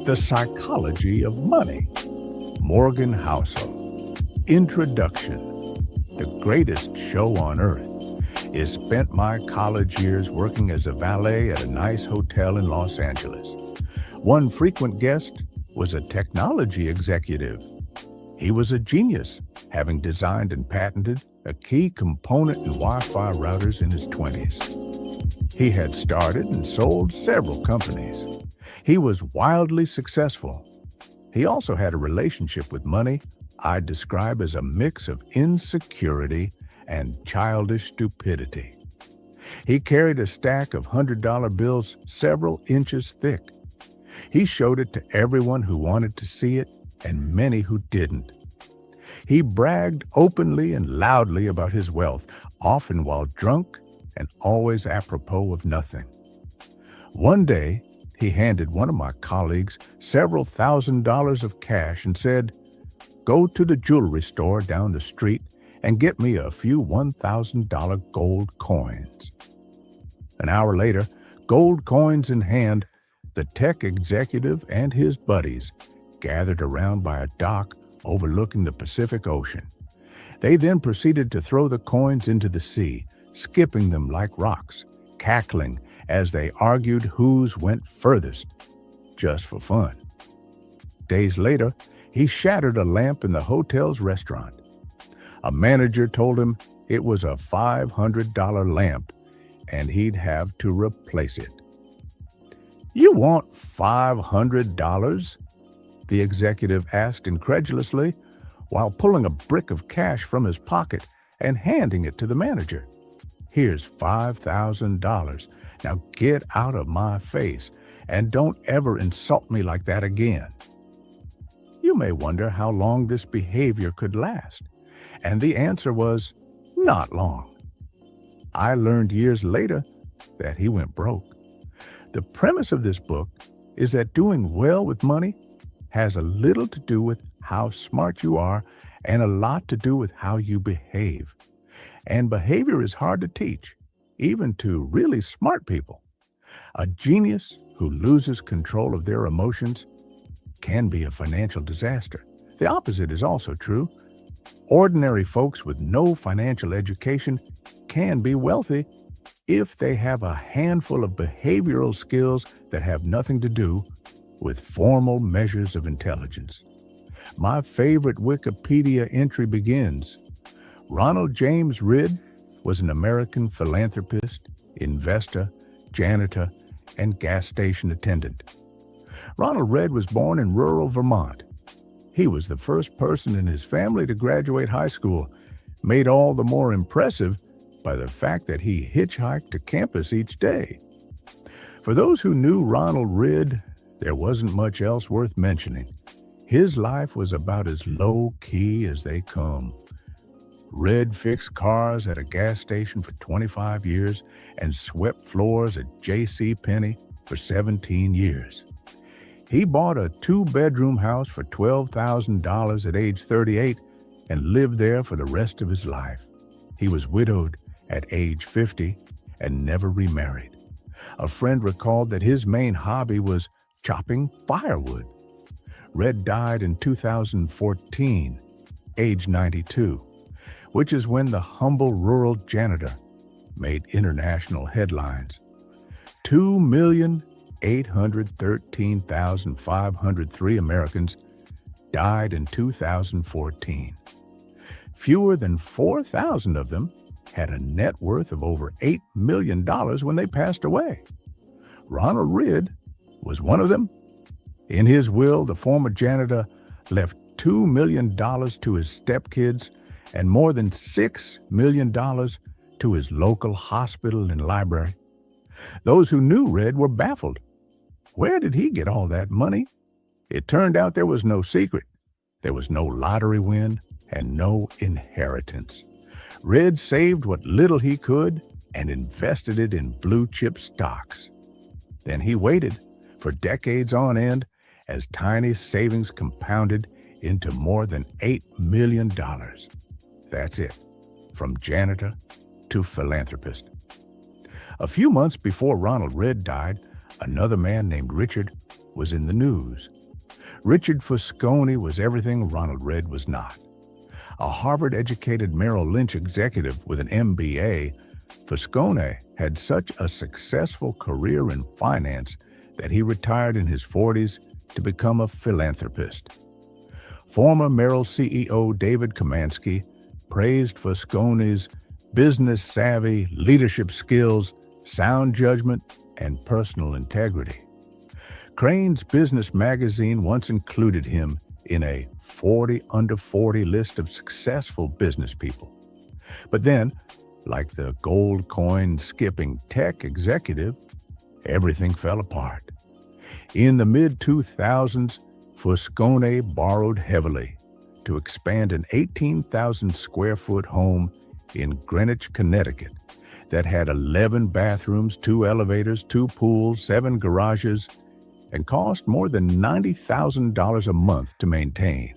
The Psychology of Money. Morgan Housel. Introduction. The greatest show on earth is spent my college years working as a valet at a nice hotel in Los Angeles. One frequent guest was a technology executive. He was a genius, having designed and patented a key component in Wi-Fi routers in his 20s. He had started and sold several companies. He was wildly successful. He also had a relationship with money I'd describe as a mix of insecurity and childish stupidity. He carried a stack of $100 bills several inches thick. He showed it to everyone who wanted to see it and many who didn't. He bragged openly and loudly about his wealth, often while drunk and always apropos of nothing. One day, he handed one of my colleagues several $1,000s of cash and said, "Go to the jewelry store down the street and get me a few $1,000 gold coins." An hour later, gold coins in hand, the tech executive and his buddies gathered around by a dock overlooking the Pacific Ocean. They then proceeded to throw the coins into the sea, skipping them like rocks, cackling as they argued whose went furthest, just for fun. Days later, he shattered a lamp in the hotel's restaurant. A manager told him it was a $500 lamp and he'd have to replace it. "You want $500? The executive asked incredulously while pulling a brick of cash from his pocket and handing it to the manager. "Here's $5,000. Now get out of my face and don't ever insult me like that again." You may wonder how long this behavior could last, and the answer was not long. I learned years later that he went broke. The premise of this book is that doing well with money has a little to do with how smart you are and a lot to do with how you behave. And behavior is hard to teach, even to really smart people. A genius who loses control of their emotions can be a financial disaster. The opposite is also true. Ordinary folks with no financial education can be wealthy if they have a handful of behavioral skills that have nothing to do with formal measures of intelligence. My favorite Wikipedia entry begins, "Ronald James Ridd was an American philanthropist, investor, janitor, and gas station attendant." Ronald Ridd was born in rural Vermont. He was the first person in his family to graduate high school, made all the more impressive by the fact that he hitchhiked to campus each day. For those who knew Ronald Ridd, there wasn't much else worth mentioning. His life was about as low-key as they come. Ridd fixed cars at a gas station for 25 years and swept floors at J.C. Penney for 17 years. He bought a 2-bedroom house for $12,000 at age 38 and lived there for the rest of his life. He was widowed at age 50 and never remarried. A friend recalled that his main hobby was chopping firewood. Ridd died in 2014, age 92, which is when the humble rural janitor made international headlines. 2,813,503 Americans died in 2014. Fewer than 4,000 of them had a net worth of over $8 million when they passed away. Ronald Ridd was one of them. In his will, the former janitor left $2 million to his stepkids and more than $6 million to his local hospital and library. Those who knew Ridd were baffled. Where did he get all that money? It turned out there was no secret. There was no lottery win and no inheritance. Ridd saved what little he could and invested it in blue-chip stocks. Then he waited for decades on end as tiny savings compounded into more than $8 million. That's it, from janitor to philanthropist. A few months before Ronald Redd died, another man named Richard was in the news. Richard Foscone was everything Ronald Redd was not. A Harvard-educated Merrill Lynch executive with an MBA, Foscone had such a successful career in finance that he retired in his 40s to become a philanthropist. Former Merrill CEO David Kamansky praised Foscone's business savvy, leadership skills, sound judgment, and personal integrity. Crain's Business magazine once included him in a 40 under 40 list of successful business people. But then, like the gold coin skipping tech executive, everything fell apart. In the mid-2000s, Foscone borrowed heavily to expand an 18,000 square foot home in Greenwich, Connecticut that had 11 bathrooms, 2 elevators, 2 pools, 7 garages, and cost more than $90,000 a month to maintain.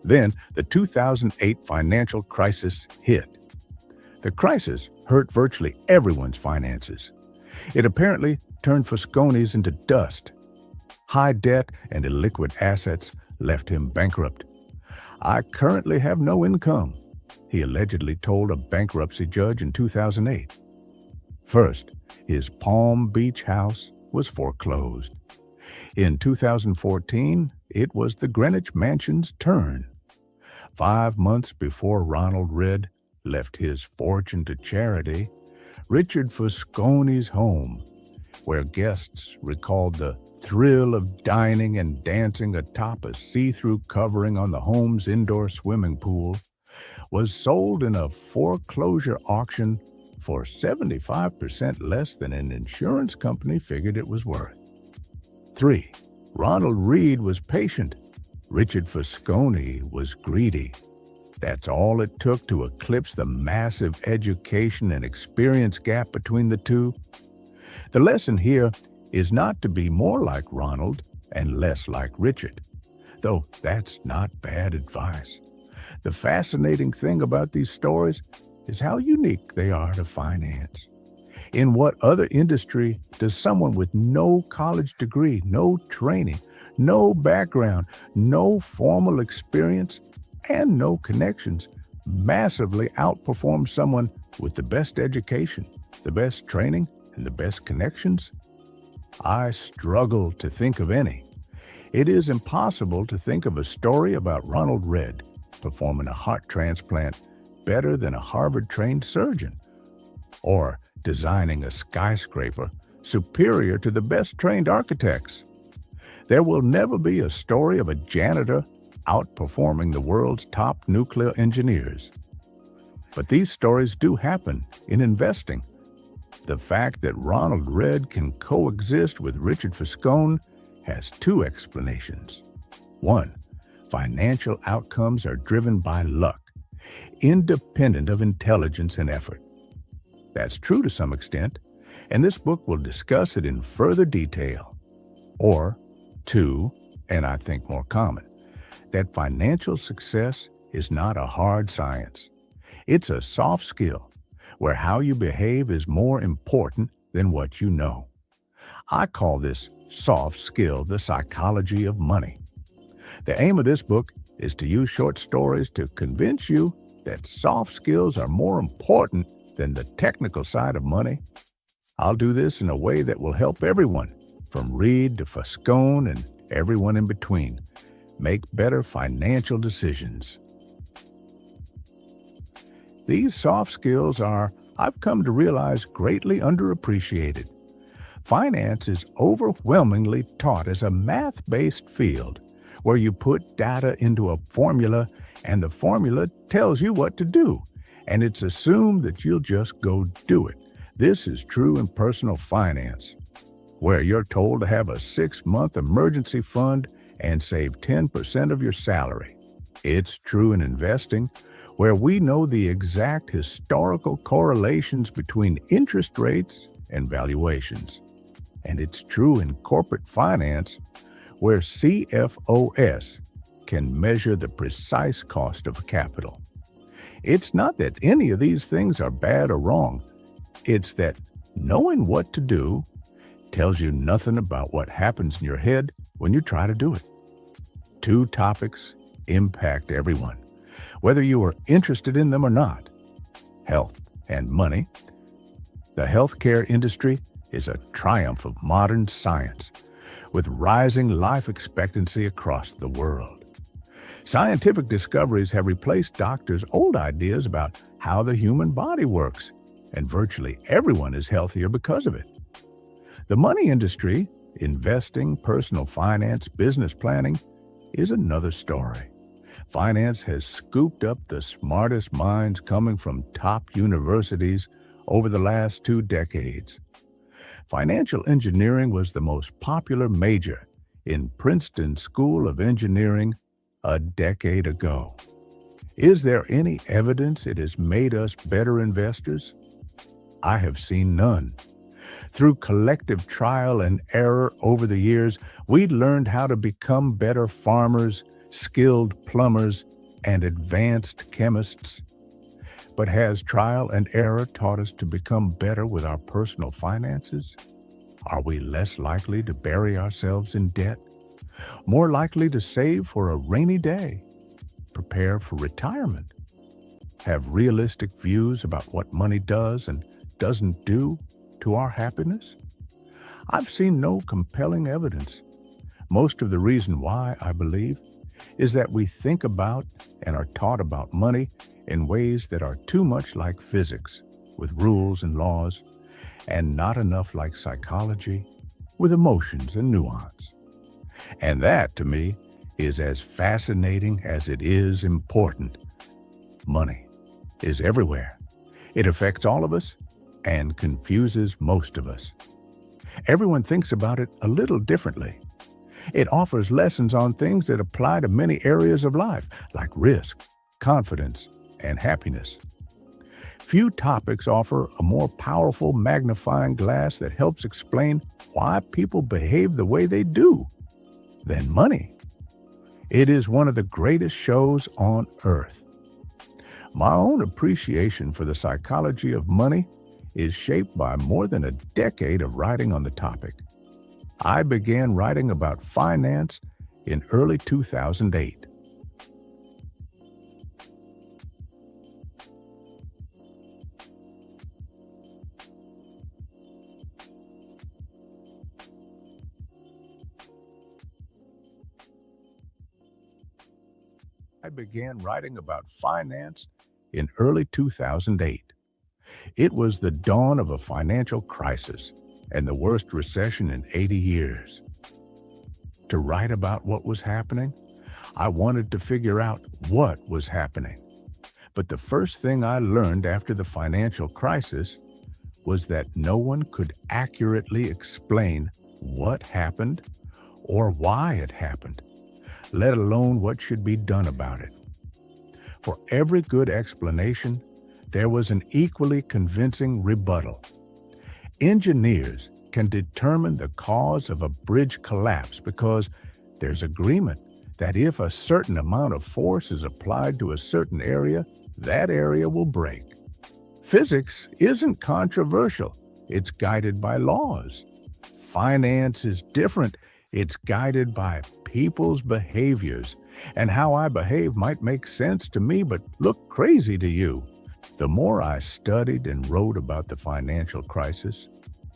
Then the 2008 financial crisis hit. The crisis hurt virtually everyone's finances. It apparently turned Foscone's into dust. High debt and illiquid assets left him bankrupt. "I currently have no income," he allegedly told a bankruptcy judge in 2008. First, his Palm Beach house was foreclosed. In 2014, it was the Greenwich Mansion's turn. 5 months before Ronald Redd left his fortune to charity, Richard Foscone's home, where guests recalled the thrill of dining and dancing atop a see-through covering on the home's indoor swimming pool, was sold in a foreclosure auction for 75% less than an insurance company figured it was worth. 3. Ronald Reed was patient. Richard Foscone was greedy. That's all it took to eclipse the massive education and experience gap between the two. The lesson here is not to be more like Ronald and less like Richard, though that's not bad advice. The fascinating thing about these stories is how unique they are to finance. In what other industry does someone with no college degree, no training, no background, no formal experience, and no connections massively outperform someone with the best education, the best training, and the best connections? I struggle to think of any. It is impossible to think of a story about Ronald Redd performing a heart transplant better than a Harvard-trained surgeon, or designing a skyscraper superior to the best-trained architects. There will never be a story of a janitor outperforming the world's top nuclear engineers. But these stories do happen in investing. The fact that Ronald Redd can coexist with Richard Foscone has 2 explanations. 1, financial outcomes are driven by luck, independent of intelligence and effort. That's true to some extent, and this book will discuss it in further detail. Or 2, and I think more common, that financial success is not a hard science. It's a soft skill, where how you behave is more important than what you know. I call this soft skill the psychology of money. The aim of this book is to use short stories to convince you that soft skills are more important than the technical side of money. I'll do this in a way that will help everyone, from Reed to Foscone and everyone in between, make better financial decisions. These soft skills are, I've come to realize, greatly underappreciated. Finance is overwhelmingly taught as a math-based field where you put data into a formula and the formula tells you what to do, and it's assumed that you'll just go do it. This is true in personal finance, where you're told to have a 6-month emergency fund and save 10% of your salary. It's true in investing, where we know the exact historical correlations between interest rates and valuations. And it's true in corporate finance, where CFOs can measure the precise cost of capital. It's not that any of these things are bad or wrong. It's that knowing what to do tells you nothing about what happens in your head when you try to do it. Two topics impact everyone, whether you are interested in them or not: health and money. The healthcare industry is a triumph of modern science, with rising life expectancy across the world. Scientific discoveries have replaced doctors' old ideas about how the human body works, and virtually everyone is healthier because of it. The money industry, investing, personal finance, business planning, is another story. Finance has scooped up the smartest minds coming from top universities over the last 2 decades. Financial engineering was the most popular major in Princeton School of Engineering a decade ago. Is there any evidence it has made us better investors? I have seen none. Through collective trial and error over the years, we learned how to become better farmers, skilled plumbers, and advanced chemists. But has trial and error taught us to become better with our personal finances? Are we less likely to bury ourselves in debt? More likely to save for a rainy day? Prepare for retirement? Have realistic views about what money does and doesn't do to our happiness? I've seen no compelling evidence. Most of the reason why, I believe, is that we think about and are taught about money in ways that are too much like physics, with rules and laws, and not enough like psychology, with emotions and nuance. And that, to me, is as fascinating as it is important. Money is everywhere. It affects all of us and confuses most of us. Everyone thinks about it a little differently. It offers lessons on things that apply to many areas of life, like risk, confidence, and happiness. Few topics offer a more powerful magnifying glass that helps explain why people behave the way they do than money. It is one of the greatest shows on earth. My own appreciation for the psychology of money is shaped by more than a decade of writing on the topic. I began writing about finance in early 2008. I began writing about finance in early 2008. It was the dawn of a financial crisis and the worst recession in 80 years. To write about what was happening, I wanted to figure out what was happening. But the first thing I learned after the financial crisis was that no one could accurately explain what happened or why it happened, let alone what should be done about it. For every good explanation, there was an equally convincing rebuttal. Engineers can determine the cause of a bridge collapse because there's agreement that if a certain amount of force is applied to a certain area, that area will break. Physics isn't controversial. It's guided by laws. Finance is different. It's guided by people's behaviors, and how I behave might make sense to me but look crazy to you. The more I studied and wrote about the financial crisis,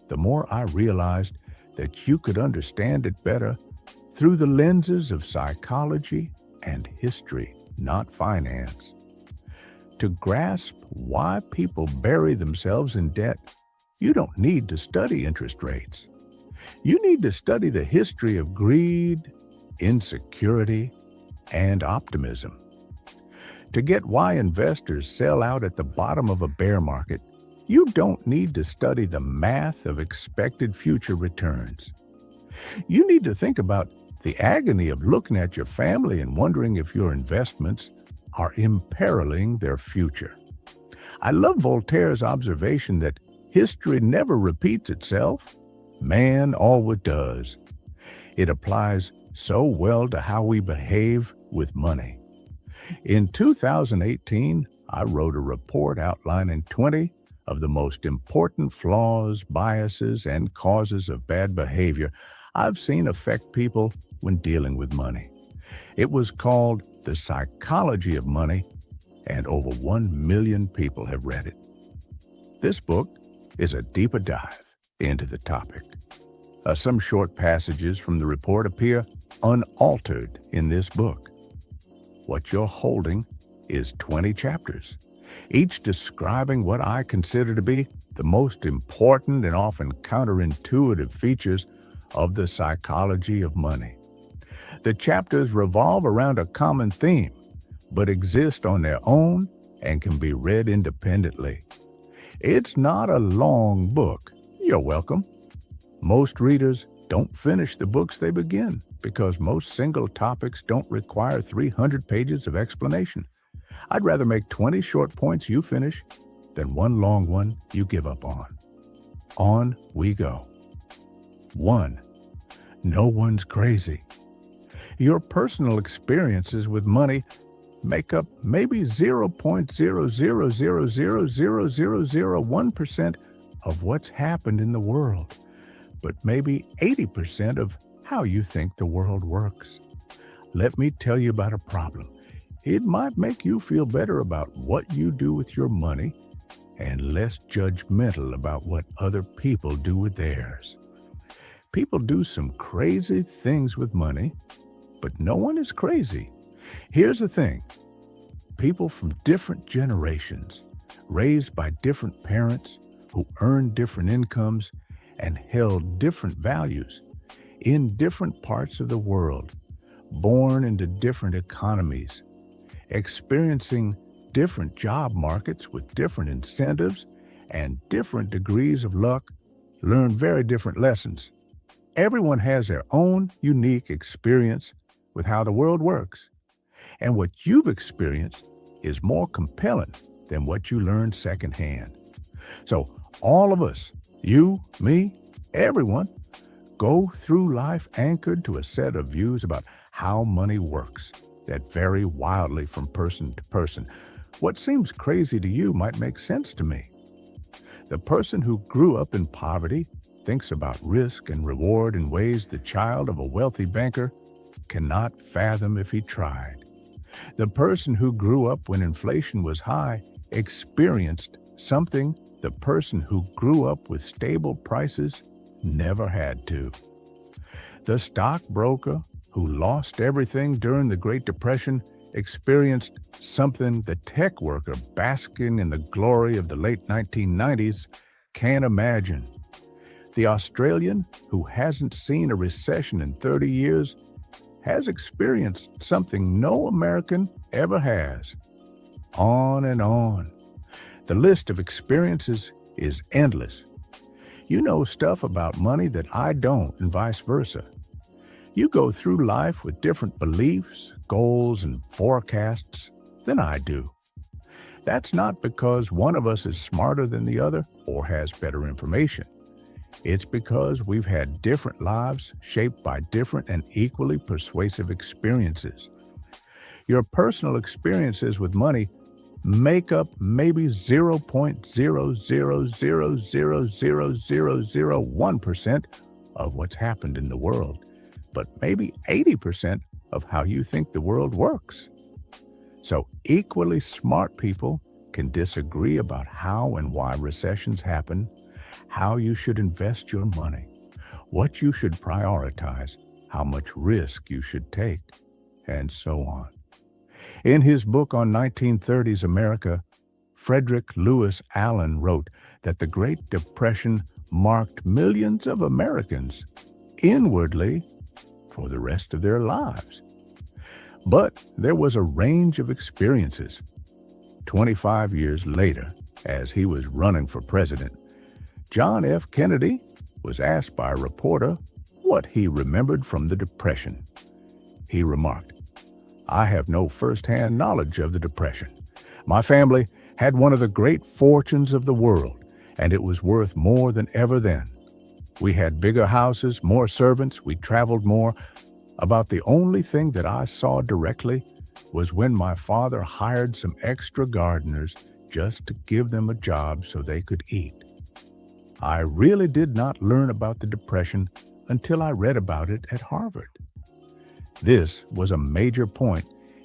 the more I realized that you could understand it better through the lenses of psychology and history, not finance. To grasp why people bury themselves in debt, you don't need to study interest rates. You need to study the history of greed, insecurity, and optimism. To get why investors sell out at the bottom of a bear market, you don't need to study the math of expected future returns. You need to think about the agony of looking at your family and wondering if your investments are imperiling their future. I love Voltaire's observation that history never repeats itself. Man always does. It applies so well to how we behave with money. In 2018, I wrote a report outlining 20 of the most important flaws, biases, and causes of bad behavior I've seen affect people when dealing with money. It was called The Psychology of Money, and over 1 million people have read it. This book is a deeper dive into the topic. Some short passages from the report appear unaltered in this book. What you're holding is 20 chapters, each describing what I consider to be the most important and often counterintuitive features of the psychology of money. The chapters revolve around a common theme, but exist on their own and can be read independently. It's not a long book. You're welcome. Most readers don't finish the books they begin because most single topics don't require 300 pages of explanation. I'd rather make 20 short points you finish than one long one you give up on. On we go. 1. No one's crazy. Your personal experiences with money make up maybe 0.000000001% of what's happened in the world, but maybe 80% of how you think the world works. Let me tell you about a problem. It might make you feel better about what you do with your money and less judgmental about what other people do with theirs. People do some crazy things with money, but no one is crazy. Here's the thing. People from different generations, raised by different parents who earned different incomes and held different values in different parts of the world, born into different economies, experiencing different job markets with different incentives and different degrees of luck, learn very different lessons. Everyone has their own unique experience with how the world works, and what you've experienced is more compelling than what you learned secondhand. So all of us, you, me, everyone, go through life anchored to a set of views about how money works that vary wildly from person to person. What seems crazy to you might make sense to me. The person who grew up in poverty thinks about risk and reward in ways the child of a wealthy banker cannot fathom if he tried. The person who grew up when inflation was high experienced something the person who grew up with stable prices never had to. The stockbroker who lost everything during the Great Depression experienced something the tech worker basking in the glory of the late 1990s can't imagine. The Australian who hasn't seen a recession in 30 years has experienced something no American ever has. On and on. The list of experiences is endless. You know stuff about money that I don't, and vice versa. You go through life with different beliefs, goals, and forecasts than I do. That's not because one of us is smarter than the other or has better information. It's because we've had different lives shaped by different and equally persuasive experiences. Your personal experiences with money make up maybe 0.000000001% of what's happened in the world, but maybe 80% of how you think the world works. So equally smart people can disagree about how and why recessions happen, how you should invest your money, what you should prioritize, how much risk you should take, and so on. In his book on 1930s America, Frederick Lewis Allen wrote that the Great Depression marked millions of Americans inwardly for the rest of their lives. But there was a range of experiences. 25 years later, as he was running for president, John F. Kennedy was asked by a reporter what he remembered from the Depression. He remarked, "I have no first-hand knowledge of the Depression. My family had one of the great fortunes of the world, and it was worth more than ever then. We had bigger houses, more servants, we traveled more. About the only thing that I saw directly was when my father hired some extra gardeners just to give them a job so they could eat. I really did not learn about the Depression until I read about it at Harvard. This was a major point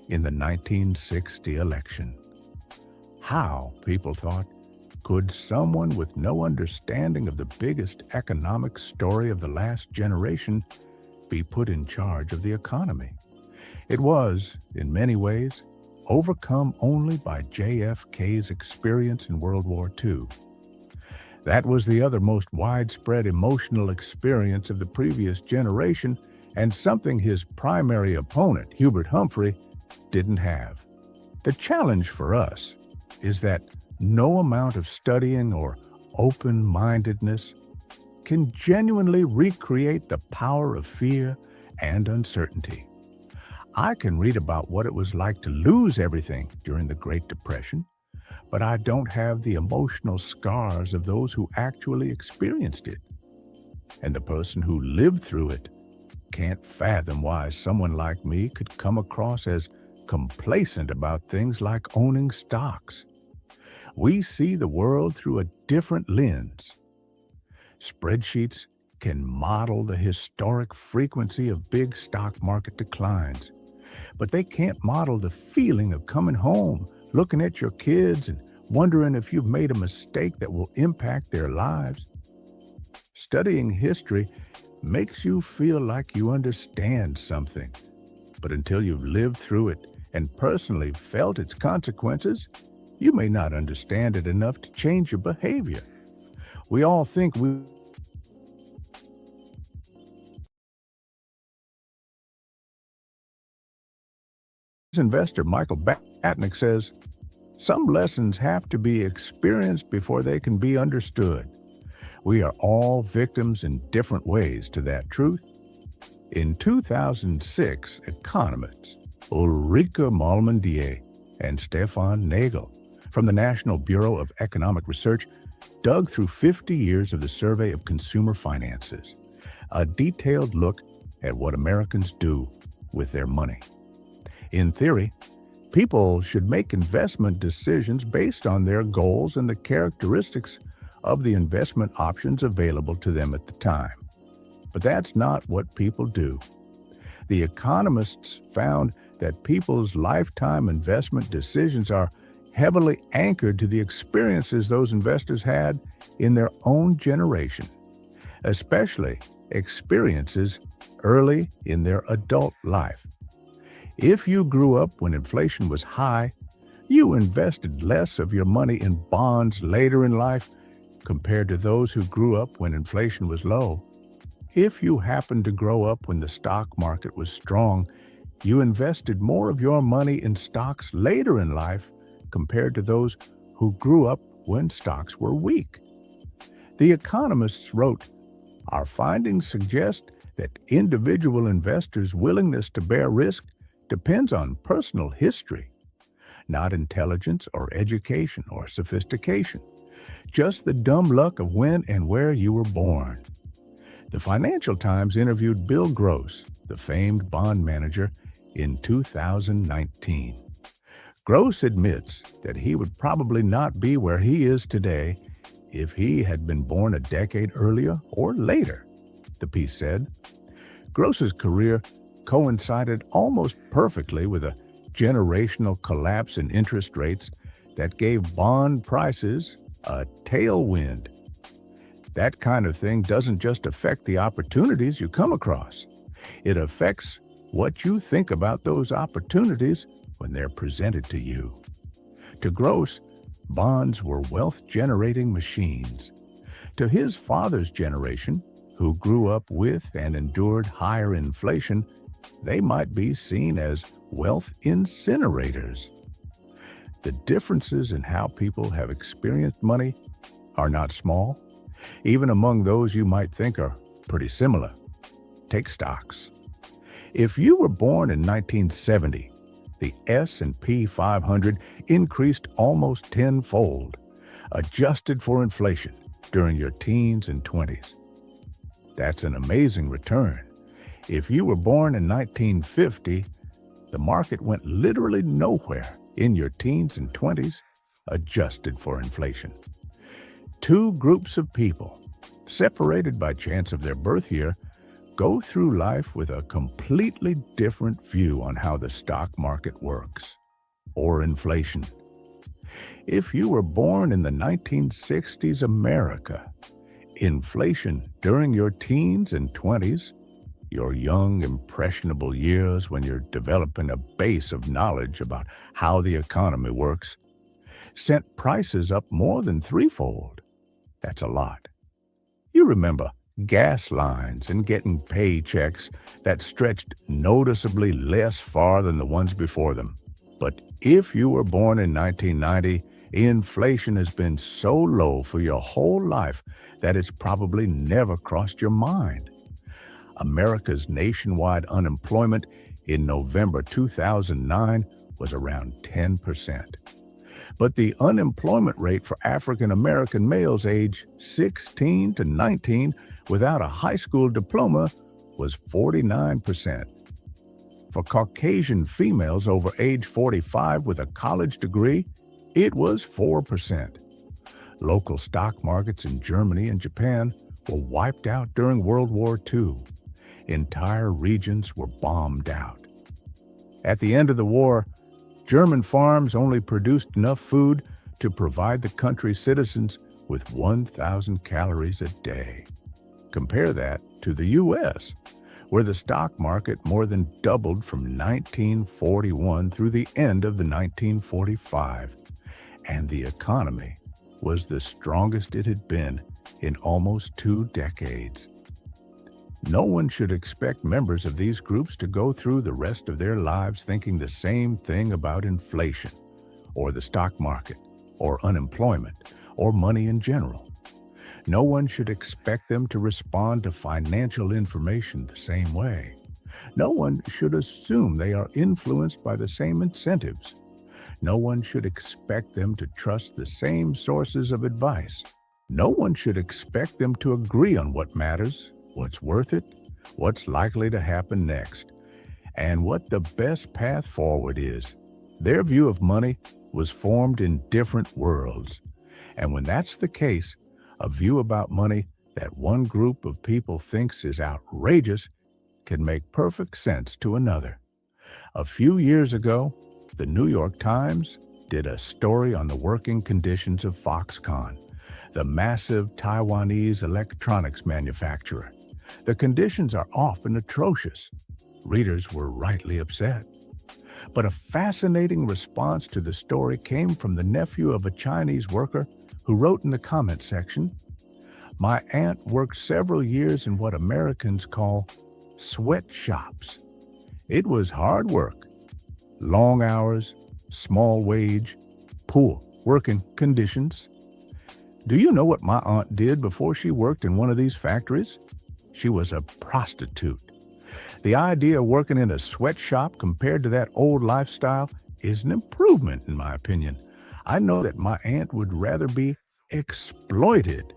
in the 1960 election. How, people thought, could someone with no understanding of the biggest economic story of the last generation be put in charge of the economy? It was, in many ways, overcome only by JFK's experience in World War II. That was the other most widespread emotional experience of the previous generation, and something his primary opponent, Hubert Humphrey, didn't have. The challenge for us is that no amount of studying or open-mindedness can genuinely recreate the power of fear and uncertainty. I can read about what it was like to lose everything during the Great Depression, but I don't have the emotional scars of those who actually experienced it. And the person who lived through it can't fathom why someone like me could come across as complacent about things like owning stocks. We see the world through a different lens. Spreadsheets can model the historic frequency of big stock market declines, but they can't model the feeling of coming home, looking at your kids and wondering if you've made a mistake that will impact their lives. Studying history makes you feel like you understand something, but until you've lived through it and personally felt its consequences, you may not understand it enough to change your behavior. We all think investor Michael Batnick says, some lessons have to be experienced before they can be understood. We are all victims in different ways to that truth. In 2006, economists Ulrike Malmendier and Stefan Nagel from the National Bureau of Economic Research dug through 50 years of the Survey of Consumer Finances, a detailed look at what Americans do with their money. In theory, people should make investment decisions based on their goals and the characteristics of the investment options available to them at the time. But that's not what people do. The economists found that people's lifetime investment decisions are heavily anchored to the experiences those investors had in their own generation, especially experiences early in their adult life. If you grew up when inflation was high, you invested less of your money in bonds later in life compared to those who grew up when inflation was low. If you happened to grow up when the stock market was strong, you invested more of your money in stocks later in life compared to those who grew up when stocks were weak. The economists wrote, "Our findings suggest that individual investors' willingness to bear risk depends on personal history, not intelligence or education or sophistication, just the dumb luck of when and where you were born." The Financial Times interviewed Bill Gross, the famed bond manager, in 2019. Gross admits that he would probably not be where he is today if he had been born a decade earlier or later, the piece said. Gross's career coincided almost perfectly with a generational collapse in interest rates that gave bond prices a tailwind. That kind of thing doesn't just affect the opportunities you come across. It affects what you think about those opportunities when they're presented to you. To Gross, bonds were wealth-generating machines. To his father's generation, who grew up with and endured higher inflation, they might be seen as wealth incinerators. The differences in how people have experienced money are not small, even among those you might think are pretty similar. Take stocks. If you were born in 1970, the S&P 500 increased almost tenfold, adjusted for inflation, during your teens and 20s. That's an amazing return. If you were born in 1950, The market went literally nowhere in your teens and 20s, adjusted for inflation. Two groups of people, separated by chance of their birth year, go through life with a completely different view on how the stock market works, or inflation. If you were born in the 1960s America, inflation during your teens and 20s, your young, impressionable years when you're developing a base of knowledge about how the economy works, sent prices up more than threefold. That's a lot. You remember gas lines and getting paychecks that stretched noticeably less far than the ones before them. But if you were born in 1990, inflation has been so low for your whole life that it's probably never crossed your mind. America's nationwide unemployment in November 2009 was around 10%. But the unemployment rate for African American males aged 16 to 19 without a high school diploma was 49%. For Caucasian females over age 45 with a college degree, it was 4%. Local stock markets in Germany and Japan were wiped out during World War II. Entire regions were bombed out. At the end of the war, German farms only produced enough food to provide the country's citizens with 1,000 calories a day. Compare that to the U.S., where the stock market more than doubled from 1941 through the end of the 1945, and the economy was the strongest it had been in almost 2 decades. No one should expect members of these groups to go through the rest of their lives thinking the same thing about inflation, or the stock market, or unemployment, or money in general. No one should expect them to respond to financial information the same way. No one should assume they are influenced by the same incentives. No one should expect them to trust the same sources of advice. No one should expect them to agree on what matters, what's worth it, what's likely to happen next, and what the best path forward is. Their view of money was formed in different worlds. And when that's the case, a view about money that one group of people thinks is outrageous can make perfect sense to another. A few years ago, the New York Times did a story on the working conditions of Foxconn, the massive Taiwanese electronics manufacturer. The conditions are often atrocious. Readers were rightly upset. But a fascinating response to the story came from the nephew of a Chinese worker who wrote in the comment section, "My aunt worked several years in what Americans call sweatshops. It was hard work, long hours, small wage, poor working conditions. Do you know what my aunt did before she worked in one of these factories? She was a prostitute. The idea of working in a sweatshop compared to that old lifestyle is an improvement, in my opinion. I know that my aunt would rather be exploited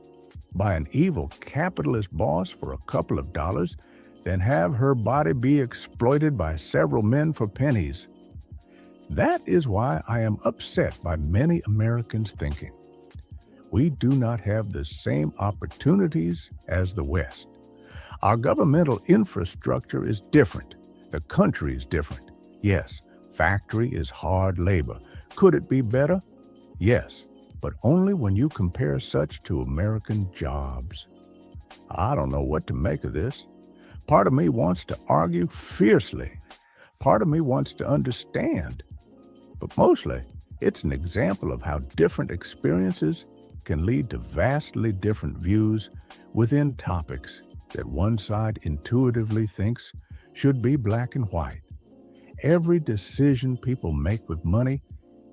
by an evil capitalist boss for a couple of dollars than have her body be exploited by several men for pennies. That is why I am upset by many Americans thinking we do not have the same opportunities as the West. Our governmental infrastructure is different. The country is different. Yes, factory is hard labor. Could it be better? Yes, but only when you compare such to American jobs. I don't know what to make of this. Part of me wants to argue fiercely. Part of me wants to understand. But mostly, it's an example of how different experiences can lead to vastly different views within topics that one side intuitively thinks should be black and white. Every decision people make with money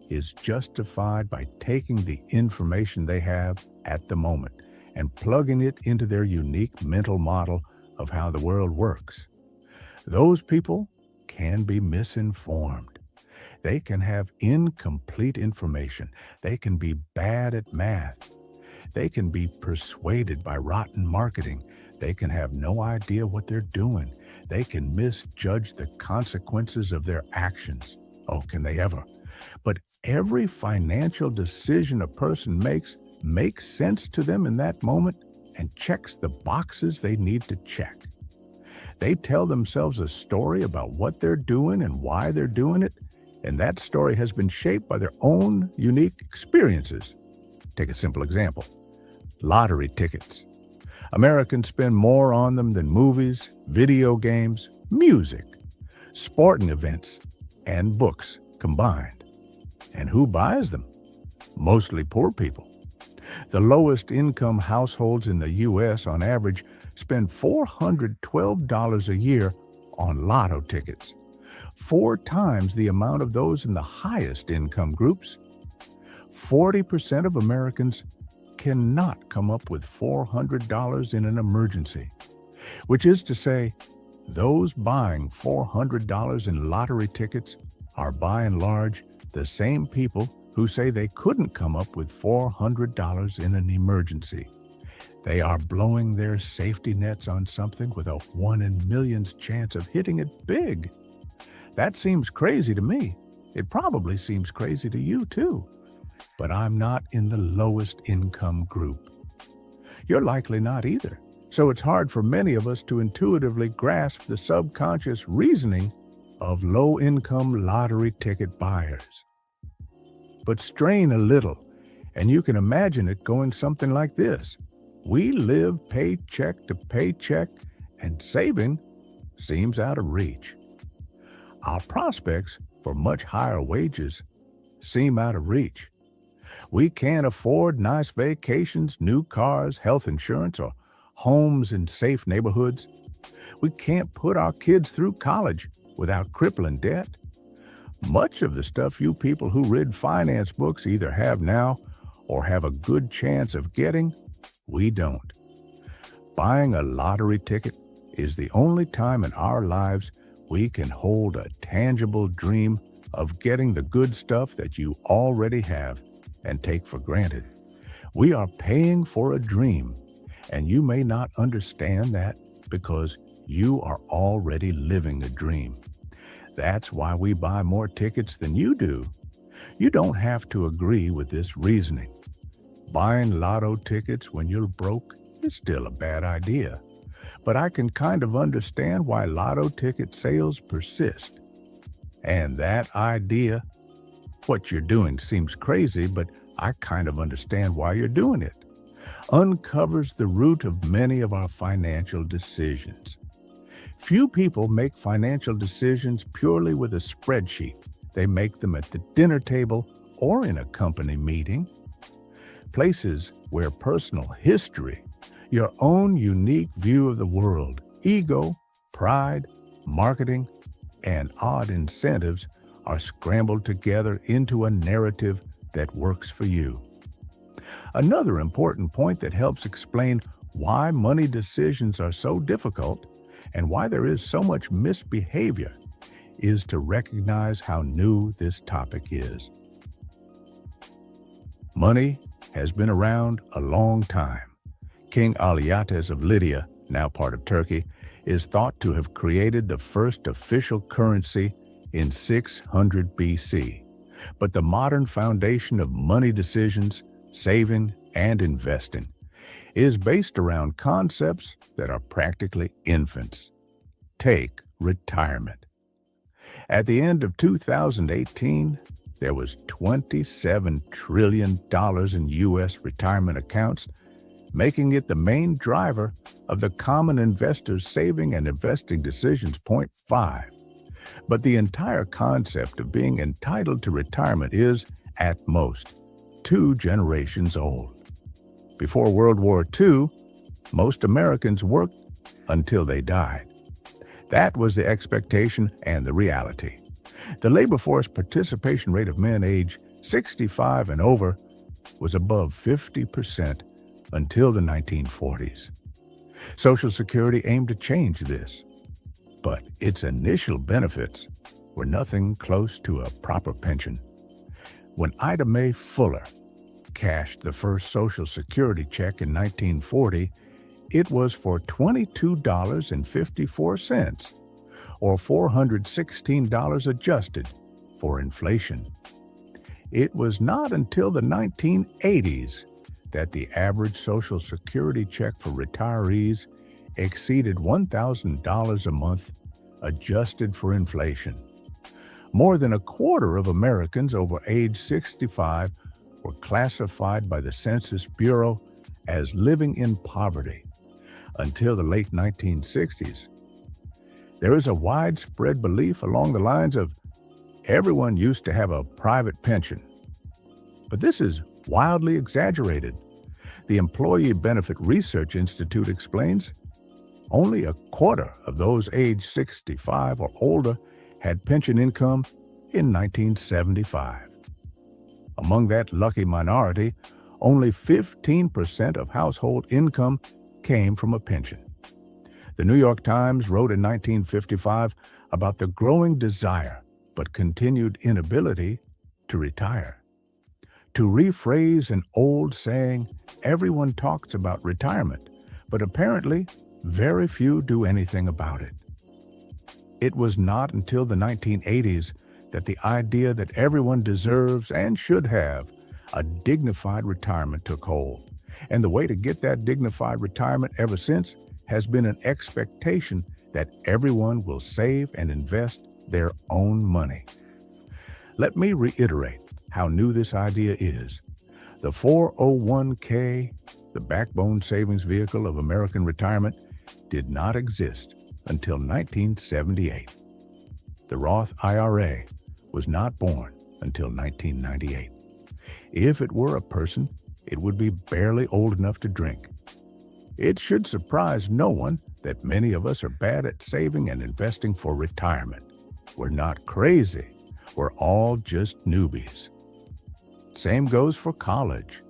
is justified by taking the information they have at the moment and plugging it into their unique mental model of how the world works. Those people can be misinformed. They can have incomplete information. They can be bad at math. They can be persuaded by rotten marketing They can have no idea what they're doing. They can misjudge the consequences of their actions. Oh, can they ever? But every financial decision a person makes sense to them in that moment and checks the boxes they need to check. They tell themselves a story about what they're doing and why they're doing it, and that story has been shaped by their own unique experiences. Take a simple example. Lottery tickets. Americans spend more on them than movies, video games, music, sporting events, and books combined. And who buys them? Mostly poor people. The lowest income households in the U.S. on average spend $412 a year on lotto tickets, 4 times the amount of those in the highest income groups. 40% of Americans cannot come up with $400 in an emergency, which is to say, those buying $400 in lottery tickets are by and large the same people who say they couldn't come up with $400 in an emergency. They are blowing their safety nets on something with a 1 in millions chance of hitting it big. That seems crazy to me. It probably seems crazy to you too. But I'm not in the lowest income group. You're likely not either. So it's hard for many of us to intuitively grasp the subconscious reasoning of low-income lottery ticket buyers. But strain a little, and you can imagine it going something like this. We live paycheck to paycheck, and saving seems out of reach. Our prospects for much higher wages seem out of reach. We can't afford nice vacations, new cars, health insurance, or homes in safe neighborhoods. We can't put our kids through college without crippling debt. Much of the stuff you people who read finance books either have now or have a good chance of getting, we don't. Buying a lottery ticket is the only time in our lives we can hold a tangible dream of getting the good stuff that you already have and take for granted. We are paying for a dream, and you may not understand that because you are already living a dream. That's why we buy more tickets than you do. You don't have to agree with this reasoning. Buying lotto tickets when you're broke is still a bad idea. But I can kind of understand why lotto ticket sales persist. And that idea, what you're doing seems crazy, but I kind of understand why you're doing it, uncovers the root of many of our financial decisions. Few people make financial decisions purely with a spreadsheet. They make them at the dinner table or in a company meeting. Places where personal history, your own unique view of the world, ego, pride, marketing, and odd incentives are scrambled together into a narrative that works for you. Another important point that helps explain why money decisions are so difficult and why there is so much misbehavior is to recognize how new this topic is. Money has been around a long time. King Alyattes of Lydia, now part of Turkey, is thought to have created the first official currency in 600 BC. But the modern foundation of money decisions, saving, and investing is based around concepts that are practically infants. Take retirement. At the end of 2018, there was $27 trillion in U.S. retirement accounts, making it the main driver of the common investor's saving and investing decisions. Point 5. But the entire concept of being entitled to retirement is, at most, 2 generations old. Before World War II, most Americans worked until they died. That was the expectation and the reality. The labor force participation rate of men age 65 and over was above 50% until the 1940s. Social Security aimed to change this, but its initial benefits were nothing close to a proper pension. When Ida Mae Fuller cashed the first Social Security check in 1940, It was for $22.54, or $416 adjusted for inflation. It was not until the 1980s that the average Social Security check for retirees exceeded $1,000 a month, adjusted for inflation. More than a quarter of Americans over age 65 were classified by the Census Bureau as living in poverty until the late 1960s. There is a widespread belief along the lines of everyone used to have a private pension. But this is wildly exaggerated. The Employee Benefit Research Institute explains only a quarter of those aged 65 or older had pension income in 1975. Among that lucky minority, only 15% of household income came from a pension. The New York Times wrote in 1955 about the growing desire but continued inability to retire. To rephrase an old saying, everyone talks about retirement, but apparently very few do anything about it. It was not until the 1980s that the idea that everyone deserves and should have a dignified retirement took hold. And the way to get that dignified retirement ever since has been an expectation that everyone will save and invest their own money. Let me reiterate how new this idea is. The 401k, the backbone savings vehicle of American retirement, did not exist until 1978. The Roth IRA was not born until 1998. If it were a person, it would be barely old enough to drink. It should surprise no one that many of us are bad at saving and investing for retirement. We're not crazy. We're all just newbies. Same goes for college.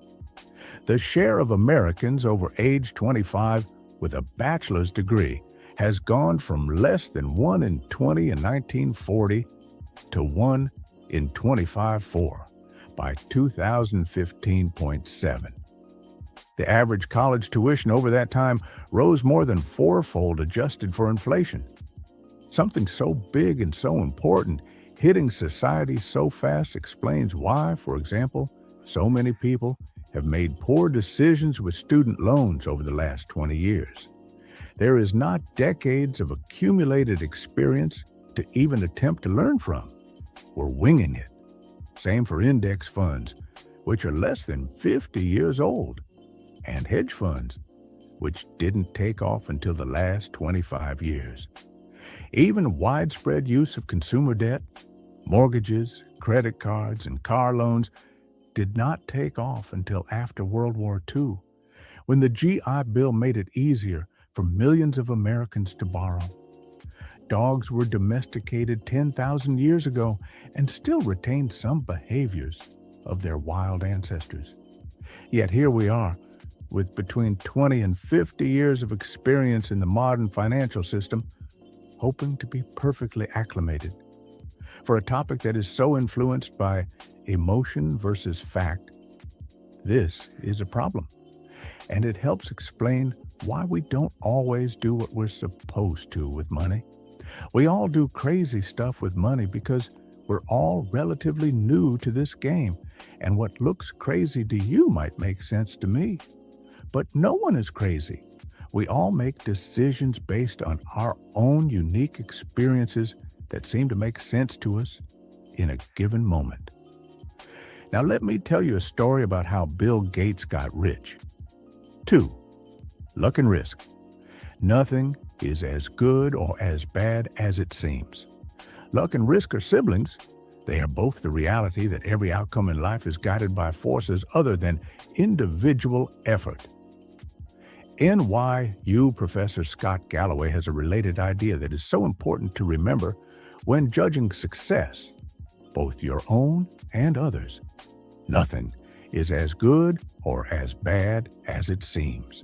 The share of Americans over age 25 with a bachelor's degree has gone from less than 1 in 20 in 1940 to 1 in 25.4 by 2015.7. The average college tuition over that time rose more than fourfold adjusted for inflation. Something so big and so important hitting society so fast explains why, for example, so many people have made poor decisions with student loans over the last 20 years. There is not decades of accumulated experience to even attempt to learn from. We're winging it. Same for index funds, which are less than 50 years old, and hedge funds, which didn't take off until the last 25 years. Even widespread use of consumer debt, mortgages, credit cards, and car loans did not take off until after World War II, when the GI Bill made it easier for millions of Americans to borrow. Dogs were domesticated 10,000 years ago and still retain some behaviors of their wild ancestors. Yet here we are, with between 20 and 50 years of experience in the modern financial system, hoping to be perfectly acclimated. For a topic that is so influenced by emotion versus fact, this is a problem. And it helps explain why we don't always do what we're supposed to with money. We all do crazy stuff with money because we're all relatively new to this game, and what looks crazy to you might make sense to me. But no one is crazy. We all make decisions based on our own unique experiences that seem to make sense to us in a given moment. Now let me tell you a story about how Bill Gates got rich. 2. Luck and risk. Nothing is as good or as bad as it seems. Luck and risk are siblings. They are both the reality that every outcome in life is guided by forces other than individual effort. NYU Professor Scott Galloway has a related idea that is so important to remember when judging success, both your own and others. Nothing is as good or as bad as it seems.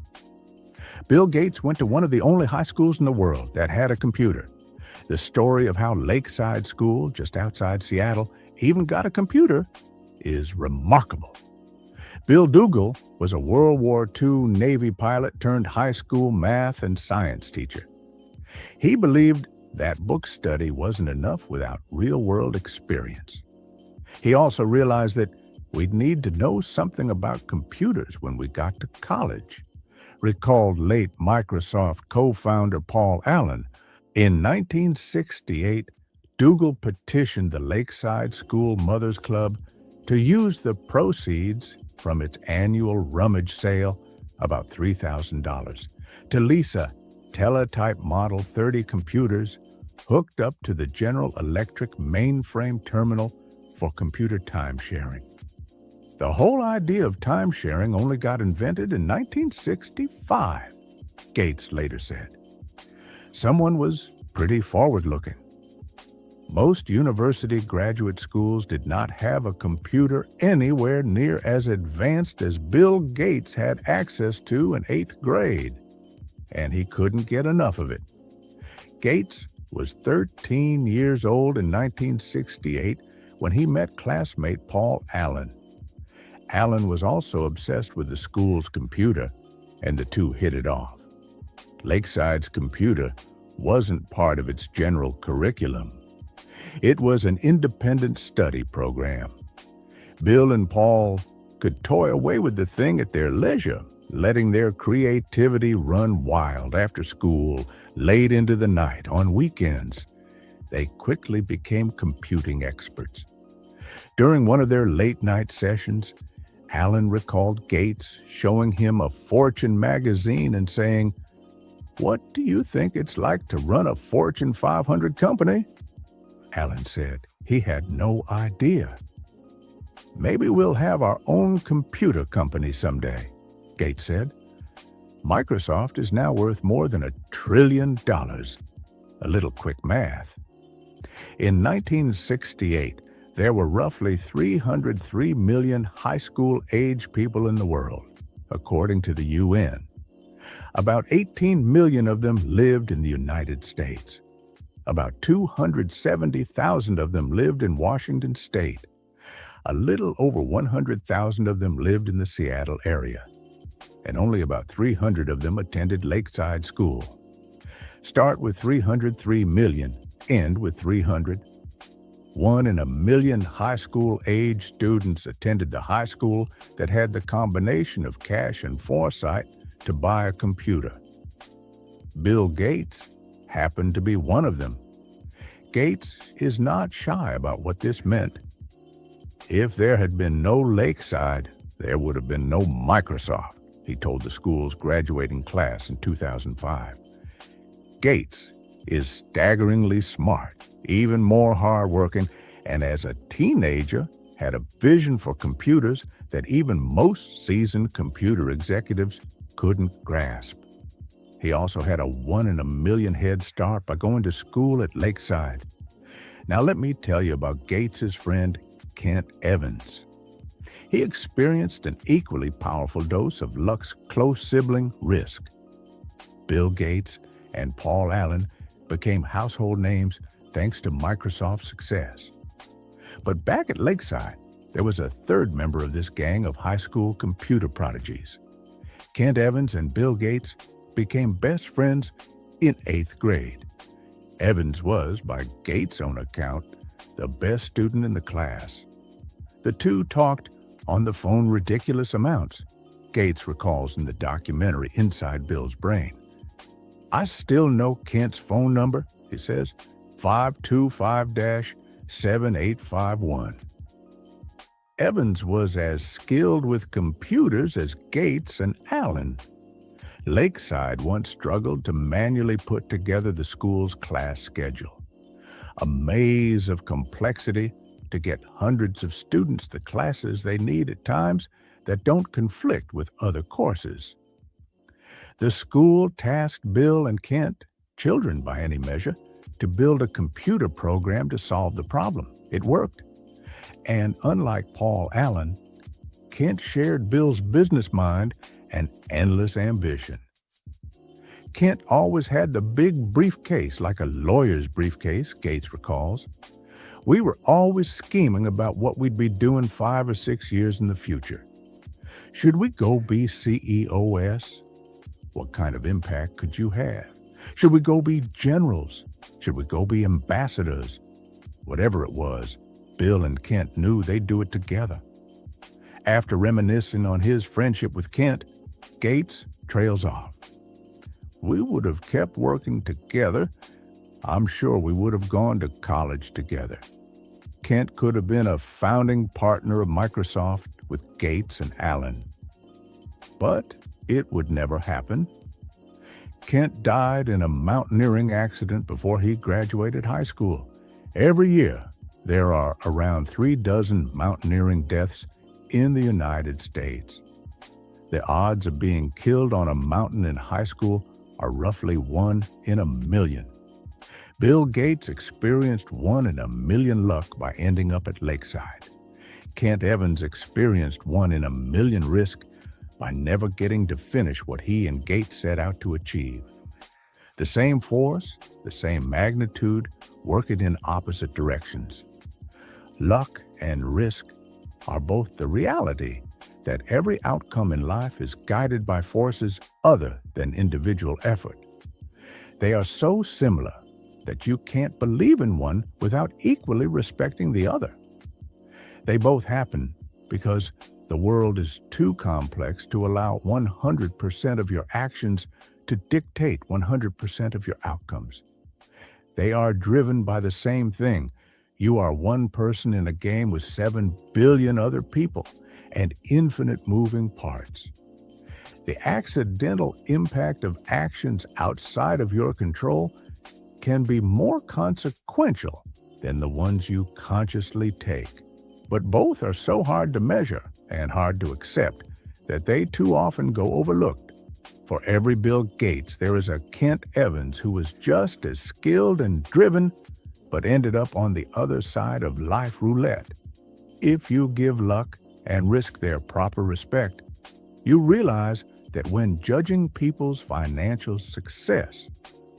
Bill Gates went to one of the only high schools in the world that had a computer. The story of how Lakeside School, just outside Seattle, even got a computer is remarkable. Bill Dougal was a World War II Navy pilot turned high school math and science teacher. He believed that book study wasn't enough without real-world experience. He also realized that we'd need to know something about computers when we got to college, recalled late Microsoft co-founder Paul Allen. In 1968, Dougal petitioned the Lakeside School Mothers Club to use the proceeds from its annual rummage sale, about $3,000, to lease a Teletype Model 30 computers hooked up to the General Electric mainframe terminal for computer time sharing. The whole idea of time sharing only got invented in 1965, Gates later said. Someone was pretty forward-looking. Most university graduate schools did not have a computer anywhere near as advanced as Bill Gates had access to in 8th grade, and he couldn't get enough of it. Gates was 13 years old in 1968 when he met classmate Paul Allen. Allen was also obsessed with the school's computer, and the two hit it off. Lakeside's computer wasn't part of its general curriculum. It was an independent study program. Bill and Paul could toy away with the thing at their leisure, letting their creativity run wild after school, late into the night, on weekends. They quickly became computing experts. During one of their late-night sessions, Allen recalled Gates showing him a Fortune magazine and saying, "What do you think it's like to run a Fortune 500 company?" Allen said he had no idea. "Maybe we'll have our own computer company someday," Gates said. "Microsoft is now worth more than $1 trillion. A little quick math. In 1968, there were roughly 303 million high school-age people in the world, according to the UN. About 18 million of them lived in the United States. About 270,000 of them lived in Washington State. A little over 100,000 of them lived in the Seattle area, and only about 300 of them attended Lakeside School. Start with 303 million, end with 300. 1 in a million high school-age students attended the high school that had the combination of cash and foresight to buy a computer. Bill Gates happened to be one of them. Gates is not shy about what this meant. If there had been no Lakeside, there would have been no Microsoft, he told the school's graduating class in 2005. Gates is staggeringly smart, even more hardworking, and as a teenager had a vision for computers that even most seasoned computer executives couldn't grasp. He also had a 1 in a million head start by going to school at Lakeside. Now let me tell you about Gates's friend, Kent Evans. He experienced an equally powerful dose of luck's close sibling, Risk. Bill Gates and Paul Allen became household names thanks to Microsoft's success. But back at Lakeside, there was a third member of this gang of high school computer prodigies. Kent Evans and Bill Gates became best friends in 8th grade. Evans was, by Gates' own account, the best student in the class. The two talked on the phone ridiculous amounts, Gates recalls in the documentary Inside Bill's Brain. "I still know Kent's phone number," he says, 525-7851. Evans was as skilled with computers as Gates and Allen. Lakeside once struggled to manually put together the school's class schedule, a maze of complexity to get hundreds of students the classes they need at times that don't conflict with other courses. The school tasked Bill and Kent, children by any measure, to build a computer program to solve the problem. It worked. And unlike Paul Allen, Kent shared Bill's business mind and endless ambition. Kent always had the big briefcase, like a lawyer's briefcase, Gates recalls. "We were always scheming about what we'd be doing 5 or 6 years in the future. Should we go be CEOs? What kind of impact could you have? Should we go be generals? Should we go be ambassadors? Whatever it was, Bill and Kent knew they'd do it together. After reminiscing on his friendship with Kent, Gates trails off. We would have kept working together. I'm sure we would have gone to college together. Kent could have been a founding partner of Microsoft with Gates and Allen. But it would never happen. Kent died in a mountaineering accident before he graduated high school. Every year, there are around 36 mountaineering deaths in the United States. The odds of being killed on a mountain in high school are roughly 1 in a million. Bill Gates experienced 1 in a million luck by ending up at Lakeside. Kent Evans experienced 1 in a million risk by never getting to finish what he and Gates set out to achieve. The same force, the same magnitude, working in opposite directions. Luck and risk are both the reality that every outcome in life is guided by forces other than individual effort. They are so similar that you can't believe in one without equally respecting the other. They both happen because the world is too complex to allow 100% of your actions to dictate 100% of your outcomes. They are driven by the same thing. You are one person in a game with 7 billion other people and infinite moving parts. The accidental impact of actions outside of your control can be more consequential than the ones you consciously take. But both are so hard to measure and hard to accept that they too often go overlooked. For every Bill Gates, there is a Kent Evans who was just as skilled and driven, but ended up on the other side of life roulette. If you give luck and risk their proper respect, you realize that when judging people's financial success,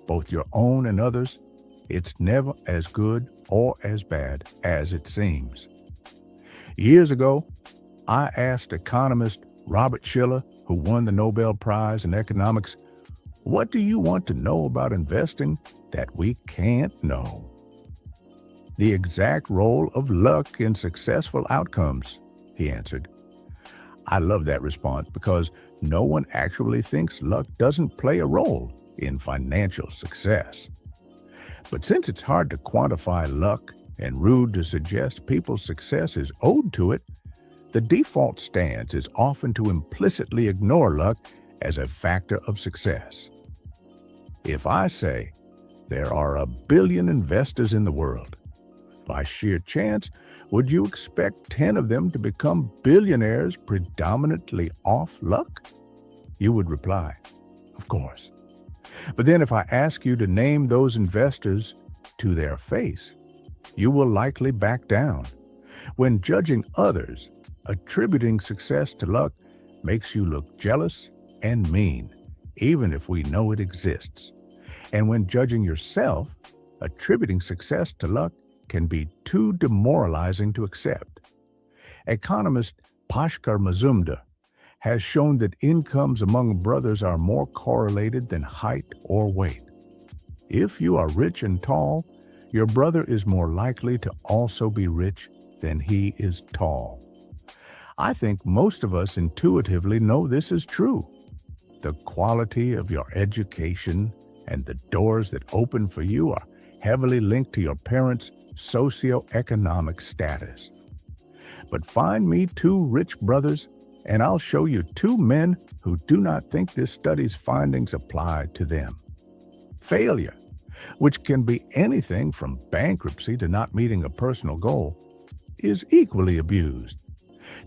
both your own and others, it's never as good or as bad as it seems. Years ago, I asked economist Robert Shiller, who won the Nobel Prize in Economics, "What do you want to know about investing that we can't know?" "The exact role of luck in successful outcomes," he answered. I love that response because no one actually thinks luck doesn't play a role in financial success. But since it's hard to quantify luck and rude to suggest people's success is owed to it, the default stance is often to implicitly ignore luck as a factor of success. If I say there are 1 billion investors in the world, by sheer chance, would you expect 10 of them to become billionaires predominantly off luck? You would reply, of course. But then if I ask you to name those investors to their face, you will likely back down. When judging others, attributing success to luck makes you look jealous and mean, even if we know it exists. And when judging yourself, attributing success to luck can be too demoralizing to accept. Economist Bhaskar Mazumdar has shown that incomes among brothers are more correlated than height or weight. If you are rich and tall, your brother is more likely to also be rich than he is tall. I think most of us intuitively know this is true. The quality of your education and the doors that open for you are heavily linked to your parents' socioeconomic status. But find me 2 rich brothers, and I'll show you 2 men who do not think this study's findings apply to them. Failure, which can be anything from bankruptcy to not meeting a personal goal, is equally abused.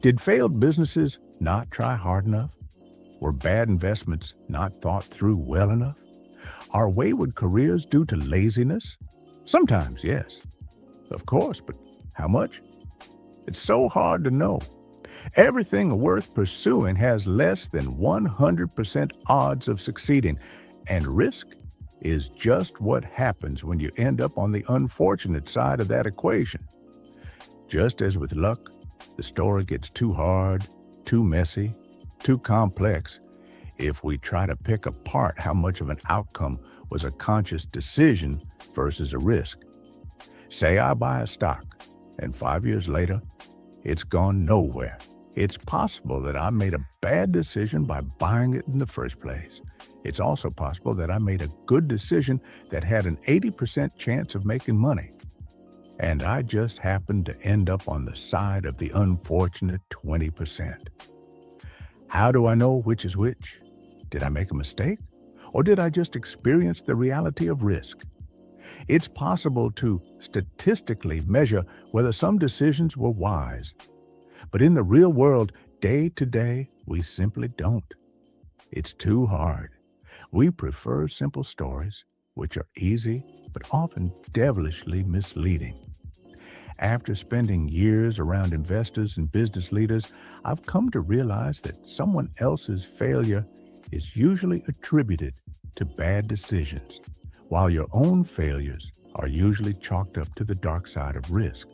Did failed businesses not try hard enough? Were bad investments not thought through well enough? Are wayward careers due to laziness? Sometimes, yes. Of course, but how much? It's so hard to know. Everything worth pursuing has less than 100% odds of succeeding, and risk is just what happens when you end up on the unfortunate side of that equation. Just as with luck, the story gets too hard, too messy, too complex if we try to pick apart how much of an outcome was a conscious decision versus a risk. Say I buy a stock, and 5 years later, it's gone nowhere. It's possible that I made a bad decision by buying it in the first place. It's also possible that I made a good decision that had an 80% chance of making money. And I just happened to end up on the side of the unfortunate 20%. How do I know which is which? Did I make a mistake? Or did I just experience the reality of risk? It's possible to statistically measure whether some decisions were wise. But in the real world, day to day, we simply don't. It's too hard. We prefer simple stories, which are easy but often devilishly misleading. After spending years around investors and business leaders, I've come to realize that someone else's failure is usually attributed to bad decisions, while your own failures are usually chalked up to the dark side of risk.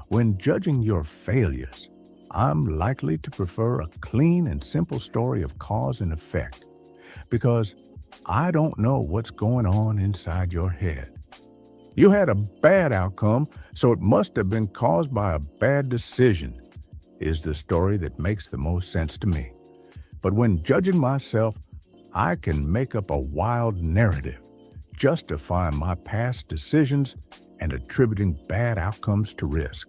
When judging your failures, I'm likely to prefer a clean and simple story of cause and effect, because I don't know what's going on inside your head. You had a bad outcome, so it must have been caused by a bad decision, is the story that makes the most sense to me. But when judging myself, I can make up a wild narrative, justifying my past decisions and attributing bad outcomes to risk.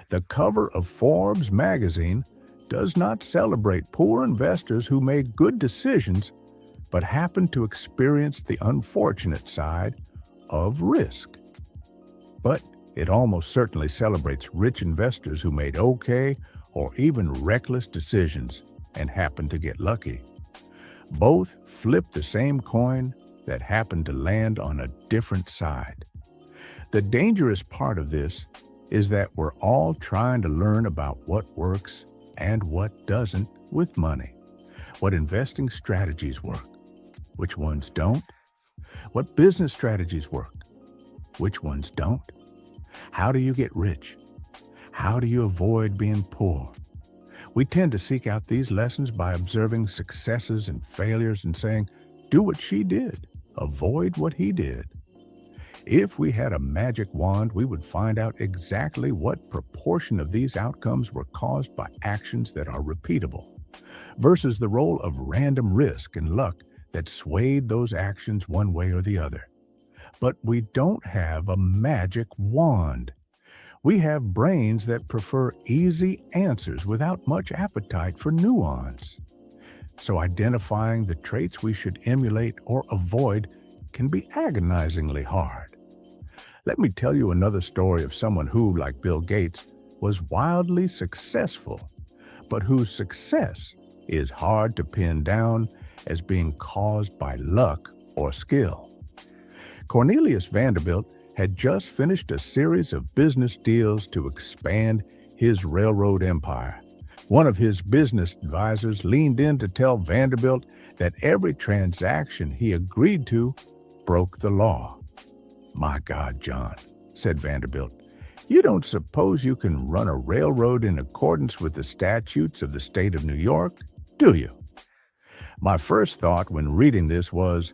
The cover of Forbes magazine does not celebrate poor investors who made good decisions, but happen to experience the unfortunate side of risk. But it almost certainly celebrates rich investors who made okay or even reckless decisions and happened to get lucky. Both flip the same coin that happened to land on a different side. The dangerous part of this is that we're all trying to learn about what works and what doesn't with money. What investing strategies work, which ones don't? What business strategies work, which ones don't? How do you get rich? How do you avoid being poor? We tend to seek out these lessons by observing successes and failures and saying, do what she did, avoid what he did. If we had a magic wand, we would find out exactly what proportion of these outcomes were caused by actions that are repeatable, versus the role of random risk and luck that swayed those actions one way or the other. But we don't have a magic wand. We have brains that prefer easy answers without much appetite for nuance. So identifying the traits we should emulate or avoid can be agonizingly hard. Let me tell you another story of someone who, like Bill Gates, was wildly successful, but whose success is hard to pin down as being caused by luck or skill. Cornelius Vanderbilt had just finished a series of business deals to expand his railroad empire. One of his business advisors leaned in to tell Vanderbilt that every transaction he agreed to broke the law. "My God, John," said Vanderbilt, "you don't suppose you can run a railroad in accordance with the statutes of the state of New York, do you?" My first thought when reading this was,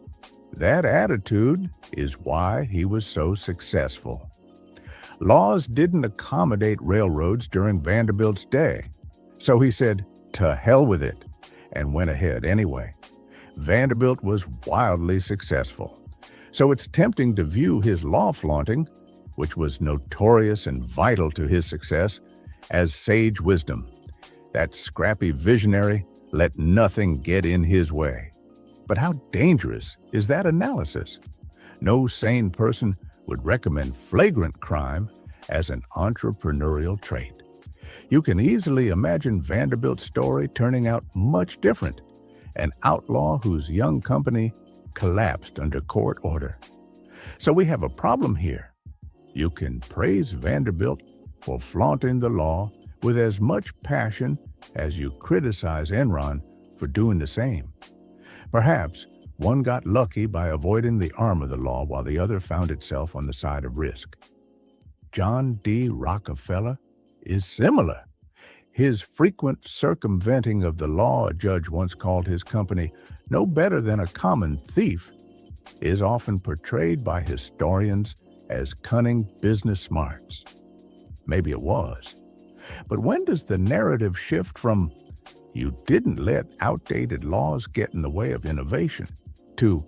that attitude is why he was so successful. Laws didn't accommodate railroads during Vanderbilt's day, so he said, "To hell with it," and went ahead anyway. Vanderbilt was wildly successful. So it's tempting to view his law flaunting, which was notorious and vital to his success, as sage wisdom. That scrappy visionary let nothing get in his way. But how dangerous is that analysis? No sane person would recommend flagrant crime as an entrepreneurial trait. You can easily imagine Vanderbilt's story turning out much different, an outlaw whose young company collapsed under court order. So we have a problem here. You can praise Vanderbilt for flaunting the law with as much passion as you criticize Enron for doing the same. Perhaps one got lucky by avoiding the arm of the law while the other found itself on the side of risk. John D. Rockefeller is similar. His frequent circumventing of the law, a judge once called his company no better than a common thief, is often portrayed by historians as cunning business smarts. Maybe it was. But when does the narrative shift from "you didn't let outdated laws get in the way of innovation" to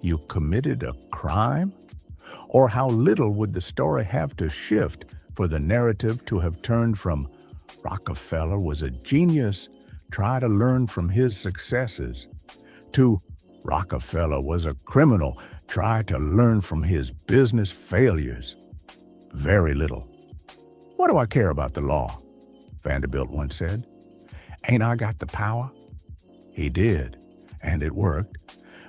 "you committed a crime"? Or how little would the story have to shift for the narrative to have turned from "Rockefeller was a genius, try to learn from his successes" to "Rockefeller was a criminal, try to learn from his business failures"? Very little. "What do I care about the law?" Vanderbilt once said. "Ain't I got the power?" He did, and it worked.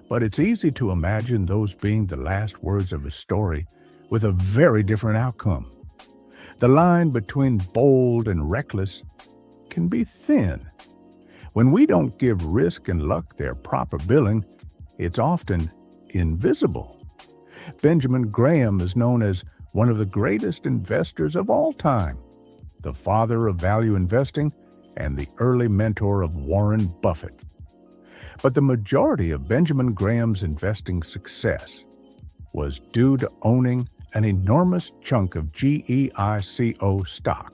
But it's easy to imagine those being the last words of a story with a very different outcome. The line between bold and reckless can be thin. When we don't give risk and luck their proper billing, it's often invisible. Benjamin Graham is known as one of the greatest investors of all time, the father of value investing and the early mentor of Warren Buffett. But the majority of Benjamin Graham's investing success was due to owning an enormous chunk of GEICO stock,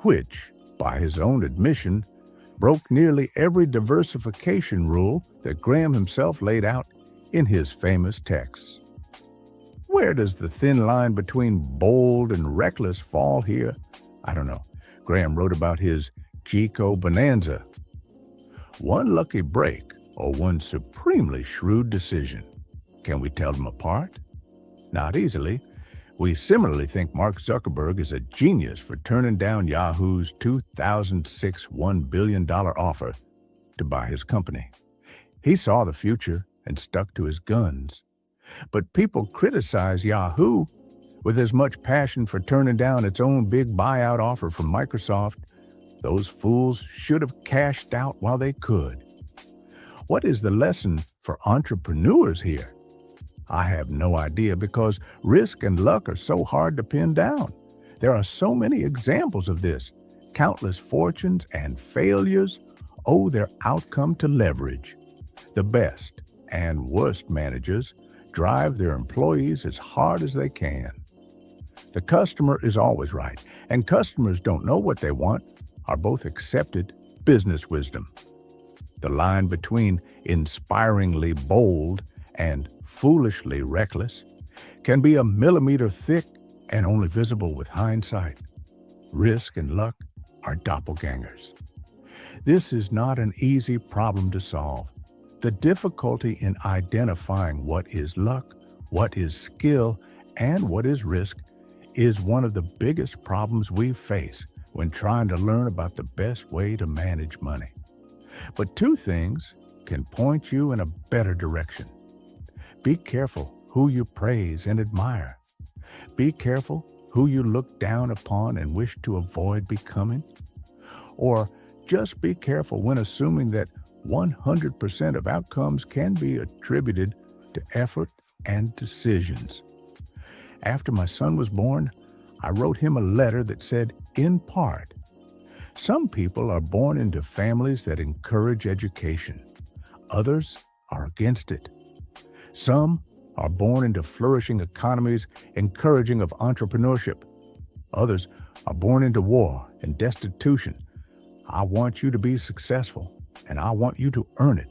which, by his own admission, broke nearly every diversification rule that Graham himself laid out in his famous texts. Where does the thin line between bold and reckless fall here? I don't know. Graham wrote about his GEICO bonanza. One lucky break or one supremely shrewd decision. Can we tell them apart? Not easily. We similarly think Mark Zuckerberg is a genius for turning down Yahoo's 2006 $1 billion offer to buy his company. He saw the future and stuck to his guns. But people criticize Yahoo with as much passion for turning down its own big buyout offer from Microsoft. Those fools should have cashed out while they could. What is the lesson for entrepreneurs here? I have no idea, because risk and luck are so hard to pin down. There are so many examples of this. Countless fortunes and failures owe their outcome to leverage. The best and worst managers drive their employees as hard as they can. The customer is always right, and customers don't know what they want are both accepted business wisdom. The line between inspiringly bold and foolishly reckless can be a millimeter thick and only visible with hindsight. Risk and luck are doppelgangers. This is not an easy problem to solve. The difficulty in identifying what is luck, what is skill, and what is risk is one of the biggest problems we face when trying to learn about the best way to manage money. But two things can point you in a better direction. Be careful who you praise and admire. Be careful who you look down upon and wish to avoid becoming. Or just be careful when assuming that 100% of outcomes can be attributed to effort and decisions. After my son was born, I wrote him a letter that said, in part, some people are born into families that encourage education. Others are against it. Some are born into flourishing economies encouraging of entrepreneurship. Others are born into war and destitution. I want you to be successful, and I want you to earn it.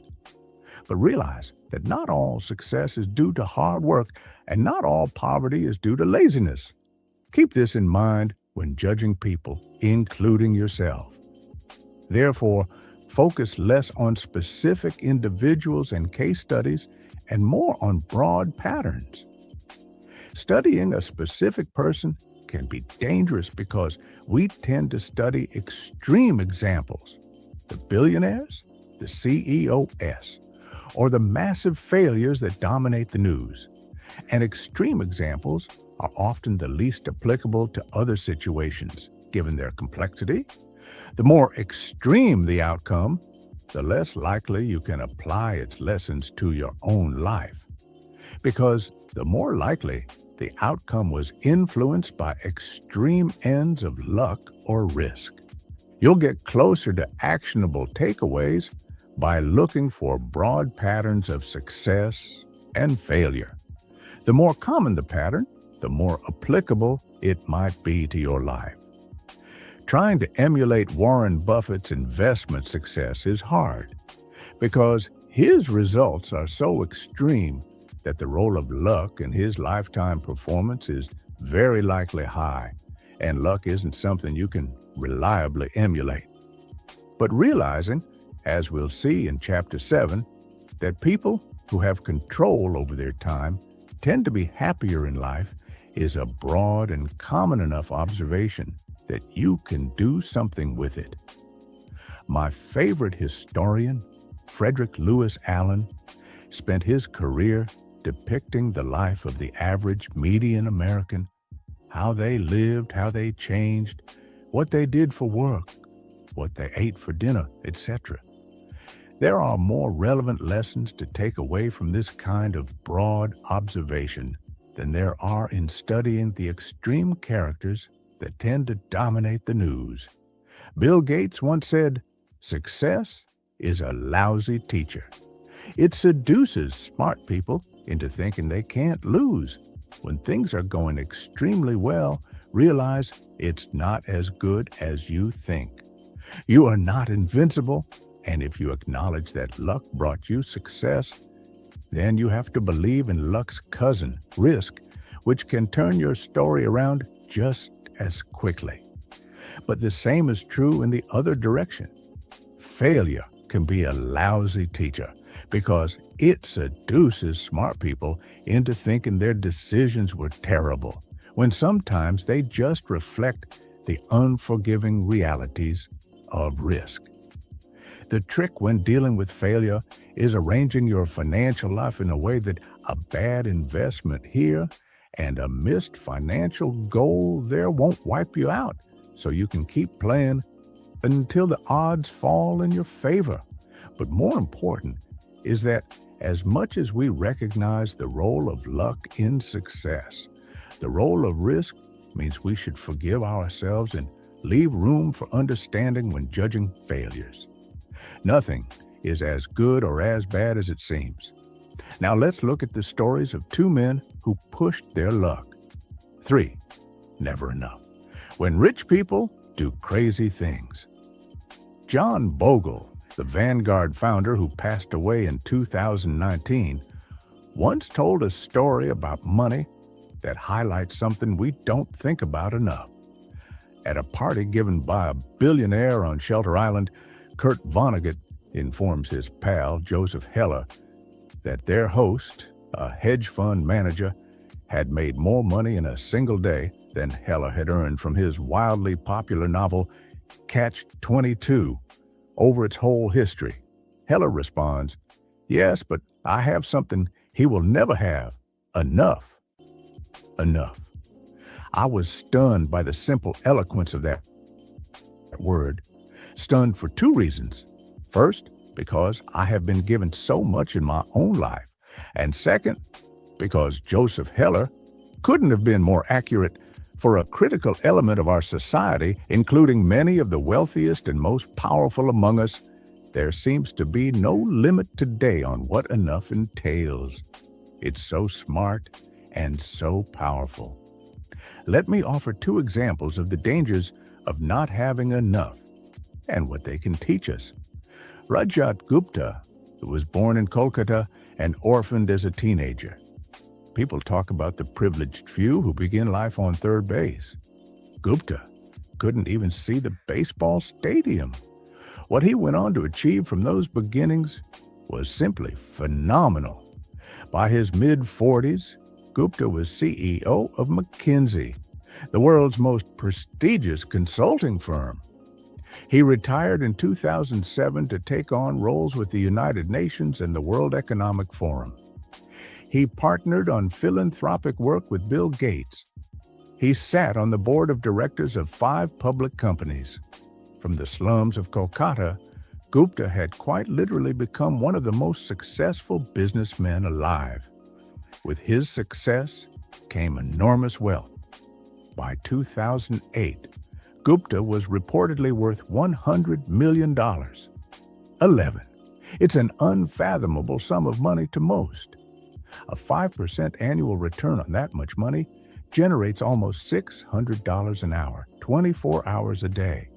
But realize that not all success is due to hard work, and not all poverty is due to laziness. Keep this in mind when judging people, including yourself. Therefore, focus less on specific individuals and case studies and more on broad patterns. Studying a specific person can be dangerous because we tend to study extreme examples, the billionaires, the CEOs, or the massive failures that dominate the news. And extreme examples are often the least applicable to other situations, given their complexity. The more extreme the outcome, the less likely you can apply its lessons to your own life. Because the more likely the outcome was influenced by extreme ends of luck or risk. You'll get closer to actionable takeaways by looking for broad patterns of success and failure. The more common the pattern, the more applicable it might be to your life. Trying to emulate Warren Buffett's investment success is hard because his results are so extreme that the role of luck in his lifetime performance is very likely high, and luck isn't something you can reliably emulate. But realizing, as we'll see in Chapter 7, that people who have control over their time tend to be happier in life is a broad and common enough observation that you can do something with it. My favorite historian, Frederick Lewis Allen, spent his career depicting the life of the average median American, how they lived, how they changed, what they did for work, what they ate for dinner, etc. There are more relevant lessons to take away from this kind of broad observation than there are in studying the extreme characters that tend to dominate the news. Bill Gates once said, "Success is a lousy teacher. It seduces smart people into thinking they can't lose. When things are going extremely well, realize it's not as good as you think. You are not invincible, and if you acknowledge that luck brought you success, then you have to believe in luck's cousin, risk, which can turn your story around just as quickly." But the same is true in the other direction. Failure can be a lousy teacher because it seduces smart people into thinking their decisions were terrible, when sometimes they just reflect the unforgiving realities of risk. The trick when dealing with failure is arranging your financial life in a way that a bad investment here and a missed financial goal there won't wipe you out, so you can keep playing until the odds fall in your favor. But more important is that as much as we recognize the role of luck in success, the role of risk means we should forgive ourselves and leave room for understanding when judging failures. Nothing is as good or as bad as it seems. Now let's look at the stories of two men who pushed their luck. 3. Never enough. When rich people do crazy things. John Bogle, the Vanguard founder who passed away in 2019, once told a story about money that highlights something we don't think about enough. At a party given by a billionaire on Shelter Island, Kurt Vonnegut informs his pal, Joseph Heller, that their host, a hedge fund manager, had made more money in a single day than Heller had earned from his wildly popular novel, Catch-22, over its whole history. Heller responds, "Yes, but I have something he will never have. Enough." Enough. I was stunned by the simple eloquence of that word. Stunned for two reasons. First, because I have been given so much in my own life. And second, because Joseph Heller couldn't have been more accurate for a critical element of our society, including many of the wealthiest and most powerful among us. There seems to be no limit today on what enough entails. It's so smart and so powerful. Let me offer two examples of the dangers of not having enough and what they can teach us. Rajat Gupta, who was born in Kolkata and orphaned as a teenager. People talk about the privileged few who begin life on third base. Gupta couldn't even see the baseball stadium. What he went on to achieve from those beginnings was simply phenomenal. By his mid-40s, Gupta was CEO of McKinsey, the world's most prestigious consulting firm. He retired in 2007 to take on roles with the United Nations and the World Economic Forum. He partnered on philanthropic work with Bill Gates. He sat on the board of directors of 5 public companies. From the slums of Kolkata, Gupta had quite literally become one of the most successful businessmen alive. With his success came enormous wealth. By 2008, Gupta was reportedly worth $100 million. 11. It's an unfathomable sum of money to most. A 5% annual return on that much money generates almost $600 an hour, 24 hours a day.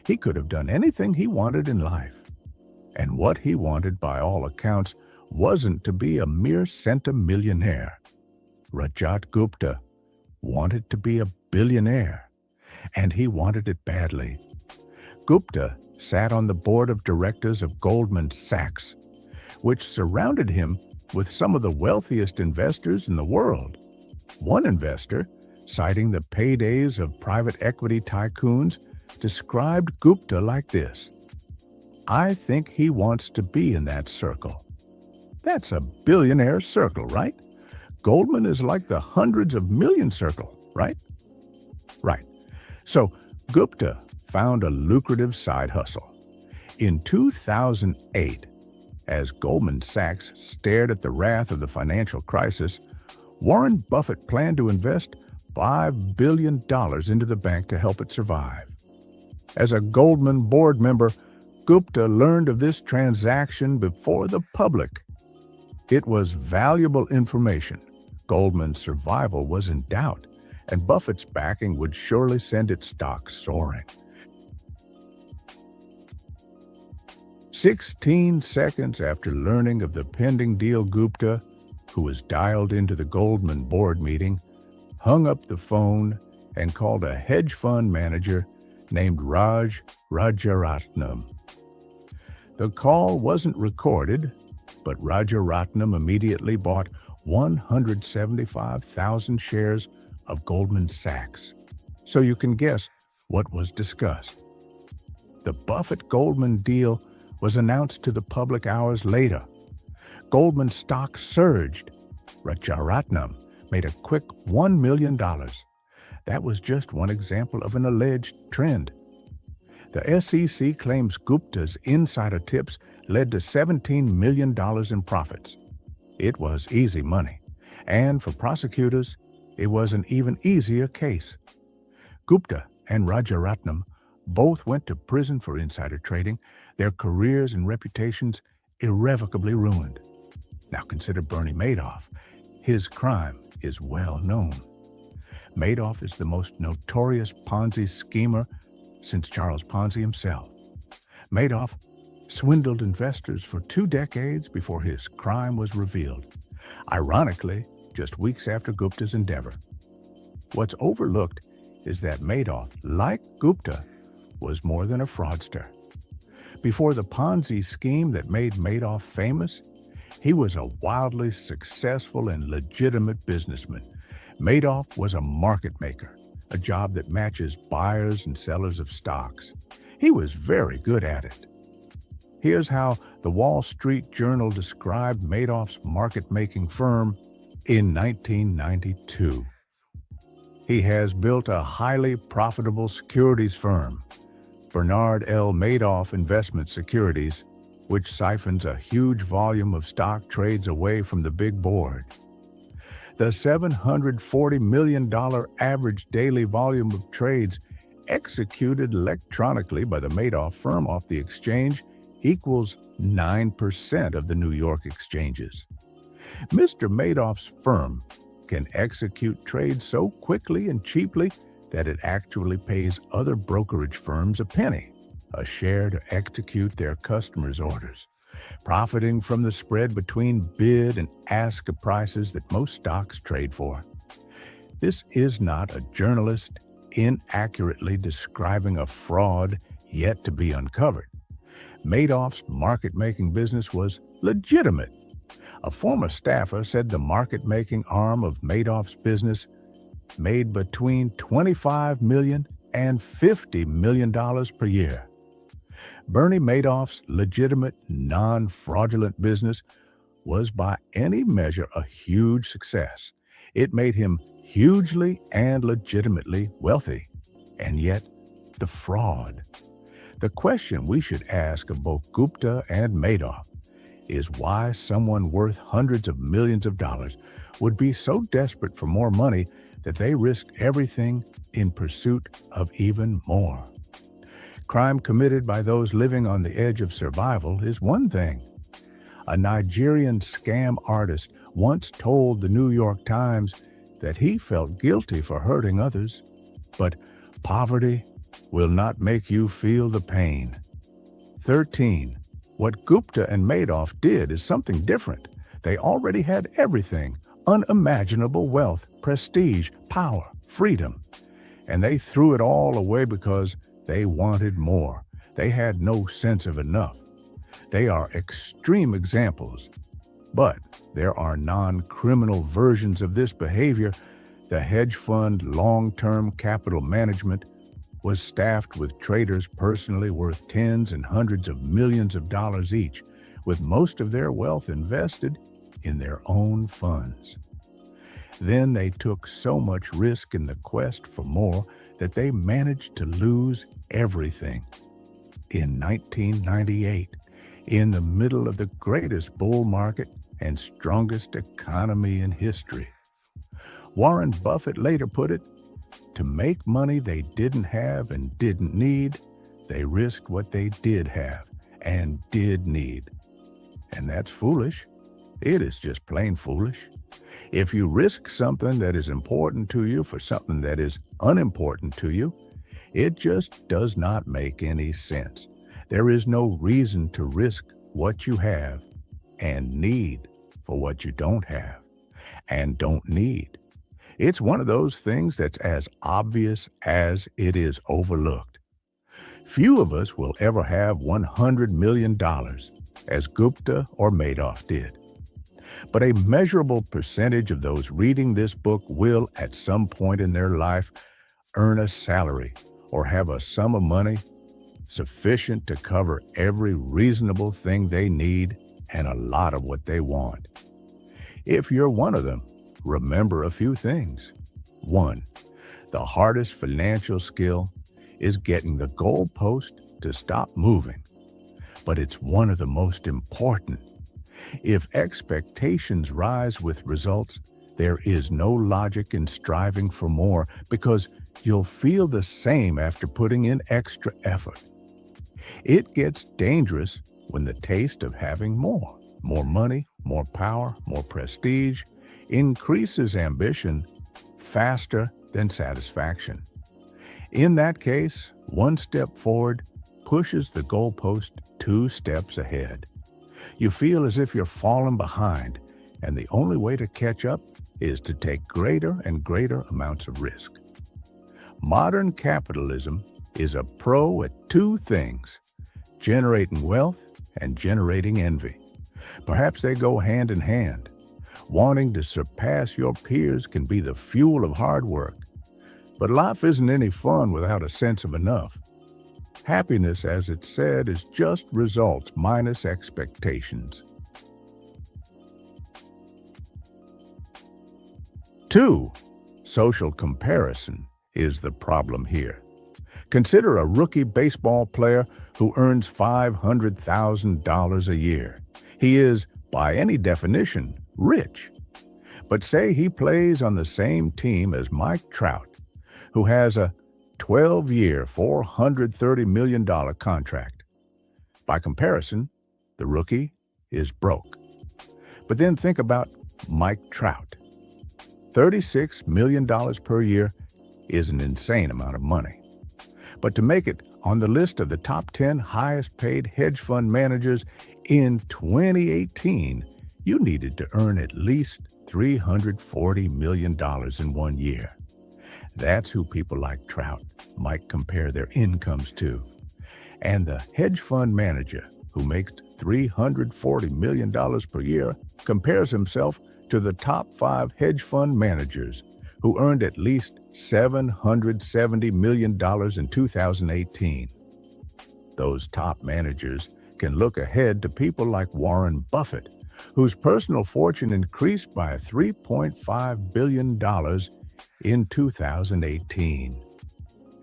He could have done anything he wanted in life. And what he wanted, by all accounts, wasn't to be a mere centimillionaire. Rajat Gupta wanted to be a billionaire, and he wanted it badly. Gupta sat on the board of directors of Goldman Sachs, which surrounded him with some of the wealthiest investors in the world. One investor, citing the paydays of private equity tycoons, described Gupta like this: "I think he wants to be in that circle." That's a billionaire circle, right? Goldman is like the hundreds of million circle, right? Right. So Gupta found a lucrative side hustle. In 2008, as Goldman Sachs stared at the wrath of the financial crisis, Warren Buffett planned to invest $5 billion into the bank to help it survive. As a Goldman board member, Gupta learned of this transaction before the public. It was valuable information. Goldman's survival was in doubt, and Buffett's backing would surely send its stock soaring. 16 seconds after learning of the pending deal, Gupta, who was dialed into the Goldman board meeting, hung up the phone and called a hedge fund manager named Raj Rajaratnam. The call wasn't recorded, but Rajaratnam immediately bought 175,000 shares of Goldman Sachs. So you can guess what was discussed. The Buffett-Goldman deal was announced to the public hours later. Goldman stock surged. Rajaratnam made a quick $1 million. That was just one example of an alleged trend. The SEC claims Gupta's insider tips led to $17 million in profits. It was easy money, and for prosecutors, it was an even easier case. Gupta and Rajaratnam both went to prison for insider trading, their careers and reputations irrevocably ruined. Now consider Bernie Madoff. His crime is well known. Madoff is the most notorious Ponzi schemer since Charles Ponzi himself. Madoff swindled investors for 2 decades before his crime was revealed, ironically, just weeks after Gupta's endeavor. What's overlooked is that Madoff, like Gupta, was more than a fraudster. Before the Ponzi scheme that made Madoff famous, he was a wildly successful and legitimate businessman. Madoff was a market maker, a job that matches buyers and sellers of stocks. He was very good at it. Here's how the Wall Street Journal described Madoff's market-making firm in 1992. He has built a highly profitable securities firm, Bernard L. Madoff Investment Securities, which siphons a huge volume of stock trades away from the big board. The $740 million average daily volume of trades executed electronically by the Madoff firm off the exchange equals 9% of the New York exchanges. Mr. Madoff's firm can execute trades so quickly and cheaply that it actually pays other brokerage firms a penny a share to execute their customers' orders, profiting from the spread between bid and ask prices that most stocks trade for. This is not a journalist inaccurately describing a fraud yet to be uncovered. Madoff's market-making business was legitimate. A former staffer said the market-making arm of Madoff's business made between $25 million and $50 million per year. Bernie Madoff's legitimate, non-fraudulent business was by any measure a huge success. It made him hugely and legitimately wealthy. And yet, the fraud. The question we should ask of both Gupta and Madoff is why someone worth hundreds of millions of dollars would be so desperate for more money that they risked everything in pursuit of even more. Crime committed by those living on the edge of survival is one thing. A Nigerian scam artist once told the New York Times that he felt guilty for hurting others, but poverty will not make you feel the pain. 13. What Gupta and Madoff did is something different. They already had everything: unimaginable wealth, prestige, power, freedom. And they threw it all away because they wanted more. They had no sense of enough. They are extreme examples. But there are non-criminal versions of this behavior. The hedge fund long-term capital management was staffed with traders personally worth tens and hundreds of millions of dollars each, with most of their wealth invested in their own funds. Then they took so much risk in the quest for more that they managed to lose everything. In 1998, in the middle of the greatest bull market and strongest economy in history, Warren Buffett later put it, to make money they didn't have and didn't need, they risked what they did have and did need. And that's foolish. It is just plain foolish. If you risk something that is important to you for something that is unimportant to you, it just does not make any sense. There is no reason to risk what you have and need for what you don't have and don't need. It's one of those things that's as obvious as it is overlooked. Few of us will ever have $100 million, as Gupta or Madoff did. But a measurable percentage of those reading this book will, at some point in their life, earn a salary or have a sum of money sufficient to cover every reasonable thing they need and a lot of what they want. If you're one of them, remember a few things. 1. The hardest financial skill is getting the goalpost to stop moving. But it's one of the most important. If expectations rise with results, there is no logic in striving for more because you'll feel the same after putting in extra effort. It gets dangerous when the taste of having more money, more power, more prestige, increases ambition faster than satisfaction. In that case, one step forward pushes the goalpost 2 steps ahead. You feel as if you're falling behind, and the only way to catch up is to take greater and greater amounts of risk. Modern capitalism is a pro at 2 things: generating wealth and generating envy. Perhaps they go hand in hand. Wanting to surpass your peers can be the fuel of hard work. But life isn't any fun without a sense of enough. Happiness, as it's said, is just results minus expectations. 2. Social comparison is the problem here. Consider a rookie baseball player who earns $500,000 a year. He is, by any definition, rich. But say he plays on the same team as Mike Trout, who has a 12-year, $430 million contract. By comparison, the rookie is broke. But then think about Mike Trout. $36 million per year is an insane amount of money. But to make it on the list of the top 10 highest paid hedge fund managers in 2018, you needed to earn at least $340 million in 1 year. That's who people like Trout might compare their incomes to. And the hedge fund manager who makes $340 million per year compares himself to the top 5 hedge fund managers who earned at least $770 million in 2018. Those top managers can look ahead to people like Warren Buffett, whose personal fortune increased by $3.5 billion in 2018.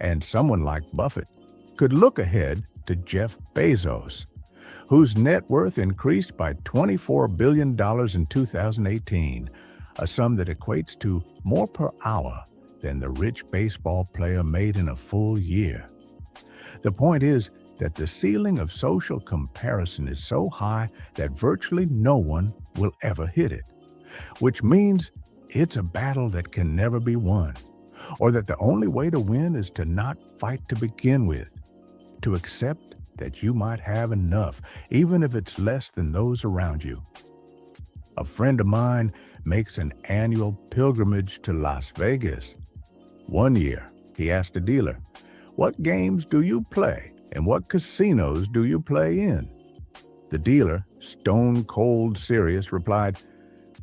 And someone like Buffett could look ahead to Jeff Bezos, whose net worth increased by $24 billion in 2018, a sum that equates to more per hour than the rich baseball player made in a full year. The point is that the ceiling of social comparison is so high that virtually no one will ever hit it, which means it's a battle that can never be won, or that the only way to win is to not fight to begin with, to accept that you might have enough, even if it's less than those around you. A friend of mine makes an annual pilgrimage to Las Vegas. One year, he asked a dealer, "What games do you play and what casinos do you play in?" The dealer, stone cold serious, replied,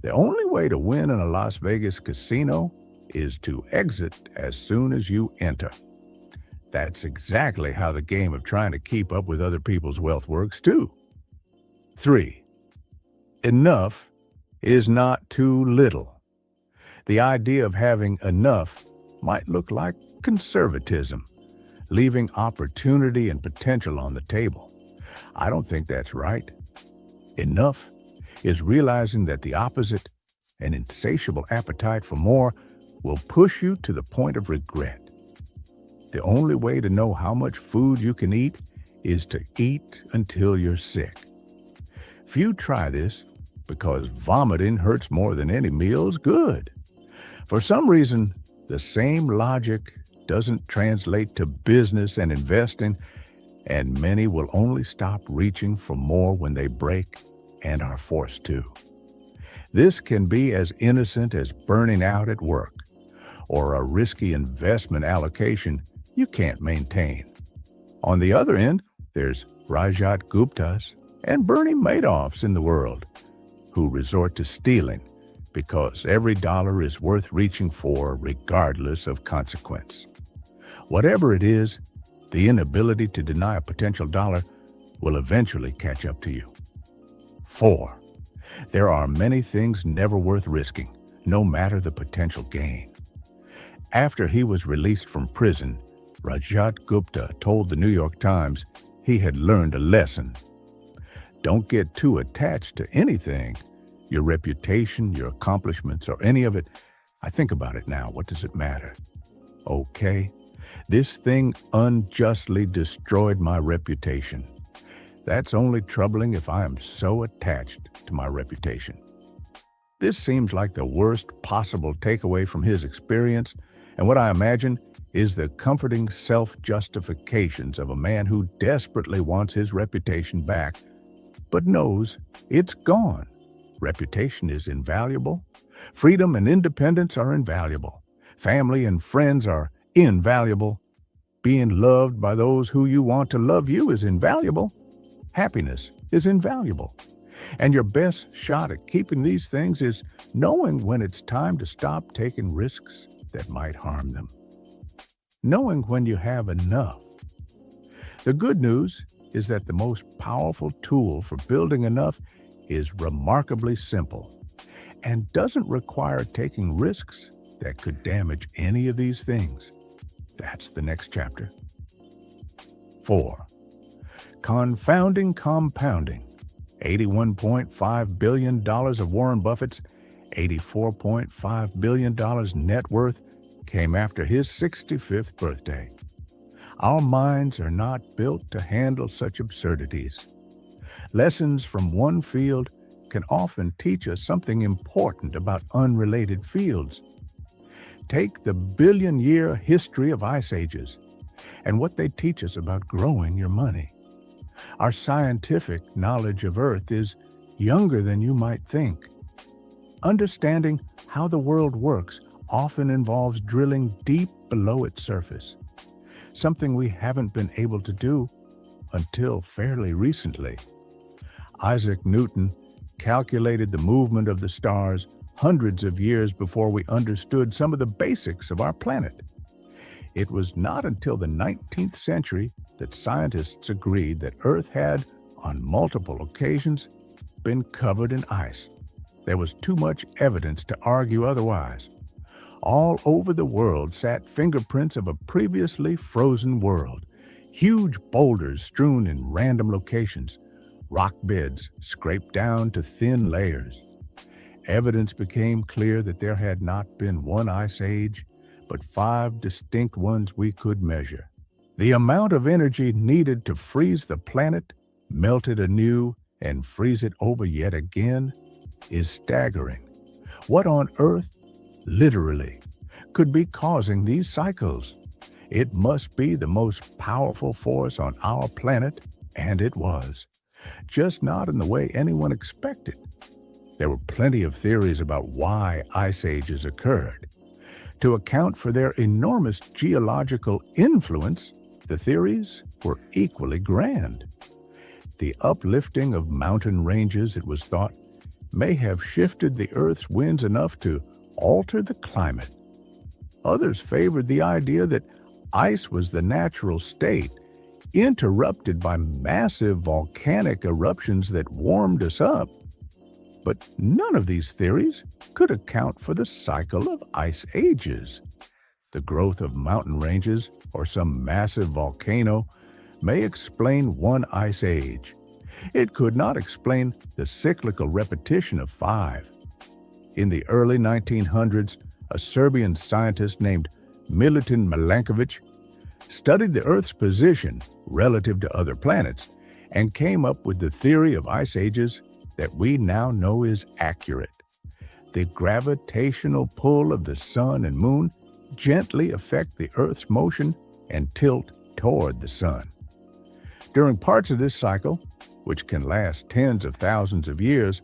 "The only way to win in a Las Vegas casino is to exit as soon as you enter." That's exactly how the game of trying to keep up with other people's wealth works, too. 3. Enough is not too little. The idea of having enough might look like conservatism, leaving opportunity and potential on the table. I don't think that's right. Enough is realizing that the opposite, an insatiable appetite for more, will push you to the point of regret. The only way to know how much food you can eat is to eat until you're sick. Few try this because vomiting hurts more than any meal's good. For some reason, the same logic doesn't translate to business and investing, and many will only stop reaching for more when they break and are forced to. This can be as innocent as burning out at work, or a risky investment allocation you can't maintain. On the other end, there's Rajat Guptas and Bernie Madoffs in the world, who resort to stealing because every dollar is worth reaching for regardless of consequence. Whatever it is, the inability to deny a potential dollar will eventually catch up to you. 4. There are many things never worth risking, no matter the potential gain. After he was released from prison, Rajat Gupta told the New York Times he had learned a lesson. Don't get too attached to anything, your reputation, your accomplishments, or any of it. I think about it now. What does it matter? Okay, this thing unjustly destroyed my reputation. That's only troubling if I am so attached to my reputation. This seems like the worst possible takeaway from his experience, and what I imagine is the comforting self-justifications of a man who desperately wants his reputation back, but knows it's gone. Reputation is invaluable. Freedom and independence are invaluable. Family and friends are invaluable. Being loved by those who you want to love you is invaluable. Happiness is invaluable. And your best shot at keeping these things is knowing when it's time to stop taking risks that might harm them. Knowing when you have enough. The good news is that the most powerful tool for building enough is remarkably simple and doesn't require taking risks that could damage any of these things. That's the next chapter. 4. Confounding compounding. $81.5 billion of Warren Buffett's $84.5 billion net worth came after his 65th birthday. Our minds are not built to handle such absurdities. Lessons from one field can often teach us something important about unrelated fields. Take the billion-year history of ice ages and what they teach us about growing your money. Our scientific knowledge of Earth is younger than you might think. Understanding how the world works often involves drilling deep below its surface, something we haven't been able to do until fairly recently. Isaac Newton calculated the movement of the stars hundreds of years before we understood some of the basics of our planet. It was not until the 19th century that scientists agreed that Earth had, on multiple occasions, been covered in ice. There was too much evidence to argue otherwise. All over the world sat fingerprints of a previously frozen world, huge boulders strewn in random locations, rock beds scraped down to thin layers. Evidence became clear that there had not been one ice age, but 5 distinct ones we could measure. The amount of energy needed to freeze the planet, melt it anew, and freeze it over yet again is staggering. What on earth, literally, could be causing these cycles? It must be the most powerful force on our planet, and it was. Just not in the way anyone expected. There were plenty of theories about why ice ages occurred. To account for their enormous geological influence, the theories were equally grand. The uplifting of mountain ranges, it was thought, may have shifted the Earth's winds enough to alter the climate. Others favored the idea that ice was the natural state, interrupted by massive volcanic eruptions that warmed us up. But none of these theories could account for the cycle of ice ages. The growth of mountain ranges or some massive volcano may explain one ice age. It could not explain the cyclical repetition of 5. In the early 1900s, a Serbian scientist named Milutin Milankovic studied the Earth's position relative to other planets and came up with the theory of ice ages that we now know is accurate. The gravitational pull of the sun and moon gently affect the Earth's motion and tilt toward the sun. During parts of this cycle, which can last tens of thousands of years,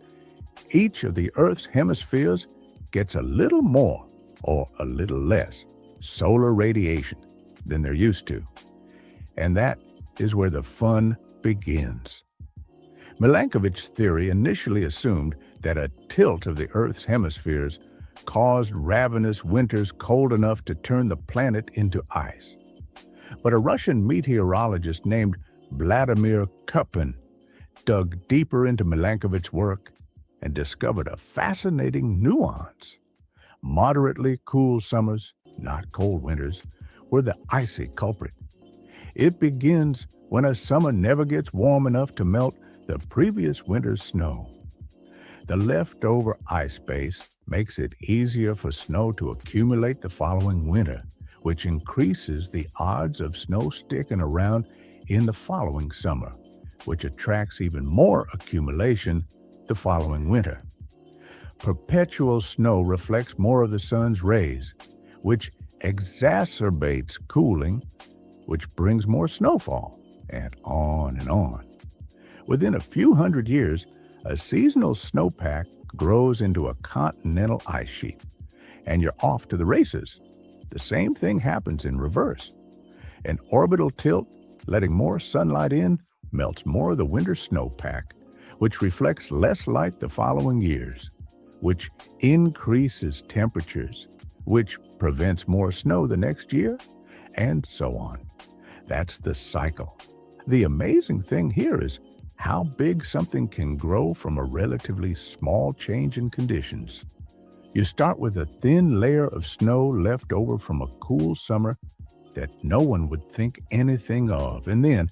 each of the Earth's hemispheres gets a little more or a little less solar radiation than they're used to. And that is where the fun begins. Milankovic's theory initially assumed that a tilt of the Earth's hemispheres caused ravenous winters cold enough to turn the planet into ice. But a Russian meteorologist named Vladimir Kupin dug deeper into Milankovic's work and discovered a fascinating nuance. Moderately cool summers, not cold winters, were the icy culprit. It begins when a summer never gets warm enough to melt the previous winter's snow. The leftover ice base makes it easier for snow to accumulate the following winter, which increases the odds of snow sticking around in the following summer, which attracts even more accumulation the following winter. Perpetual snow reflects more of the sun's rays, which exacerbates cooling, which brings more snowfall, and on and on. Within a few hundred years, a seasonal snowpack grows into a continental ice sheet, and you're off to the races. The same thing happens in reverse. An orbital tilt, letting more sunlight in, melts more of the winter snowpack, which reflects less light the following years, which increases temperatures, which prevents more snow the next year, and so on. That's the cycle. The amazing thing here is how big something can grow from a relatively small change in conditions. You start with a thin layer of snow left over from a cool summer that no one would think anything of, and then,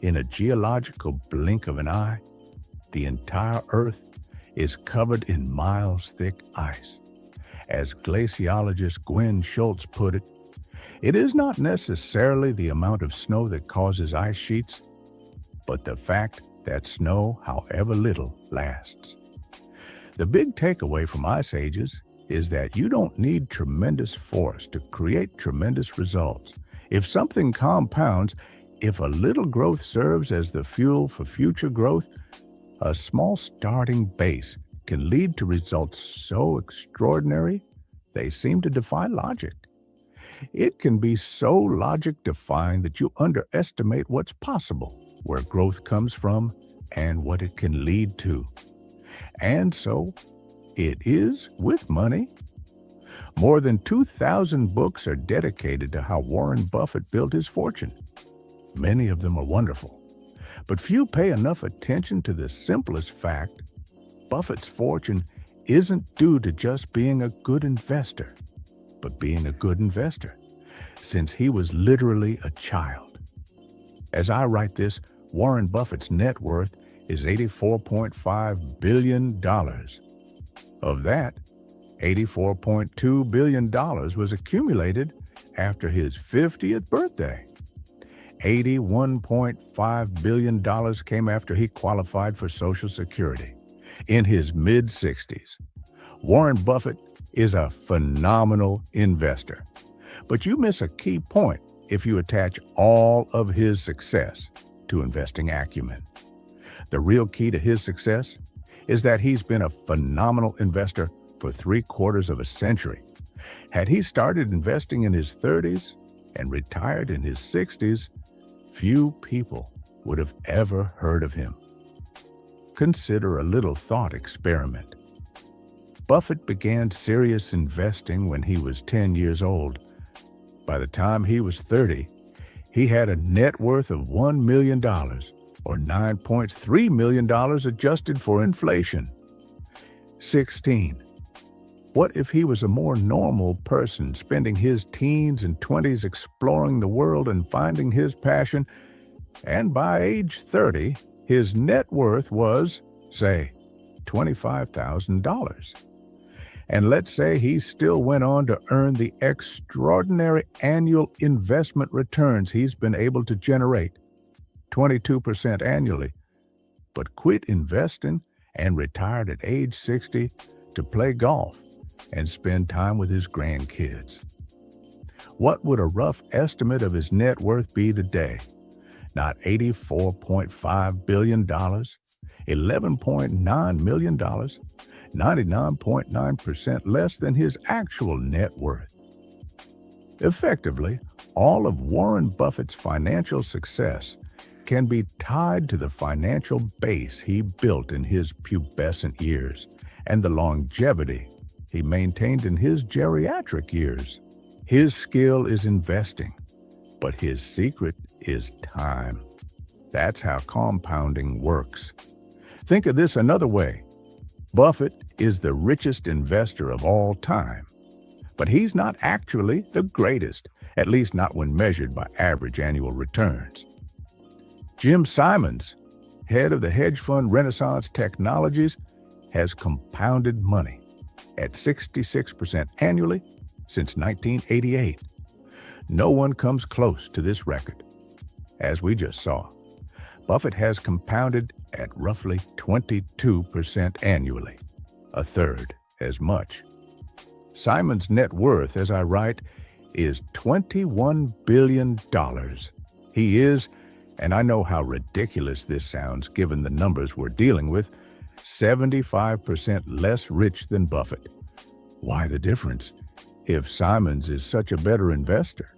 in a geological blink of an eye, the entire Earth is covered in miles-thick ice. As glaciologist Gwen Schultz put it, it is not necessarily the amount of snow that causes ice sheets, but the fact that snow, however little, lasts. The big takeaway from ice ages is that you don't need tremendous force to create tremendous results. If something compounds, if a little growth serves as the fuel for future growth, a small starting base can lead to results so extraordinary they seem to defy logic. It can be so logic-defying that you underestimate what's possible, where growth comes from, and what it can lead to. And so, it is with money. More than 2,000 books are dedicated to how Warren Buffett built his fortune. Many of them are wonderful, but few pay enough attention to the simplest fact: Buffett's fortune isn't due to just being a good investor, but being a good investor, since he was literally a child. As I write this, Warren Buffett's net worth is $84.5 billion. Of that, $84.2 billion was accumulated after his 50th birthday. $81.5 billion came after he qualified for Social Security in his mid-60s. Warren Buffett is a phenomenal investor. But you miss a key point if you attach all of his success to investing acumen. The real key to his success is that he's been a phenomenal investor for 3/4 of a century. Had he started investing in his 30s and retired in his 60s, few people would have ever heard of him. Consider a little thought experiment. Buffett began serious investing when he was 10 years old. By the time he was 30, he had a net worth of $1 million, or $9.3 million adjusted for inflation. 16. What if he was a more normal person, spending his teens and 20s exploring the world and finding his passion, and by age 30, his net worth was, say, $25,000? And let's say he still went on to earn the extraordinary annual investment returns he's been able to generate, 22% annually, but quit investing and retired at age 60 to play golf and spend time with his grandkids. What would a rough estimate of his net worth be today? Not $84.5 billion, $11.9 million, 99.9% less than his actual net worth. Effectively, all of Warren Buffett's financial success can be tied to the financial base he built in his pubescent years and the longevity he maintained in his geriatric years. His skill is investing, but his secret is time. That's how compounding works. Think of this another way. Buffett is the richest investor of all time, but he's not actually the greatest, at least not when measured by average annual returns. Jim Simons, head of the hedge fund Renaissance Technologies, has compounded money at 66% annually since 1988. No one comes close to this record. As we just saw, Buffett has compounded at roughly 22% annually, a third as much. Simon's net worth, as I write, is $21 billion. He is, and I know how ridiculous this sounds given the numbers we're dealing with, 75% less rich than Buffett. Why the difference if Simons is such a better investor?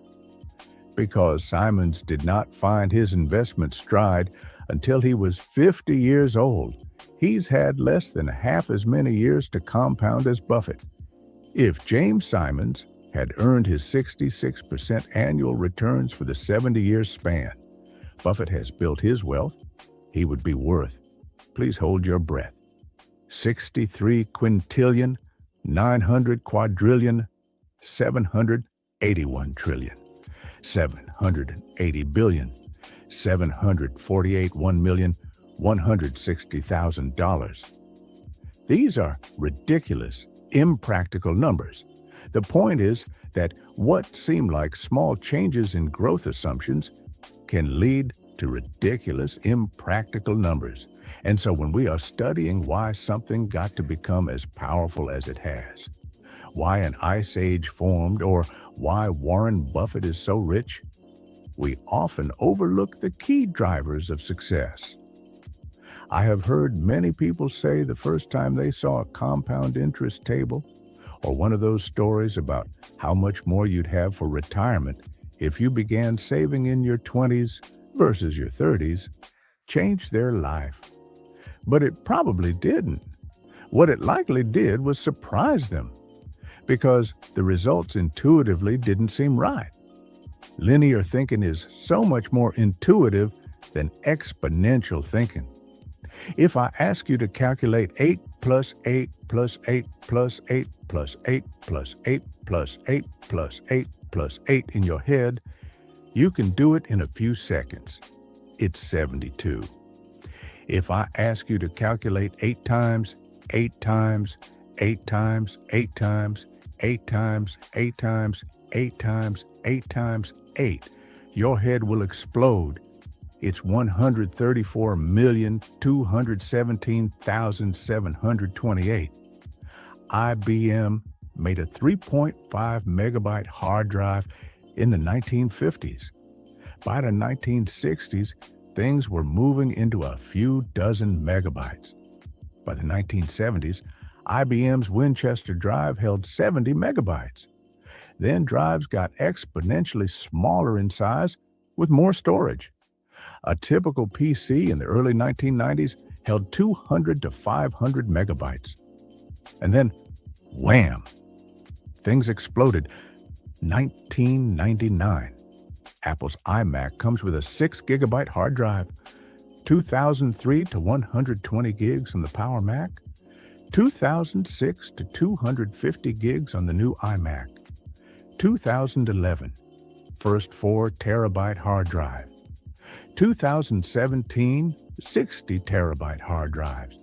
Because Simons did not find his investment stride until he was 50 years old. He's had less than half as many years to compound as Buffett. If James Simons had earned his 66% annual returns for the 70-year span Buffett has built his wealth, he would be worth, please hold your breath, 63 quintillion, 900 quadrillion, 781 trillion, 780 billion, 748 $1,160,000. These are ridiculous, impractical numbers. The point is that what seem like small changes in growth assumptions can lead to ridiculous, impractical numbers. And so when we are studying why something got to become as powerful as it has, why an ice age formed, or why Warren Buffett is so rich, we often overlook the key drivers of success. I have heard many people say the first time they saw a compound interest table, or one of those stories about how much more you'd have for retirement if you began saving in your 20s versus your 30s, changed their life. But it probably didn't. What it likely did was surprise them, because the results intuitively didn't seem right. Linear thinking is so much more intuitive than exponential thinking. If I ask you to calculate 8 plus 8 plus 8 plus 8 plus 8 plus 8 plus 8 plus 8 plus 8 in your head, you can do it in a few seconds. It's 72. If I ask you to calculate 8 times 8 times 8 times, 8 times, 8 times, 8 times, 8 times, 8 times, 8. Your head will explode. It's 134,217,728. IBM made a 3.5 megabyte hard drive in the 1950s. By the 1960s, things were moving into a few dozen megabytes. By the 1970s, IBM's Winchester drive held 70 megabytes. Then drives got exponentially smaller in size with more storage. A typical PC in the early 1990s held 200 to 500 megabytes. And then, wham! Things exploded. 1999. Apple's iMac comes with a 6 gigabyte hard drive, 2003 to 120 gigs on the Power Mac, 2006 to 250 gigs on the new iMac, 2011, first 4 terabyte hard drive, 2017, 60 terabyte hard drives,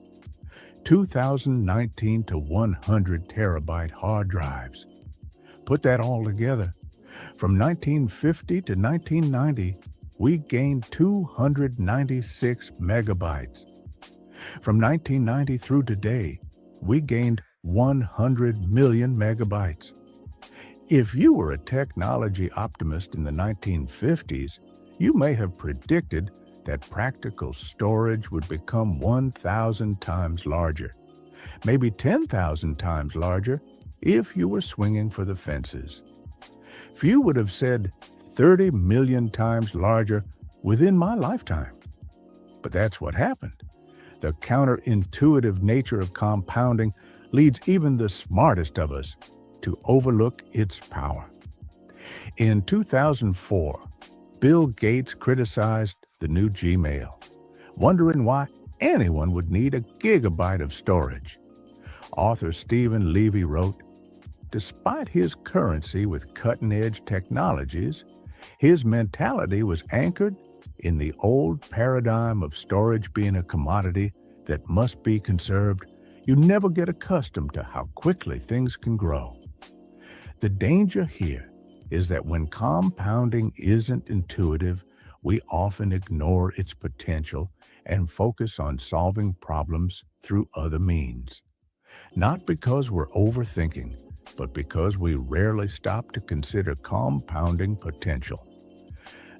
2019 to 100 terabyte hard drives. Put that all together. From 1950 to 1990, we gained 296 megabytes. From 1990 through today, we gained 100 million megabytes. If you were a technology optimist in the 1950s, you may have predicted that practical storage would become 1,000 times larger, maybe 10,000 times larger if you were swinging for the fences. Few would have said 30 million times larger within my lifetime. But that's what happened. The counterintuitive nature of compounding leads even the smartest of us to overlook its power. In 2004, Bill Gates criticized the new Gmail, wondering why anyone would need a gigabyte of storage. Author Stephen Levy wrote, "Despite his currency with cutting-edge technologies, his mentality was anchored in the old paradigm of storage being a commodity that must be conserved. You never get accustomed to how quickly things can grow." The danger here is that when compounding isn't intuitive, we often ignore its potential and focus on solving problems through other means. Not because we're overthinking, but because we rarely stop to consider compounding potential.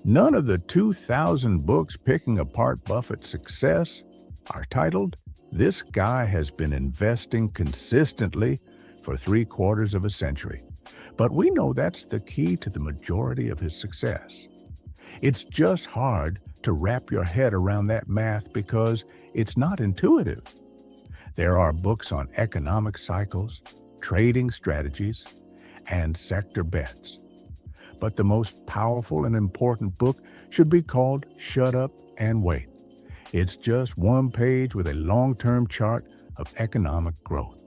None of the 2,000 books picking apart Buffett's success are titled, "This guy has been investing consistently for 3/4 of a century." But we know that's the key to the majority of his success. It's just hard to wrap your head around that math because it's not intuitive. There are books on economic cycles, trading strategies, and sector bets. But the most powerful and important book should be called Shut Up and Wait. It's just one page with a long-term chart of economic growth.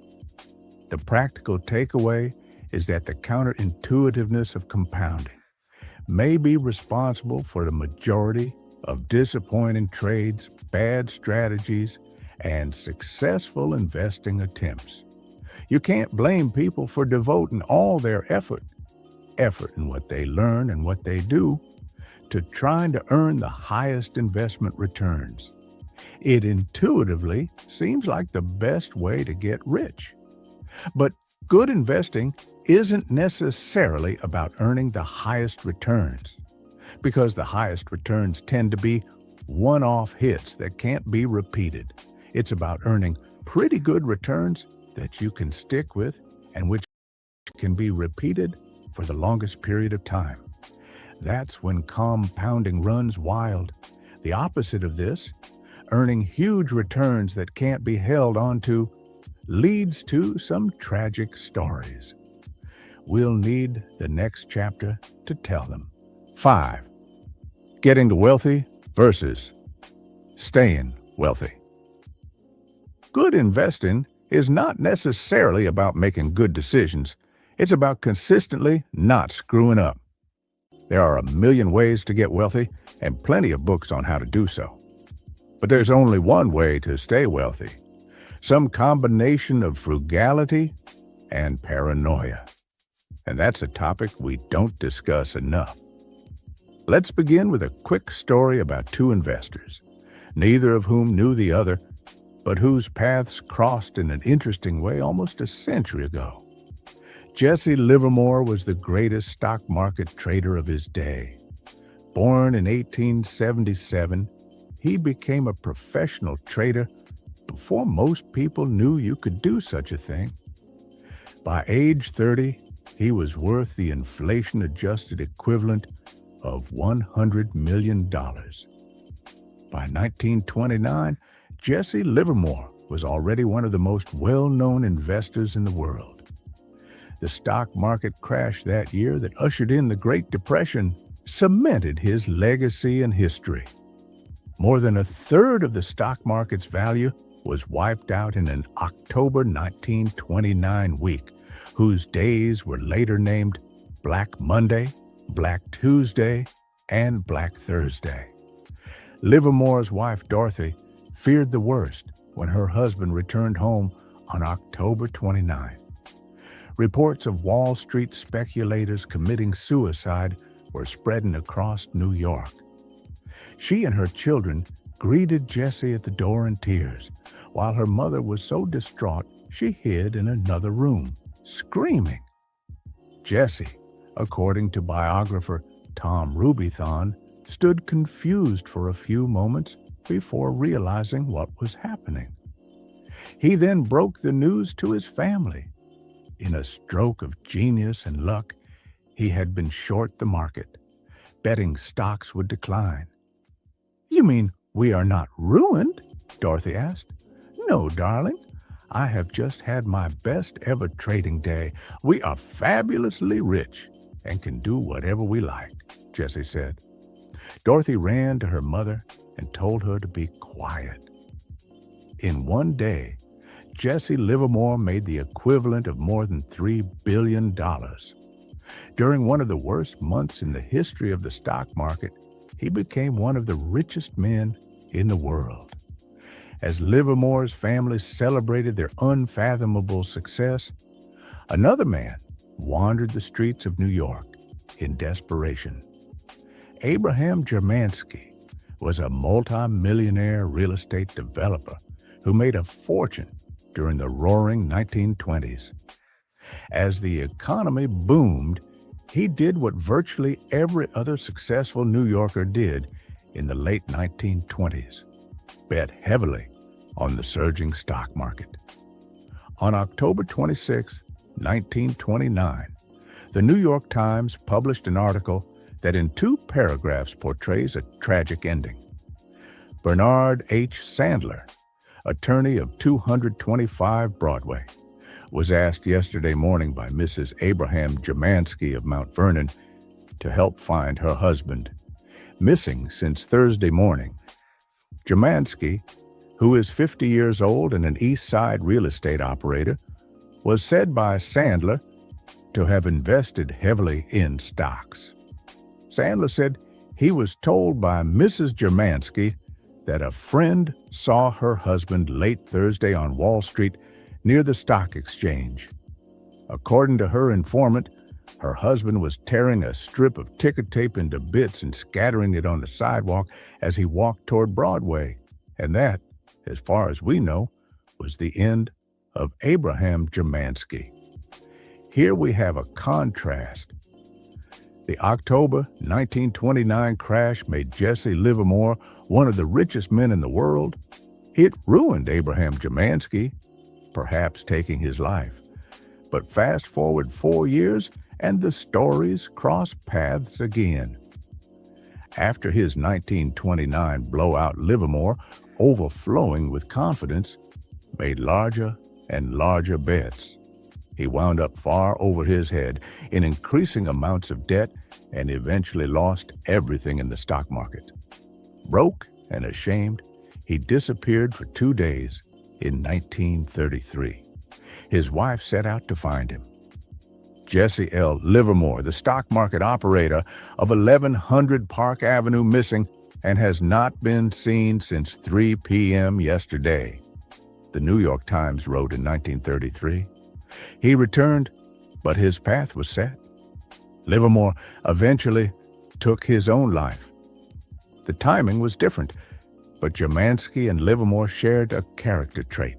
The practical takeaway is that the counterintuitiveness of compounding may be responsible for the majority of disappointing trades, bad strategies, and successful investing attempts. You can't blame people for devoting all their effort in what they learn and what they do, to trying to earn the highest investment returns. It intuitively seems like the best way to get rich. But good investing isn't necessarily about earning the highest returns, because the highest returns tend to be one-off hits that can't be repeated. It's about earning pretty good returns that you can stick with and which can be repeated for the longest period of time. That's when compounding runs wild. The opposite of this, earning huge returns that can't be held onto, leads to some tragic stories. We'll need the next chapter to tell them. 5. Getting to wealthy versus staying wealthy. Good investing is not necessarily about making good decisions. It's about consistently not screwing up. There are a million ways to get wealthy and plenty of books on how to do so. But there's only one way to stay wealthy. some combination of frugality and paranoia. And that's a topic we don't discuss enough. Let's begin with a quick story about two investors, neither of whom knew the other, but whose paths crossed in an interesting way almost a century ago. Jesse Livermore was the greatest stock market trader of his day. Born in 1877, he became a professional trader before most people knew you could do such a thing. By age 30, he was worth the inflation-adjusted equivalent of $100 million. By 1929, Jesse Livermore was already one of the most well-known investors in the world. The stock market crash that year that ushered in the Great Depression cemented his legacy and history. More than a third of the stock market's value was wiped out in an October 1929 week, whose days were later named Black Monday, Black Tuesday, and Black Thursday. Livermore's wife, Dorothy, feared the worst when her husband returned home on October 29. Reports of Wall Street speculators committing suicide were spreading across New York. She and her children greeted Jesse at the door in tears, while her mother was so distraught she hid in another room, screaming. Jesse, according to biographer Tom Rubython, stood confused for a few moments before realizing what was happening. He then broke the news to his family. In a stroke of genius and luck, he had been short the market, betting stocks would decline. "You mean we are not ruined?" Dorothy asked. "No, darling. I have just had my best ever trading day. We are fabulously rich and can do whatever we like," Jesse said. Dorothy ran to her mother and told her to be quiet. In one day, Jesse Livermore made the equivalent of more than $3 billion. During one of the worst months in the history of the stock market, he became one of the richest men in the world. As Livermore's family celebrated their unfathomable success, another man wandered the streets of New York in desperation. Abraham Germansky was a multi-millionaire real estate developer who made a fortune during the roaring 1920s. As the economy boomed, he did what virtually every other successful New Yorker did in the late 1920s: bet heavily on the surging stock market. On October 26, 1929, the New York Times published an article that in 2 paragraphs portrays a tragic ending. Bernard H. Sandler, attorney of 225 Broadway, was asked yesterday morning by Mrs. Abraham Germansky of Mount Vernon to help find her husband, missing since Thursday morning. Germansky, who is 50 years old and an East Side real estate operator, was said by Sandler to have invested heavily in stocks. Sandler said he was told by Mrs. Germansky that a friend saw her husband late Thursday on Wall Street near the stock exchange. According to her informant, her husband was tearing a strip of ticker tape into bits and scattering it on the sidewalk as he walked toward Broadway. And that, as far as we know, was the end of Abraham Germansky. Here we have a contrast. The October 1929 crash made Jesse Livermore one of the richest men in the world. It ruined Abraham Germansky, perhaps taking his life. But fast forward 4 years, and the stories cross paths again. After his 1929 blowout, Livermore, overflowing with confidence, made larger and larger bets. He wound up far over his head in increasing amounts of debt and eventually lost everything in the stock market. Broke and ashamed, he disappeared for 2 days in 1933. His wife set out to find him. Jesse L. Livermore, the stock market operator of 1100 Park Avenue, missing and has not been seen since 3 p.m. yesterday. the New York Times wrote in 1933. He returned, but his path was set. Livermore eventually took his own life. The timing was different, but Jermansky and Livermore shared a character trait.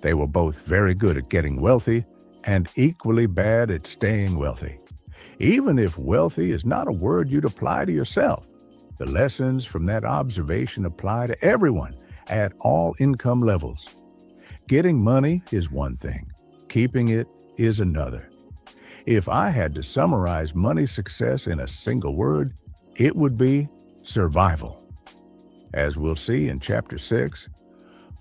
They were both very good at getting wealthy and equally bad at staying wealthy. Even if wealthy is not a word you'd apply to yourself, the lessons from that observation apply to everyone at all income levels. Getting money is one thing, keeping it is another. If I had to summarize money success in a single word, it would be survival. As we'll see in Chapter 6,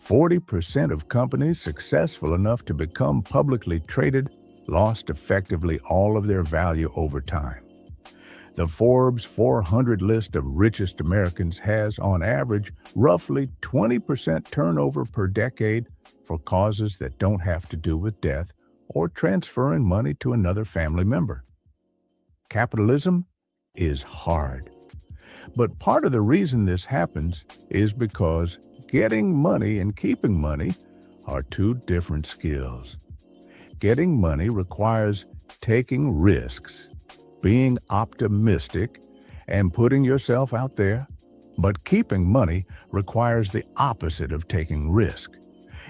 40% of companies successful enough to become publicly traded lost effectively all of their value over time. The Forbes 400 list of richest Americans has, on average, roughly 20% turnover per decade for causes that don't have to do with death or transferring money to another family member. Capitalism is hard. But part of the reason this happens is because getting money and keeping money are two different skills. Getting money requires taking risks, being optimistic, and putting yourself out there. But keeping money requires the opposite of taking risk.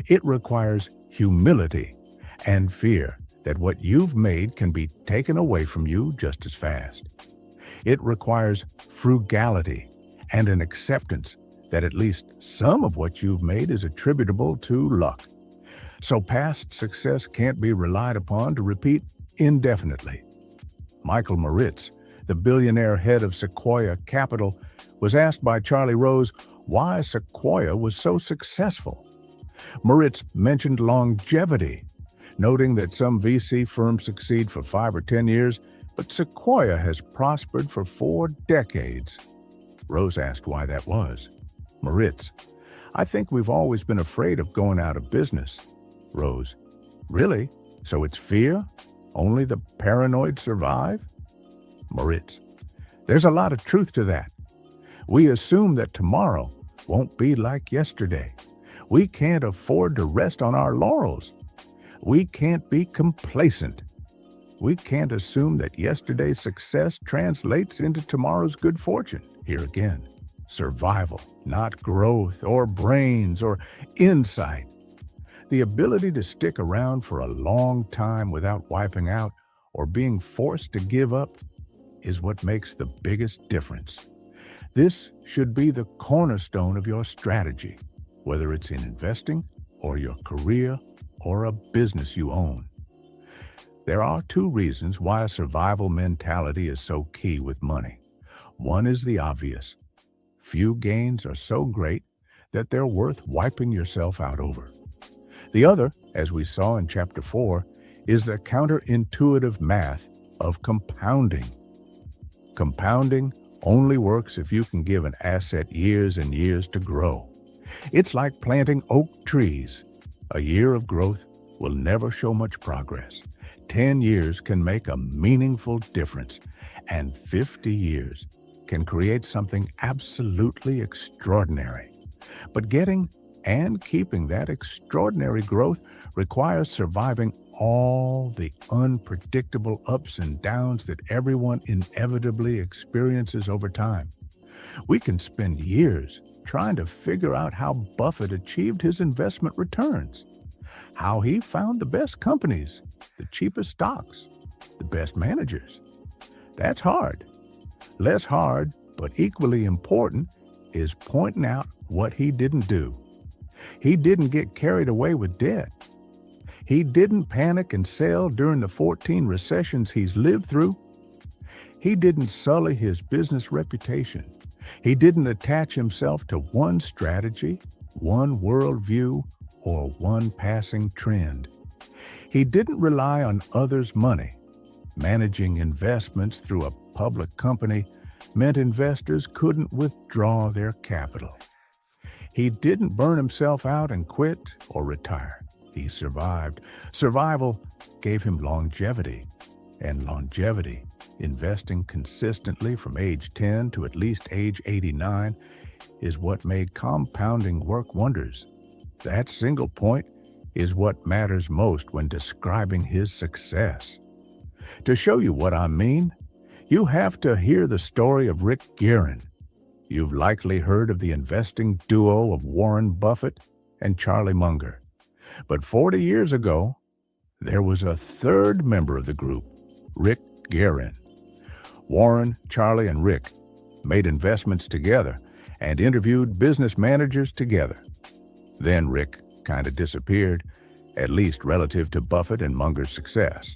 It requires humility and fear that what you've made can be taken away from you just as fast. It requires frugality and an acceptance that at least some of what you've made is attributable to luck. So past success can't be relied upon to repeat indefinitely. Michael Moritz, the billionaire head of Sequoia Capital, was asked by Charlie Rose why Sequoia was so successful. Moritz mentioned longevity, noting that some VC firms succeed for 5 or 10 years, but Sequoia has prospered for 4 decades. Rose asked why that was. Moritz: I think we've always been afraid of going out of business. Rose: Really? So it's fear? Only the paranoid survive? Moritz: There's a lot of truth to that. We assume that tomorrow won't be like yesterday. We can't afford to rest on our laurels. We can't be complacent. We can't assume that yesterday's success translates into tomorrow's good fortune. Here again, survival, not growth or brains or insight. The ability to stick around for a long time without wiping out or being forced to give up is what makes the biggest difference. This should be the cornerstone of your strategy, whether it's in investing or your career or a business you own. There are 2 reasons why a survival mentality is so key with money. One is the obvious. Few gains are so great that they're worth wiping yourself out over. The other, as we saw in Chapter 4, is the counterintuitive math of compounding. Compounding only works if you can give an asset years and years to grow. It's like planting oak trees. A year of growth will never show much progress. 10 years can make a meaningful difference, and 50 years can create something absolutely extraordinary. But getting and keeping that extraordinary growth requires surviving all the unpredictable ups and downs that everyone inevitably experiences over time. We can spend years trying to figure out how Buffett achieved his investment returns, how he found the best companies, the cheapest stocks, the best managers. That's hard. Less hard, but equally important, is pointing out what he didn't do. He didn't get carried away with debt. He didn't panic and sell during the 14 recessions he's lived through. He didn't sully his business reputation. He didn't attach himself to one strategy, one worldview, or one passing trend. He didn't rely on others' money. Managing investments through a public company meant investors couldn't withdraw their capital. He didn't burn himself out and quit or retire. He survived. Survival gave him longevity. And longevity, investing consistently from age 10 to at least age 89, is what made compounding work wonders. That single point is what matters most when describing his success. To show you what I mean, you have to hear the story of Rick Guerin. You've likely heard of the investing duo of Warren Buffett and Charlie Munger. But 40 years ago, there was a third member of the group, Rick Guerin. Warren, Charlie, and Rick made investments together and interviewed business managers together. Then Rick kind of disappeared, at least relative to Buffett and Munger's success.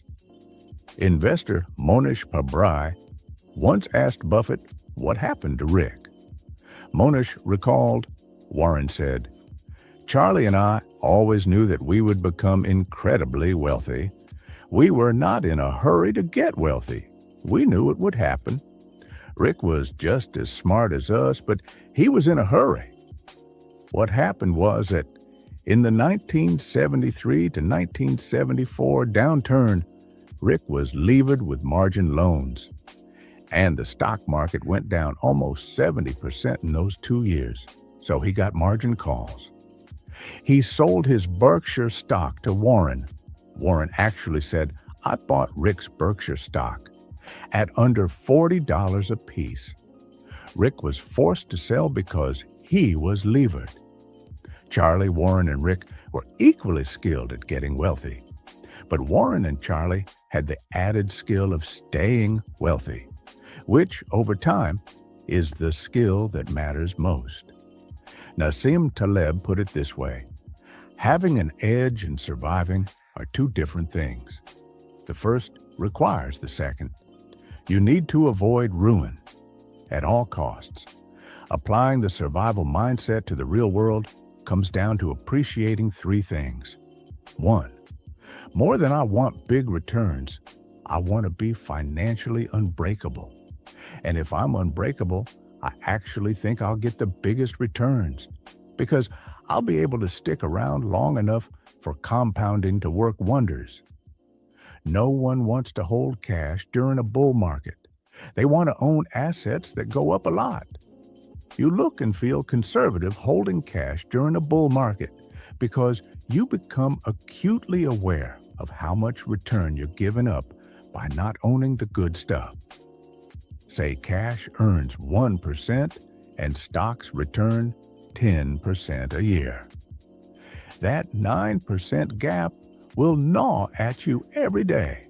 Investor Monish Pabrai once asked Buffett what happened to Rick. Monish recalled, Warren said, "Charlie and I always knew that we would become incredibly wealthy. We were not in a hurry to get wealthy. We knew it would happen. Rick was just as smart as us, but he was in a hurry." What happened was that in the 1973 to 1974 downturn, Rick was levered with margin loans, and the stock market went down almost 70% in those 2 years, so he got margin calls. He sold his Berkshire stock to Warren. Warren actually said, "I bought Rick's Berkshire stock at under $40 a piece." Rick was forced to sell because he was levered. Charlie, Warren, and Rick were equally skilled at getting wealthy. But Warren and Charlie had the added skill of staying wealthy, which, over time, is the skill that matters most. Nassim Taleb put it this way: having an edge and surviving are two different things. The first requires the second. You need to avoid ruin at all costs. Applying the survival mindset to the real world comes down to appreciating three things. 1. More than I want big returns, I want to be financially unbreakable. And if I'm unbreakable, I actually think I'll get the biggest returns because I'll be able to stick around long enough for compounding to work wonders. No one wants to hold cash during a bull market. They want to own assets that go up a lot. You look and feel conservative holding cash during a bull market because you become acutely aware of how much return you're giving up by not owning the good stuff. Say cash earns 1% and stocks return 10% a year. That 9% gap will gnaw at you every day.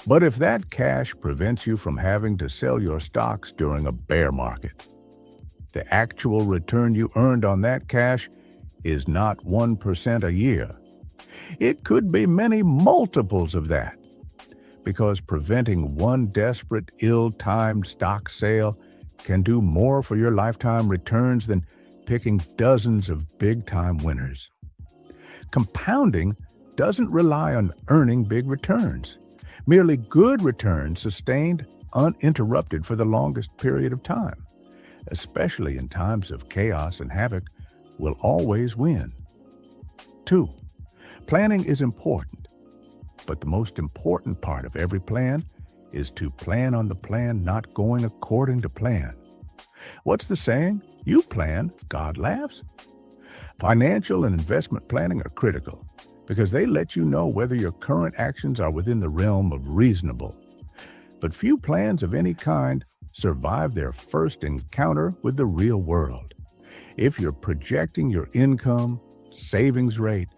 But if that cash prevents you from having to sell your stocks during a bear market, the actual return you earned on that cash is not 1% a year. It could be many multiples of that, because preventing one desperate, ill-timed stock sale can do more for your lifetime returns than picking dozens of big-time winners. Compounding doesn't rely on earning big returns. Merely good returns sustained uninterrupted for the longest period of time, especially in times of chaos and havoc, will always win. 2. Planning is important, but the most important part of every plan is to plan on the plan not going according to plan. What's the saying? You plan, God laughs. Financial and investment planning are critical because they let you know whether your current actions are within the realm of reasonable. But few plans of any kind survive their first encounter with the real world. If you're projecting your income, savings rate,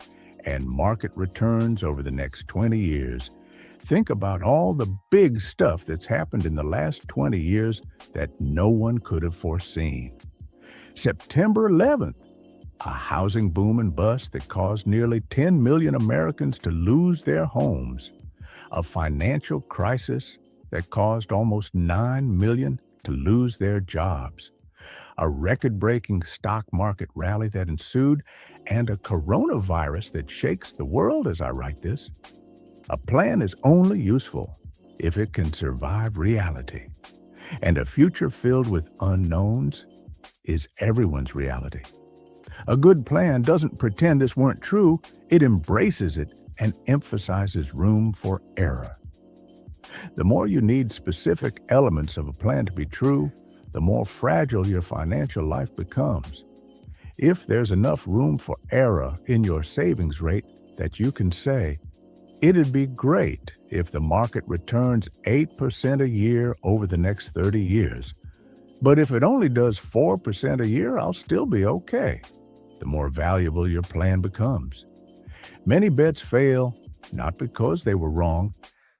and market returns over the next 20 years, think about all the big stuff that's happened in the last 20 years that no one could have foreseen. September 11th, a housing boom and bust that caused nearly 10 million Americans to lose their homes. A financial crisis that caused almost 9 million to lose their jobs. A record-breaking stock market rally that ensued, and a coronavirus that shakes the world as I write this. A plan is only useful if it can survive reality. And a future filled with unknowns is everyone's reality. A good plan doesn't pretend this weren't true, it embraces it and emphasizes room for error. The more you need specific elements of a plan to be true, the more fragile your financial life becomes. If there's enough room for error in your savings rate that you can say, it'd be great if the market returns 8% a year over the next 30 years. But if it only does 4% a year, I'll still be okay. The more valuable your plan becomes. Many bets fail not because they were wrong,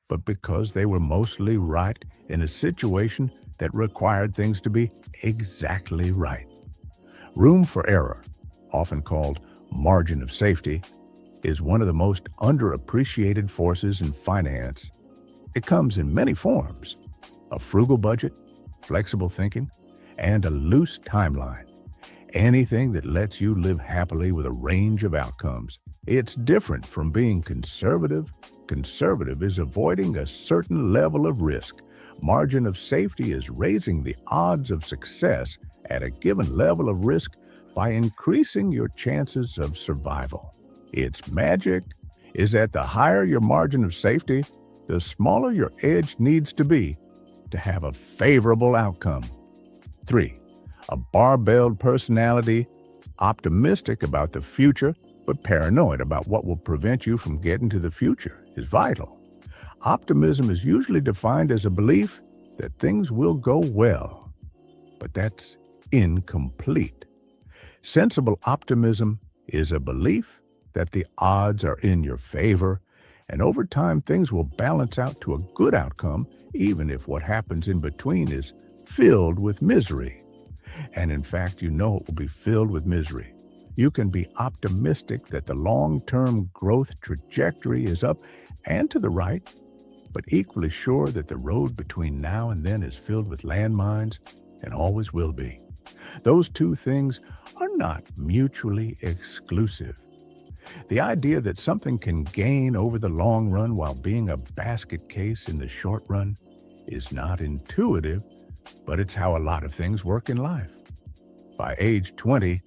but because they were mostly right in a situation that required things to be exactly right. Room for error, often called margin of safety, is one of the most underappreciated forces in finance. It comes in many forms: a frugal budget, flexible thinking, and a loose timeline. Anything that lets you live happily with a range of outcomes. It's different from being conservative. Conservative is avoiding a certain level of risk. Margin of safety is raising the odds of success at a given level of risk by increasing your chances of survival. Its magic is that the higher your margin of safety, the smaller your edge needs to be to have a favorable outcome. 3. A barbelled personality, optimistic about the future, but paranoid about what will prevent you from getting to the future, is vital. Optimism is usually defined as a belief that things will go well, but that's incomplete. Sensible optimism is a belief that the odds are in your favor, and over time things will balance out to a good outcome, even if what happens in between is filled with misery. And in fact, you know it will be filled with misery. You can be optimistic that the long-term growth trajectory is up and to the right, but equally sure that the road between now and then is filled with landmines and always will be. Those two things are not mutually exclusive. The idea that something can gain over the long run while being a basket case in the short run is not intuitive, but it's how a lot of things work in life. By age 20,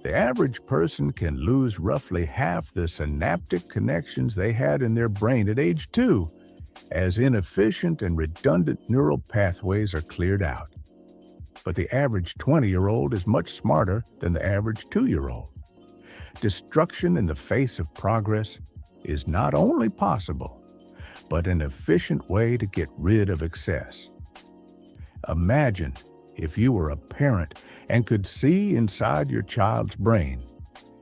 the average person can lose roughly half the synaptic connections they had in their brain at age 2, as inefficient and redundant neural pathways are cleared out. But the average 20-year-old is much smarter than the average 2-year-old. Destruction in the face of progress is not only possible, but an efficient way to get rid of excess. Imagine if you were a parent and could see inside your child's brain.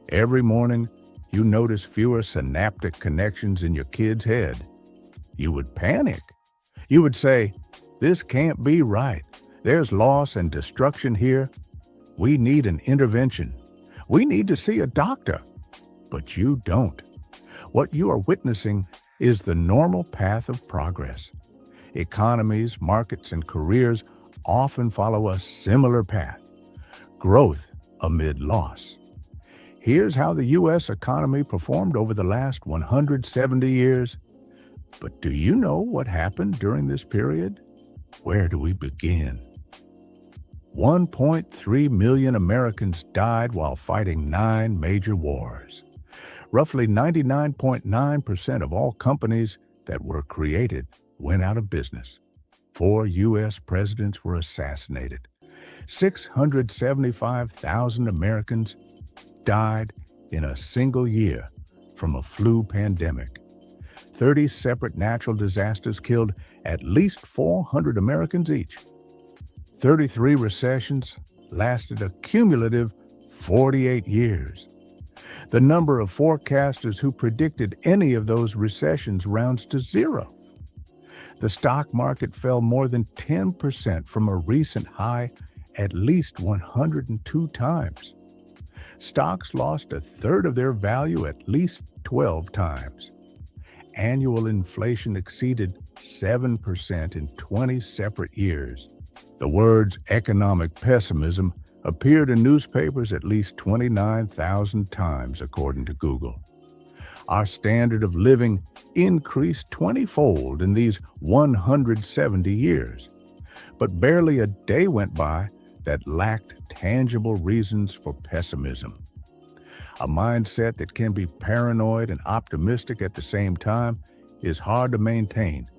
Every morning, you notice fewer synaptic connections in your kid's head. You would panic. You would say, "This can't be right. There's loss and destruction here. We need an intervention. We need to see a doctor." But you don't. What you are witnessing is the normal path of progress. Economies, markets, and careers often follow a similar path: growth amid loss. Here's how the U.S. economy performed over the last 170 years. But do you know what happened during this period? Where do we begin? 1.3 million Americans died while fighting 9 major wars. Roughly 99.9% of all companies that were created went out of business. 4 U.S. presidents were assassinated. 675,000 Americans died in a single year from a flu pandemic. 30 separate natural disasters killed at least 400 Americans each. 33 recessions lasted a cumulative 48 years. The number of forecasters who predicted any of those recessions rounds to 0. The stock market fell more than 10% from a recent high at least 102 times. Stocks lost a third of their value at least 12 times. Annual inflation exceeded 7% in 20 separate years. The words economic pessimism appeared in newspapers at least 29,000 times, according to Google. Our standard of living increased 20-fold in these 170 years, but barely a day went by that lacked tangible reasons for pessimism. A mindset that can be paranoid and optimistic at the same time is hard to maintain,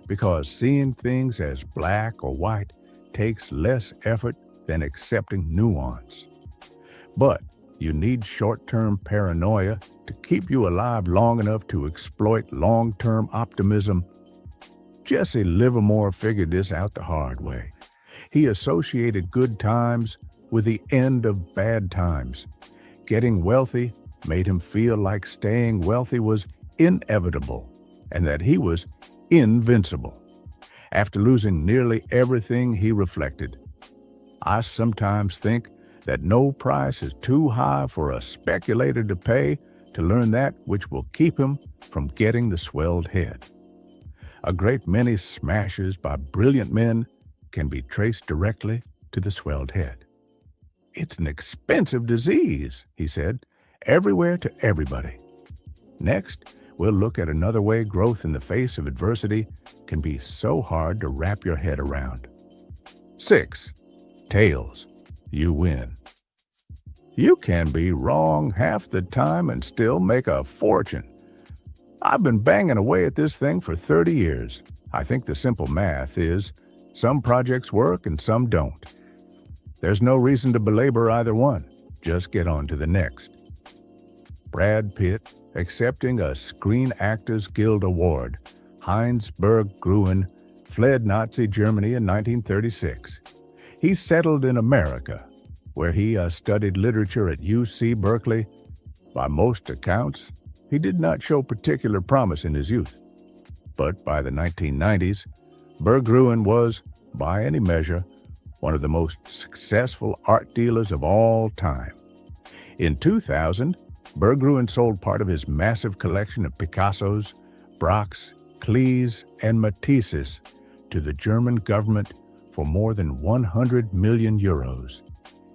because seeing things as black or white takes less effort than accepting nuance. But You need short-term paranoia to keep you alive long enough to exploit long-term optimism. Jesse Livermore figured this out the hard way. He associated good times with the end of bad times. Getting wealthy made him feel like staying wealthy was inevitable and that he was invincible. After losing nearly everything, he reflected, "I sometimes think that no price is too high for a speculator to pay to learn that which will keep him from getting the swelled head." A great many smashes by brilliant men can be traced directly to the swelled head. "It's an expensive disease," he said, "everywhere to everybody." Next, we'll look at another way growth in the face of adversity can be so hard to wrap your head around. 6. Tails. You win. You can be wrong half the time and still make a fortune. I've been banging away at this thing for 30 years. I think the simple math is some projects work and some don't. There's no reason to belabor either one. Just get on to the next. Brad Pitt accepting a Screen Actors Guild Award. Heinz Berg-Gruen fled Nazi Germany in 1936. He settled in America, where he studied literature at UC Berkeley. By most accounts, he did not show particular promise in his youth. But by the 1990s, Berg-Gruen was, by any measure, one of the most successful art dealers of all time. In 2000, Berg-Gruen sold part of his massive collection of Picassos, Braques, Klees, and Matisses to the German government for more than 100 million euros.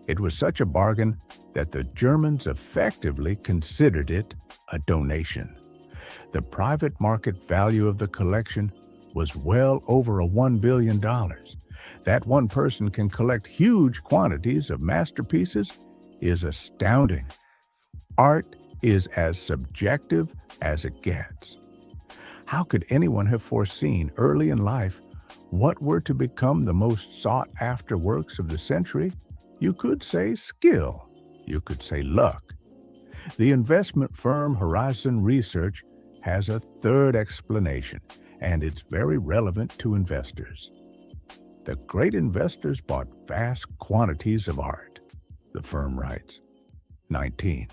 It was such a bargain that the Germans effectively considered it a donation. The private market value of the collection was well over $1 billion. That one person can collect huge quantities of masterpieces is astounding. Art is as subjective as it gets. How could anyone have foreseen early in life what were to become the most sought-after works of the century? You could say skill. You could say luck. The investment firm Horizon Research has a third explanation, and it's very relevant to investors. The great investors bought vast quantities of art, the firm writes. 19.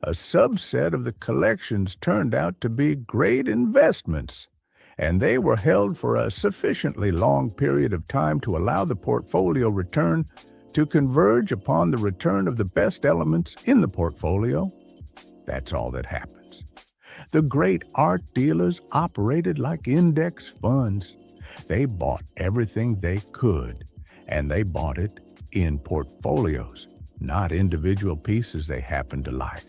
A subset of the collections turned out to be great investments, and they were held for a sufficiently long period of time to allow the portfolio return to converge upon the return of the best elements in the portfolio. That's all that happens. The great art dealers operated like index funds. They bought everything they could, and they bought it in portfolios, not individual pieces they happened to like.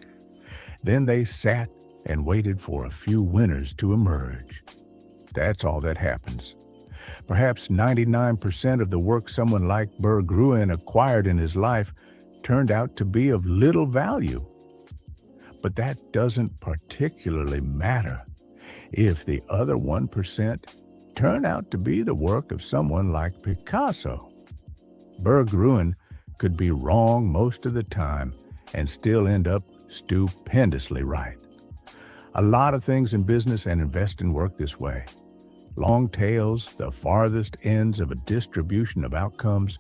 Then they sat and waited for a few winners to emerge. That's all that happens. Perhaps 99% of the work someone like Berg-Gruen acquired in his life turned out to be of little value. But that doesn't particularly matter if the other 1% turn out to be the work of someone like Picasso. Berg-Gruen could be wrong most of the time and still end up stupendously right. A lot of things in business and investing work this way. Long tails, the farthest ends of a distribution of outcomes,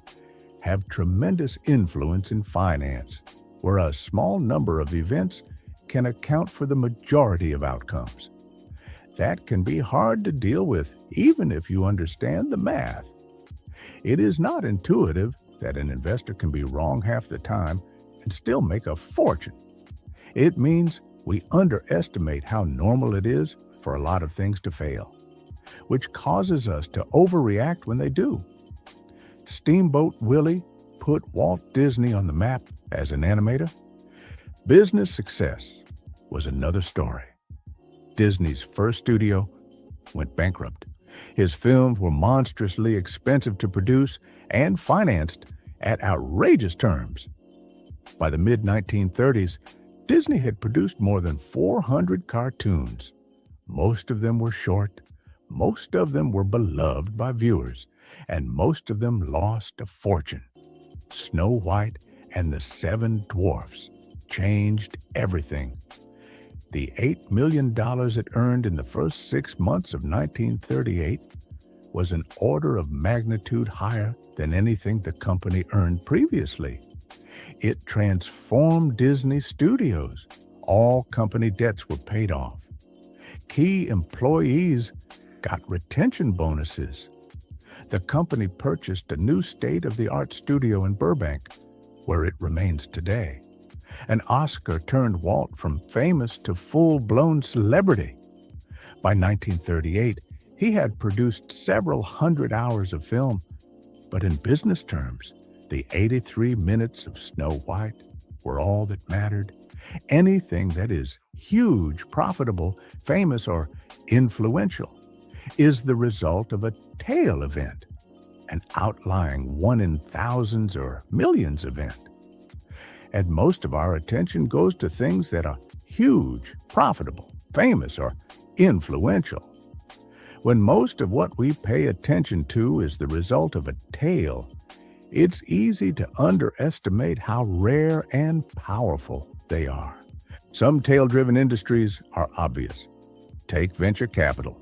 have tremendous influence in finance, where a small number of events can account for the majority of outcomes. That can be hard to deal with, even if you understand the math. It is not intuitive that an investor can be wrong half the time and still make a fortune. It means we underestimate how normal it is for a lot of things to fail, which causes us to overreact when they do. Steamboat Willie put Walt Disney on the map as an animator. Business success was another story. Disney's first studio went bankrupt. His films were monstrously expensive to produce and financed at outrageous terms. By the mid-1930s, Disney had produced more than 400 cartoons. Most of them were short, most of them were beloved by viewers, and most of them lost a fortune. Snow White and the Seven Dwarfs changed everything. The $8 million it earned in the first 6 months of 1938 was an order of magnitude higher than anything the company earned previously. It transformed Disney Studios. All company debts were paid off. Key employees got retention bonuses. The company purchased a new state-of-the-art studio in Burbank, where it remains today. An Oscar turned Walt from famous to full-blown celebrity. By 1938, he had produced several hundred hours of film, but in business terms, the 83 minutes of Snow White were all that mattered. Anything that is huge, profitable, famous, or influential is the result of a tail event, an outlying one in thousands or millions event. And most of our attention goes to things that are huge, profitable, famous, or influential. When most of what we pay attention to is the result of a tail, it's easy to underestimate how rare and powerful they are. Some tail-driven industries are obvious. Take venture capital.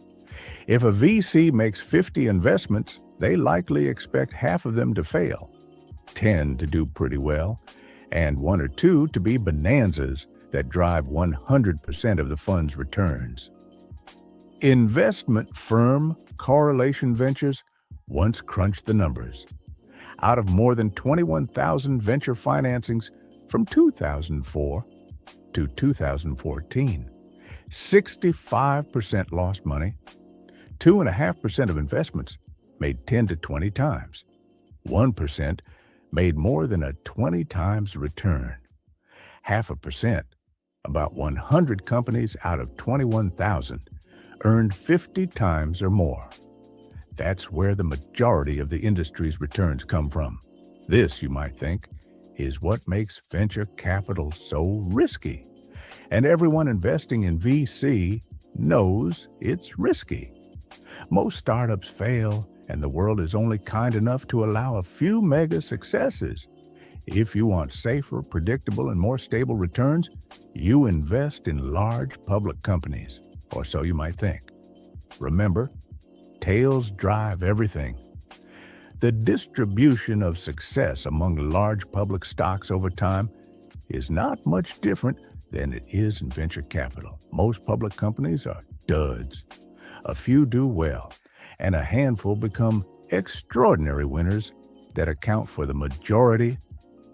If a VC makes 50 investments, they likely expect half of them to fail, 10 to do pretty well, and 1 or 2 to be bonanzas that drive 100% of the fund's returns. Investment firm Correlation Ventures once crunched the numbers. Out of more than 21,000 venture financings from 2004 to 2014, 65% lost money. 2.5% of investments made 10 to 20 times. 1% made more than a 20 times return. 0.5%, about 100 companies out of 21,000, earned 50 times or more. That's where the majority of the industry's returns come from. This, you might think, is what makes venture capital so risky. And everyone investing in VC knows it's risky. Most startups fail, and the world is only kind enough to allow a few mega successes. If you want safer, predictable, and more stable returns, you invest in large public companies, or so you might think. Remember, tails drive everything. The distribution of success among large public stocks over time is not much different than it is in venture capital. Most public companies are duds. A few do well, and a handful become extraordinary winners that account for the majority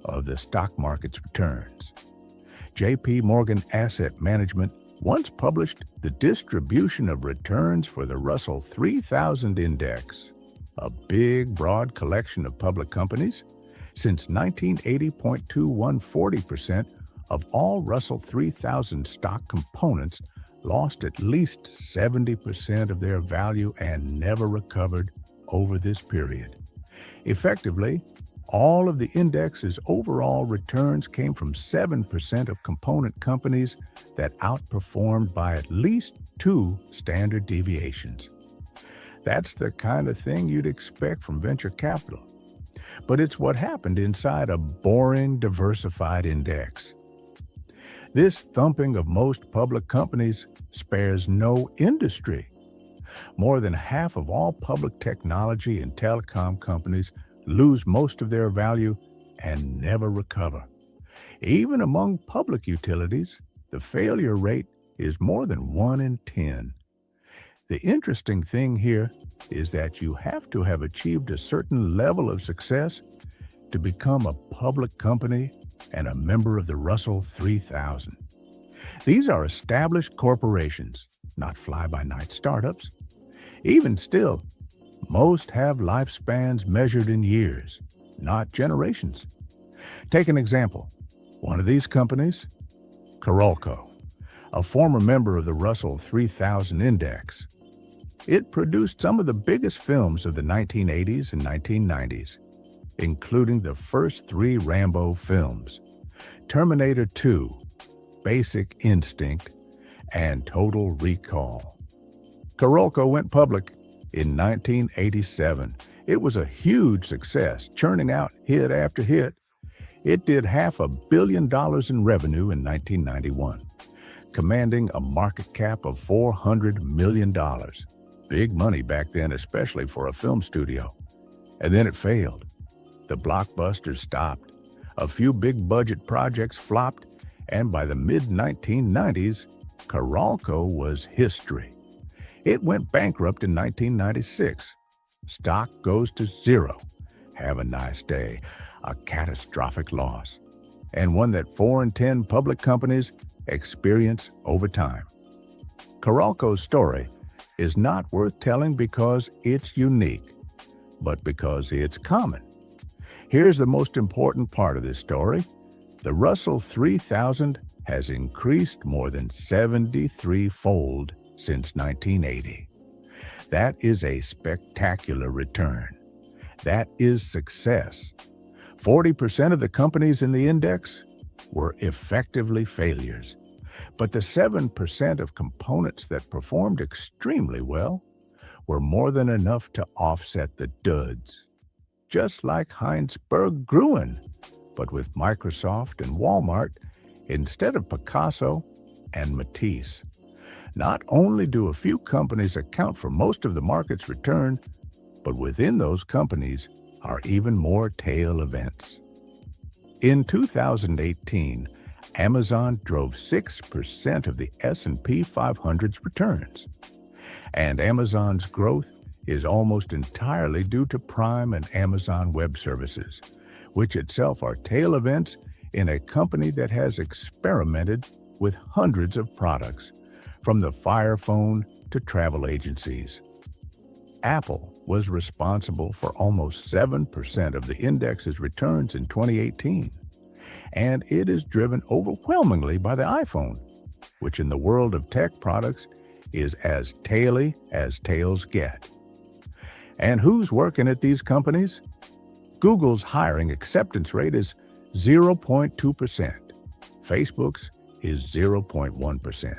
of the stock market's returns. J.P. Morgan Asset Management once published the distribution of returns for the Russell 3000 Index, a big, broad collection of public companies. Since 1980, 40% of all Russell 3000 stock components lost at least 70% of their value and never recovered over this period. Effectively, all of the index's overall returns came from 7% of component companies that outperformed by at least 2 standard deviations. That's the kind of thing you'd expect from venture capital. But it's what happened inside a boring, diversified index. This thumping of most public companies spares no industry. More than half of all public technology and telecom companies lose most of their value and never recover. Even among public utilities, the failure rate is more than 1 in 10. The interesting thing here is that you have to have achieved a certain level of success to become a public company and a member of the Russell 3000. These are established corporations, not fly-by-night startups. Even still, most have lifespans measured in years, not generations. Take an example. One of these companies, Carolco, a former member of the Russell 3000 Index. It produced some of the biggest films of the 1980s and 1990s, including the first 3 Rambo films, Terminator 2, Basic Instinct, and Total Recall. Carolco went public in 1987. It was a huge success, churning out hit after hit. It did $500 million in revenue in 1991, commanding a market cap of $400 million. Big money back then, especially for a film studio. And then it failed. The blockbusters stopped. A few big budget projects flopped, and by the mid-1990s, Coralco was history. It went bankrupt in 1996. Stock goes to zero. Have a nice day. A catastrophic loss, and one that 4 in 10 public companies experience over time. Coralco's story is not worth telling because it's unique, but because it's common. Here's the most important part of this story. The Russell 3000 has increased more than 73-fold since 1980. That is a spectacular return. That is success. 40% of the companies in the index were effectively failures. But the 7% of components that performed extremely well were more than enough to offset the duds. Just like Heinsberg Gruen, but with Microsoft and Walmart instead of Picasso and Matisse. Not only do a few companies account for most of the market's return, but within those companies are even more tail events. In 2018, Amazon drove 6% of the S&P 500's returns. And Amazon's growth is almost entirely due to Prime and Amazon Web Services, which itself are tail events in a company that has experimented with hundreds of products, from the Fire Phone to travel agencies. Apple was responsible for almost 7% of the index's returns in 2018, and it is driven overwhelmingly by the iPhone, which in the world of tech products is as taily as tails get. And who's working at these companies? Google's hiring acceptance rate is 0.2%. Facebook's is 0.1%.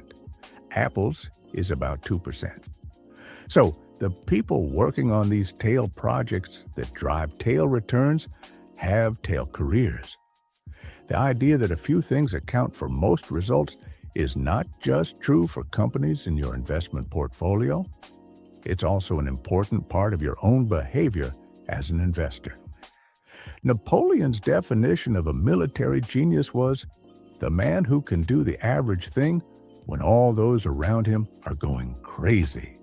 Apple's is about 2%. So the people working on these tail projects that drive tail returns have tail careers. The idea that a few things account for most results is not just true for companies in your investment portfolio. It's also an important part of your own behavior as an investor. Napoleon's definition of a military genius was the man who can do the average thing when all those around him are going crazy.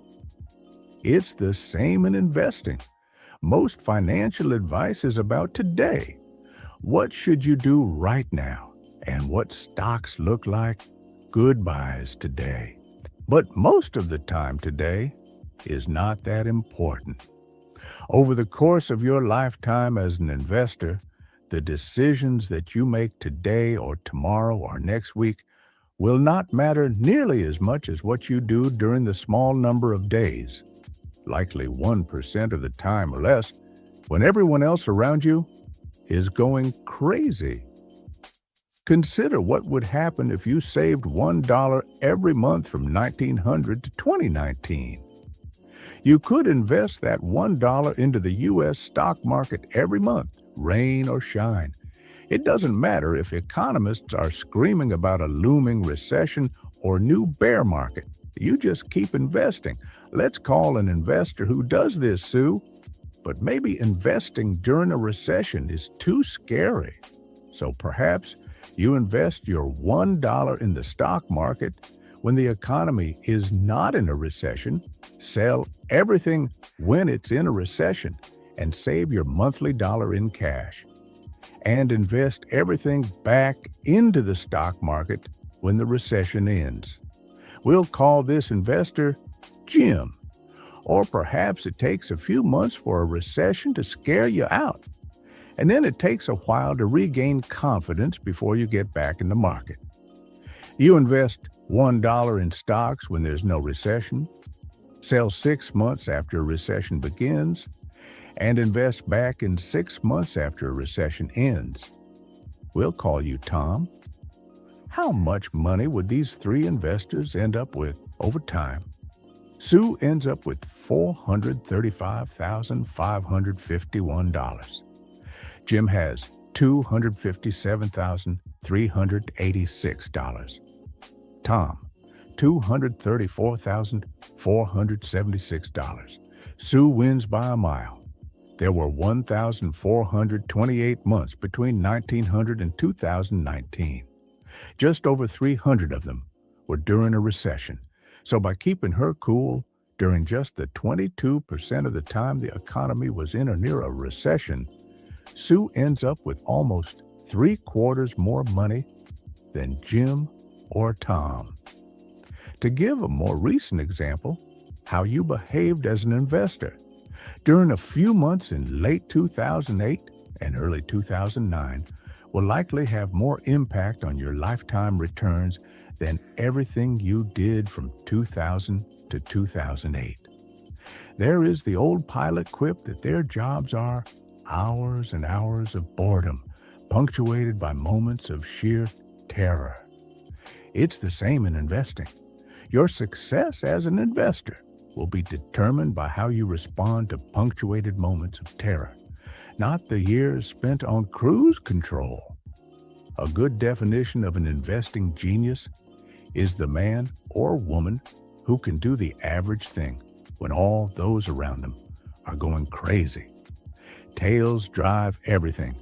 It's the same in investing. Most financial advice is about today. What should you do right now? And what stocks look like good buys today. But most of the time today is not that important. Over the course of your lifetime as an investor, the decisions that you make today or tomorrow or next week will not matter nearly as much as what you do during the small number of days, likely 1% of the time or less, when everyone else around you is going crazy. Consider what would happen if you saved $1 every month from 1900 to 2019. You could invest that $1 into the U.S. stock market every month, rain or shine. It doesn't matter if economists are screaming about a looming recession or new bear market. You just keep investing. Let's call an investor who does this, Sue. But maybe investing during a recession is too scary. So perhaps you invest your $1 in the stock market when the economy is not in a recession, sell everything when it's in a recession, and save your monthly dollar in cash. And invest everything back into the stock market when the recession ends. We'll call this investor Jim. Or perhaps it takes a few months for a recession to scare you out. And then it takes a while to regain confidence before you get back in the market. You invest $1 in stocks when there's no recession, sell 6 months after a recession begins, and invest back in 6 months after a recession ends. We'll call you Tom. How much money would these 3 investors end up with over time? Sue ends up with $435,551. Jim has $257,386. Tom, $234,476. Sue wins by a mile. There were 1,428 months between 1900 and 2019. Just over 300 of them were during a recession. So by keeping her cool during just the 22% of the time the economy was in or near a recession, Sue ends up with almost 3/4 more money than Jim or Tom. To give a more recent example, how you behaved as an investor. During a few months in late 2008 and early 2009 will likely have more impact on your lifetime returns than everything you did from 2000 to 2008. There is the old pilot quip that their jobs are hours and hours of boredom, punctuated by moments of sheer terror. It's the same in investing. Your success as an investor will be determined by how you respond to punctuated moments of terror, not the years spent on cruise control. A good definition of an investing genius is the man or woman who can do the average thing when all those around them are going crazy. Tails drive everything.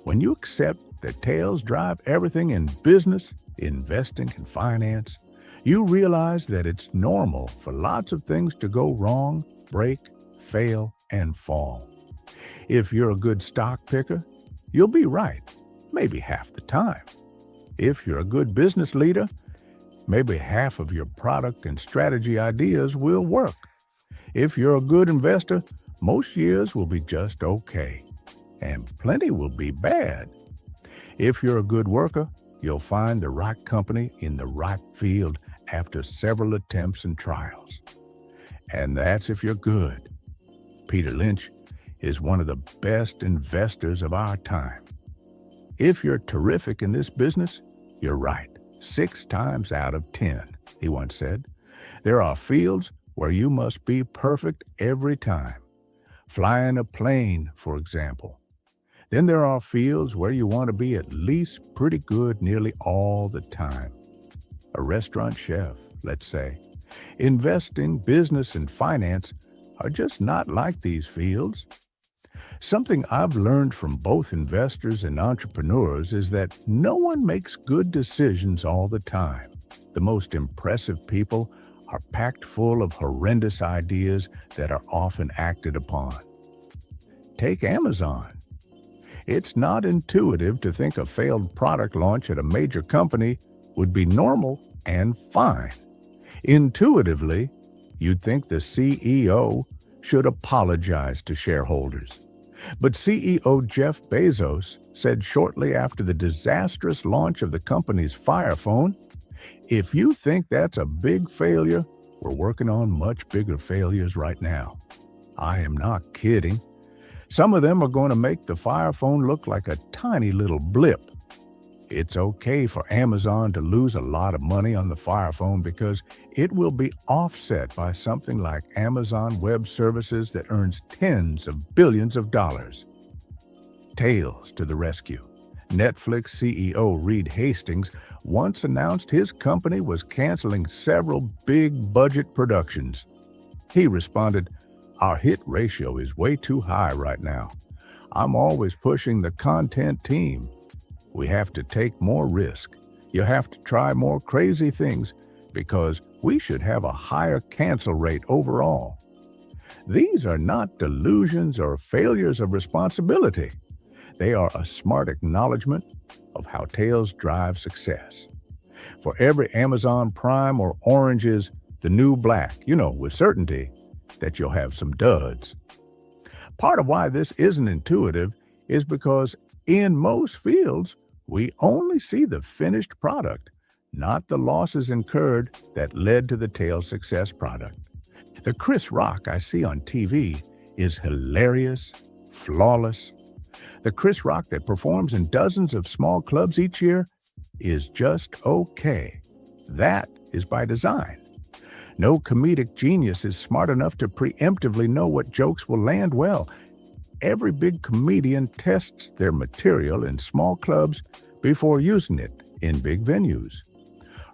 When you accept that tails drive everything in business, investing, and finance, you realize that it's normal for lots of things to go wrong, break, fail, and fall. If you're a good stock picker, you'll be right, maybe half the time. If you're a good business leader, maybe half of your product and strategy ideas will work. If you're a good investor, most years will be just okay, and plenty will be bad. If you're a good worker, you'll find the right company in the right field after several attempts and trials. And that's if you're good. Peter Lynch is one of the best investors of our time. If you're terrific in this business, you're right 6 times out of 10, he once said. There are fields where you must be perfect every time. Flying a plane, for example. Then there are fields where you want to be at least pretty good nearly all the time. A restaurant chef, let's say. Investing, business, and finance are just not like these fields. Something I've learned from both investors and entrepreneurs is that no one makes good decisions all the time. The most impressive people are packed full of horrendous ideas that are often acted upon. Take Amazon. It's not intuitive to think a failed product launch at a major company would be normal and fine. Intuitively, you'd think the CEO should apologize to shareholders. But CEO Jeff Bezos said shortly after the disastrous launch of the company's Fire Phone, "If you think that's a big failure, we're working on much bigger failures right now." I am not kidding. Some of them are going to make the Fire Phone look like a tiny little blip. It's okay for Amazon to lose a lot of money on the Fire Phone because it will be offset by something like Amazon Web Services that earns tens of billions of dollars. Tails to the rescue. Netflix CEO Reed Hastings once announced his company was canceling several big budget productions. He responded, "Our hit ratio is way too high right now. I'm always pushing the content team. We have to take more risk. You have to try more crazy things because we should have a higher cancel rate overall." These are not delusions or failures of responsibility. They are a smart acknowledgement of how tails drive success. For every Amazon Prime or Orange is the new black, you know with certainty that you'll have some duds. Part of why this isn't intuitive is because in most fields, we only see the finished product, not the losses incurred that led to the tail success product. The Chris Rock I see on TV is hilarious, flawless. The Chris Rock that performs in dozens of small clubs each year is just okay. That is by design. No comedic genius is smart enough to preemptively know what jokes will land well. every big comedian tests their material in small clubs before using it in big venues.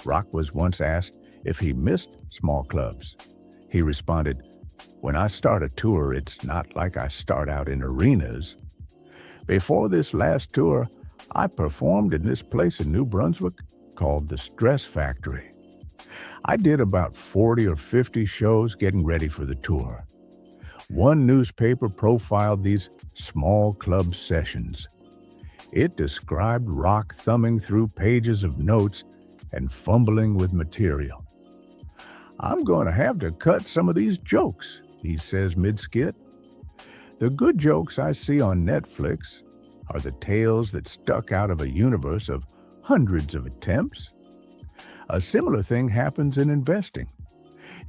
Rock was once asked if he missed small clubs. He responded, "When I start a tour, it's not like I start out in arenas. Before this last tour, I performed in this place in New Brunswick called the Stress Factory. I did about 40 or 50 shows getting ready for the tour. One newspaper profiled these small club sessions. It described Rock thumbing through pages of notes and fumbling with material. I'm going to have to cut some of these jokes," he says mid-skit. "The good jokes I see on Netflix are the tales that stuck out of a universe of hundreds of attempts." A similar thing happens in investing.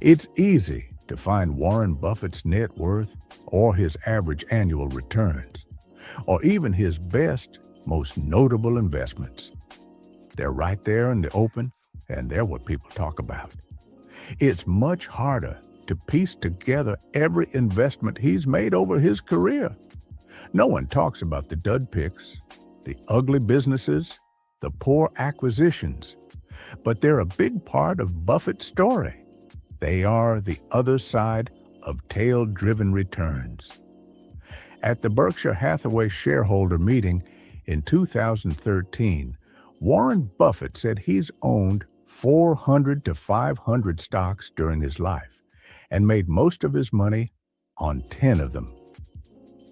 It's easy to find Warren Buffett's net worth or his average annual returns, or even his best, most notable investments. They're right there in the open, and they're what people talk about. It's much harder to piece together every investment he's made over his career. No one talks about the dud picks, the ugly businesses, the poor acquisitions, but they're a big part of Buffett's story. They are the other side of tail-driven returns. At the Berkshire Hathaway shareholder meeting in 2013, Warren Buffett said he's owned 400 to 500 stocks during his life and made most of his money on 10 of them.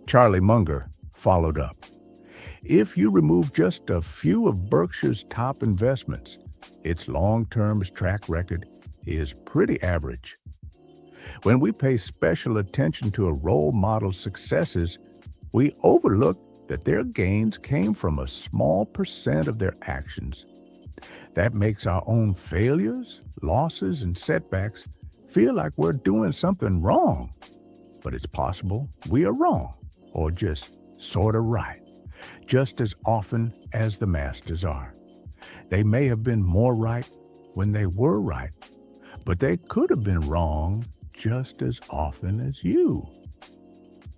Charlie Munger followed up. If you remove just a few of Berkshire's top investments, its long-term track record is pretty average. When we pay special attention to a role model's successes, we overlook that their gains came from a small percent of their actions. That makes our own failures, losses, and setbacks feel like we're doing something wrong. But it's possible we are wrong, or just sort of right, just as often as the masters are. They may have been more right when they were right, but they could have been wrong just as often as you.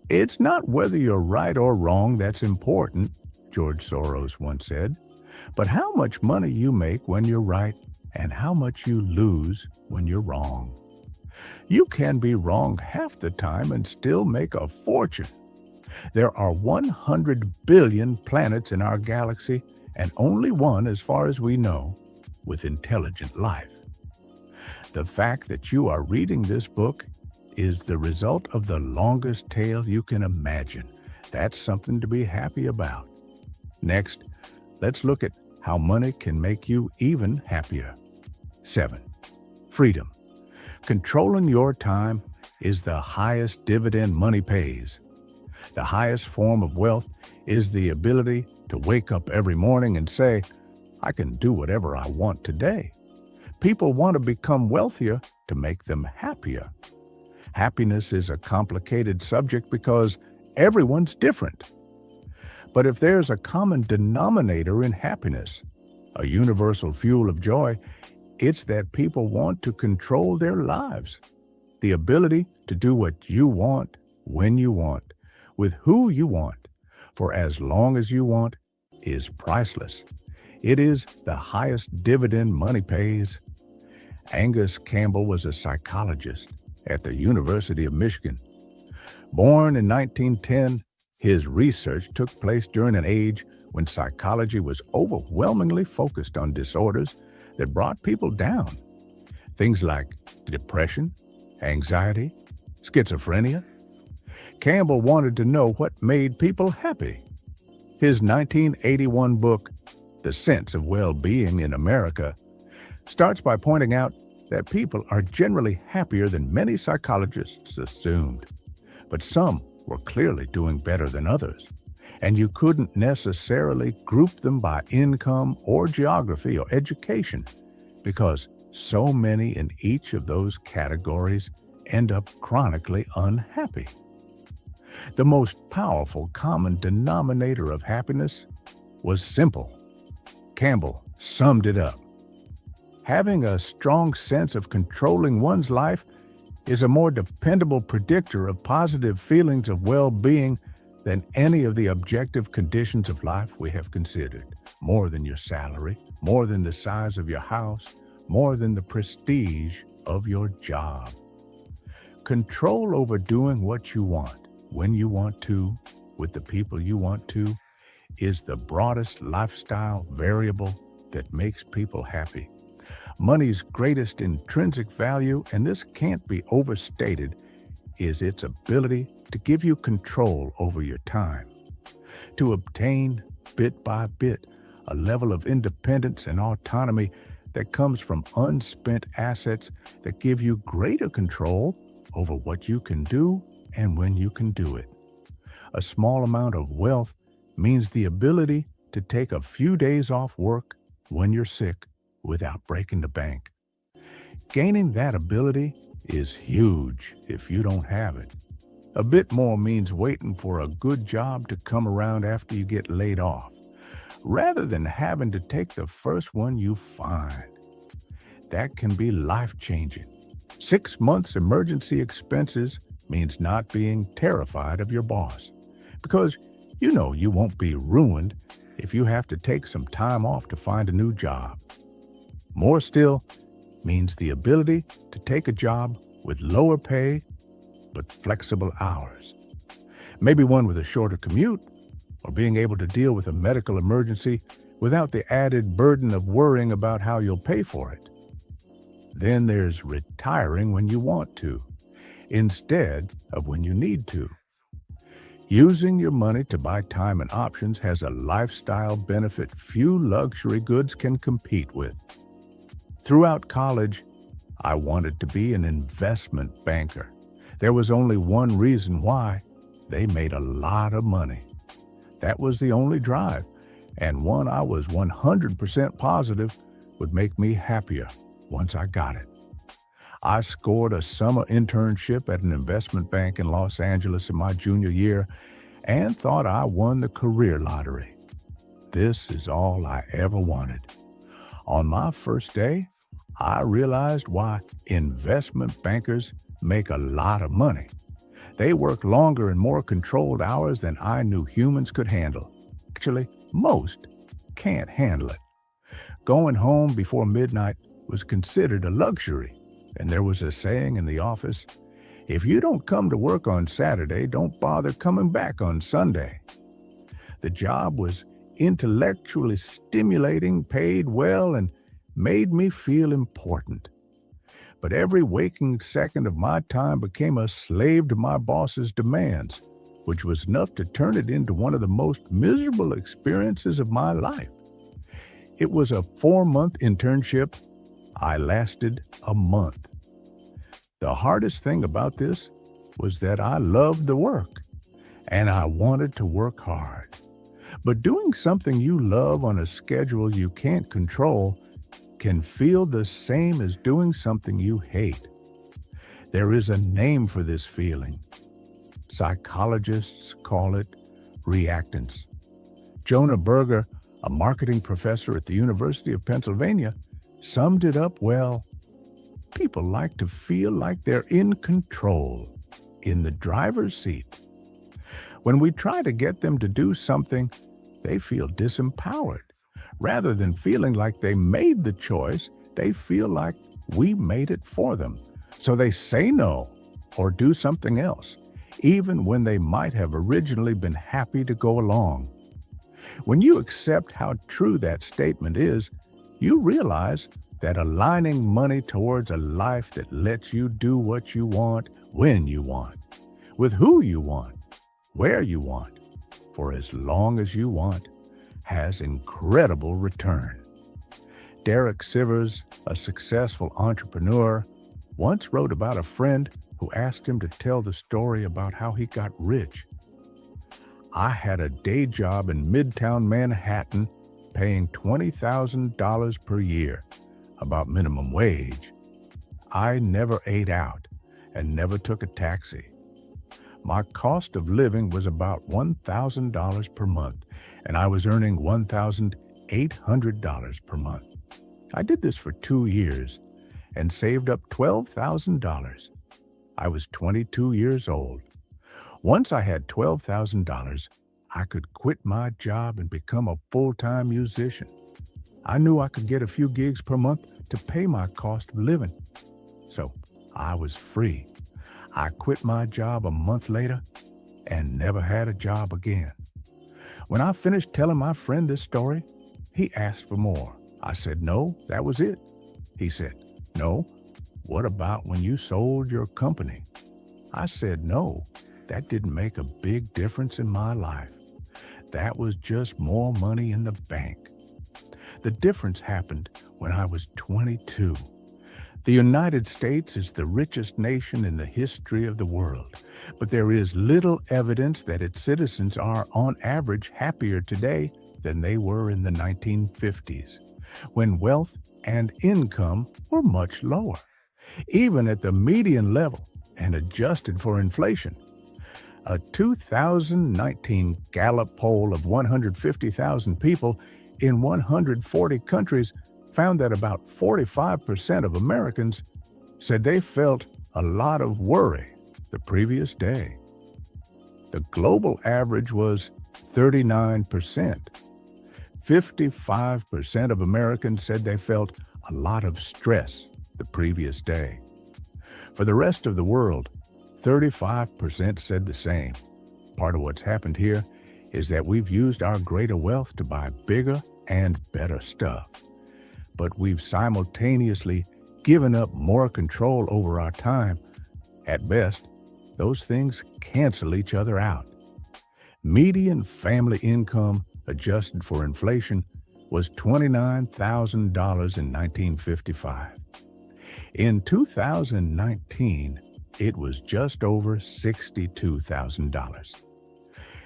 It's not whether you're right or wrong that's important, George Soros once said, but how much money you make when you're right and how much you lose when you're wrong. You can be wrong half the time and still make a fortune. There are 100 billion planets in our galaxy and only one, as far as we know, with intelligent life. The fact that you are reading this book is the result of the longest tale you can imagine. That's something to be happy about. Next, let's look at how money can make you even happier. 7. Freedom. Controlling your time is the highest dividend money pays. The highest form of wealth is the ability to wake up every morning and say, "I can do whatever I want today." People want to become wealthier to make them happier. Happiness is a complicated subject because everyone's different. But if there's a common denominator in happiness, a universal fuel of joy, it's that people want to control their lives. The ability to do what you want, when you want, with who you want, for as long as you want, is priceless. It is the highest dividend money pays. Angus Campbell was a psychologist at the University of Michigan. Born in 1910, his research took place during an age when psychology was overwhelmingly focused on disorders that brought people down. Things like depression, anxiety, schizophrenia. Campbell wanted to know what made people happy. His 1981 book, The Sense of Well-Being in America, starts by pointing out that people are generally happier than many psychologists assumed. But some were clearly doing better than others, and you couldn't necessarily group them by income or geography or education, because so many in each of those categories end up chronically unhappy. The most powerful common denominator of happiness was simple. Campbell summed it up. Having a strong sense of controlling one's life is a more dependable predictor of positive feelings of well-being than any of the objective conditions of life we have considered, more than your salary, more than the size of your house, more than the prestige of your job. Control over doing what you want, when you want to, with the people you want to, is the broadest lifestyle variable that makes people happy. Money's greatest intrinsic value, and this can't be overstated, is its ability to give you control over your time, to obtain, bit by bit, a level of independence and autonomy that comes from unspent assets that give you greater control over what you can do and when you can do it. A small amount of wealth means the ability to take a few days off work when you're sick without breaking the bank. Gaining that ability is huge if you don't have it. A bit more means waiting for a good job to come around after you get laid off, rather than having to take the first one you find. That can be life-changing. 6 months emergency expenses means not being terrified of your boss, because you know you won't be ruined if you have to take some time off to find a new job. More still means the ability to take a job with lower pay but flexible hours. Maybe one with a shorter commute, or being able to deal with a medical emergency without the added burden of worrying about how you'll pay for it. Then there's retiring when you want to, instead of when you need to. Using your money to buy time and options has a lifestyle benefit few luxury goods can compete with. Throughout college, I wanted to be an investment banker. There was only one reason why: they made a lot of money. That was the only drive, and one I was 100% positive would make me happier once I got it. I scored a summer internship at an investment bank in Los Angeles in my junior year and thought I won the career lottery. This is all I ever wanted. On my first day, I realized why investment bankers make a lot of money. They work longer and more controlled hours than I knew humans could handle. Actually, most can't handle it. Going home before midnight was considered a luxury, and there was a saying in the office, "If you don't come to work on Saturday, don't bother coming back on Sunday." The job was intellectually stimulating, paid well, and made me feel important. But every waking second of my time became a slave to my boss's demands, which was enough to turn it into one of the most miserable experiences of my life. It was a 4-month internship. I lasted a month. The hardest thing about this was that I loved the work, and I wanted to work hard. But doing something you love on a schedule you can't control can feel the same as doing something you hate. There is a name for this feeling. Psychologists call it reactance. Jonah Berger, a marketing professor at the University of Pennsylvania, summed it up well. People like to feel like they're in control, in the driver's seat. When we try to get them to do something, they feel disempowered. Rather than feeling like they made the choice, they feel like we made it for them. So they say no or do something else, even when they might have originally been happy to go along. When you accept how true that statement is, you realize that aligning money towards a life that lets you do what you want, when you want, with who you want, where you want, for as long as you want, has incredible return. Derek Sivers, a successful entrepreneur, once wrote about a friend who asked him to tell the story about how he got rich. "I had a day job in Midtown Manhattan paying $20,000 per year, about minimum wage. I never ate out and never took a taxi. My cost of living was about $1,000 per month, and I was earning $1,800 per month. I did this for 2 years and saved up $12,000. I was 22 years old. Once I had $12,000, I could quit my job and become a full-time musician. I knew I could get a few gigs per month to pay my cost of living. So I was free. I quit my job a month later and never had a job again. When I finished telling my friend this story, he asked for more. I said, no, that was it. He said, no, what about when you sold your company? I said, no, that didn't make a big difference in my life. That was just more money in the bank. The difference happened when I was 22. The United States is the richest nation in the history of the world, but there is little evidence that its citizens are, on average, happier today than they were in the 1950s, when wealth and income were much lower, even at the median level and adjusted for inflation. A 2019 Gallup poll of 150,000 people in 140 countries found that about 45% of Americans said they felt a lot of worry the previous day. The global average was 39%. 55% of Americans said they felt a lot of stress the previous day. For the rest of the world, 35% said the same. Part of what's happened here is that we've used our greater wealth to buy bigger and better stuff. But we've simultaneously given up more control over our time. At best, those things cancel each other out. Median family income adjusted for inflation was $29,000 in 1955. In 2019, it was just over $62,000.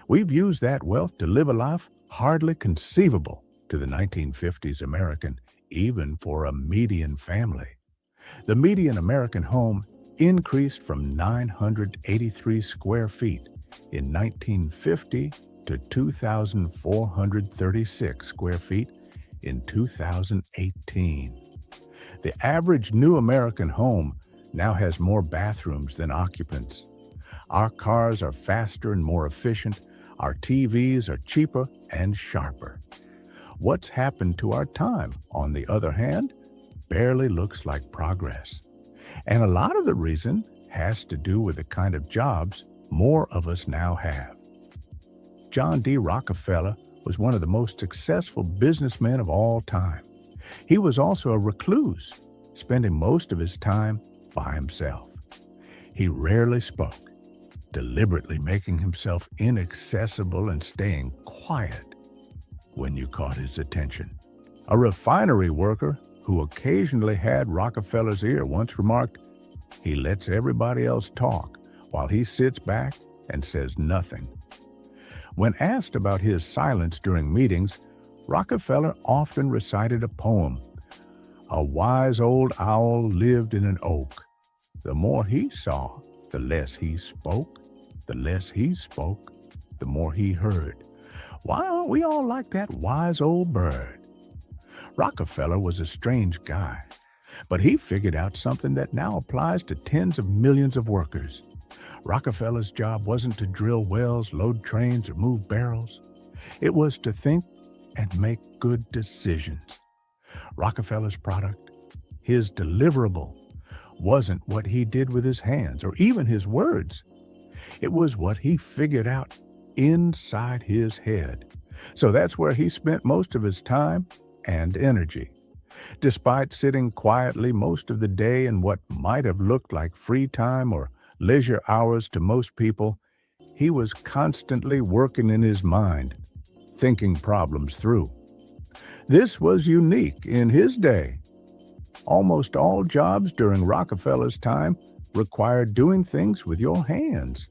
We've used that wealth to live a life hardly conceivable to the 1950s American, even for a median family. The median American home increased from 983 square feet in 1950 to 2,436 square feet in 2018. The average new American home now has more bathrooms than occupants. Our cars are faster and more efficient. Our TVs are cheaper and sharper. What's happened to our time, on the other hand, barely looks like progress. And a lot of the reason has to do with the kind of jobs more of us now have. John D. Rockefeller was one of the most successful businessmen of all time. He was also a recluse, spending most of his time by himself. He rarely spoke, deliberately making himself inaccessible and staying quiet when you caught his attention. A refinery worker who occasionally had Rockefeller's ear once remarked, "He lets everybody else talk while he sits back and says nothing." When asked about his silence during meetings, Rockefeller often recited a poem. A wise old owl lived in an oak. The more he saw, the less he spoke. The less he spoke, the more he heard. Why aren't we all like that wise old bird? Rockefeller was a strange guy, but he figured out something that now applies to tens of millions of workers. Rockefeller's job wasn't to drill wells, load trains, or move barrels. It was to think and make good decisions. Rockefeller's product, his deliverable, wasn't what he did with his hands or even his words. It was what he figured out inside his head. So that's where he spent most of his time and energy. Despite sitting quietly most of the day in what might have looked like free time or leisure hours to most people, he was constantly working in his mind, thinking problems through. This was unique in his day. Almost all jobs during Rockefeller's time required doing things with your hands.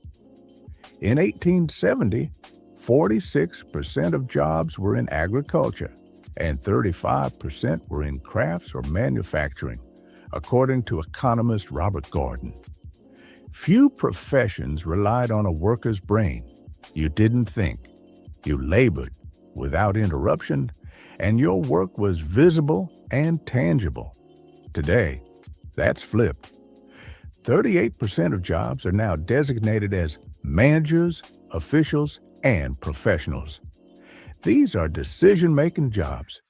In 1870, 46% of jobs were in agriculture and 35% were in crafts or manufacturing, according to economist Robert Gordon. Few professions relied on a worker's brain. You didn't think. You labored without interruption, and your work was visible and tangible. Today, that's flipped. 38% of jobs are now designated as managers, officials, and professionals. These are decision-making jobs.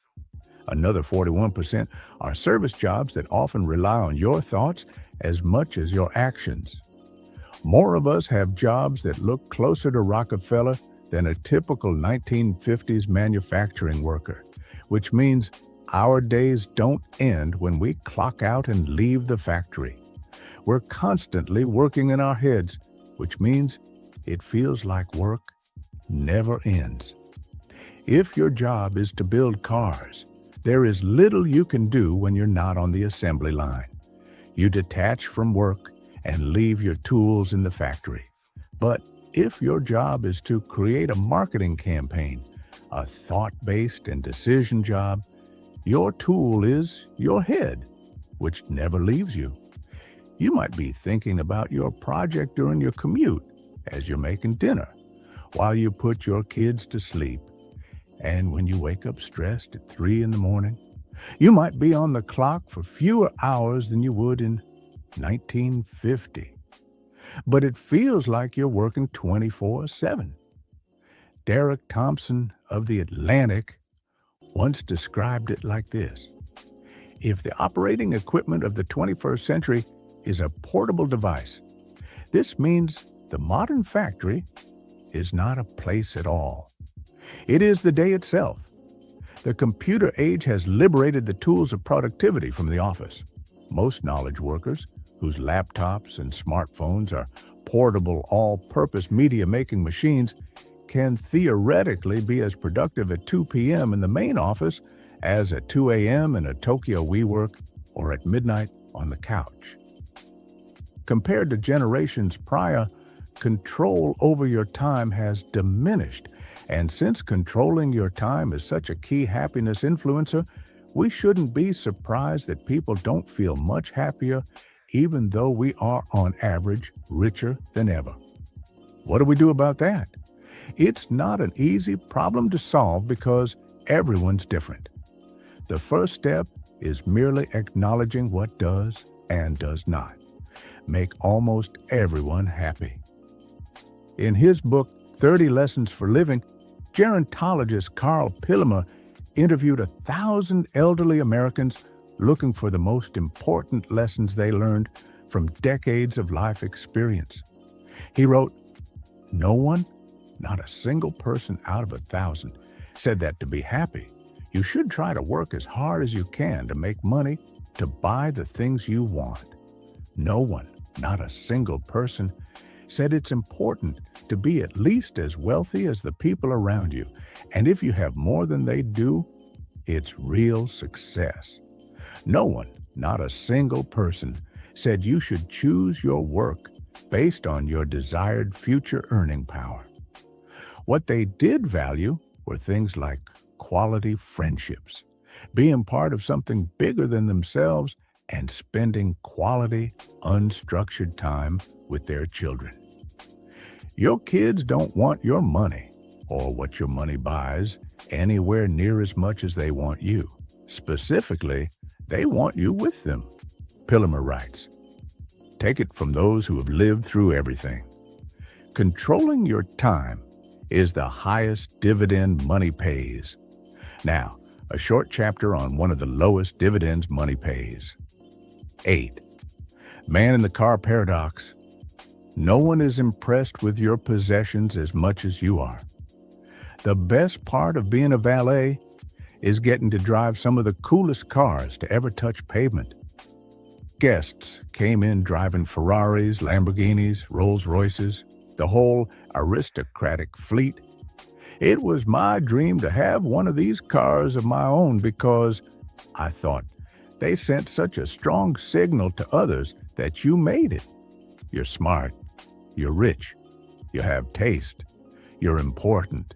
Another 41% are service jobs that often rely on your thoughts as much as your actions. More of us have jobs that look closer to Rockefeller than a typical 1950s manufacturing worker, which means our days don't end when we clock out and leave the factory. We're constantly working in our heads, which means it feels like work never ends. If your job is to build cars, there is little you can do when you're not on the assembly line. You detach from work and leave your tools in the factory. But if your job is to create a marketing campaign, a thought-based and decision job, your tool is your head, which never leaves you. You might be thinking about your project during your commute as you're making dinner, while you put your kids to sleep. And when you wake up stressed at 3 in the morning, you might be on the clock for fewer hours than you would in 1950. But it feels like you're working 24/7. Derek Thompson of The Atlantic once described it like this: if the operating equipment of the 21st century is a portable device, this means the modern factory is not a place at all. It is the day itself. The computer age has liberated the tools of productivity from the office. Most knowledge workers, whose laptops and smartphones are portable, all-purpose media-making machines, can theoretically be as productive at 2 p.m. in the main office as at 2 a.m. in a Tokyo WeWork or at midnight on the couch. Compared to generations prior, control over your time has diminished. And since controlling your time is such a key happiness influencer, we shouldn't be surprised that people don't feel much happier, even though we are on average richer than ever. What do we do about that? It's not an easy problem to solve because everyone's different. The first step is merely acknowledging what does and does not make almost everyone happy. In his book, 30 Lessons for Living, gerontologist Karl Pillemer interviewed 1,000 elderly Americans looking for the most important lessons they learned from decades of life experience. He wrote, "No one, not a single person out of 1,000, said that to be happy, you should try to work as hard as you can to make money to buy the things you want. No one, not a single person, said it's important to be at least as wealthy as the people around you, and if you have more than they do, it's real success. No one, not a single person, said you should choose your work based on your desired future earning power. What they did value were things like quality friendships, being part of something bigger than themselves, and spending quality, unstructured time with their children. Your kids don't want your money, or what your money buys, anywhere near as much as they want you. Specifically, they want you with them," Pillemer writes. Take it from those who have lived through everything. Controlling your time is the highest dividend money pays. Now, a short chapter on one of the lowest dividends money pays. 8. Man in the car paradox. No one is impressed with your possessions as much as you are. The best part of being a valet is getting to drive some of the coolest cars to ever touch pavement. Guests came in driving Ferraris, Lamborghinis, Rolls-Royces, the whole aristocratic fleet. It was my dream to have one of these cars of my own because, I thought, they sent such a strong signal to others that you made it. You're smart, you're rich, you have taste, you're important.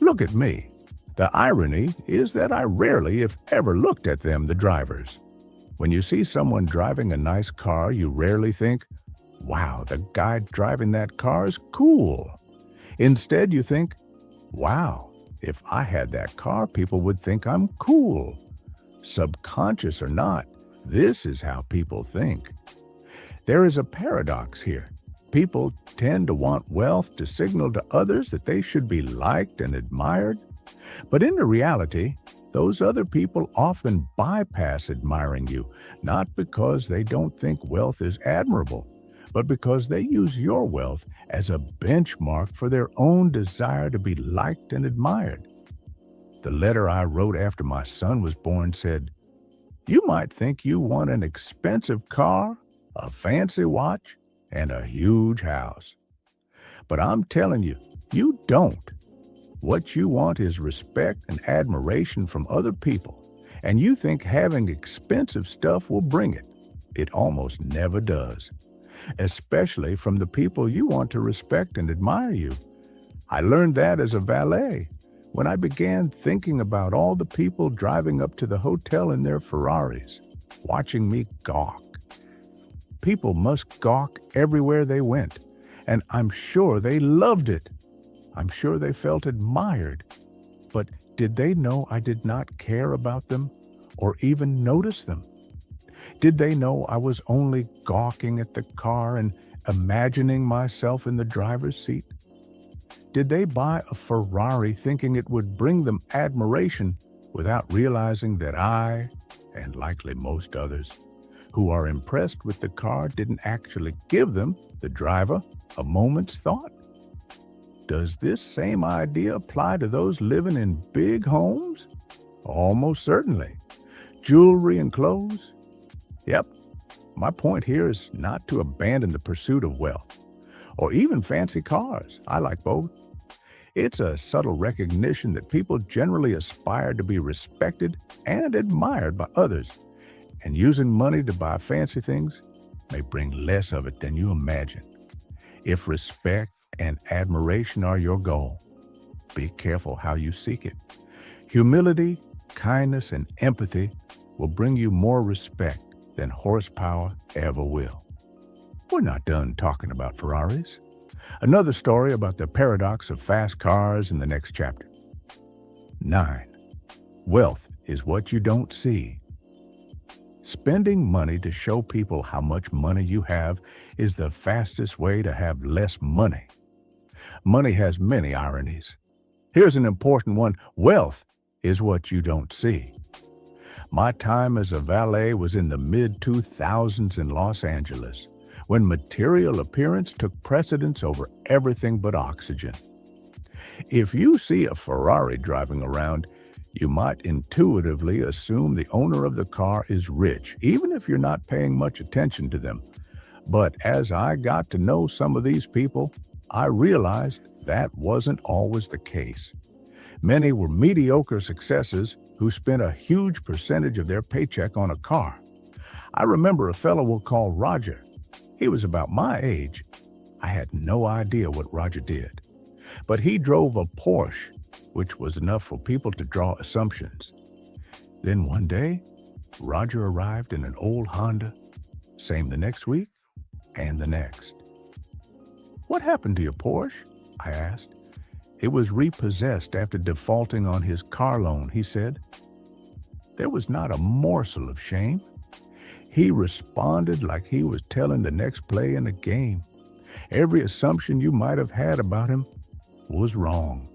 Look at me. The irony is that I rarely, if ever, looked at them, the drivers. When you see someone driving a nice car, you rarely think, wow, the guy driving that car is cool. Instead, you think, wow, if I had that car, people would think I'm cool. Subconscious or not, this is how people think. There is a paradox here. People tend to want wealth to signal to others that they should be liked and admired. But in the reality, those other people often bypass admiring you, not because they don't think wealth is admirable, but because they use your wealth as a benchmark for their own desire to be liked and admired. The letter I wrote after my son was born said, "You might think you want an expensive car, a fancy watch, and a huge house. But I'm telling you, you don't. What you want is respect and admiration from other people, and you think having expensive stuff will bring it. It almost never does, especially from the people you want to respect and admire you. I learned that as a valet when I began thinking about all the people driving up to the hotel in their Ferraris, watching me gawk. People must gawk everywhere they went, and I'm sure they loved it. I'm sure they felt admired. But did they know I did not care about them or even notice them? Did they know I was only gawking at the car and imagining myself in the driver's seat? Did they buy a Ferrari thinking it would bring them admiration without realizing that I, and likely most others, who are impressed with the car didn't actually give them, the driver, a moment's thought? Does this same idea apply to those living in big homes? Almost certainly. Jewelry and clothes? Yep. My point here is not to abandon the pursuit of wealth, or even fancy cars. I like both. It's a subtle recognition that people generally aspire to be respected and admired by others, and using money to buy fancy things may bring less of it than you imagine. If respect and admiration are your goal, be careful how you seek it. Humility, kindness, and empathy will bring you more respect than horsepower ever will. We're not done talking about Ferraris. Another story about the paradox of fast cars in the next chapter. 9. Wealth is what you don't see. Spending money to show people how much money you have is the fastest way to have less money. Money has many ironies. Here's an important one. Wealth is what you don't see. My time as a valet was in the mid-2000s in Los Angeles, when material appearance took precedence over everything but oxygen. If you see a Ferrari driving around, you might intuitively assume the owner of the car is rich, even if you're not paying much attention to them. But as I got to know some of these people, I realized that wasn't always the case. Many were mediocre successes who spent a huge percentage of their paycheck on a car. I remember a fellow we'll call Roger. He was about my age. I had no idea what Roger did, but he drove a Porsche, which was enough for people to draw assumptions. Then one day, Roger arrived in an old Honda. Same the next week, and the next. "What happened to your Porsche?" I asked. "It was repossessed after defaulting on his car loan," he said. There was not a morsel of shame. He responded like he was telling the next play in the game. Every assumption you might have had about him was wrong.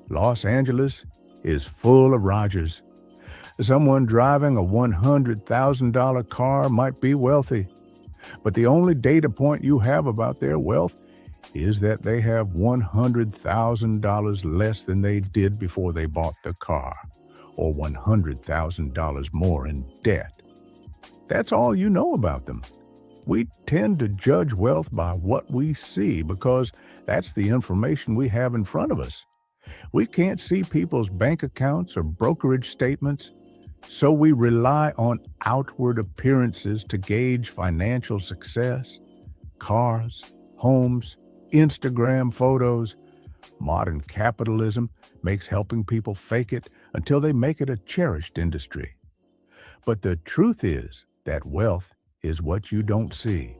Los Angeles is full of Rogers. Someone driving a $100,000 car might be wealthy, but the only data point you have about their wealth is that they have $100,000 less than they did before they bought the car, or $100,000 more in debt. That's all you know about them. We tend to judge wealth by what we see because that's the information we have in front of us. We can't see people's bank accounts or brokerage statements, so we rely on outward appearances to gauge financial success. Cars, homes, Instagram photos. Modern capitalism makes helping people fake it until they make it a cherished industry. But the truth is that wealth is what you don't see.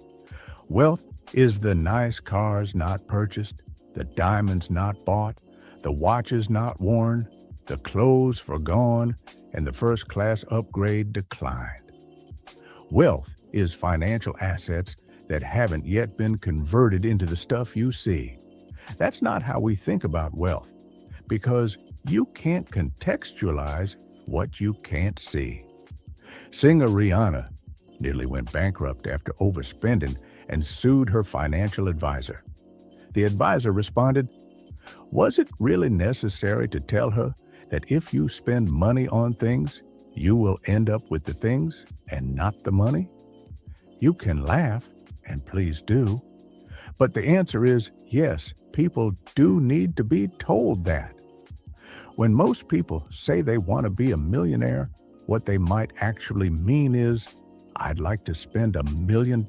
Wealth is the nice cars not purchased, the diamonds not bought, the watches not worn, the clothes forgone, and the first-class upgrade declined. Wealth is financial assets that haven't yet been converted into the stuff you see. That's not how we think about wealth, because you can't contextualize what you can't see. Singer Rihanna nearly went bankrupt after overspending and sued her financial advisor. The advisor responded, "Was it really necessary to tell her that if you spend money on things, you will end up with the things and not the money?" You can laugh, and please do, but the answer is yes, people do need to be told that. When most people say they want to be a millionaire, what they might actually mean is, "I'd like to spend $1 million."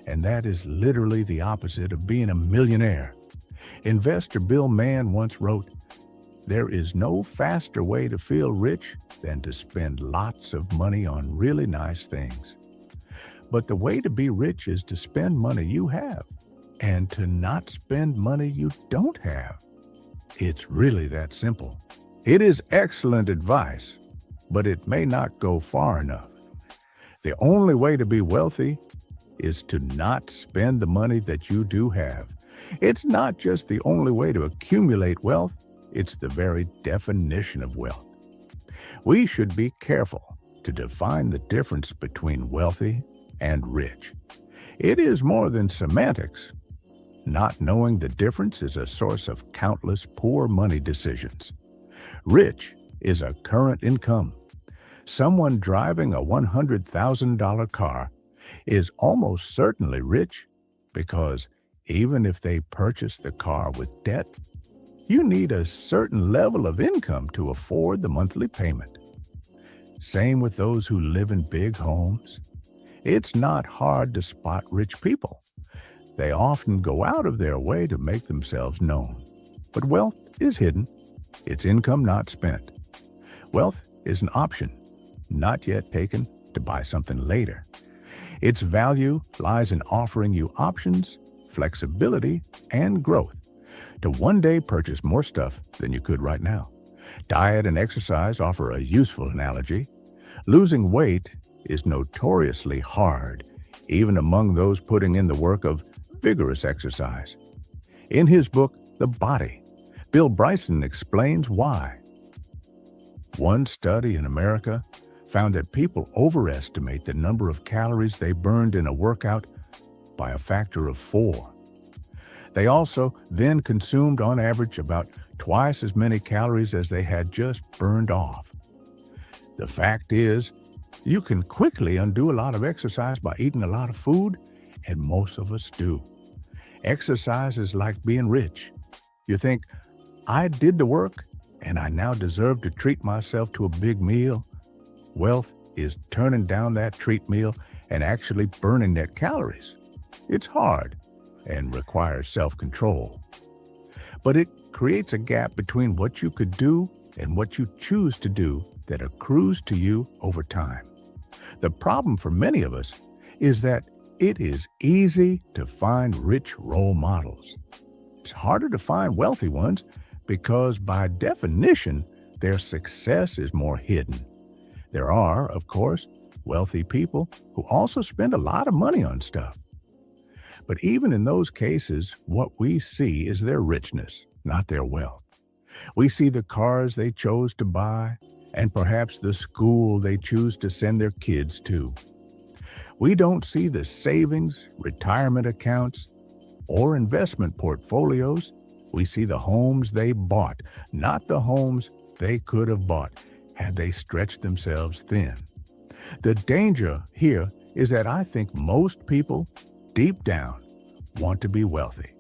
And that is literally the opposite of being a millionaire. Investor Bill Mann once wrote, "There is no faster way to feel rich than to spend lots of money on really nice things." But the way to be rich is to spend money you have and to not spend money you don't have. It's really that simple. It is excellent advice, but it may not go far enough. The only way to be wealthy is to not spend the money that you do have. It's not just the only way to accumulate wealth, it's the very definition of wealth. We should be careful to define the difference between wealthy and rich. It is more than semantics. Not knowing the difference is a source of countless poor money decisions. Rich is a current income. Someone driving a $100,000 car is almost certainly rich because even if they purchase the car with debt, you need a certain level of income to afford the monthly payment. Same with those who live in big homes. It's not hard to spot rich people. They often go out of their way to make themselves known. But wealth is hidden. It's income not spent. Wealth is an option, not yet taken, to buy something later. Its value lies in offering you options, flexibility, and growth to one day purchase more stuff than you could right now. Diet and exercise offer a useful analogy. Losing weight is notoriously hard, even among those putting in the work of vigorous exercise. In his book, The Body, Bill Bryson explains why. One study in America found that people overestimate the number of calories they burned in a workout by a factor of 4. They also then consumed on average about twice as many calories as they had just burned off. The fact is, you can quickly undo a lot of exercise by eating a lot of food, and most of us do. Exercise is like being rich. You think, "I did the work, and I now deserve to treat myself to a big meal." Wealth is turning down that treat meal and actually burning net calories. It's hard and requires self-control. But it creates a gap between what you could do and what you choose to do that accrues to you over time. The problem for many of us is that it is easy to find rich role models. It's harder to find wealthy ones because, by definition, their success is more hidden. There are, of course, wealthy people who also spend a lot of money on stuff. But even in those cases, what we see is their richness, not their wealth. We see the cars they chose to buy and perhaps the school they choose to send their kids to. We don't see the savings, retirement accounts, or investment portfolios. We see the homes they bought, not the homes they could have bought had they stretched themselves thin. The danger here is that I think most people, deep down, want to be wealthy.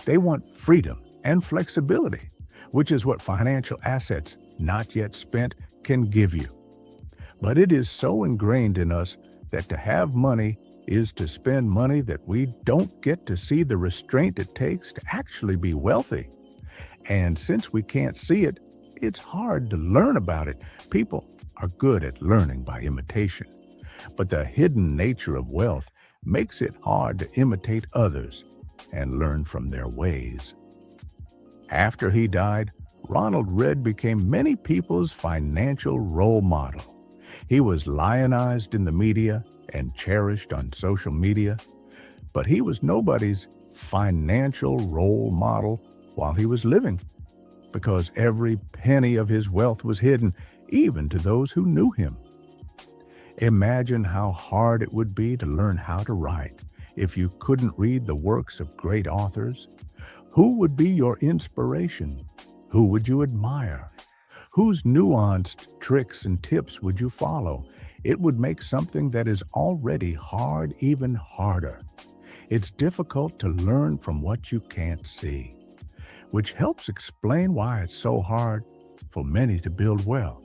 They want freedom and flexibility, which is what financial assets not yet spent can give you. But it is so ingrained in us that to have money is to spend money that we don't get to see the restraint it takes to actually be wealthy. And since we can't see it, it's hard to learn about it. People are good at learning by imitation, but the hidden nature of wealth makes it hard to imitate others and learn from their ways. After he died, Ronald Read became many people's financial role model. He was lionized in the media and cherished on social media, but he was nobody's financial role model while he was living, because every penny of his wealth was hidden, even to those who knew him. Imagine how hard it would be to learn how to write if you couldn't read the works of great authors. Who would be your inspiration? Who would you admire? Whose nuanced tricks and tips would you follow? It would make something that is already hard even harder. It's difficult to learn from what you can't see, which helps explain why it's so hard for many to build wealth.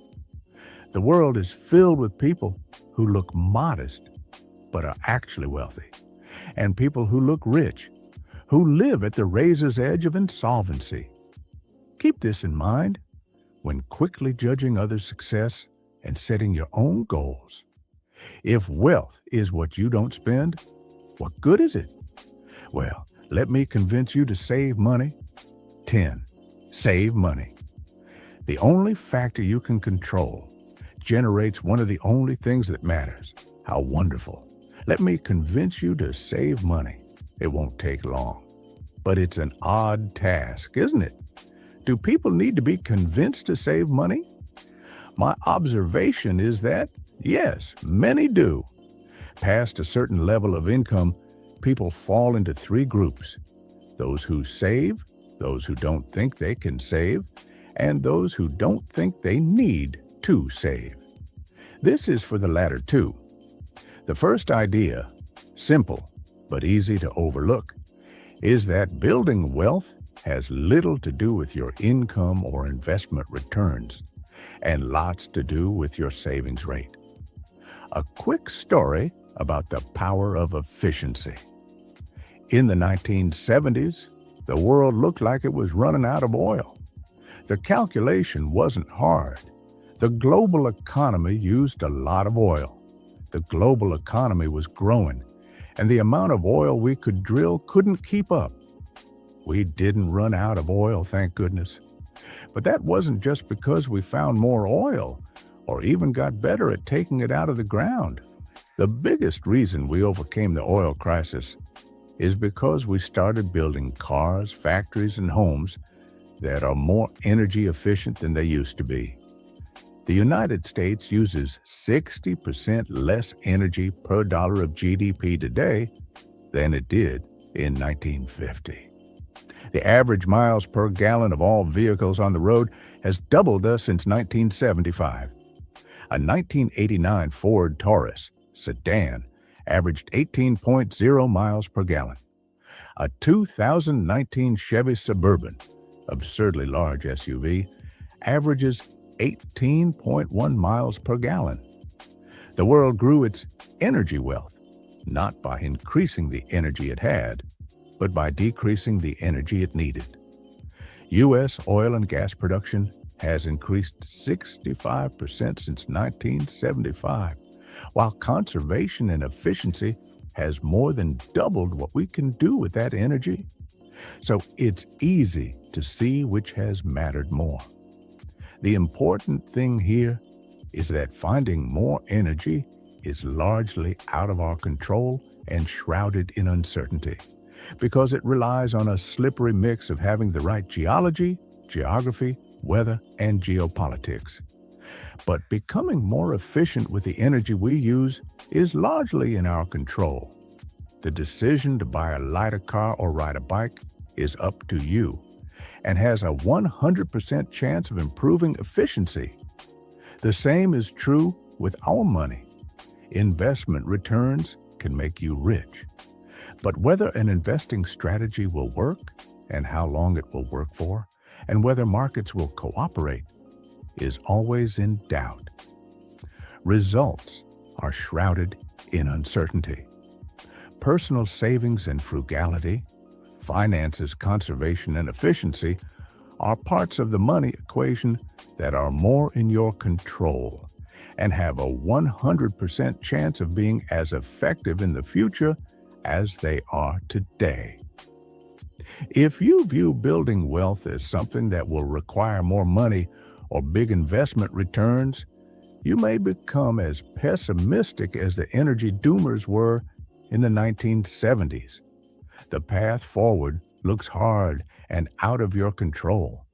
The world is filled with people who look modest but are actually wealthy, and people who look rich, who live at the razor's edge of insolvency. Keep this in mind when quickly judging others' success and setting your own goals. If wealth is what you don't spend, what good is it? Well, let me convince you to save money. 10. Save money. The only factor you can control generates one of the only things that matters. How wonderful. Let me convince you to save money. It won't take long. But it's an odd task, isn't it? Do people need to be convinced to save money? My observation is that, yes, many do. Past a certain level of income, people fall into three groups: those who save, those who don't think they can save, and those who don't think they need to save. This is for the latter two. The first idea, simple but easy to overlook, is that building wealth has little to do with your income or investment returns, and lots to do with your savings rate. A quick story about the power of efficiency. In the 1970s, the world looked like it was running out of oil. The calculation wasn't hard. The global economy used a lot of oil. The global economy was growing, and the amount of oil we could drill couldn't keep up. We didn't run out of oil, thank goodness. But that wasn't just because we found more oil or even got better at taking it out of the ground. The biggest reason we overcame the oil crisis is because we started building cars, factories, and homes that are more energy efficient than they used to be. The United States uses 60% less energy per dollar of GDP today than it did in 1950. The average miles per gallon of all vehicles on the road has doubled since 1975. A 1989 Ford Taurus sedan averaged 18.0 miles per gallon. A 2019 Chevy Suburban, absurdly large SUV, averages 18.1 miles per gallon. The world grew its energy wealth, not by increasing the energy it had, but by decreasing the energy it needed. U.S. oil and gas production has increased 65% since 1975, while conservation and efficiency has more than doubled what we can do with that energy. So it's easy to see which has mattered more. The important thing here is that finding more energy is largely out of our control and shrouded in uncertainty, because it relies on a slippery mix of having the right geology, geography, weather, and geopolitics. But becoming more efficient with the energy we use is largely in our control. The decision to buy a lighter car or ride a bike is up to you and has a 100% chance of improving efficiency. The same is true with our money. Investment returns can make you rich. But whether an investing strategy will work and how long it will work for, and whether markets will cooperate, is always in doubt. Results are shrouded in uncertainty. Personal savings and frugality, finances, conservation, and efficiency are parts of the money equation that are more in your control and have a 100% chance of being as effective in the future as they are today. If you view building wealth as something that will require more money or big investment returns, You may become as pessimistic as the energy doomers were in the 1970s. The path forward looks hard and out of your control.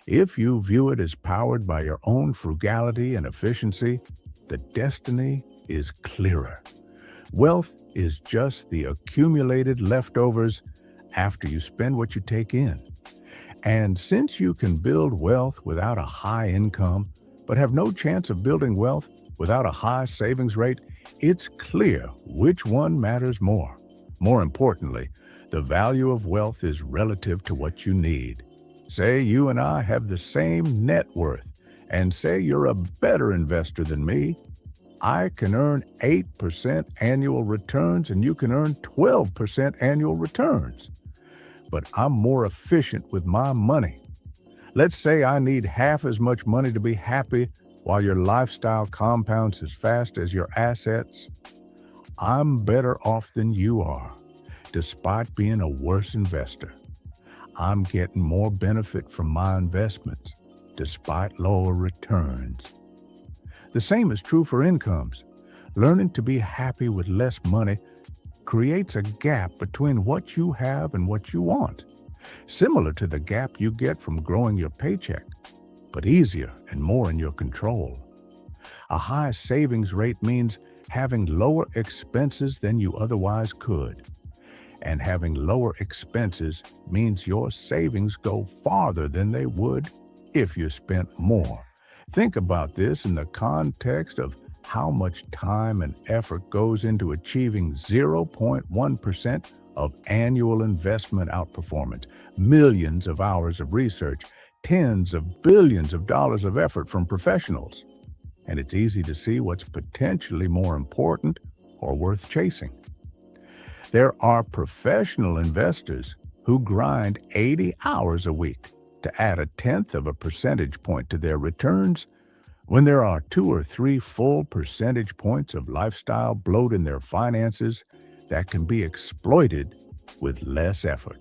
If you view it as powered by your own frugality and efficiency, the destiny is clearer. Wealth is just the accumulated leftovers after you spend what you take in. And since you can build wealth without a high income, but have no chance of building wealth without a high savings rate, it's clear which one matters more. More importantly, the value of wealth is relative to what you need. Say you and I have the same net worth, and say you're a better investor than me. I can earn 8% annual returns and you can earn 12% annual returns. But I'm more efficient with my money. Let's say I need half as much money to be happy while your lifestyle compounds as fast as your assets. I'm better off than you are, despite being a worse investor. I'm getting more benefit from my investments, despite lower returns. The same is true for incomes. Learning to be happy with less money creates a gap between what you have and what you want, similar to the gap you get from growing your paycheck, but easier and more in your control. A high savings rate means having lower expenses than you otherwise could. And having lower expenses means your savings go farther than they would if you spent more. Think about this in the context of how much time and effort goes into achieving 0.1% of annual investment outperformance, millions of hours of research, tens of billions of dollars of effort from professionals. And it's easy to see what's potentially more important or worth chasing. There are professional investors who grind 80 hours a week to add a tenth of a percentage point to their returns when there are 2 or 3 full percentage points of lifestyle bloat in their finances that can be exploited with less effort.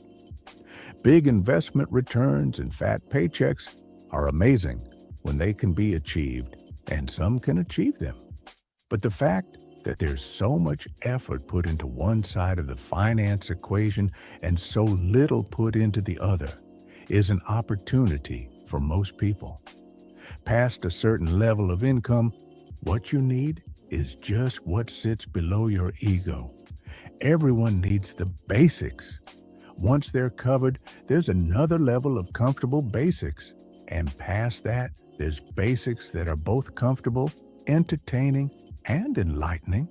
Big investment returns and fat paychecks are amazing when they can be achieved, and some can achieve them. But the fact that there's so much effort put into one side of the finance equation and so little put into the other is an opportunity for most people. Past a certain level of income, what you need is just what sits below your ego. Everyone needs the basics. Once they're covered, there's another level of comfortable basics. And past that, there's basics that are both comfortable, entertaining, and enlightening.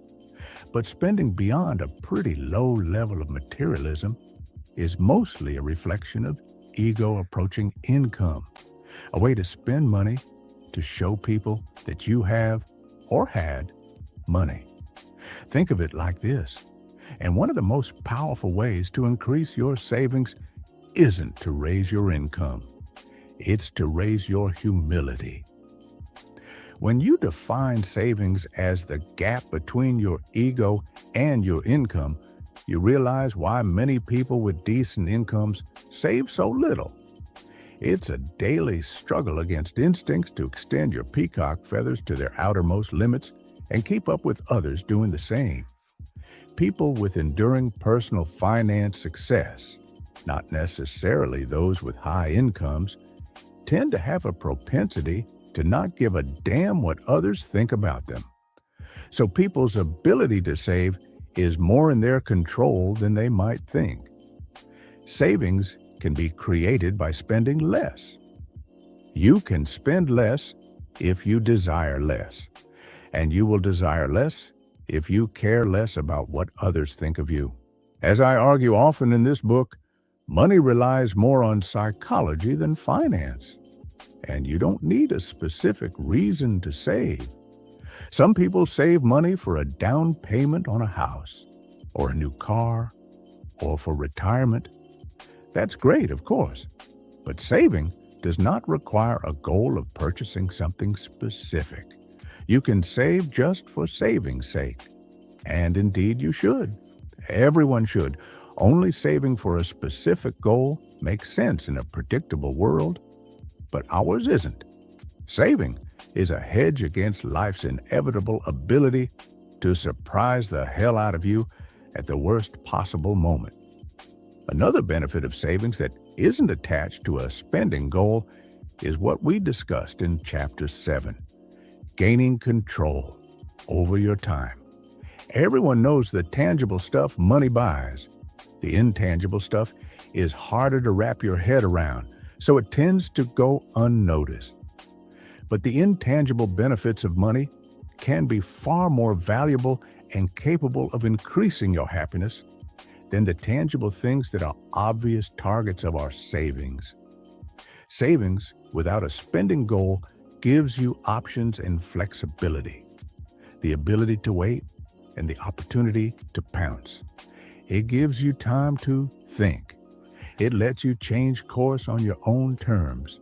But spending beyond a pretty low level of materialism is mostly a reflection of ego approaching income, a way to spend money to show people that you have or had money. Think of it like this. And one of the most powerful ways to increase your savings isn't to raise your income. It's to raise your humility. When you define savings as the gap between your ego and your income, you realize why many people with decent incomes save so little. It's a daily struggle against instincts to extend your peacock feathers to their outermost limits and keep up with others doing the same. People with enduring personal finance success, not necessarily those with high incomes, tend to have a propensity to not give a damn what others think about them. So people's ability to save is more in their control than they might think. Savings can be created by spending less. You can spend less if you desire less, and you will desire less if you care less about what others think of you. As I argue often in this book, money relies more on psychology than finance, and you don't need a specific reason to save. Some people save money for a down payment on a house, or a new car, or for retirement. That's great, of course, but saving does not require a goal of purchasing something specific. You can save just for saving's sake, and indeed you should. Everyone should. Only saving for a specific goal makes sense in a predictable world, but ours isn't. Saving is a hedge against life's inevitable ability to surprise the hell out of you at the worst possible moment. Another benefit of savings that isn't attached to a spending goal is what we discussed in Chapter 7, gaining control over your time. Everyone knows the tangible stuff money buys. The intangible stuff is harder to wrap your head around, so it tends to go unnoticed. But the intangible benefits of money can be far more valuable and capable of increasing your happiness than the tangible things that are obvious targets of our savings. Savings without a spending goal gives you options and flexibility, the ability to wait and the opportunity to pounce. It gives you time to think. It lets you change course on your own terms.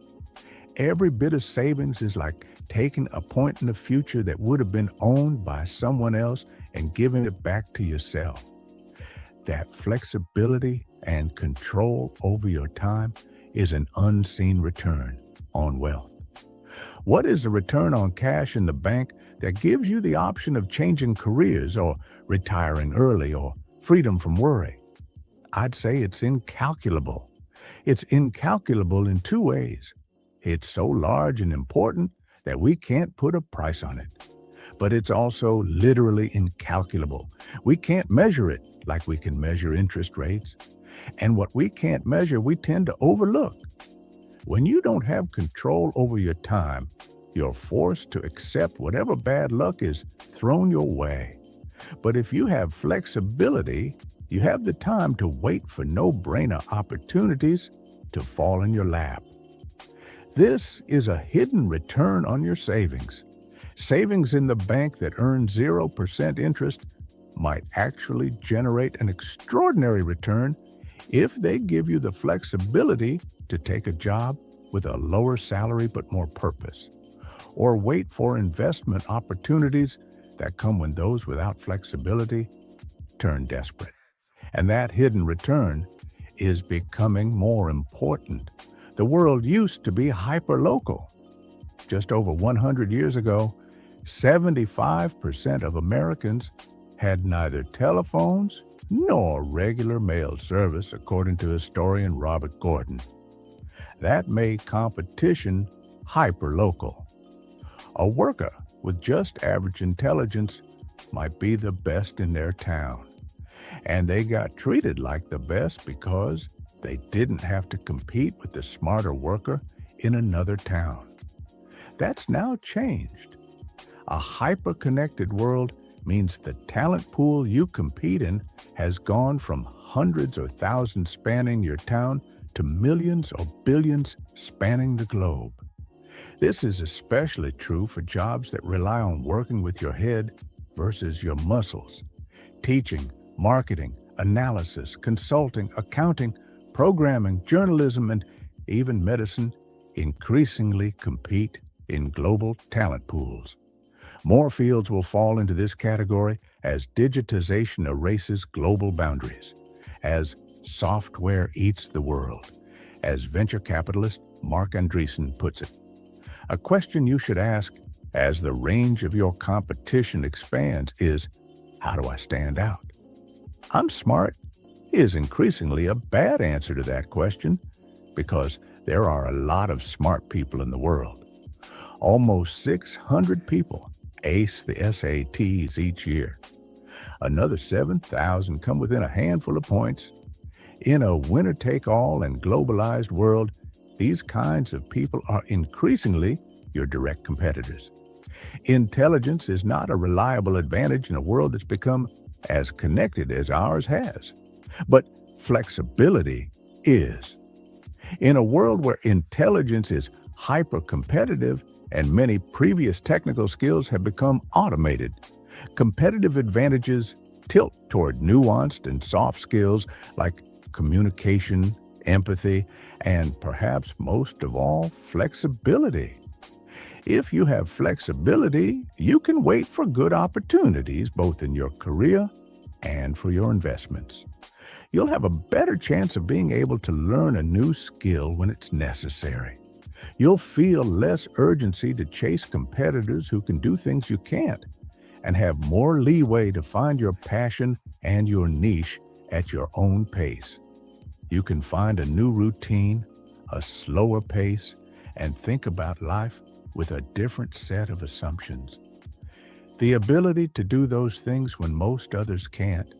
Every bit of savings is like taking a point in the future that would have been owned by someone else and giving it back to yourself. That flexibility and control over your time is an unseen return on wealth. What is the return on cash in the bank that gives you the option of changing careers or retiring early or freedom from worry? I'd say it's incalculable. It's incalculable in two ways. It's so large and important that we can't put a price on it. But it's also literally incalculable. We can't measure it like we can measure interest rates. And what we can't measure, we tend to overlook. When you don't have control over your time, you're forced to accept whatever bad luck is thrown your way. But if you have flexibility, you have the time to wait for no-brainer opportunities to fall in your lap. This is a hidden return on your savings. Savings in the bank that earn 0% interest might actually generate an extraordinary return if they give you the flexibility to take a job with a lower salary but more purpose, or wait for investment opportunities that come when those without flexibility turn desperate. And that hidden return is becoming more important. The world used to be hyperlocal. Just over 100 years ago, 75% of Americans had neither telephones nor regular mail service, according to historian Robert Gordon. That made competition hyperlocal. A worker with just average intelligence might be the best in their town, and they got treated like the best because they didn't have to compete with the smarter worker in another town. That's now changed. A hyper-connected world means the talent pool you compete in has gone from hundreds or thousands spanning your town to millions or billions spanning the globe. This is especially true for jobs that rely on working with your head versus your muscles. Teaching, marketing, analysis, consulting, accounting, programming, journalism, and even medicine increasingly compete in global talent pools. More fields will fall into this category as digitization erases global boundaries, as software eats the world, as venture capitalist Mark Andreessen puts it. A question you should ask as the range of your competition expands is, how do I stand out? I'm smart is increasingly a bad answer to that question because there are a lot of smart people in the world. Almost 600 people ace the SATs each year. Another 7,000 come within a handful of points. In a winner-take-all and globalized world, these kinds of people are increasingly your direct competitors. Intelligence is not a reliable advantage in a world that's become as connected as ours has. But flexibility is. In a world where intelligence is hyper-competitive and many previous technical skills have become automated, competitive advantages tilt toward nuanced and soft skills like communication, empathy, and perhaps most of all, flexibility. If you have flexibility, you can wait for good opportunities both in your career and for your investments. You'll have a better chance of being able to learn a new skill when it's necessary. You'll feel less urgency to chase competitors who can do things you can't, and have more leeway to find your passion and your niche at your own pace. You can find a new routine, a slower pace, and think about life with a different set of assumptions. The ability to do those things when most others can't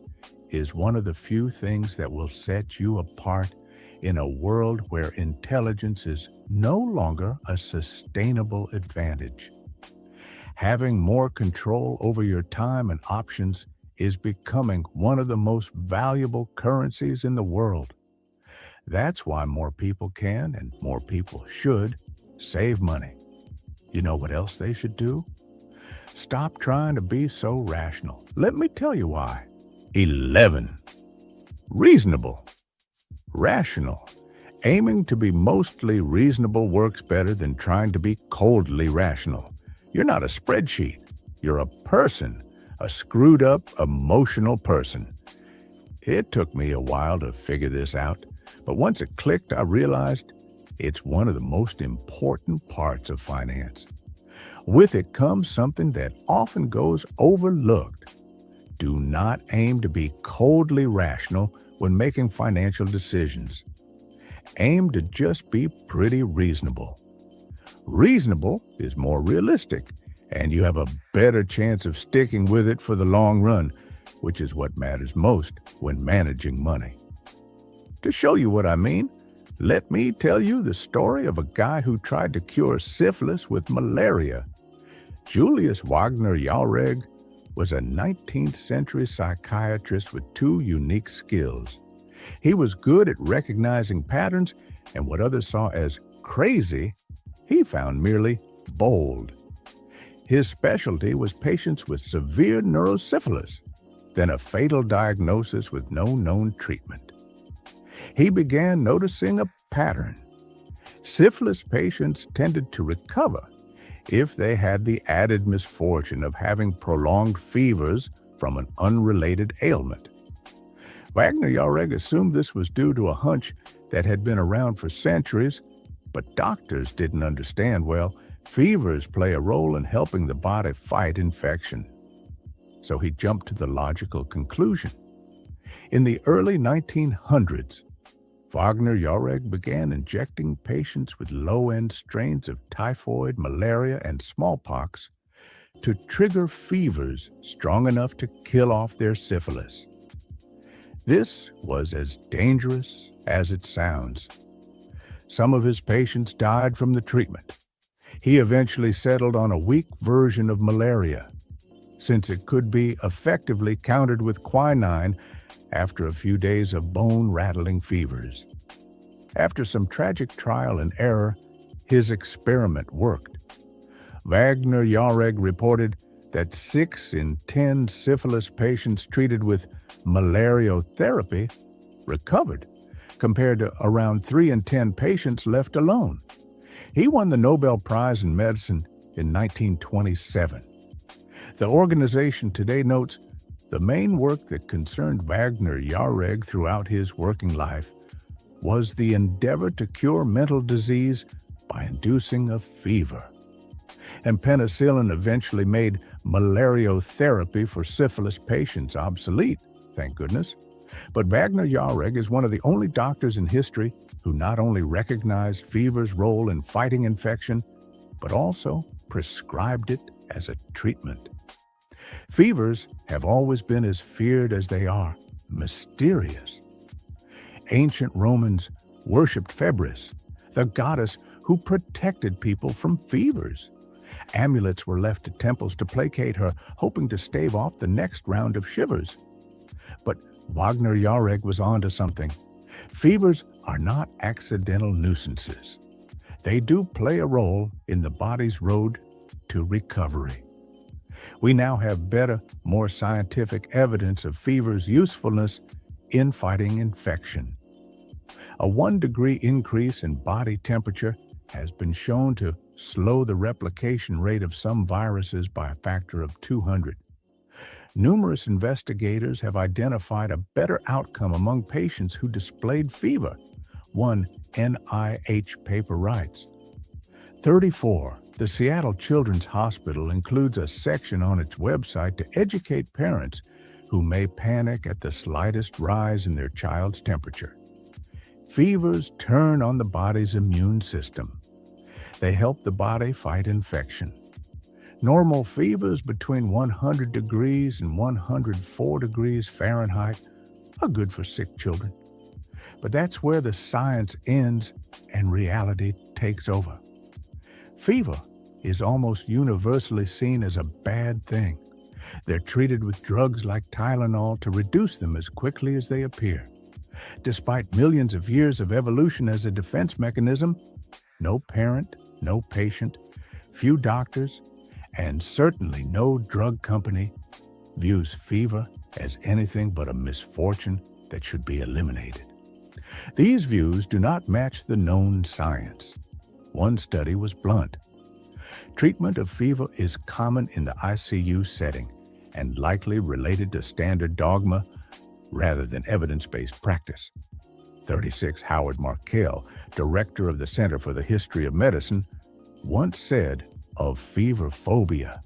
is one of the few things that will set you apart in a world where intelligence is no longer a sustainable advantage. Having more control over your time and options is becoming one of the most valuable currencies in the world. That's why more people can and more people should save money. You know what else they should do? Stop trying to be so rational. Let me tell you why. 11. Reasonable. Rational. Aiming to be mostly reasonable works better than trying to be coldly rational. You're not a spreadsheet. You're a person, a screwed up, emotional person. It took me a while to figure this out, but once it clicked, I realized it's one of the most important parts of finance. With it comes something that often goes overlooked. Do not aim to be coldly rational when making financial decisions. Aim to just be pretty reasonable. Reasonable is more realistic, and you have a better chance of sticking with it for the long run, which is what matters most when managing money. To show you what I mean, let me tell you the story of a guy who tried to cure syphilis with malaria. Julius Wagner Jauregg was a 19th century psychiatrist with two unique skills. He was good at recognizing patterns, and what others saw as crazy, he found merely bold. His specialty was patients with severe neurosyphilis, then a fatal diagnosis with no known treatment. He began noticing a pattern. Syphilis patients tended to recover if they had the added misfortune of having prolonged fevers from an unrelated ailment. Wagner Jauregg assumed this was due to a hunch that had been around for centuries, but doctors didn't understand, well, fevers play a role in helping the body fight infection. So he jumped to the logical conclusion. In the early 1900s, Wagner Jauregg began injecting patients with low-end strains of typhoid, malaria, and smallpox to trigger fevers strong enough to kill off their syphilis. This was as dangerous as it sounds. Some of his patients died from the treatment. He eventually settled on a weak version of malaria, since it could be effectively countered with quinine after a few days of bone-rattling fevers. After some tragic trial and error, his experiment worked. Wagner Jauregg reported that 6 in 10 syphilis patients treated with malariotherapy recovered, compared to around 3 in 10 patients left alone. He won the Nobel Prize in Medicine in 1927. The organization today notes the main work that concerned Wagner Jauregg throughout his working life was the endeavor to cure mental disease by inducing a fever. And penicillin eventually made malariotherapy for syphilis patients obsolete, thank goodness. But Wagner Jauregg is one of the only doctors in history who not only recognized fever's role in fighting infection, but also prescribed it as a treatment. Fevers have always been as feared as they are mysterious. Ancient Romans worshipped Febris, the goddess who protected people from fevers. Amulets were left at temples to placate her, hoping to stave off the next round of shivers. But Wagner Jauregg was onto something. Fevers are not accidental nuisances. They do play a role in the body's road to recovery. We now have better, more scientific evidence of fever's usefulness in fighting infection. A 1-degree increase in body temperature has been shown to slow the replication rate of some viruses by a factor of 200. Numerous investigators have identified a better outcome among patients who displayed fever, one NIH paper writes. 34. The Seattle Children's Hospital includes a section on its website to educate parents who may panic at the slightest rise in their child's temperature. Fevers turn on the body's immune system. They help the body fight infection. Normal fevers between 100 degrees and 104 degrees Fahrenheit are good for sick children. But that's where the science ends and reality takes over. Fever is almost universally seen as a bad thing. They're treated with drugs like Tylenol to reduce them as quickly as they appear. Despite millions of years of evolution as a defense mechanism, no parent, no patient, few doctors, and certainly no drug company views fever as anything but a misfortune that should be eliminated. These views do not match the known science. One study was blunt. Treatment of fever is common in the ICU setting and likely related to standard dogma rather than evidence-based practice. 36. Howard Markel, director of the Center for the History of Medicine, once said of fever phobia,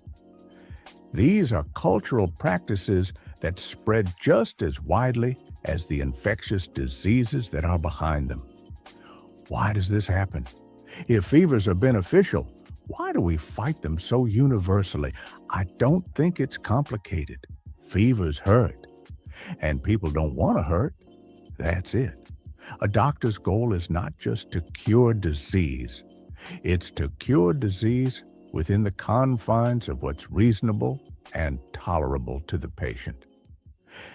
"These are cultural practices that spread just as widely as the infectious diseases that are behind them." Why does this happen? If fevers are beneficial, why do we fight them so universally? I don't think it's complicated. Fevers hurt, and people don't want to hurt. That's it. A doctor's goal is not just to cure disease. It's to cure disease within the confines of what's reasonable and tolerable to the patient.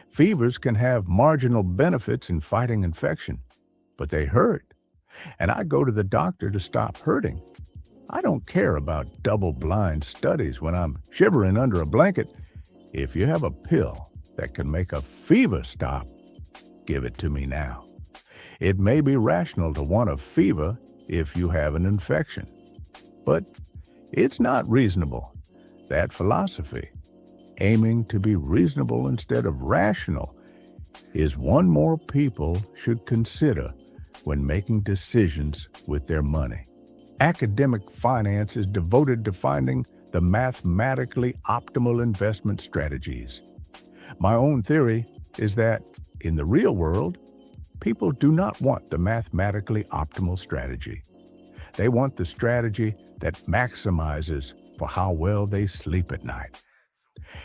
Fevers can have marginal benefits in fighting infection, but they hurt. And I go to the doctor to stop hurting. I don't care about double-blind studies when I'm shivering under a blanket. If you have a pill that can make a fever stop, give it to me now. It may be rational to want a fever if you have an infection, but it's not reasonable. That philosophy, aiming to be reasonable instead of rational, is one more people should consider when making decisions with their money. Academic finance is devoted to finding the mathematically optimal investment strategies. My own theory is that in the real world, people do not want the mathematically optimal strategy. They want the strategy that maximizes for how well they sleep at night.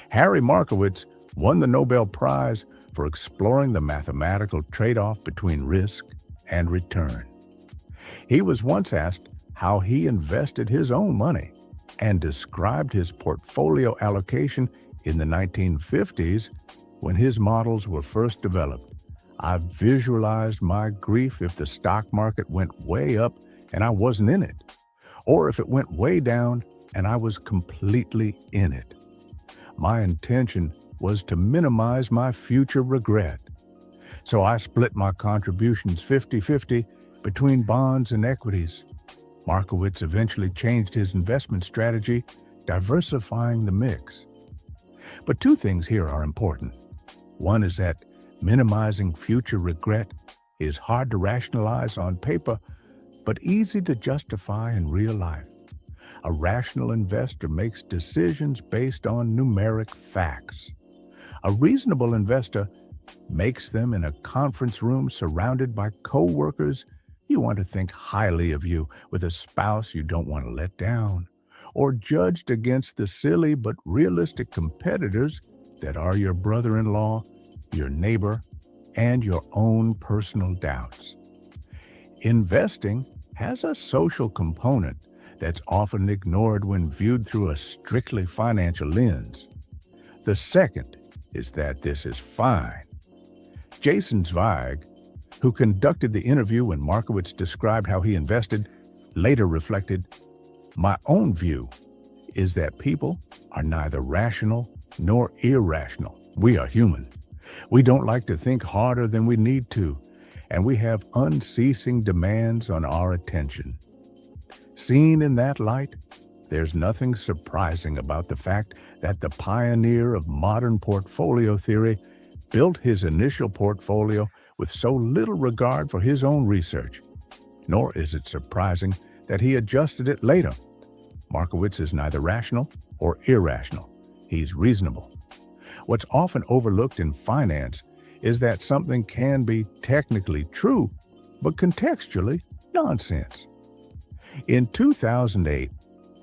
Harry Markowitz won the Nobel Prize for exploring the mathematical trade-off between risk and return. He was once asked how he invested his own money and described his portfolio allocation in the 1950s when his models were first developed. "I visualized my grief if the stock market went way up and I wasn't in it, or if it went way down and I was completely in it. My intention was to minimize my future regret. So I split my contributions 50-50 between bonds and equities." Markowitz eventually changed his investment strategy, diversifying the mix. But two things here are important. One is that minimizing future regret is hard to rationalize on paper, but easy to justify in real life. A rational investor makes decisions based on numeric facts. A reasonable investor makes them in a conference room surrounded by co-workers you want to think highly of, you with a spouse you don't want to let down, or judged against the silly but realistic competitors that are your brother-in-law, your neighbor, and your own personal doubts. Investing has a social component that's often ignored when viewed through a strictly financial lens. The second is that this is fine. Jason Zweig, who conducted the interview when Markowitz described how he invested, later reflected, "My own view is that people are neither rational nor irrational. We are human. We don't like to think harder than we need to, and we have unceasing demands on our attention." Seen in that light, there's nothing surprising about the fact that the pioneer of modern portfolio theory built his initial portfolio with so little regard for his own research. Nor is it surprising that he adjusted it later. Markowitz is neither rational or irrational. He's reasonable. What's often overlooked in finance is that something can be technically true, but contextually nonsense. In 2008,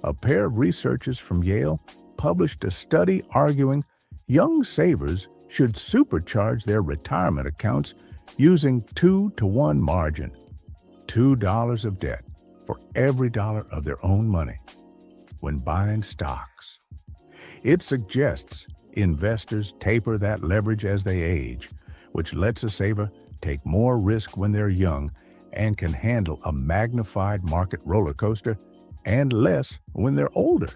a pair of researchers from Yale published a study arguing young savers should supercharge their retirement accounts using 2-to-1 margin, $2 of debt for every dollar of their own money when buying stocks. It suggests investors taper that leverage as they age, which lets a saver take more risk when they're young and can handle a magnified market roller coaster, and less when they're older.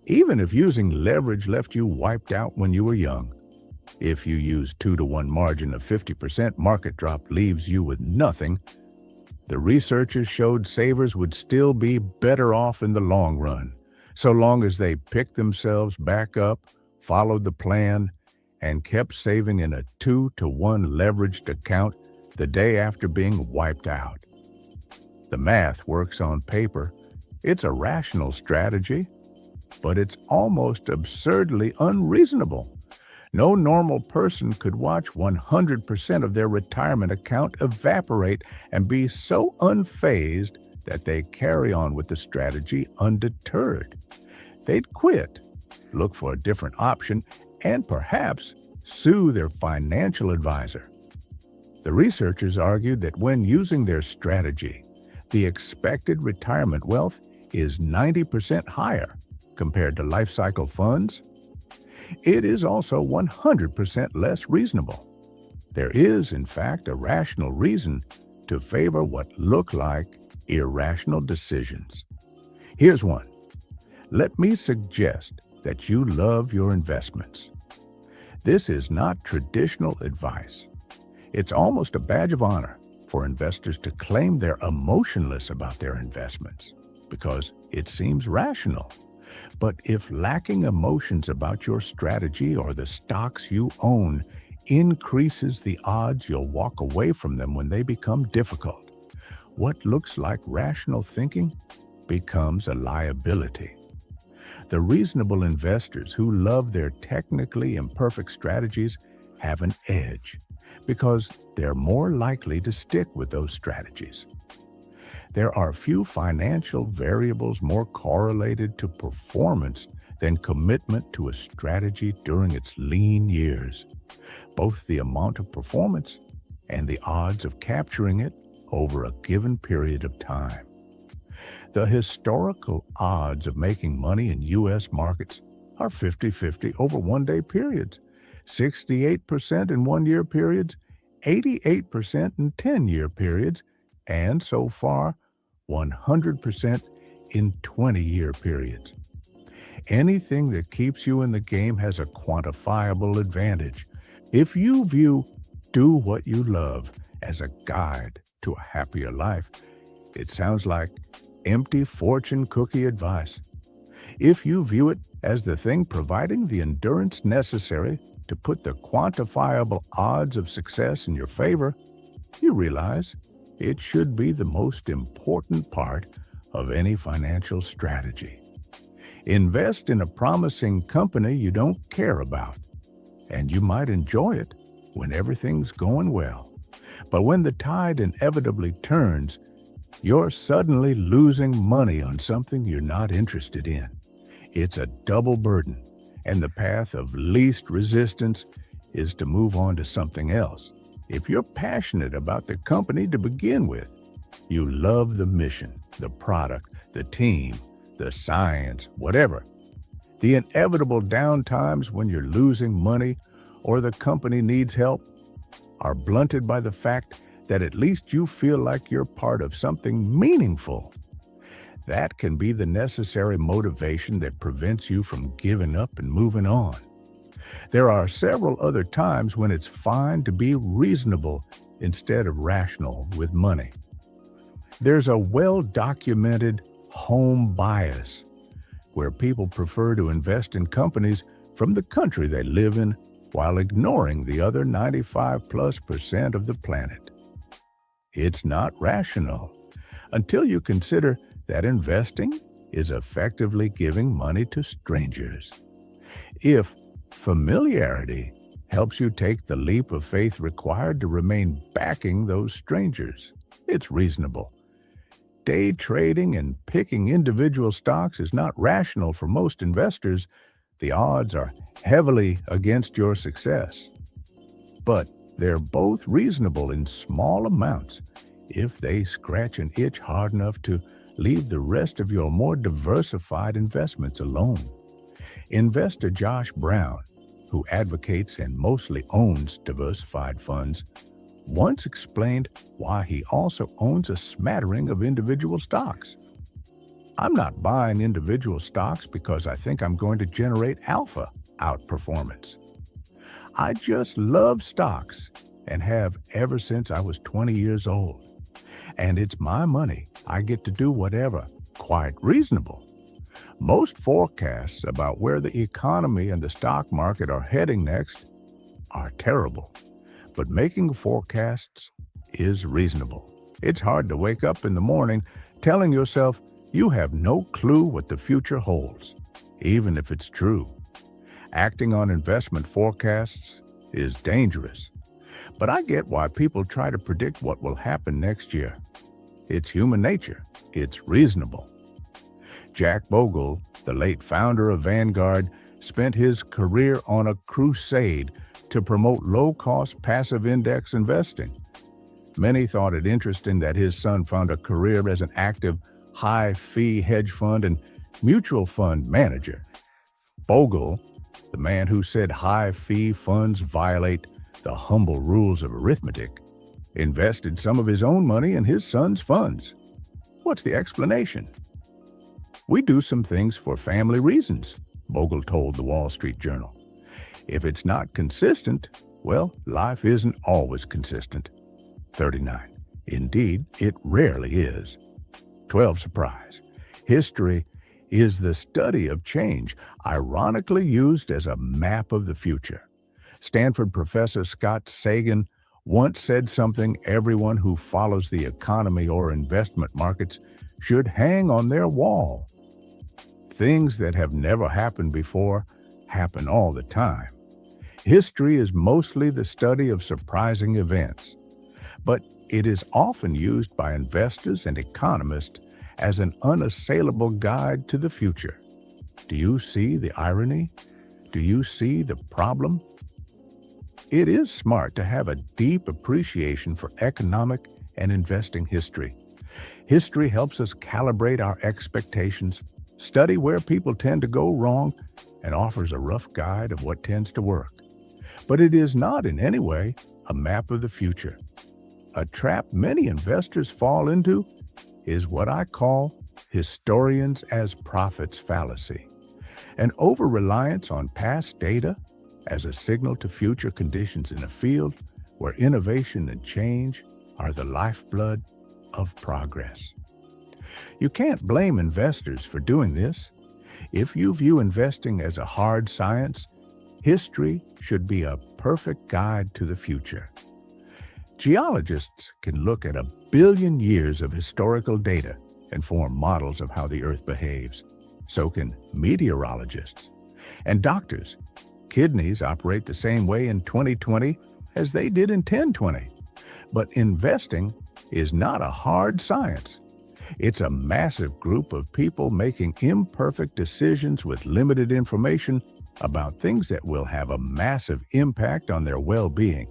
Even if using leverage left you wiped out when you were young, if you use 2-to-1 margin of 50% market drop leaves you with nothing, the researchers showed savers would still be better off in the long run, so long as they picked themselves back up, followed the plan, and kept saving in a 2-to-1 leveraged account the day after being wiped out. The math works on paper. It's a rational strategy, but it's almost absurdly unreasonable. No normal person could watch 100% of their retirement account evaporate and be so unfazed that they carry on with the strategy undeterred. They'd quit, look for a different option, and perhaps sue their financial advisor. The researchers argued that when using their strategy, the expected retirement wealth is 90% higher compared to life cycle funds. It is also 100% less reasonable. There is, in fact, a rational reason to favor what look like irrational decisions. Here's one. Let me suggest that you love your investments. This is not traditional advice. It's almost a badge of honor for investors to claim they're emotionless about their investments because it seems rational. But if lacking emotions about your strategy or the stocks you own increases the odds you'll walk away from them when they become difficult, what looks like rational thinking becomes a liability. The reasonable investors who love their technically imperfect strategies have an edge because they're more likely to stick with those strategies. There are few financial variables more correlated to performance than commitment to a strategy during its lean years, both the amount of performance and the odds of capturing it over a given period of time. The historical odds of making money in U.S. markets are 50-50 over one-day periods, 68% in one-year periods, 88% in 10-year periods, and so far, 100% in 20-year periods. Anything that keeps you in the game has a quantifiable advantage. If you view Do What You Love as a guide to a happier life, it sounds like empty fortune cookie advice. If you view it as the thing providing the endurance necessary to put the quantifiable odds of success in your favor, you realize it should be the most important part of any financial strategy. Invest in a promising company you don't care about, and you might enjoy it when everything's going well. But when the tide inevitably turns, you're suddenly losing money on something you're not interested in. It's a double burden, and the path of least resistance is to move on to something else. If you're passionate about the company to begin with, you love the mission, the product, the team, the science, whatever. The inevitable downtimes when you're losing money or the company needs help are blunted by the fact that at least you feel like you're part of something meaningful. That can be the necessary motivation that prevents you from giving up and moving on. There are several other times when it's fine to be reasonable instead of rational with money. There's a well-documented home bias, where people prefer to invest in companies from the country they live in while ignoring the other 95+% of the planet. It's not rational until you consider that investing is effectively giving money to strangers. If familiarity helps you take the leap of faith required to remain backing those strangers, it's reasonable. Day trading and picking individual stocks is not rational for most investors. The odds are heavily against your success. But they're both reasonable in small amounts if they scratch an itch hard enough to leave the rest of your more diversified investments alone. Investor Josh Brown, who advocates and mostly owns diversified funds, once explained why he also owns a smattering of individual stocks. I'm not buying individual stocks because I think I'm going to generate alpha outperformance. I just love stocks and have ever since I was 20 years old. And it's my money. I get to do whatever, quite reasonable. Most forecasts about where the economy and the stock market are heading next are terrible. But making forecasts is reasonable. It's hard to wake up in the morning telling yourself you have no clue what the future holds, even if it's true. Acting on investment forecasts is dangerous. But I get why people try to predict what will happen next year. It's human nature. It's reasonable. Jack Bogle, the late founder of Vanguard, spent his career on a crusade to promote low-cost passive index investing. Many thought it interesting that his son found a career as an active, high-fee hedge fund and mutual fund manager. Bogle, the man who said high-fee funds violate the humble rules of arithmetic, invested some of his own money in his son's funds. What's the explanation? "We do some things for family reasons," Bogle told the Wall Street Journal. "If it's not consistent, well, life isn't always consistent." 39. Indeed, it rarely is. 12. Surprise. History is the study of change, ironically used as a map of the future. Stanford professor Scott Sagan once said something everyone who follows the economy or investment markets should hang on their wall. Things that have never happened before happen all the time. History is mostly the study of surprising events, but it is often used by investors and economists as an unassailable guide to the future. Do you see the irony? Do you see the problem? It is smart to have a deep appreciation for economic and investing history. History helps us calibrate our expectations, study where people tend to go wrong, and offers a rough guide of what tends to work. But it is not in any way a map of the future. A trap many investors fall into is what I call historians as prophets fallacy, an over-reliance on past data as a signal to future conditions in a field where innovation and change are the lifeblood of progress. You can't blame investors for doing this. If you view investing as a hard science, history should be a perfect guide to the future. Geologists can look at 1 billion years of historical data and form models of how the Earth behaves. So can meteorologists. And doctors. Kidneys operate the same way in 2020 as they did in 1020. But investing is not a hard science. It's a massive group of people making imperfect decisions with limited information about things that will have a massive impact on their well-being,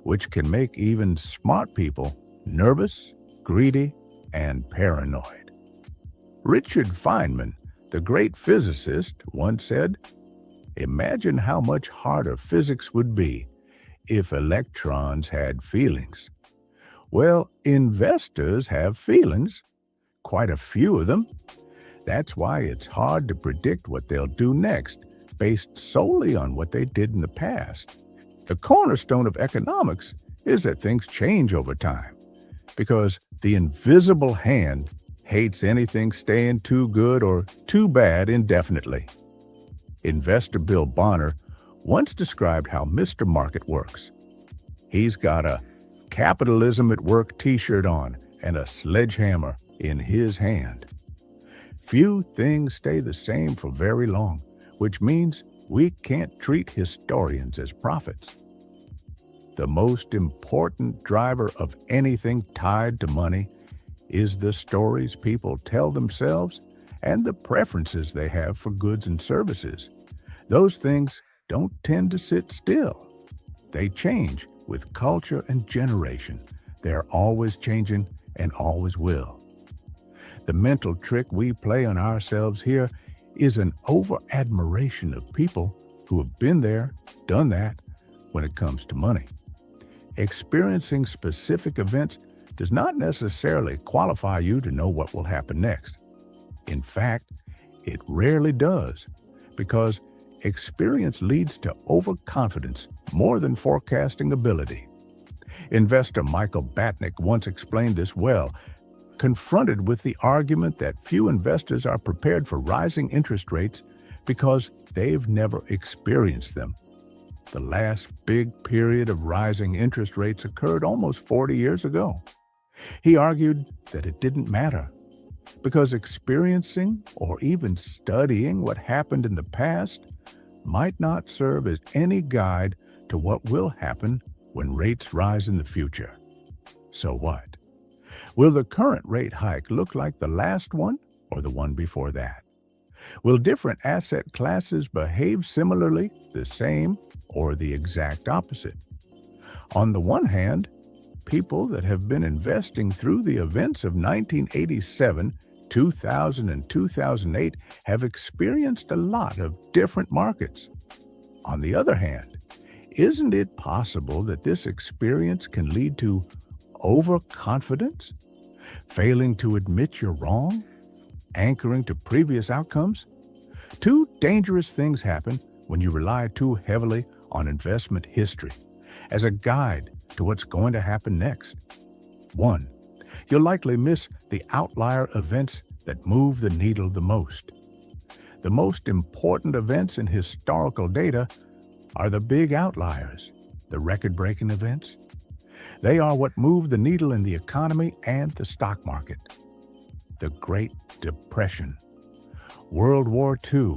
which can make even smart people nervous, greedy, and paranoid. Richard Feynman, the great physicist, once said, "Imagine how much harder physics would be if electrons had feelings." Well, investors have feelings, quite a few of them. That's why it's hard to predict what they'll do next, based solely on what they did in the past. The cornerstone of economics is that things change over time, because the invisible hand hates anything staying too good or too bad indefinitely. Investor Bill Bonner once described how Mr. Market works. He's got a "Capitalism at Work" t-shirt on and a sledgehammer in his hand. Few things stay the same for very long, which means we can't treat historians as prophets. The most important driver of anything tied to money is the stories people tell themselves and the preferences they have for goods and services. Those things don't tend to sit still. They change with culture and generation. They're always changing and always will. The mental trick we play on ourselves here is an over-admiration of people who have been there, done that when it comes to money. Experiencing specific events does not necessarily qualify you to know what will happen next. In fact, it rarely does, because experience leads to overconfidence more than forecasting ability. Investor Michael Batnick once explained this well, confronted with the argument that few investors are prepared for rising interest rates because they've never experienced them. The last big period of rising interest rates occurred almost 40 years ago. He argued that it didn't matter, because experiencing or even studying what happened in the past might not serve as any guide to what will happen when rates rise in the future. So what? Will the current rate hike look like the last one or the one before that? Will different asset classes behave similarly, the same, or the exact opposite? On the one hand, people that have been investing through the events of 1987, 2000, and 2008 have experienced a lot of different markets. On the other hand, isn't it possible that this experience can lead to overconfidence, failing to admit you're wrong, anchoring to previous outcomes? Two dangerous things happen when you rely too heavily on investment history as a guide to what's going to happen next. One, you'll likely miss the outlier events that move the needle the most. The most important events in historical data are the big outliers, the record-breaking events. They are what move the needle in the economy and the stock market. The Great Depression, World War II,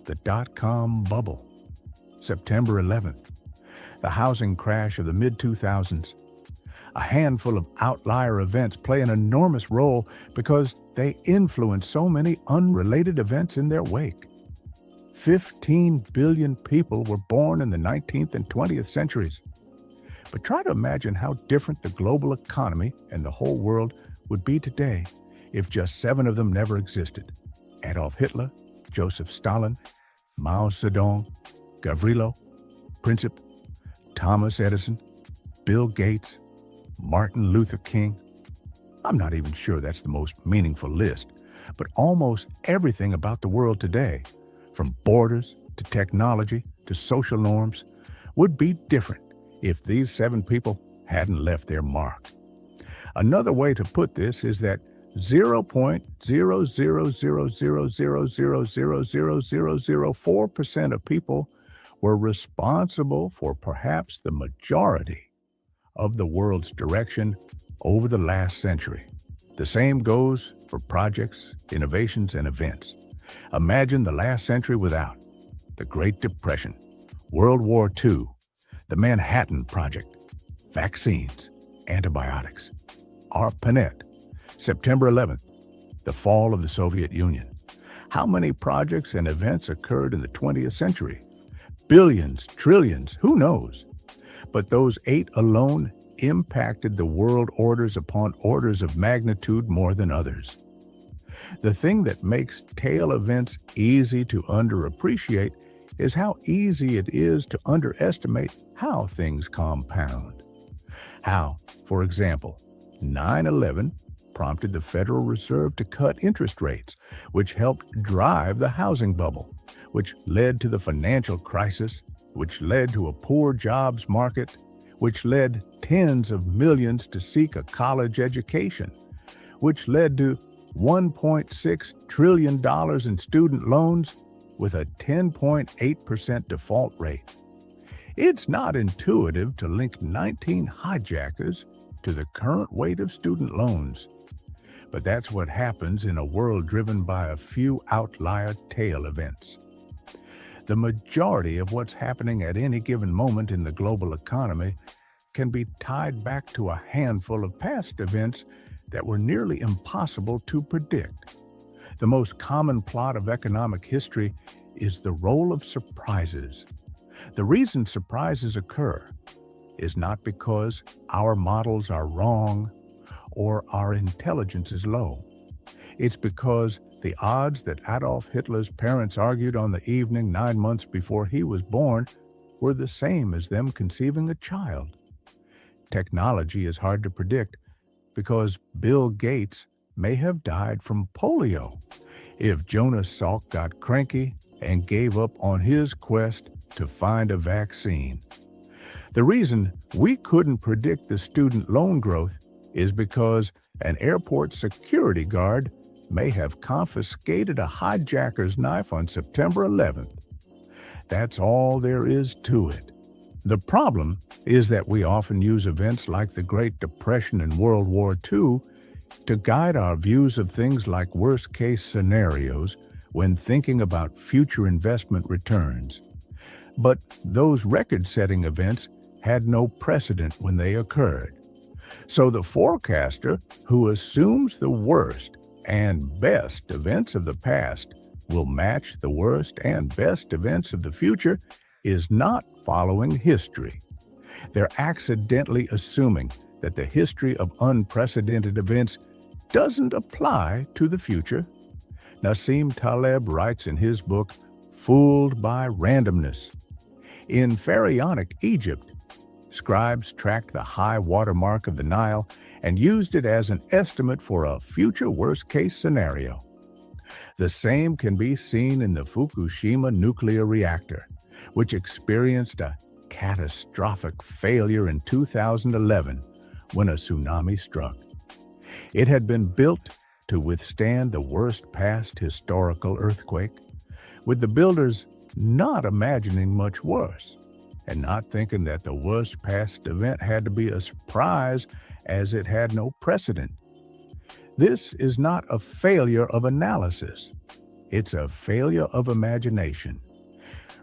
the dot-com bubble, September 11th, the housing crash of the mid-2000s. A handful of outlier events play an enormous role because they influence so many unrelated events in their wake. 15 billion people were born in the 19th and 20th centuries. But try to imagine how different the global economy and the whole world would be today if just 7 of them never existed. Adolf Hitler, Joseph Stalin, Mao Zedong, Gavrilo Princip, Thomas Edison, Bill Gates, Martin Luther King. I'm not even sure that's the most meaningful list, but almost everything about the world today, from borders to technology to social norms, would be different if these 7 people hadn't left their mark. Another way to put this is that 0.00000000004% of people were responsible for perhaps the majority of the world's direction over the last century. The same goes for projects, innovations, and events. Imagine the last century without the Great Depression, World War II, the Manhattan Project, vaccines, antibiotics, ARPANET, September 11th, the fall of the Soviet Union. How many projects and events occurred in the 20th century? Billions, trillions, who knows? But those 8 alone impacted the world orders upon orders of magnitude more than others. The thing that makes tail events easy to underappreciate is how easy it is to underestimate how things compound. How, for example, 9/11 prompted the Federal Reserve to cut interest rates, which helped drive the housing bubble, which led to the financial crisis, which led to a poor jobs market, which led tens of millions to seek a college education, which led to $1.6 trillion in student loans with a 10.8% default rate. It's not intuitive to link 19 hijackers to the current weight of student loans. But that's what happens in a world driven by a few outlier tail events. The majority of what's happening at any given moment in the global economy can be tied back to a handful of past events that were nearly impossible to predict. The most common plot of economic history is the role of surprises. The reason surprises occur is not because our models are wrong or our intelligence is low. It's because the odds that Adolf Hitler's parents argued on the evening 9 months before he was born were the same as them conceiving a child. Technology is hard to predict because Bill Gates may have died from polio if Jonas Salk got cranky and gave up on his quest to find a vaccine. The reason we couldn't predict the student loan growth is because an airport security guard may have confiscated a hijacker's knife on September 11th. That's all there is to it. The problem is that we often use events like the Great Depression and World War II to guide our views of things like worst-case scenarios when thinking about future investment returns. But those record-setting events had no precedent when they occurred. So the forecaster who assumes the worst and best events of the past will match the worst and best events of the future is not following history. They're accidentally assuming that the history of unprecedented events doesn't apply to the future. Nassim Taleb writes in his book, Fooled by Randomness. In Pharaonic Egypt, scribes tracked the high water mark of the Nile and used it as an estimate for a future worst-case scenario. The same can be seen in the Fukushima nuclear reactor, which experienced a catastrophic failure in 2011 when a tsunami struck. It had been built to withstand the worst past historical earthquake, with the builders not imagining much worse and not thinking that the worst past event had to be a surprise as it had no precedent. This is not a failure of analysis. It's a failure of imagination.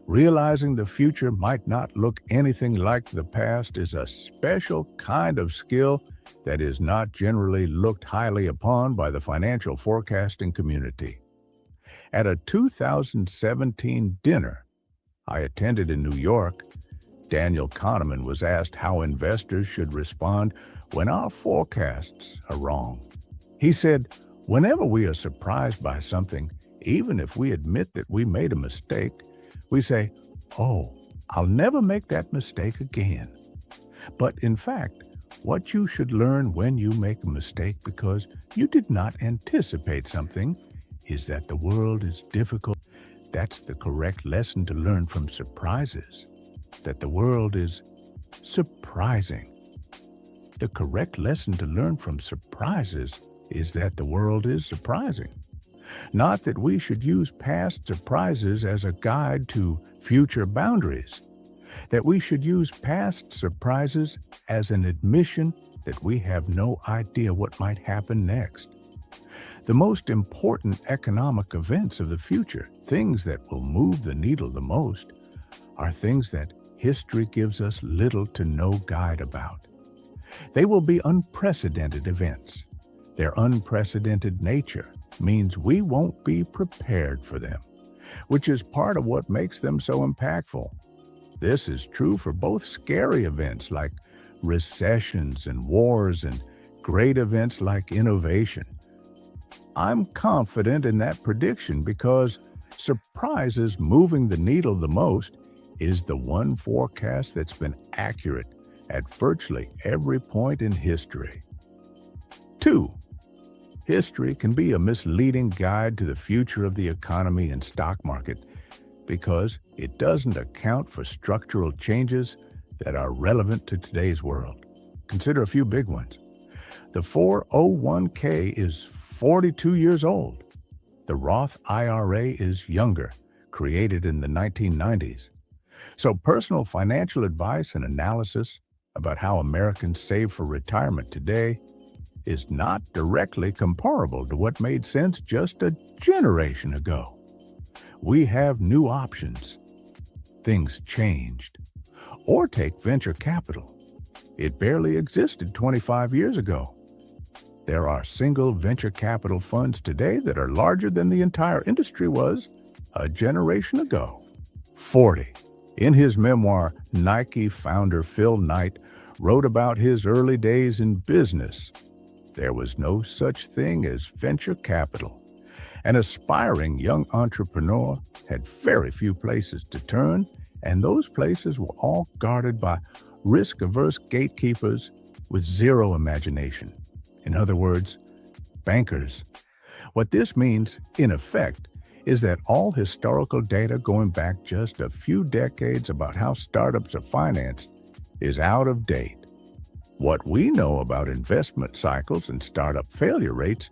Realizing the future might not look anything like the past is a special kind of skill that is not generally looked highly upon by the financial forecasting community. At a 2017 dinner I attended in New York, Daniel Kahneman was asked how investors should respond when our forecasts are wrong. He said, whenever we are surprised by something, even if we admit that we made a mistake, we say, oh, I'll never make that mistake again. But in fact, what you should learn when you make a mistake because you did not anticipate something is that the world is difficult. That's the correct lesson to learn from surprises, that the world is surprising. The correct lesson to learn from surprises is that the world is surprising. Not that we should use past surprises as a guide to future boundaries, that we should use past surprises as an admission that we have no idea what might happen next. The most important economic events of the future, things that will move the needle the most, are things that history gives us little to no guide about. They will be unprecedented events. Their unprecedented nature means we won't be prepared for them, which is part of what makes them so impactful. This is true for both scary events like recessions and wars and great events like innovation. I'm confident in that prediction because surprises moving the needle the most is the one forecast that's been accurate at virtually every point in history. 2. History can be a misleading guide to the future of the economy and stock market because it doesn't account for structural changes that are relevant to today's world. Consider a few big ones. The 401k is 42 years old. The Roth IRA is younger, created in the 1990s. So personal financial advice and analysis about how Americans save for retirement today is not directly comparable to what made sense just a generation ago. We have new options. Things changed. Or take venture capital. It barely existed 25 years ago. There are single venture capital funds today that are larger than the entire industry was a generation ago. 40. In his memoir, Nike founder Phil Knight wrote about his early days in business. There was no such thing as venture capital. An aspiring young entrepreneur had very few places to turn, and those places were all guarded by risk-averse gatekeepers with zero imagination. In other words, bankers. What this means, in effect, is that all historical data going back just a few decades about how startups are financed is out of date. What we know about investment cycles and startup failure rates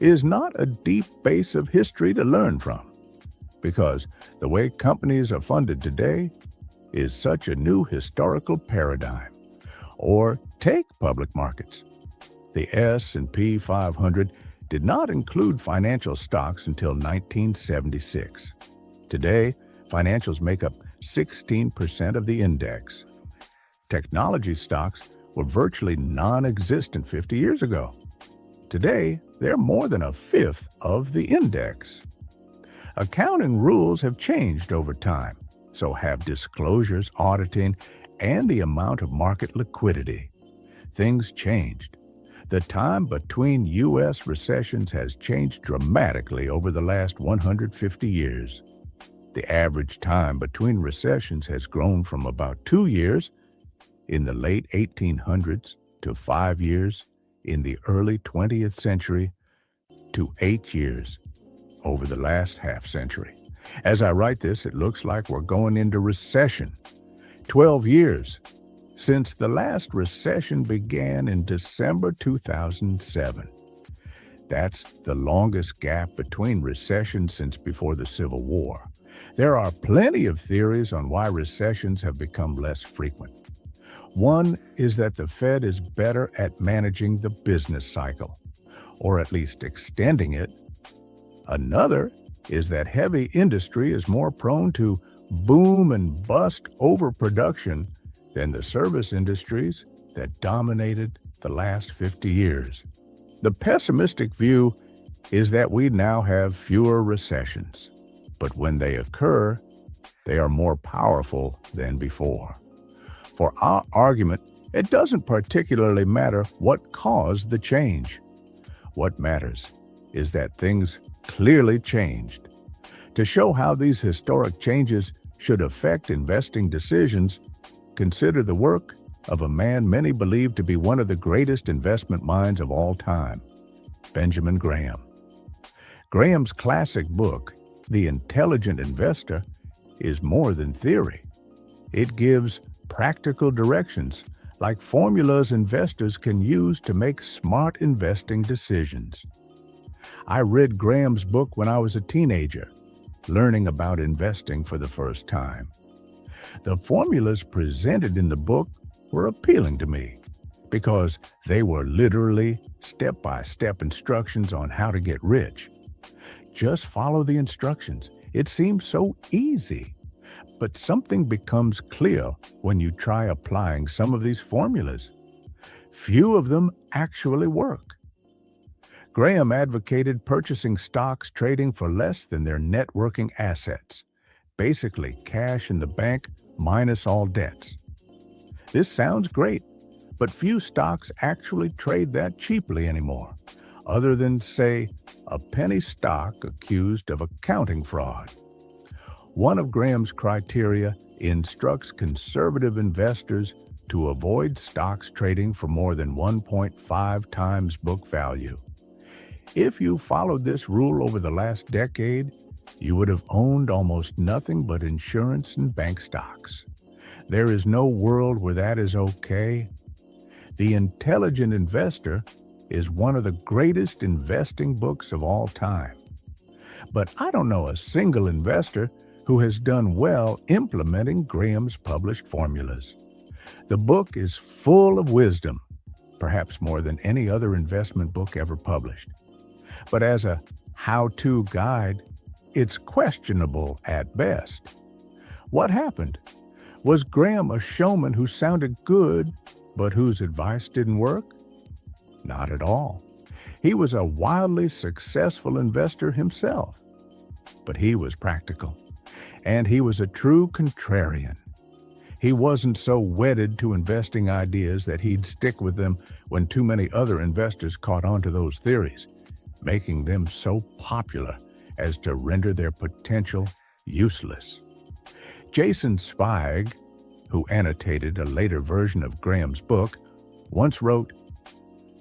is not a deep base of history to learn from, because the way companies are funded today is such a new historical paradigm. Or take public markets. The S&P 500 did not include financial stocks until 1976. Today, financials make up 16% of the index. Technology stocks were virtually non-existent 50 years ago. Today, they're more than a fifth of the index. Accounting rules have changed over time, so have disclosures, auditing, and the amount of market liquidity. Things changed. The time between U.S. recessions has changed dramatically over the last 150 years. The average time between recessions has grown from about 2 years in the late 1800s to 5 years in the early 20th century to 8 years over the last half century. As I write this, it looks like we're going into recession. 12 years since the last recession began in December 2007. That's the longest gap between recessions since before the Civil War. There are plenty of theories on why recessions have become less frequent. One is that the Fed is better at managing the business cycle, or at least extending it. Another is that heavy industry is more prone to boom and bust overproduction than the service industries that dominated the last 50 years. The pessimistic view is that we now have fewer recessions, but when they occur, they are more powerful than before. For our argument, it doesn't particularly matter what caused the change. What matters is that things clearly changed. To show how these historic changes should affect investing decisions, consider the work of a man many believe to be one of the greatest investment minds of all time, Benjamin Graham. Graham's classic book, The Intelligent Investor, is more than theory. It gives practical directions, like formulas investors can use to make smart investing decisions. I read Graham's book when I was a teenager, learning about investing for the first time. The formulas presented in the book were appealing to me because they were literally step-by-step instructions on how to get rich. Just follow the instructions. It seems so easy. But something becomes clear when you try applying some of these formulas. Few of them actually work. Graham advocated purchasing stocks trading for less than their net working assets, basically cash in the bank minus all debts. This sounds great, but few stocks actually trade that cheaply anymore, other than, say, a penny stock accused of accounting fraud. One of Graham's criteria instructs conservative investors to avoid stocks trading for more than 1.5 times book value. If you followed this rule over the last decade, you would have owned almost nothing but insurance and bank stocks. There is no world where that is okay. The Intelligent Investor is one of the greatest investing books of all time. But I don't know a single investor who has done well implementing Graham's published formulas. The book is full of wisdom, perhaps more than any other investment book ever published. But as a how-to guide, it's questionable at best. What happened? Was Graham a showman who sounded good, but whose advice didn't work? Not at all. He was a wildly successful investor himself. But he was practical, and he was a true contrarian. He wasn't so wedded to investing ideas that he'd stick with them when too many other investors caught on to those theories, making them so popular as to render their potential useless. Jason Zweig, who annotated a later version of Graham's book, once wrote,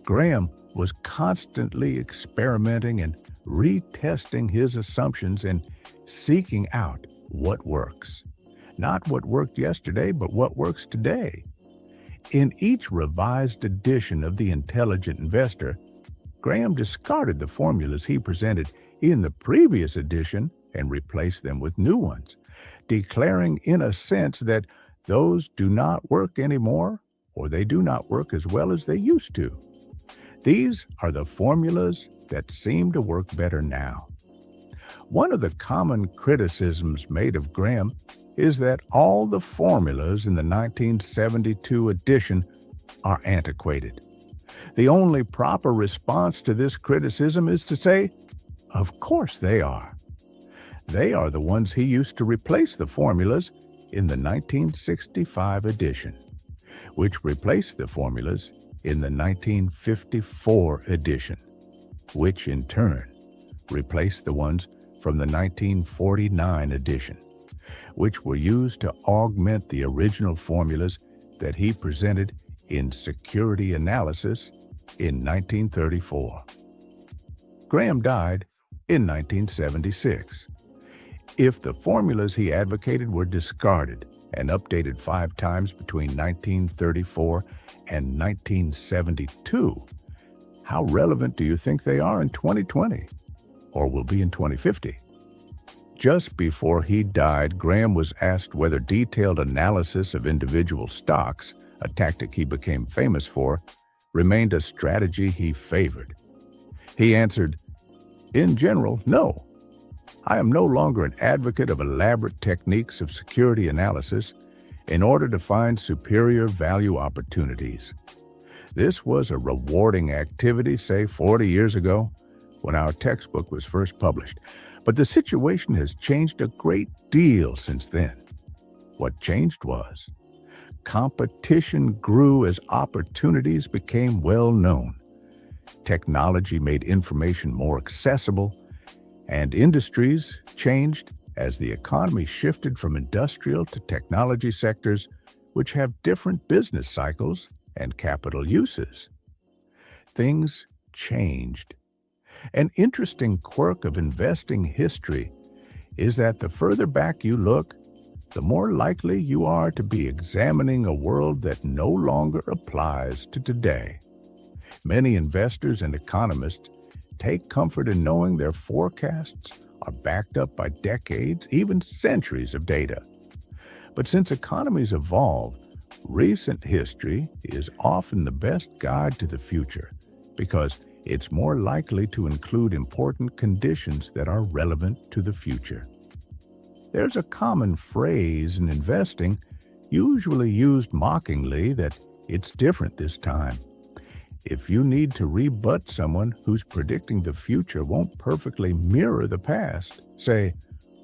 "Graham was constantly experimenting and retesting his assumptions and seeking out what works. Not what worked yesterday, but what works today." In each revised edition of The Intelligent Investor, Graham discarded the formulas he presented in the previous edition and replaced them with new ones, declaring in a sense that those do not work anymore, or they do not work as well as they used to. These are the formulas that seem to work better now. One of the common criticisms made of Graham is that all the formulas in the 1972 edition are antiquated. The only proper response to this criticism is to say, of course they are. They are the ones he used to replace the formulas in the 1965 edition, which replaced the formulas in the 1954 edition, which in turn replaced the ones from the 1949 edition, which were used to augment the original formulas that he presented in Security Analysis in 1934. Graham died in 1976. If the formulas he advocated were discarded and updated 5 times between 1934 and 1972, how relevant do you think they are in 2020, or will be in 2050? Just before he died, Graham was asked whether detailed analysis of individual stocks, a tactic he became famous for, remained a strategy he favored. He answered, "In general, no. I am no longer an advocate of elaborate techniques of security analysis in order to find superior value opportunities. This was a rewarding activity, say 40 years ago, when our textbook was first published. But the situation has changed a great deal since then. What changed was competition grew as opportunities became well known. Technology made information more accessible, and industries changed as the economy shifted from industrial to technology sectors, which have different business cycles and capital uses. Things changed. An interesting quirk of investing history is that the further back you look, the more likely you are to be examining a world that no longer applies to today. Many investors and economists take comfort in knowing their forecasts are backed up by decades, even centuries of data. But since economies evolve, recent history is often the best guide to the future because it's more likely to include important conditions that are relevant to the future. There's a common phrase in investing, usually used mockingly, that it's different this time. If you need to rebut someone who's predicting the future won't perfectly mirror the past, say,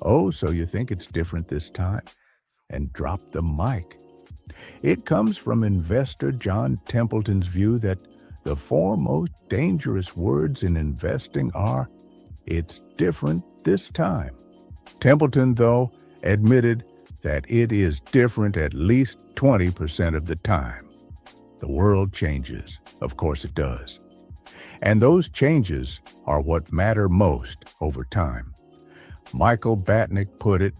"Oh, so you think it's different this time?" and drop the mic. It comes from investor John Templeton's view that the 4 most dangerous words in investing are, "It's different this time." Templeton, though, admitted that it is different at least 20% of the time. The world changes. Of course it does. And those changes are what matter most over time. Michael Batnick put it,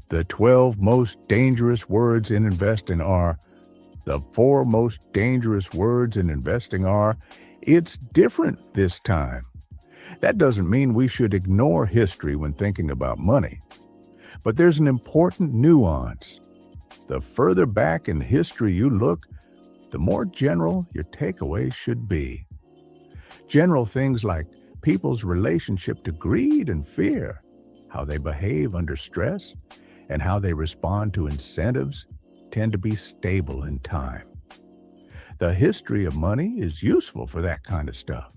"The 12 most dangerous words in investing are, the 4 most dangerous words in investing are, it's different this time." That doesn't mean we should ignore history when thinking about money. But there's an important nuance. The further back in history you look, the more general your takeaways should be. General things like people's relationship to greed and fear, how they behave under stress, and how they respond to incentives tend to be stable in time. The history of money is useful for that kind of stuff,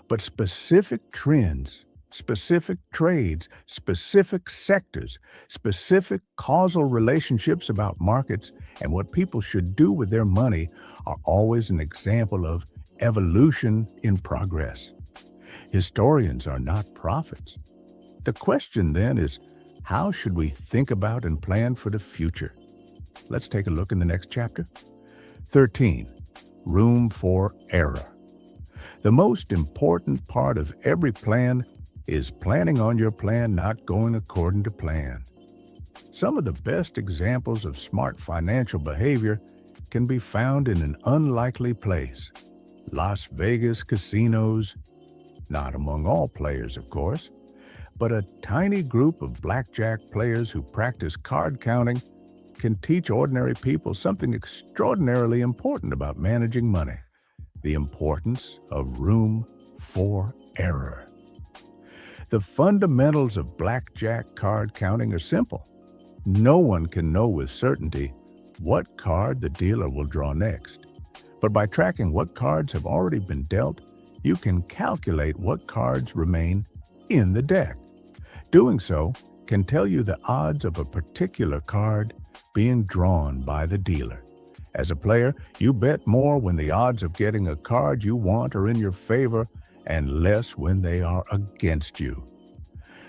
but specific trends, specific trades, specific sectors, specific causal relationships about markets and what people should do with their money are always an example of evolution in progress. Historians are not prophets. The question then is, how should we think about and plan for the future? Let's take a look in the next chapter. 13. Room for error. The most important part of every plan is planning on your plan not going according to plan. Some of the best examples of smart financial behavior can be found in an unlikely place. Las Vegas casinos, not among all players, of course, but a tiny group of blackjack players who practice card counting can teach ordinary people something extraordinarily important about managing money: the importance of room for error. The fundamentals of blackjack card counting are simple. No one can know with certainty what card the dealer will draw next. But by tracking what cards have already been dealt, you can calculate what cards remain in the deck. Doing so can tell you the odds of a particular card being drawn by the dealer. As a player, you bet more when the odds of getting a card you want are in your favor and less when they are against you.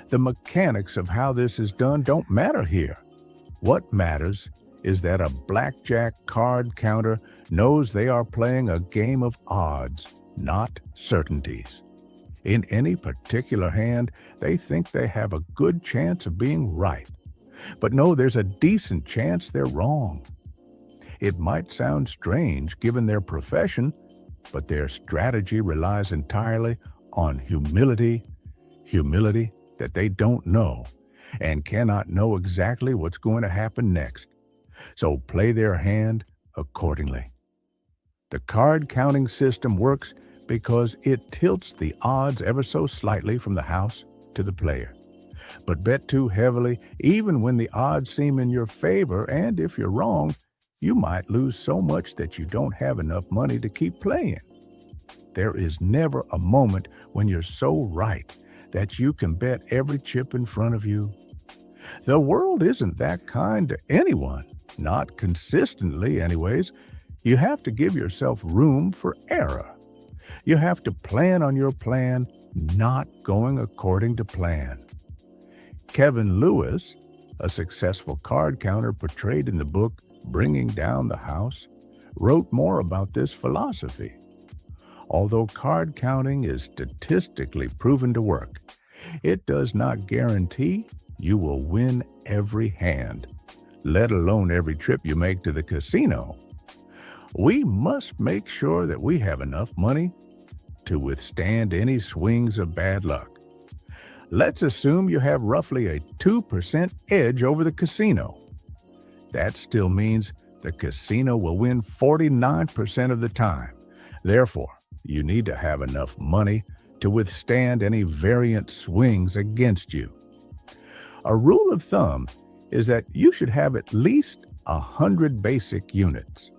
The mechanics of how this is done don't matter here. What matters is that a blackjack card counter knows they are playing a game of odds, not certainties. In any particular hand, they think they have a good chance of being right, but know there's a decent chance they're wrong. It might sound strange given their profession, but their strategy relies entirely on humility that they don't know and cannot know exactly what's going to happen next. So play their hand accordingly. The card counting system works because it tilts the odds ever so slightly from the house to the player. But bet too heavily, even when the odds seem in your favor, and if you're wrong, you might lose so much that you don't have enough money to keep playing. There is never a moment when you're so right that you can bet every chip in front of you. The world isn't that kind to anyone, not consistently anyways. You have to give yourself room for error. You have to plan on your plan not going according to plan. Kevin Lewis, a successful card counter portrayed in the book Bringing Down the House, wrote more about this philosophy. Although card counting is statistically proven to work, it does not guarantee you will win every hand, let alone every trip you make to the casino. We must make sure that we have enough money to withstand any swings of bad luck. Let's assume you have roughly a 2% edge over the casino. That still means the casino will win 49% of the time. Therefore, you need to have enough money to withstand any variant swings against you. A rule of thumb is that you should have at least 100 basic units.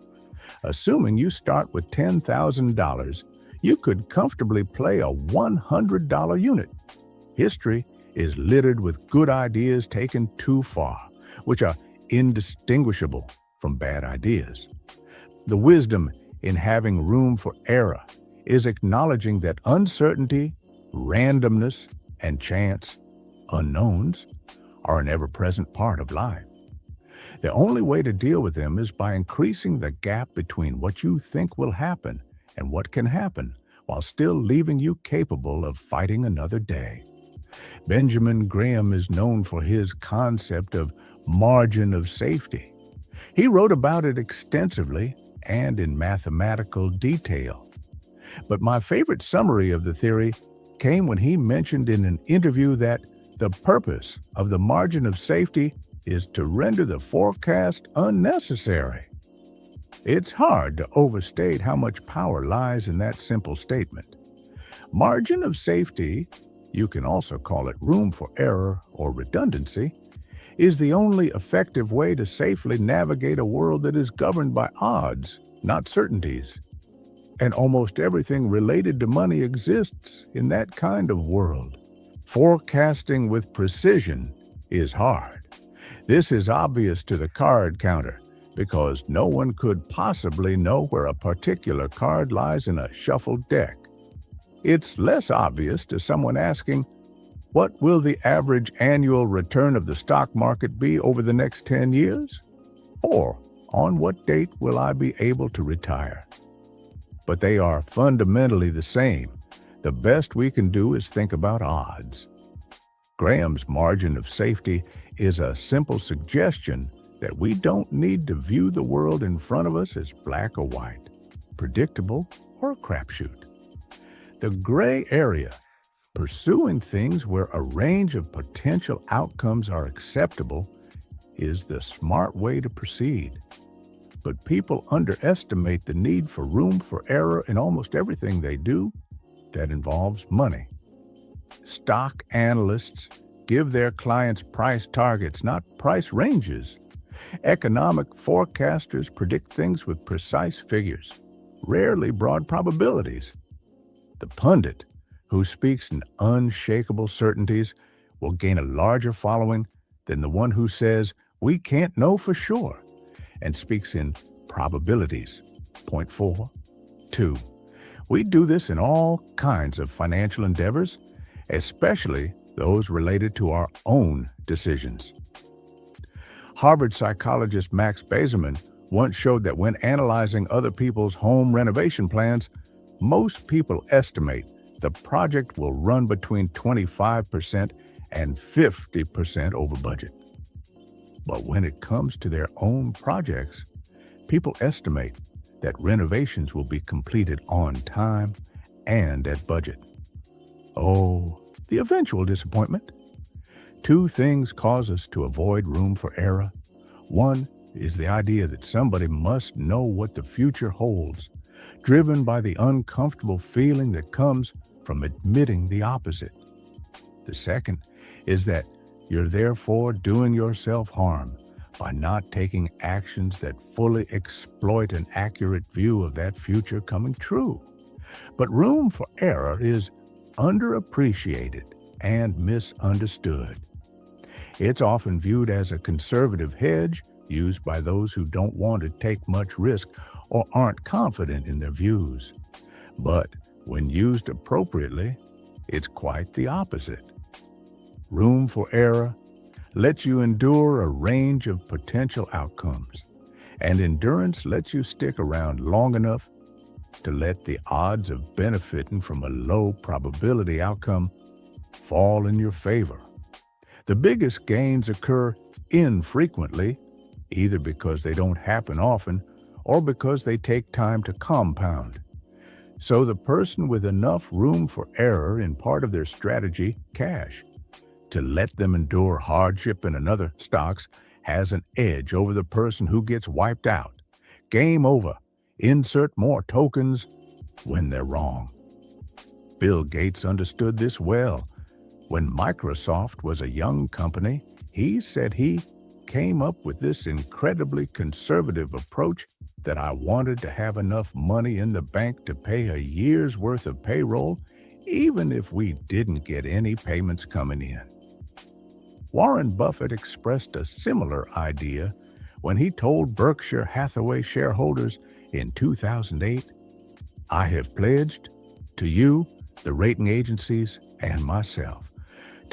Assuming you start with $10,000, you could comfortably play a $100 unit. History is littered with good ideas taken too far, which are indistinguishable from bad ideas. The wisdom in having room for error is acknowledging that uncertainty, randomness, and chance, unknowns, are an ever-present part of life. The only way to deal with them is by increasing the gap between what you think will happen and what can happen, while still leaving you capable of fighting another day. Benjamin Graham is known for his concept of margin of safety. He wrote about it extensively and in mathematical detail. But my favorite summary of the theory came when he mentioned in an interview that the purpose of the margin of safety is to render the forecast unnecessary. It's hard to overstate how much power lies in that simple statement. Margin of safety, you can also call it room for error or redundancy, is the only effective way to safely navigate a world that is governed by odds, not certainties. And almost everything related to money exists in that kind of world. Forecasting with precision is hard. This is obvious to the card counter because no one could possibly know where a particular card lies in a shuffled deck. It's less obvious to someone asking, what will the average annual return of the stock market be over the next 10 years? Or on what date will I be able to retire? But they are fundamentally the same. The best we can do is think about odds. Graham's margin of safety is a simple suggestion that we don't need to view the world in front of us as black or white, predictable or a crapshoot. The gray area, pursuing things where a range of potential outcomes are acceptable, is the smart way to proceed. But people underestimate the need for room for error in almost everything they do that involves money. Stock analysts give their clients price targets, not price ranges. Economic forecasters predict things with precise figures, rarely broad probabilities. The pundit, who speaks in unshakable certainties, will gain a larger following than the one who says, we can't know for sure, and speaks in probabilities. Point 4, 2. We do this in all kinds of financial endeavors, especially those related to our own decisions. Harvard psychologist Max Bazerman once showed that when analyzing other people's home renovation plans, most people estimate the project will run between 25% and 50% over budget. But when it comes to their own projects, people estimate that renovations will be completed on time and at budget. Oh, the eventual disappointment. Two things cause us to avoid room for error. One is the idea that somebody must know what the future holds, driven by the uncomfortable feeling that comes from admitting the opposite. The second is that you're therefore doing yourself harm by not taking actions that fully exploit an accurate view of that future coming true. But room for error is underappreciated and misunderstood. It's often viewed as a conservative hedge used by those who don't want to take much risk or aren't confident in their views. But when used appropriately, it's quite the opposite. Room for error lets you endure a range of potential outcomes, and endurance lets you stick around long enough to let the odds of benefiting from a low probability outcome fall in your favor. The biggest gains occur infrequently, either because they don't happen often or because they take time to compound. So the person with enough room for error in part of their strategy, cash, to let them endure hardship in another stocks has an edge over the person who gets wiped out. Game over. Insert more tokens when they're wrong. Bill Gates understood this well. When Microsoft was a young company, he said he came up with this incredibly conservative approach that I wanted to have enough money in the bank to pay a year's worth of payroll, even if we didn't get any payments coming in. Warren Buffett expressed a similar idea when he told Berkshire Hathaway shareholders in 2008, I have pledged to you, the rating agencies, and myself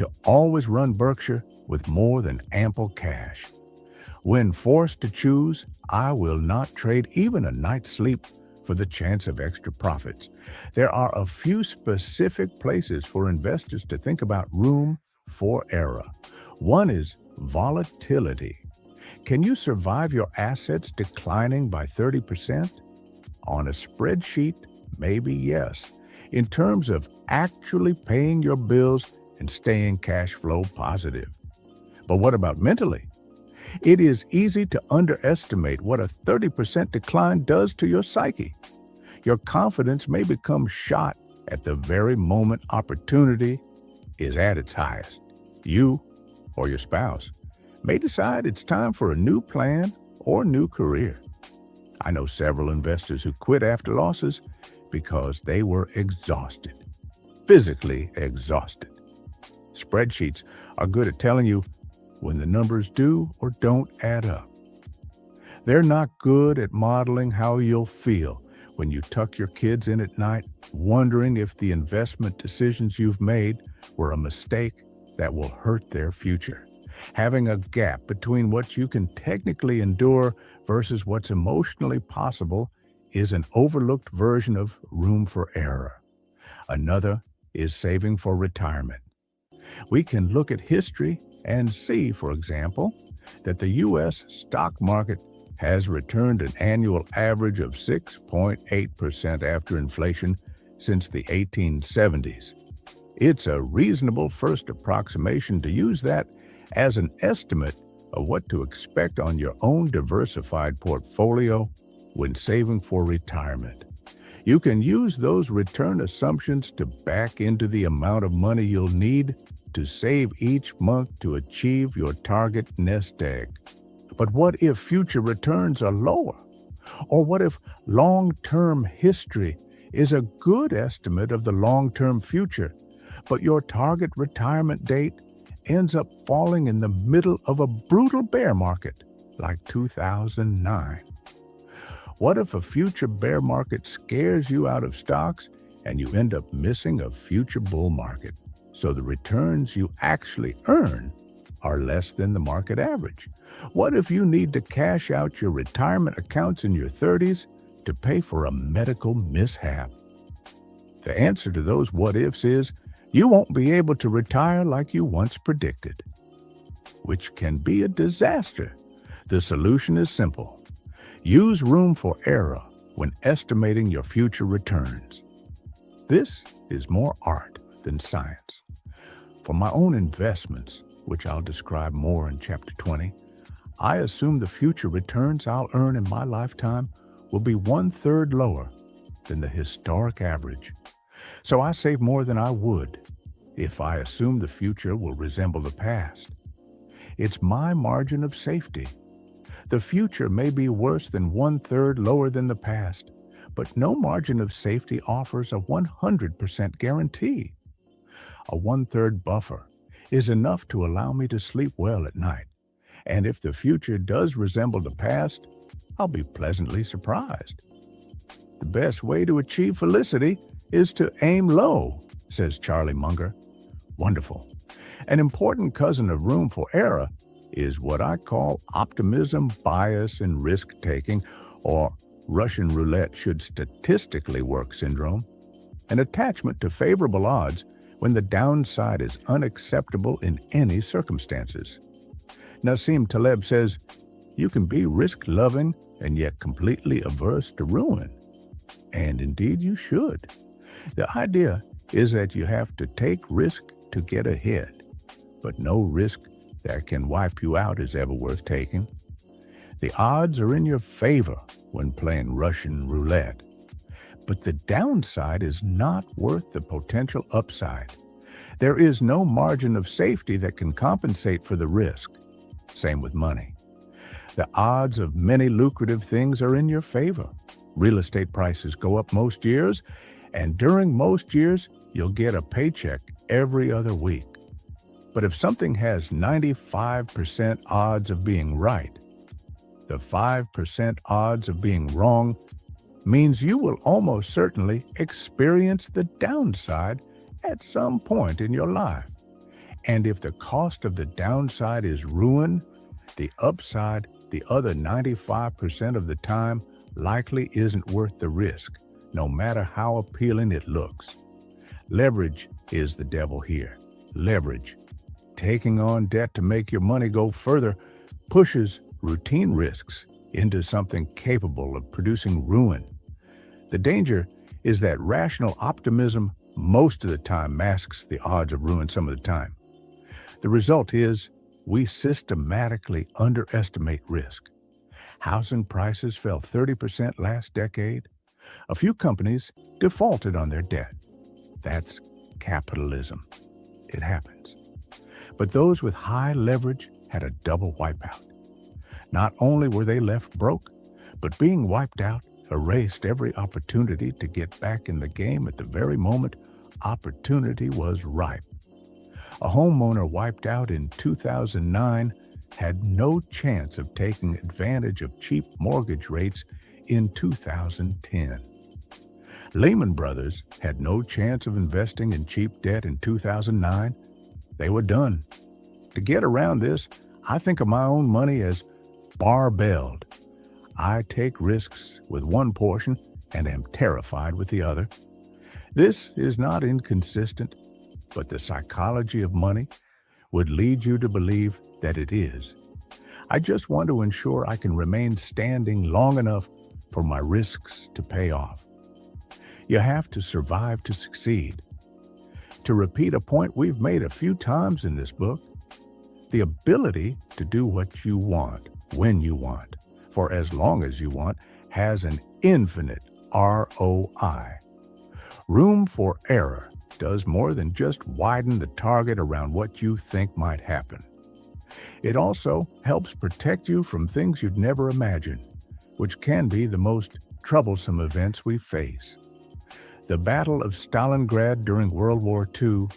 to always run Berkshire with more than ample cash. When forced to choose, I will not trade even a night's sleep for the chance of extra profits. There are a few specific places for investors to think about room for error. One is volatility. Can you survive your assets declining by 30%? On a spreadsheet, maybe yes. In terms of actually paying your bills and staying cash flow positive. But what about mentally? It is easy to underestimate what a 30% decline does to your psyche. Your confidence may become shot at the very moment opportunity is at its highest. You or your spouse may decide it's time for a new plan or new career. I know several investors who quit after losses because they were exhausted, physically exhausted. Spreadsheets are good at telling you when the numbers do or don't add up. They're not good at modeling how you'll feel when you tuck your kids in at night, wondering if the investment decisions you've made were a mistake that will hurt their future. Having a gap between what you can technically endure versus what's emotionally possible is an overlooked version of room for error. Another is saving for retirement. We can look at history and see, for example, that the U.S. stock market has returned an annual average of 6.8% after inflation since the 1870s. It's a reasonable first approximation to use that as an estimate of what to expect on your own diversified portfolio when saving for retirement. You can use those return assumptions to back into the amount of money you'll need to save each month to achieve your target nest egg. But what if future returns are lower? Or what if long-term history is a good estimate of the long-term future, but your target retirement date ends up falling in the middle of a brutal bear market like 2009? What if a future bear market scares you out of stocks and you end up missing a future bull market, so the returns you actually earn are less than the market average? What if you need to cash out your retirement accounts in your 30s to pay for a medical mishap? The answer to those what ifs is you won't be able to retire like you once predicted, which can be a disaster. The solution is simple. Use room for error when estimating your future returns. This is more art than science. For my own investments, which I'll describe more in Chapter 20, I assume the future returns I'll earn in my lifetime will be 1/3 lower than the historic average. So I save more than I would if I assume the future will resemble the past. It's my margin of safety. The future may be worse than 1/3 lower than the past, but no margin of safety offers a 100% guarantee. A 1/3 buffer is enough to allow me to sleep well at night. And if the future does resemble the past, I'll be pleasantly surprised. The best way to achieve felicity is to aim low, says Charlie Munger. Wonderful. An important cousin of room for error is what I call optimism, bias, and risk-taking, or Russian roulette should statistically work syndrome, an attachment to favorable odds when the downside is unacceptable in any circumstances. Nassim Taleb says, you can be risk-loving and yet completely averse to ruin. And indeed you should. The idea is that you have to take risk to get ahead, but no risk that can wipe you out is ever worth taking. The odds are in your favor when playing Russian roulette, but the downside is not worth the potential upside. There is no margin of safety that can compensate for the risk. Same with money. The odds of many lucrative things are in your favor. Real estate prices go up most years, and during most years, you'll get a paycheck every other week. But if something has 95% odds of being right, the 5% odds of being wrong means you will almost certainly experience the downside at some point in your life. And if the cost of the downside is ruin, the upside, the other 95% of the time, likely isn't worth the risk, no matter how appealing it looks. Leverage is the devil here. Leverage. Taking on debt to make your money go further pushes routine risks into something capable of producing ruin. The danger is that rational optimism most of the time masks the odds of ruin some of the time. The result is we systematically underestimate risk. Housing prices fell 30% last decade. A few companies defaulted on their debt. That's capitalism. It happens. But those with high leverage had a double wipeout. Not only were they left broke, but being wiped out erased every opportunity to get back in the game at the very moment opportunity was ripe. A homeowner wiped out in 2009 had no chance of taking advantage of cheap mortgage rates in 2010. Lehman Brothers had no chance of investing in cheap debt in 2009. They were done. To get around this, I think of my own money as barbelled. I take risks with one portion and am terrified with the other. This is not inconsistent, but the psychology of money would lead you to believe that it is. I just want to ensure I can remain standing long enough for my risks to pay off. You have to survive to succeed. To repeat a point we've made a few times in this book, the ability to do what you want, when you want, for as long as you want, has an infinite ROI. Room for error does more than just widen the target around what you think might happen. It also helps protect you from things you'd never imagine, which can be the most troublesome events we face. The Battle of Stalingrad during World War II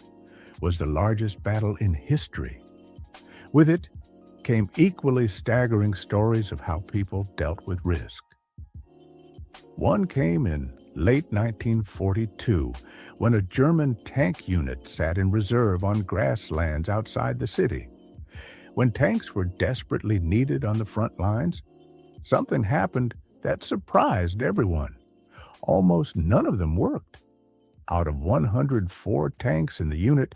was the largest battle in history. With it came equally staggering stories of how people dealt with risk. One came in late 1942, when a German tank unit sat in reserve on grasslands outside the city. When tanks were desperately needed on the front lines, something happened that surprised everyone. Almost none of them worked. Out of 104 tanks in the unit,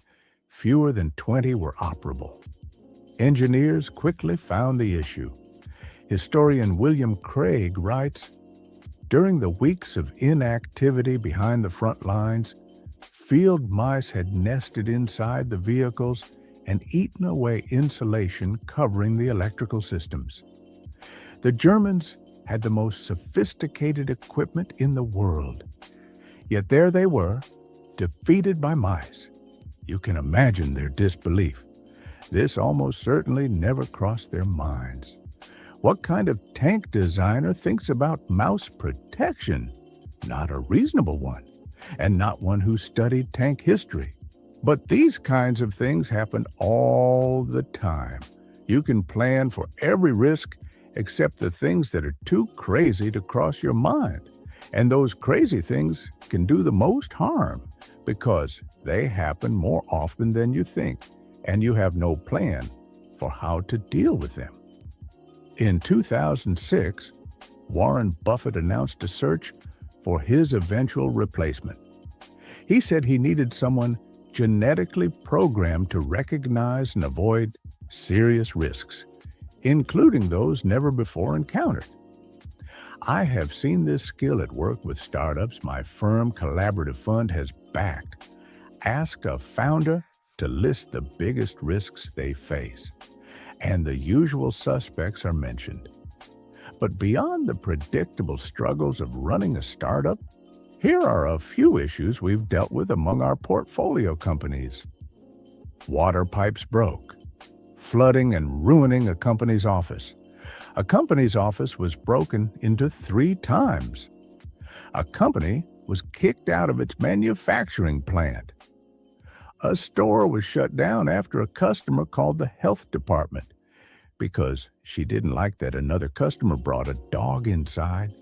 fewer than 20 were operable. Engineers quickly found the issue. Historian William Craig writes, "During the weeks of inactivity behind the front lines, field mice had nested inside the vehicles and eaten away insulation covering the electrical systems. The Germans had the most sophisticated equipment in the world. Yet there they were, defeated by mice. You can imagine their disbelief. This almost certainly never crossed their minds. What kind of tank designer thinks about mouse protection? Not a reasonable one, and not one who studied tank history. But these kinds of things happen all the time. You can plan for every risk except the things that are too crazy to cross your mind. And those crazy things can do the most harm because they happen more often than you think, and you have no plan for how to deal with them." In 2006, Warren Buffett announced a search for his eventual replacement. He said he needed someone genetically programmed to recognize and avoid serious risks, including those never before encountered. I have seen this skill at work with startups my firm, Collaborative Fund, has backed. Ask a founder to list the biggest risks they face, and the usual suspects are mentioned. But beyond the predictable struggles of running a startup, here are a few issues we've dealt with among our portfolio companies. Water pipes broke, flooding and ruining a company's office. A company's office was broken into 3 times. A company was kicked out of its manufacturing plant. A store was shut down after a customer called the health department because she didn't like that another customer brought a dog inside.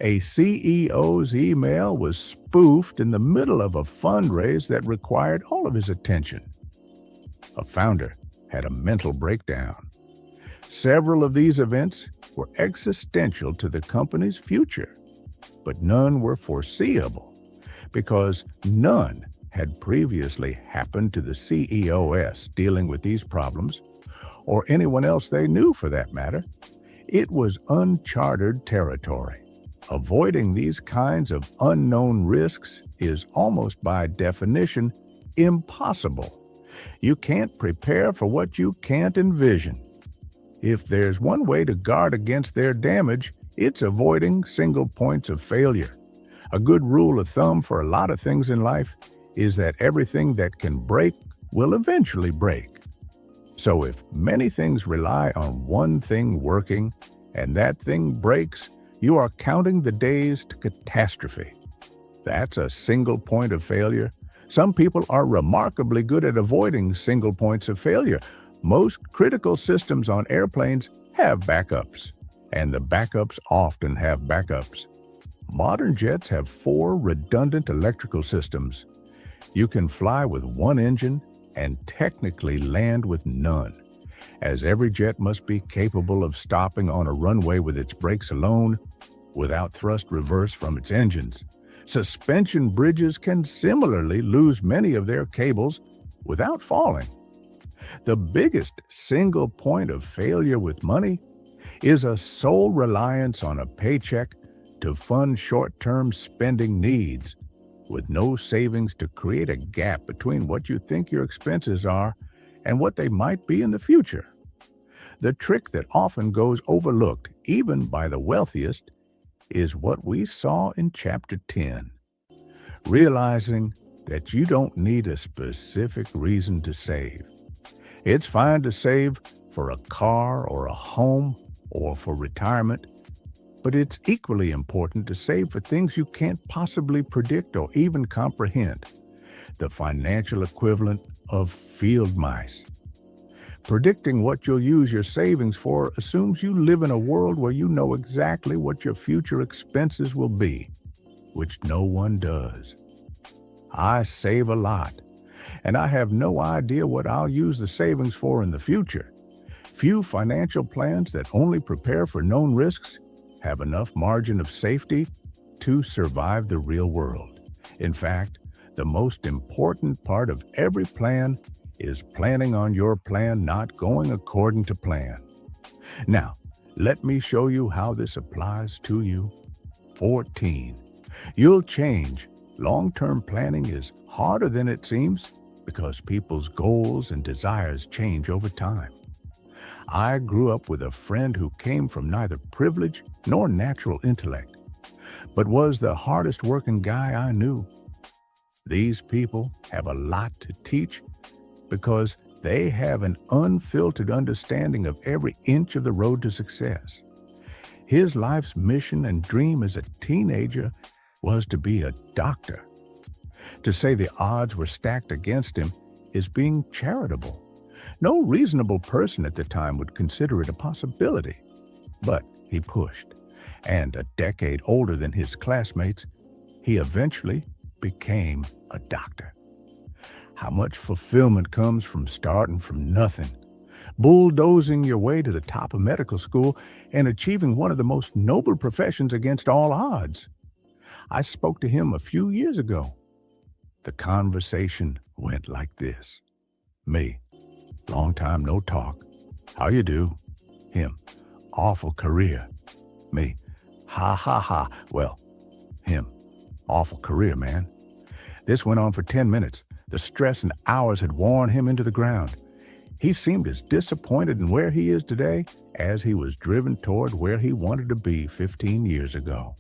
A CEO's email was spoofed in the middle of a fundraise that required all of his attention. A founder had a mental breakdown. Several of these events were existential to the company's future, but none were foreseeable because none had previously happened to the CEOs dealing with these problems, or anyone else they knew for that matter. It was uncharted territory. Avoiding these kinds of unknown risks is almost by definition impossible You can't prepare for what you can't envision. If there's one way to guard against their damage, it's avoiding single points of failure. A good rule of thumb for a lot of things in life is that everything that can break will eventually break. So if many things rely on one thing working and that thing breaks, you are counting the days to catastrophe. That's a single point of failure. Some people are remarkably good at avoiding single points of failure. Most critical systems on airplanes have backups, and the backups often have backups. Modern jets have 4 redundant electrical systems. You can fly with one engine and technically land with none, as every jet must be capable of stopping on a runway with its brakes alone, without thrust reverse from its engines. Suspension bridges can similarly lose many of their cables without falling. The biggest single point of failure with money is a sole reliance on a paycheck to fund short-term spending needs, with no savings to create a gap between what you think your expenses are and what they might be in the future. The trick that often goes overlooked, even by the wealthiest, is what we saw in Chapter 10. Realizing that you don't need a specific reason to save. It's fine to save for a car or a home or for retirement, but it's equally important to save for things you can't possibly predict or even comprehend, the financial equivalent of field mice. Predicting what you'll use your savings for assumes you live in a world where you know exactly what your future expenses will be, which no one does. I save a lot, and I have no idea what I'll use the savings for in the future. Few financial plans that only prepare for known risks have enough margin of safety to survive the real world. In fact, the most important part of every plan is planning on your plan not going according to plan. Now, let me show you how this applies to you. 14. You'll change. Long-term planning is harder than it seems because people's goals and desires change over time. I grew up with a friend who came from neither privilege nor natural intellect, but was the hardest working guy I knew. These people have a lot to teach because they have an unfiltered understanding of every inch of the road to success. His life's mission and dream as a teenager was to be a doctor. To say the odds were stacked against him is being charitable. No reasonable person at the time would consider it a possibility. But he pushed, and a decade older than his classmates, he eventually became a doctor. How much fulfillment comes from starting from nothing, bulldozing your way to the top of medical school and achieving one of the most noble professions against all odds. I spoke to him a few years ago. The conversation went like this. Me, long time no talk. How you do? Him, awful career. Me, ha ha ha. Well, him, awful career, man. This went on for 10 minutes. The stress and hours had worn him into the ground. He seemed as disappointed in where he is today as he was driven toward where he wanted to be 15 years ago.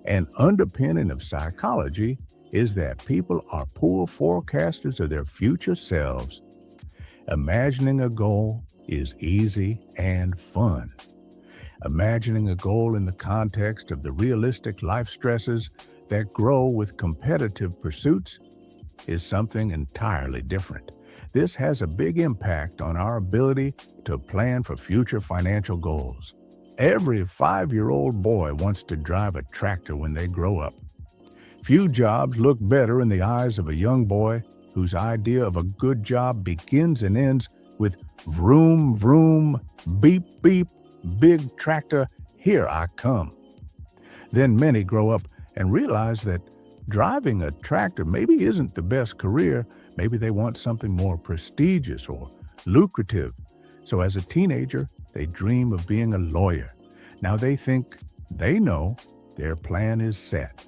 An underpinning of psychology is that people are poor forecasters of their future selves. Imagining a goal is easy and fun. Imagining a goal in the context of the realistic life stresses that grow with competitive pursuits is something entirely different. This has a big impact on our ability to plan for future financial goals. Every 5-year-old boy wants to drive a tractor when they grow up. Few jobs look better in the eyes of a young boy whose idea of a good job begins and ends with vroom, vroom, beep, beep, big tractor, here I come. Then many grow up and realize that driving a tractor maybe isn't the best career. Maybe they want something more prestigious or lucrative. So as a teenager, they dream of being a lawyer. Now they think they know their plan is set.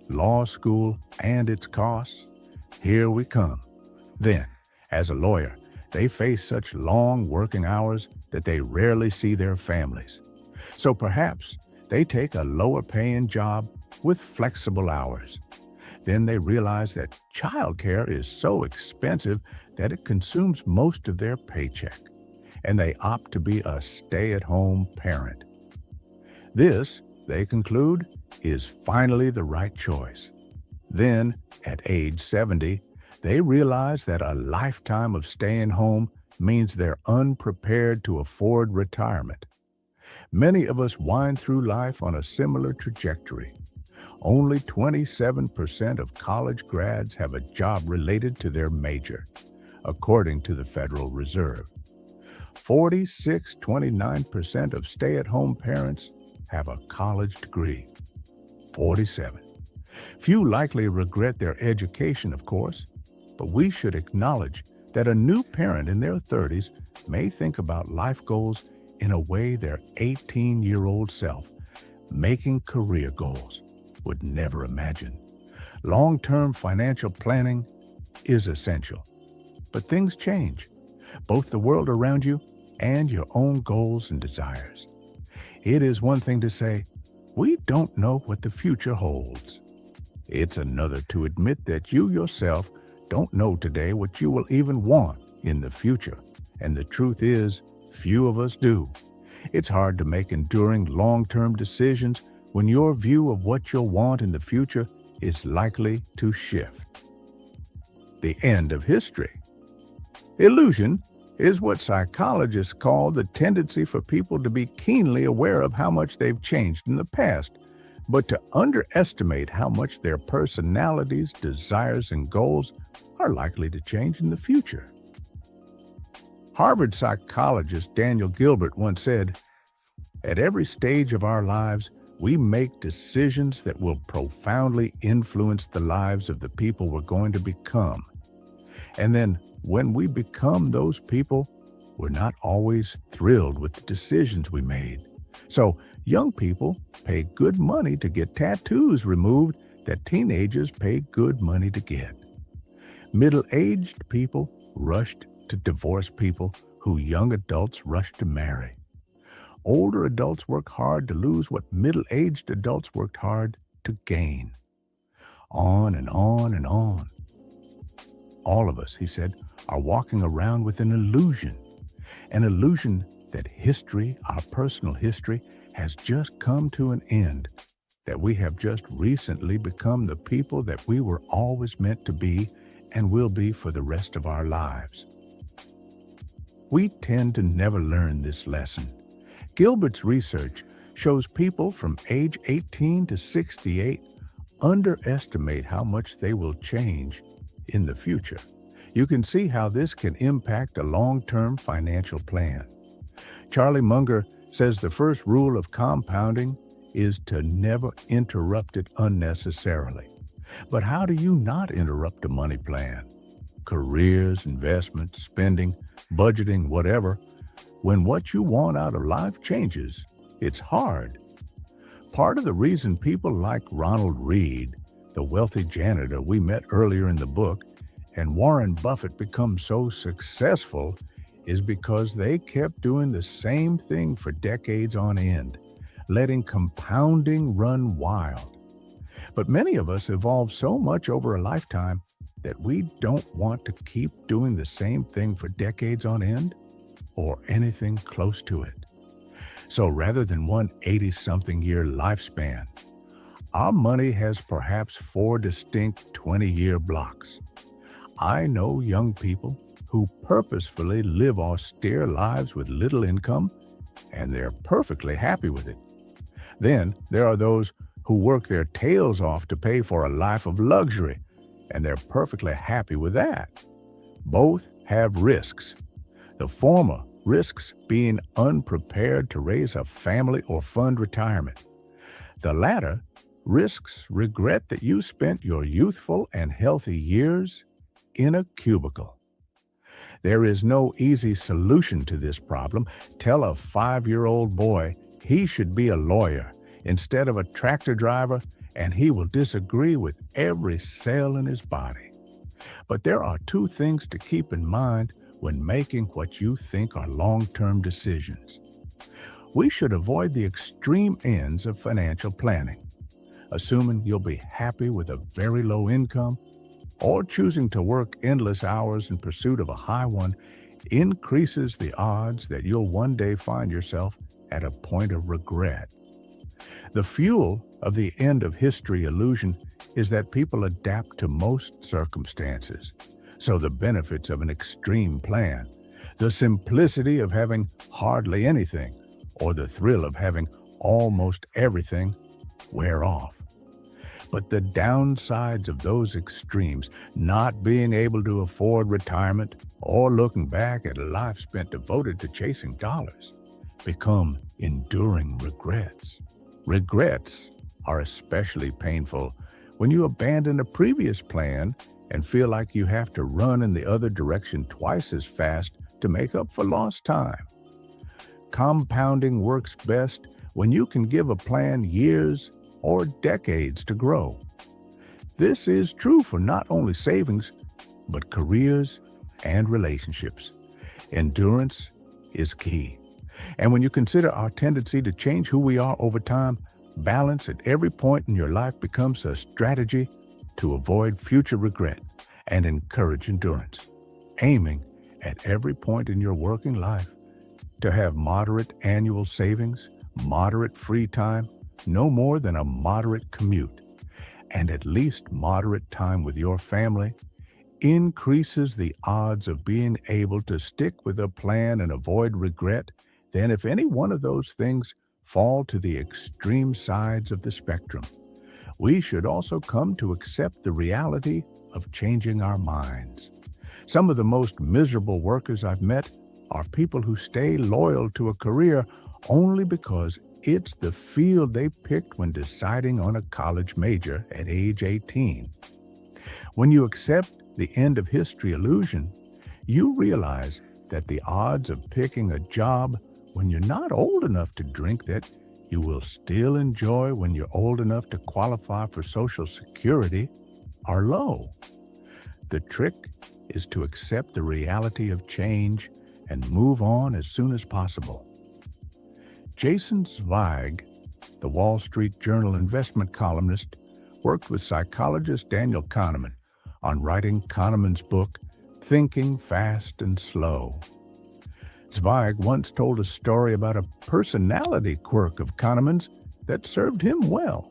Law school and its costs. Here we come. Then, As a lawyer, they face such long working hours that they rarely see their families. So perhaps they take a lower paying job with flexible hours. Then they realize that childcare is so expensive that it consumes most of their paycheck, and they opt to be a stay-at-home parent. This, they conclude, is finally the right choice. Then, at age 70, they realize that a lifetime of staying home means they're unprepared to afford retirement. Many of us wind through life on a similar trajectory. Only 27% of college grads have a job related to their major, according to the Federal Reserve. 29% of stay-at-home parents have a college degree. 47. Few likely regret their education, of course, but we should acknowledge that a new parent in their 30s may think about life goals in a way their 18-year-old self, making career goals, would never imagine. Long-term financial planning is essential, but things change, both the world around you and your own goals and desires. It is one thing to say, we don't know what the future holds. It's another to admit that you yourself don't know today what you will even want in the future. And the truth is, few of us do. It's hard to make enduring long-term decisions when your view of what you'll want in the future is likely to shift. The end of history. Illusion is what psychologists call the tendency for people to be keenly aware of how much they've changed in the past, but to underestimate how much their personalities, desires, and goals are likely to change in the future. Harvard psychologist Daniel Gilbert once said, "At every stage of our lives, we make decisions that will profoundly influence the lives of the people we're going to become. And then when we become those people, we're not always thrilled with the decisions we made. So young people pay good money to get tattoos removed that teenagers pay good money to get. Middle-aged people rushed to divorce people who young adults rush to marry. Older adults work hard to lose what middle-aged adults worked hard to gain." On and on and on. All of us, he said, are walking around with an illusion that history, our personal history, has just come to an end, that we have just recently become the people that we were always meant to be and will be for the rest of our lives. We tend to never learn this lesson. Gilbert's research shows people from age 18 to 68 underestimate how much they will change in the future. You can see how this can impact a long-term financial plan. Charlie Munger says the first rule of compounding is to never interrupt it unnecessarily. But how do you not interrupt a money plan? Careers, investments, spending, budgeting, whatever. When what you want out of life changes, it's hard. Part of the reason people like Ronald Read, the wealthy janitor we met earlier in the book, and Warren Buffett become so successful is because they kept doing the same thing for decades on end, letting compounding run wild. But many of us evolve so much over a lifetime that we don't want to keep doing the same thing for decades on end or anything close to it. So rather than one 80-something-year lifespan, our money has perhaps 4 distinct 20-year blocks. I know young people who purposefully live austere lives with little income, and they're perfectly happy with it. Then there are those who work their tails off to pay for a life of luxury, and they're perfectly happy with that. Both have risks. The former risks being unprepared to raise a family or fund retirement. The latter risks regret that you spent your youthful and healthy years in a cubicle. There is no easy solution to this problem. Tell a 5-year-old boy he should be a lawyer instead of a tractor driver, and he will disagree with every cell in his body. But there are two things to keep in mind when making what you think are long-term decisions. We should avoid the extreme ends of financial planning, assuming you'll be happy with a very low income, or choosing to work endless hours in pursuit of a high one increases the odds that you'll one day find yourself at a point of regret. The fuel of the end of history illusion is that people adapt to most circumstances. So the benefits of an extreme plan, the simplicity of having hardly anything, or the thrill of having almost everything wear off. But the downsides of those extremes, not being able to afford retirement or looking back at a life spent devoted to chasing dollars, become enduring regrets. Regrets are especially painful when you abandon a previous plan and feel like you have to run in the other direction twice as fast to make up for lost time. Compounding works best when you can give a plan years or decades to grow. This is true for not only savings, but careers and relationships. Endurance is key. And when you consider our tendency to change who we are over time, balance at every point in your life becomes a strategy to avoid future regret and encourage endurance. Aiming at every point in your working life to have moderate annual savings, moderate free time, no more than a moderate commute, and at least moderate time with your family increases the odds of being able to stick with a plan and avoid regret than if any one of those things fall to the extreme sides of the spectrum. We should also come to accept the reality of changing our minds. Some of the most miserable workers I've met are people who stay loyal to a career only because it's the field they picked when deciding on a college major at age 18. When you accept the end of history illusion, you realize that the odds of picking a job when you're not old enough to drink that you will still enjoy when you're old enough to qualify for Social Security are low. The trick is to accept the reality of change and move on as soon as possible. Jason Zweig, the Wall Street Journal investment columnist, worked with psychologist Daniel Kahneman on writing Kahneman's book, Thinking Fast and Slow. Zweig once told a story about a personality quirk of Kahneman's that served him well.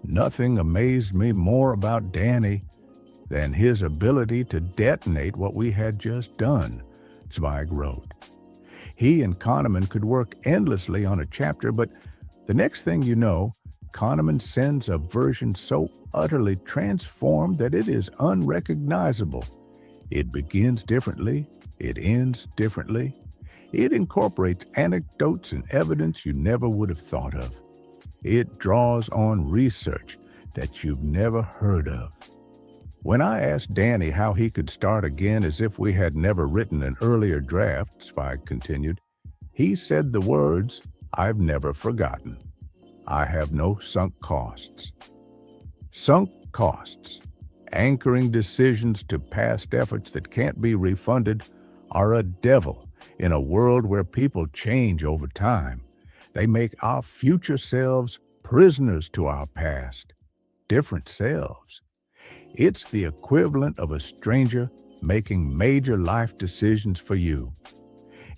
Nothing amazed me more about Danny than his ability to detonate what we had just done, Zweig wrote. He and Kahneman could work endlessly on a chapter, but the next thing you know, Kahneman sends a version so utterly transformed that it is unrecognizable. It begins differently, it ends differently. It incorporates anecdotes and evidence you never would have thought of. It draws on research that you've never heard of. When I asked Danny how he could start again as if we had never written an earlier draft, Zweig continued, he said the words I've never forgotten. I have no sunk costs. Sunk costs, anchoring decisions to past efforts that can't be refunded, are a devil in a world where people change over time. They make our future selves prisoners to our past, different selves. It's the equivalent of a stranger making major life decisions for you.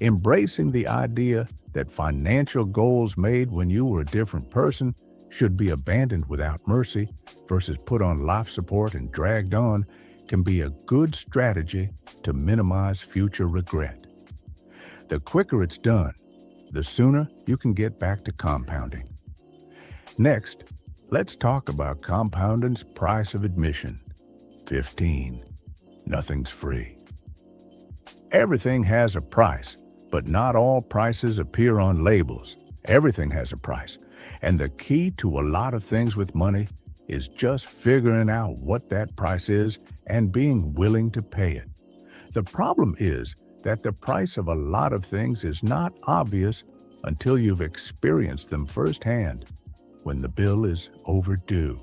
Embracing the idea that financial goals made when you were a different person should be abandoned without mercy versus put on life support and dragged on can be a good strategy to minimize future regret. The quicker it's done, the sooner you can get back to compounding. Next, let's talk about compounding's price of admission. 15. Nothing's free. Everything has a price, but not all prices appear on labels. Everything has a price, and the key to a lot of things with money is just figuring out what that price is and being willing to pay it. The problem is that the price of a lot of things is not obvious until you've experienced them firsthand, when the bill is overdue.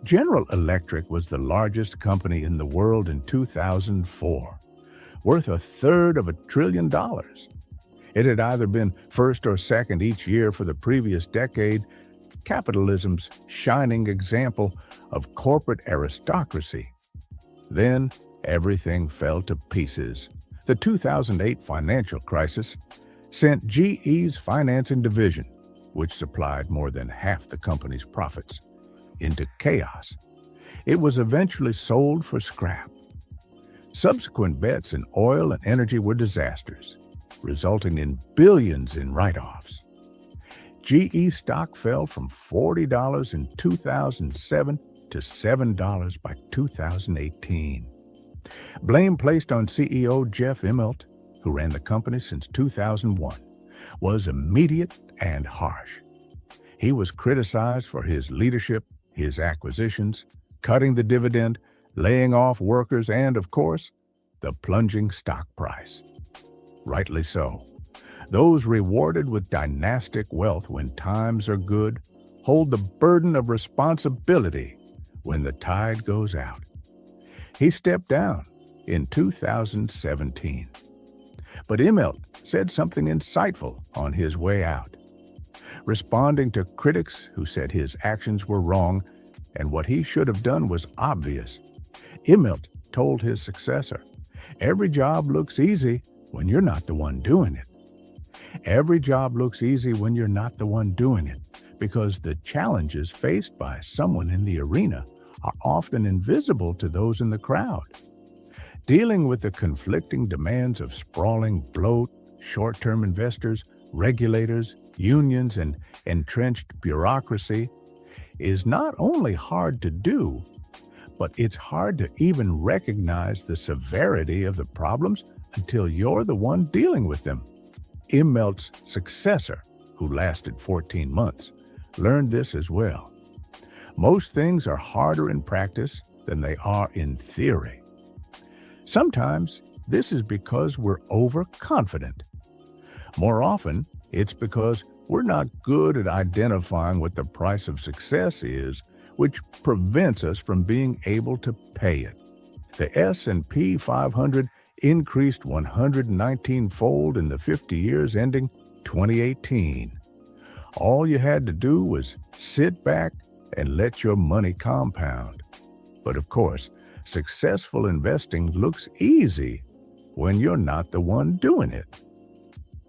General Electric was the largest company in the world in 2004, worth a third of $1 trillion. It had either been first or second each year for the previous decade, capitalism's shining example of corporate aristocracy. Then everything fell to pieces. The 2008 financial crisis sent GE's financing division, which supplied more than half the company's profits, into chaos. It was eventually sold for scrap. Subsequent bets in oil and energy were disasters, resulting in billions in write-offs. GE stock fell from $40 in 2007 to $7 by 2018. Blame placed on CEO Jeff Immelt, who ran the company since 2001, was immediate and harsh. He was criticized for his leadership, his acquisitions, cutting the dividend, laying off workers, and, of course, the plunging stock price. Rightly so. Those rewarded with dynastic wealth when times are good hold the burden of responsibility when the tide goes out. He stepped down in 2017. But Immelt said something insightful on his way out. Responding to critics who said his actions were wrong and what he should have done was obvious, Immelt told his successor, "Every job looks easy when you're not the one doing it. Every job looks easy when you're not the one doing it, because the challenges faced by someone in the arena are often invisible to those in the crowd. Dealing with the conflicting demands of sprawling bloat, short-term investors, regulators, unions, and entrenched bureaucracy is not only hard to do, but it's hard to even recognize the severity of the problems until you're the one dealing with them." Immelt's successor, who lasted 14 months, learned this as well. Most things are harder in practice than they are in theory. Sometimes this is because we're overconfident. More often, it's because we're not good at identifying what the price of success is, which prevents us from being able to pay it. The S&P 500 increased 119-fold in the 50 years ending 2018. All you had to do was sit back and let your money compound. But of course, successful investing looks easy when you're not the one doing it.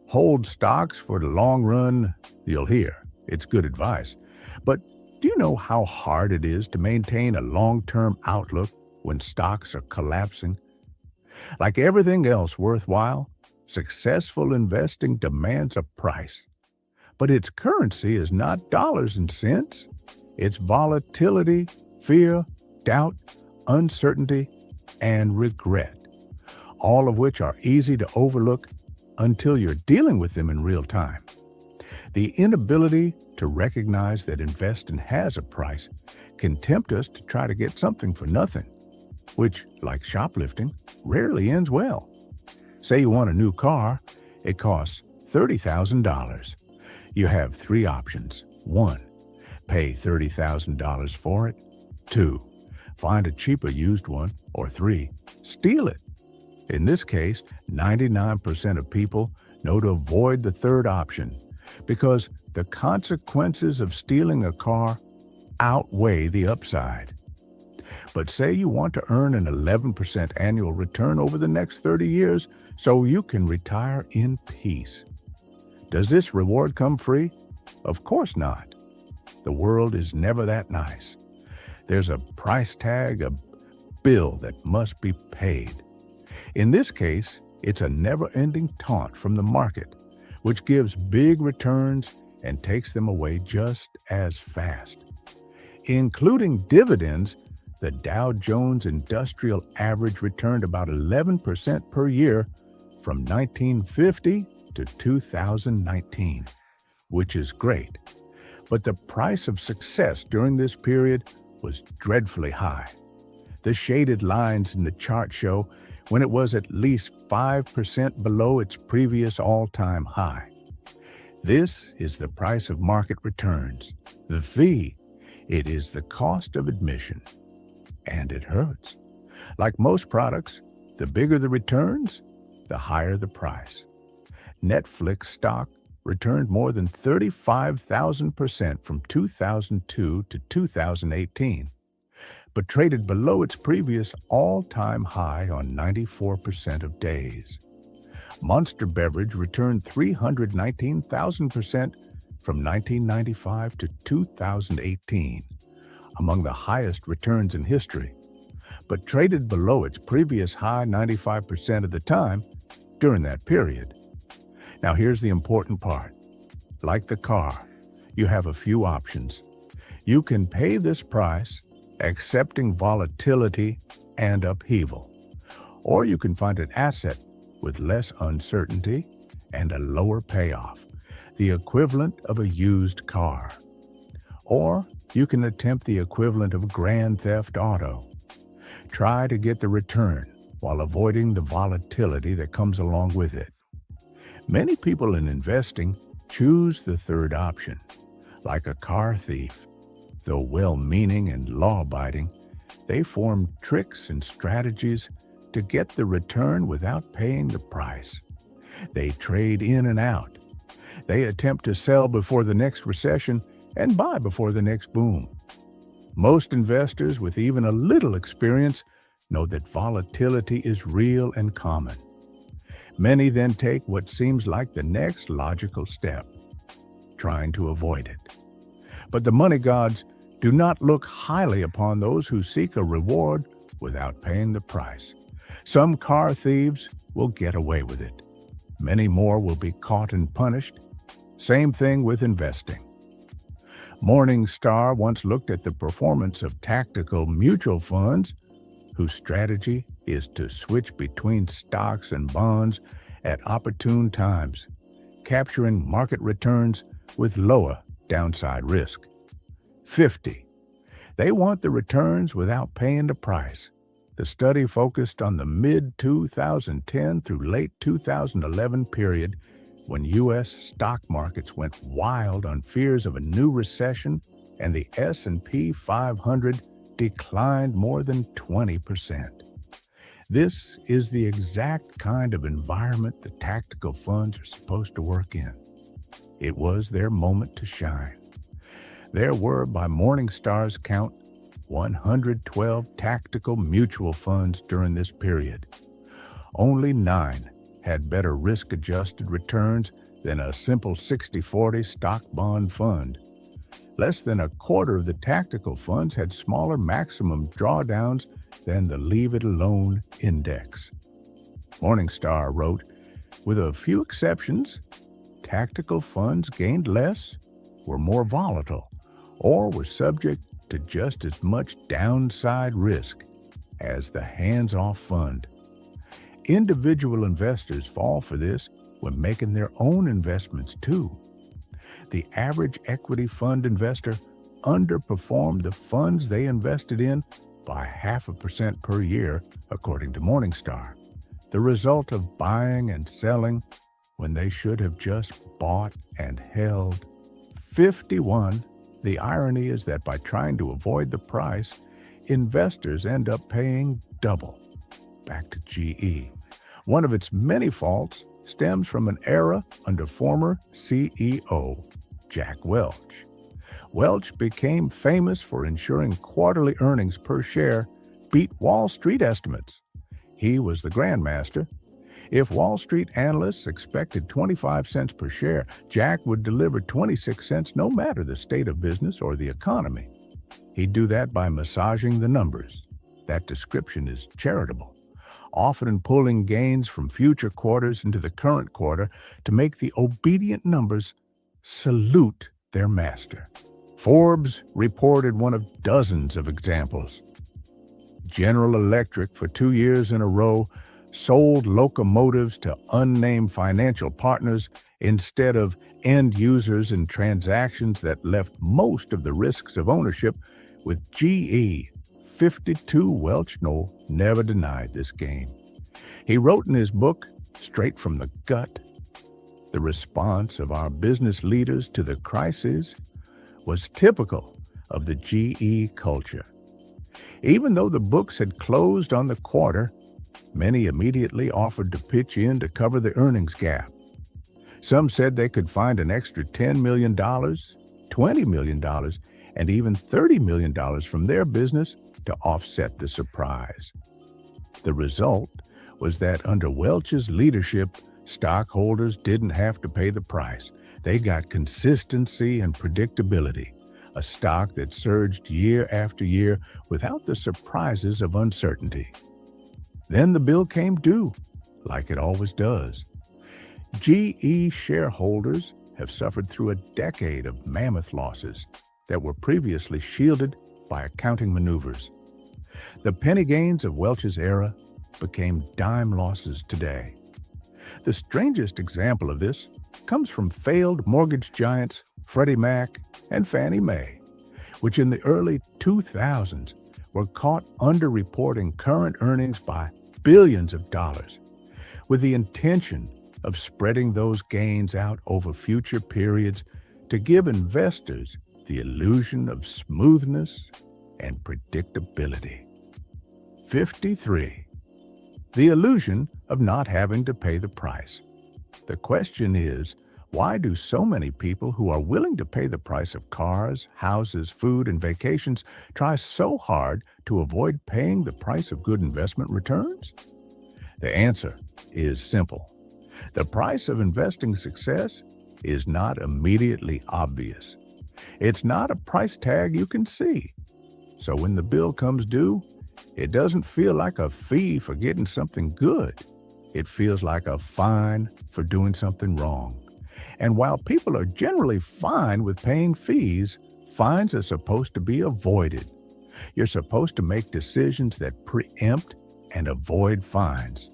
Hold stocks for the long run, you'll hear. It's good advice. But do you know how hard it is to maintain a long-term outlook when stocks are collapsing? Like everything else worthwhile, successful investing demands a price. But its currency is not dollars and cents. It's volatility, fear, doubt, uncertainty, and regret, all of which are easy to overlook until you're dealing with them in real time. The inability to recognize that investing has a price can tempt us to try to get something for nothing, which, like shoplifting, rarely ends well. Say you want a new car, it costs $30,000. You have three options. 1. Pay $30,000 for it. 2. Find a cheaper used one. Or 3. Steal it. In this case, 99% of people know to avoid the third option because the consequences of stealing a car outweigh the upside. But say you want to earn an 11% annual return over the next 30 years so you can retire in peace. Does this reward come free? Of course not. The world is never that nice. There's a price tag, a bill that must be paid. In this case, it's a never-ending taunt from the market, which gives big returns and takes them away just as fast. Including dividends, the Dow Jones Industrial Average returned about 11% per year from 1950 to 2019, which is great. But the price of success during this period was dreadfully high. The shaded lines in the chart show when it was at least 5% below its previous all-time high. This is the price of market returns, the fee It is the cost of admission, and it hurts. Like most products, the bigger the returns, the higher the price. Netflix stock returned more than 35,000% from 2002 to 2018, but traded below its previous all-time high on 94% of days. Monster Beverage returned 319,000% from 1995 to 2018, among the highest returns in history, but traded below its previous high 95% of the time during that period. Now here's the important part. Like the car, you have a few options. You can pay this price, accepting volatility and upheaval, or you can find an asset with less uncertainty and a lower payoff, the equivalent of a used car. Or you can attempt the equivalent of Grand Theft Auto. Try to get the return while avoiding the volatility that comes along with it. Many people in investing choose the third option. Like a car thief, though well-meaning and law-abiding, they form tricks and strategies to get the return without paying the price. They trade in and out. They attempt to sell before the next recession and buy before the next boom. Most investors with even a little experience know that volatility is real and common. Many then take what seems like the next logical step, trying to avoid it. But the money gods do not look highly upon those who seek a reward without paying the price. Some car thieves will get away with it. Many more will be caught and punished. Same thing with investing. Morningstar once looked at the performance of tactical mutual funds whose strategy is to switch between stocks and bonds at opportune times, capturing market returns with lower downside risk. 50. They want the returns without paying the price. The study focused on the mid-2010 through late 2011 period when U.S. stock markets went wild on fears of a new recession and the S&P 500 declined more than 20%. This is the exact kind of environment the tactical funds are supposed to work in. It was their moment to shine. There were, by Morningstar's count, 112 tactical mutual funds during this period. Only 9 had better risk-adjusted returns than a simple 60-40 stock-bond fund. Less than a quarter of the tactical funds had smaller maximum drawdowns than the Leave It Alone index. Morningstar wrote, with a few exceptions, tactical funds gained less, were more volatile, or were subject to just as much downside risk as the hands-off fund. Individual investors fall for this when making their own investments too. The average equity fund investor underperformed the funds they invested in by 0.5% per year, according to Morningstar, the result of buying and selling when they should have just bought and held. 51. The irony is that by trying to avoid the price, investors end up paying double. Back to GE. One of its many faults stems from an era under former CEO Jack Welch. Welch became famous for ensuring quarterly earnings per share beat Wall Street estimates. He was the grandmaster. If Wall Street analysts expected 25 cents per share, Jack would deliver 26 cents no matter the state of business or the economy. He'd do that by massaging the numbers. That description is charitable, often pulling gains from future quarters into the current quarter to make the obedient numbers salute their master. Forbes reported one of dozens of examples. General Electric, for 2 years in a row, sold locomotives to unnamed financial partners instead of end users in transactions that left most of the risks of ownership with GE. 52 Welch Knoll never denied this game. He wrote in his book, Straight from the Gut, the response of our business leaders to the crisis was typical of the GE culture. Even though the books had closed on the quarter, many immediately offered to pitch in to cover the earnings gap. Some said they could find an extra $10 million, $20 million, and even $30 million from their business to offset the surprise. The result was that under Welch's leadership, stockholders didn't have to pay the price. They got consistency and predictability, a stock that surged year after year without the surprises of uncertainty. Then the bill came due, like it always does. GE shareholders have suffered through a decade of mammoth losses that were previously shielded by accounting maneuvers. The penny gains of Welch's era became dime losses today. The strangest example of this comes from failed mortgage giants Freddie Mac and Fannie Mae, which in the early 2000s were caught underreporting current earnings by billions of dollars, with the intention of spreading those gains out over future periods to give investors the illusion of smoothness and predictability. 53. The illusion of not having to pay the price. The question is, why do so many people who are willing to pay the price of cars, houses, food, and vacations try so hard to avoid paying the price of good investment returns? The answer is simple. The price of investing success is not immediately obvious. It's not a price tag you can see. So when the bill comes due, it doesn't feel like a fee for getting something good. It feels like a fine for doing something wrong. And while people are generally fine with paying fees, fines are supposed to be avoided. You're supposed to make decisions that preempt and avoid fines.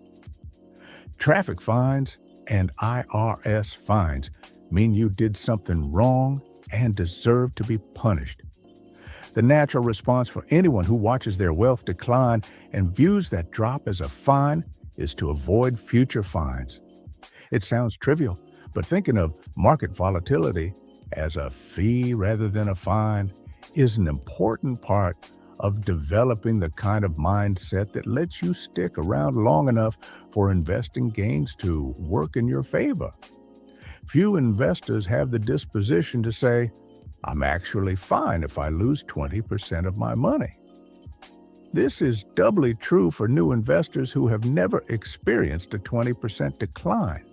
Traffic fines and IRS fines mean you did something wrong and deserve to be punished. The natural response for anyone who watches their wealth decline and views that drop as a fine is to avoid future fines. It sounds trivial, but thinking of market volatility as a fee rather than a fine is an important part of developing the kind of mindset that lets you stick around long enough for investing gains to work in your favor. Few investors have the disposition to say, I'm actually fine if I lose 20% of my money. This is doubly true for new investors who have never experienced a 20% decline.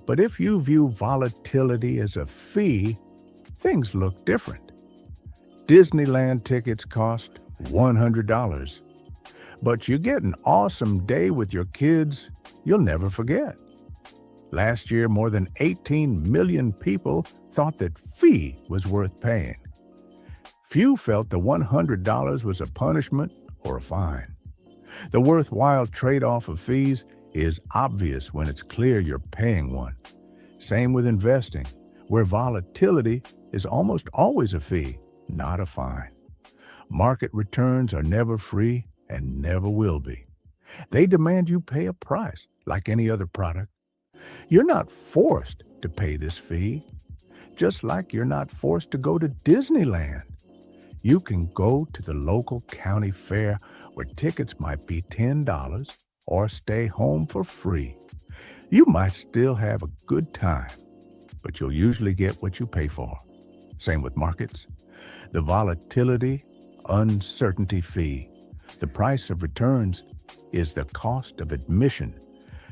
But if you view volatility as a fee, things look different. Disneyland tickets cost $100, but you get an awesome day with your kids you'll never forget. Last year, more than 18 million people thought that fee was worth paying. Few felt the $100 was a punishment or a fine. The worthwhile trade-off of fees is obvious when it's clear you're paying one. Same with investing, where volatility is almost always a fee, not a fine. Market returns are never free and never will be. They demand you pay a price, like any other product. You're not forced to pay this fee, just like you're not forced to go to Disneyland. You can go to the local county fair where tickets might be $10 or stay home for free. You might still have a good time, but you'll usually get what you pay for. Same with markets. The volatility, uncertainty fee, the price of returns, is the cost of admission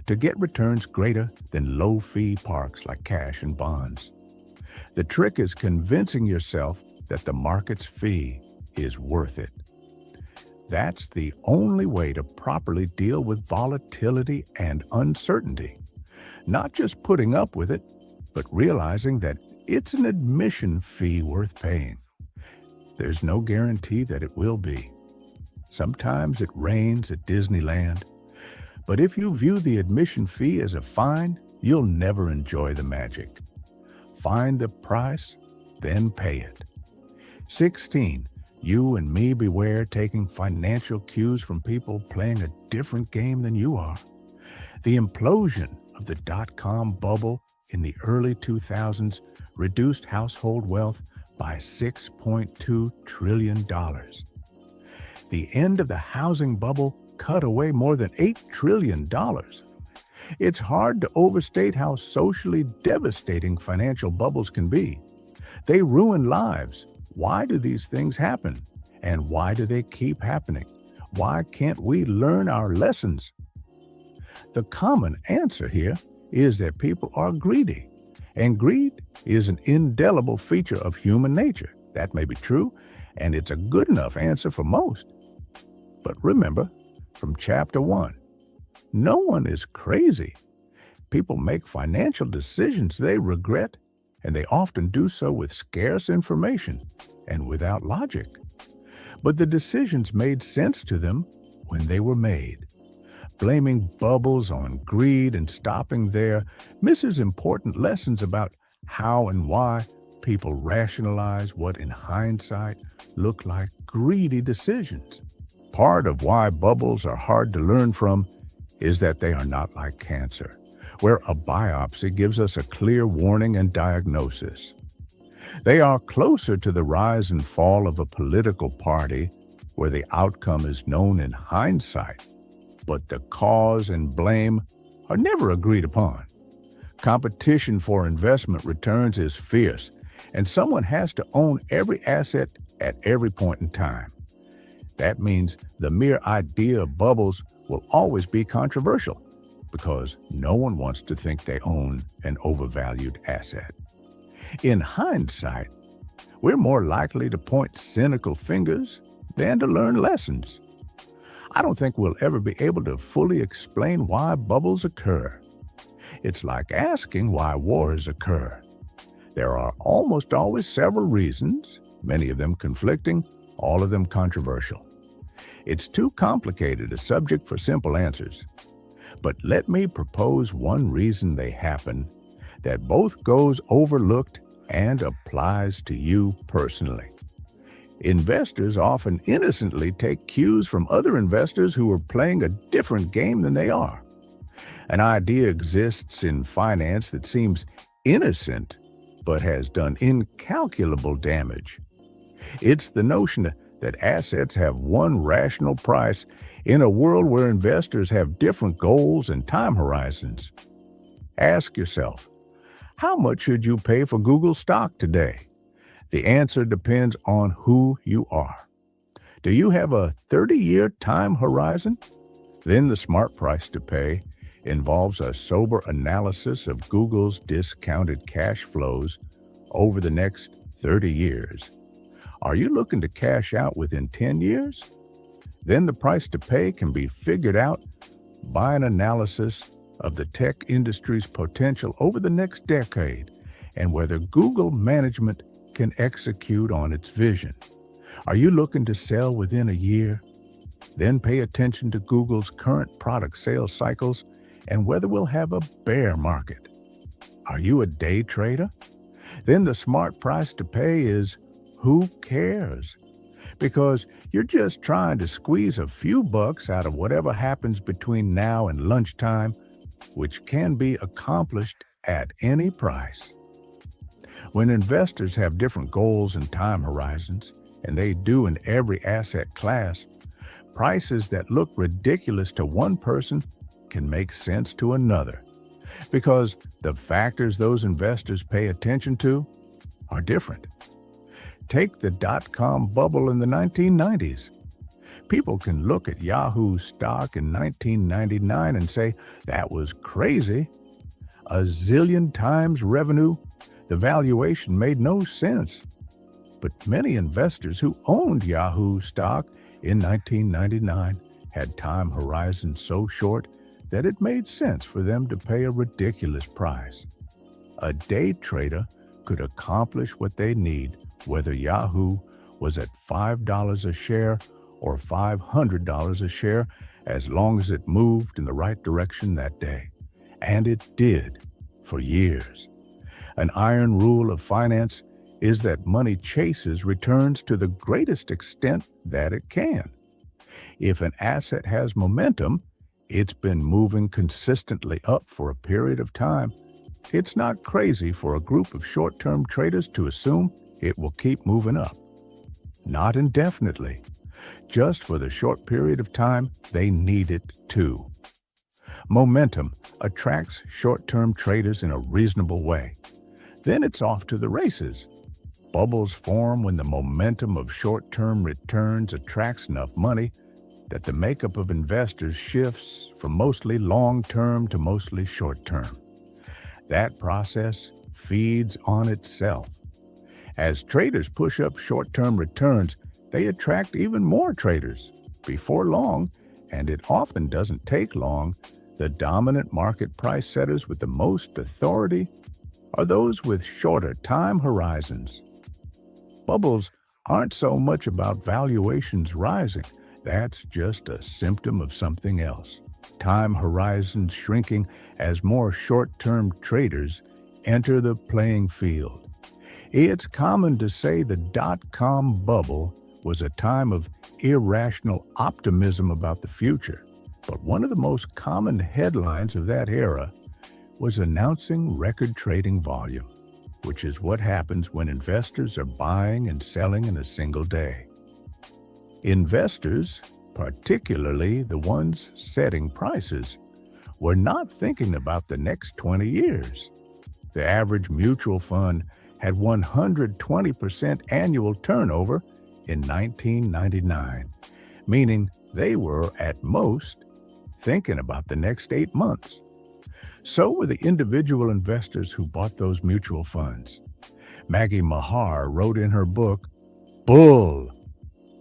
to get returns greater than low-fee parks like cash and bonds. The trick is convincing yourself that the market's fee is worth it. That's the only way to properly deal with volatility and uncertainty. Not just putting up with it, but realizing that it's an admission fee worth paying. There's no guarantee that it will be. Sometimes it rains at Disneyland, but if you view the admission fee as a fine, you'll never enjoy the magic. Find the price, then pay it. 16. You and me beware taking financial cues from people playing a different game than you are. The implosion of the dot-com bubble in the early 2000s reduced household wealth by $6.2 trillion. The end of the housing bubble cut away more than $8 trillion. It's hard to overstate how socially devastating financial bubbles can be. They ruin lives. Why do these things happen? And why do they keep happening? Why can't we learn our lessons? The common answer here is that people are greedy. And greed is an indelible feature of human nature. That may be true, and it's a good enough answer for most. But remember, from chapter 1, no one is crazy. People make financial decisions they regret, and they often do so with scarce information and without logic. But the decisions made sense to them when they were made. Blaming bubbles on greed and stopping there misses important lessons about how and why people rationalize what in hindsight look like greedy decisions. Part of why bubbles are hard to learn from is that they are not like cancer, where a biopsy gives us a clear warning and diagnosis. They are closer to the rise and fall of a political party where the outcome is known in hindsight, but the cause and blame are never agreed upon. Competition for investment returns is fierce, and someone has to own every asset at every point in time. That means the mere idea of bubbles will always be controversial because no one wants to think they own an overvalued asset. In hindsight, we're more likely to point cynical fingers than to learn lessons. I don't think we'll ever be able to fully explain why bubbles occur. It's like asking why wars occur. There are almost always several reasons, many of them conflicting, all of them controversial. It's too complicated a subject for simple answers. But let me propose one reason they happen that both goes overlooked and applies to you personally. Investors often innocently take cues from other investors who are playing a different game than they are. An idea exists in finance that seems innocent, but has done incalculable damage. It's the notion that assets have one rational price in a world where investors have different goals and time horizons. Ask yourself, how much should you pay for Google stock today? The answer depends on who you are. Do you have a 30-year time horizon? Then the smart price to pay involves a sober analysis of Google's discounted cash flows over the next 30 years. Are you looking to cash out within 10 years? Then the price to pay can be figured out by an analysis of the tech industry's potential over the next decade and whether Google management can execute on its vision. Are you looking to sell within a year? Then pay attention to Google's current product sales cycles and whether we'll have a bear market. Are you a day trader? Then the smart price to pay is who cares? Because you're just trying to squeeze a few bucks out of whatever happens between now and lunchtime, which can be accomplished at any price. When investors have different goals and time horizons, and they do in every asset class, prices that look ridiculous to one person can make sense to another, because the factors those investors pay attention to are different. Take the dot-com bubble in the 1990s. People can look at Yahoo stock in 1999 and say, that was crazy. A zillion times revenue, the valuation made no sense. But many investors who owned Yahoo stock in 1999 had time horizons so short that it made sense for them to pay a ridiculous price. A day trader could accomplish what they need whether Yahoo was at $5 a share or $500 a share, as long as it moved in the right direction that day. And it did, for years. An iron rule of finance is that money chases returns to the greatest extent that it can. If an asset has momentum, it's been moving consistently up for a period of time. It's not crazy for a group of short-term traders to assume it will keep moving up. Not indefinitely. Just for the short period of time they need it to. Momentum attracts short-term traders in a reasonable way. Then it's off to the races. Bubbles form when the momentum of short-term returns attracts enough money that the makeup of investors shifts from mostly long-term to mostly short-term. That process feeds on itself. As traders push up short-term returns, they attract even more traders. Before long, and it often doesn't take long, the dominant market price setters with the most authority are those with shorter time horizons. Bubbles aren't so much about valuations rising. That's just a symptom of something else. Time horizons shrinking as more short-term traders enter the playing field. It's common to say the dot-com bubble was a time of irrational optimism about the future, but one of the most common headlines of that era was announcing record trading volume, which is what happens when investors are buying and selling in a single day. Investors, particularly the ones setting prices, were not thinking about the next 20 years. The average mutual fund had 120% annual turnover in 1999, meaning they were, at most, thinking about the next 8 months. So were the individual investors who bought those mutual funds. Maggie Mahar wrote in her book, Bull.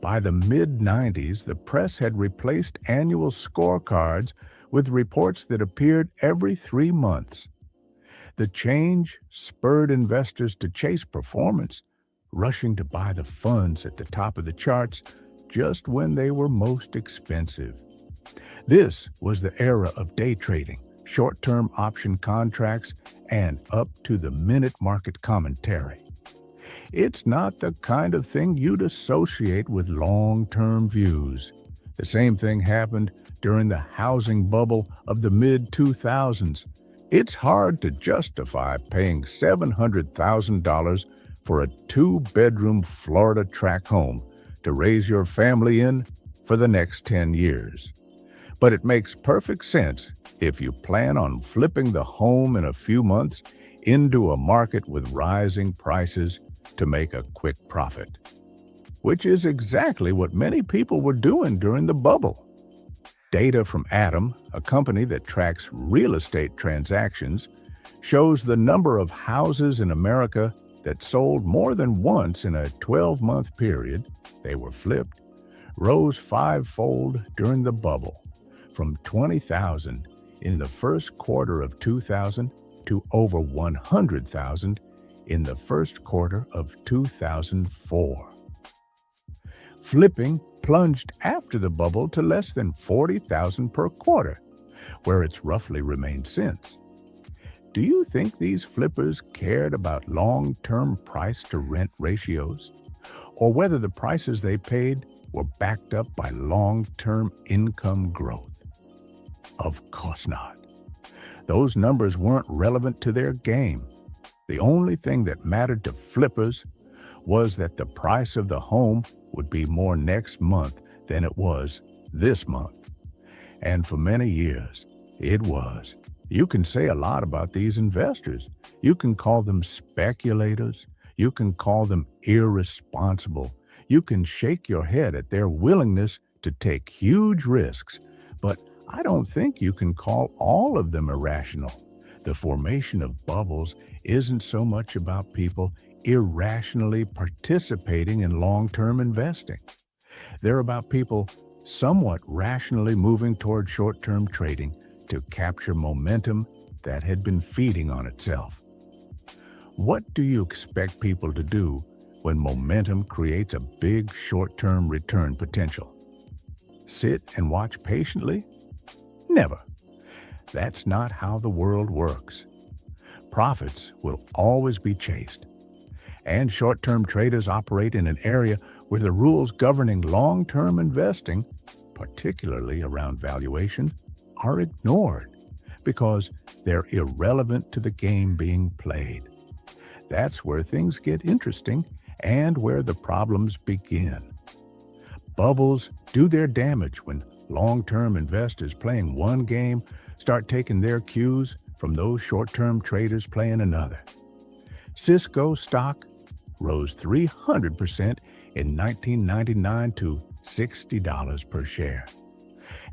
By the mid-90s, the press had replaced annual scorecards with reports that appeared every 3 months. The change spurred investors to chase performance, rushing to buy the funds at the top of the charts just when they were most expensive. This was the era of day trading, short-term option contracts, and up-to-the-minute market commentary. It's not the kind of thing you'd associate with long-term views. The same thing happened during the housing bubble of the mid-2000s. It's hard to justify paying $700,000 for a 2-bedroom Florida tract home to raise your family in for the next 10 years. But it makes perfect sense if you plan on flipping the home in a few months into a market with rising prices to make a quick profit, which is exactly what many people were doing during the bubble. Data from Atom, a company that tracks real estate transactions, shows the number of houses in America that sold more than once in a 12-month period, they were flipped, rose 5-fold during the bubble, from 20,000 in the first quarter of 2000 to over 100,000 in the first quarter of 2004. Flipping plunged after the bubble to less than 40,000 per quarter, where it's roughly remained since. Do you think these flippers cared about long-term price-to-rent ratios, or whether the prices they paid were backed up by long-term income growth? Of course not. Those numbers weren't relevant to their game. The only thing that mattered to flippers was that the price of the home would be more next month than it was this month. And for many years, it was. You can say a lot about these investors. You can call them speculators. You can call them irresponsible. You can shake your head at their willingness to take huge risks. But I don't think you can call all of them irrational. The formation of bubbles isn't so much about people irrationally participating in long-term investing. They're about people somewhat rationally moving toward short-term trading to capture momentum that had been feeding on itself. What do you expect people to do when momentum creates a big short-term return potential? Sit and watch patiently? Never. That's not how the world works. Profits will always be chased. And short-term traders operate in an area where the rules governing long-term investing, particularly around valuation, are ignored because they're irrelevant to the game being played. That's where things get interesting and where the problems begin. Bubbles do their damage when long-term investors playing one game start taking their cues from those short-term traders playing another. Cisco stock rose 300% in 1999 to $60 per share.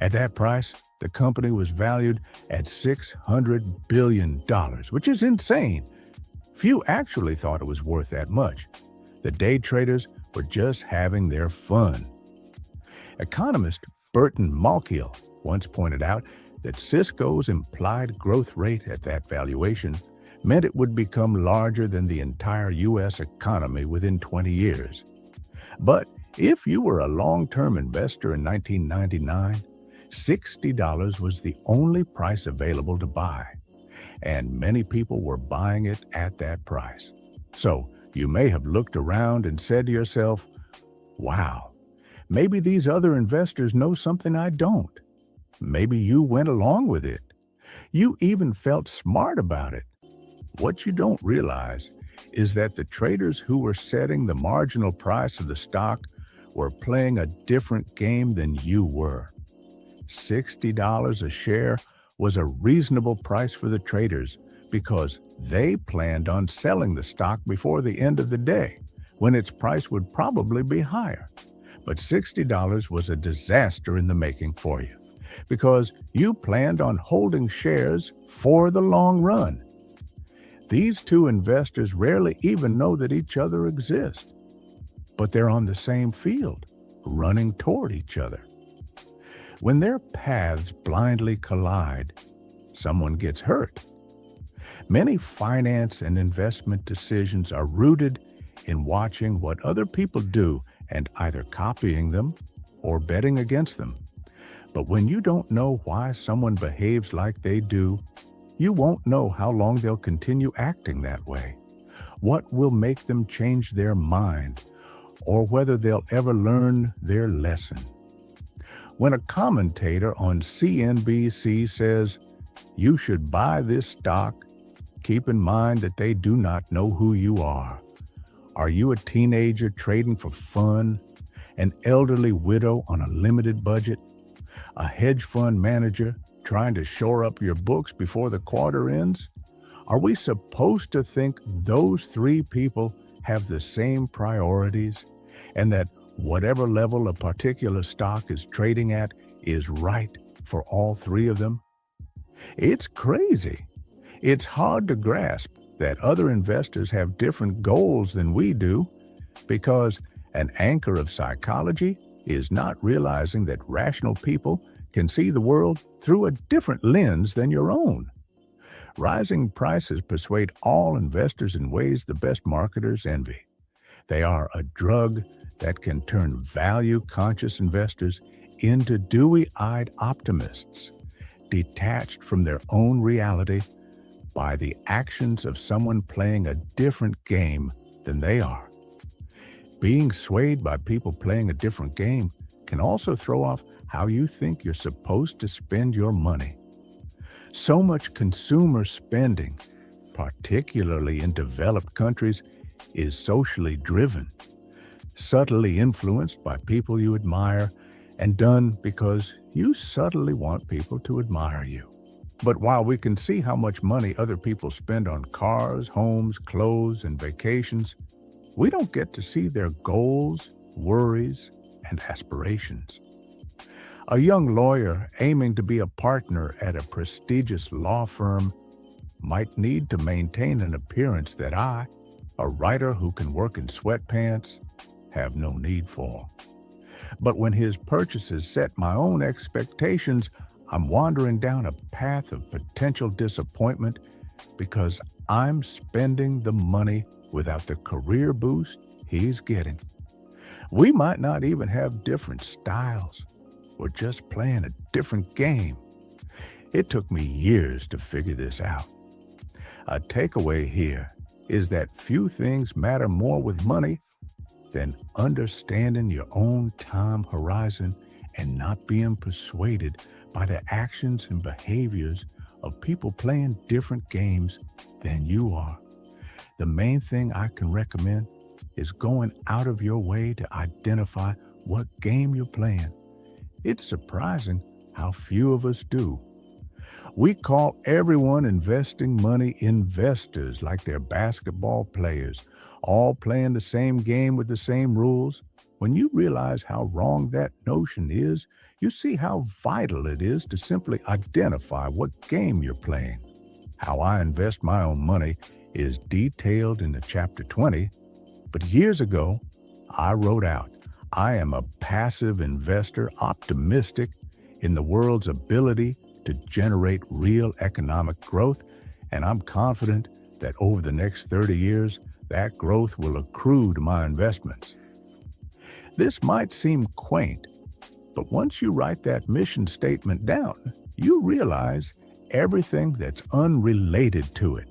At that price, the company was valued at $600 billion, which is insane. Few actually thought it was worth that much. The day traders were just having their fun. Economist Burton Malkiel once pointed out that Cisco's implied growth rate at that valuation meant it would become larger than the entire U.S. economy within 20 years. But if you were a long-term investor in 1999, $60 was the only price available to buy, and many people were buying it at that price. So you may have looked around and said to yourself, wow, maybe these other investors know something I don't. Maybe you went along with it. You even felt smart about it. What you don't realize is that the traders who were setting the marginal price of the stock were playing a different game than you were. $60 a share was a reasonable price for the traders because they planned on selling the stock before the end of the day, when its price would probably be higher. But $60 was a disaster in the making for you, because you planned on holding shares for the long run. These two investors rarely even know that each other exists, but they're on the same field, running toward each other. When their paths blindly collide, someone gets hurt. Many finance and investment decisions are rooted in watching what other people do and either copying them or betting against them. But when you don't know why someone behaves like they do, you won't know how long they'll continue acting that way, what will make them change their mind, or whether they'll ever learn their lesson. When a commentator on CNBC says, "You should buy this stock," keep in mind that they do not know who you are. Are you a teenager trading for fun? An elderly widow on a limited budget? A hedge fund manager trying to shore up your books before the quarter ends? Are we supposed to think those three people have the same priorities, and that whatever level a particular stock is trading at is right for all three of them? It's crazy. It's hard to grasp that other investors have different goals than we do, because an anchor of psychology is not realizing that rational people can see the world through a different lens than your own. Rising prices persuade all investors in ways the best marketers envy. They are a drug that can turn value-conscious investors into dewy-eyed optimists, detached from their own reality by the actions of someone playing a different game than they are. Being swayed by people playing a different game can also throw off how you think you're supposed to spend your money. So much consumer spending, particularly in developed countries, is socially driven, subtly influenced by people you admire, and done because you subtly want people to admire you. But while we can see how much money other people spend on cars, homes, clothes, and vacations, we don't get to see their goals, worries, and aspirations. A young lawyer aiming to be a partner at a prestigious law firm might need to maintain an appearance that I, a writer who can work in sweatpants, have no need for. But when his purchases set my own expectations, I'm wandering down a path of potential disappointment because I'm spending the money without the career boost he's getting. We might not even have different styles. We're just playing a different game. It took me years to figure this out. A takeaway here is that few things matter more with money than understanding your own time horizon and not being persuaded by the actions and behaviors of people playing different games than you are. The main thing I can recommend is going out of your way to identify what game you're playing. It's surprising how few of us do. We call everyone investing money investors like they're basketball players, all playing the same game with the same rules. When you realize how wrong that notion is, you see how vital it is to simply identify what game you're playing. How I invest my own money is detailed in the chapter 20, but years ago, I wrote out, I am a passive investor optimistic in the world's ability to generate real economic growth, and I'm confident that over the next 30 years, that growth will accrue to my investments. This might seem quaint, but once you write that mission statement down, you realize everything that's unrelated to it.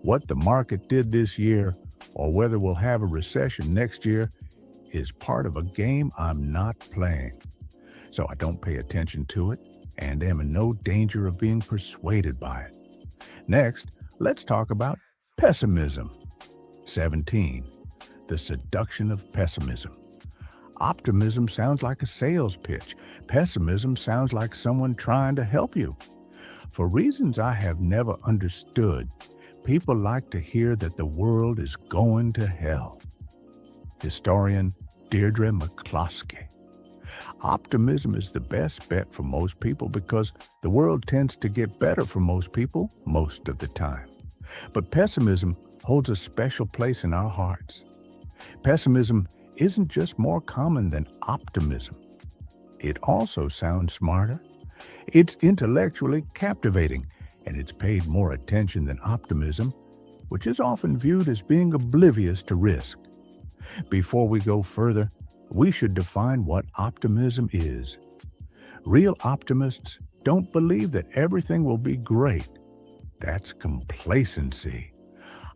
What the market did this year, or whether we'll have a recession next year, is part of a game I'm not playing. So I don't pay attention to it and am in no danger of being persuaded by it. Next, let's talk about pessimism. 17. The seduction of pessimism. Optimism sounds like a sales pitch. Pessimism sounds like someone trying to help you. For reasons I have never understood, people like to hear that the world is going to hell. Historian Deirdre McCloskey. Optimism is the best bet for most people because the world tends to get better for most people most of the time. But pessimism holds a special place in our hearts. Pessimism isn't just more common than optimism. It also sounds smarter. It's intellectually captivating, and it's paid more attention than optimism, which is often viewed as being oblivious to risk. Before we go further, we should define what optimism is. Real optimists don't believe that everything will be great. That's complacency.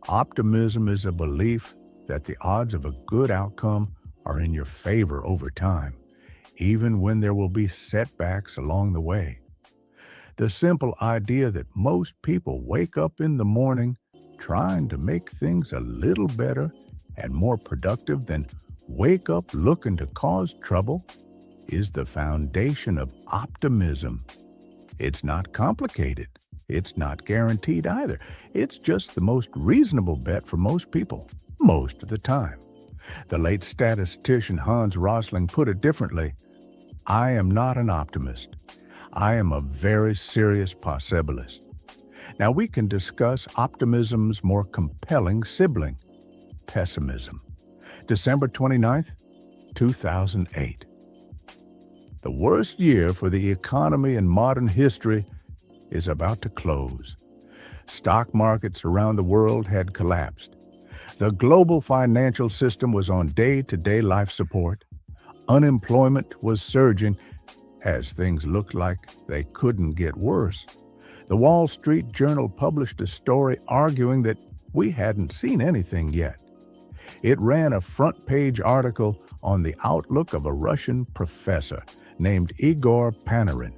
Optimism is a belief that the odds of a good outcome are in your favor over time, even when there will be setbacks along the way. The simple idea that most people wake up in the morning trying to make things a little better and more productive than wake up looking to cause trouble is the foundation of optimism. It's not complicated. It's not guaranteed either. It's just the most reasonable bet for most people, most of the time. The late statistician Hans Rosling put it differently. I am not an optimist. I am a very serious possibilist. Now we can discuss optimism's more compelling sibling, pessimism. December 29th, 2008. The worst year for the economy in modern history is about to close. Stock markets around the world had collapsed. The global financial system was on day-to-day life support. Unemployment was surging as things looked like they couldn't get worse. The Wall Street Journal published a story arguing that we hadn't seen anything yet. It ran a front-page article on the outlook of a Russian professor named Igor Panarin,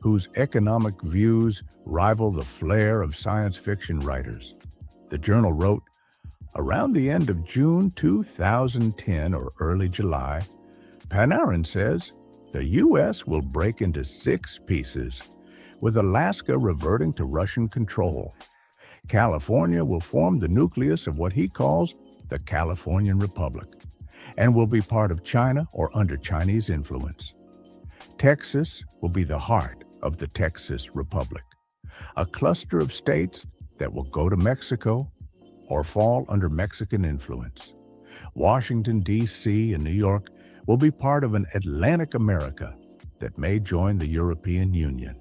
whose economic views rival the flair of science fiction writers. The journal wrote, around the end of June 2010 or early July, Panarin says the U.S. will break into 6 pieces, with Alaska reverting to Russian control. California will form the nucleus of what he calls the Californian Republic, and will be part of China or under Chinese influence. Texas will be the heart of the Texas Republic, a cluster of states that will go to Mexico or fall under Mexican influence. Washington, D.C. and New York will be part of an Atlantic America that may join the European Union.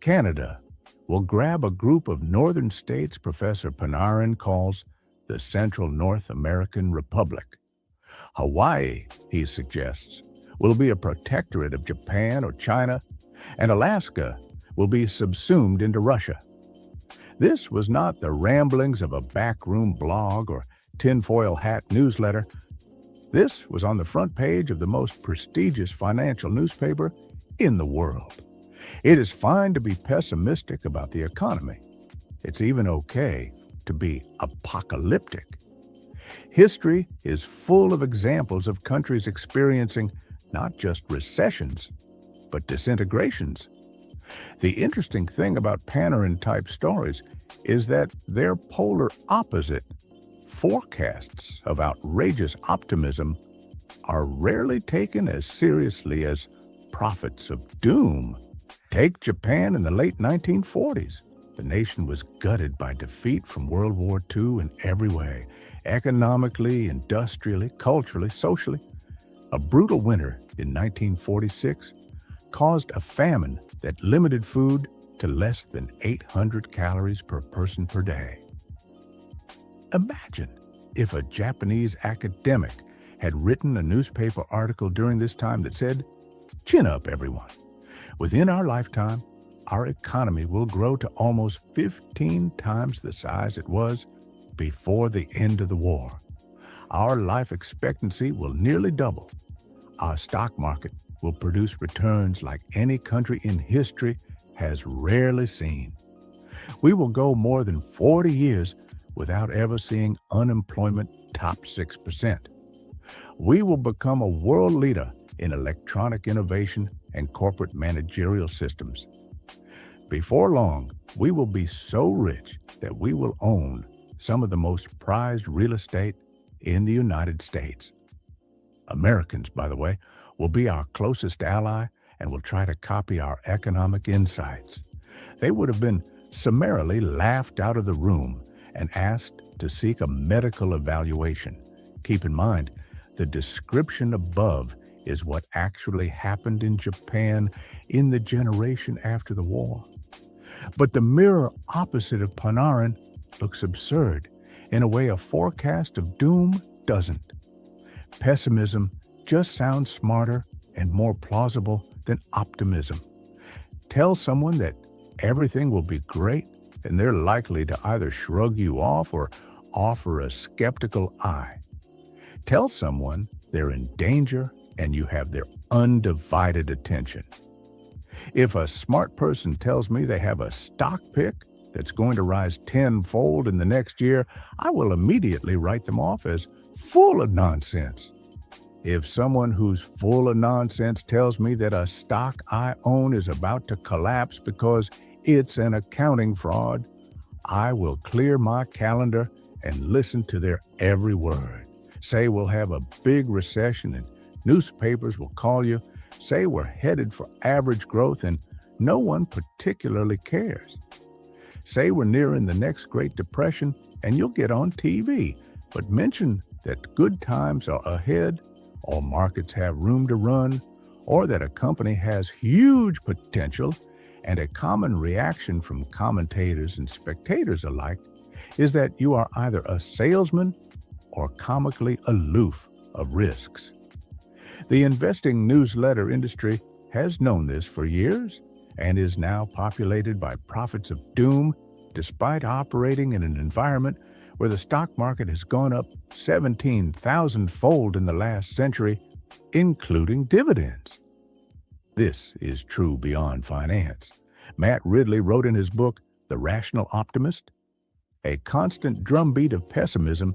Canada will grab a group of northern states Professor Panarin calls the Central North American Republic. Hawaii, he suggests, will be a protectorate of Japan or China, and Alaska will be subsumed into Russia. This was not the ramblings of a backroom blog or tinfoil hat newsletter. This was on the front page of the most prestigious financial newspaper in the world. It is fine to be pessimistic about the economy. It's even okay to be apocalyptic. History is full of examples of countries experiencing not just recessions, but disintegrations. The interesting thing about Panarin-type stories is that they're polar opposite. Forecasts of outrageous optimism are rarely taken as seriously as prophets of doom. Take Japan in the late 1940s. The nation was gutted by defeat from World War II in every way, economically, industrially, culturally, socially. A brutal winter in 1946 caused a famine that limited food to less than 800 calories per person per day. Imagine if a Japanese academic had written a newspaper article during this time that said, "Chin up, everyone. Within our lifetime, our economy will grow to almost 15 times the size it was before the end of the war. Our life expectancy will nearly double. Our stock market will produce returns like any country in history has rarely seen. We will go more than 40 years without ever seeing unemployment top 6%. We will become a world leader in electronic innovation and corporate managerial systems. Before long, we will be so rich that we will own some of the most prized real estate in the United States. Americans, by the way, will be our closest ally and will try to copy our economic insights. They would have been summarily laughed out of the room and asked to seek a medical evaluation. Keep in mind, the description above is what actually happened in Japan in the generation after the war. But the mirror opposite of Panarin looks absurd in a way a forecast of doom doesn't. Pessimism just sounds smarter and more plausible than optimism. Tell someone that everything will be great, and they're likely to either shrug you off or offer a skeptical eye. Tell someone they're in danger, and you have their undivided attention. If a smart person tells me they have a stock pick that's going to rise tenfold in the next year, I will immediately write them off as full of nonsense. If someone who's full of nonsense tells me that a stock I own is about to collapse because it's an accounting fraud, I will clear my calendar and listen to their every word. Say we'll have a big recession and newspapers will call you, say we're headed for average growth and no one particularly cares. Say we're nearing the next Great Depression and you'll get on TV, but mention that good times are ahead, or markets have room to run, or that a company has huge potential, and a common reaction from commentators and spectators alike is that you are either a salesman or comically aloof of risks. The investing newsletter industry has known this for years and is now populated by prophets of doom, despite operating in an environment where the stock market has gone up 17,000-fold in the last century, including dividends. This is true beyond finance. Matt Ridley wrote in his book, The Rational Optimist, "A constant drumbeat of pessimism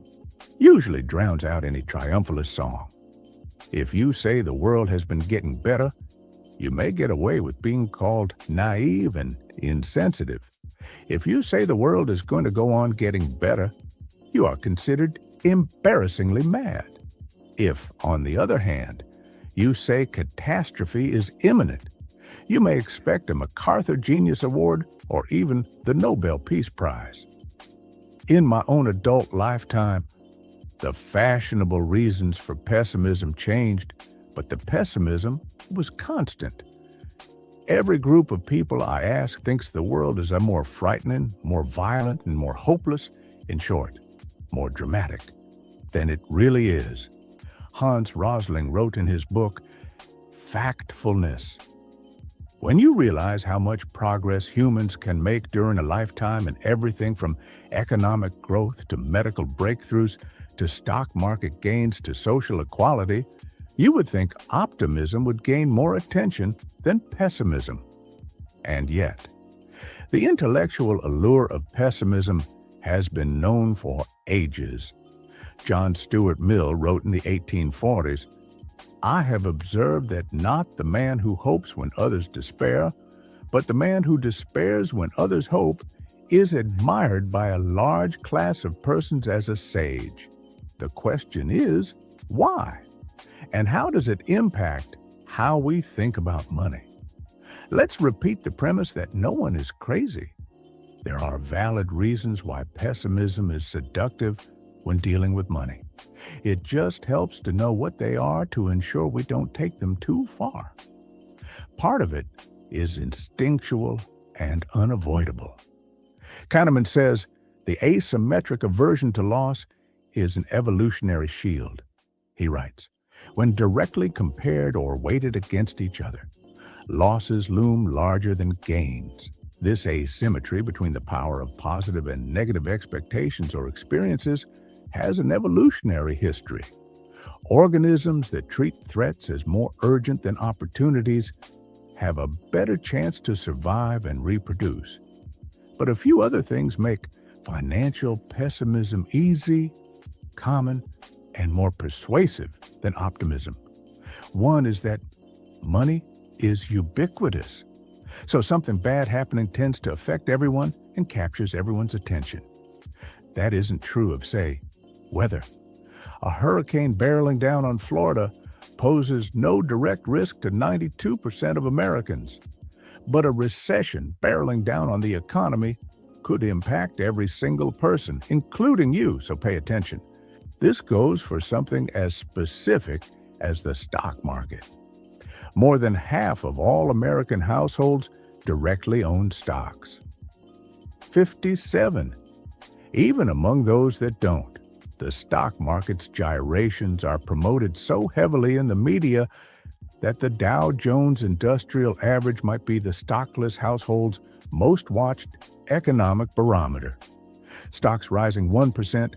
usually drowns out any triumphalist song. If you say the world has been getting better, you may get away with being called naive and insensitive. If you say the world is going to go on getting better, you are considered embarrassingly mad. If, on the other hand, you say catastrophe is imminent, you may expect a MacArthur Genius Award or even the Nobel Peace Prize. In my own adult lifetime, the fashionable reasons for pessimism changed, but the pessimism was constant. Every group of people I ask thinks the world is a more frightening, more violent, and more hopeless, in short, more dramatic, than it really is. Hans Rosling wrote in his book, Factfulness. When you realize how much progress humans can make during a lifetime in everything from economic growth to medical breakthroughs to stock market gains to social equality, you would think optimism would gain more attention than pessimism. And yet, the intellectual allure of pessimism has been known for ages. John Stuart Mill wrote in the 1840s, "I have observed that not the man who hopes when others despair, but the man who despairs when others hope, is admired by a large class of persons as a sage. The question is, why? And how does it impact how we think about money?" Let's repeat the premise that no one is crazy. There are valid reasons why pessimism is seductive when dealing with money. It just helps to know what they are to ensure we don't take them too far. Part of it is instinctual and unavoidable. Kahneman says the asymmetric aversion to loss is an evolutionary shield. He writes, "When directly compared or weighted against each other, losses loom larger than gains. This asymmetry between the power of positive and negative expectations or experiences has an evolutionary history. Organisms that treat threats as more urgent than opportunities have a better chance to survive and reproduce. But a few other things make financial pessimism easy, common, and more persuasive than optimism. One is that money is ubiquitous. So something bad happening tends to affect everyone and captures everyone's attention. That isn't true of, say, weather. A hurricane barreling down on Florida poses no direct risk to 92% of Americans. But a recession barreling down on the economy could impact every single person, including you, so pay attention. This goes for something as specific as the stock market. More than half of all American households directly own stocks. 57. Even among those that don't, the stock market's gyrations are promoted so heavily in the media that the Dow Jones Industrial Average might be the stockless household's most watched economic barometer. Stocks rising 1%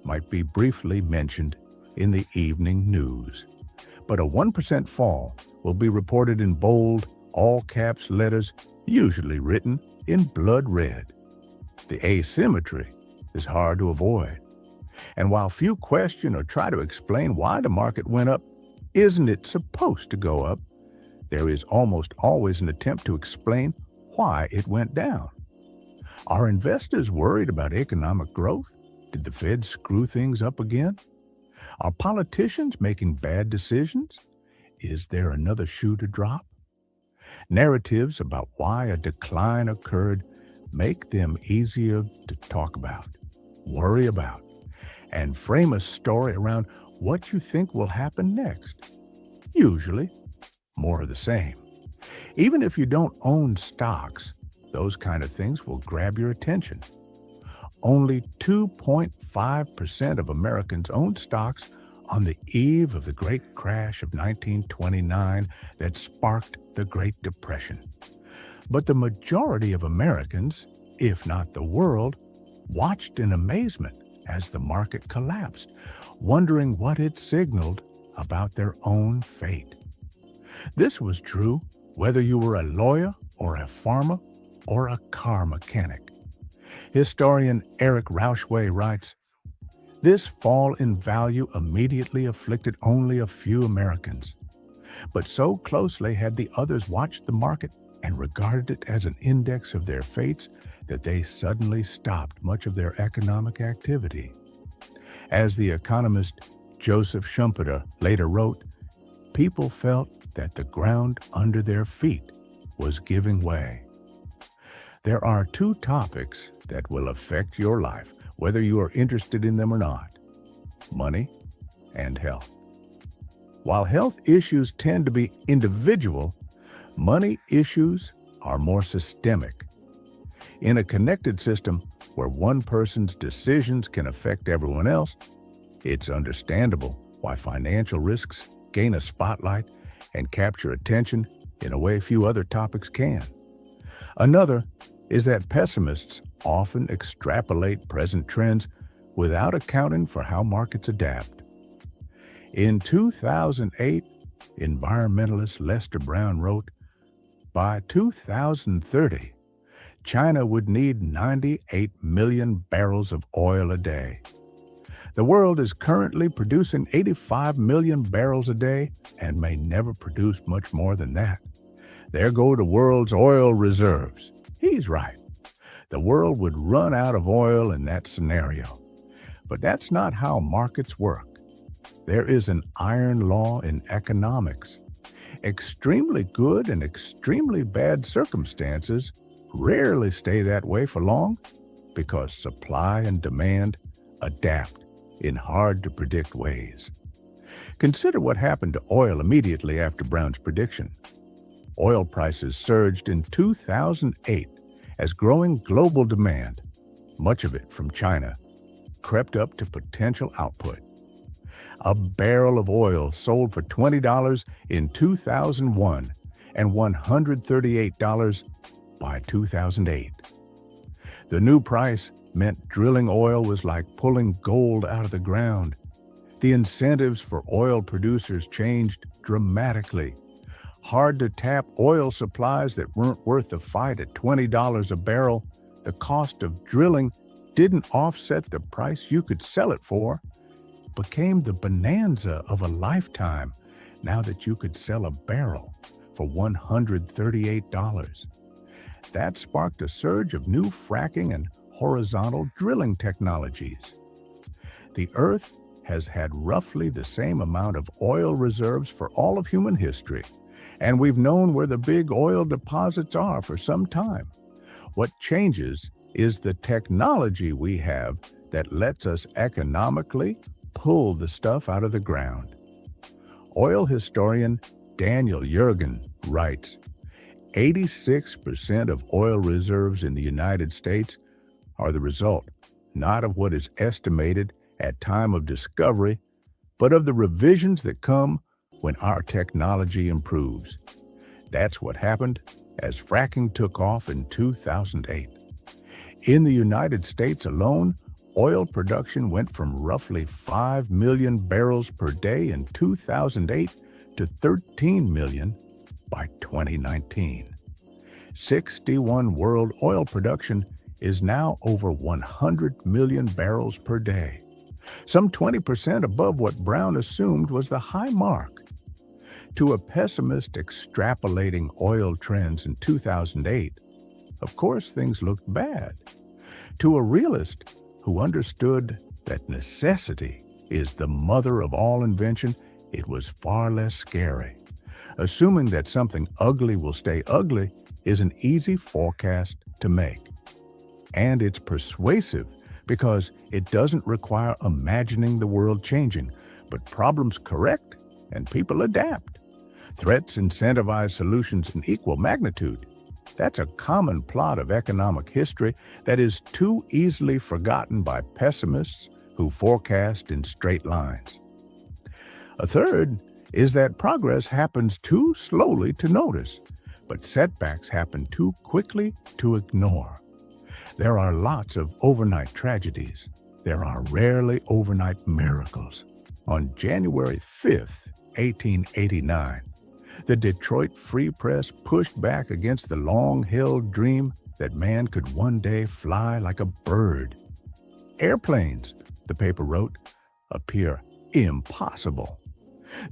might be briefly mentioned in the evening news. But a 1% fall will be reported in bold, all-caps letters, usually written in blood red. The asymmetry is hard to avoid. And while few question or try to explain why the market went up, isn't it supposed to go up? There is almost always an attempt to explain why it went down. Are investors worried about economic growth? Did the Fed screw things up again? Are politicians making bad decisions? Is there another shoe to drop? Narratives about why a decline occurred make them easier to talk about, worry about, and frame a story around what you think will happen next. Usually, more of the same. Even if you don't own stocks, those kind of things will grab your attention. Only 2.5% of Americans owned stocks on the eve of the great crash of 1929 that sparked the Great Depression. But the majority of Americans, if not the world, watched in amazement as the market collapsed, wondering what it signaled about their own fate. This was true whether you were a lawyer or a farmer or a car mechanic. Historian Eric Rauchway writes, "This fall in value immediately afflicted only a few Americans. But so closely had the others watched the market and regarded it as an index of their fates that they suddenly stopped much of their economic activity." As the economist Joseph Schumpeter later wrote, people felt that the ground under their feet was giving way. There are two topics that will affect your life, whether you are interested in them or not: money and health. While health issues tend to be individual, money issues are more systemic. In a connected system where one person's decisions can affect everyone else, it's understandable why financial risks gain a spotlight and capture attention in a way few other topics can. Another is that pessimists often extrapolate present trends without accounting for how markets adapt. In 2008, environmentalist Lester Brown wrote, "By 2030, China would need 98 million barrels of oil a day." The world is currently producing 85 million barrels a day and may never produce much more than that. There go the world's oil reserves. He's right. The world would run out of oil in that scenario. But that's not how markets work. There is an iron law in economics. Extremely good and extremely bad circumstances rarely stay that way for long because supply and demand adapt in hard-to-predict ways. Consider what happened to oil immediately after Brown's prediction. Oil prices surged in 2008 as growing global demand, much of it from China, crept up to potential output. A barrel of oil sold for $20 in 2001 and $138 by 2008. The new price meant drilling oil was like pulling gold out of the ground. The incentives for oil producers changed dramatically. Hard-to-tap oil supplies that weren't worth the fight at $20 a barrel, the cost of drilling didn't offset the price you could sell it for, became the bonanza of a lifetime now that you could sell a barrel for $138. That sparked a surge of new fracking and horizontal drilling technologies. The Earth has had roughly the same amount of oil reserves for all of human history, and we've known where the big oil deposits are for some time. What changes is the technology we have that lets us economically pull the stuff out of the ground. Oil historian Daniel Yergin writes, 86% of oil reserves in the United States are the result not of what is estimated at time of discovery, but of the revisions that come when our technology improves. That's what happened as fracking took off in 2008. In the United States alone, oil production went from roughly 5 million barrels per day in 2008 to 13 million by 2019. 61 world oil production is now over 100 million barrels per day, some 20% above what Brown assumed was the high mark. To a pessimist extrapolating oil trends in 2008, of course things looked bad. To a realist who understood that necessity is the mother of all invention, it was far less scary. Assuming that something ugly will stay ugly is an easy forecast to make. And it's persuasive because it doesn't require imagining the world changing, but problems correct and people adapt. Threats incentivize solutions in equal magnitude. That's a common plot of economic history that is too easily forgotten by pessimists who forecast in straight lines. A third is that progress happens too slowly to notice, but setbacks happen too quickly to ignore. There are lots of overnight tragedies. There are rarely overnight miracles. On January 5th, 1889, the Detroit Free Press pushed back against the long-held dream that man could one day fly like a bird. Airplanes, the paper wrote, appear impossible.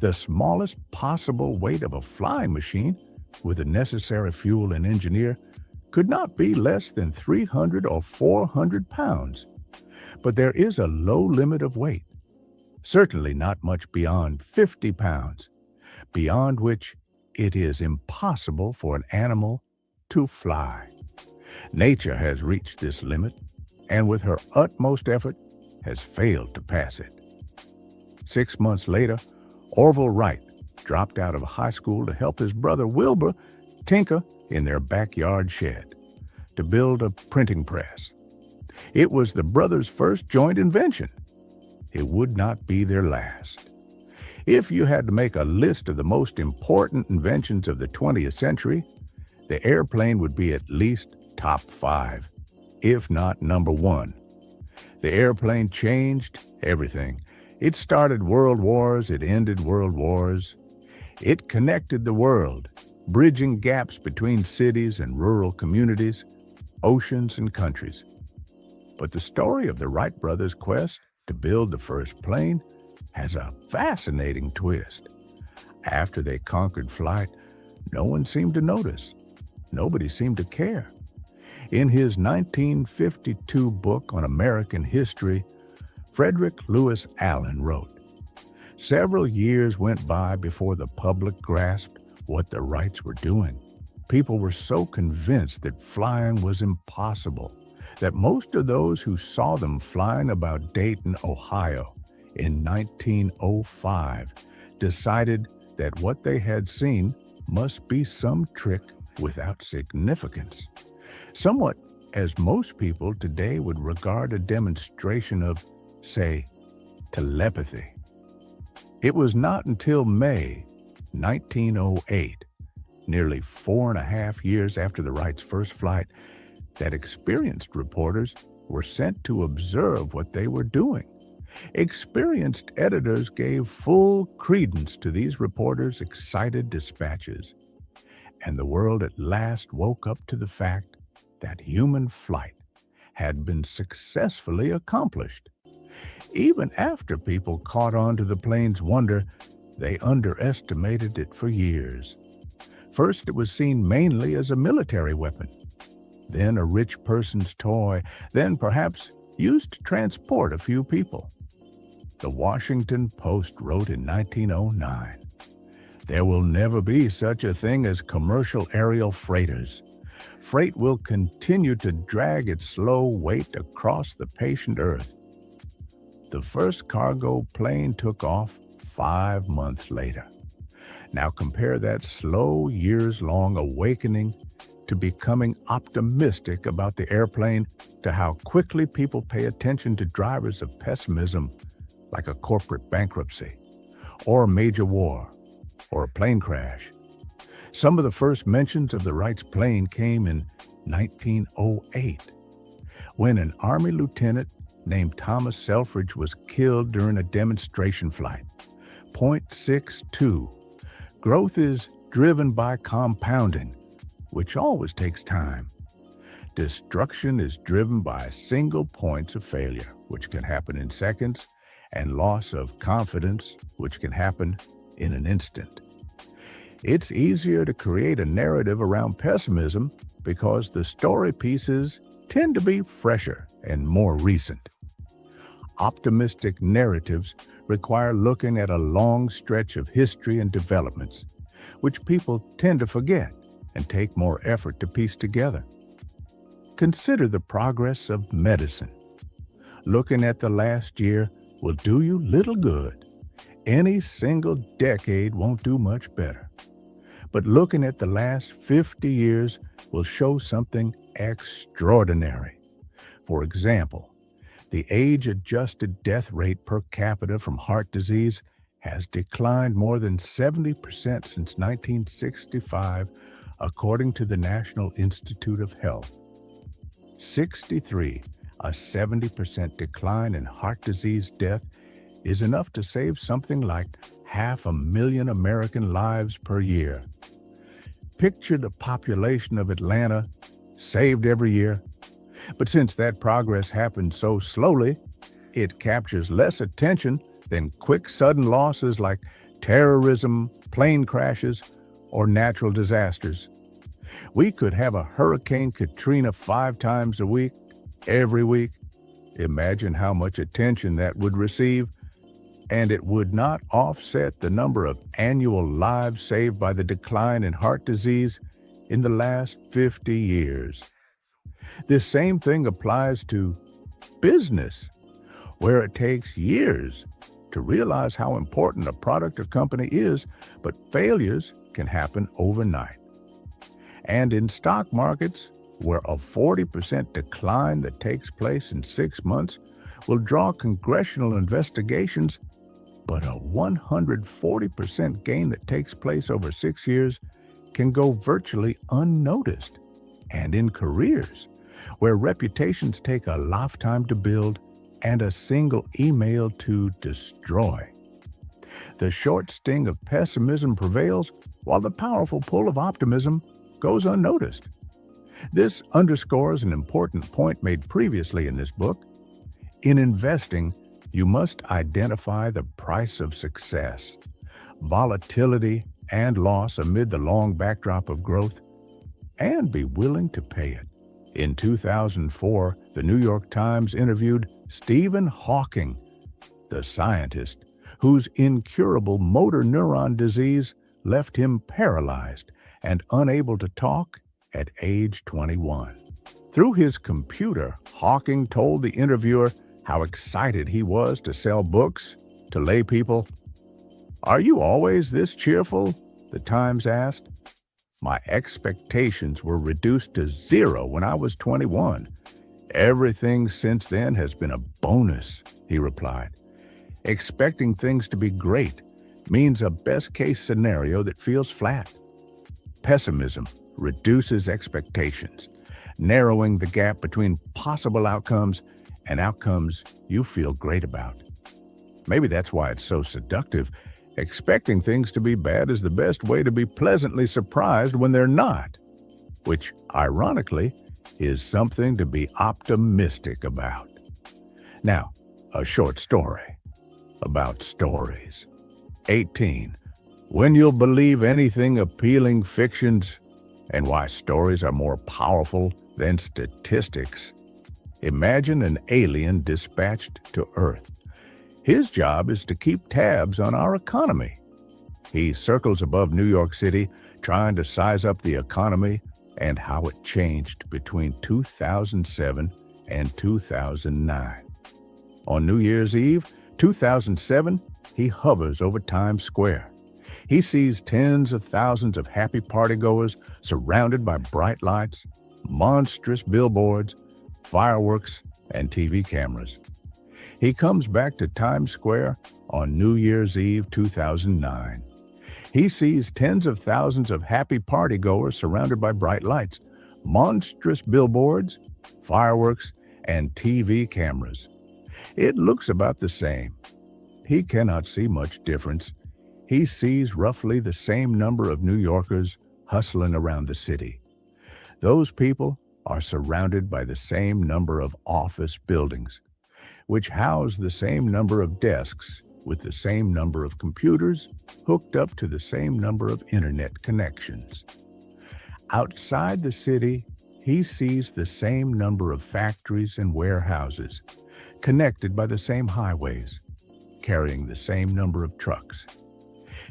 The smallest possible weight of a flying machine, with the necessary fuel and engineer, could not be less than 300 or 400 pounds. But there is a low limit of weight, certainly not much beyond 50 pounds, beyond which it is impossible for an animal to fly. Nature has reached this limit, and with her utmost effort, has failed to pass it. 6 months later, Orville Wright dropped out of high school to help his brother Wilbur tinker in their backyard shed to build a printing press. It was the brothers' first joint invention. It would not be their last. If you had to make a list of the most important inventions of the 20th century, the airplane would be at least top 5, if not number 1. The airplane changed everything. It started world wars, it ended world wars. It connected the world, bridging gaps between cities and rural communities, oceans and countries. But the story of the Wright brothers' quest to build the first plane has a fascinating twist. After they conquered flight, no one seemed to notice. Nobody seemed to care. In his 1952 book on American history, Frederick Lewis Allen wrote, "Several years went by before the public grasped what the Wrights were doing. People were so convinced that flying was impossible that most of those who saw them flying about Dayton, Ohio in 1905 decided that what they had seen must be some trick without significance, somewhat as most people today would regard a demonstration of, say, telepathy." It was not until May 1908, nearly 4.5 years after the Wrights' first flight, that experienced reporters were sent to observe what they were doing. Experienced editors gave full credence to these reporters' excited dispatches, and the world at last woke up to the fact that human flight had been successfully accomplished. Even after people caught on to the plane's wonder, they underestimated it for years. First, it was seen mainly as a military weapon, then a rich person's toy, then perhaps used to transport a few people. The Washington Post wrote in 1909, "There will never be such a thing as commercial aerial freighters. Freight will continue to drag its slow weight across the patient earth." The first cargo plane took off 5 months later. Now compare that slow, years-long awakening to becoming optimistic about the airplane to how quickly people pay attention to drivers of pessimism like a corporate bankruptcy, or a major war, or a plane crash. Some of the first mentions of the Wrights plane came in 1908, when an Army lieutenant named Thomas Selfridge was killed during a demonstration flight. Point 6.2. Growth is driven by compounding, which always takes time. Destruction is driven by single points of failure, which can happen in seconds, and loss of confidence, which can happen in an instant. It's easier to create a narrative around pessimism because the story pieces tend to be fresher and more recent. Optimistic narratives require looking at a long stretch of history and developments, which people tend to forget and take more effort to piece together. Consider the progress of medicine. Looking at the last year will do you little good. Any single decade won't do much better. But looking at the last 50 years will show something extraordinary. For example, the age-adjusted death rate per capita from heart disease has declined more than 70% since 1965, according to the National Institute of Health. 63, a 70% decline in heart disease death, is enough to save something like 500,000 American lives per year. Picture the population of Atlanta saved every year. But since that progress happened so slowly, it captures less attention than quick, sudden losses like terrorism, plane crashes, or natural disasters. We could have a Hurricane Katrina 5 times a week, every week. Imagine how much attention that would receive, and it would not offset the number of annual lives saved by the decline in heart disease in the last 50 years. This same thing applies to business, where it takes years to realize how important a product or company is, but failures can happen overnight. And in stock markets, where a 40% decline that takes place in 6 months will draw congressional investigations, but a 140% gain that takes place over 6 years can go virtually unnoticed. And in careers, where reputations take a lifetime to build and a single email to destroy, the short sting of pessimism prevails while the powerful pull of optimism goes unnoticed. This underscores an important point made previously in this book. In investing, You must identify the price of success, volatility, and loss amid the long backdrop of growth, and be willing to pay it. In 2004, the New York Times interviewed Stephen Hawking, the scientist whose incurable motor neuron disease left him paralyzed and unable to talk at age 21. Through his computer, Hawking told the interviewer how excited he was to sell books to lay people. "Are you always this cheerful?" the Times asked. "My expectations were reduced to zero when I was 21. Everything since then has been a bonus," he replied. Expecting things to be great means a best-case scenario that feels flat. Pessimism reduces expectations, narrowing the gap between possible outcomes and outcomes you feel great about. Maybe that's why it's so seductive. Expecting things to be bad is the best way to be pleasantly surprised when they're not, which, ironically, is something to be optimistic about. Now, a short story about stories. 18. When you'll believe anything appealing fictions and why stories are more powerful than statistics. Imagine an alien dispatched to Earth. His job is to keep tabs on our economy. He circles above New York City, trying to size up the economy and how it changed between 2007 and 2009. On New Year's Eve, 2007, he hovers over Times Square. He sees tens of thousands of happy partygoers surrounded by bright lights, monstrous billboards, fireworks, and TV cameras. He comes back to Times Square on New Year's Eve 2009. He sees tens of thousands of happy partygoers surrounded by bright lights, monstrous billboards, fireworks, and TV cameras. It looks about the same. He cannot see much difference. He sees roughly the same number of New Yorkers hustling around the city. Those people are surrounded by the same number of office buildings, which house the same number of desks with the same number of computers hooked up to the same number of internet connections. Outside the city, he sees the same number of factories and warehouses, connected by the same highways, carrying the same number of trucks.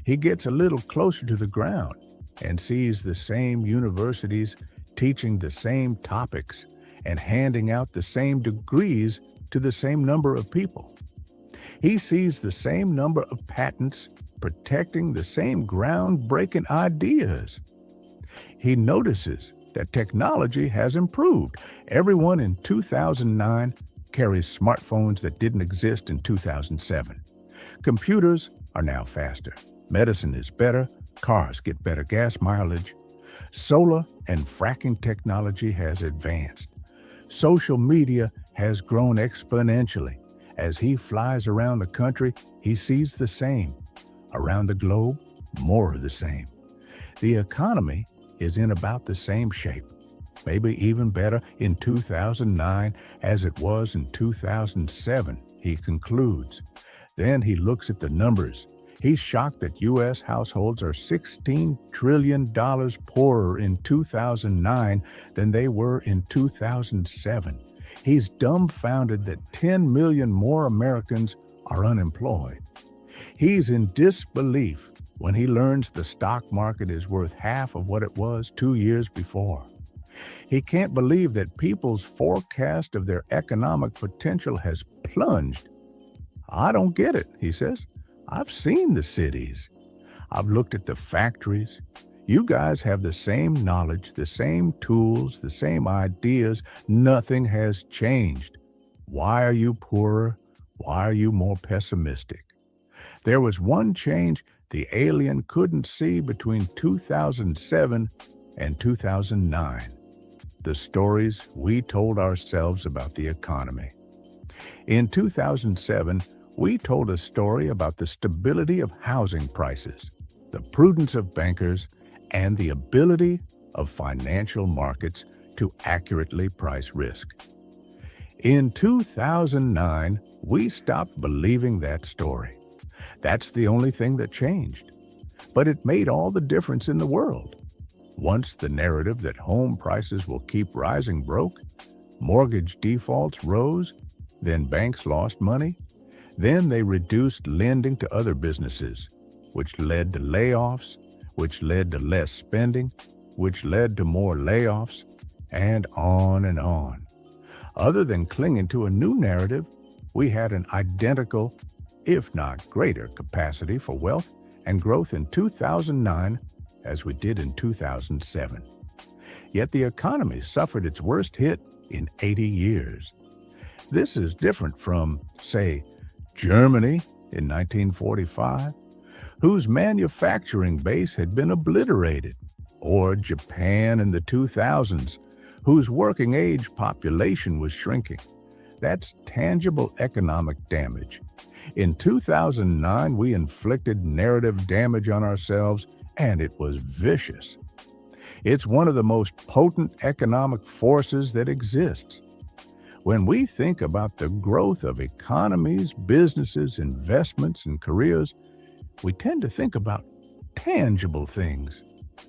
He gets a little closer to the ground and sees the same universities teaching the same topics and handing out the same degrees to the same number of people. He sees the same number of patents protecting the same groundbreaking ideas. He notices that technology has improved. Everyone in 2009 carries smartphones that didn't exist in 2007. Computers are now faster. Medicine is better. Cars get better gas mileage. Solar and fracking technology has advanced. Social media has grown exponentially. As he flies around the country, he sees the same. Around the globe, more of the same. The economy is in about the same shape, maybe even better in 2009 as it was in 2007, he concludes. Then he looks at the numbers. He's shocked that U.S. households are $16 trillion poorer in 2009 than they were in 2007. He's dumbfounded that 10 million more Americans are unemployed. He's in disbelief when he learns the stock market is worth half of what it was 2 years before. He can't believe that people's forecast of their economic potential has plunged. "I don't get it," he says. "I've seen the cities. I've looked at the factories. You guys have the same knowledge, the same tools, the same ideas. Nothing has changed. Why are you poorer? Why are you more pessimistic?" There was one change the alien couldn't see between 2007 and 2009. The stories we told ourselves about the economy. In 2007, we told a story about the stability of housing prices, the prudence of bankers, and the ability of financial markets to accurately price risk. In 2009, we stopped believing that story. That's the only thing that changed. But it made all the difference in the world. Once the narrative that home prices will keep rising broke, mortgage defaults rose, then banks lost money, then they reduced lending to other businesses, which led to layoffs, which led to less spending, which led to more layoffs, and on and on. Other than clinging to a new narrative, we had an identical, if not greater, capacity for wealth and growth in 2009 as we did in 2007. Yet the economy suffered its worst hit in 80 years. This is different from, say, Germany in 1945, whose manufacturing base had been obliterated, or Japan in the 2000s, whose working age population was shrinking. That's tangible economic damage. In 2009, we inflicted narrative damage on ourselves, and it was vicious. It's one of the most potent economic forces that exists. When we think about the growth of economies, businesses, investments, and careers, we tend to think about tangible things.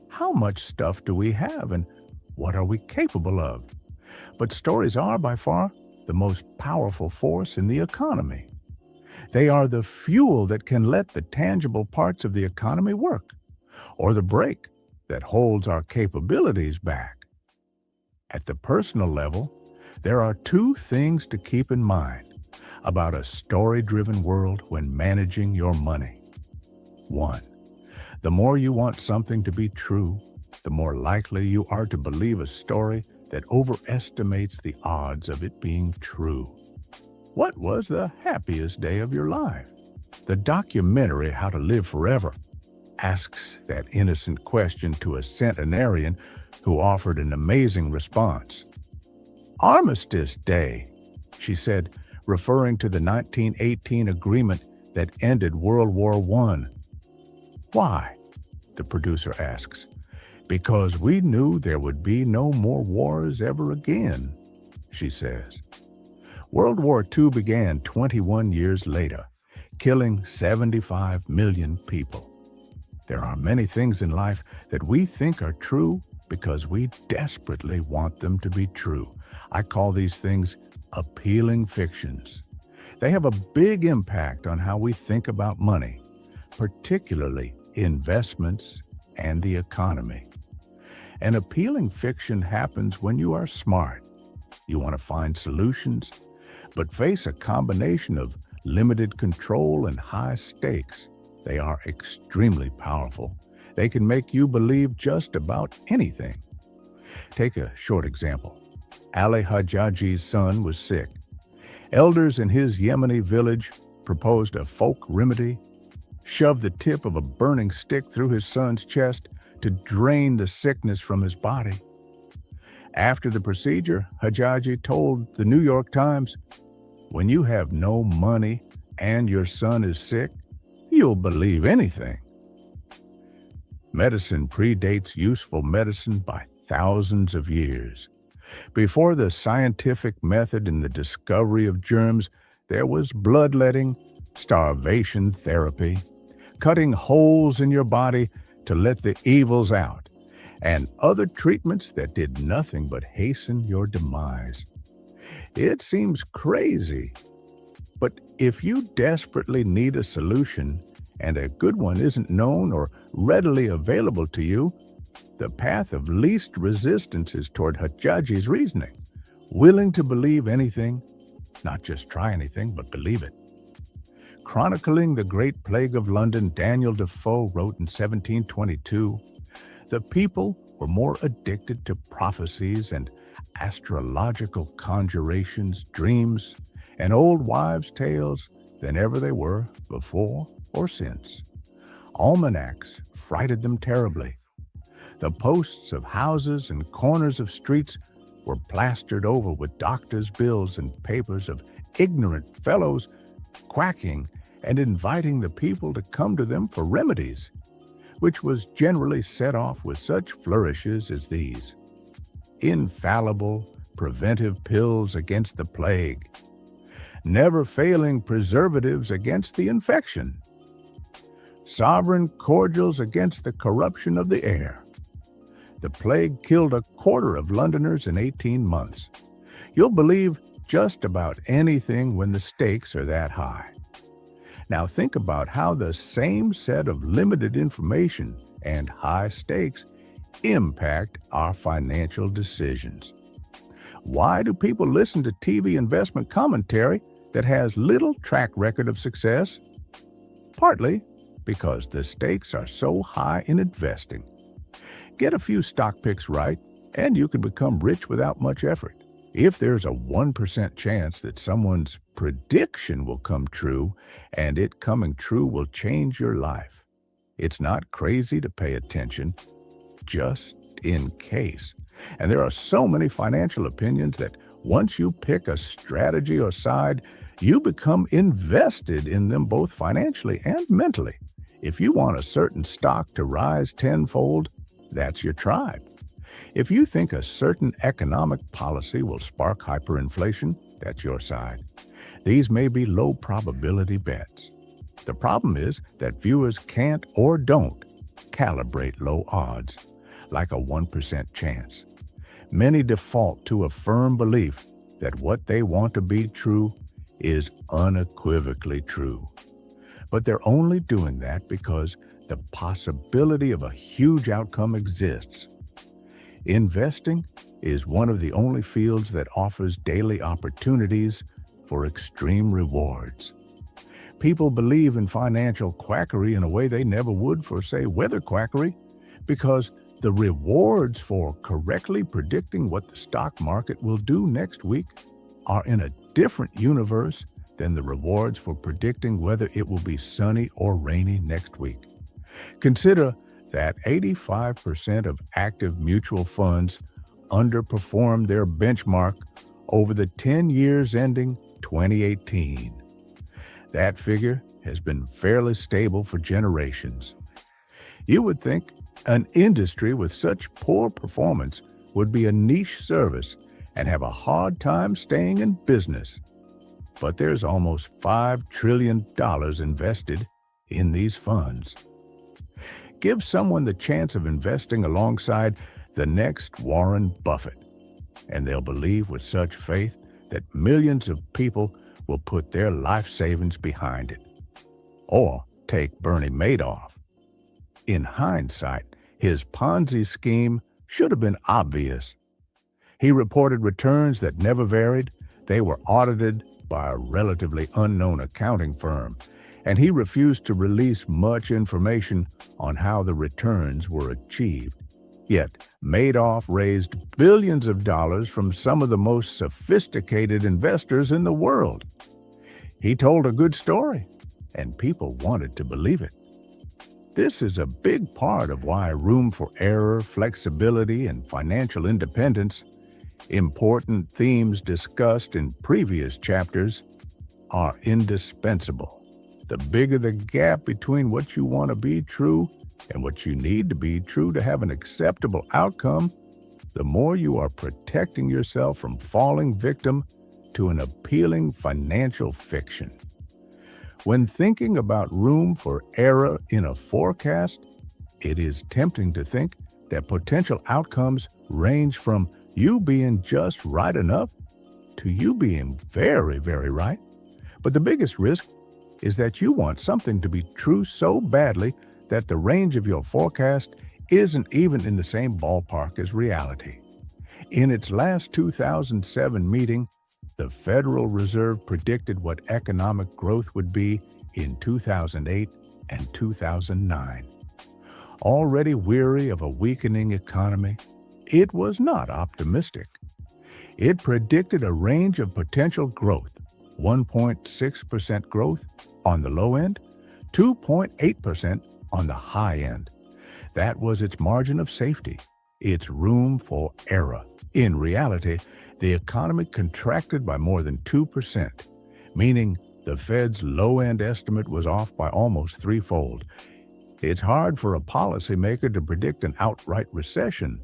How much stuff do we have, and what are we capable of? But stories are by far the most powerful force in the economy. They are the fuel that can let the tangible parts of the economy work, or the brake that holds our capabilities back. At the personal level, there are two things to keep in mind about a story-driven world when managing your money. One, the more you want something to be true, the more likely you are to believe a story that overestimates the odds of it being true. What was the happiest day of your life? The documentary How to Live Forever asks that innocent question to a centenarian who offered an amazing response. Armistice Day, she said, referring to the 1918 agreement that ended World War I. Why? The producer asks. Because we knew there would be no more wars ever again, she says. World War II began 21 years later, killing 75 million people. There are many things in life that we think are true because we desperately want them to be true. I call these things appealing fictions. They have a big impact on how we think about money, particularly investments and the economy. An appealing fiction happens when you are smart. You want to find solutions, but face a combination of limited control and high stakes. They are extremely powerful. They can make you believe just about anything. Take a short example. Ali Hajjaji's son was sick. Elders in his Yemeni village proposed a folk remedy, shoved the tip of a burning stick through his son's chest to drain the sickness from his body. After the procedure, Hajjaji told the New York Times, "When you have no money and your son is sick, you'll believe anything." Medicine predates useful medicine by thousands of years. Before the scientific method in the discovery of germs, there was bloodletting, starvation therapy, cutting holes in your body to let the evils out, and other treatments that did nothing but hasten your demise. It seems crazy, but if you desperately need a solution and a good one isn't known or readily available to you, the path of least resistance is toward Hajjaji's reasoning, willing to believe anything, not just try anything, but believe it. Chronicling the Great Plague of London, Daniel Defoe wrote in 1722, "The people were more addicted to prophecies and astrological conjurations, dreams, and old wives' tales than ever they were before or since. Almanacs frighted them terribly. The posts of houses and corners of streets were plastered over with doctors' bills and papers of ignorant fellows quacking and inviting the people to come to them for remedies, which was generally set off with such flourishes as these: infallible, preventive pills against the plague, never failing preservatives against the infection, sovereign cordials against the corruption of the air. The plague killed a quarter of Londoners in 18 months. You'll believe just about anything when the stakes are that high. Now think about how the same set of limited information and high stakes impact our financial decisions. Why do people listen to TV investment commentary that has little track record of success? Partly because the stakes are so high in investing. Get a few stock picks right, and you can become rich without much effort. If there's a 1% chance that someone's prediction will come true, and it coming true will change your life, it's not crazy to pay attention, just in case. And there are so many financial opinions that once you pick a strategy or side, you become invested in them both financially and mentally. If you want a certain stock to rise tenfold, that's your tribe. If you think a certain economic policy will spark hyperinflation, that's your side. These may be low probability bets. The problem is that viewers can't or don't calibrate low odds, like a 1% chance. Many default to a firm belief that what they want to be true is unequivocally true. But they're only doing that because the possibility of a huge outcome exists. Investing is one of the only fields that offers daily opportunities for extreme rewards. People believe in financial quackery in a way they never would for, say, weather quackery, because the rewards for correctly predicting what the stock market will do next week are in a different universe than the rewards for predicting whether it will be sunny or rainy next week. Consider that 85% of active mutual funds underperformed their benchmark over the 10 years ending 2018. That figure has been fairly stable for generations. You would think an industry with such poor performance would be a niche service and have a hard time staying in business. But there's almost $5 trillion invested in these funds. Give someone the chance of investing alongside the next Warren Buffett, and they'll believe with such faith that millions of people will put their life savings behind it. Or take Bernie Madoff. In hindsight, his Ponzi scheme should have been obvious. He reported returns that never varied. They were audited by a relatively unknown accounting firm, and he refused to release much information on how the returns were achieved. Yet, Madoff raised billions of dollars from some of the most sophisticated investors in the world. He told a good story, and people wanted to believe it. This is a big part of why room for error, flexibility, and financial independence, important themes discussed in previous chapters, are indispensable. The bigger the gap between what you want to be true and what you need to be true to have an acceptable outcome, the more you are protecting yourself from falling victim to an appealing financial fiction. When thinking about room for error in a forecast, it is tempting to think that potential outcomes range from you being just right enough to you being very, very right. But the biggest risk is that you want something to be true so badly that the range of your forecast isn't even in the same ballpark as reality. In its last 2007 meeting, the Federal Reserve predicted what economic growth would be in 2008 and 2009. Already weary of a weakening economy, it was not optimistic. It predicted a range of potential growth, 1.6% growth on the low end, 2.8% on the high end. That was its margin of safety, its room for error. In reality, the economy contracted by more than 2%, meaning the Fed's low-end estimate was off by almost threefold. It's hard for a policymaker to predict an outright recession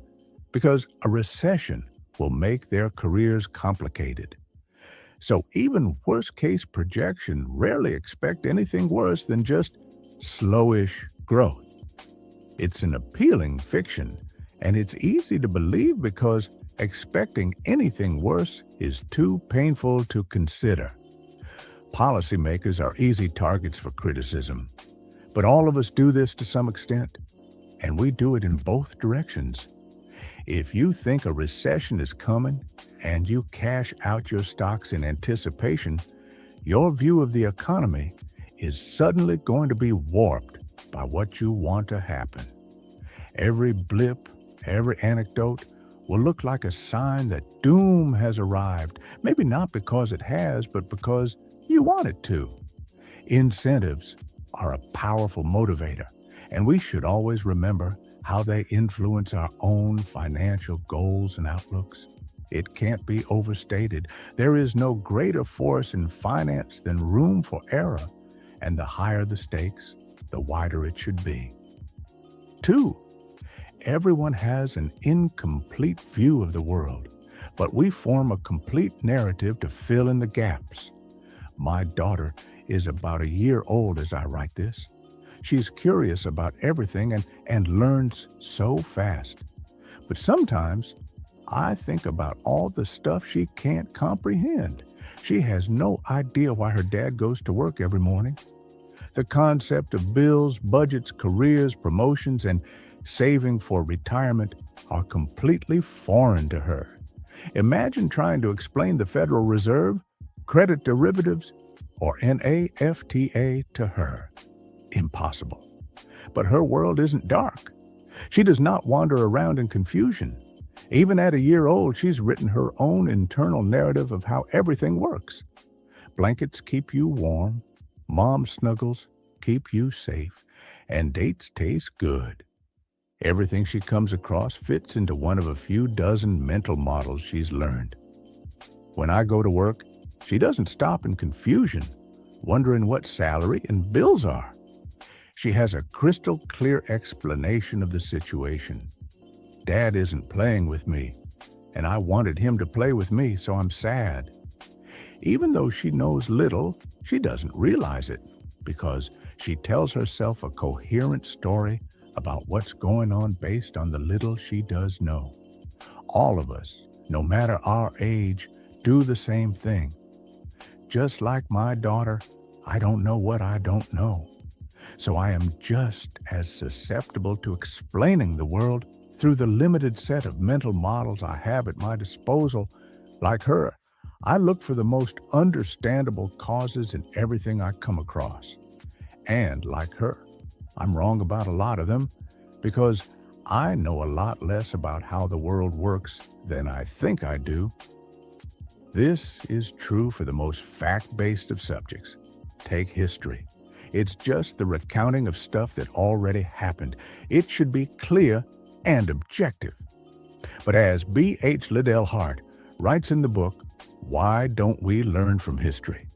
because a recession will make their careers complicated. So even worst-case projection rarely expect anything worse than just slowish growth. It's an appealing fiction, and it's easy to believe because expecting anything worse is too painful to consider. Policymakers are easy targets for criticism, but all of us do this to some extent, and we do it in both directions. If you think a recession is coming and you cash out your stocks in anticipation, your view of the economy is suddenly going to be warped by what you want to happen. Every blip, every anecdote will look like a sign that doom has arrived, maybe not because it has, but because you want it to. Incentives are a powerful motivator, and we should always remember how they influence our own financial goals and outlooks. It can't be overstated. There is no greater force in finance than room for error, and the higher the stakes, the wider it should be. 2, everyone has an incomplete view of the world, but we form a complete narrative to fill in the gaps. My daughter is about a year old as I write this. She's curious about everything and learns so fast. But sometimes I think about all the stuff she can't comprehend. She has no idea why her dad goes to work every morning. The concept of bills, budgets, careers, promotions, and saving for retirement are completely foreign to her. Imagine trying to explain the Federal Reserve, credit derivatives, or NAFTA to her. Impossible. But her world isn't dark. She does not wander around in confusion. Even at a year old, she's written her own internal narrative of how everything works. Blankets keep you warm, mom snuggles keep you safe, and dates taste good. Everything she comes across fits into one of a few dozen mental models she's learned. When I go to work, she doesn't stop in confusion, wondering what salary and bills are. She has a crystal clear explanation of the situation. Dad isn't playing with me, and I wanted him to play with me, so I'm sad. Even though she knows little, she doesn't realize it because she tells herself a coherent story about what's going on based on the little she does know. All of us, no matter our age, do the same thing. Just like my daughter, I don't know what I don't know. So I am just as susceptible to explaining the world through the limited set of mental models I have at my disposal. Like her, I look for the most understandable causes in everything I come across. And like her, I'm wrong about a lot of them because I know a lot less about how the world works than I think I do. This is true for the most fact-based of subjects. Take history. It's just the recounting of stuff that already happened. It should be clear and objective. But as B.H. Liddell Hart writes in the book, Why Don't We Learn from History?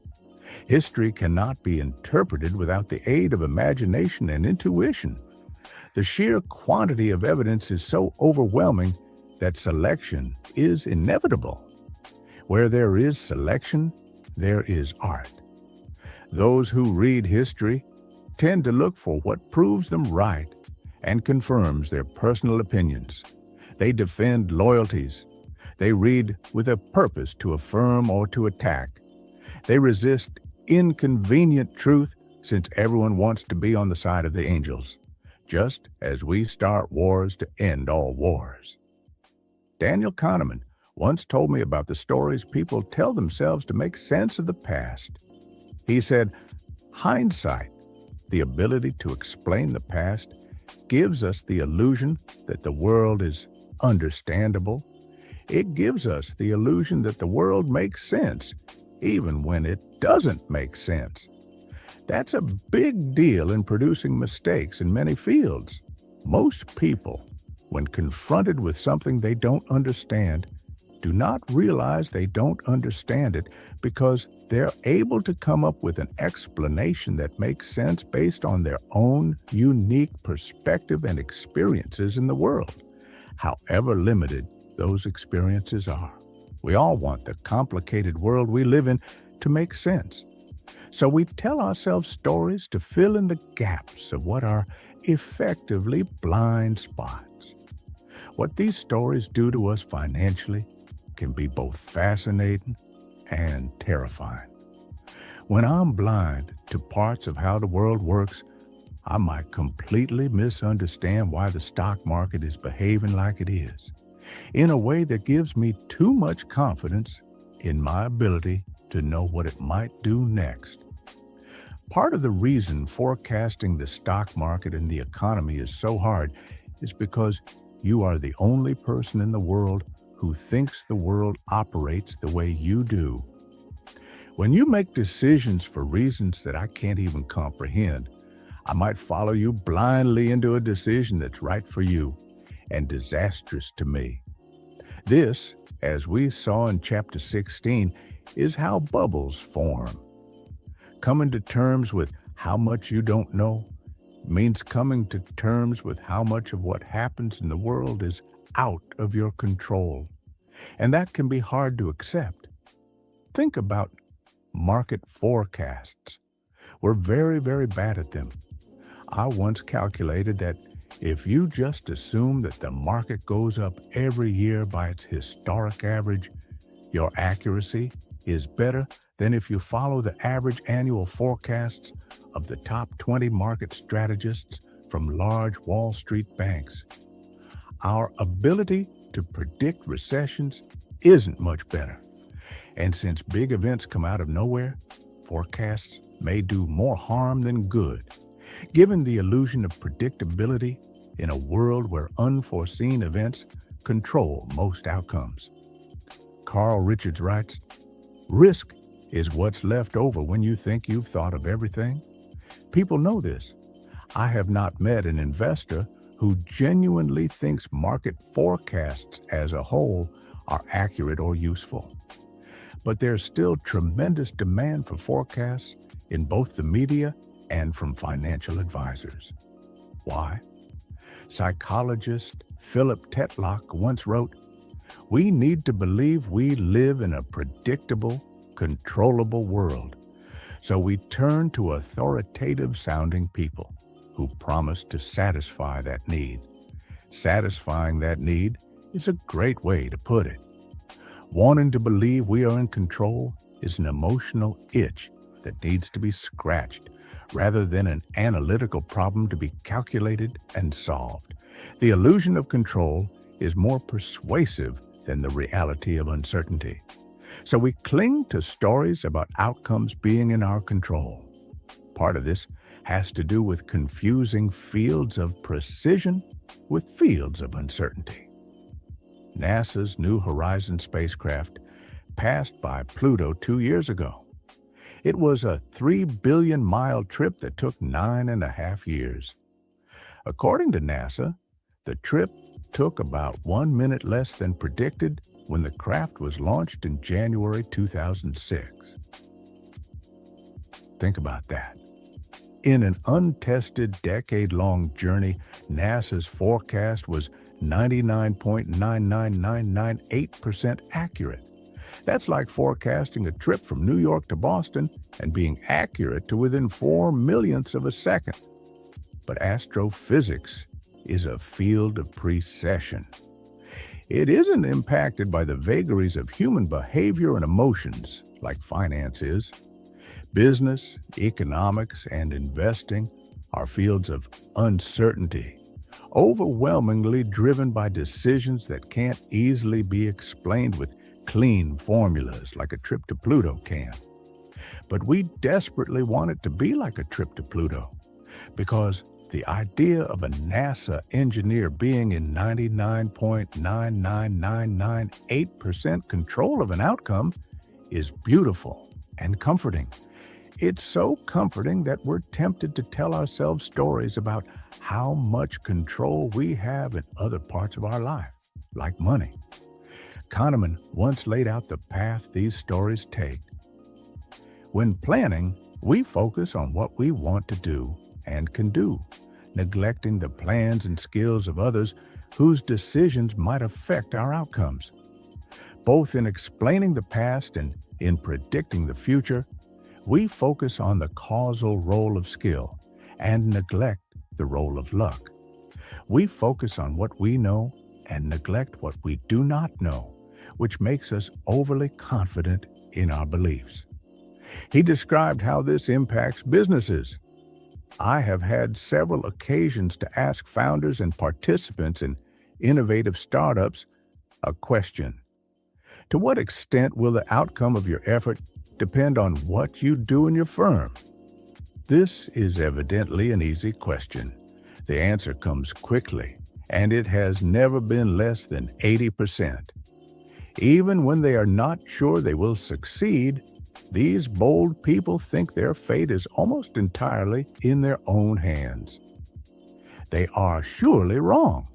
History cannot be interpreted without the aid of imagination and intuition. The sheer quantity of evidence is so overwhelming that selection is inevitable. Where there is selection, there is art. Those who read history tend to look for what proves them right and confirms their personal opinions. They defend loyalties. They read with a purpose to affirm or to attack. They resist inconvenient truth since everyone wants to be on the side of the angels, just as we start wars to end all wars. Daniel Kahneman once told me about the stories people tell themselves to make sense of the past. He said, hindsight, the ability to explain the past, gives us the illusion that the world is understandable. It gives us the illusion that the world makes sense, even when it doesn't make sense. That's a big deal in producing mistakes in many fields. Most people, when confronted with something they don't understand, do not realize they don't understand it because they're able to come up with an explanation that makes sense based on their own unique perspective and experiences in the world, however limited those experiences are. We all want the complicated world we live in to make sense. So we tell ourselves stories to fill in the gaps of what are effectively blind spots. What these stories do to us financially can be both fascinating and terrifying. When I'm blind to parts of how the world works, I might completely misunderstand why the stock market is behaving like it is, in a way that gives me too much confidence in my ability to know what it might do next. Part of the reason forecasting the stock market and the economy is so hard is because you are the only person in the world who thinks the world operates the way you do. When you make decisions for reasons that I can't even comprehend, I might follow you blindly into a decision that's right for you and disastrous to me. This, as we saw in chapter 16, is how bubbles form. Coming to terms with how much you don't know means coming to terms with how much of what happens in the world is out of your control. And that can be hard to accept. Think about market forecasts. We're very, very bad at them. I once calculated that if you just assume that the market goes up every year by its historic average, your accuracy is better than if you follow the average annual forecasts of the top 20 market strategists from large Wall Street banks. Our ability to predict recessions isn't much better. And since big events come out of nowhere, forecasts may do more harm than good, given the illusion of predictability in a world where unforeseen events control most outcomes. Carl Richards writes, "Risk is what's left over when you think you've thought of everything." People know this. I have not met an investor who genuinely thinks market forecasts as a whole are accurate or useful. But there's still tremendous demand for forecasts in both the media and from financial advisors. Why? Psychologist Philip Tetlock once wrote, "We need to believe we live in a predictable, controllable world. So we turn to authoritative-sounding people who promise to satisfy that need. Satisfying that need is a great way to put it. Wanting to believe we are in control is an emotional itch that needs to be scratched rather than an analytical problem to be calculated and solved. The illusion of control is more persuasive than the reality of uncertainty. So we cling to stories about outcomes being in our control. Part of this has to do with confusing fields of precision with fields of uncertainty. NASA's New Horizons spacecraft passed by Pluto 2 years ago. It was a 3 billion mile trip that took 9.5 years. According to NASA, the trip took about 1 minute less than predicted when the craft was launched in January 2006. Think about that. In an untested decade-long journey, NASA's forecast was 99.99998% accurate. That's like forecasting a trip from New York to Boston and being accurate to within 4 millionths of a second. But astrophysics is a field of precession. It isn't impacted by the vagaries of human behavior and emotions like finance is. Business, economics, and investing are fields of uncertainty, overwhelmingly driven by decisions that can't easily be explained with clean formulas like a trip to Pluto can. But we desperately want it to be like a trip to Pluto, because the idea of a NASA engineer being in 99.99998% control of an outcome is beautiful and comforting. It's so comforting that we're tempted to tell ourselves stories about how much control we have in other parts of our life, like money. Kahneman once laid out the path these stories take. When planning, we focus on what we want to do and can do, neglecting the plans and skills of others whose decisions might affect our outcomes. Both in explaining the past and in predicting the future, we focus on the causal role of skill and neglect the role of luck. We focus on what we know and neglect what we do not know, which makes us overly confident in our beliefs. He described how this impacts businesses. I have had several occasions to ask founders and participants in innovative startups a question. To what extent will the outcome of your effort depend on what you do in your firm? This is evidently an easy question. The answer comes quickly, and it has never been less than 80%. Even when they are not sure they will succeed, these bold people think their fate is almost entirely in their own hands. They are surely wrong.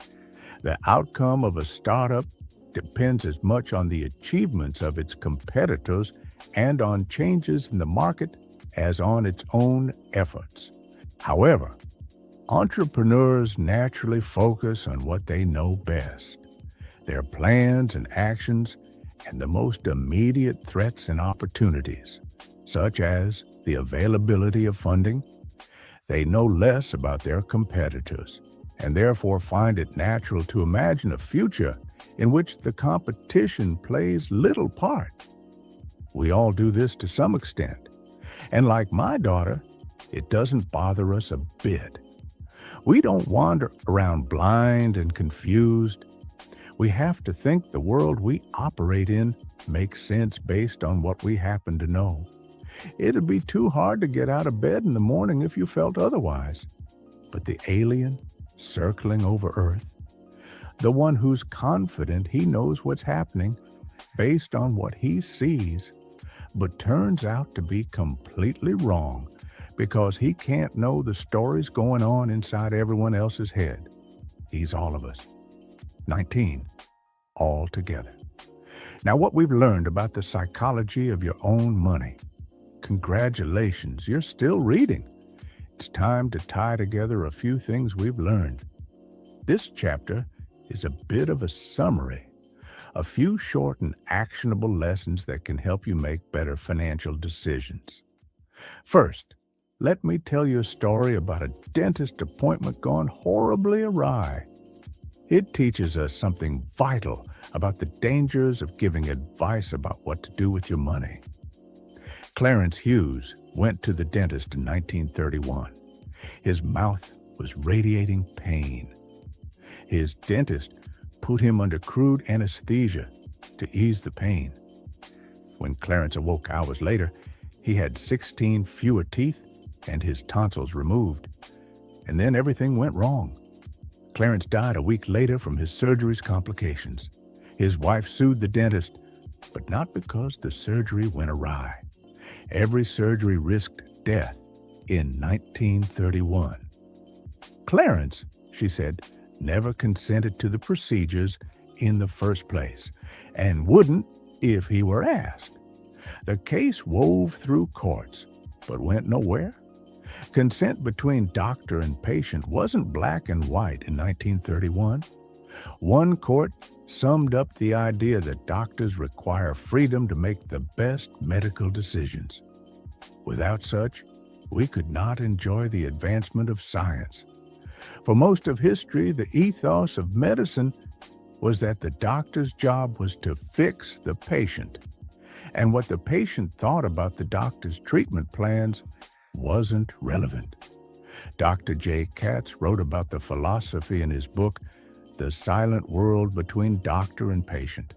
The outcome of a startup depends as much on the achievements of its competitors and on changes in the market as on its own efforts. However, entrepreneurs naturally focus on what they know best, their plans and actions, and the most immediate threats and opportunities, such as the availability of funding. They know less about their competitors, and therefore find it natural to imagine a future in which the competition plays little part. We all do this to some extent, and like my daughter, it doesn't bother us a bit. We don't wander around blind and confused. We have to think the world we operate in makes sense based on what we happen to know. It'd be too hard to get out of bed in the morning if you felt otherwise. But the alien circling over Earth, the one who's confident he knows what's happening based on what he sees, but turns out to be completely wrong because he can't know the stories going on inside everyone else's head. He's all of us. 19, all together. Now, what we've learned about the psychology of your own money. Congratulations, you're still reading. It's time to tie together a few things we've learned. This chapter is a bit of a summary, a few short and actionable lessons that can help you make better financial decisions. First, let me tell you a story about a dentist appointment gone horribly awry. It teaches us something vital about the dangers of giving advice about what to do with your money. Clarence Hughes went to the dentist in 1931. His mouth was radiating pain. His dentist put him under crude anesthesia to ease the pain. When Clarence awoke hours later, he had 16 fewer teeth and his tonsils removed. And then everything went wrong. Clarence died a week later from his surgery's complications. His wife sued the dentist, but not because the surgery went awry. Every surgery risked death in 1931. Clarence, she said, never consented to the procedures in the first place, and wouldn't if he were asked. The case wove through courts, but went nowhere. Consent between doctor and patient wasn't black and white in 1931. One court summed up the idea that doctors require freedom to make the best medical decisions. Without such, we could not enjoy the advancement of science. For most of history, the ethos of medicine was that the doctor's job was to fix the patient, and what the patient thought about the doctor's treatment plans wasn't relevant. Dr. J. Katz wrote about the philosophy in his book, The Silent World Between Doctor and Patient.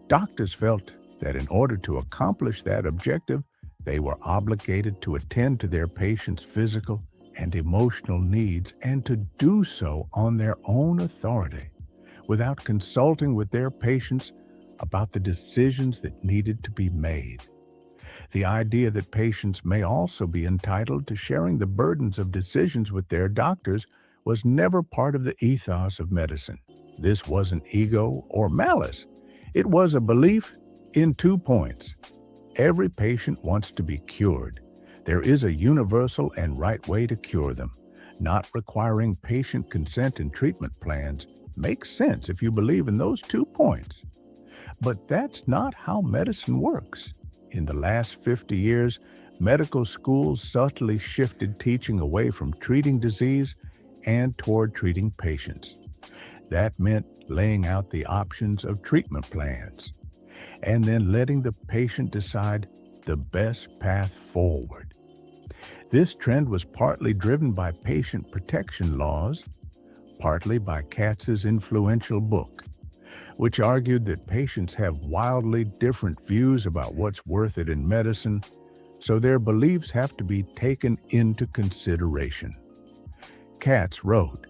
Doctors felt that in order to accomplish that objective, they were obligated to attend to their patients' physical and emotional needs, and to do so on their own authority, without consulting with their patients about the decisions that needed to be made. The idea that patients may also be entitled to sharing the burdens of decisions with their doctors was never part of the ethos of medicine. This wasn't ego or malice. It was a belief in 2 points. Every patient wants to be cured. There is a universal and right way to cure them. Not requiring patient consent in treatment plans makes sense if you believe in those 2 points. But that's not how medicine works. In the last 50 years, medical schools subtly shifted teaching away from treating disease and toward treating patients. That meant laying out the options of treatment plans and then letting the patient decide the best path forward. This trend was partly driven by patient protection laws, partly by Katz's influential book, which argued that patients have wildly different views about what's worth it in medicine, so their beliefs have to be taken into consideration. Katz wrote,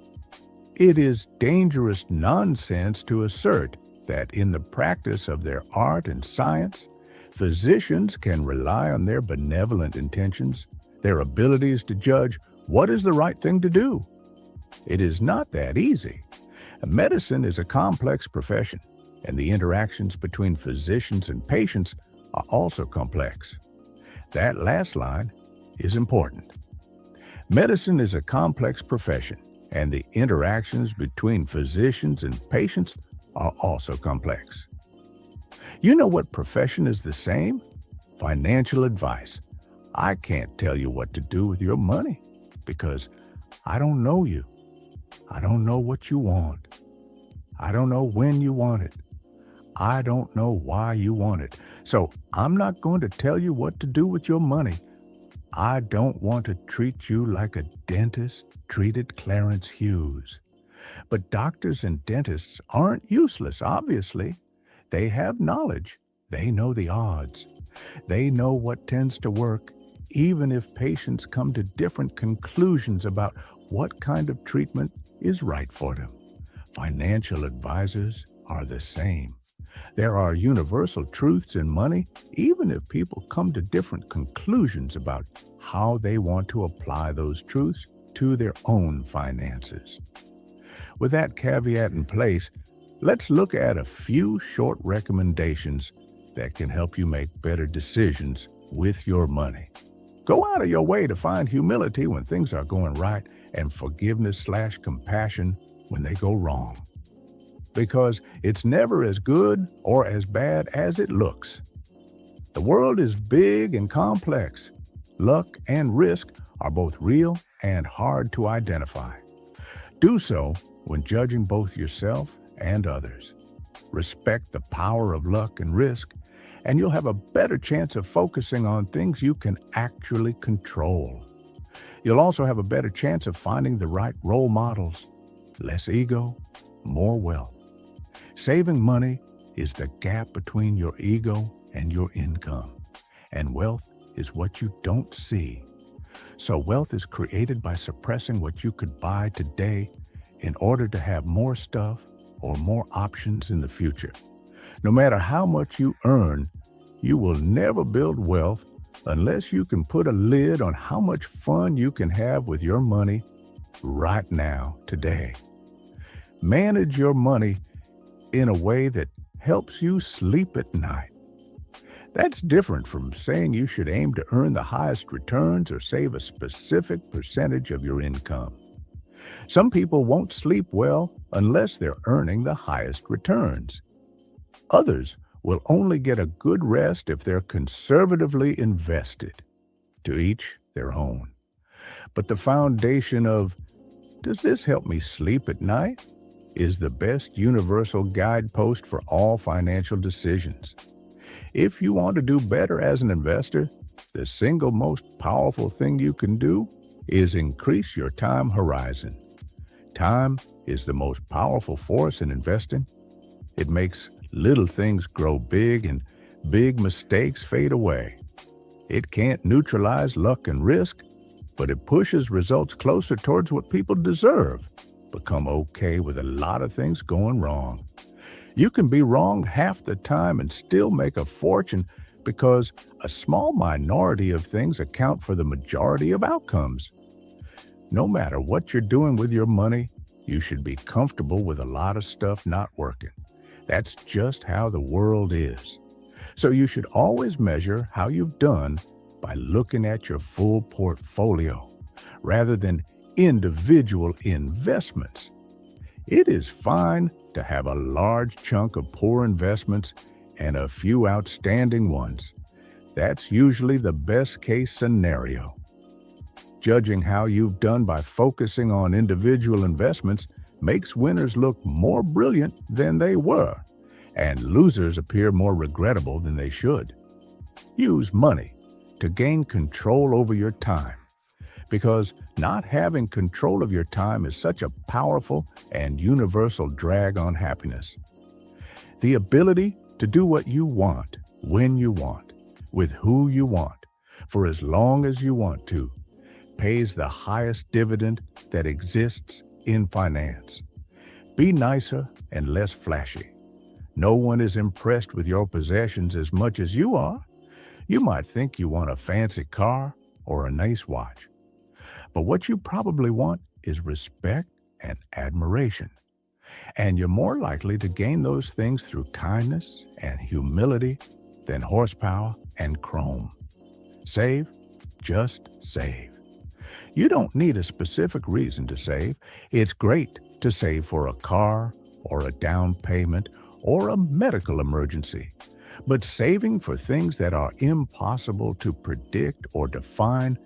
"It is dangerous nonsense to assert that in the practice of their art and science, physicians can rely on their benevolent intentions, their abilities to judge what is the right thing to do. It is not that easy. Medicine is a complex profession, and the interactions between physicians and patients are also complex." That last line is important. Medicine is a complex profession, and the interactions between physicians and patients are also complex. You know what profession is the same? Financial advice. I can't tell you what to do with your money because I don't know you. I don't know what you want. I don't know when you want it. I don't know why you want it. So I'm not going to tell you what to do with your money. I don't want to treat you like a dentist treated Clarence Hughes. But doctors and dentists aren't useless, obviously. They have knowledge. They know the odds. They know what tends to work, even if patients come to different conclusions about what kind of treatment is right for them. Financial advisors are the same. There are universal truths in money, even if people come to different conclusions about how they want to apply those truths to their own finances. With that caveat in place, let's look at a few short recommendations that can help you make better decisions with your money. Go out of your way to find humility when things are going right and forgiveness/compassion when they go wrong. Because it's never as good or as bad as it looks. The world is big and complex. Luck and risk are both real and hard to identify. Do so when judging both yourself and others. Respect the power of luck and risk, and you'll have a better chance of focusing on things you can actually control. You'll also have a better chance of finding the right role models. Less ego, more wealth. Saving money is the gap between your ego and your income, and wealth is what you don't see. So wealth is created by suppressing what you could buy today in order to have more stuff or more options in the future. No matter how much you earn, you will never build wealth unless you can put a lid on how much fun you can have with your money right now, today. Manage your money in a way that helps you sleep at night. That's different from saying you should aim to earn the highest returns or save a specific percentage of your income. Some people won't sleep well unless they're earning the highest returns. Others will only get a good rest if they're conservatively invested. To each their own. But the foundation of, does this help me sleep at night, is the best universal guidepost for all financial decisions. If you want to do better as an investor, the single most powerful thing you can do is increase your time horizon. Time is the most powerful force in investing. It makes little things grow big and big mistakes fade away. It can't neutralize luck and risk, but it pushes results closer towards what people deserve. Become okay with a lot of things going wrong. You can be wrong half the time and still make a fortune because a small minority of things account for the majority of outcomes. No matter what you're doing with your money, you should be comfortable with a lot of stuff not working. That's just how the world is. So you should always measure how you've done by looking at your full portfolio rather than individual investments. It is fine to have a large chunk of poor investments and a few outstanding ones. That's usually the best case scenario. Judging how you've done by focusing on individual investments makes winners look more brilliant than they were, and losers appear more regrettable than they should. Use money to gain control over your time, because not having control of your time is such a powerful and universal drag on happiness. The ability to do what you want, when you want, with who you want, for as long as you want to, pays the highest dividend that exists in finance. Be nicer and less flashy. No one is impressed with your possessions as much as you are. You might think you want a fancy car or a nice watch, but what you probably want is respect and admiration. And you're more likely to gain those things through kindness and humility than horsepower and chrome. Save, just save. You don't need a specific reason to save. It's great to save for a car or a down payment or a medical emergency. But saving for things that are impossible to predict or define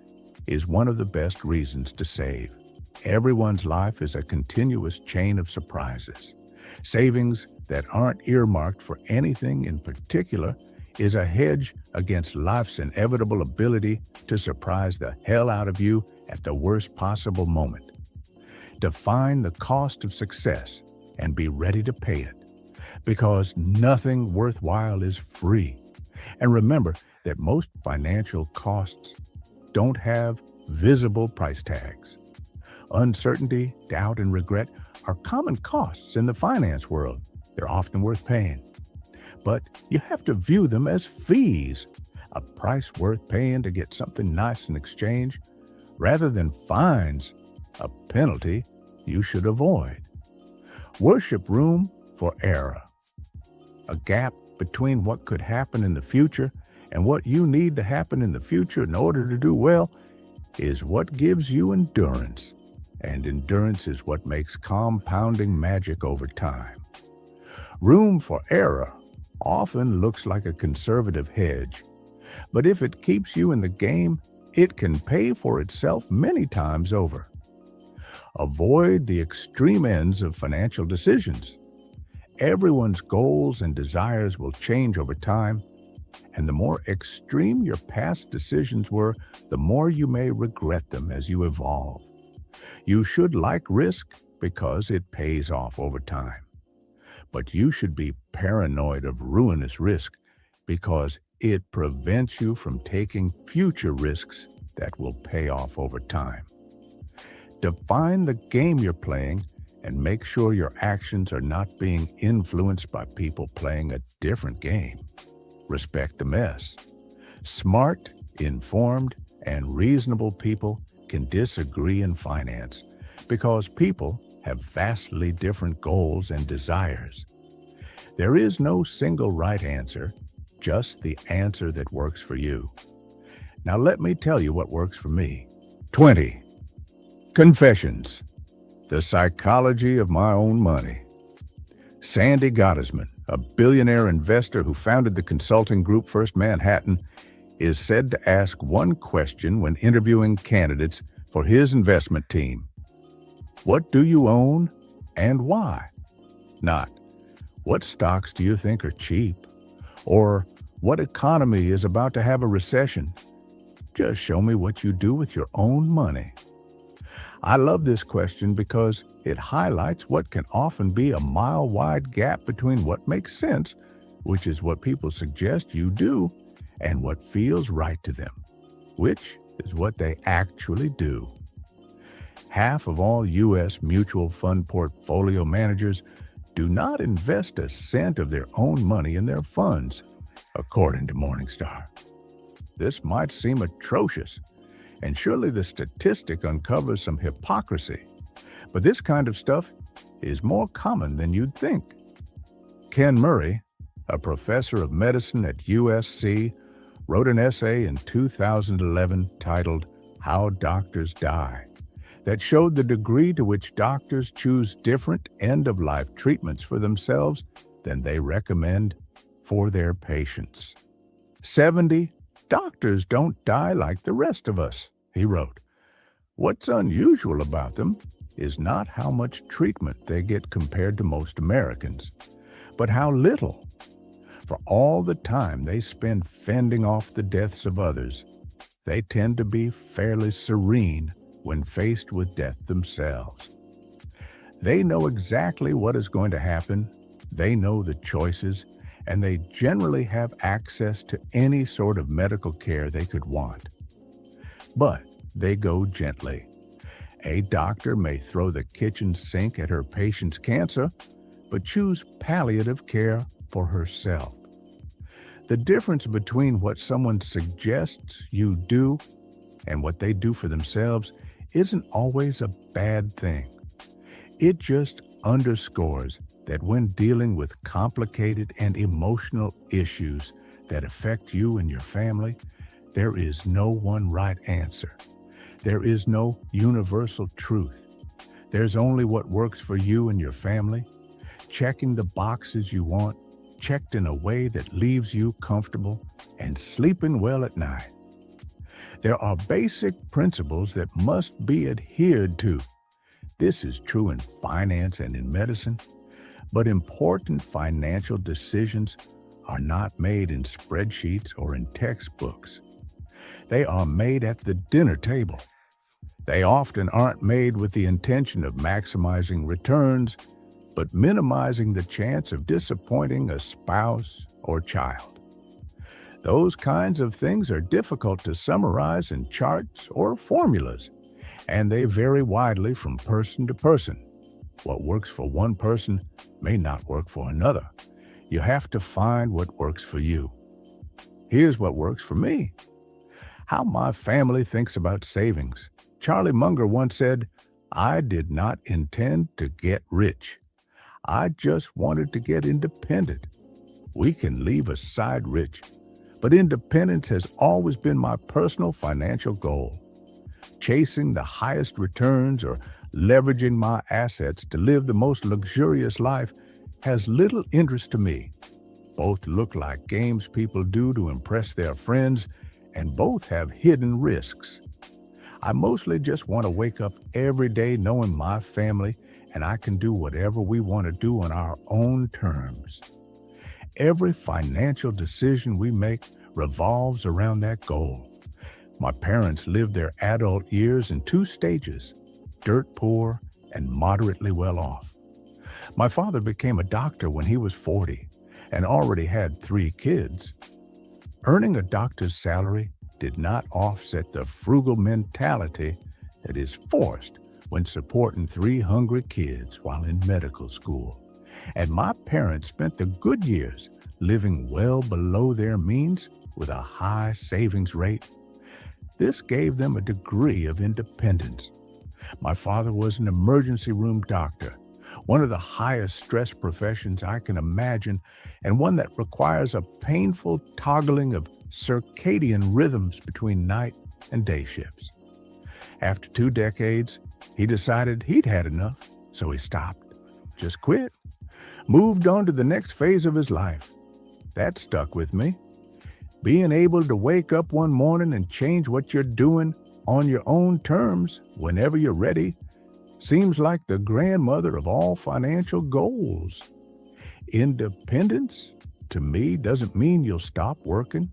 is one of the best reasons to save. Everyone's life is a continuous chain of surprises. Savings that aren't earmarked for anything in particular is a hedge against life's inevitable ability to surprise the hell out of you at the worst possible moment. Define the cost of success and be ready to pay it, because nothing worthwhile is free. And remember that most financial costs don't have visible price tags. Uncertainty, doubt, and regret are common costs in the finance world. They're often worth paying. But you have to view them as fees, a price worth paying to get something nice in exchange, rather than fines, a penalty you should avoid. Worship room for error. A gap between what could happen in the future and what you need to happen in the future in order to do well is what gives you endurance. And endurance is what makes compounding magic over time. Room for error often looks like a conservative hedge, but if it keeps you in the game, it can pay for itself many times over. Avoid the extreme ends of financial decisions. Everyone's goals and desires will change over time, and the more extreme your past decisions were, the more you may regret them as you evolve. You should like risk because it pays off over time. But you should be paranoid of ruinous risk because it prevents you from taking future risks that will pay off over time. Define the game you're playing and make sure your actions are not being influenced by people playing a different game. Respect the mess. Smart, informed, and reasonable people can disagree in finance because people have vastly different goals and desires. There is no single right answer, just the answer that works for you. Now let me tell you what works for me. 20. Confessions. The psychology of my own money. Sandy Gottesman, a billionaire investor who founded the consulting group First Manhattan, is said to ask one question when interviewing candidates for his investment team. What do you own and why? Not, what stocks do you think are cheap? Or what economy is about to have a recession? Just show me what you do with your own money. I love this question because it highlights what can often be a mile-wide gap between what makes sense, which is what people suggest you do, and what feels right to them, which is what they actually do. Half of all U.S. mutual fund portfolio managers do not invest a cent of their own money in their funds, according to Morningstar. This might seem atrocious, and surely the statistic uncovers some hypocrisy, but this kind of stuff is more common than you'd think. Ken Murray, a professor of medicine at USC, wrote an essay in 2011 titled "How Doctors Die." that showed the degree to which doctors choose different end-of-life treatments for themselves than they recommend for their patients. 70 doctors don't die like the rest of us, he wrote. What's unusual about them is not how much treatment they get compared to most Americans, but how little. For all the time they spend fending off the deaths of others, they tend to be fairly serene when faced with death themselves. They know exactly what is going to happen, they know the choices, and they generally have access to any sort of medical care they could want. But they go gently. A doctor may throw the kitchen sink at her patient's cancer, but choose palliative care for herself. The difference between what someone suggests you do and what they do for themselves isn't always a bad thing. It just underscores that when dealing with complicated and emotional issues that affect you and your family, there is no one right answer. There is no universal truth. There's only what works for you and your family, checking the boxes you want, checked in a way that leaves you comfortable and sleeping well at night. There are basic principles that must be adhered to. This is true in finance and in medicine, but important financial decisions are not made in spreadsheets or in textbooks. They are made at the dinner table. They often aren't made with the intention of maximizing returns, but minimizing the chance of disappointing a spouse or child. Those kinds of things are difficult to summarize in charts or formulas, and they vary widely from person to person. What works for one person may not work for another. You have to find what works for you. Here's what works for me. How my family thinks about savings. Charlie Munger once said, "I did not intend to get rich. I just wanted to get independent. We can leave aside rich, but independence has always been my personal financial goal. Chasing the highest returns or leveraging my assets to live the most luxurious life has little interest to me. Both look like games people do to impress their friends, and both have hidden risks. I mostly just want to wake up every day knowing my family and I can do whatever we want to do on our own terms. Every financial decision we make revolves around that goal. My parents lived their adult years in two stages, dirt poor and moderately well off. My father became a doctor when he was 40 and already had 3 kids. Earning a doctor's salary did not offset the frugal mentality that is forced when supporting 3 hungry kids while in medical school. And my parents spent the good years living well below their means with a high savings rate. This gave them a degree of independence. My father was an emergency room doctor, one of the highest stress professions I can imagine, and one that requires a painful toggling of circadian rhythms between night and day shifts. After 2 decades, he decided he'd had enough, so he stopped, just quit, moved on to the next phase of his life. That stuck with me. Being able to wake up one morning and change what you're doing on your own terms whenever you're ready seems like the grandmother of all financial goals. Independence, to me, doesn't mean you'll stop working.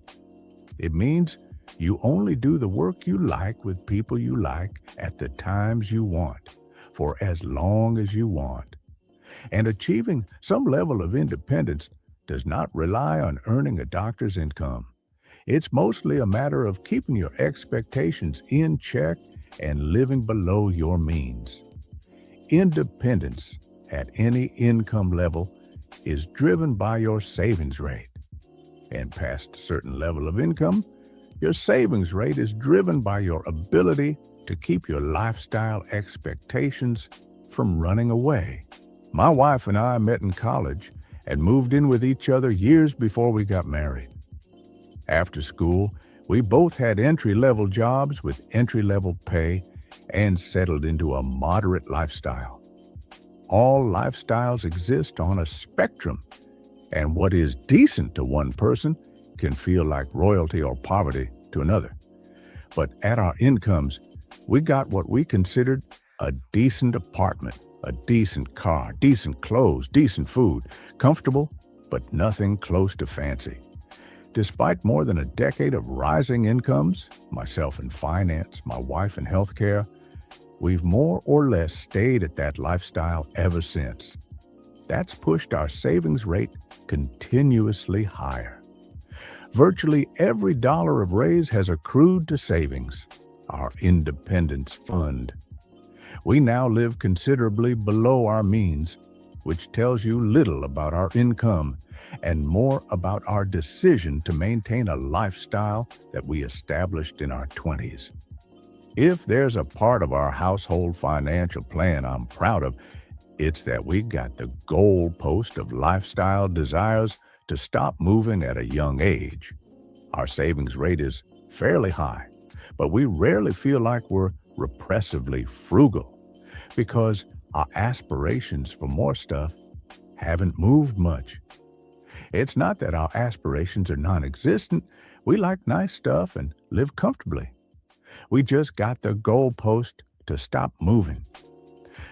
It means you only do the work you like with people you like at the times you want, for as long as you want. And achieving some level of independence does not rely on earning a doctor's income. It's mostly a matter of keeping your expectations in check and living below your means. Independence at any income level is driven by your savings rate. And past a certain level of income, your savings rate is driven by your ability to keep your lifestyle expectations from running away. My wife and I met in college and moved in with each other years before we got married. After school, we both had entry-level jobs with entry-level pay, and settled into a moderate lifestyle. All lifestyles exist on a spectrum, and what is decent to one person can feel like royalty or poverty to another. But at our incomes, we got what we considered a decent apartment, a decent car, decent clothes, decent food, comfortable, but nothing close to fancy. Despite more than a decade of rising incomes, myself in finance, my wife in healthcare, we've more or less stayed at that lifestyle ever since. That's pushed our savings rate continuously higher. Virtually every dollar of raise has accrued to savings, our independence fund. We now live considerably below our means, which tells you little about our income and more about our decision to maintain a lifestyle that we established in our 20s. If there's a part of our household financial plan I'm proud of, it's that we got the goalpost of lifestyle desires to stop moving at a young age. Our savings rate is fairly high, but we rarely feel like we're repressively frugal because our aspirations for more stuff haven't moved much. It's not that our aspirations are non-existent. We like nice stuff and live comfortably. We just got the goalpost to stop moving.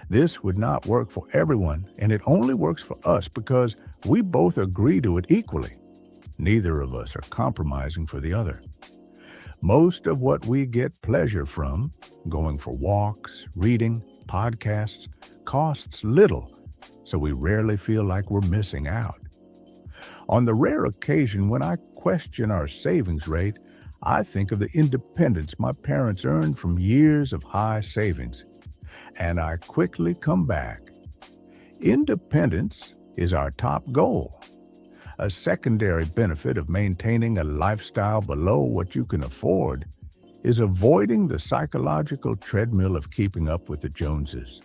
This would not work for everyone, and it only works for us because we both agree to it equally. Neither of us are compromising for the other. Most of what we get pleasure from, going for walks, reading, podcasts, costs little, so we rarely feel like we're missing out. On the rare occasion when I question our savings rate, I think of the independence my parents earned from years of high savings, and I quickly come back. Independence is our top goal. A secondary benefit of maintaining a lifestyle below what you can afford is avoiding the psychological treadmill of keeping up with the Joneses.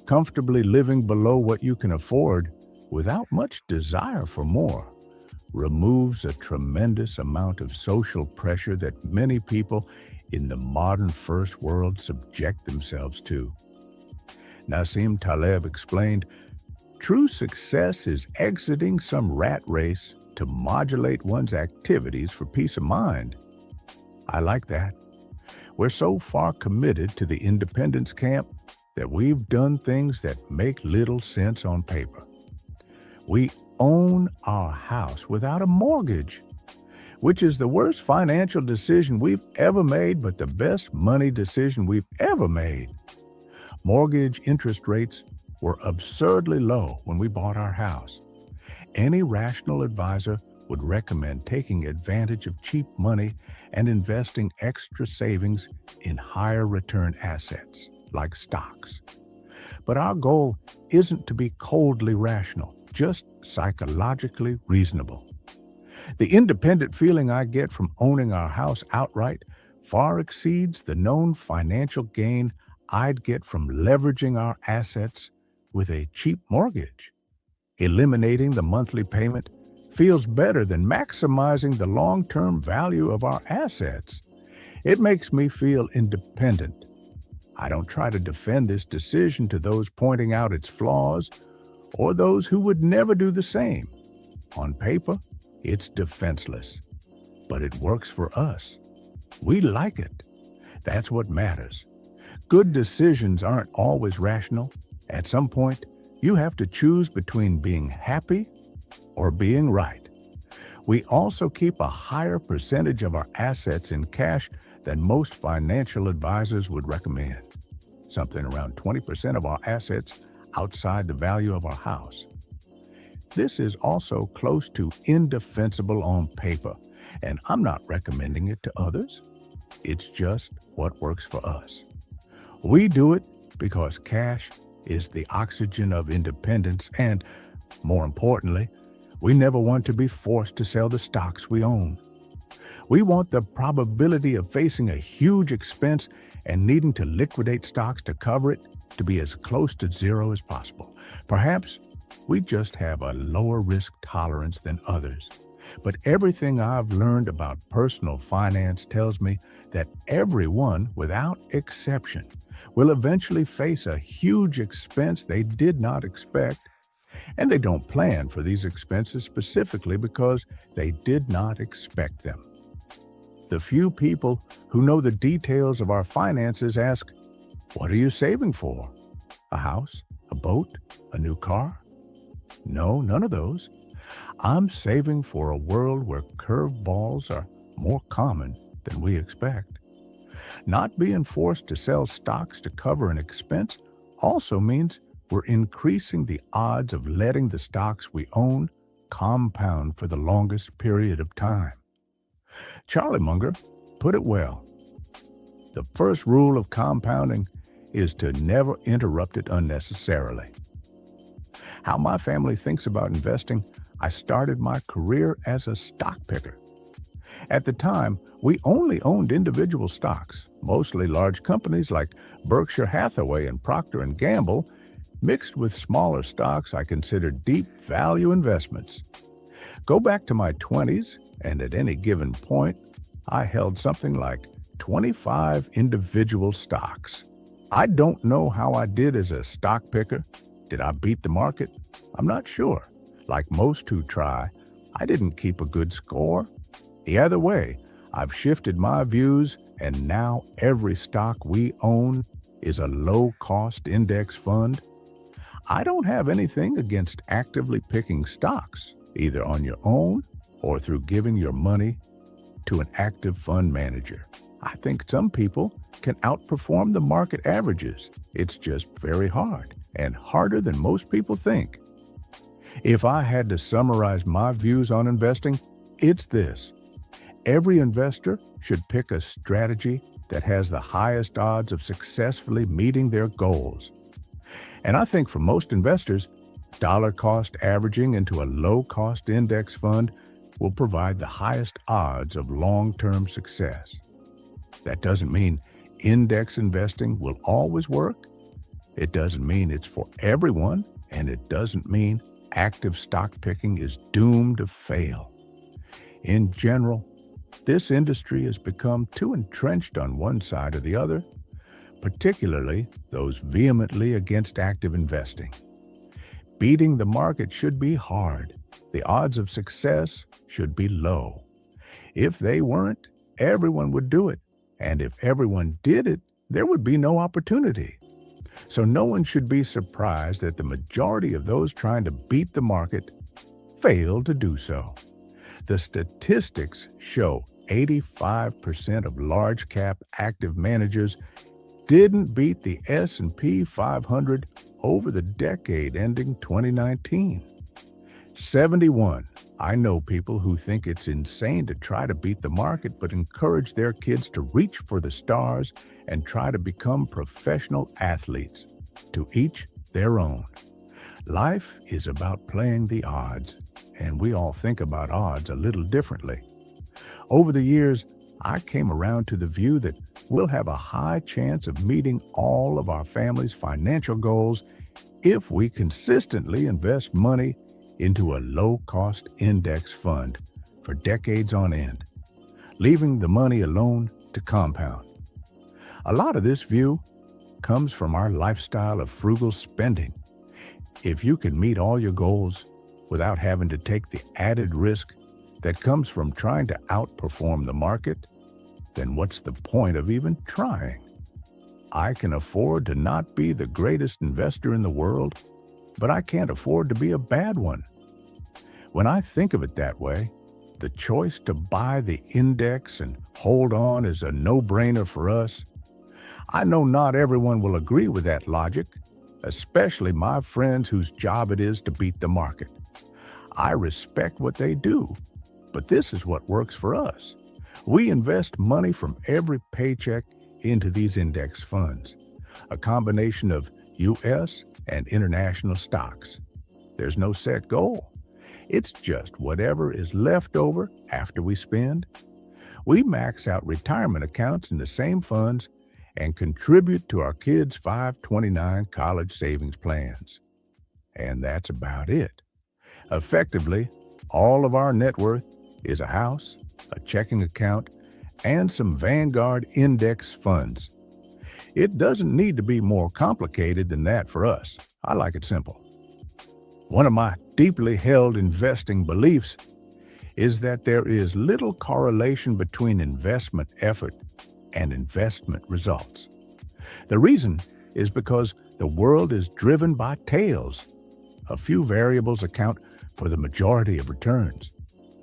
Comfortably living below what you can afford without much desire for more removes a tremendous amount of social pressure that many people in the modern first world subject themselves to. Nassim Taleb explained, "True success is exiting some rat race to modulate one's activities for peace of mind." I like that. We're so far committed to the independence camp that we've done things that make little sense on paper. We own our house without a mortgage, which is the worst financial decision we've ever made, but the best money decision we've ever made. Mortgage interest rates were absurdly low when we bought our house. Any rational advisor would recommend taking advantage of cheap money and investing extra savings in higher return assets, like stocks. But our goal isn't to be coldly rational, just psychologically reasonable. The independent feeling I get from owning our house outright far exceeds the known financial gain I'd get from leveraging our assets with a cheap mortgage. Eliminating the monthly payment feels better than maximizing the long-term value of our assets. It makes me feel independent. I don't try to defend this decision to those pointing out its flaws or those who would never do the same. On paper, it's defenseless, but it works for us. We like it. That's what matters. Good decisions aren't always rational. At some point, you have to choose between being happy or being right. We also keep a higher percentage of our assets in cash than most financial advisors would recommend, something around 20% of our assets outside the value of our house. This is also close to indefensible on paper, and I'm not recommending it to others. It's just what works for us. We do it because cash is the oxygen of independence, and more importantly, we never want to be forced to sell the stocks we own. We want the probability of facing a huge expense and needing to liquidate stocks to cover it to be as close to zero as possible. Perhaps we just have a lower risk tolerance than others, But everything I've learned about personal finance tells me that everyone, without exception, will eventually face a huge expense they did not expect, and they don't plan for these expenses specifically because they did not expect them. The few people who know the details of our finances ask, "What are you saving for? A house? A boat? A new car?" No, none of those. I'm saving for a world where curveballs are more common than we expect. Not being forced to sell stocks to cover an expense also means we're increasing the odds of letting the stocks we own compound for the longest period of time. Charlie Munger put it well. The first rule of compounding is to never interrupt it unnecessarily. How my family thinks about investing: I started my career as a stock picker. At the time, we only owned individual stocks, mostly large companies like Berkshire Hathaway and Procter & Gamble, mixed with smaller stocks I considered deep value investments. Go back to my 20s, and at any given point, I held something like 25 individual stocks. I don't know how I did as a stock picker. Did I beat the market? I'm not sure. Like most who try, I didn't keep a good score. Either way, I've shifted my views, and now every stock we own is a low-cost index fund. I don't have anything against actively picking stocks, either on your own or through giving your money to an active fund manager. I think some people can outperform the market averages. It's just very hard, and harder than most people think. If I had to summarize my views on investing, it's this. Every investor should pick a strategy that has the highest odds of successfully meeting their goals. And I think for most investors, dollar cost averaging into a low-cost index fund will provide the highest odds of long-term success. That doesn't mean index investing will always work. It doesn't mean it's for everyone, and it doesn't mean active stock picking is doomed to fail. In general, this industry has become too entrenched on one side or the other, particularly those vehemently against active investing. Beating the market should be hard. The odds of success should be low. If they weren't, everyone would do it. And if everyone did it, there would be no opportunity. So no one should be surprised that the majority of those trying to beat the market fail to do so. The statistics show 85% of large-cap active managers didn't beat the S&P 500 over the decade ending 2019. 71. I know people who think it's insane to try to beat the market but encourage their kids to reach for the stars and try to become professional athletes. To each their own. Life is about playing the odds, and we all think about odds a little differently. Over the years, I came around to the view that we'll have a high chance of meeting all of our family's financial goals if we consistently invest money into a low-cost index fund for decades on end, leaving the money alone to compound. A lot of this view comes from our lifestyle of frugal spending. If you can meet all your goals without having to take the added risk that comes from trying to outperform the market, then what's the point of even trying? I can afford to not be the greatest investor in the world, but I can't afford to be a bad one. When I think of it that way, the choice to buy the index and hold on is a no-brainer for us. I know not everyone will agree with that logic, especially my friends whose job it is to beat the market. I respect what they do, but this is what works for us. We invest money from every paycheck into these index funds, a combination of U.S. and international stocks. There's no set goal. It's just whatever is left over after we spend. We max out retirement accounts in the same funds and contribute to our kids' 529 college savings plans. And that's about it. Effectively, all of our net worth is a house, a checking account, and some Vanguard index funds. It doesn't need to be more complicated than that for us. I like it simple. One of my deeply held investing beliefs is that there is little correlation between investment effort and investment results. The reason is because the world is driven by tails. A few variables account for the majority of returns.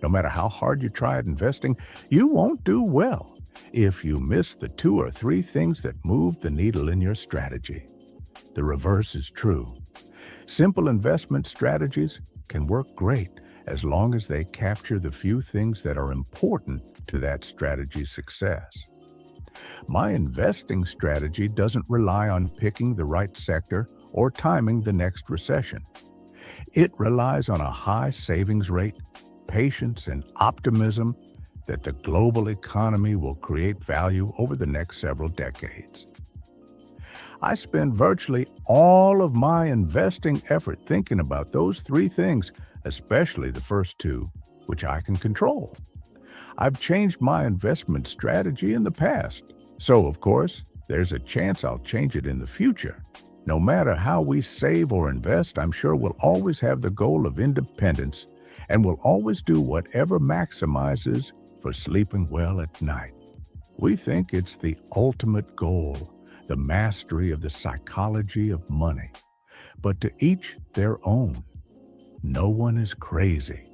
No matter how hard you try at investing, you won't do well if you miss the 2 or 3 things that move the needle in your strategy. The reverse is true. Simple investment strategies can work great as long as they capture the few things that are important to that strategy's success. My investing strategy doesn't rely on picking the right sector or timing the next recession. It relies on a high savings rate, patience, and optimism that the global economy will create value over the next several decades. I spend virtually all of my investing effort thinking about those 3 things, especially the first 2, which I can control. I've changed my investment strategy in the past, so of course, there's a chance I'll change it in the future. No matter how we save or invest, I'm sure we'll always have the goal of independence and will always do whatever maximizes for sleeping well at night. We think it's the ultimate goal, the mastery of the psychology of money. But to each their own. No one is crazy.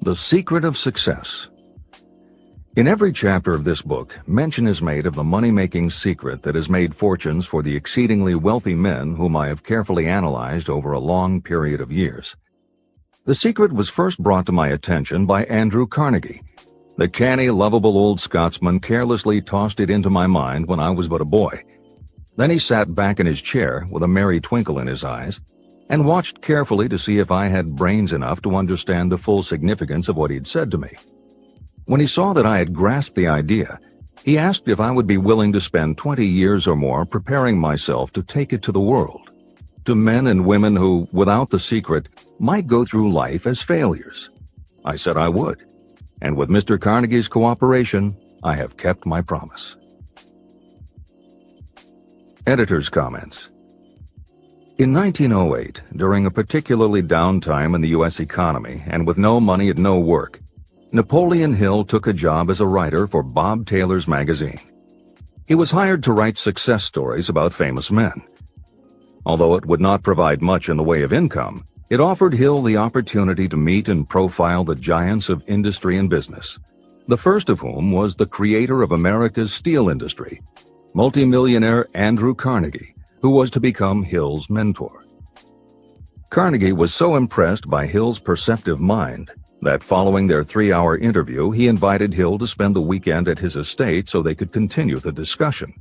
The Secret of Success. In every chapter of this book, mention is made of the money-making secret that has made fortunes for the exceedingly wealthy men whom I have carefully analyzed over a long period of years. The secret was first brought to my attention by Andrew Carnegie. The canny, lovable old Scotsman carelessly tossed it into my mind when I was but a boy. Then he sat back in his chair with a merry twinkle in his eyes and watched carefully to see if I had brains enough to understand the full significance of what he'd said to me. When he saw that I had grasped the idea, he asked if I would be willing to spend 20 years or more preparing myself to take it to the world, to men and women who, without the secret, might go through life as failures. I said I would, and with Mr. Carnegie's cooperation, I have kept my promise. Editor's comments. In 1908, during a particularly down time in the U.S. economy and with no money and no work, Napoleon Hill took a job as a writer for Bob Taylor's magazine. He was hired to write success stories about famous men. Although it would not provide much in the way of income, it offered Hill the opportunity to meet and profile the giants of industry and business, the first of whom was the creator of America's steel industry, multimillionaire Andrew Carnegie, who was to become Hill's mentor. Carnegie was so impressed by Hill's perceptive mind that following their 3-hour interview, he invited Hill to spend the weekend at his estate so they could continue the discussion.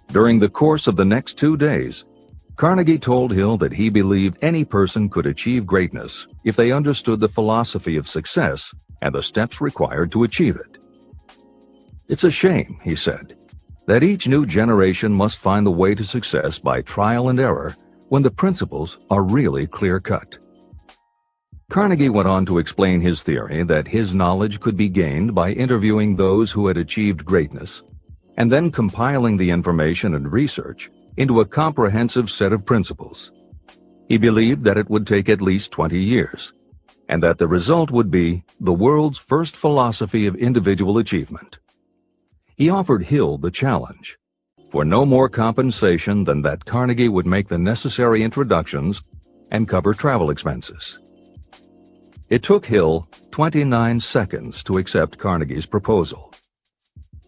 During the course of the next 2 days, Carnegie told Hill that he believed any person could achieve greatness if they understood the philosophy of success and the steps required to achieve it. "It's a shame," he said, "that each new generation must find the way to success by trial and error when the principles are really clear-cut." Carnegie went on to explain his theory that his knowledge could be gained by interviewing those who had achieved greatness, and then compiling the information and research into a comprehensive set of principles. He believed that it would take at least 20 years, and that the result would be the world's first philosophy of individual achievement. He offered Hill the challenge, for no more compensation than that Carnegie would make the necessary introductions and cover travel expenses. It took Hill 29 seconds to accept Carnegie's proposal.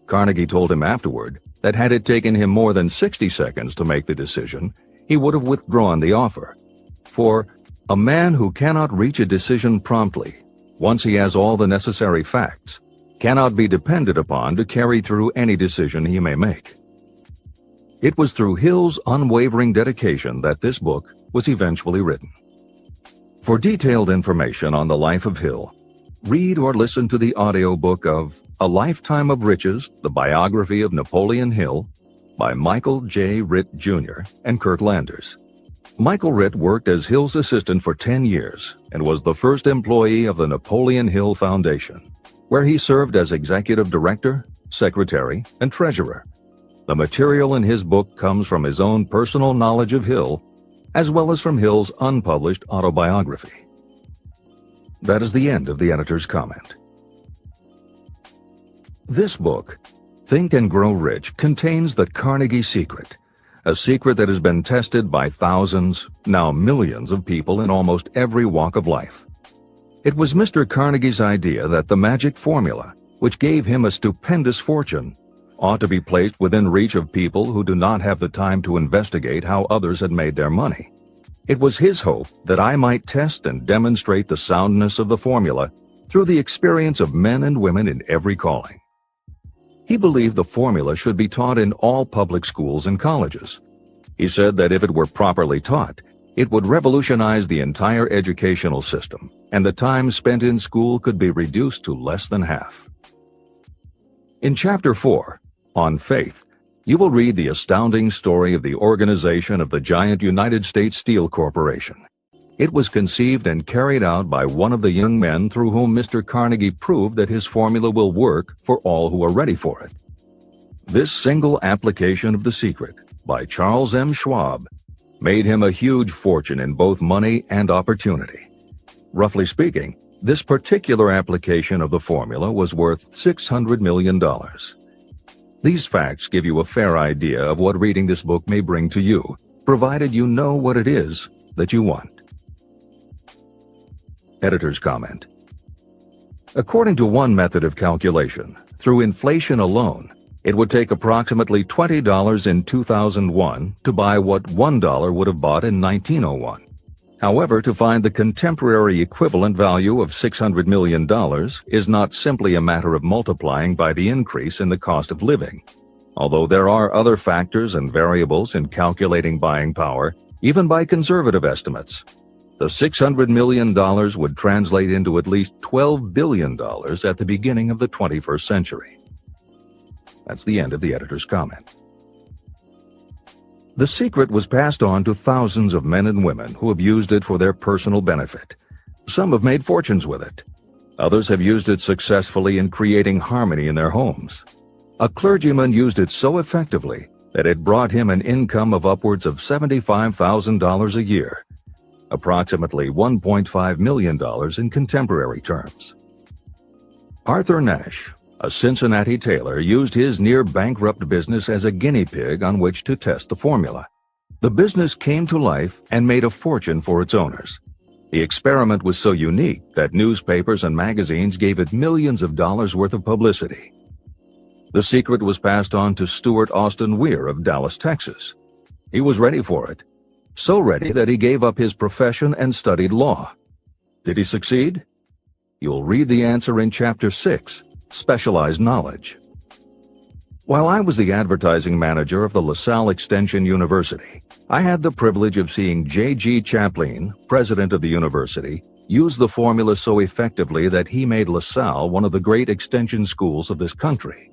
Carnegie told him afterward that had it taken him more than 60 seconds to make the decision, he would have withdrawn the offer. For a man who cannot reach a decision promptly, once he has all the necessary facts, cannot be depended upon to carry through any decision he may make. It was through Hill's unwavering dedication that this book was eventually written. For detailed information on the life of Hill, read or listen to the audiobook of A Lifetime of Riches, the Biography of Napoleon Hill by Michael J. Ritt, Jr. and Kurt Landers. Michael Ritt worked as Hill's assistant for 10 years and was the first employee of the Napoleon Hill Foundation, where he served as executive director, secretary, and treasurer. The material in his book comes from his own personal knowledge of Hill, as well as from Hill's unpublished autobiography. That is the end of the editor's comment. This book, Think and Grow Rich, contains the Carnegie Secret, a secret that has been tested by thousands, now millions of people in almost every walk of life. It was Mr. Carnegie's idea that the magic formula, which gave him a stupendous fortune, ought to be placed within reach of people who do not have the time to investigate how others had made their money. It was his hope that I might test and demonstrate the soundness of the formula through the experience of men and women in every calling. He believed the formula should be taught in all public schools and colleges. He said that if it were properly taught, it would revolutionize the entire educational system, and the time spent in school could be reduced to less than half. In Chapter 4, On Faith, you will read the astounding story of the organization of the giant United States Steel Corporation. It was conceived and carried out by one of the young men through whom Mr. Carnegie proved that his formula will work for all who are ready for it. This single application of the secret, by Charles M. Schwab, made him a huge fortune in both money and opportunity. Roughly speaking, this particular application of the formula was worth $600 million. These facts give you a fair idea of what reading this book may bring to you, provided you know what it is that you want. Editor's comment. According to one method of calculation, through inflation alone, it would take approximately $20 in 2001 to buy what $1 would have bought in 1901. However, to find the contemporary equivalent value of $600 million is not simply a matter of multiplying by the increase in the cost of living. Although there are other factors and variables in calculating buying power, even by conservative estimates, the $600 million would translate into at least $12 billion at the beginning of the 21st century. That's the end of the editor's comment. The secret was passed on to thousands of men and women who have used it for their personal benefit. Some have made fortunes with it. Others have used it successfully in creating harmony in their homes. A clergyman used it so effectively that it brought him an income of upwards of $75,000 a year, approximately $1.5 million in contemporary terms. Arthur Nash, a Cincinnati tailor, used his near-bankrupt business as a guinea pig on which to test the formula. The business came to life and made a fortune for its owners. The experiment was so unique that newspapers and magazines gave it millions of dollars worth of publicity. The secret was passed on to Stuart Austin Weir of Dallas, Texas. He was ready for it, so ready that he gave up his profession and studied law. Did he succeed? You'll read the answer in Chapter 6, Specialized Knowledge. While I was the advertising manager of the LaSalle Extension University, I had the privilege of seeing J.G. Chaplin, president of the university, use the formula so effectively that he made LaSalle one of the great extension schools of this country.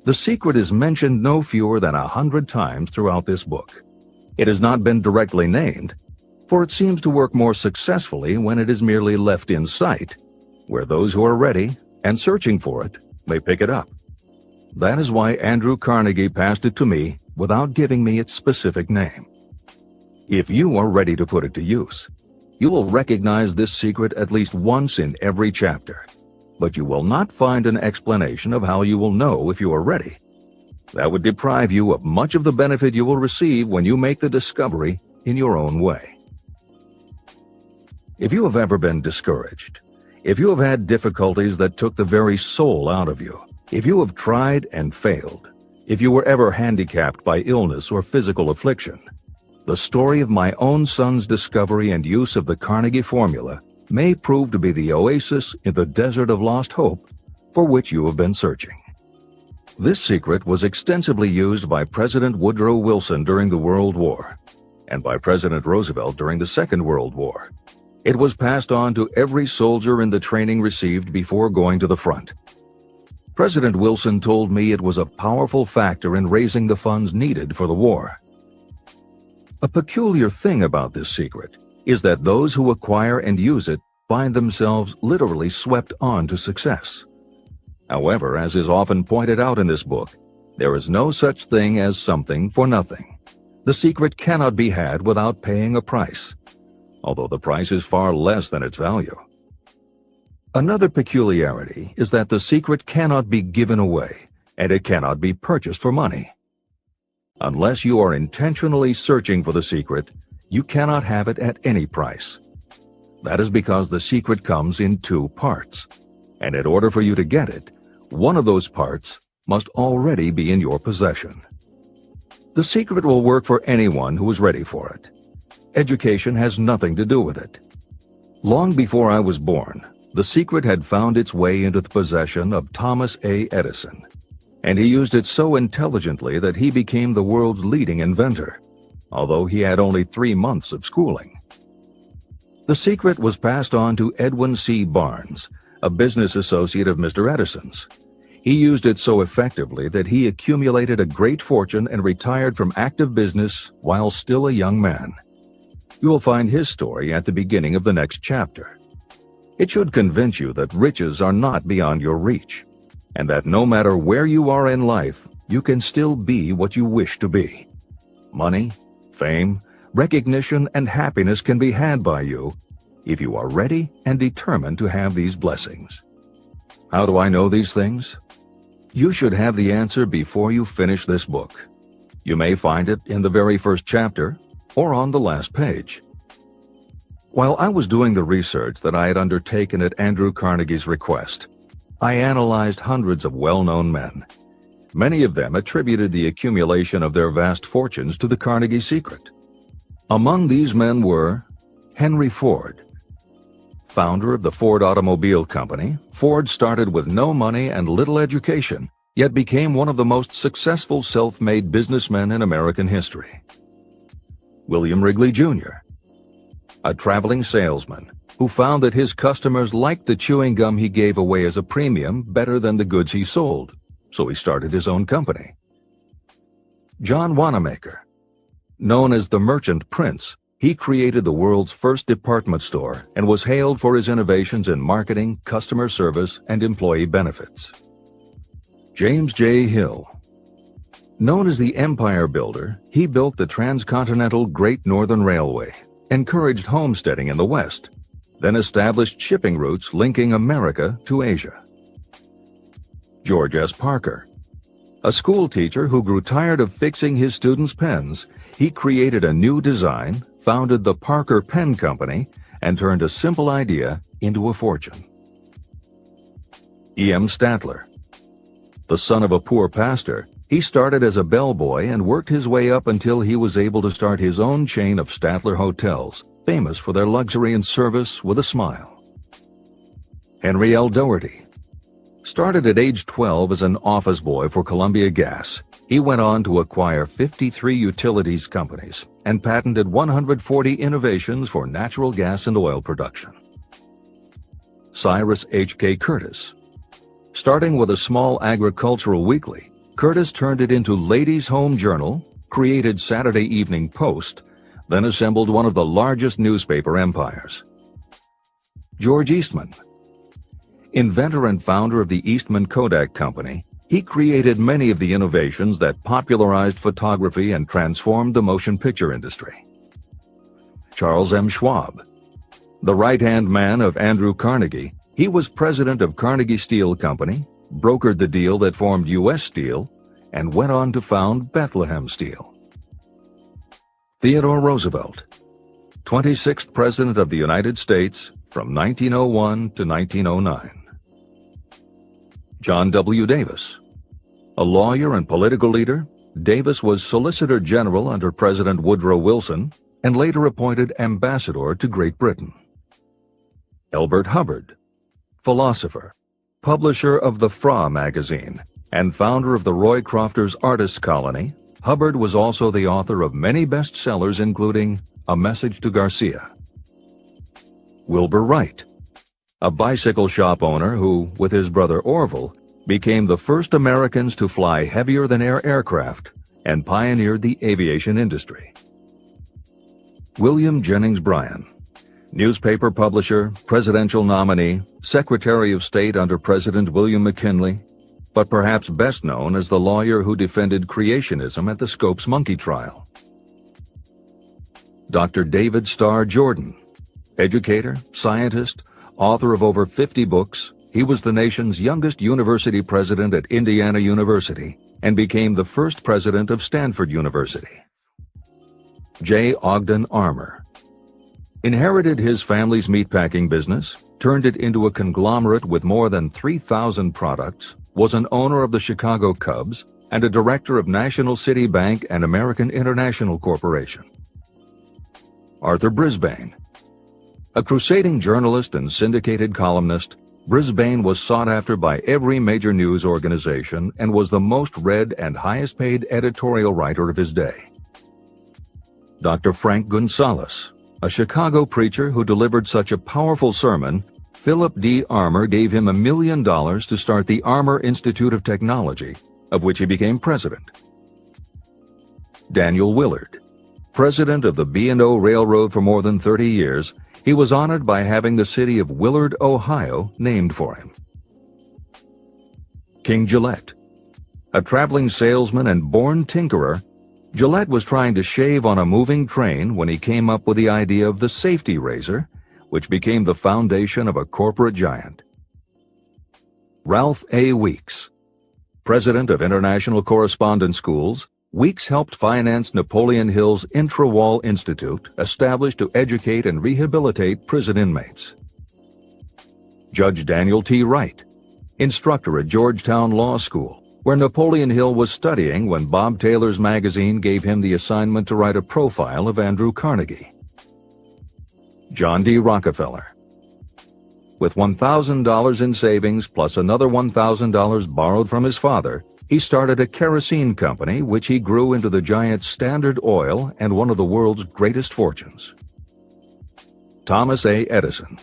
The secret is mentioned no fewer than 100 times throughout this book. It has not been directly named, for it seems to work more successfully when it is merely left in sight, where those who are ready and searching for it may pick it up. That is why Andrew Carnegie passed it to me without giving me its specific name. If you are ready to put it to use, you will recognize this secret at least once in every chapter, but you will not find an explanation of how you will know if you are ready. That would deprive you of much of the benefit you will receive when you make the discovery in your own way. If you have ever been discouraged, if you have had difficulties that took the very soul out of you, if you have tried and failed, if you were ever handicapped by illness or physical affliction, the story of my own son's discovery and use of the Carnegie formula may prove to be the oasis in the desert of lost hope for which you have been searching. This secret was extensively used by President Woodrow Wilson during the World War and by President Roosevelt during the Second World War. It was passed on to every soldier in the training received before going to the front. President Wilson told me it was a powerful factor in raising the funds needed for the war. A peculiar thing about this secret is that those who acquire and use it find themselves literally swept on to success. However, as is often pointed out in this book, there is no such thing as something for nothing. The secret cannot be had without paying a price, although the price is far less than its value. Another peculiarity is that the secret cannot be given away, and it cannot be purchased for money. Unless you are intentionally searching for the secret, you cannot have it at any price. That is because the secret comes in two parts, and in order for you to get it, one of those parts must already be in your possession. The secret will work for anyone who is ready for it. Education has nothing to do with it. Long before I was born, the secret had found its way into the possession of Thomas A. Edison, and he used it so intelligently that he became the world's leading inventor, although he had only 3 months of schooling. The secret was passed on to Edwin C. Barnes, a business associate of Mr. Edison's. He used it so effectively that he accumulated a great fortune and retired from active business while still a young man. You will find his story at the beginning of the next chapter. It should convince you that riches are not beyond your reach, and that no matter where you are in life, you can still be what you wish to be. Money, fame, recognition, and happiness can be had by you if you are ready and determined to have these blessings. How do I know these things? You should have the answer before you finish this book. You may find it in the very first chapter or on the last page. While I was doing the research that I had undertaken at Andrew Carnegie's request, I analyzed hundreds of well-known men. Many of them attributed the accumulation of their vast fortunes to the Carnegie secret. Among these men were Henry Ford. Founder of the Ford Automobile Company, Ford started with no money and little education, yet became one of the most successful self-made businessmen in American history. William Wrigley, Jr., a traveling salesman who found that his customers liked the chewing gum he gave away as a premium better than the goods he sold, so he started his own company. John Wanamaker. Known as the Merchant Prince, he created the world's first department store and was hailed for his innovations in marketing, customer service, and employee benefits. James J. Hill. Known as the Empire Builder, he built the transcontinental Great Northern Railway, encouraged homesteading in the West, then established shipping routes linking America to Asia. George S. Parker. A school teacher who grew tired of fixing his students' pens, he created a new design, founded the Parker Pen Company, and turned a simple idea into a fortune. E.M. Statler. The son of a poor pastor, he started as a bellboy and worked his way up until he was able to start his own chain of Statler hotels, famous for their luxury and service with a smile. Henry L. Doherty. Started at age 12 as an office boy for Columbia Gas, he went on to acquire 53 utilities companies and patented 140 innovations for natural gas and oil production. Cyrus H.K. Curtis. Starting with a small agricultural weekly, Curtis turned it into Ladies' Home Journal, created Saturday Evening Post, then assembled one of the largest newspaper empires. George Eastman. Inventor and founder of the Eastman Kodak Company, he created many of the innovations that popularized photography and transformed the motion picture industry. Charles M. Schwab. The right-hand man of Andrew Carnegie, he was president of Carnegie Steel Company, brokered the deal that formed U.S. Steel, and went on to found Bethlehem Steel. Theodore Roosevelt. 26th President of the United States from 1901 to 1909. John W. Davis. A lawyer and political leader, Davis was Solicitor General under President Woodrow Wilson and later appointed ambassador to Great Britain. Elbert Hubbard. Philosopher, publisher of the Fra magazine, and founder of the Roy Crofters Artists Colony, Hubbard was also the author of many bestsellers including A Message to Garcia. Wilbur Wright. A bicycle shop owner who, with his brother Orville, became the first Americans to fly heavier-than-air aircraft and pioneered the aviation industry. William Jennings Bryan, newspaper publisher, presidential nominee, Secretary of State under President William McKinley, but perhaps best known as the lawyer who defended creationism at the Scopes monkey trial. Dr. David Starr Jordan, educator, scientist, author of over 50 books, he was the nation's youngest university president at Indiana University and became the first president of Stanford University. J. Ogden Armour inherited his family's meatpacking business, turned it into a conglomerate with more than 3,000 products, was an owner of the Chicago Cubs, and a director of National City Bank and American International Corporation. Arthur Brisbane, a crusading journalist and syndicated columnist, Brisbane was sought after by every major news organization and was the most read and highest-paid editorial writer of his day. Dr. Frank Gonzalez, a Chicago preacher who delivered such a powerful sermon, Philip D. Armour gave him $1 million to start the Armour Institute of Technology, of which he became president. Daniel Willard, president of the B&O Railroad for more than 30 years, he was honored by having the city of Willard, Ohio, named for him. King Gillette, a traveling salesman and born tinkerer, Gillette was trying to shave on a moving train when he came up with the idea of the safety razor, which became the foundation of a corporate giant. Ralph A. Weeks, president of International Correspondence Schools, Weeks helped finance Napoleon Hill's Intrawall Institute, established to educate and rehabilitate prison inmates. Judge Daniel T. Wright, instructor at Georgetown Law School, where Napoleon Hill was studying when Bob Taylor's magazine gave him the assignment to write a profile of Andrew Carnegie. John D. Rockefeller, with $1,000 in savings plus another $1,000 borrowed from his father, he started a kerosene company which he grew into the giant Standard Oil and one of the world's greatest fortunes. Thomas A. Edison,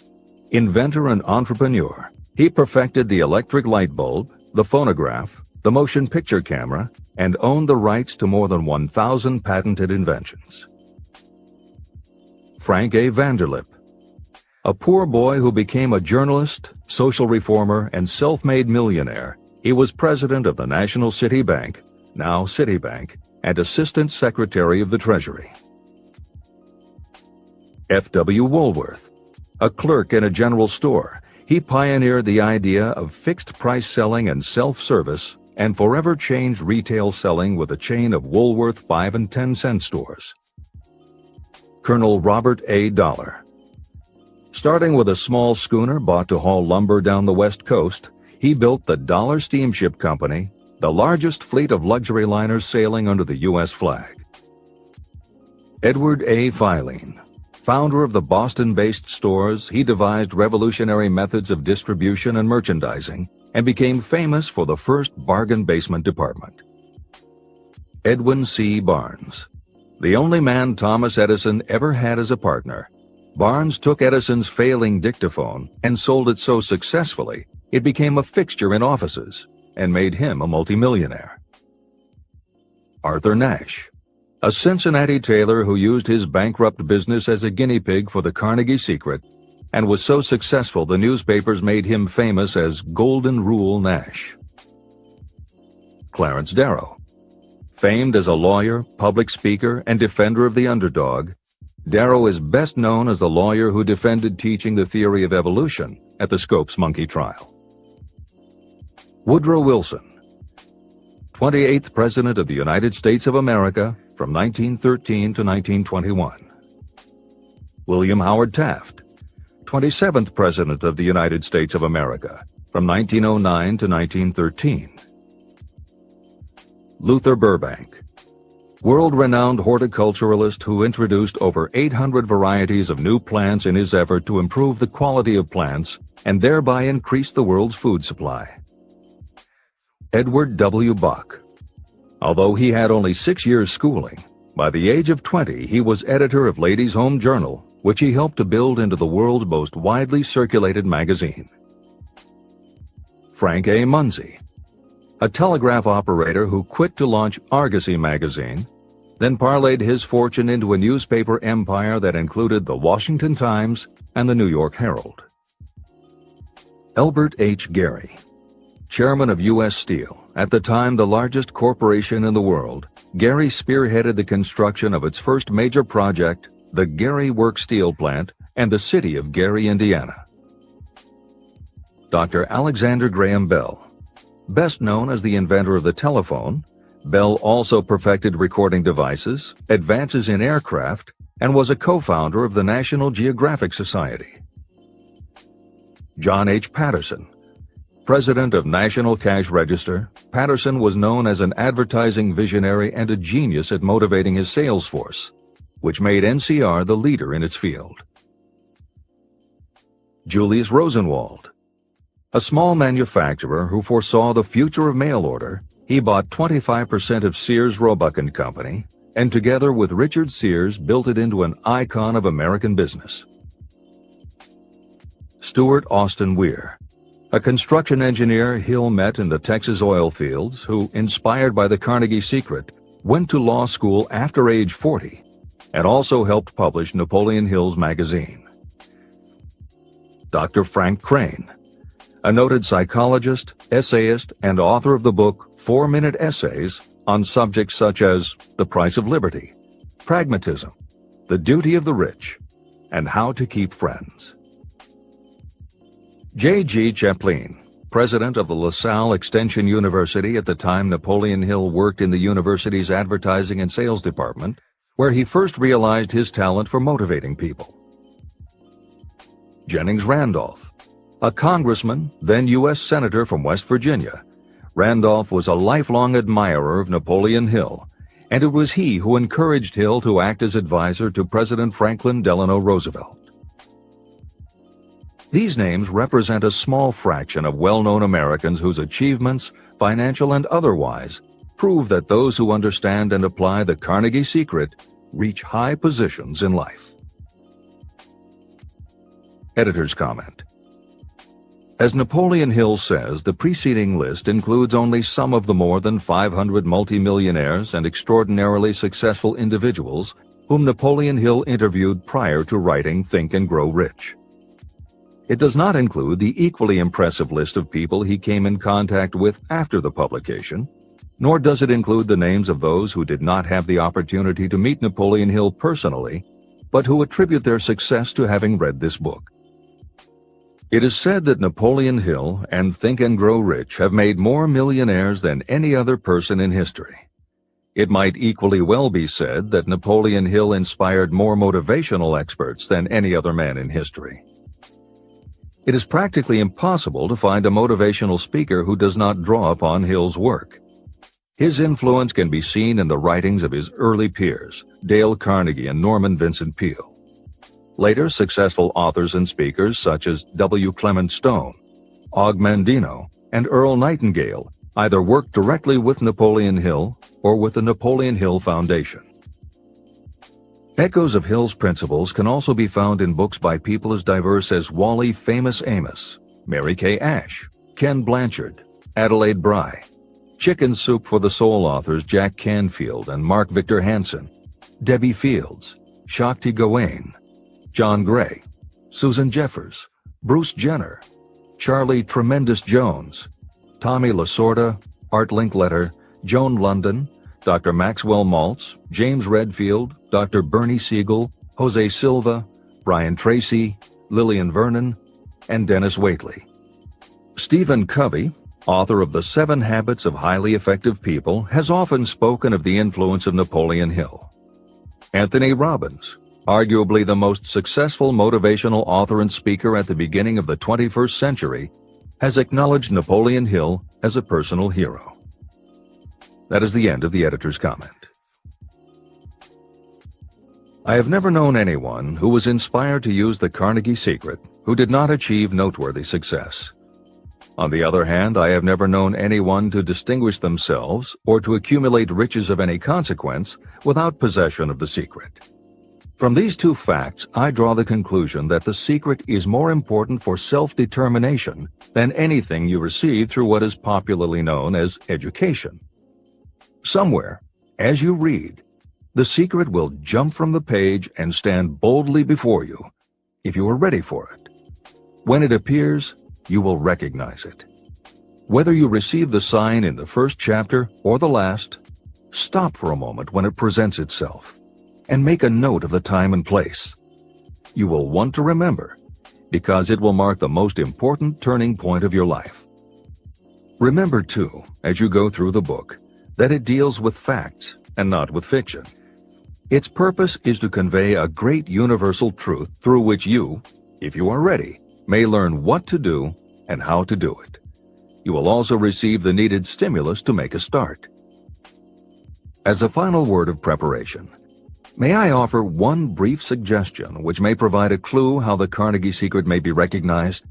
inventor and entrepreneur, he perfected the electric light bulb, the phonograph, the motion picture camera, and owned the rights to more than 1,000 patented inventions. Frank A. Vanderlip, a poor boy who became a journalist, social reformer, and self-made millionaire, he was president of the National City Bank, now Citibank, and Assistant Secretary of the Treasury. F. W. Woolworth, a clerk in a general store, he pioneered the idea of fixed-price selling and self-service and forever changed retail selling with a chain of Woolworth 5 and 10 cent stores. Colonel Robert A. Dollar, starting with a small schooner bought to haul lumber down the West Coast, he built the Dollar Steamship Company, the largest fleet of luxury liners sailing under the U.S. flag. Edward A. Filene, founder of the Boston-based stores, he devised revolutionary methods of distribution and merchandising and became famous for the first bargain basement department. Edwin C. Barnes, the only man Thomas Edison ever had as a partner, Barnes took Edison's failing dictaphone and sold it so successfully it became a fixture in offices and made him a multimillionaire. Arthur Nash, a Cincinnati tailor who used his bankrupt business as a guinea pig for the Carnegie Secret and was so successful the newspapers made him famous as Golden Rule Nash. Clarence Darrow, famed as a lawyer, public speaker, and defender of the underdog, Darrow is best known as the lawyer who defended teaching the theory of evolution at the Scopes monkey trial. Woodrow Wilson, 28th President of the United States of America from 1913 to 1921. William Howard Taft, 27th President of the United States of America from 1909 to 1913. Luther Burbank, world-renowned horticulturalist who introduced over 800 varieties of new plants in his effort to improve the quality of plants and thereby increase the world's food supply. Edward W. Bok, although he had only 6 years schooling, by the age of 20 he was editor of Ladies' Home Journal, which he helped to build into the world's most widely circulated magazine. Frank A. Munsey, a telegraph operator who quit to launch Argosy magazine, then parlayed his fortune into a newspaper empire that included the Washington Times and the New York Herald. Elbert H. Gary, chairman of U.S. Steel, at the time the largest corporation in the world, Gary spearheaded the construction of its first major project, the Gary Works Steel Plant, and the city of Gary, Indiana. Dr. Alexander Graham Bell, best known as the inventor of the telephone, Bell also perfected recording devices, advances in aircraft, and was a co-founder of the National Geographic Society. John H. Patterson, president of National Cash Register, Patterson was known as an advertising visionary and a genius at motivating his sales force, which made NCR the leader in its field. Julius Rosenwald, a small manufacturer who foresaw the future of mail order, he bought 25% of Sears Roebuck & Company, and together with Richard Sears built it into an icon of American business. Stuart Austin Weir, a construction engineer Hill met in the Texas oil fields who, inspired by the Carnegie Secret, went to law school after age 40 and also helped publish Napoleon Hill's magazine. Dr. Frank Crane, a noted psychologist, essayist, and author of the book 4-Minute Essays on subjects such as the price of liberty, pragmatism, the duty of the rich, and how to keep friends. J.G. Chaplin, president of the LaSalle Extension University at the time Napoleon Hill worked in the university's advertising and sales department, where he first realized his talent for motivating people. Jennings Randolph, a congressman, then U.S. Senator from West Virginia, Randolph was a lifelong admirer of Napoleon Hill, and it was he who encouraged Hill to act as advisor to President Franklin Delano Roosevelt. These names represent a small fraction of well-known Americans whose achievements, financial and otherwise, prove that those who understand and apply the Carnegie Secret reach high positions in life. Editor's comment. As Napoleon Hill says, the preceding list includes only some of the more than 500 multimillionaires and extraordinarily successful individuals whom Napoleon Hill interviewed prior to writing Think and Grow Rich. It does not include the equally impressive list of people he came in contact with after the publication, nor does it include the names of those who did not have the opportunity to meet Napoleon Hill personally, but who attribute their success to having read this book. It is said that Napoleon Hill and Think and Grow Rich have made more millionaires than any other person in history. It might equally well be said that Napoleon Hill inspired more motivational experts than any other man in history. It is practically impossible to find a motivational speaker who does not draw upon Hill's work. His influence can be seen in the writings of his early peers, Dale Carnegie and Norman Vincent Peale. Later, successful authors and speakers such as W. Clement Stone, Og Mandino, and Earl Nightingale either worked directly with Napoleon Hill or with the Napoleon Hill Foundation. Echoes of Hill's principles can also be found in books by people as diverse as Wally Famous Amos, Mary Kay Ash, Ken Blanchard, Adelaide Bry, Chicken Soup for the Soul authors Jack Canfield and Mark Victor Hansen, Debbie Fields, Shakti Gawain, John Gray, Susan Jeffers, Bruce Jenner, Charlie Tremendous Jones, Tommy Lasorda, Art Linkletter, Joan London, Dr. Maxwell Maltz, James Redfield, Dr. Bernie Siegel, Jose Silva, Brian Tracy, Lillian Vernon, and Dennis Waitley. Stephen Covey, author of The 7 Habits of Highly Effective People, has often spoken of the influence of Napoleon Hill. Anthony Robbins, arguably the most successful motivational author and speaker at the beginning of the 21st century, has acknowledged Napoleon Hill as a personal hero. That is the end of the editor's comment. I have never known anyone who was inspired to use the Carnegie Secret who did not achieve noteworthy success. On the other hand, I have never known anyone to distinguish themselves or to accumulate riches of any consequence without possession of the secret. From these two facts, I draw the conclusion that the secret is more important for self-determination than anything you receive through what is popularly known as education. Somewhere, as you read, The secret will jump from the page and stand boldly before you, if you are ready for it. When it appears, you will recognize it. Whether you receive the sign in the first chapter or the last, stop for a moment when it presents itself, and make a note of the time and place. You will want to remember, because it will mark the most important turning point of your life. Remember, too, as you go through the book, that it deals with facts and not with fiction. Its purpose is to convey a great universal truth through which you, if you are ready, may learn what to do and how to do it. You will also receive the needed stimulus to make a start. As a final word of preparation, may I offer one brief suggestion which may provide a clue how the Carnegie Secret may be recognized?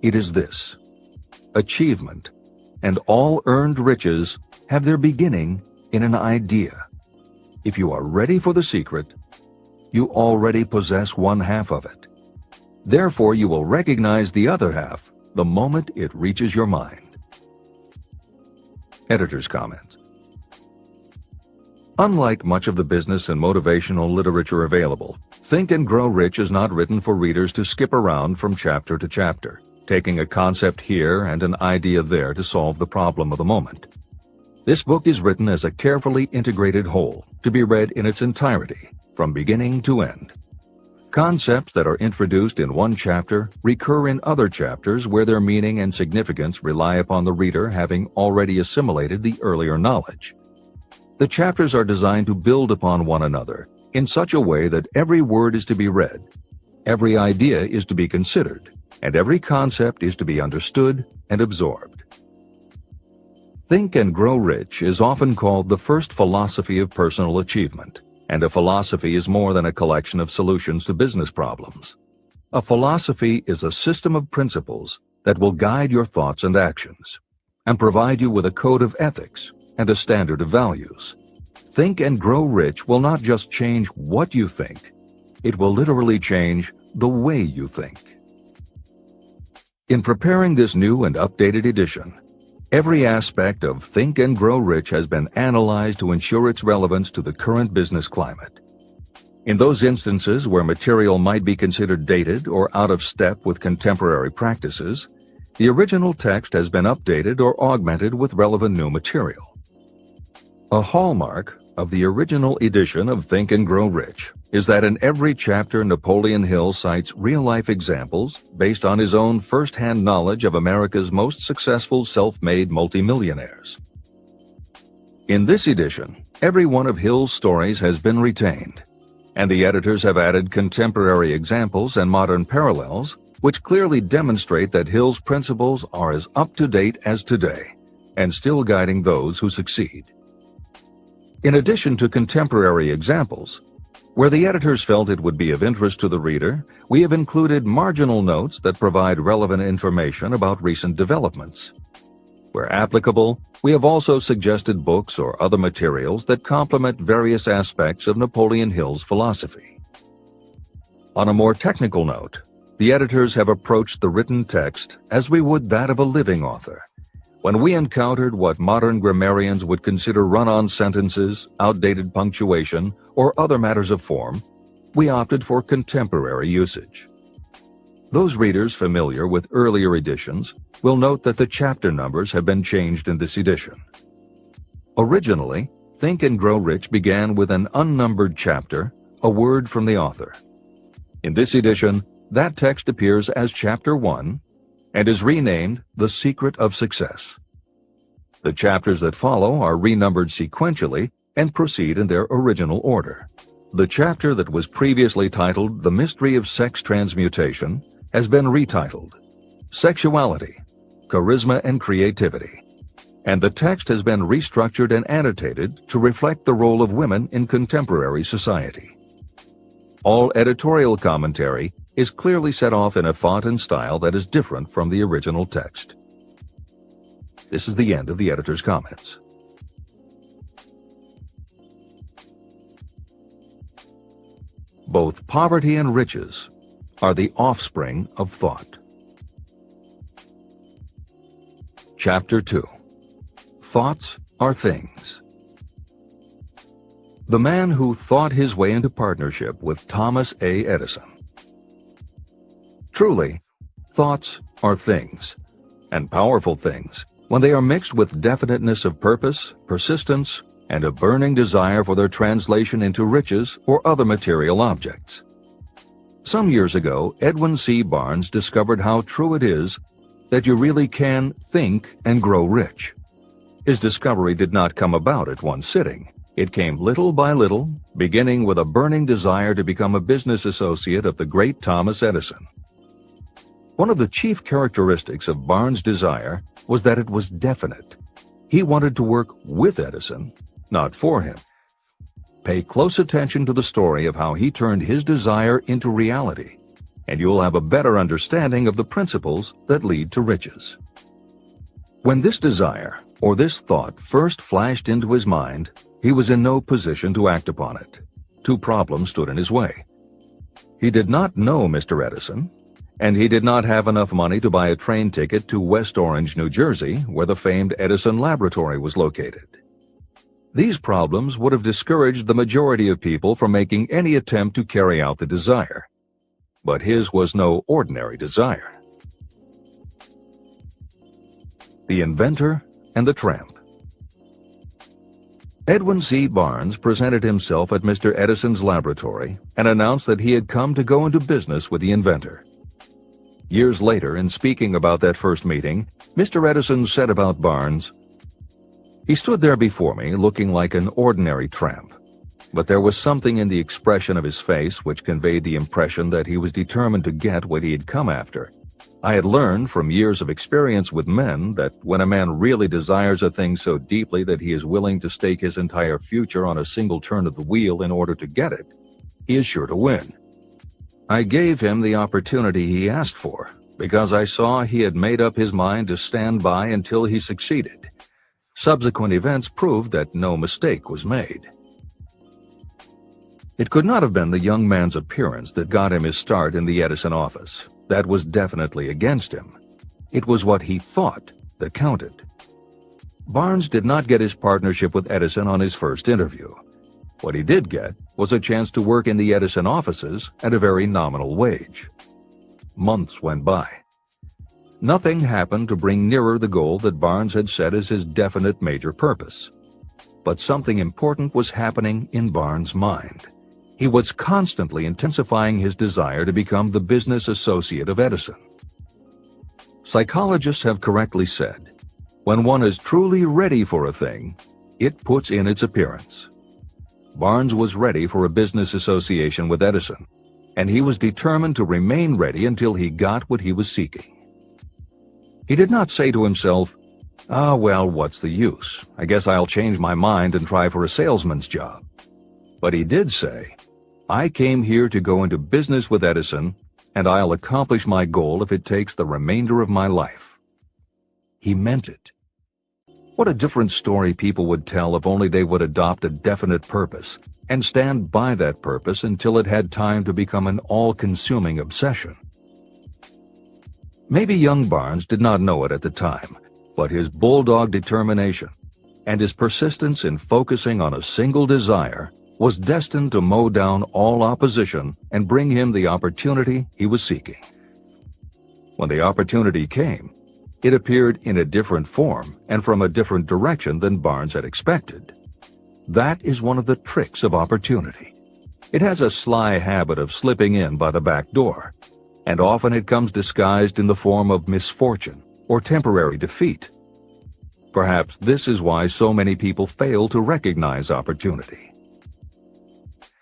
It is this: achievement and all earned riches have their beginning in an idea. If you are ready for the secret, you already possess one half of it. Therefore, you will recognize the other half the moment it reaches your mind. Editor's comments. Unlike much of the business and motivational literature available, Think and Grow Rich is not written for readers to skip around from chapter to chapter, taking a concept here and an idea there to solve the problem of the moment. This book is written as a carefully integrated whole, to be read in its entirety, from beginning to end. Concepts that are introduced in one chapter recur in other chapters where their meaning and significance rely upon the reader having already assimilated the earlier knowledge. The chapters are designed to build upon one another in such a way that every word is to be read, every idea is to be considered, and every concept is to be understood and absorbed. Think and Grow Rich is often called the first philosophy of personal achievement, and a philosophy is more than a collection of solutions to business problems. A philosophy is a system of principles that will guide your thoughts and actions, and provide you with a code of ethics and a standard of values. Think and Grow Rich will not just change what you think, it will literally change the way you think. In preparing this new and updated edition, every aspect of Think and Grow Rich has been analyzed to ensure its relevance to the current business climate. In those instances where material might be considered dated or out of step with contemporary practices, the original text has been updated or augmented with relevant new material. A hallmark of the original edition of Think and Grow Rich is that in every chapter Napoleon Hill cites real-life examples based on his own first-hand knowledge of America's most successful self-made multimillionaires. In this edition, every one of Hill's stories has been retained, and the editors have added contemporary examples and modern parallels which clearly demonstrate that Hill's principles are as up-to-date as today and still guiding those who succeed. In addition to contemporary examples, where the editors felt it would be of interest to the reader, we have included marginal notes that provide relevant information about recent developments. Where applicable, we have also suggested books or other materials that complement various aspects of Napoleon Hill's philosophy. On a more technical note, the editors have approached the written text as we would that of a living author. When we encountered what modern grammarians would consider run-on sentences, outdated punctuation, or other matters of form, we opted for contemporary usage. Those readers familiar with earlier editions will note that the chapter numbers have been changed in this edition. Originally, Think and Grow Rich began with an unnumbered chapter, a word from the author. In this edition, that text appears as Chapter 1 and is renamed The Secret of Success. The chapters that follow are renumbered sequentially and proceed in their original order. The chapter that was previously titled The Mystery of Sex Transmutation has been retitled Sexuality, Charisma and Creativity, and the text has been restructured and annotated to reflect the role of women in contemporary society. All editorial commentary is clearly set off in a font and style that is different from the original text. This is the end of the editor's comments. Both poverty and riches are the offspring of thought. Chapter 2. Thoughts are things. The man who thought his way into partnership with Thomas A. Edison. Truly, thoughts are things, and powerful things, when they are mixed with definiteness of purpose, persistence, and a burning desire for their translation into riches or other material objects. Some years ago, Edwin C. Barnes discovered how true it is that you really can think and grow rich. His discovery did not come about at one sitting. It came little by little, beginning with a burning desire to become a business associate of the great Thomas Edison. One of the chief characteristics of Barnes' desire was that it was definite. He wanted to work with Edison, not for him. Pay close attention to the story of how he turned his desire into reality, and you'll have a better understanding of the principles that lead to riches. When this desire, or this thought, first flashed into his mind, he was in no position to act upon it. Two problems stood in his way. He did not know Mr. Edison, and he did not have enough money to buy a train ticket to West Orange, New Jersey, where the famed Edison Laboratory was located. These problems would have discouraged the majority of people from making any attempt to carry out the desire. But his was no ordinary desire. The Inventor and the Tramp. Edwin C. Barnes presented himself at Mr. Edison's laboratory and announced that he had come to go into business with the inventor. Years later, in speaking about that first meeting, Mr. Edison said about Barnes, "He stood there before me looking like an ordinary tramp, but there was something in the expression of his face which conveyed the impression that he was determined to get what he had come after. I had learned from years of experience with men that when a man really desires a thing so deeply that he is willing to stake his entire future on a single turn of the wheel in order to get it, he is sure to win. I gave him the opportunity he asked for, because I saw he had made up his mind to stand by until he succeeded. Subsequent events proved that no mistake was made." It could not have been the young man's appearance that got him his start in the Edison office. That was definitely against him. It was what he thought that counted. Barnes did not get his partnership with Edison on his first interview. What he did get was a chance to work in the Edison offices at a very nominal wage. Months went by. Nothing happened to bring nearer the goal that Barnes had set as his definite major purpose. But something important was happening in Barnes' mind. He was constantly intensifying his desire to become the business associate of Edison. Psychologists have correctly said, when one is truly ready for a thing, it puts in its appearance. Barnes was ready for a business association with Edison, and he was determined to remain ready until he got what he was seeking. He did not say to himself, well, what's the use? I guess I'll change my mind and try for a salesman's job. But he did say, I came here to go into business with Edison, and I'll accomplish my goal if it takes the remainder of my life. He meant it. What a different story people would tell if only they would adopt a definite purpose and stand by that purpose until it had time to become an all-consuming obsession. Maybe young Barnes did not know it at the time, but his bulldog determination and his persistence in focusing on a single desire was destined to mow down all opposition and bring him the opportunity he was seeking. When the opportunity came, it appeared in a different form and from a different direction than Barnes had expected. That is one of the tricks of opportunity. It has a sly habit of slipping in by the back door, and often it comes disguised in the form of misfortune or temporary defeat. Perhaps this is why so many people fail to recognize opportunity.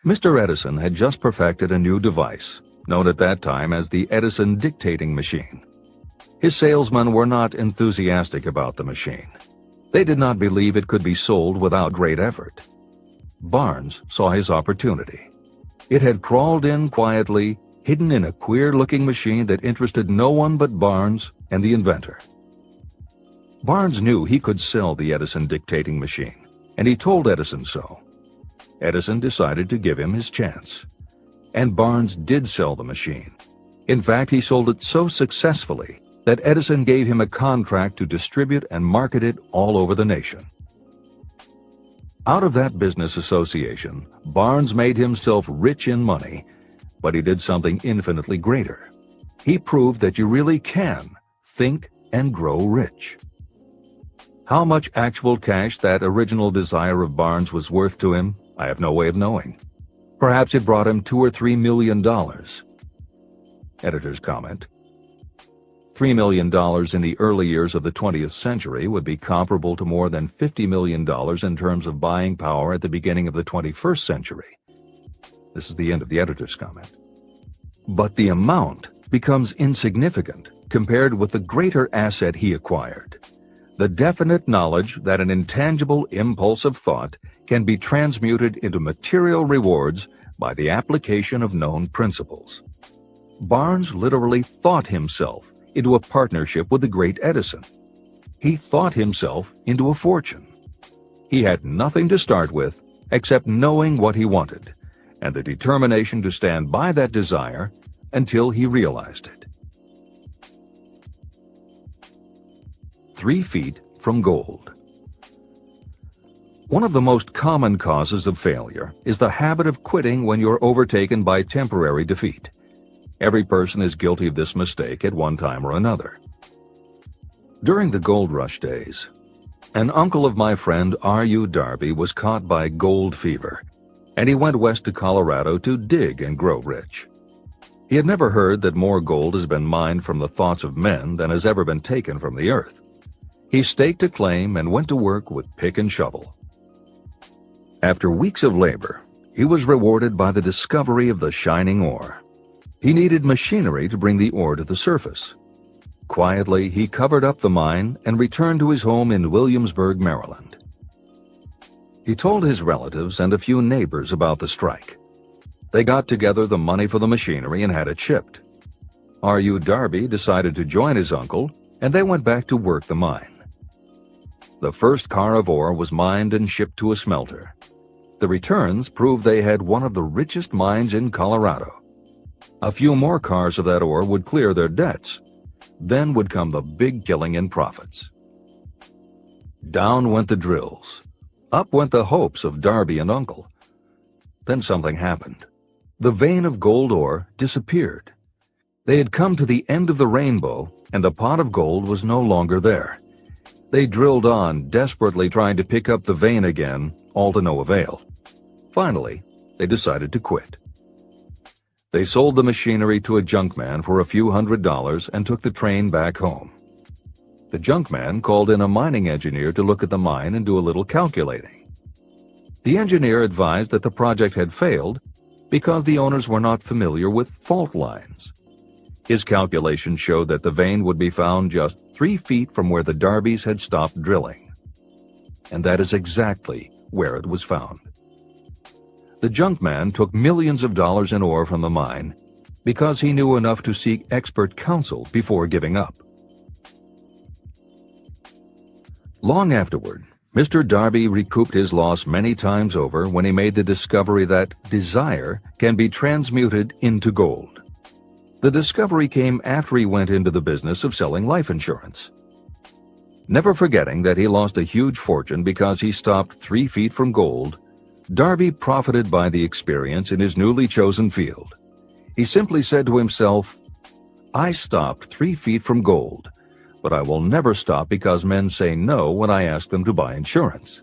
Mr. Edison had just perfected a new device, known at that time as the Edison dictating machine. His salesmen were not enthusiastic about the machine. They did not believe it could be sold without great effort. Barnes saw his opportunity. It had crawled in quietly, hidden in a queer-looking machine that interested no one but Barnes and the inventor. Barnes knew he could sell the Edison dictating machine, and he told Edison so. Edison decided to give him his chance. And Barnes did sell the machine. In fact, he sold it so successfully that Edison gave him a contract to distribute and market it all over the nation. Out of that business association, Barnes made himself rich in money, but he did something infinitely greater. He proved that you really can think and grow rich. How much actual cash that original desire of Barnes was worth to him, I have no way of knowing. Perhaps it brought him $2 or $3 million. Editor's comment: $3 million in the early years of the 20th century would be comparable to more than $50 million in terms of buying power at the beginning of the 21st century. This is the end of the editor's comment. But the amount becomes insignificant compared with the greater asset he acquired: the definite knowledge that an intangible impulse of thought can be transmuted into material rewards by the application of known principles. Barnes literally thought himself into a partnership with the great Edison. He thought himself into a fortune. He had nothing to start with except knowing what he wanted and the determination to stand by that desire until he realized it. 3 feet from gold. One of the most common causes of failure is the habit of quitting when you're overtaken by temporary defeat. Every person is guilty of this mistake at one time or another. During the gold rush days, an uncle of my friend R.U. Darby was caught by gold fever, and he went west to Colorado to dig and grow rich. He had never heard that more gold has been mined from the thoughts of men than has ever been taken from the earth. He staked a claim and went to work with pick and shovel. After weeks of labor, he was rewarded by the discovery of the shining ore. He needed machinery to bring the ore to the surface. Quietly, he covered up the mine and returned to his home in Williamsburg, Maryland. He told his relatives and a few neighbors about the strike. They got together the money for the machinery and had it shipped. R.U. Darby decided to join his uncle, and they went back to work the mine. The first car of ore was mined and shipped to a smelter. The returns proved they had one of the richest mines in Colorado. A few more cars of that ore would clear their debts. Then would come the big killing in profits. Down went the drills. Up went the hopes of Darby and uncle. Then something happened. The vein of gold ore disappeared. They had come to the end of the rainbow, and the pot of gold was no longer there. They drilled on, desperately trying to pick up the vein again, all to no avail. Finally, they decided to quit. They sold the machinery to a junkman for a few $100s and took the train back home. The junkman called in a mining engineer to look at the mine and do a little calculating. The engineer advised that the project had failed because the owners were not familiar with fault lines. His calculations showed that the vein would be found just 3 feet from where the Darbys had stopped drilling. And that is exactly where it was found. The junkman took millions of dollars in ore from the mine because he knew enough to seek expert counsel before giving up. Long afterward, Mr. Darby recouped his loss many times over when he made the discovery that desire can be transmuted into gold. The discovery came after he went into the business of selling life insurance. Never forgetting that he lost a huge fortune because he stopped 3 feet from gold, Darby profited by the experience in his newly chosen field. He simply said to himself, "I stopped 3 feet from gold, but I will never stop because men say no when I ask them to buy insurance."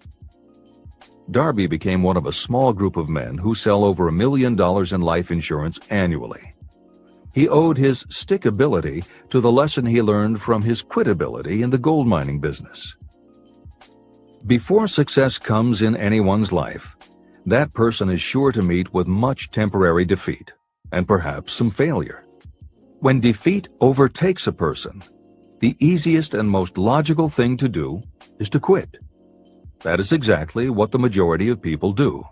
Darby became one of a small group of men who sell over $1 million in life insurance annually. He owed his stickability to the lesson he learned from his quitability in the gold mining business. Before success comes in anyone's life, that person is sure to meet with much temporary defeat, and perhaps some failure. When defeat overtakes a person, the easiest and most logical thing to do is to quit. That is exactly what the majority of people do.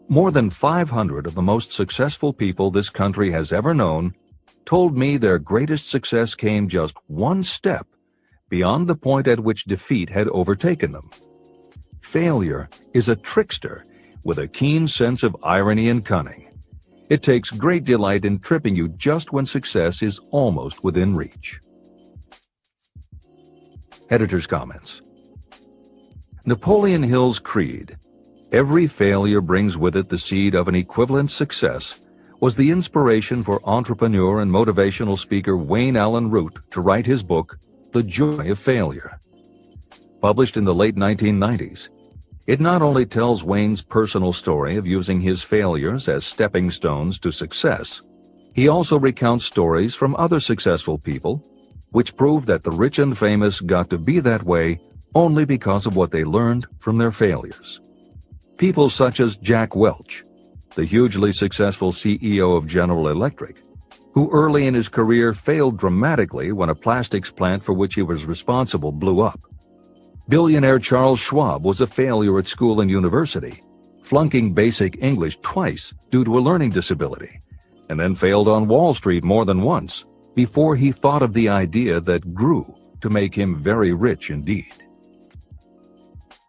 More than 500 of the most successful people this country has ever known told me their greatest success came just one step beyond the point at which defeat had overtaken them. Failure is a trickster with a keen sense of irony and cunning. It takes great delight in tripping you just when success is almost within reach. Editor's comments. Napoleon Hill's creed, "Every failure brings with it the seed of an equivalent success," was the inspiration for entrepreneur and motivational speaker Wayne Allen Root to write his book, The Joy of Failure. Published in the late 1990s, it not only tells Wayne's personal story of using his failures as stepping stones to success, he also recounts stories from other successful people, which prove that the rich and famous got to be that way only because of what they learned from their failures. People such as Jack Welch, the hugely successful CEO of General Electric, who early in his career failed dramatically when a plastics plant for which he was responsible blew up. Billionaire Charles Schwab was a failure at school and university, flunking basic English twice due to a learning disability, and then failed on Wall Street more than once before he thought of the idea that grew to make him very rich indeed.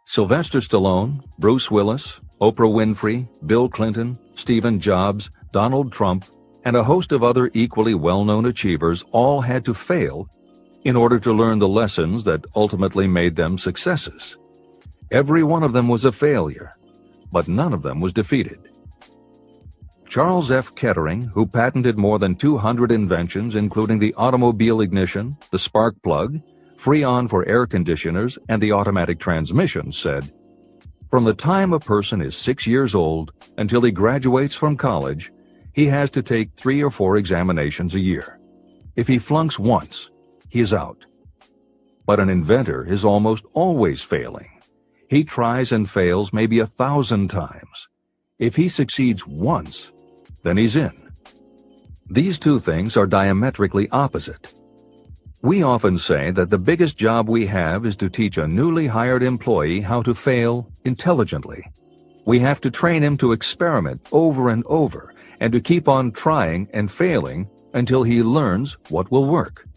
Sylvester Stallone, Bruce Willis, Oprah Winfrey, Bill Clinton, Stephen Jobs, Donald Trump, and a host of other equally well-known achievers all had to fail in order to learn the lessons that ultimately made them successes. Every one of them was a failure, but none of them was defeated. Charles F. Kettering, who patented more than 200 inventions including the automobile ignition, the spark plug, Freon for air conditioners, and the automatic transmission, said, "From the time a person is 6 years old until he graduates from college, he has to take 3 or 4 examinations a year. If he flunks once, he is out. But an inventor is almost always failing. He tries and fails maybe 1,000 times. If he succeeds once, then he's in." These two things are diametrically opposite. We often say that the biggest job we have is to teach a newly hired employee how to fail intelligently. We have to train him to experiment over and over and to keep on trying and failing until he learns what will work.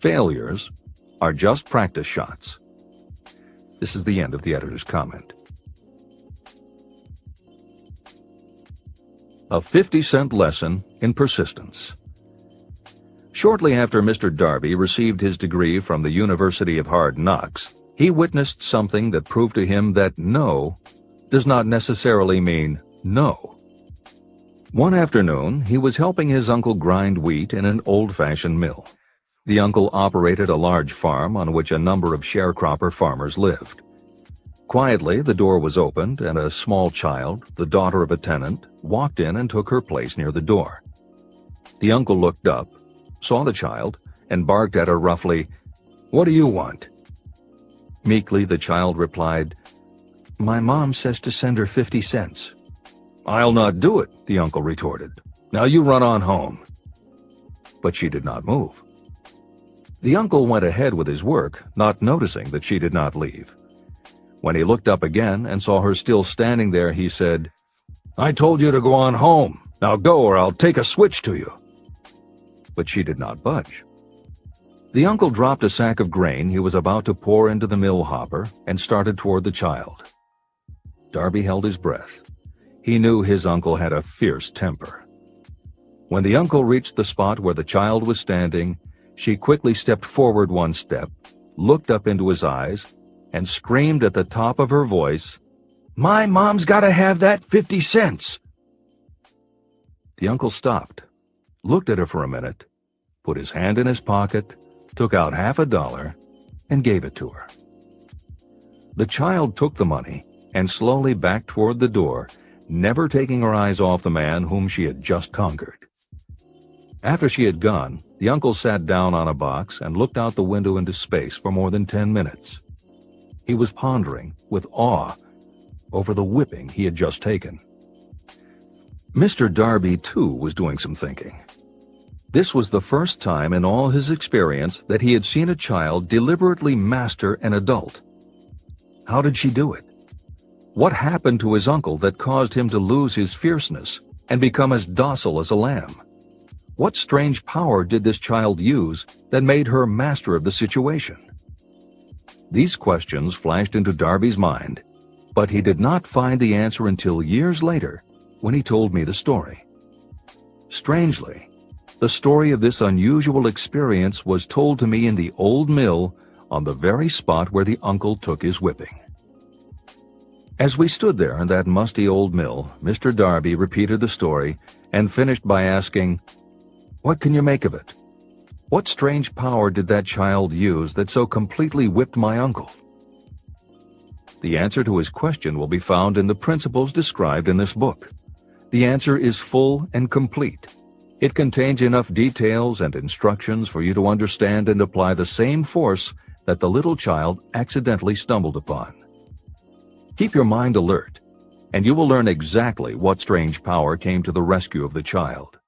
Failures are just practice shots. This is the end of the editor's comment. A 50-cent lesson in persistence. Shortly after Mr. Darby received his degree from the University of Hard Knocks, he witnessed something that proved to him that no does not necessarily mean no. One afternoon, he was helping his uncle grind wheat in an old-fashioned mill. The uncle operated a large farm on which a number of sharecropper farmers lived. Quietly, the door was opened, and a small child, the daughter of a tenant, walked in and took her place near the door. The uncle looked up, saw the child, and barked at her roughly, "What do you want?" Meekly, the child replied, "My mom says to send her 50 cents. "I'll not do it," the uncle retorted. "Now you run on home." But she did not move. The uncle went ahead with his work, not noticing that she did not leave. When he looked up again and saw her still standing there, he said, "I told you to go on home. Now go, or I'll take a switch to you." But she did not budge. The uncle dropped a sack of grain he was about to pour into the mill hopper and started toward the child. Darby held his breath. He knew his uncle had a fierce temper. When the uncle reached the spot where the child was standing, she quickly stepped forward one step, looked up into his eyes, and screamed at the top of her voice, "My mom's got to have that 50 cents!" The uncle stopped, looked at her for a minute, put his hand in his pocket, took out $50 and gave it to her. The child took the money and slowly backed toward the door, never taking her eyes off the man whom she had just conquered. After she had gone, the uncle sat down on a box and looked out the window into space for more than 10 minutes. He was pondering, with awe, over the whipping he had just taken. Mr. Darby, too, was doing some thinking. This was the first time in all his experience that he had seen a child deliberately master an adult. How did she do it? What happened to his uncle that caused him to lose his fierceness and become as docile as a lamb? What strange power did this child use that made her master of the situation? These questions flashed into Darby's mind, but he did not find the answer until years later when he told me the story. Strangely, the story of this unusual experience was told to me in the old mill on the very spot where the uncle took his whipping. As we stood there in that musty old mill, Mr. Darby repeated the story and finished by asking, "What can you make of it? What strange power did that child use that so completely whipped my uncle?" The answer to his question will be found in the principles described in this book. The answer is full and complete. It contains enough details and instructions for you to understand and apply the same force that the little child accidentally stumbled upon. Keep your mind alert, and you will learn exactly what strange power came to the rescue of the child.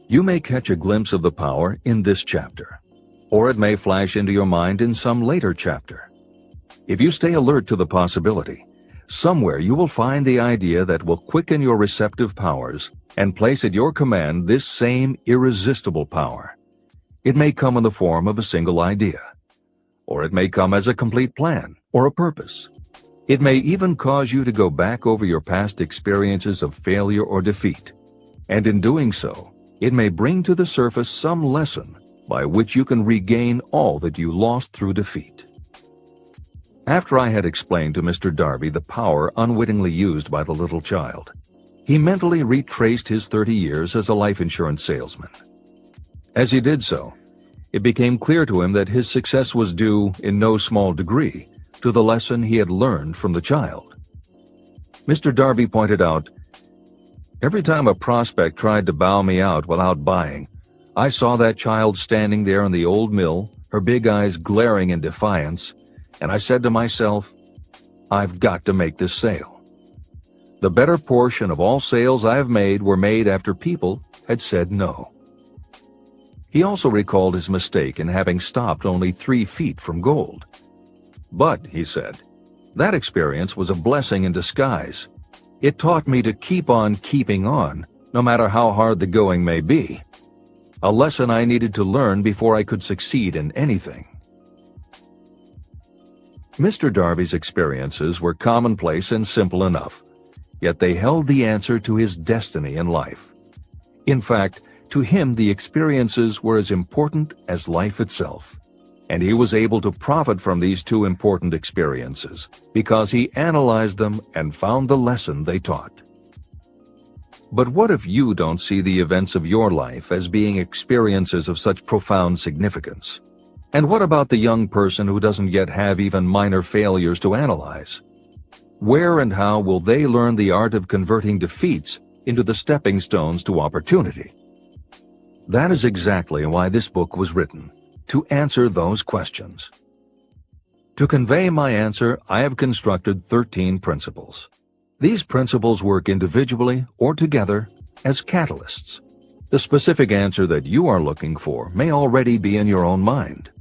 You may catch a glimpse of the power in this chapter, or it may flash into your mind in some later chapter. If you stay alert to the possibility, somewhere you will find the idea that will quicken your receptive powers and place at your command this same irresistible power. It may come in the form of a single idea, or it may come as a complete plan or a purpose. It may even cause you to go back over your past experiences of failure or defeat, and in doing so, it may bring to the surface some lesson by which you can regain all that you lost through defeat. After I had explained to Mr. Darby the power unwittingly used by the little child, he mentally retraced his 30 years as a life insurance salesman. As he did so, it became clear to him that his success was due, in no small degree, to the lesson he had learned from the child. Mr. Darby pointed out, "Every time a prospect tried to bow me out without buying, I saw that child standing there in the old mill, her big eyes glaring in defiance, and I said to myself, I've got to make this sale. The better portion of all sales I've made were made after people had said no." He also recalled his mistake in having stopped only 3 feet from gold. "But," he said, "that experience was a blessing in disguise. It taught me to keep on keeping on, no matter how hard the going may be. A lesson I needed to learn before I could succeed in anything." Mr. Darby's experiences were commonplace and simple enough, yet they held the answer to his destiny in life. In fact, to him the experiences were as important as life itself, and he was able to profit from these 2 important experiences because he analyzed them and found the lesson they taught. But what if you don't see the events of your life as being experiences of such profound significance? And what about the young person who doesn't yet have even minor failures to analyze? Where and how will they learn the art of converting defeats into the stepping stones to opportunity? That is exactly why this book was written, to answer those questions. To convey my answer, I have constructed 13 principles. These principles work individually or together as catalysts. The specific answer that you are looking for may already be in your own mind.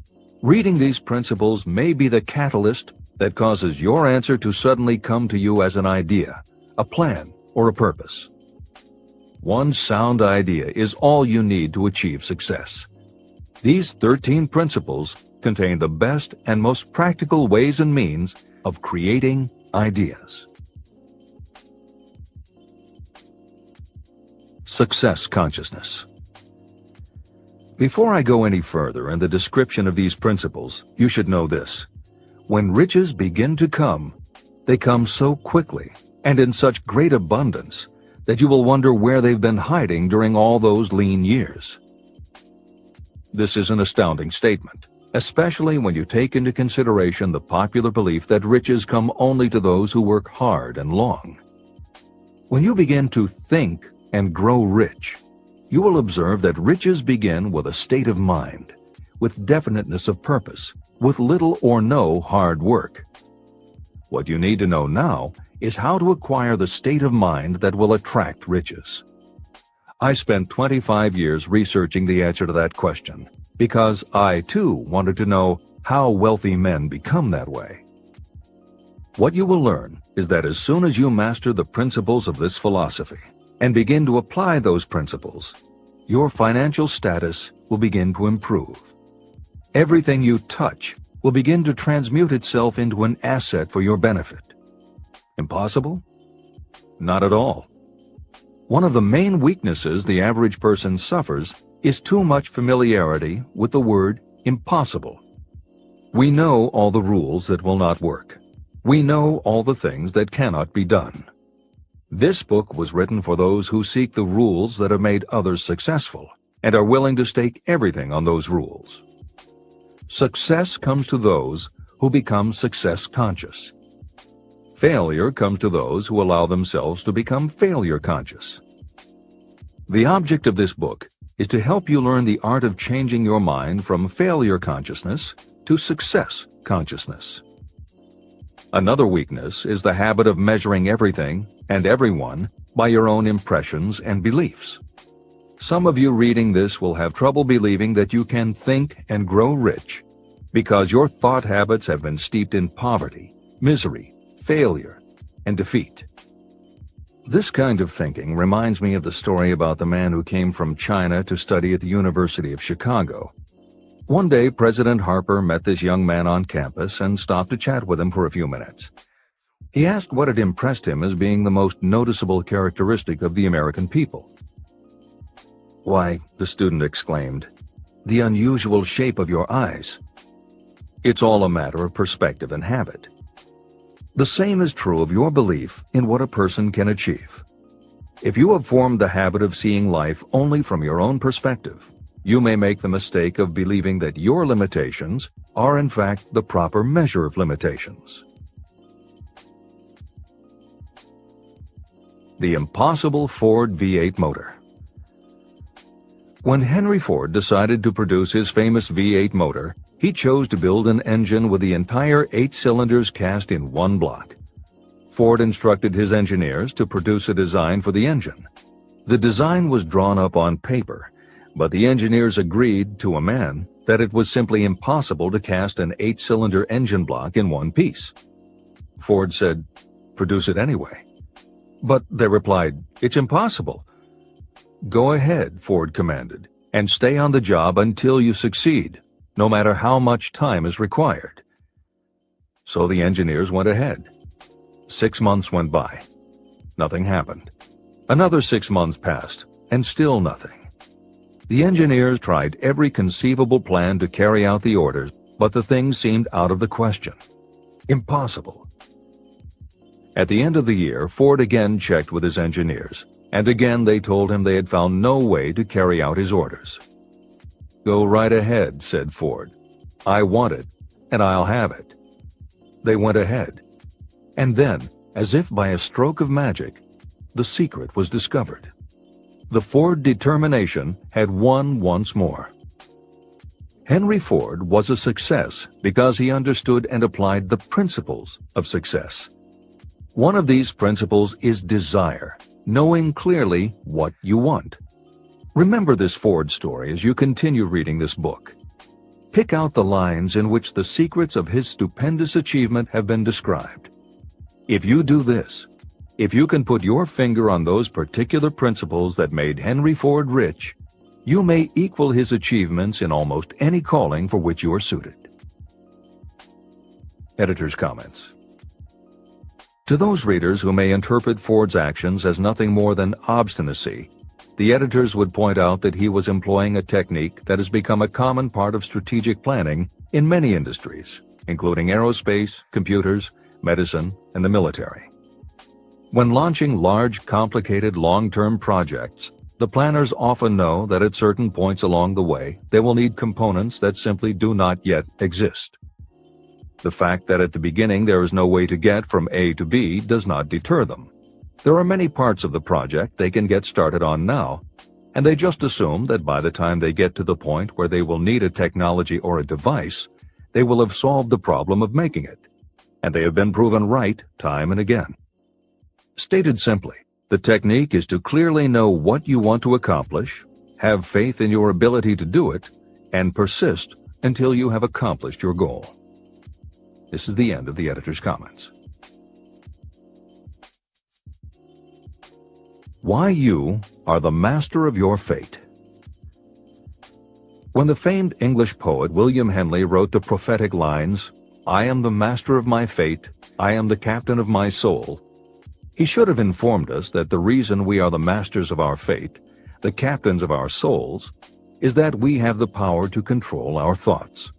Reading these principles may be the catalyst that causes your answer to suddenly come to you as an idea, a plan, or a purpose. One sound idea is all you need to achieve success. These 13 principles contain the best and most practical ways and means of creating ideas. Success consciousness. Before I go any further in the description of these principles, you should know this. When riches begin to come, they come so quickly and in such great abundance that you will wonder where they've been hiding during all those lean years. This is an astounding statement, especially when you take into consideration the popular belief that riches come only to those who work hard and long. When you begin to think and grow rich, you will observe that riches begin with a state of mind, with definiteness of purpose, with little or no hard work. What you need to know now is how to acquire the state of mind that will attract riches. I spent 25 years researching the answer to that question because I, too, wanted to know how wealthy men become that way. What you will learn is that as soon as you master the principles of this philosophy and begin to apply those principles, your financial status will begin to improve. Everything you touch will begin to transmute itself into an asset for your benefit. Impossible? Not at all. One of the main weaknesses the average person suffers is too much familiarity with the word impossible. We know all the rules that will not work. We know all the things that cannot be done. This book was written for those who seek the rules that have made others successful and are willing to stake everything on those rules. Success comes to those who become success conscious. Failure comes to those who allow themselves to become failure conscious. The object of this book is to help you learn the art of changing your mind from failure consciousness to success consciousness. Another weakness is the habit of measuring everything and everyone by your own impressions and beliefs. Some of you reading this will have trouble believing that you can think and grow rich because your thought habits have been steeped in poverty, misery, failure, and defeat. This kind of thinking reminds me of the story about the man who came from China to study at the University of Chicago. One day, President Harper met this young man on campus and stopped to chat with him for a few minutes. He asked what had impressed him as being the most noticeable characteristic of the American people. "Why," the student exclaimed, "the unusual shape of your eyes." It's all a matter of perspective and habit. The same is true of your belief in what a person can achieve. If you have formed the habit of seeing life only from your own perspective, you may make the mistake of believing that your limitations are in fact the proper measure of limitations. The impossible Ford V8 motor. When Henry Ford decided to produce his famous V8 motor, he chose to build an engine with the entire 8 cylinders cast in one block. Ford instructed his engineers to produce a design for the engine. The design was drawn up on paper, but the engineers agreed to a man that it was simply impossible to cast an 8-cylinder engine block in one piece. Ford said, "Produce it anyway." But they replied, "It's impossible." "Go ahead," Ford commanded, "and stay on the job until you succeed, no matter how much time is required." So the engineers went ahead. 6 months went by. Nothing happened. Another 6 months passed, and still nothing. The engineers tried every conceivable plan to carry out the orders, but the thing seemed out of the question. Impossible. At the end of the year, Ford again checked with his engineers, and again they told him they had found no way to carry out his orders. "Go right ahead," said Ford. "I want it, and I'll have it." They went ahead. And then, as if by a stroke of magic, the secret was discovered. The Ford determination had won once more. Henry Ford was a success because he understood and applied the principles of success. One of these principles is desire, knowing clearly what you want. Remember this Ford story as you continue reading this book. Pick out the lines in which the secrets of his stupendous achievement have been described. If you do this, if you can put your finger on those particular principles that made Henry Ford rich, you may equal his achievements in almost any calling for which you are suited. Editor's comments. To those readers who may interpret Ford's actions as nothing more than obstinacy, the editors would point out that he was employing a technique that has become a common part of strategic planning in many industries, including aerospace, computers, medicine, and the military. When launching large, complicated, long-term projects, the planners often know that at certain points along the way, they will need components that simply do not yet exist. The fact that at the beginning there is no way to get from A to B does not deter them. There are many parts of the project they can get started on now, and they just assume that by the time they get to the point where they will need a technology or a device, they will have solved the problem of making it. And they have been proven right time and again. Stated simply, the technique is to clearly know what you want to accomplish, have faith in your ability to do it, and persist until you have accomplished your goal. This is the end of the editor's comments. Why you are the master of your fate. When the famed English poet William Henley wrote the prophetic lines, "I am the master of my fate, I am the captain of my soul," he should have informed us that the reason we are the masters of our fate, the captains of our souls, is that we have the power to control our thoughts.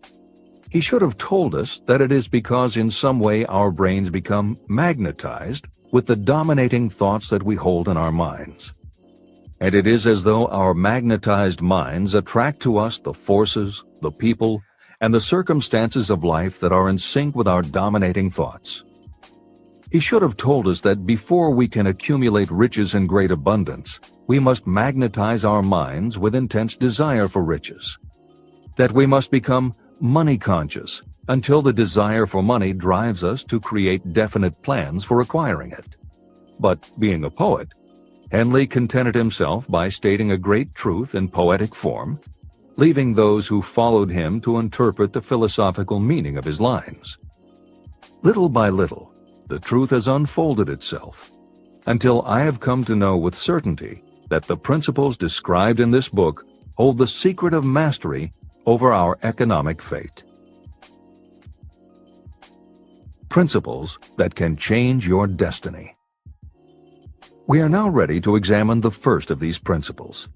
He should have told us that it is because in some way our brains become magnetized with the dominating thoughts that we hold in our minds. And it is as though our magnetized minds attract to us the forces, the people, and the circumstances of life that are in sync with our dominating thoughts. He should have told us that before we can accumulate riches in great abundance, we must magnetize our minds with intense desire for riches. That we must become money conscious until the desire for money drives us to create definite plans for acquiring it. But being a poet, Henley contented himself by stating a great truth in poetic form, leaving those who followed him to interpret the philosophical meaning of his lines. Little by little, the truth has unfolded itself, until I have come to know with certainty that the principles described in this book hold the secret of mastery over our economic fate. Principles that can change your destiny. We are now ready to examine the first of these principles.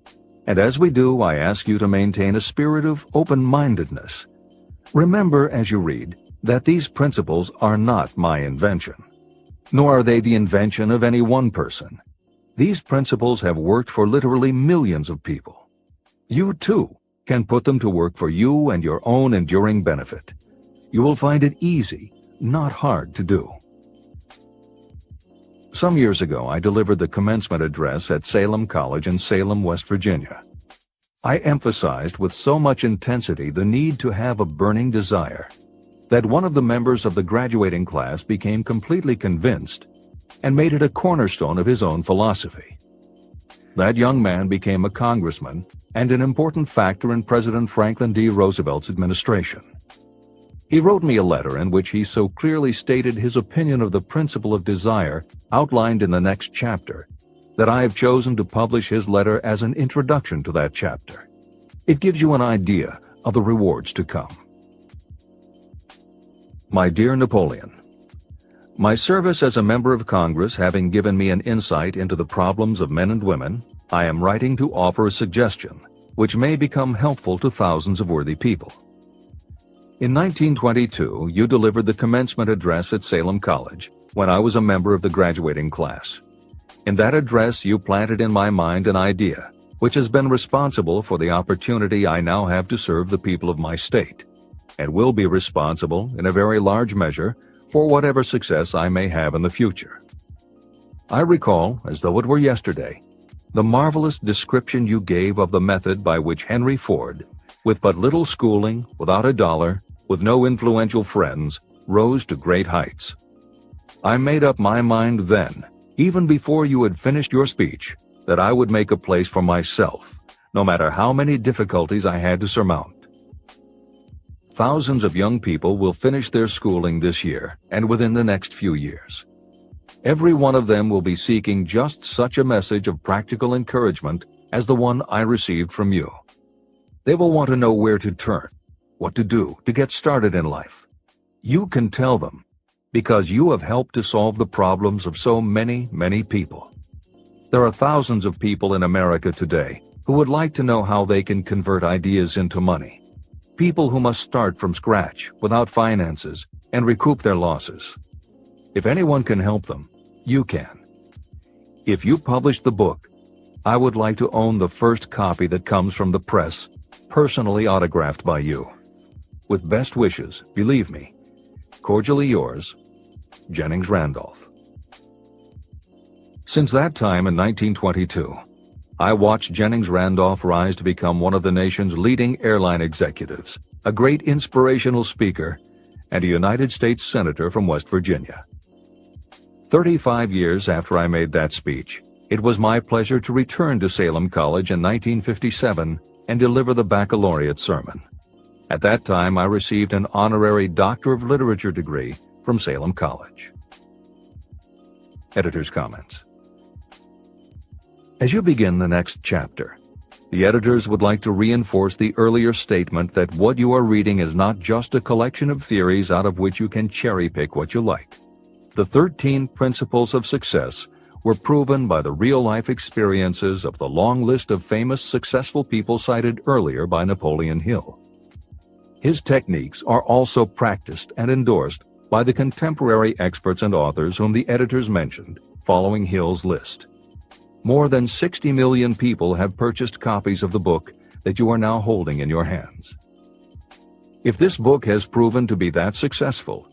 And as we do, I ask you to maintain a spirit of open-mindedness. Remember as you read that these principles are not my invention, nor are they the invention of any one person. These principles have worked for literally millions of people. You, too, can put them to work for you and your own enduring benefit. You will find it easy, not hard to do. Some years ago, I delivered the commencement address at Salem College in Salem, West Virginia. I emphasized with so much intensity the need to have a burning desire that one of the members of the graduating class became completely convinced and made it a cornerstone of his own philosophy. That young man became a congressman and an important factor in President Franklin D. Roosevelt's administration. He wrote me a letter in which he so clearly stated his opinion of the principle of desire outlined in the next chapter that I have chosen to publish his letter as an introduction to that chapter. It gives you an idea of the rewards to come. My dear Napoleon, my service as a member of Congress having given me an insight into the problems of men and women, I am writing to offer a suggestion which may become helpful to thousands of worthy people. In 1922, you delivered the commencement address at Salem College when I was a member of the graduating class. In that address, you planted in my mind an idea which has been responsible for the opportunity I now have to serve the people of my state, and will be responsible in a very large measure for whatever success I may have in the future. I recall, as though it were yesterday, the marvelous description you gave of the method by which Henry Ford, with but little schooling, without a dollar, with no influential friends, rose to great heights. I made up my mind then, even before you had finished your speech, that I would make a place for myself, no matter how many difficulties I had to surmount. Thousands of young people will finish their schooling this year and within the next few years. Every one of them will be seeking just such a message of practical encouragement as the one I received from you. They will want to know where to turn, what to do to get started in life. You can tell them, because you have helped to solve the problems of so many, many people. There are thousands of people in America today who would like to know how they can convert ideas into money. People who must start from scratch without finances and recoup their losses. If anyone can help them, you can. If you publish the book, I would like to own the first copy that comes from the press, personally autographed by you. With best wishes, believe me, cordially yours, Jennings Randolph. Since that time in 1922, I watched Jennings Randolph rise to become one of the nation's leading airline executives, a great inspirational speaker, and a United States Senator from West Virginia. 35 years after I made that speech, it was my pleasure to return to Salem College in 1957 and deliver the baccalaureate sermon. At that time, I received an honorary Doctor of Literature degree from Salem College. Editor's comments. As you begin the next chapter, the editors would like to reinforce the earlier statement that what you are reading is not just a collection of theories out of which you can cherry-pick what you like. The 13 principles of success were proven by the real-life experiences of the long list of famous successful people cited earlier by Napoleon Hill. His techniques are also practiced and endorsed by the contemporary experts and authors whom the editors mentioned following Hill's list. More than 60 million people have purchased copies of the book that you are now holding in your hands. If this book has proven to be that successful,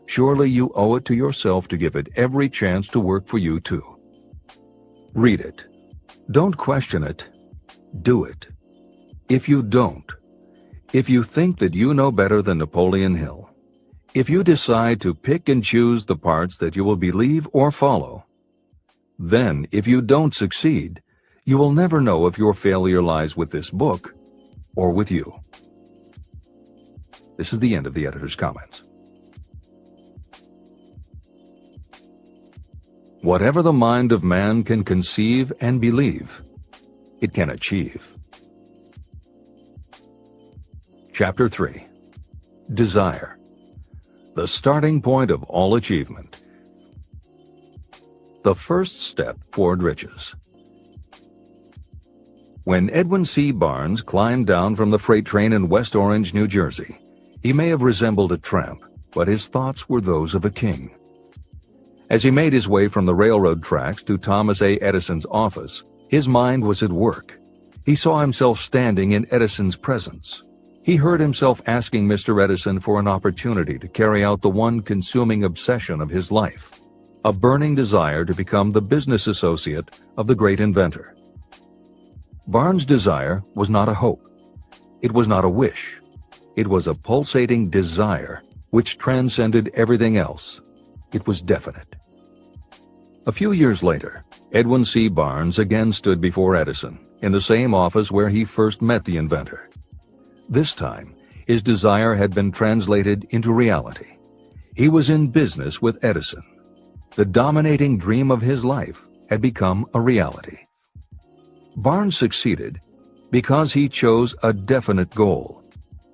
surely you owe it to yourself to give it every chance to work for you too. Read it. Don't question it. Do it. If you don't, if you think that you know better than Napoleon Hill, if you decide to pick and choose the parts that you will believe or follow, then if you don't succeed, you will never know if your failure lies with this book or with you. This is the end of the editor's comments. Whatever the mind of man can conceive and believe, it can achieve. Chapter 3. Desire, the starting point of all achievement. The first step toward riches. When Edwin C. Barnes climbed down from the freight train in West Orange, New Jersey, he may have resembled a tramp, but his thoughts were those of a king. As he made his way from the railroad tracks to Thomas A. Edison's office, his mind was at work. He saw himself standing in Edison's presence. He heard himself asking Mr. Edison for an opportunity to carry out the one consuming obsession of his life, a burning desire to become the business associate of the great inventor. Barnes' desire was not a hope. It was not a wish. It was a pulsating desire which transcended everything else. It was definite. A few years later, Edwin C. Barnes again stood before Edison in the same office where he first met the inventor. This time, his desire had been translated into reality. He was in business with Edison. The dominating dream of his life had become a reality. Barnes succeeded because he chose a definite goal,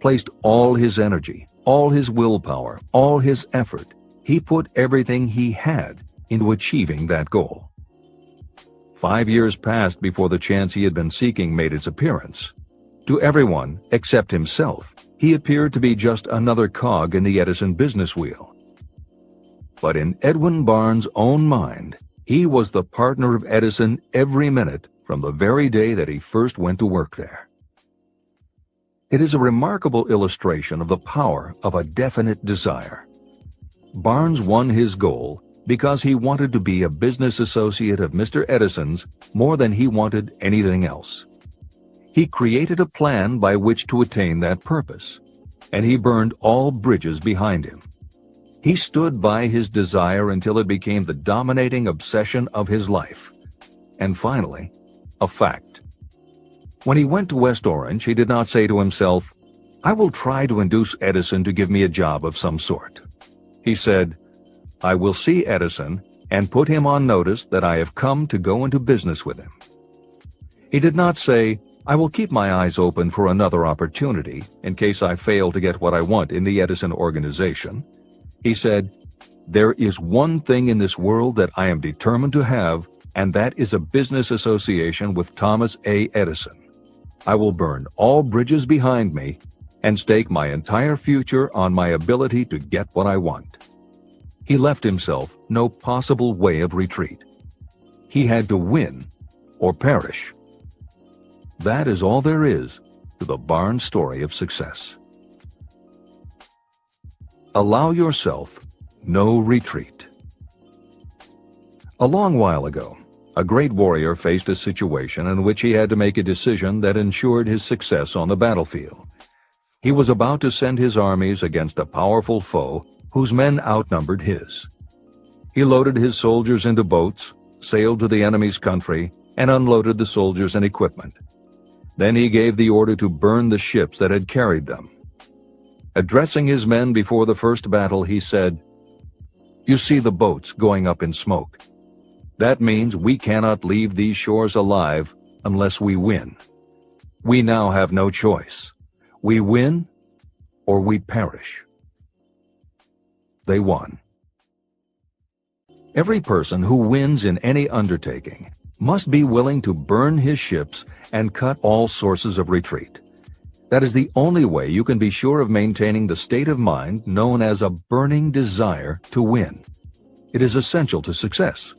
placed all his energy, all his willpower, all his effort. He put everything he had into achieving that goal. 5 years passed before the chance he had been seeking made its appearance. To everyone except himself, he appeared to be just another cog in the Edison business wheel. But in Edwin Barnes' own mind, he was the partner of Edison every minute from the very day that he first went to work there. It is a remarkable illustration of the power of a definite desire. Barnes won his goal because he wanted to be a business associate of Mr. Edison's more than he wanted anything else. He created a plan by which to attain that purpose, and he burned all bridges behind him. He stood by his desire until it became the dominating obsession of his life, and finally, a fact. When he went to West Orange, he did not say to himself, "I will try to induce Edison to give me a job of some sort." He said, "I will see Edison and put him on notice that I have come to go into business with him." He did not say, "I will keep my eyes open for another opportunity in case I fail to get what I want in the Edison organization." He said, "There is one thing in this world that I am determined to have, and that is a business association with Thomas A. Edison. I will burn all bridges behind me and stake my entire future on my ability to get what I want." He left himself no possible way of retreat. He had to win or perish. That is all there is to the Barnes story of success. Allow yourself no retreat. A long while ago, a great warrior faced a situation in which he had to make a decision that ensured his success on the battlefield. He was about to send his armies against a powerful foe whose men outnumbered his. He loaded his soldiers into boats, sailed to the enemy's country, and unloaded the soldiers and equipment. Then he gave the order to burn the ships that had carried them. Addressing his men before the first battle, he said, "You see the boats going up in smoke. That means we cannot leave these shores alive unless we win. We now have no choice. We win or we perish." They won. Every person who wins in any undertaking must be willing to burn his ships and cut all sources of retreat. That is the only way you can be sure of maintaining the state of mind known as a burning desire to win. It is essential to success.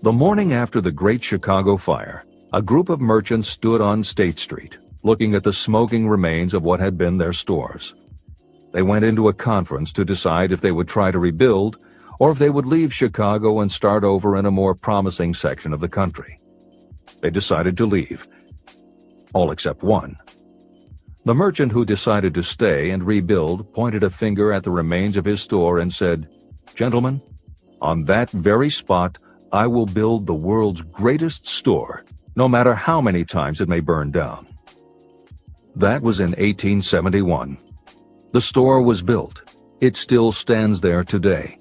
The morning after the Great Chicago Fire, a group of merchants stood on State Street, looking at the smoking remains of what had been their stores. They went into a conference to decide if they would try to rebuild or if they would leave Chicago and start over in a more promising section of the country. They decided to leave. All except one. The merchant who decided to stay and rebuild pointed a finger at the remains of his store and said, "Gentlemen, on that very spot I will build the world's greatest store, no matter how many times it may burn down." That was in 1871. The store was built. It still stands there today.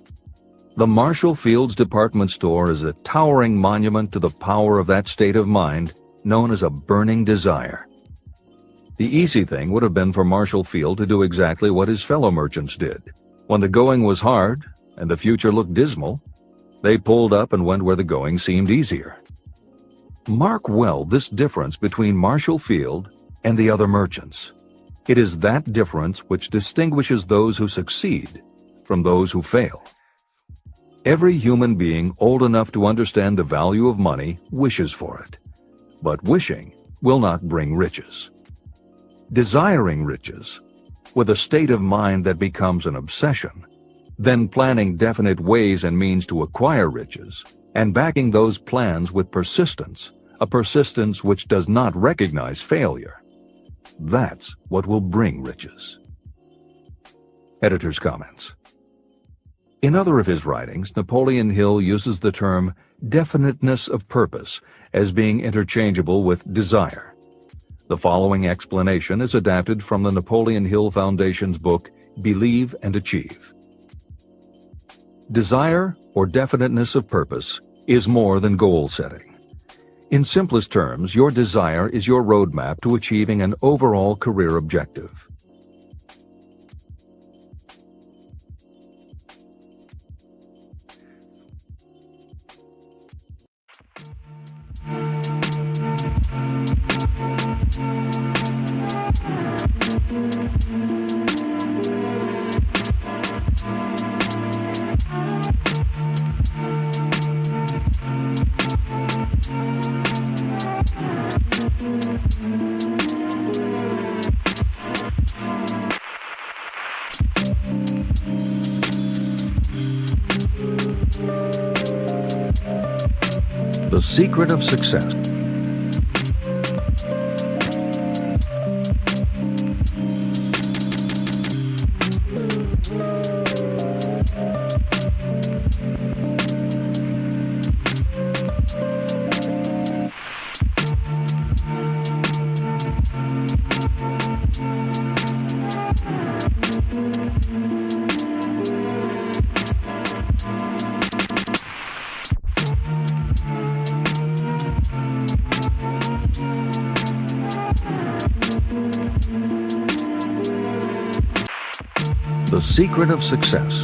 The Marshall Field's department store is a towering monument to the power of that state of mind known as a burning desire. The easy thing would have been for Marshall Field to do exactly what his fellow merchants did. When the going was hard and the future looked dismal, they pulled up and went where the going seemed easier. Mark well this difference between Marshall Field and the other merchants. It is that difference which distinguishes those who succeed from those who fail. Every human being old enough to understand the value of money wishes for it, but wishing will not bring riches. Desiring riches, with a state of mind that becomes an obsession, then planning definite ways and means to acquire riches, and backing those plans with persistence, a persistence which does not recognize failure. That's what will bring riches. Editor's comments. In other of his writings, Napoleon Hill uses the term definiteness of purpose as being interchangeable with desire. The following explanation is adapted from the Napoleon Hill Foundation's book, Believe and Achieve. Desire, or definiteness of purpose, is more than goal setting. In simplest terms, your desire is your roadmap to achieving an overall career objective. The secret of success. The secret of success.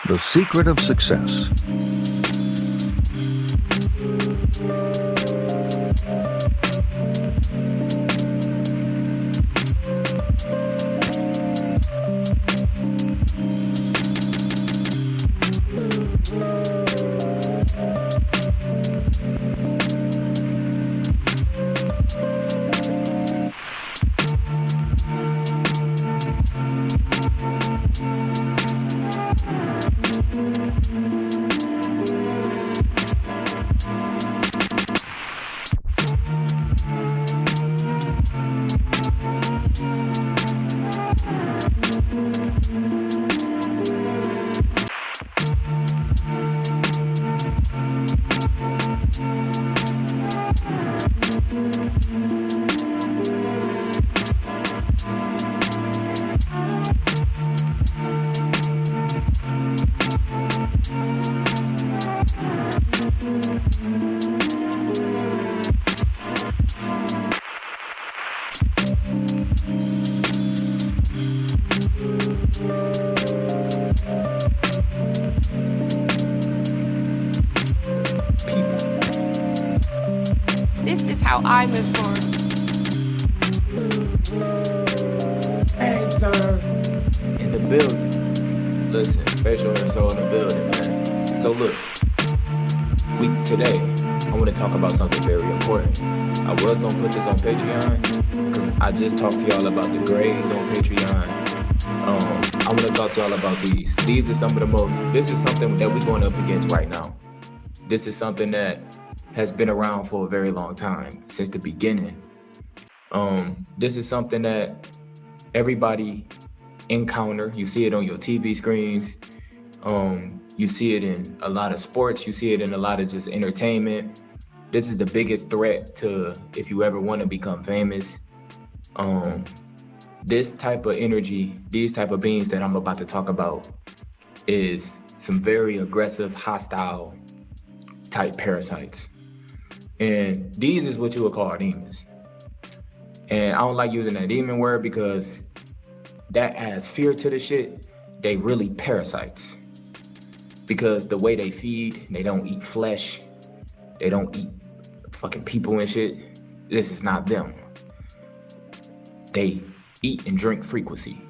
The secret of success. how I move forward. Hey, sir, in the building. Listen, facial and soul in the building, man. So look, today, I want to talk about something very important. I was gonna put this on Patreon, because I just talked to y'all about the grades on Patreon. I want to talk to y'all about these. These are some of the most, this is something that we're going up against right now. This is something that has been around for a very long time, since the beginning. This is something that everybody encounter. You see it on your TV screens. You see it in a lot of sports. You see it in a lot of just entertainment. This is the biggest threat to if you ever want to become famous. This type of energy, these type of beings that I'm about to talk about is some very aggressive, hostile type parasites. And these is what you would call demons. And I don't like using that demon word because that adds fear to the shit. They really parasites. Because the way they feed, they don't eat flesh. They don't eat fucking people and shit. This is not them. They eat and drink frequency.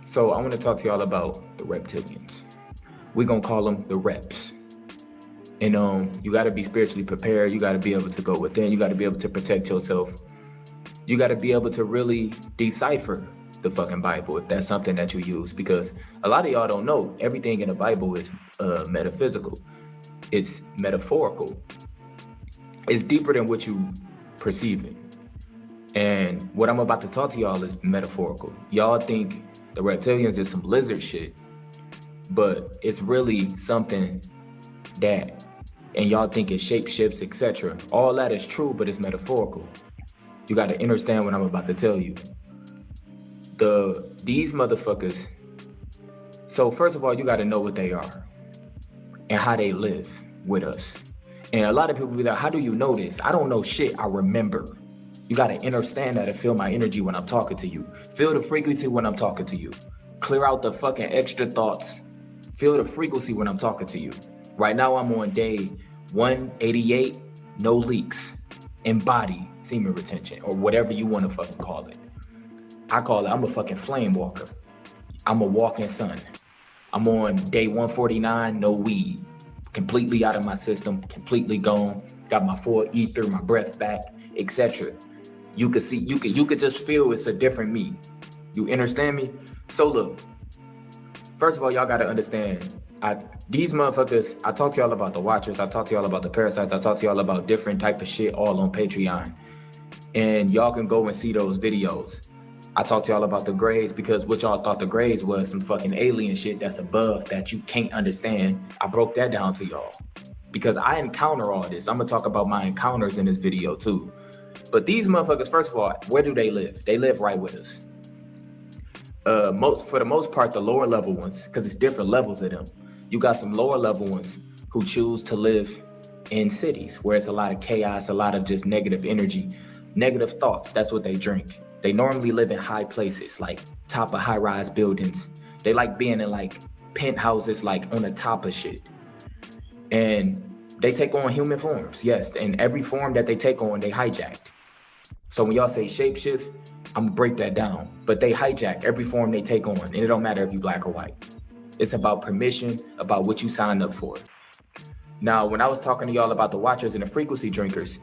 So I want to talk to y'all about the reptilians. We're gonna call them the reps. And you gotta be spiritually prepared. You gotta be able to go within. You gotta be able to protect yourself. You gotta be able to really decipher the fucking Bible if that's something that you use, because a lot of y'all don't know everything in the Bible is metaphysical. It's metaphorical. It's deeper than what you perceive it. And what I'm about to talk to y'all is metaphorical. Y'all think the reptilians is some lizard shit, but it's really something that, and y'all think it shapeshifts, etc. All that is true, but it's metaphorical. You got to understand what I'm about to tell you. These motherfuckers, so first of all, you got to know what they are and how they live with us. And a lot of people be like, how do you know this? I don't know shit, I remember. You got to understand that and feel my energy when I'm talking to you. Feel the frequency when I'm talking to you. Clear out the fucking extra thoughts. Feel the frequency when I'm talking to you. Right now, I'm on day 188, no leaks, embody semen retention, or whatever you want to fucking call it. I call it, I'm a fucking flame walker. I'm a walking sun. I'm on day 149, no weed. Completely out of my system, completely gone. Got my full ether, my breath back, etc. You could see, you could just feel it's a different me. You understand me? So look, first of all, y'all gotta understand, these motherfuckers, I talk to y'all about the watchers, I talk to y'all about the parasites, I talk to y'all about different type of shit all on Patreon. And y'all can go and see those videos. I talked to y'all about the grades because what y'all thought the grades was some fucking alien shit that's above that you can't understand. I broke that down to y'all because I encounter all this. I'm gonna talk about my encounters in this video too. But these motherfuckers, first of all, where do they live? They live right with us. For the most part, the lower level ones, because it's different levels of them. You got some lower level ones who choose to live in cities where it's a lot of chaos, a lot of just negative energy, negative thoughts. That's what they drink. They normally live in high places, like top of high-rise buildings. They like being in like penthouses, like on the top of shit. And they take on human forms, yes. And every form that they take on, they hijacked. So when y'all say shapeshift, I'm gonna break that down. But they hijack every form they take on, and it don't matter if you black or white. It's about permission, about what you signed up for. Now, when I was talking to y'all about the watchers and the frequency drinkers,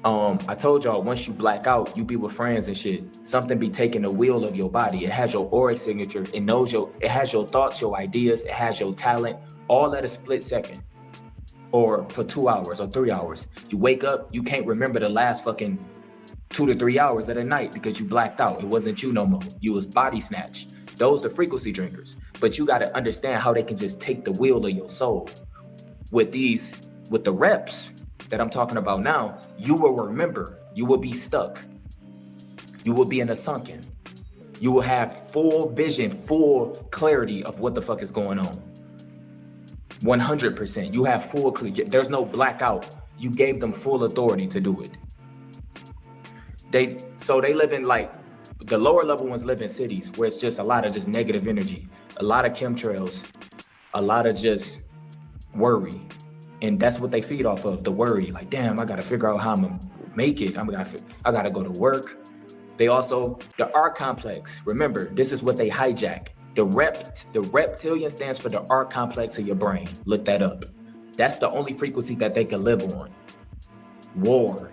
I told y'all once you black out, you be with friends and shit, something be taking the wheel of your body. It has your aura signature. It knows it has your thoughts, your ideas. It has your talent, all at a split second, or for 2 hours or 3 hours. You wake up, you can't remember the last fucking 2 to 3 hours of the night because you blacked out. It wasn't you no more. You was body snatched. Those the frequency drinkers. But you got to understand how they can just take the wheel of your soul. With the reps that I'm talking about now, you will remember, you will be stuck. You will be in a sunken. You will have full vision, full clarity of what the fuck is going on. 100%. You have full clarity. There's no blackout. You gave them full authority to do it. They live in like, the lower level ones live in cities where it's just a lot of just negative energy, a lot of chemtrails, a lot of just worry And that's what they feed off of, the worry. Like, damn, I gotta figure out how I'm gonna make it. I gotta go to work. They also, the R complex. Remember, this is what they hijack. The reptilian stands for the R complex of your brain. Look that up. That's the only frequency that they can live on. War,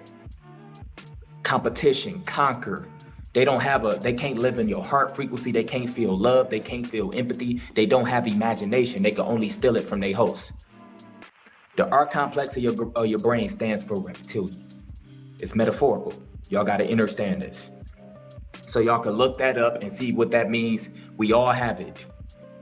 competition, conquer. They can't live in your heart frequency. They can't feel love. They can't feel empathy. They don't have imagination. They can only steal it from their hosts. The R complex of your brain stands for reptilian. It's metaphorical. Y'all got to understand this. So y'all can look that up and see what that means. We all have it.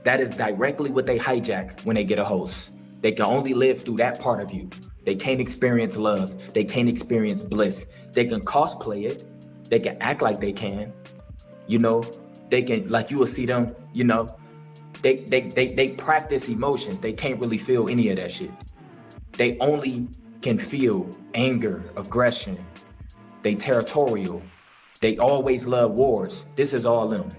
That is directly what they hijack when they get a host. They can only live through that part of you. They can't experience love. They can't experience bliss. They can cosplay it. They can act like they can. You know, they can, like you will see them, you know, they practice emotions. They can't really feel any of that shit. They only can feel anger, aggression. They territorial. They always love wars. This is all them.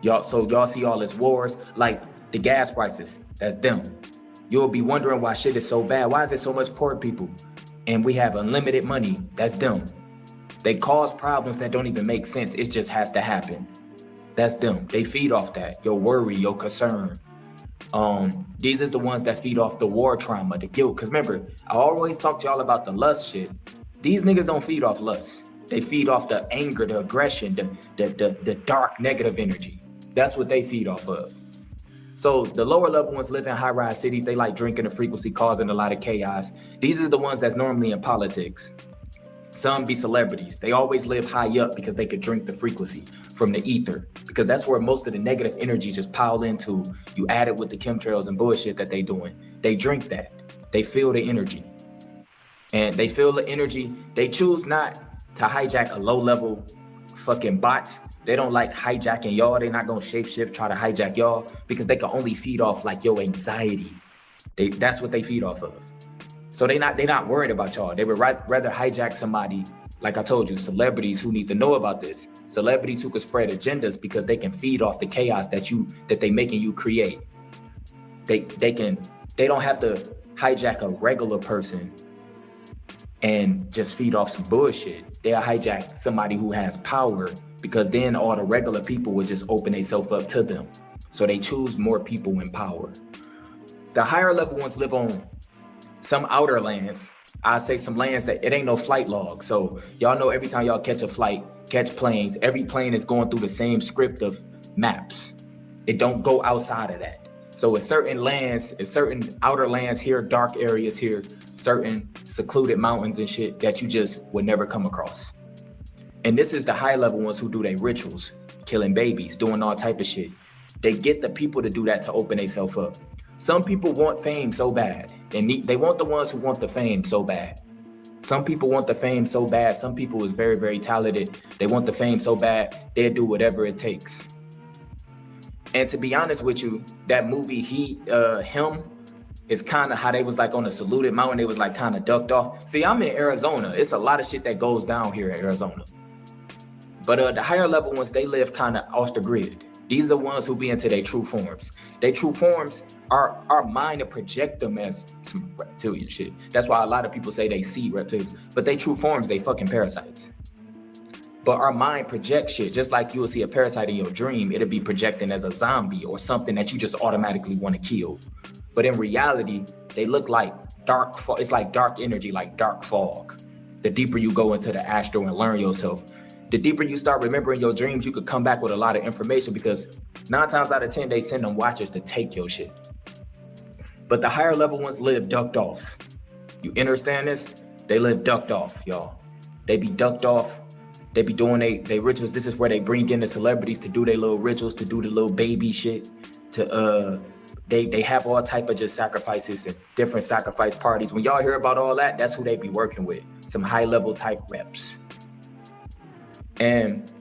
Y'all see all this wars, like the gas prices, that's them. You'll be wondering why shit is so bad. Why is there so much poor people? And we have unlimited money, that's them. They cause problems that don't even make sense. It just has to happen. That's them. They feed off that, your worry, your concern. These is the ones that feed off the war trauma, the guilt. Cause remember, I always talk to y'all about the lust shit. These niggas don't feed off lust. They feed off the anger, the aggression, the dark negative energy. That's what they feed off of. So the lower level ones live in high-rise cities. They like drinking the frequency, causing a lot of chaos. These are the ones that's normally in politics. Some be celebrities. They always live high up because they could drink the frequency from the ether, because that's where most of the negative energy just pile into. You add it with the chemtrails and bullshit that they doing. They drink that. They feel the energy. And they feel the energy. They choose not to hijack a low-level fucking bot. They don't like hijacking y'all. They're not gonna shapeshift, try to hijack y'all, because they can only feed off like your anxiety. That's what they feed off of. So they not worried about y'all. They would rather hijack somebody, like I told you, celebrities who need to know about this. Celebrities who can spread agendas because they can feed off the chaos that they making you create. They don't have to hijack a regular person and just feed off some bullshit. They'll hijack somebody who has power, because then all the regular people would just open themselves up to them. So they choose more people in power. The higher level ones live on some outer lands. I say some lands that it ain't no flight log. So y'all know every time y'all catch a flight, catch planes, every plane is going through the same script of maps. It don't go outside of that. So it's certain lands, it's certain outer lands here, dark areas here, certain secluded mountains and shit that you just would never come across. And this is the high level ones who do their rituals, killing babies, doing all type of shit. They get the people to do that to open themselves up. Some people want fame so bad. They want the ones who want the fame so bad. Some people want the fame so bad. Some people is very, very talented. They want the fame so bad, they'll do whatever it takes. And to be honest with you, that movie, Him, is kind of how they was like on a secluded mountain. They was like kind of ducked off. See, I'm in Arizona. It's a lot of shit that goes down here in Arizona. But the higher level ones, they live kind of off the grid. These are the ones who be into their true forms. Their true forms, our mind to project them as some reptilian shit. That's why a lot of people say they see reptilians, but they true forms, they fucking parasites. But our mind projects shit, just like you will see a parasite in your dream, it'll be projecting as a zombie or something that you just automatically want to kill. But in reality, they look like dark, it's like dark energy, like dark fog. The deeper you go into the astral and learn yourself, the deeper you start remembering your dreams, you could come back with a lot of information, because 9 times out of 10, they send them watchers to take your shit. But the higher level ones live ducked off. You understand this? They live ducked off, y'all. They be ducked off. They be doing they rituals. This is where they bring in the celebrities to do their little rituals, to do the little baby shit. They have all type of just sacrifices and different sacrifice parties. When y'all hear about all that, that's who they be working with. Some high level type reps. And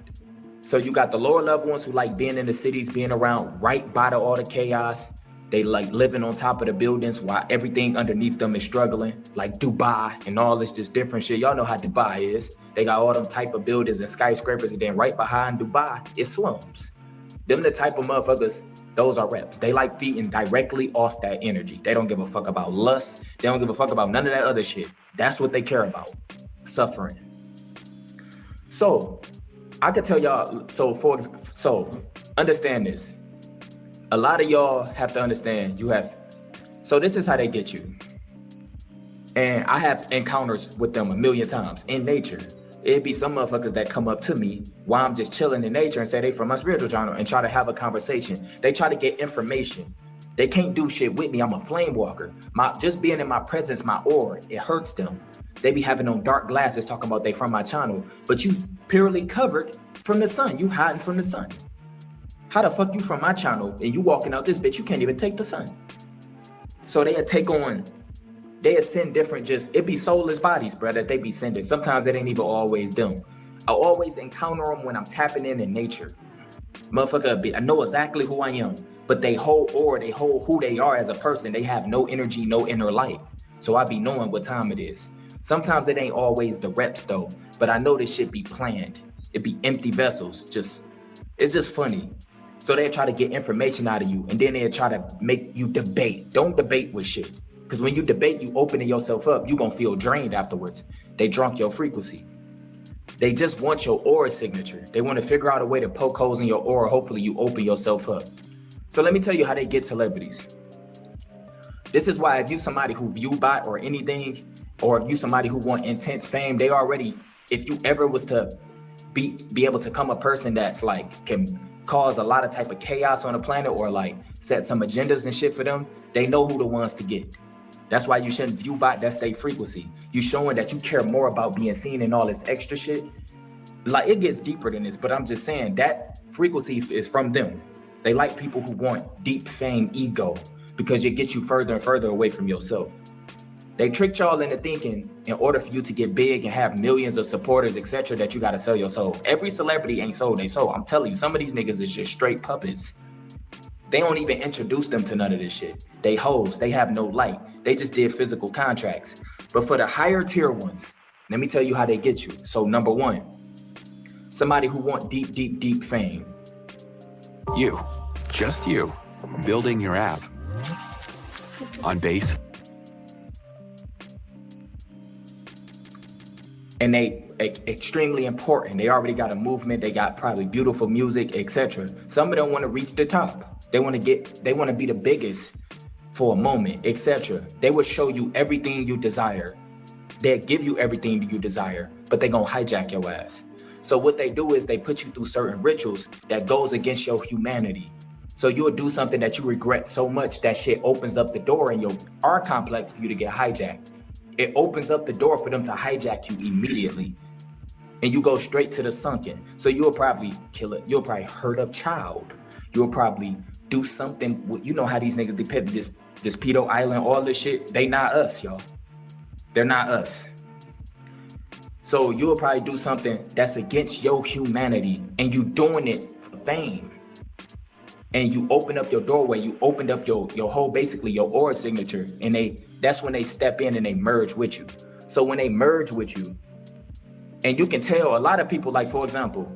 so you got the lower level ones who like being in the cities, being around right by all the chaos. They like living on top of the buildings while everything underneath them is struggling, like Dubai and all this just different shit. Y'all know how Dubai is. They got all them type of buildings and skyscrapers, and then right behind Dubai is slums. Them the type of motherfuckers Those are reps. They like feeding directly off that energy. They don't give a fuck about lust. They don't give a fuck about none of that other shit. That's what they care about. Suffering. So I could tell y'all, so understand this. A lot of y'all have to understand so this is how they get you. And I have encounters with them a million times in nature. It'd be some motherfuckers that come up to me while I'm just chilling in nature and say they from my spiritual channel and try to have a conversation. They try to get information. They can't do shit with me. I'm a flame walker. Just being in my presence, my aura, it hurts them. They be having on dark glasses talking about they from my channel, but you purely covered from the sun. You hiding from the sun. How the fuck you from my channel and you walking out this bitch, you can't even take the sun. So they send different, it be soulless bodies, bro, that they be sending. Sometimes it ain't even always them. I always encounter them when I'm tapping in nature. Motherfucker, I know exactly who I am, but they whole aura, they whole who they are as a person, they have no energy, no inner light. So I be knowing what time it is. Sometimes it ain't always the reps though, but I know this shit be planned. It be empty vessels, it's just funny. So they try to get information out of you and then they try to make you debate. Don't debate with shit. Because when you debate, you opening yourself up, you gonna feel drained afterwards. They drunk your frequency. They just want your aura signature. They want to figure out a way to poke holes in your aura. Hopefully you open yourself up. So let me tell you how they get celebrities. This is why if you somebody who view bot or anything, or if you somebody who want intense fame, if you ever was to be able to come a person that's like, can cause a lot of type of chaos on the planet or like set some agendas and shit for them, they know who the ones to get. That's why you shouldn't view bot, that's their frequency. You showing that you care more about being seen and all this extra shit. Like it gets deeper than this, but I'm just saying that frequency is from them. They like people who want deep fame ego because it gets you further and further away from yourself. They tricked y'all into thinking in order for you to get big and have millions of supporters, etc., that you gotta sell your soul. Every celebrity ain't sold their soul. I'm telling you, some of these niggas is just straight puppets. They don't even introduce them to none of this shit. They hoes, they have no light. They just did physical contracts. But for the higher tier ones, let me tell you how they get you. So number one, somebody who want deep, deep, deep fame. You, just you, building your app on base. And they extremely important. They already got a movement. They got probably beautiful music, etc. Some of them want to reach the top. They want to be the biggest for a moment, etc. They will show you everything you desire. They'll give you everything you desire, but they gonna hijack your ass. So what they do is they put you through certain rituals that goes against your humanity. So you'll do something that you regret so much that shit opens up the door in your R complex for you to get hijacked. It opens up the door for them to hijack you immediately. And you go straight to the sunken. So you'll probably kill it. You'll probably hurt a child. You'll probably do something. You know how these niggas depict this pedo island, all this shit. They not us, y'all. They're not us. So you'll probably do something that's against your humanity and you doing it for fame. And you open up your doorway, you opened up your whole, basically your aura signature, and that's when they step in and they merge with you. So when they merge with you, and you can tell a lot of people, like for example,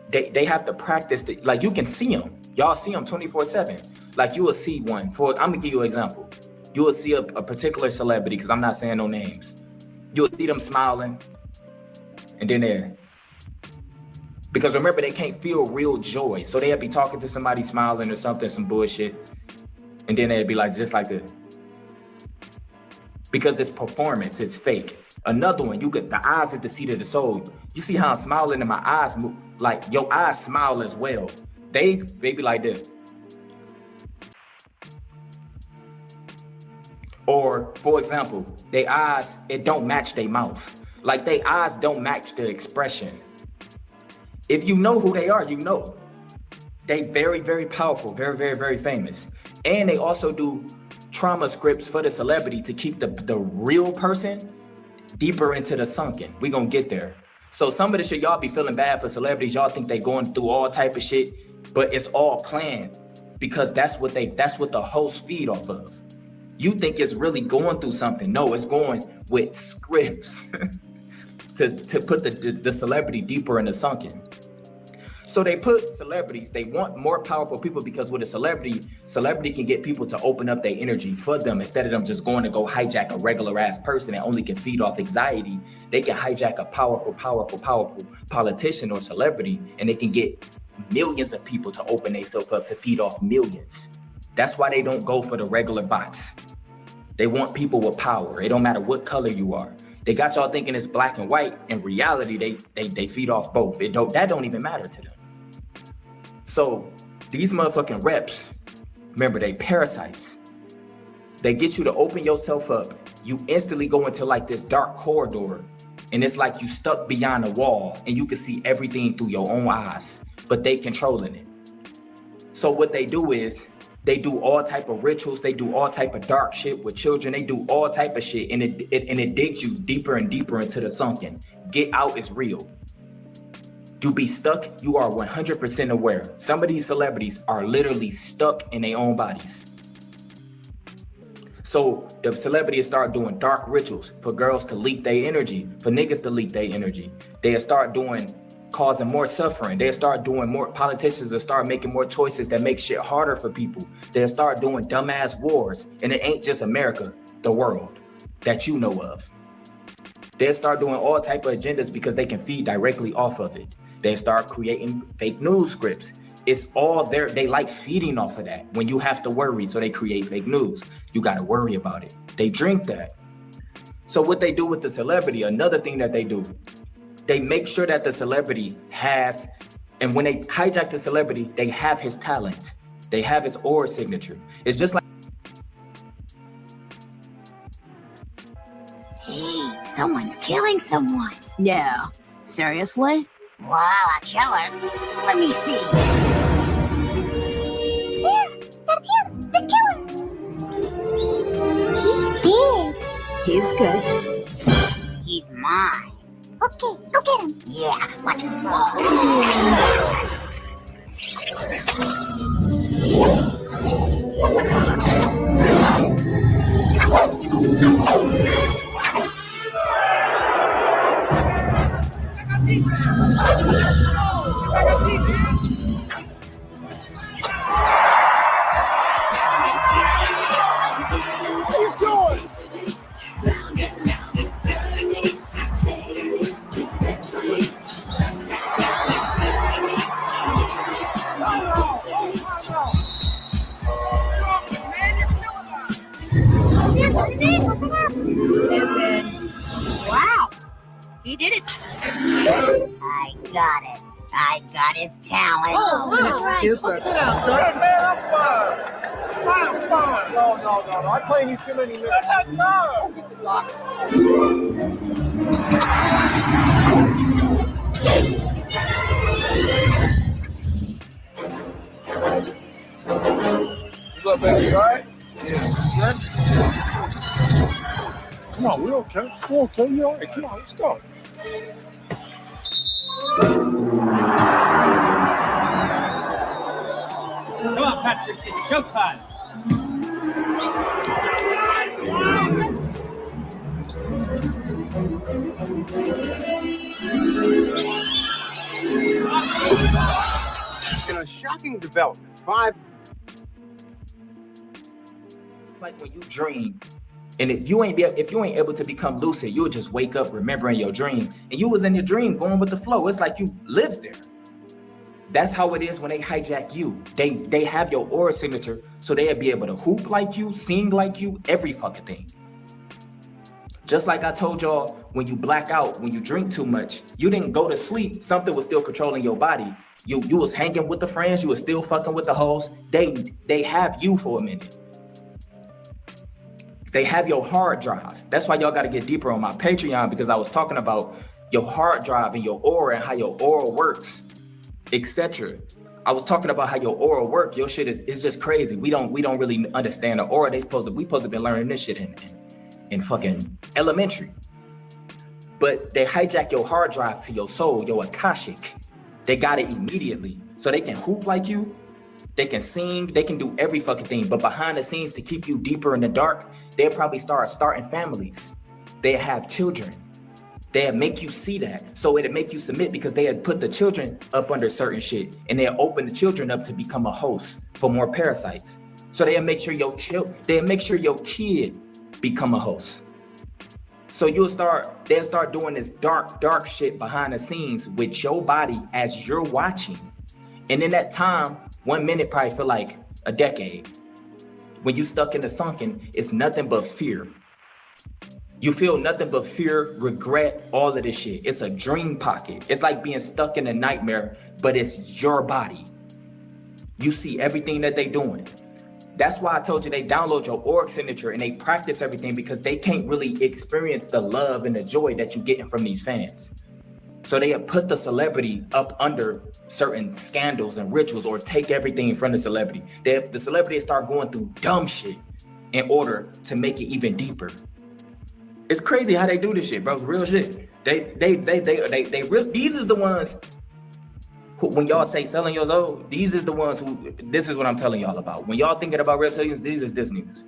they have to practice, like you can see them. Y'all see them 24/7. Like you will see one, I'm gonna give you an example. You will see a particular celebrity, because I'm not saying no names. You will see them smiling, and then because remember, they can't feel real joy. So they'll be talking to somebody smiling or something, some bullshit. And then they'd be like, just like this. Because it's performance, it's fake. Another one, the eyes is the seat of the soul. You see how I'm smiling and my eyes move, like your eyes smile as well. They be like this. Or for example, their eyes, it don't match their mouth. Like their eyes don't match the expression. If you know who they are, you know. They very, very powerful, very, very, very famous. And they also do trauma scripts for the celebrity to keep the real person deeper into the sunken. We gonna get there. So some of the shit, y'all be feeling bad for celebrities. Y'all think they going through all type of shit, but it's all planned because that's what the hosts feed off of. You think it's really going through something. No, it's going with scripts to put the celebrity deeper in the sunken. So they put celebrities, they want more powerful people because with a celebrity can get people to open up their energy for them instead of them just going to go hijack a regular ass person that only can feed off anxiety. They can hijack a powerful politician or celebrity, and they can get millions of people to open themselves up to feed off millions. That's why they don't go for the regular bots. They want people with power. It don't matter what color you are. They got y'all thinking it's black and white. In reality, they feed off both. That don't even matter to them. So these motherfucking reps, remember, they parasites. They get you to open yourself up. You instantly go into like this dark corridor, and it's like you stuck behind a wall and you can see everything through your own eyes, but they controlling it. So what they do is they do all type of rituals. They do all type of dark shit with children. They do all type of shit, and it digs you deeper and deeper into the sunken. Get out is real. You be stuck, you are 100% aware. Some of these celebrities are literally stuck in their own bodies. So the celebrities start doing dark rituals for girls to leak their energy, for niggas to leak their energy. They'll start causing more suffering. They'll start doing more, politicians will start making more choices that make shit harder for people. They'll start doing dumbass wars. And it ain't just America, the world that you know of. They'll start doing all type of agendas because they can feed directly off of it. They start creating fake news scripts. It's all there. They like feeding off of that. When you have to worry, so they create fake news. You got to worry about it. They drink that. So what they do with the celebrity, another thing that they do, they make sure that the celebrity has, and when they hijack the celebrity, they have his talent. They have his aura signature. It's just like, hey, someone's killing someone. Yeah. Seriously? Wow, a killer. Let me see. Yeah, that's him, the killer. He's big. He's good. He's mine. Okay, go get him. Yeah, watch him go. Wow. He did it. I got it. I got his talent. Super. Sit down, son. Man, I'm fine. I'm fine. No. I'm playing you too many minutes. I got time. You good, baby? You all right? Yeah. Good? Come on, we're okay. We're okay. You all right? Come on, let's go. Come on, Patrick, it's showtime. In a shocking development, 5. like when you dream, and if you ain't able to become lucid, you'll just wake up remembering your dream, and you was in your dream going with the flow. It's like you lived there. That's how it is when they hijack you. They have your aura signature, so they'll be able to hoop like you, sing like you, every fucking thing. Just like I told y'all, when you black out, when you drink too much, you didn't go to sleep. Something was still controlling your body. You was hanging with the friends. You was still fucking with the hoes. They have you for a minute. They have your hard drive. That's why y'all got to get deeper on my Patreon, because I was talking about your hard drive and your aura and how your aura works, etc. I was talking about how your aura work. Your shit is just crazy. We don't really understand the aura. We supposed to be learning this shit in fucking elementary. But they hijack your hard drive to your soul, your Akashic. They got it immediately. So they can hoop like you, they can sing, they can do every fucking thing. But behind the scenes, to keep you deeper in the dark, they'll probably starting families. They have children. They'll make you see that. So it'll make you submit because they had put the children up under certain shit and they'll open the children up to become a host for more parasites. So they'll make sure your kid become a host. So they'll start doing this dark shit behind the scenes with your body as you're watching. And in that time, 1 minute probably feel like a decade. When you stuck in the sunken, it's nothing but fear. You feel nothing but fear, regret, all of this shit. It's a dream pocket. It's like being stuck in a nightmare, but it's your body. You see everything that they doing. That's why I told you they download your org signature and they practice everything because they can't really experience the love and the joy that you're getting from these fans. So they have put the celebrity up under certain scandals and rituals or take everything in front of the celebrity. The celebrity start going through dumb shit in order to make it even deeper. It's crazy how they do this shit, bro. It's real shit. These is the ones who, when y'all say selling your soul, these is the ones who, this is what I'm telling y'all about. When y'all thinking about reptilians, these is this news.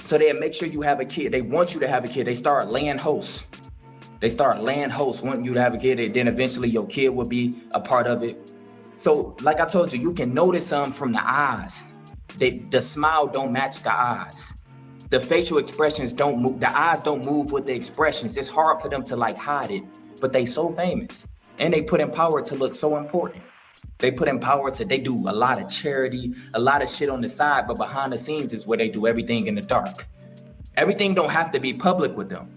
So they make sure you have a kid. They want you to have a kid. They start laying hosts. They start laying hosts, wanting you to have a kid. And then eventually your kid will be a part of it. So like I told you, you can notice some from the eyes. The smile don't match the eyes. The facial expressions don't move. The eyes don't move with the expressions. It's hard for them to like hide it, but they so famous. And they put in power to look so important. They put in power to, they do a lot of charity, a lot of shit on the side, but behind the scenes is where they do everything in the dark. Everything don't have to be public with them.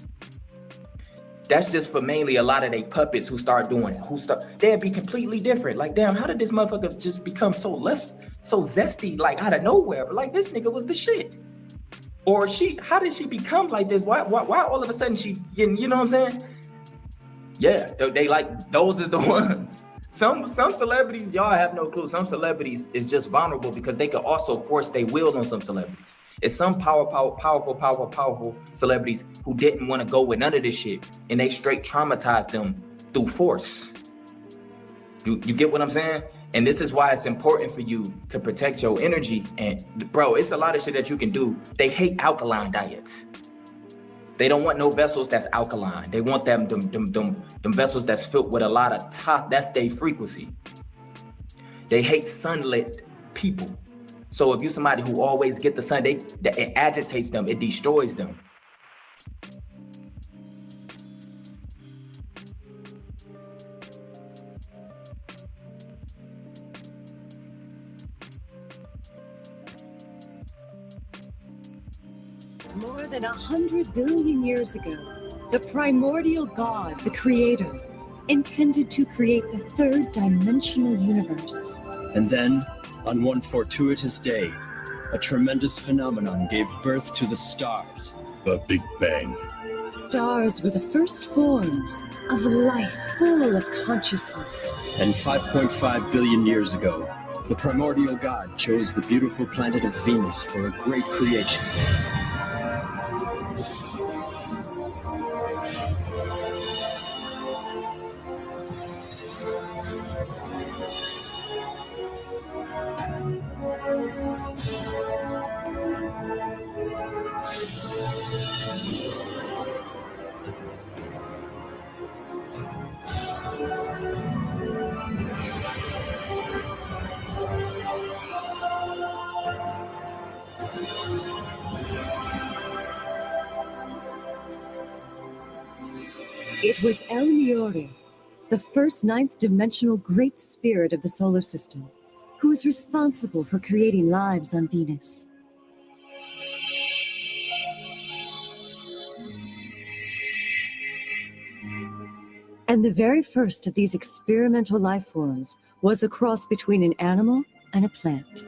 That's just for mainly a lot of they puppets who start doing it. They'd be completely different. Like, damn, how did this motherfucker just become so zesty, like out of nowhere? But like, this nigga was the shit. Or how did she become like this? Why all of a sudden she getting, you know what I'm saying? Yeah, they like, those is the ones. Some celebrities, y'all have no clue. Some celebrities is just vulnerable because they could also force their will on some celebrities. It's some powerful celebrities who didn't want to go with none of this shit and they straight traumatized them through force. You get what I'm saying? And this is why it's important for you to protect your energy. And bro, it's a lot of shit that you can do. They hate alkaline diets. They don't want no vessels that's alkaline. They want them vessels that's filled with a lot of that's their frequency. They hate sunlit people. So if you're somebody who always get the sun, it agitates them, it destroys them. More than 100 billion years ago, the primordial God, the creator, intended to create the third dimensional universe. And then, on one fortuitous day, a tremendous phenomenon gave birth to the stars. The Big Bang. Stars were the first forms of life full of consciousness. And 5.5 billion years ago, the primordial God chose the beautiful planet of Venus for a great creation. It was El Miori, the first ninth-dimensional great spirit of the solar system, who was responsible for creating lives on Venus. And the very first of these experimental life forms was a cross between an animal and a plant.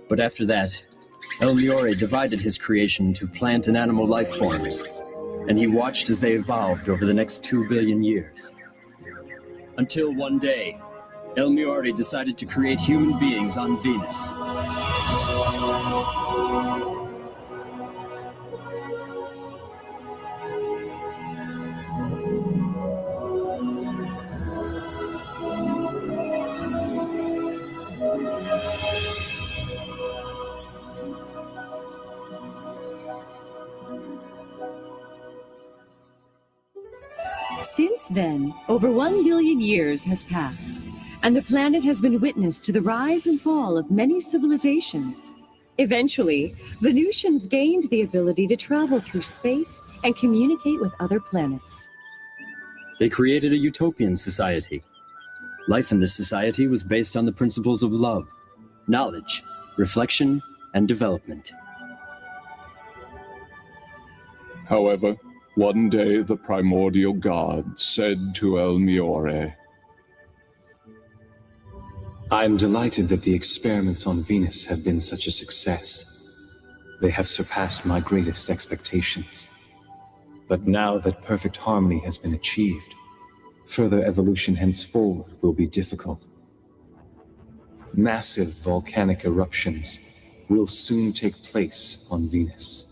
But after that, El Miori divided his creation into plant and animal life forms, and he watched as they evolved over the next 2 billion years. Until one day, El Miori decided to create human beings on Venus. Since then, over 1 billion years has passed, and the planet has been witness to the rise and fall of many civilizations. Eventually, Venusians gained the ability to travel through space and communicate with other planets. They created a utopian society. Life in this society was based on the principles of love, knowledge, reflection, and development. However, one day the primordial god said to El Miore, I am delighted that the experiments on Venus have been such a success. They have surpassed my greatest expectations. But now that perfect harmony has been achieved, further evolution henceforward will be difficult. Massive volcanic eruptions will soon take place on Venus.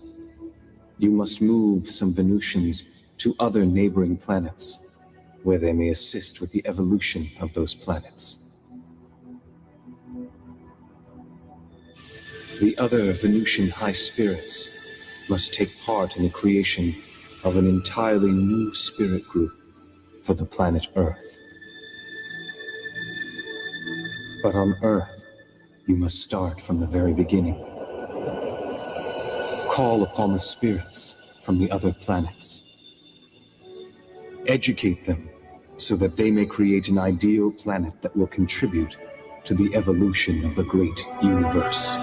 You must move some Venusians to other neighboring planets, where they may assist with the evolution of those planets. The other Venusian high spirits must take part in the creation of an entirely new spirit group for the planet Earth. But on Earth, you must start from the very beginning. Call upon the spirits from the other planets. Educate them so that they may create an ideal planet that will contribute to the evolution of the great universe.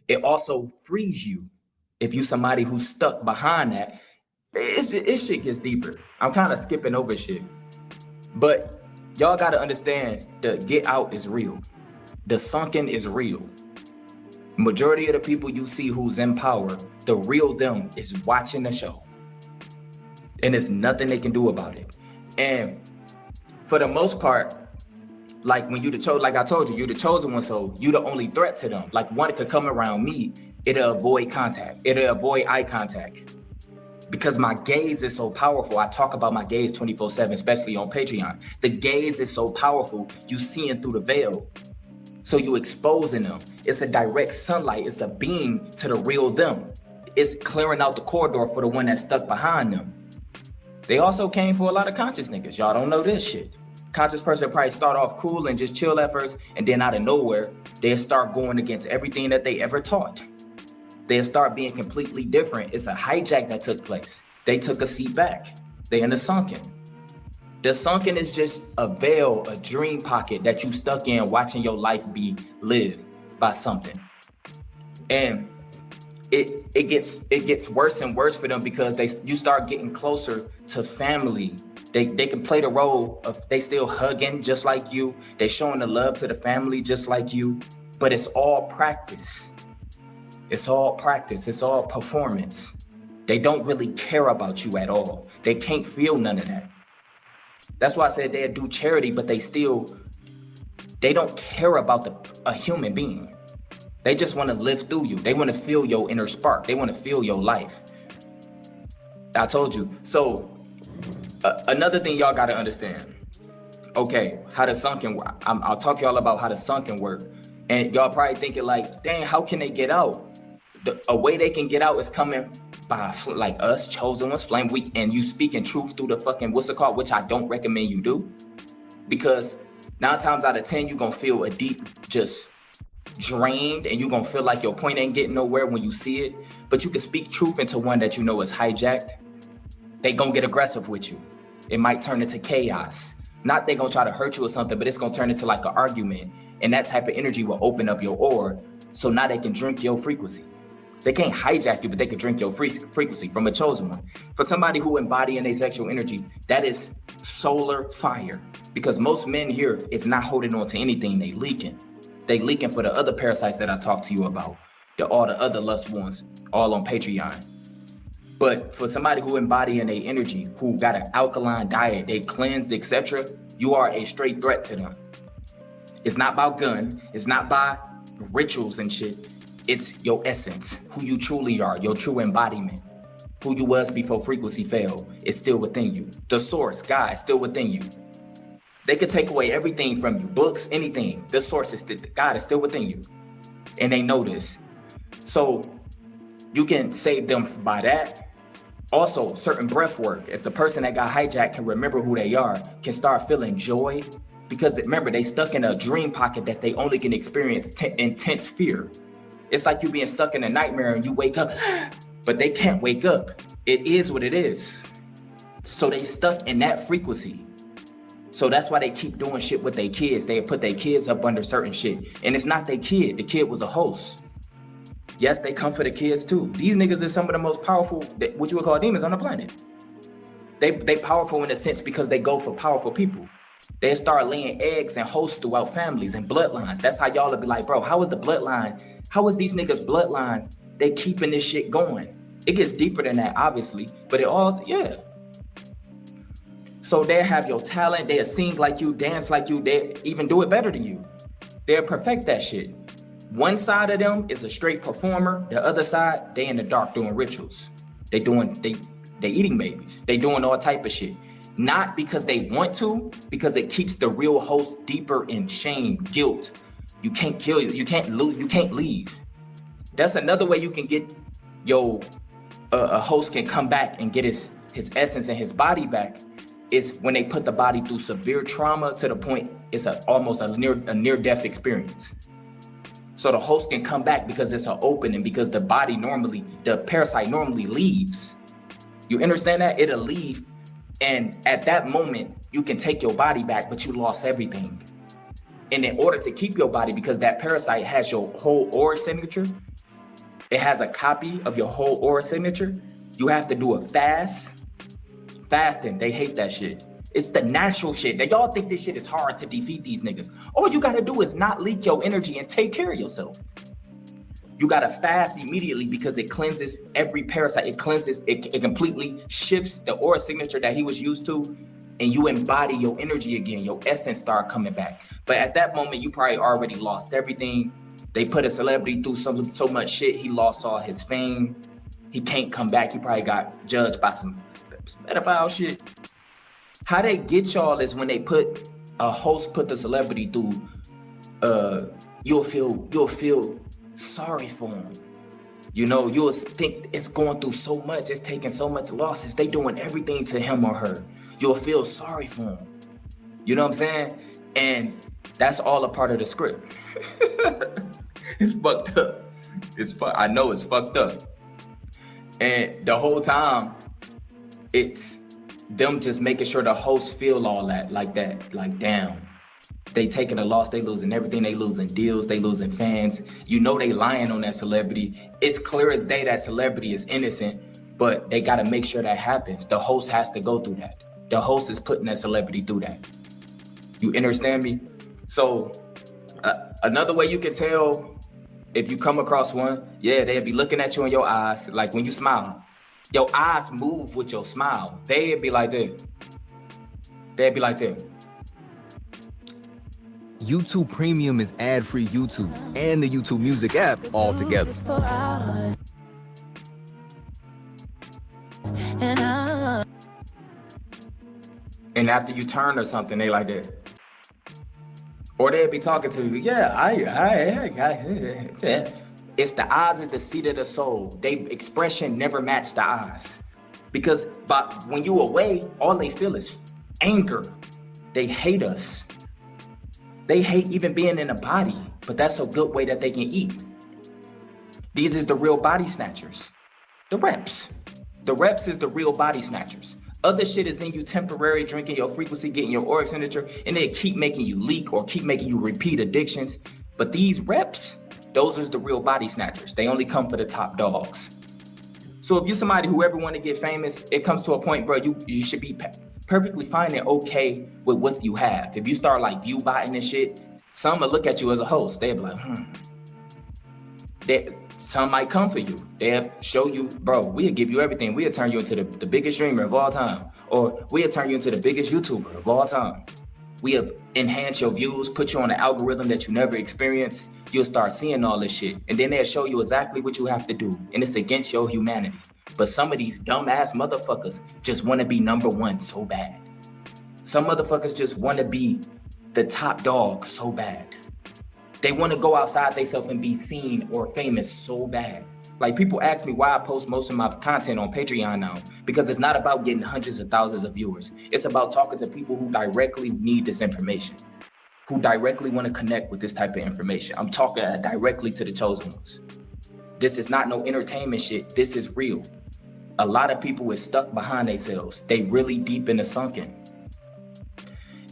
It also frees you if you somebody who's stuck behind that. It shit gets deeper. I'm kind of skipping over shit. But y'all got to understand the get out is real. The sunken is real. Majority of the people you see who's in power, the real them is watching the show. And there's nothing they can do about it. And for the most part, like when you the chosen, like I told you, you the chosen one, so you the only threat to them. Like one could come around me, it'll avoid contact. It'll avoid eye contact. Because my gaze is so powerful. I talk about my gaze 24/7, especially on Patreon. The gaze is so powerful, you seeing through the veil. So you exposing them. It's a direct sunlight, it's a beam to the real them. It's clearing out the corridor for the one that's stuck behind them. They also came for a lot of conscious niggas. Y'all don't know this shit. Conscious person probably start off cool and just chill at first, and then out of nowhere, they'll start going against everything that they ever taught. They'll start being completely different. It's a hijack that took place. They took a seat back. They in the sunken. The sunken is just a veil, a dream pocket that you stuck in watching your life be lived by something. And it gets worse and worse for them because you start getting closer to family. They can play the role of they still hugging just like you. They showing the love to the family just like you, but it's all practice. It's all practice. It's all performance. They don't really care about you at all. They can't feel none of that. That's why I said they'll do charity, but they don't care about a human being. They just want to live through you. They want to feel your inner spark. They want to feel your life. I told you. So another thing y'all got to understand. Okay, how the sunken work. I'll talk to y'all about how the sunken work. And y'all probably thinking like, dang, how can they get out? A way they can get out is coming by like us, chosen ones, flame week, and you speaking truth through the fucking, what's it called? Which I don't recommend you do. Because 9 times out of 10, you're going to feel a deep, just drained, and you're going to feel like your point ain't getting nowhere when you see it. But you can speak truth into one that you know is hijacked. They going to get aggressive with you. It might turn into chaos. Not they going to try to hurt you or something, but it's going to turn into like an argument. And that type of energy will open up your aura. So now they can drink your frequency. They can't hijack you, but they can drink your frequency from a chosen one. For somebody who embodying their sexual energy, that is solar fire. Because most men here is not holding on to anything, they leaking. They leaking for the other parasites that I talked to you about. All the other lust ones, all on Patreon. But for somebody who embodying their energy, who got an alkaline diet, they cleansed, etc., you are a straight threat to them. It's not about gun. It's not by rituals and shit. It's your essence, who you truly are, your true embodiment. Who you was before frequency failed is still within you. The source, God, is still within you. They could take away everything from you, books, anything. The source is still, God is still within you. And they know this. So you can save them by that. Also, certain breath work. If the person that got hijacked can remember who they are, can start feeling joy, because remember, they stuck in a dream pocket that they only can experience intense fear. It's like you being stuck in a nightmare and you wake up, but they can't wake up. It is what it is. So they stuck in that frequency. So that's why they keep doing shit with their kids. They put their kids up under certain shit. And it's not their kid. The kid was a host. Yes, they come for the kids too. These niggas are some of the most powerful, what you would call demons on the planet. They powerful in a sense because they go for powerful people. They start laying eggs and hosts throughout families and bloodlines. That's how y'all will be like, bro, how is the bloodline? How is these niggas bloodlines? They keeping this shit going. It gets deeper than that, obviously, but it all, yeah. So they have your talent. They'll sing like you, dance like you. They even do it better than you. They'll perfect that shit. One side of them is a straight performer. The other side, they in the dark doing rituals. They eating babies. They doing all type of shit. Not because they want to, because it keeps the real host deeper in shame, guilt. You can't kill you. You can't lose. You can't leave. That's another way you can get a host can come back and get his essence and his body back. Is when they put the body through severe trauma to the point it's almost a near-death experience. So the host can come back because it's an opening, because the parasite normally leaves. You understand that? It'll leave. And at that moment, you can take your body back, but you lost everything. And in order to keep your body, because that parasite has your whole aura signature, it has a copy of your whole aura signature, you have to do a fast. Fasting, they hate that shit. It's the natural shit. Y'all think this shit is hard to defeat these niggas. All you gotta do is not leak your energy and take care of yourself. You gotta fast immediately because it cleanses every parasite. It cleanses, it completely shifts the aura signature that he was used to, and you embody your energy again. Your essence start coming back. But at that moment, you probably already lost everything. They put a celebrity through so much shit. He lost all his fame. He can't come back. He probably got judged by some pedophile shit. How they get y'all is when they put the celebrity through, you'll feel sorry for him. You know, you'll think it's going through so much, it's taking so much losses. They doing everything to him or her. You'll feel sorry for him. You know what I'm saying? And that's all a part of the script. It's fucked up. I know it's fucked up. And the whole time, it's them just making sure the hosts feel all that, like damn, they taking a loss, they losing everything, they losing deals, they losing fans. You know they lying on that celebrity. It's clear as day that celebrity is innocent, but they gotta make sure that happens. The host has to go through that. The host is putting that celebrity through that. You understand me? So another way you can tell if you come across one, they'll be looking at you in your eyes, like when you smile. Your eyes move with your smile. They'd be like that. They'd be like that. YouTube Premium is ad-free YouTube and the YouTube Music app all together. And after you turn or something, they like that. Or they'd be talking to you, It's the eyes is the seat of the soul. They expression never match the eyes. Because when you away, all they feel is anger. They hate us. They hate even being in a body, but that's a good way that they can eat. These is the real body snatchers. The reps. The reps is the real body snatchers. Other shit is in you temporary, drinking your frequency, getting your auric signature, and they keep making you leak or keep making you repeat addictions. But these reps, those are the real body snatchers. They only come for the top dogs. So if you're somebody who ever want to get famous, it comes to a point, bro, you should be perfectly fine and okay with what you have. If you start like view botting and shit, some will look at you as a host. They'll be like, some might come for you. They'll show you, bro, we'll give you everything. We'll turn you into the biggest streamer of all time. Or we'll turn you into the biggest YouTuber of all time. We'll enhance your views, put you on an algorithm that you never experienced. You'll start seeing all this shit. And then they'll show you exactly what you have to do. And it's against your humanity. But some of these dumbass motherfuckers just want to be number one so bad. Some motherfuckers just want to be the top dog so bad. They want to go outside themselves and be seen or famous so bad. Like, people ask me why I post most of my content on Patreon now, because it's not about getting hundreds of thousands of viewers. It's about talking to people who directly need this information, who directly want to connect with this type of information. I'm talking directly to the chosen ones. This is not no entertainment shit. This is real. A lot of people is stuck behind themselves. They really deep in the sunken.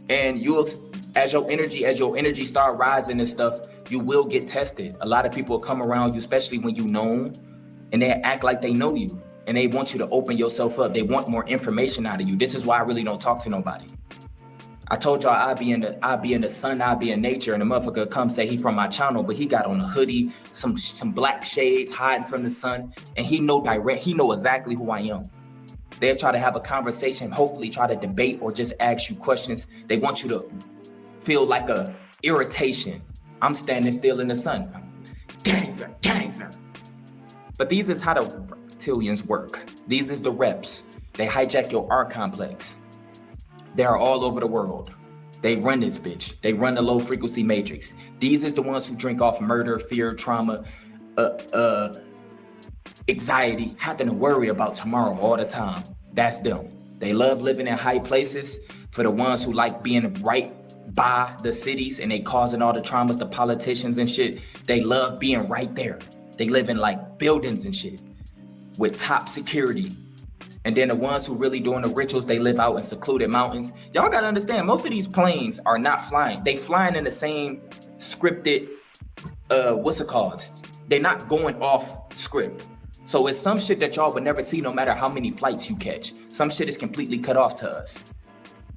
And you'll, as your energy start rising and stuff, you will get tested. A lot of people will come around you, especially when you know them, and they act like they know you, and they want you to open yourself up. They want more information out of you. This is why I really don't talk to nobody. I told y'all I'd be in the sun, I'd be in nature, and the motherfucker come say he from my channel, but he got on a hoodie, some black shades hiding from the sun, and he know exactly who I am. They'll try to have a conversation, hopefully try to debate or just ask you questions. They want you to feel like a irritation. I'm standing still in the sun. Gangster. But these is how the reptilians work. These is the reps. They hijack your art complex. They are all over the world. They run this bitch. They run the low frequency matrix. These is the ones who drink off murder, fear, trauma, anxiety, having to worry about tomorrow all the time. That's them. They love living in high places. For the ones who like being right by the cities and they causing all the traumas, the politicians and shit, they love being right there. They live in like buildings and shit with top security. And then the ones who really doing the rituals, they live out in secluded mountains. Y'all gotta understand, most of these planes are not flying. They flying in the same scripted, what's it called? They're not going off script. So it's some shit that y'all would never see no matter how many flights you catch. Some shit is completely cut off to us.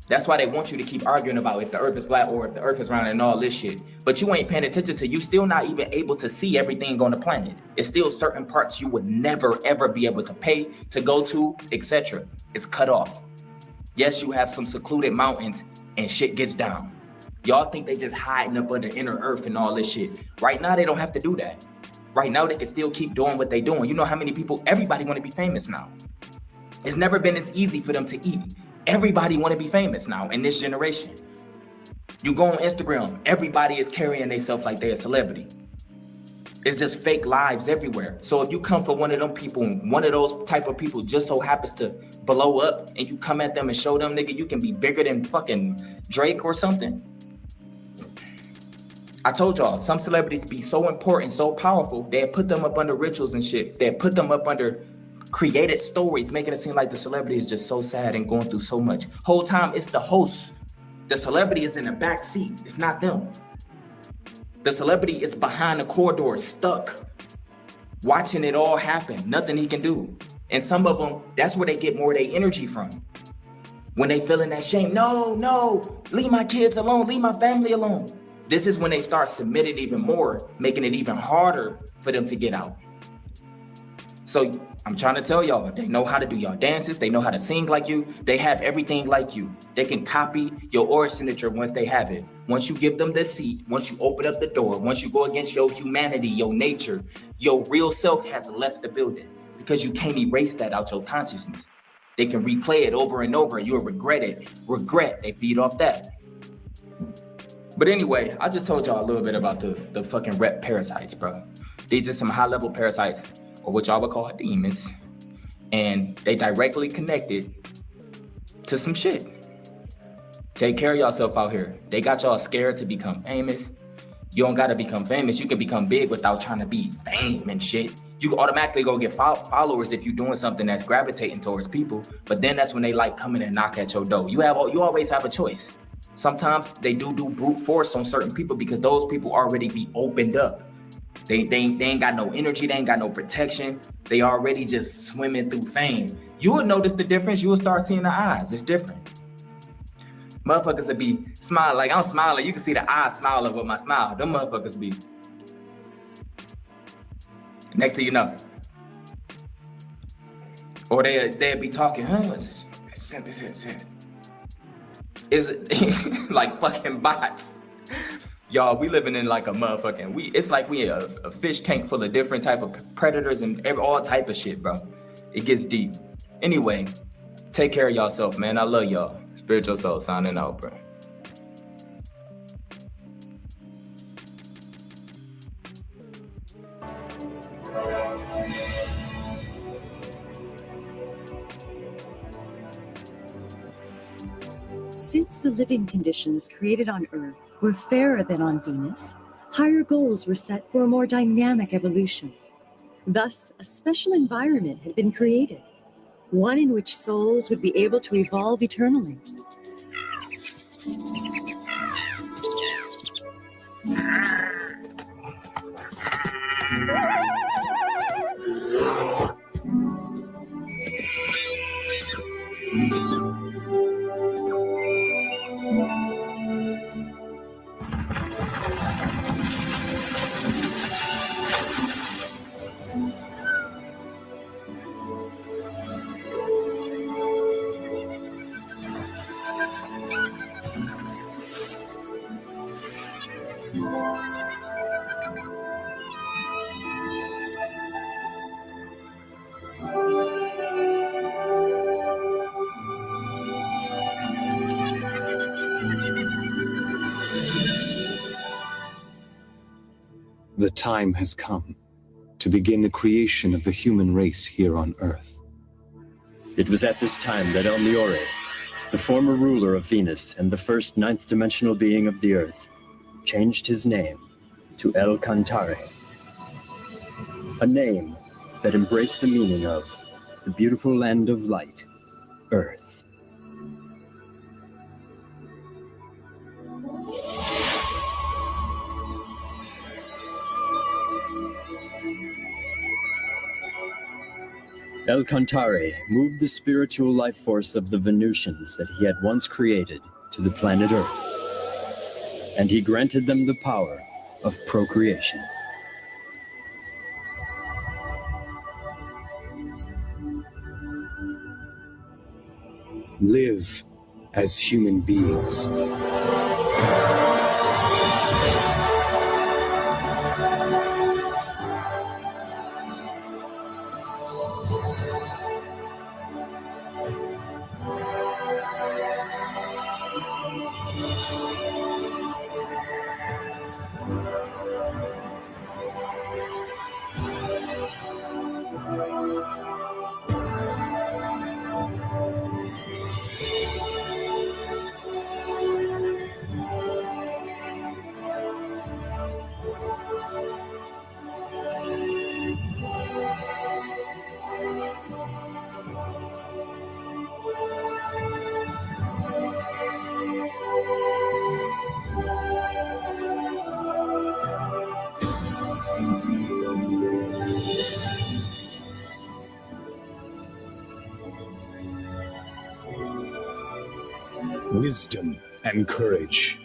That's why they want you to keep arguing about if the earth is flat or if the earth is round and all this shit. But you ain't paying attention to, you still not even able to see everything on the planet. It's still certain parts you would never ever be able to pay to go to, etc. It's cut off. Yes, you have some secluded mountains and shit gets down. Y'all think they just hiding up under inner earth and all this shit. Right now, they don't have to do that. Right now, they can still keep doing what they doing. You know how many people, everybody want to be famous now. It's never been as easy for them to eat. Everybody want to be famous now in this generation. You go on Instagram, everybody is carrying themselves like they're a celebrity. It's just fake lives everywhere. So if you come for one of them people, one of those type of people just so happens to blow up and you come at them and show them, nigga, you can be bigger than fucking Drake or something. I told y'all, some celebrities be so important, so powerful, they put them up under rituals and shit. They put them up under created stories, making it seem like the celebrity is just so sad and going through so much. Whole time it's the host. The celebrity is in the back seat. It's not them. The celebrity is behind the corridor, stuck, watching it all happen. Nothing he can do. And some of them, that's where they get more of their energy from. When they feeling that shame, no, leave my kids alone, leave my family alone. This is when they start submitting even more, making it even harder for them to get out. So I'm trying to tell y'all, they know how to do y'all dances. They know how to sing like you. They have everything like you. They can copy your aura signature once they have it. Once you give them the seat, once you open up the door, once you go against your humanity, your nature, your real self has left the building because you can't erase that out your consciousness. They can replay it over and over. You'll regret it. Regret, they feed off that. But anyway, I just told y'all a little bit about the fucking rep parasites, bro. These are some high-level parasites, or what y'all would call demons, and they directly connected to some shit. Take care of yourself out here. They got y'all scared to become famous. You don't gotta become famous. You can become big without trying to be fame and shit. You automatically go get followers if you're doing something that's gravitating towards people, but then that's when they like coming and knock at your door. You always have a choice. Sometimes they do brute force on certain people because those people already be opened up. They ain't got no energy, they ain't got no protection. They already just swimming through fame. You will notice the difference. You will start seeing the eyes. It's different. Motherfuckers would be smiling like I'm smiling. You can see the eyes smiling with my smile. Them motherfuckers be. Next thing you know. Or they'd be talking, huh? It's like fucking bots. Y'all, we living in like a motherfucking, it's like we a fish tank full of different type of predators and all type of shit, bro. It gets deep. Anyway, take care of yourself, man. I love y'all. Spiritual Soul signing out, bro. Since the living conditions created on Earth were fairer than on Venus, higher goals were set for a more dynamic evolution. Thus, a special environment had been created, one in which souls would be able to evolve eternally. The time has come to begin the creation of the human race here on Earth. It was at this time that El Miore, the former ruler of Venus and the first ninth-dimensional being of the Earth, changed his name to El Cantare. A name that embraced the meaning of the beautiful land of light, Earth. El Cantare moved the spiritual life force of the Venusians that he had once created to the planet Earth, and he granted them the power of procreation. Live as human beings. Wisdom and courage.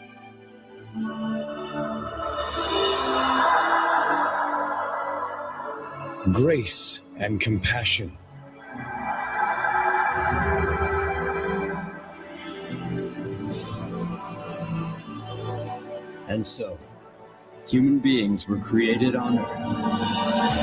Grace and compassion. And so, human beings were created on Earth.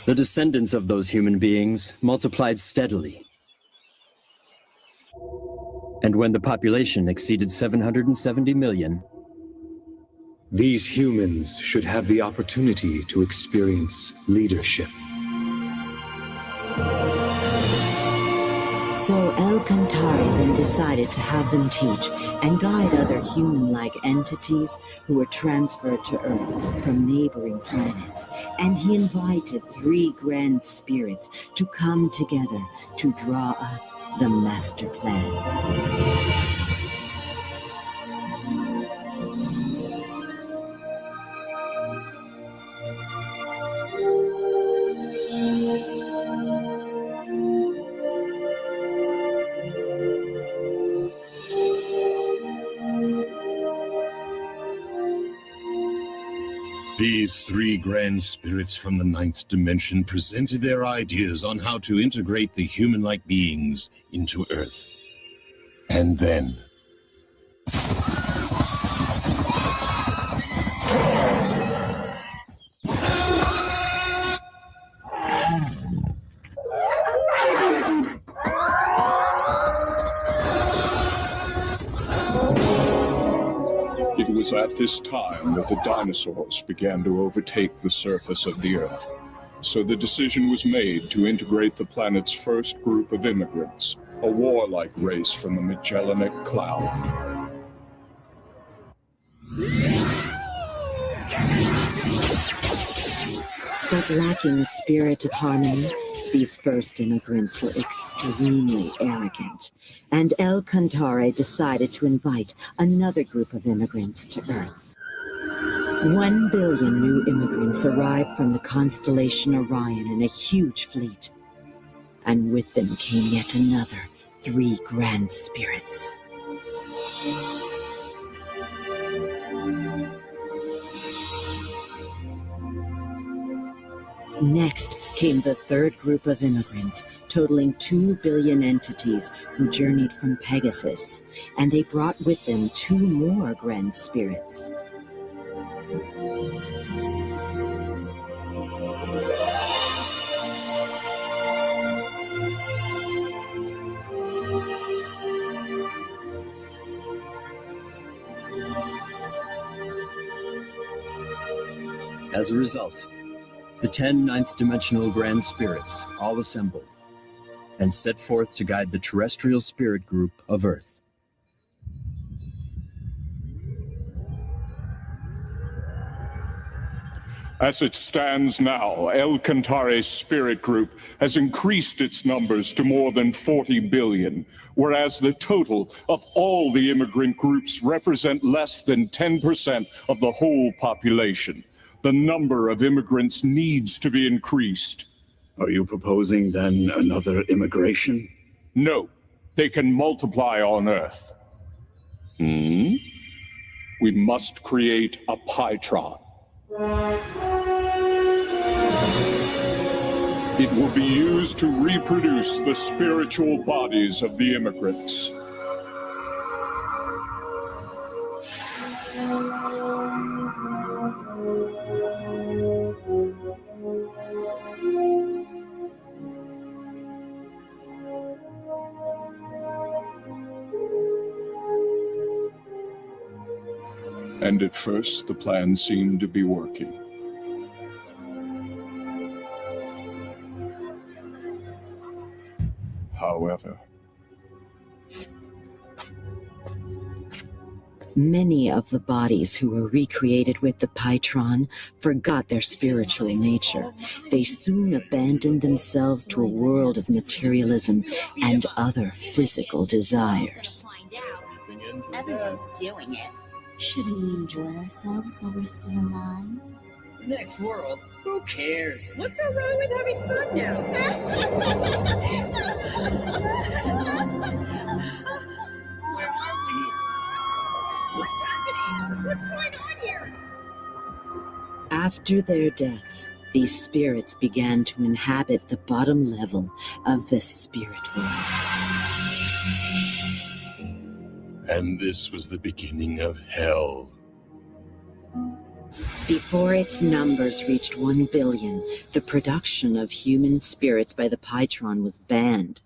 The descendants of those human beings multiplied steadily. And when the population exceeded 770 million, these humans should have the opportunity to experience leadership. So El Cantare then decided to have them teach and guide other human-like entities who were transferred to Earth from neighboring planets, and he invited 3 grand spirits to come together to draw up the master plan. These 3 grand spirits from the 9th dimension presented their ideas on how to integrate the human-like beings into Earth. And then... It was at this time that the dinosaurs began to overtake the surface of the Earth. So the decision was made to integrate the planet's first group of immigrants, a warlike race from the Magellanic Cloud. But lacking a spirit of harmony, these first immigrants were extremely arrogant, and El Cantare decided to invite another group of immigrants to Earth. 1 billion new immigrants arrived from the constellation Orion in a huge fleet, and with them came yet another 3 grand spirits. Next came the 3rd group of immigrants, totaling 2 billion entities who journeyed from Pegasus, and they brought with them 2 more grand spirits. As a result, the 10 ninth-dimensional grand spirits all assembled and set forth to guide the terrestrial spirit group of Earth. As it stands now, El Cantare's spirit group has increased its numbers to more than 40 billion, whereas the total of all the immigrant groups represent less than 10% of the whole population. The number of immigrants needs to be increased. Are you proposing, then, another immigration? No. They can multiply on Earth. We must create a Pytron. It will be used to reproduce the spiritual bodies of the immigrants. And at first, the plan seemed to be working. However, many of the bodies who were recreated with the Pytron forgot their spiritual nature. They soon abandoned themselves to a world of materialism and other physical desires. Everyone's doing it. Shouldn't we enjoy ourselves while we're still alive? The next world? Who cares? What's so wrong with having fun now? Where are we? What's happening? What's going on here? After their deaths, these spirits began to inhabit the bottom level of the spirit world. And this was the beginning of hell. Before its numbers reached 1 billion, the production of human spirits by the Pytron was banned.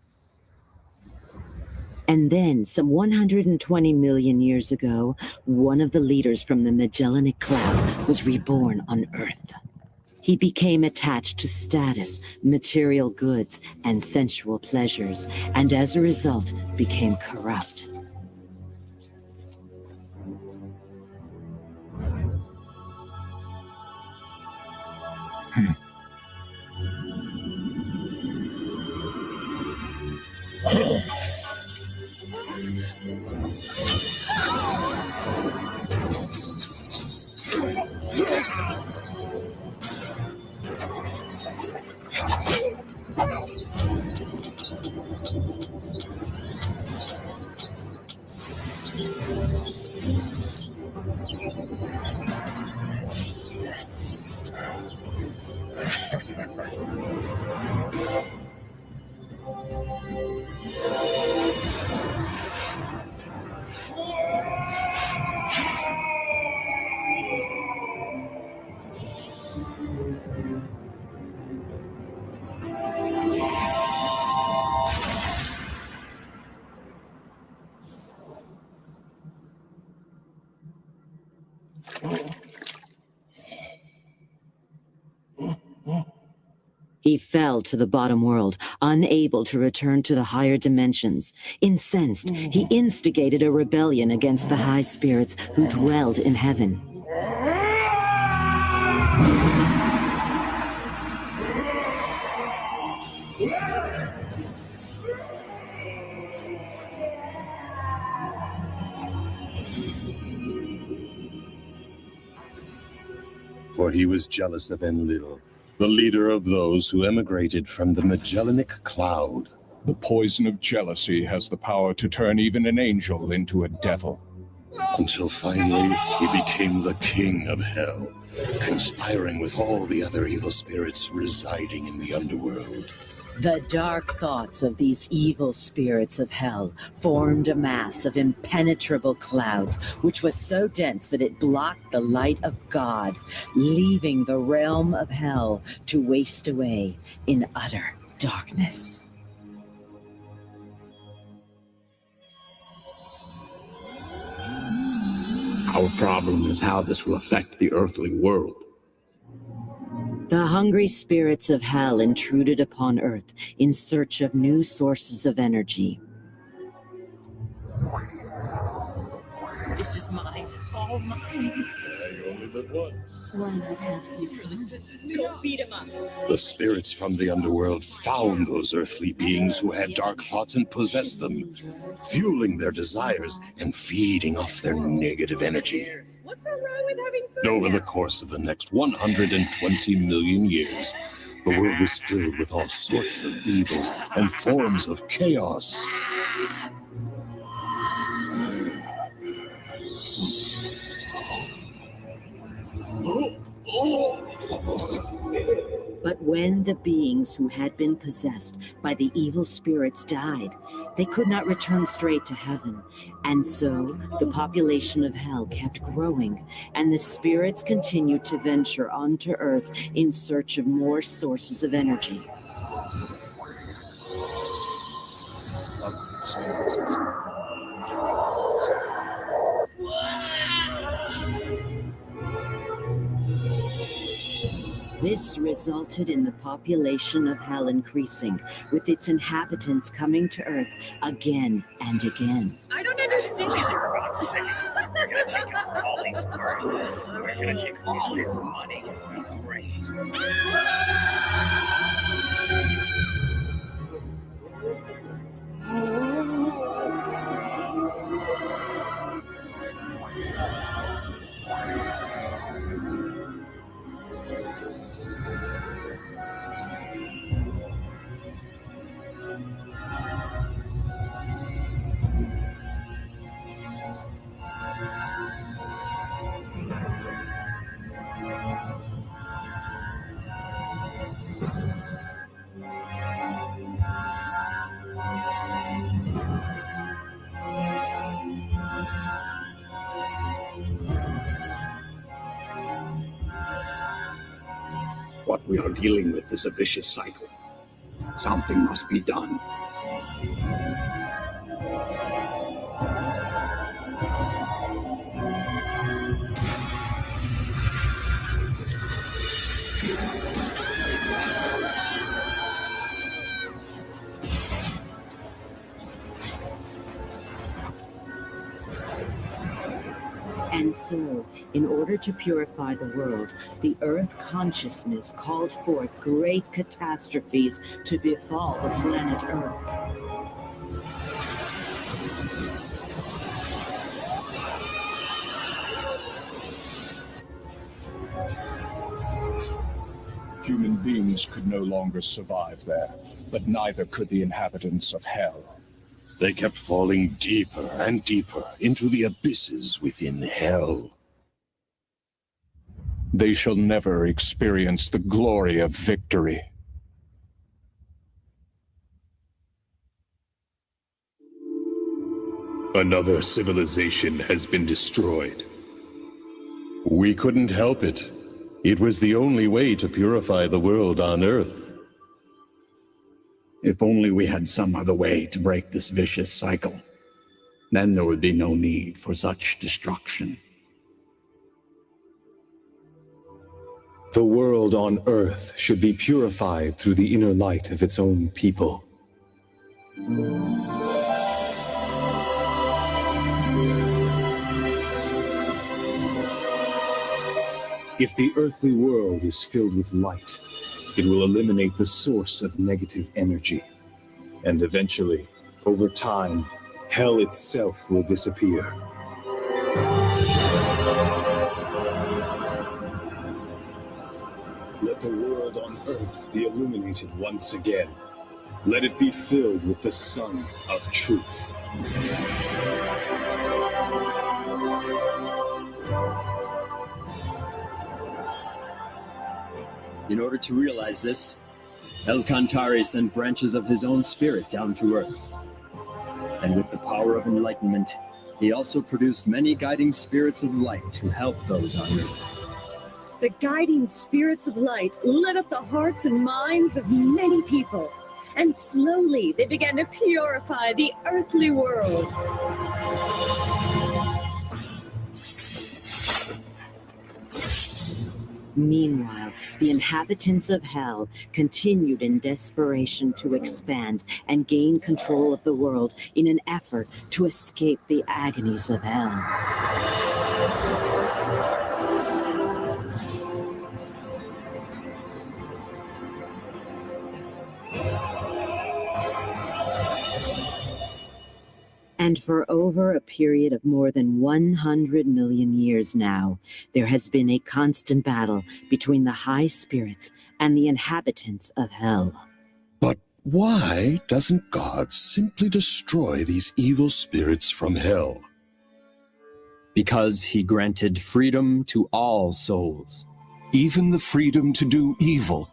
And then, some 120 million years ago, one of the leaders from the Magellanic Cloud was reborn on Earth. He became attached to status, material goods, and sensual pleasures, and as a result became corrupt. He fell to the bottom world, unable to return to the higher dimensions. Incensed, he instigated a rebellion against the high spirits who dwelled in heaven. For he was jealous of Enlil, the leader of those who emigrated from the Magellanic Cloud. The poison of jealousy has the power to turn even an angel into a devil. Until finally, he became the king of hell, conspiring with all the other evil spirits residing in the underworld. The dark thoughts of these evil spirits of hell formed a mass of impenetrable clouds, which was so dense that it blocked the light of God, leaving the realm of hell to waste away in utter darkness. Our problem is how this will affect the earthly world. The hungry spirits of hell intruded upon Earth in search of new sources of energy. This is mine. All mine. Why not have some fun? Go beat him up. The spirits from the underworld found those earthly beings who had dark thoughts and possessed them, fueling their desires and feeding off their negative energy. What's so wrong with having fun? Over the course of the next 120 million years, the world was filled with all sorts of evils and forms of chaos. But when the beings who had been possessed by the evil spirits died, they could not return straight to heaven. And so the population of hell kept growing, and the spirits continued to venture onto Earth in search of more sources of energy. This resulted in the population of hell increasing, with its inhabitants coming to Earth again and again. I don't understand. Jesus, for God's sake. We're gonna take him for all he's worth. We're gonna take all his money. Great. What we are dealing with is a vicious cycle. Something must be done. And so, in order to purify the world, the Earth consciousness called forth great catastrophes to befall the planet Earth. Human beings could no longer survive there, but neither could the inhabitants of Hell. They kept falling deeper and deeper into the abysses within Hell. They shall never experience the glory of victory. Another civilization has been destroyed. We couldn't help it. It was the only way to purify the world on Earth. If only we had some other way to break this vicious cycle. Then there would be no need for such destruction. The world on Earth should be purified through the inner light of its own people. If the earthly world is filled with light, it will eliminate the source of negative energy. And eventually, over time, Hell itself will disappear. Let the world on Earth be illuminated once again. Let it be filled with the sun of truth. In order to realize this, El-Kantari sent branches of his own spirit down to Earth. And with the power of enlightenment, he also produced many guiding spirits of light to help those on Earth. The guiding spirits of light lit up the hearts and minds of many people, and slowly they began to purify the earthly world. Meanwhile, the inhabitants of Hell continued in desperation to expand and gain control of the world in an effort to escape the agonies of Hell. And for over a period of more than 100 million years now, there has been a constant battle between the high spirits and the inhabitants of Hell. But why doesn't God simply destroy these evil spirits from Hell? Because he granted freedom to all souls. Even the freedom to do evil.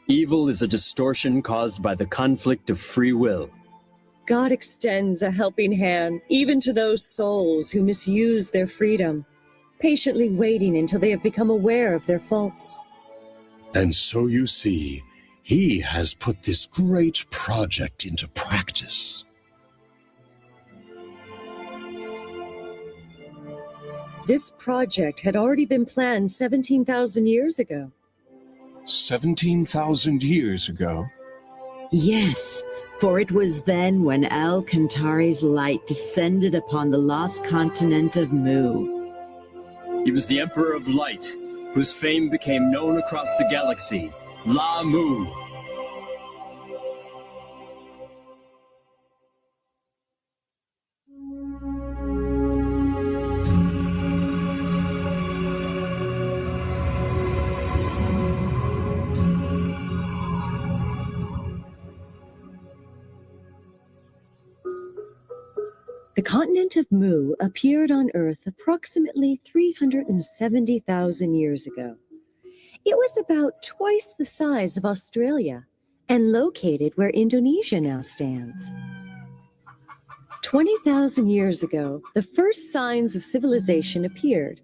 Evil is a distortion caused by the conflict of free will. God extends a helping hand even to those souls who misuse their freedom, patiently waiting until they have become aware of their faults. And so you see, he has put this great project into practice. This project had already been planned 17,000 years ago. 17,000 years ago? Yes, for it was then when El-Kantari's light descended upon the lost continent of Mu. He was the Emperor of Light, whose fame became known across the galaxy, La-Mu. The continent of Mu appeared on Earth approximately 370,000 years ago. It was about twice the size of Australia and located where Indonesia now stands. 20,000 years ago, the first signs of civilization appeared,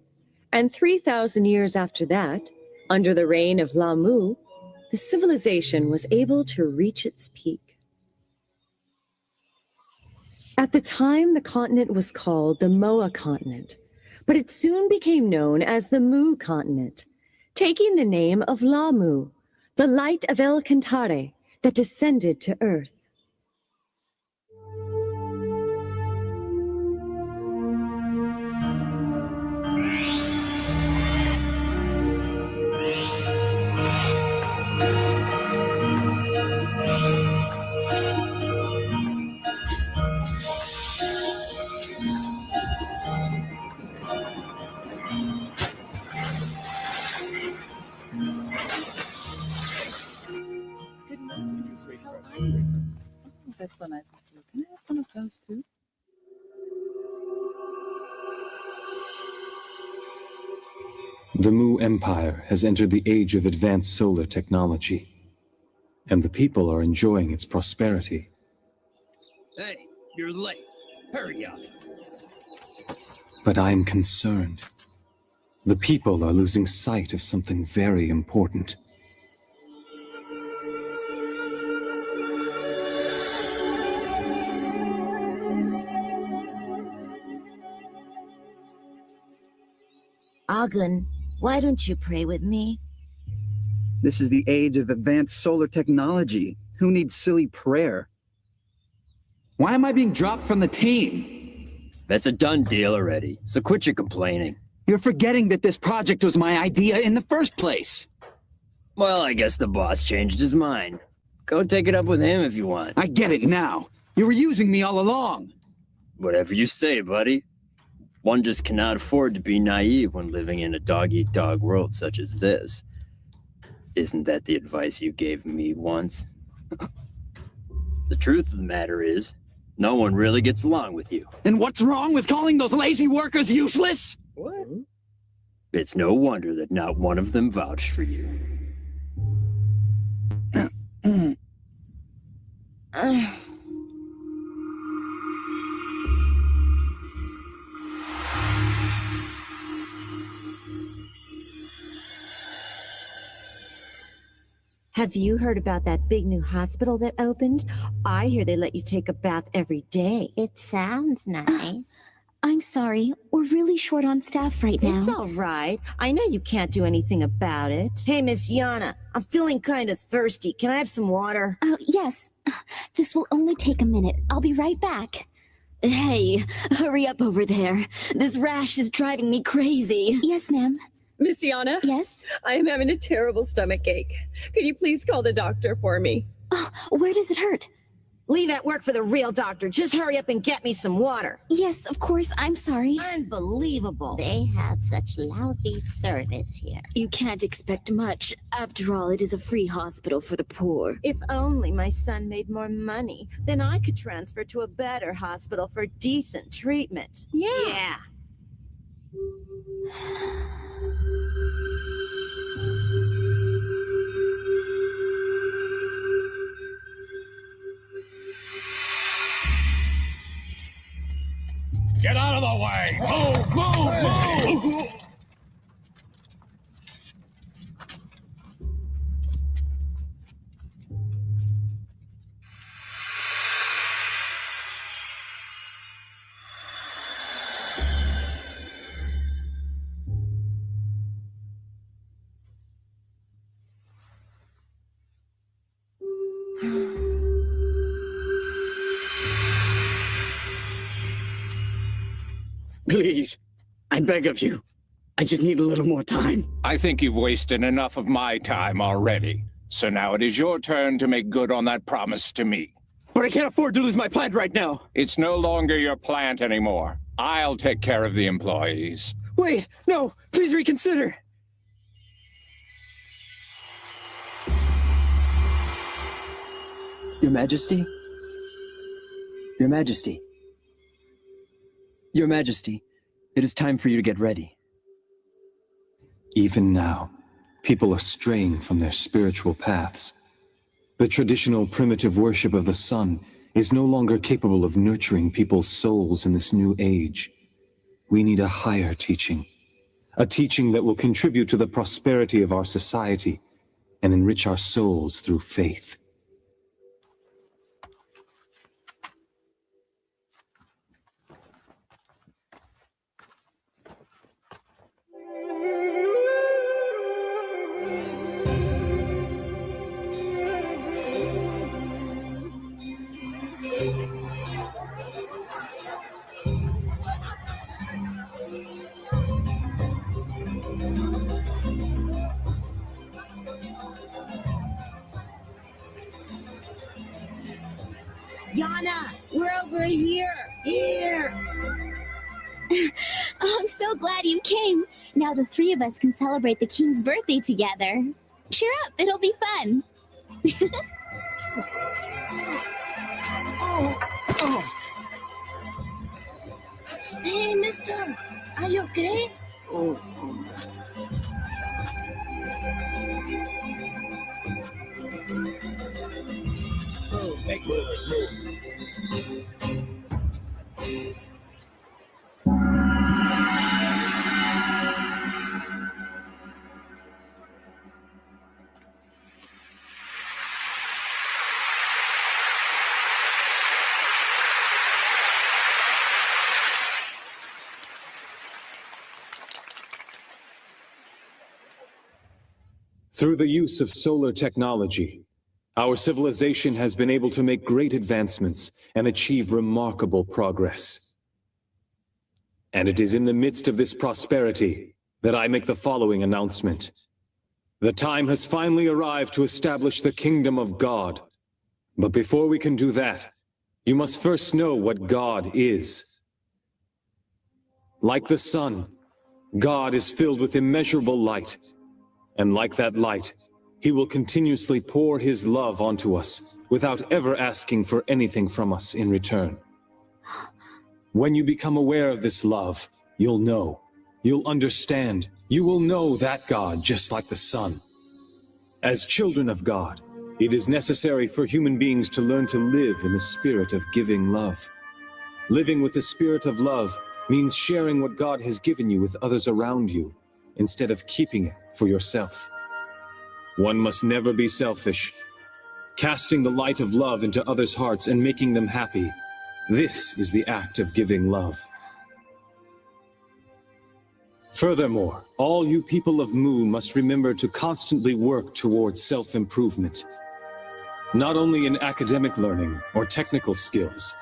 and 3,000 years after that, under the reign of La-Mu, the civilization was able to reach its peak. At the time, the continent was called the Moa continent, but it soon became known as the Mu continent, taking the name of Lamu, the light of El Cantare that descended to Earth. That's so nice of you. Can I have one of those too? The Mu Empire has entered the age of advanced solar technology, and the people are enjoying its prosperity. Hey, you're late. Hurry up. But I am concerned. The people are losing sight of something very important. Agun, why don't you pray with me? This is the age of advanced solar technology. Who needs silly prayer? Why am I being dropped from the team? That's a done deal already, so quit your complaining. You're forgetting that this project was my idea in the first place. Well, I guess the boss changed his mind. Go take it up with him if you want. I get it now. You were using me all along. Whatever you say, buddy. One just cannot afford to be naive when living in a dog-eat-dog world such as this. Isn't that the advice you gave me once? The truth of the matter is, no one really gets along with you. And what's wrong with calling those lazy workers useless? What? It's no wonder that not one of them vouched for you. Have you heard about that big new hospital that opened? I hear they let you take a bath every day. It sounds nice. I'm sorry. We're really short on staff right now. It's all right. I know you can't do anything about it. Hey, Miss Yana, I'm feeling kind of thirsty. Can I have some water? Oh, yes. This will only take a minute. I'll be right back. Hey, hurry up over there. This rash is driving me crazy. Yes, ma'am. Miss Yana? Yes? I am having a terrible stomach ache. Could you please call the doctor for me? Oh, where does it hurt? Leave that work for the real doctor. Just hurry up and get me some water. Yes, of course. I'm sorry. Unbelievable. They have such lousy service here. You can't expect much. After all, it is a free hospital for the poor. If only my son made more money, then I could transfer to a better hospital for decent treatment. Yeah. Get out of the way! Move! Please, I beg of you. I just need a little more time. I think you've wasted enough of my time already. So now it is your turn to make good on that promise to me. But I can't afford to lose my plant right now. It's no longer your plant anymore. I'll take care of the employees. Wait, no, please reconsider. Your Majesty? Your Majesty? Your Majesty, it is time for you to get ready. Even now, people are straying from their spiritual paths. The traditional primitive worship of the sun is no longer capable of nurturing people's souls in this new age. We need a higher teaching, a teaching that will contribute to the prosperity of our society and enrich our souls through faith. Yana, we're over here. Here. Oh, I'm so glad you came. Now the three of us can celebrate the king's birthday together. Cheer up, it'll be fun. Hey, mister, are you okay? Through the use of solar technology, our civilization has been able to make great advancements and achieve remarkable progress. And it is in the midst of this prosperity that I make the following announcement. The time has finally arrived to establish the kingdom of God. But before we can do that, you must first know what God is. Like the sun, God is filled with immeasurable light. And like that light, he will continuously pour his love onto us without ever asking for anything from us in return. When you become aware of this love, you'll know, you'll understand, you will know that God just like the sun. As children of God, it is necessary for human beings to learn to live in the spirit of giving love. Living with the spirit of love means sharing what God has given you with others around you, instead of keeping it for yourself. One must never be selfish. Casting the light of love into others' hearts and making them happy, this is the act of giving love. Furthermore, all you people of Mu must remember to constantly work towards self-improvement. Not only in academic learning or technical skills,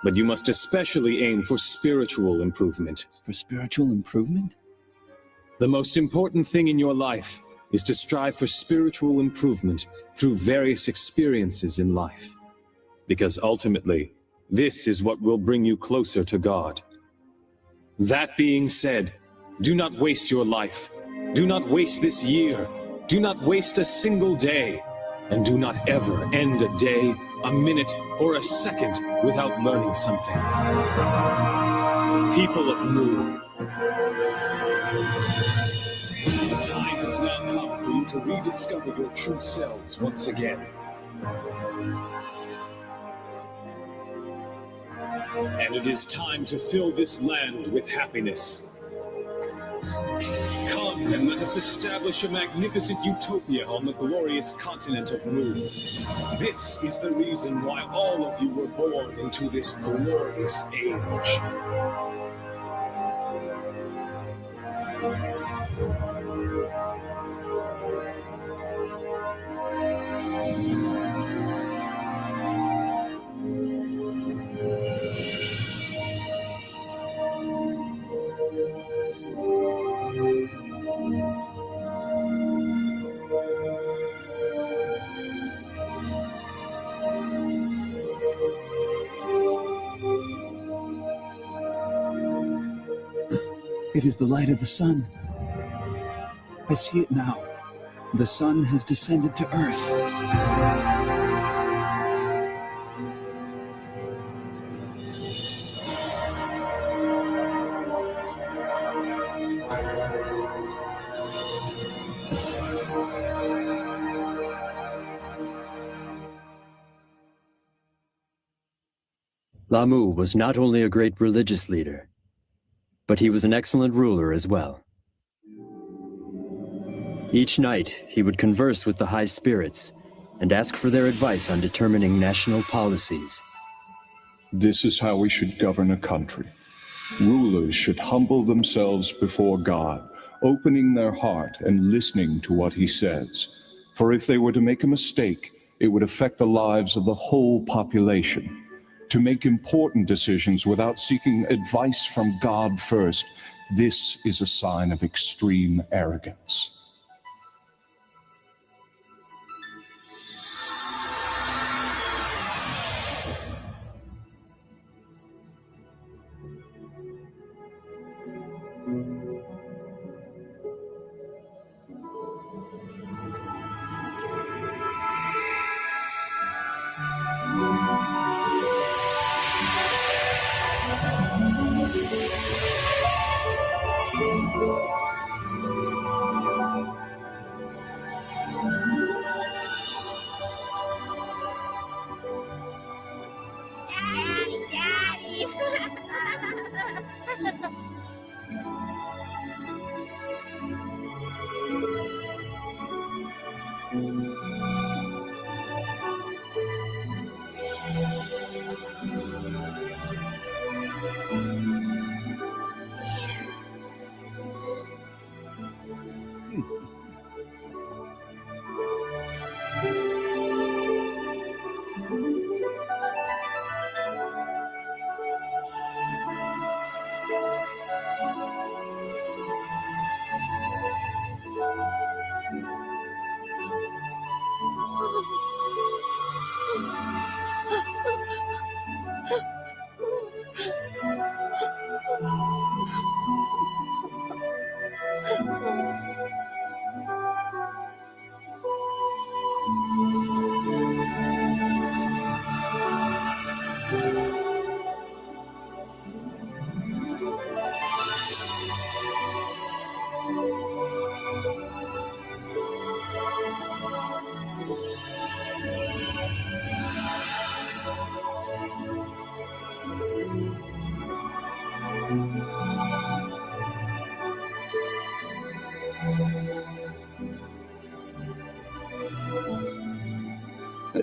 but you must especially aim for spiritual improvement. For spiritual improvement? The most important thing in your life is to strive for spiritual improvement through various experiences in life. Because ultimately, this is what will bring you closer to God. That being said, do not waste your life. Do not waste this year. Do not waste a single day. And do not ever end a day, a minute, or a second without learning something. People of Mu, the time has now come for you to rediscover your true selves once again. And it is time to fill this land with happiness. Come and let us establish a magnificent utopia on the glorious continent of Mu. This is the reason why all of you were born into this glorious age. It is the light of the sun. I see it now. The sun has descended to Earth. Lahmu was not only a great religious leader, but he was an excellent ruler as well. Each night, he would converse with the high spirits and ask for their advice on determining national policies. This is how we should govern a country. Rulers should humble themselves before God, opening their heart and listening to what he says. For if they were to make a mistake, it would affect the lives of the whole population. To make important decisions without seeking advice from God first, this is a sign of extreme arrogance.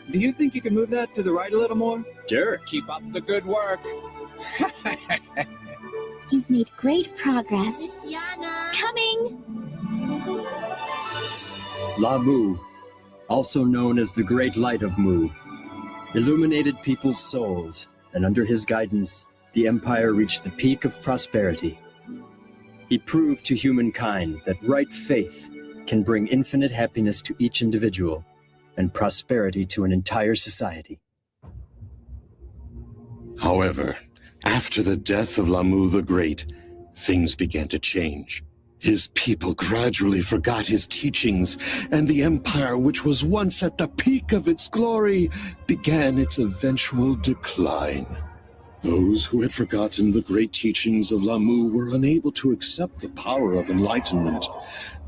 Do you think you can move that to the right a little more? Sure. Keep up the good work. You've made great progress. Coming! La Mu, also known as the Great Light of Mu, illuminated people's souls, and under his guidance, the Empire reached the peak of prosperity. He proved to humankind that right faith can bring infinite happiness to each individual and prosperity to an entire society. However, after the death of La Mu the Great, things began to change. His people gradually forgot his teachings, and the empire, which was once at the peak of its glory, began its eventual decline. Those who had forgotten the great teachings of La Mu were unable to accept the power of enlightenment.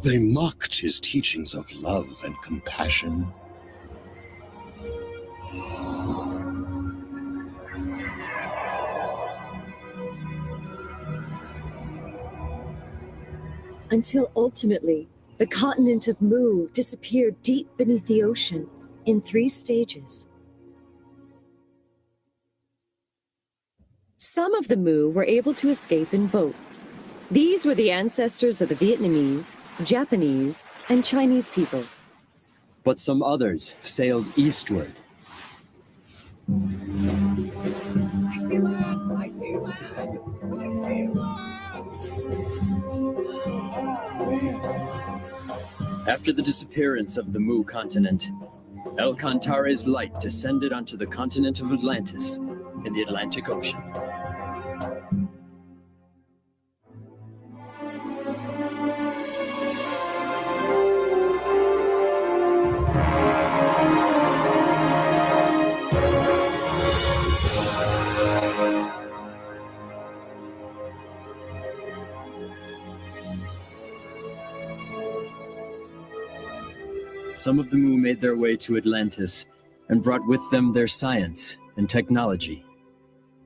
They mocked his teachings of love and compassion. Until ultimately, the continent of Mu disappeared deep beneath the ocean in 3 stages. Some of the Mu were able to escape in boats. These were the ancestors of the Vietnamese, Japanese, and Chinese peoples. But some others sailed eastward. After the disappearance of the Mu continent, El Cantare's light descended onto the continent of Atlantis in the Atlantic Ocean. Some of the Mu made their way to Atlantis and brought with them their science and technology.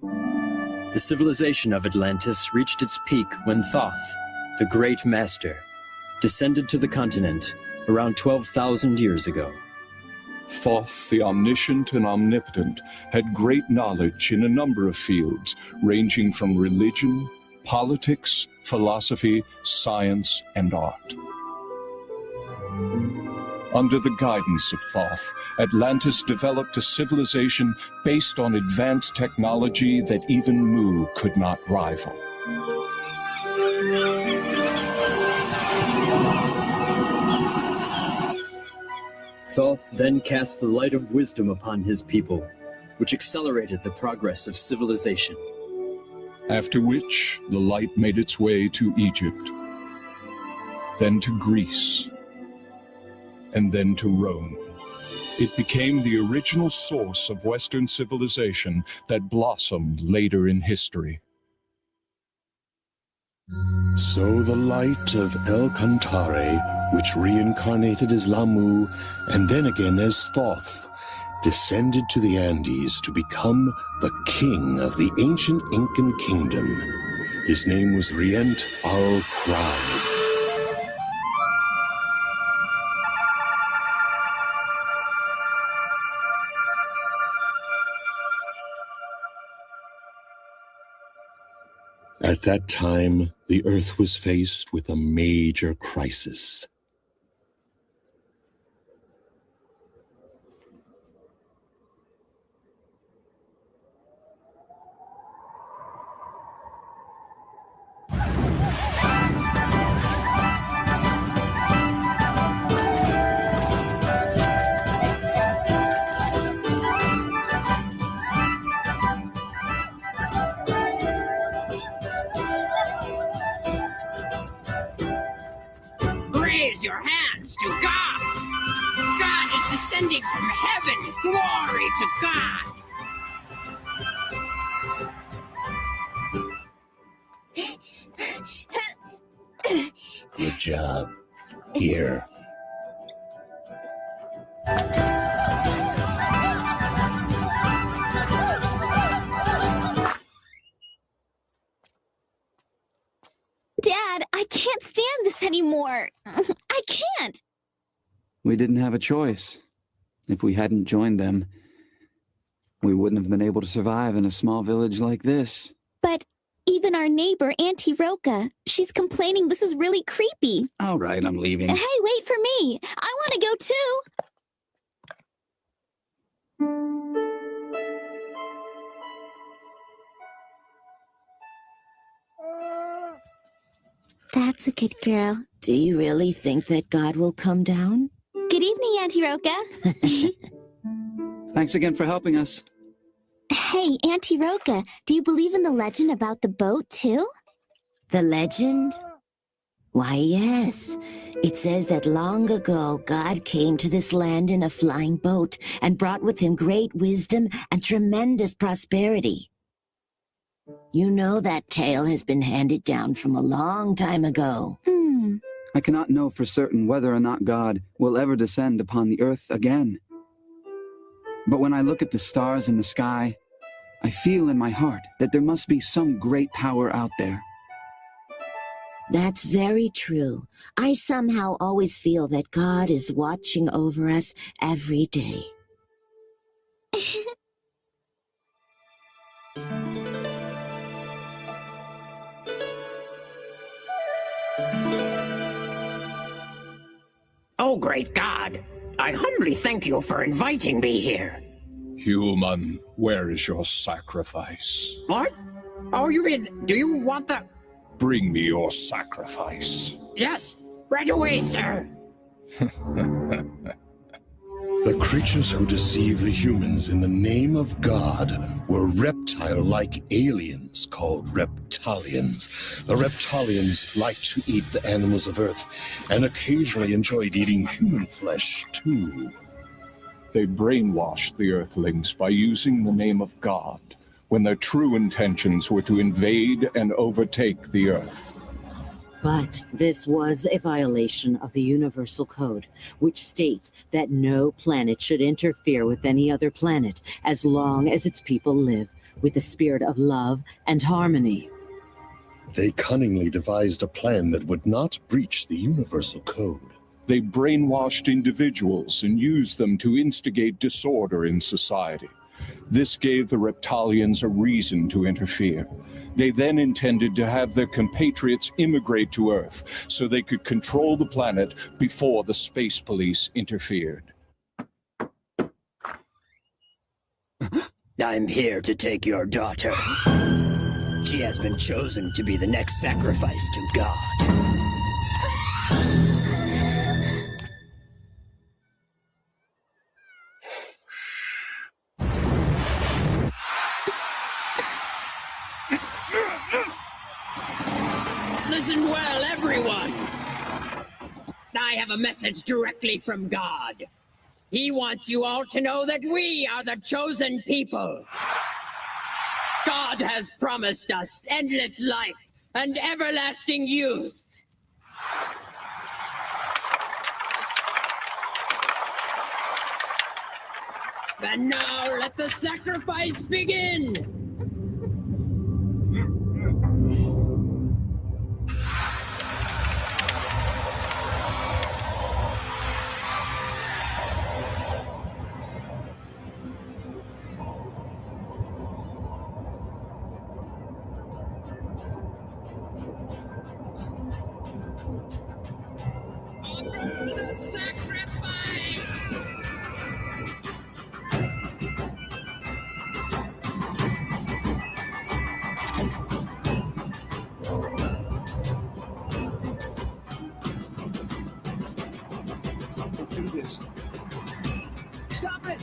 The civilization of Atlantis reached its peak when Thoth, the Great Master, descended to the continent around 12,000 years ago. Thoth, the omniscient and omnipotent, had great knowledge in a number of fields, ranging from religion, politics, philosophy, science, and art. Under the guidance of Thoth, Atlantis developed a civilization based on advanced technology that even Mu could not rival. Thoth then cast the light of wisdom upon his people, which accelerated the progress of civilization. After which, the light made its way to Egypt, then to Greece, and then to Rome. It became the original source of Western civilization that blossomed later in history. So the light of El Cantare, which reincarnated as La Mu, and then again as Thoth, descended to the Andes to become the king of the ancient Incan kingdom. His name was Rient Al-Cride. At that time, the Earth was faced with a major crisis. Raise your hands to God. God is descending from heaven. Glory to God. Good job. Here. Dad, I can't stand this anymore. I can't. We didn't have a choice. If we hadn't joined them, we wouldn't have been able to survive in a small village like this. But even our neighbor, Auntie Roka, she's complaining this is really creepy. All right, I'm leaving. Hey, wait for me. I want to go too. That's a good girl. Do you really think that God will come down? Good evening, Auntie Roka. Thanks again for helping us. Hey, Auntie Roka, do you believe in the legend about the boat too? The legend? Why, yes. It says that long ago, God came to this land in a flying boat and brought with him great wisdom and tremendous prosperity. You know that tale has been handed down from a long time ago. I cannot know for certain whether or not God will ever descend upon the earth again. But when I look at the stars in the sky, I feel in my heart that there must be some great power out there. That's very true. I somehow always feel that God is watching over us every day. Oh, great God. I humbly thank you for inviting me here. Human, where is your sacrifice? What? Oh, you mean, do you want the... Bring me your sacrifice. Yes, right away, sir. The creatures who deceive the humans in the name of God were reptile-like aliens called reptilians. The reptilians liked to eat the animals of Earth and occasionally enjoyed eating human flesh, too. They brainwashed the Earthlings by using the name of God, when their true intentions were to invade and overtake the Earth. But this was a violation of the Universal Code, which states that no planet should interfere with any other planet as long as its people live with the spirit of love and harmony. They cunningly devised a plan that would not breach the Universal Code. They brainwashed individuals and used them to instigate disorder in society. This gave the Reptilians a reason to interfere. They then intended to have their compatriots immigrate to Earth so they could control the planet before the space police interfered. I'm here to take your daughter. She has been chosen to be the next sacrifice to God. Listen well, everyone. I have a message directly from God. He wants you all to know that we are the chosen people. God has promised us endless life and everlasting youth. And now let the sacrifice begin. sacrifice! Don't do this. Stop it!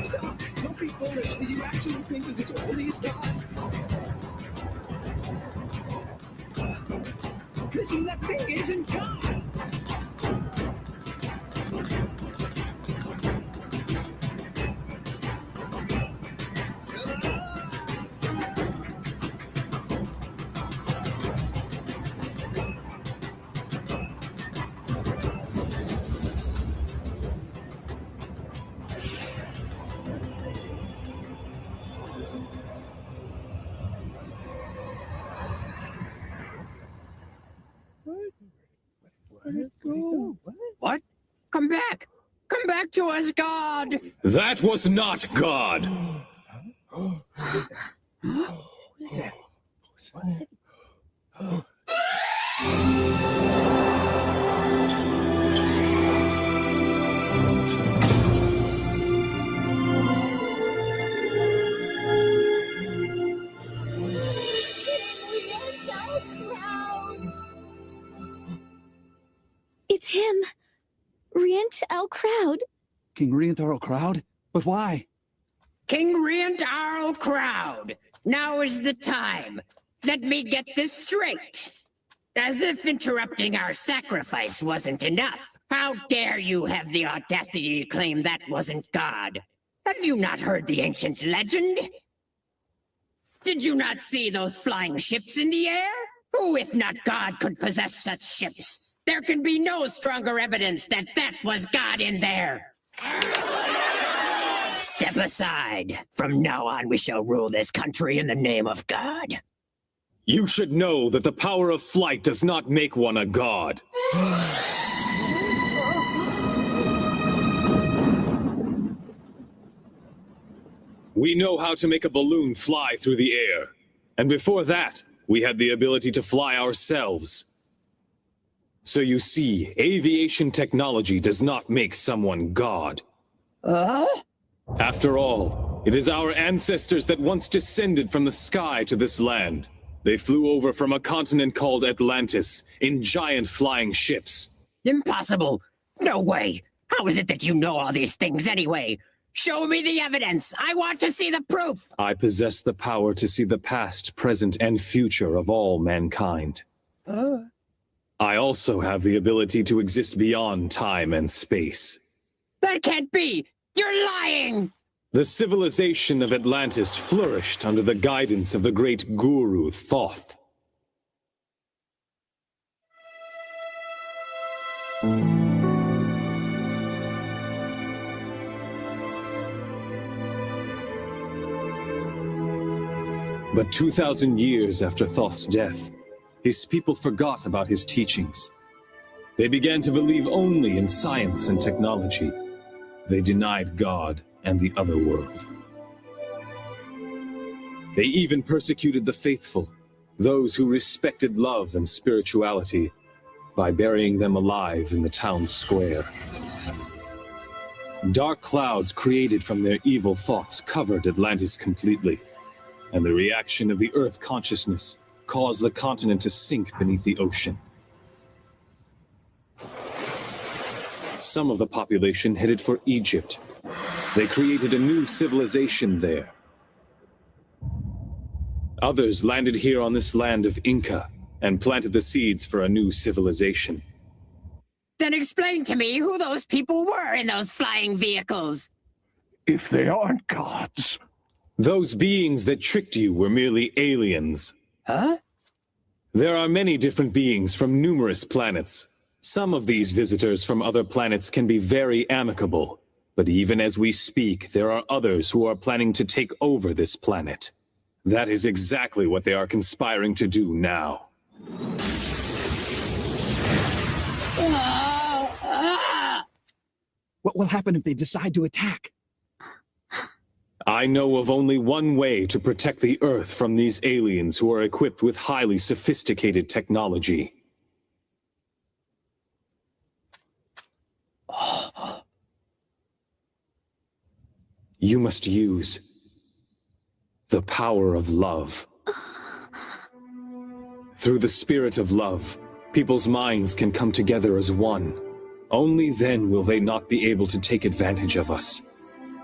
Stop! Don't be foolish. Do you actually think that this will please God? Listen, that thing isn't God! What? Come back! Come back to us, God! That was not God! Who is that? It's him. Rient El Crowd. King Rientarl Crowd? But why? King Rientarl Crowd! Now is the time. Let me get this straight. As if interrupting our sacrifice wasn't enough. How dare you have the audacity to claim that wasn't God? Have you not heard the ancient legend? Did you not see those flying ships in the air? Who, if not God, could possess such ships? There can be no stronger evidence that that was God in there. Step aside. From now on, we shall rule this country in the name of God. You should know that the power of flight does not make one a god. We know how to make a balloon fly through the air. And before that, we had the ability to fly ourselves. So you see, aviation technology does not make someone God. After all, it is our ancestors that once descended from the sky to this land. They flew over from a continent called Atlantis in giant flying ships. Impossible! No way! How is it that you know all these things anyway? Show me the evidence! I want to see the proof! I possess the power to see the past, present, and future of all mankind. I also have the ability to exist beyond time and space. That can't be! You're lying! The civilization of Atlantis flourished under the guidance of the great guru Thoth. But 2,000 years after Thoth's death, his people forgot about his teachings. They began to believe only in science and technology. They denied God and the other world. They even persecuted the faithful, those who respected love and spirituality, by burying them alive in the town square. Dark clouds created from their evil thoughts covered Atlantis completely, and the reaction of the Earth consciousness caused the continent to sink beneath the ocean. Some of the population headed for Egypt. They created a new civilization there. Others landed here on this land of Inca and planted the seeds for a new civilization. Then explain to me who those people were in those flying vehicles. If they aren't gods. Those beings that tricked you were merely aliens. Huh? There are many different beings from numerous planets. Some of these visitors from other planets can be very amicable, but even as we speak, there are others who are planning to take over this planet. That is exactly what they are conspiring to do now. What will happen if they decide to attack? I know of only one way to protect the Earth from these aliens who are equipped with highly sophisticated technology. You must use the power of love. Through the spirit of love, people's minds can come together as one. Only then will they not be able to take advantage of us.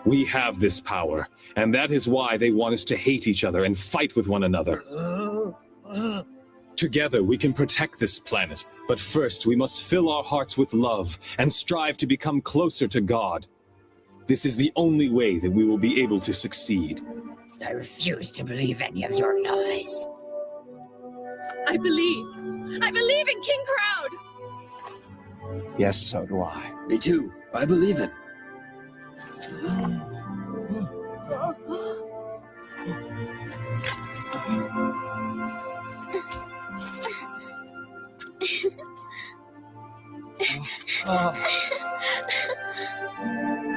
We have this power, and that is why they want us to hate each other and fight with one another. Together we can protect this planet, but first we must fill our hearts with love and strive to become closer to God. This is the only way that we will be able to succeed. I refuse to believe any of your lies. I believe in King Crowd. Yes, so do I. Me too. I believe it.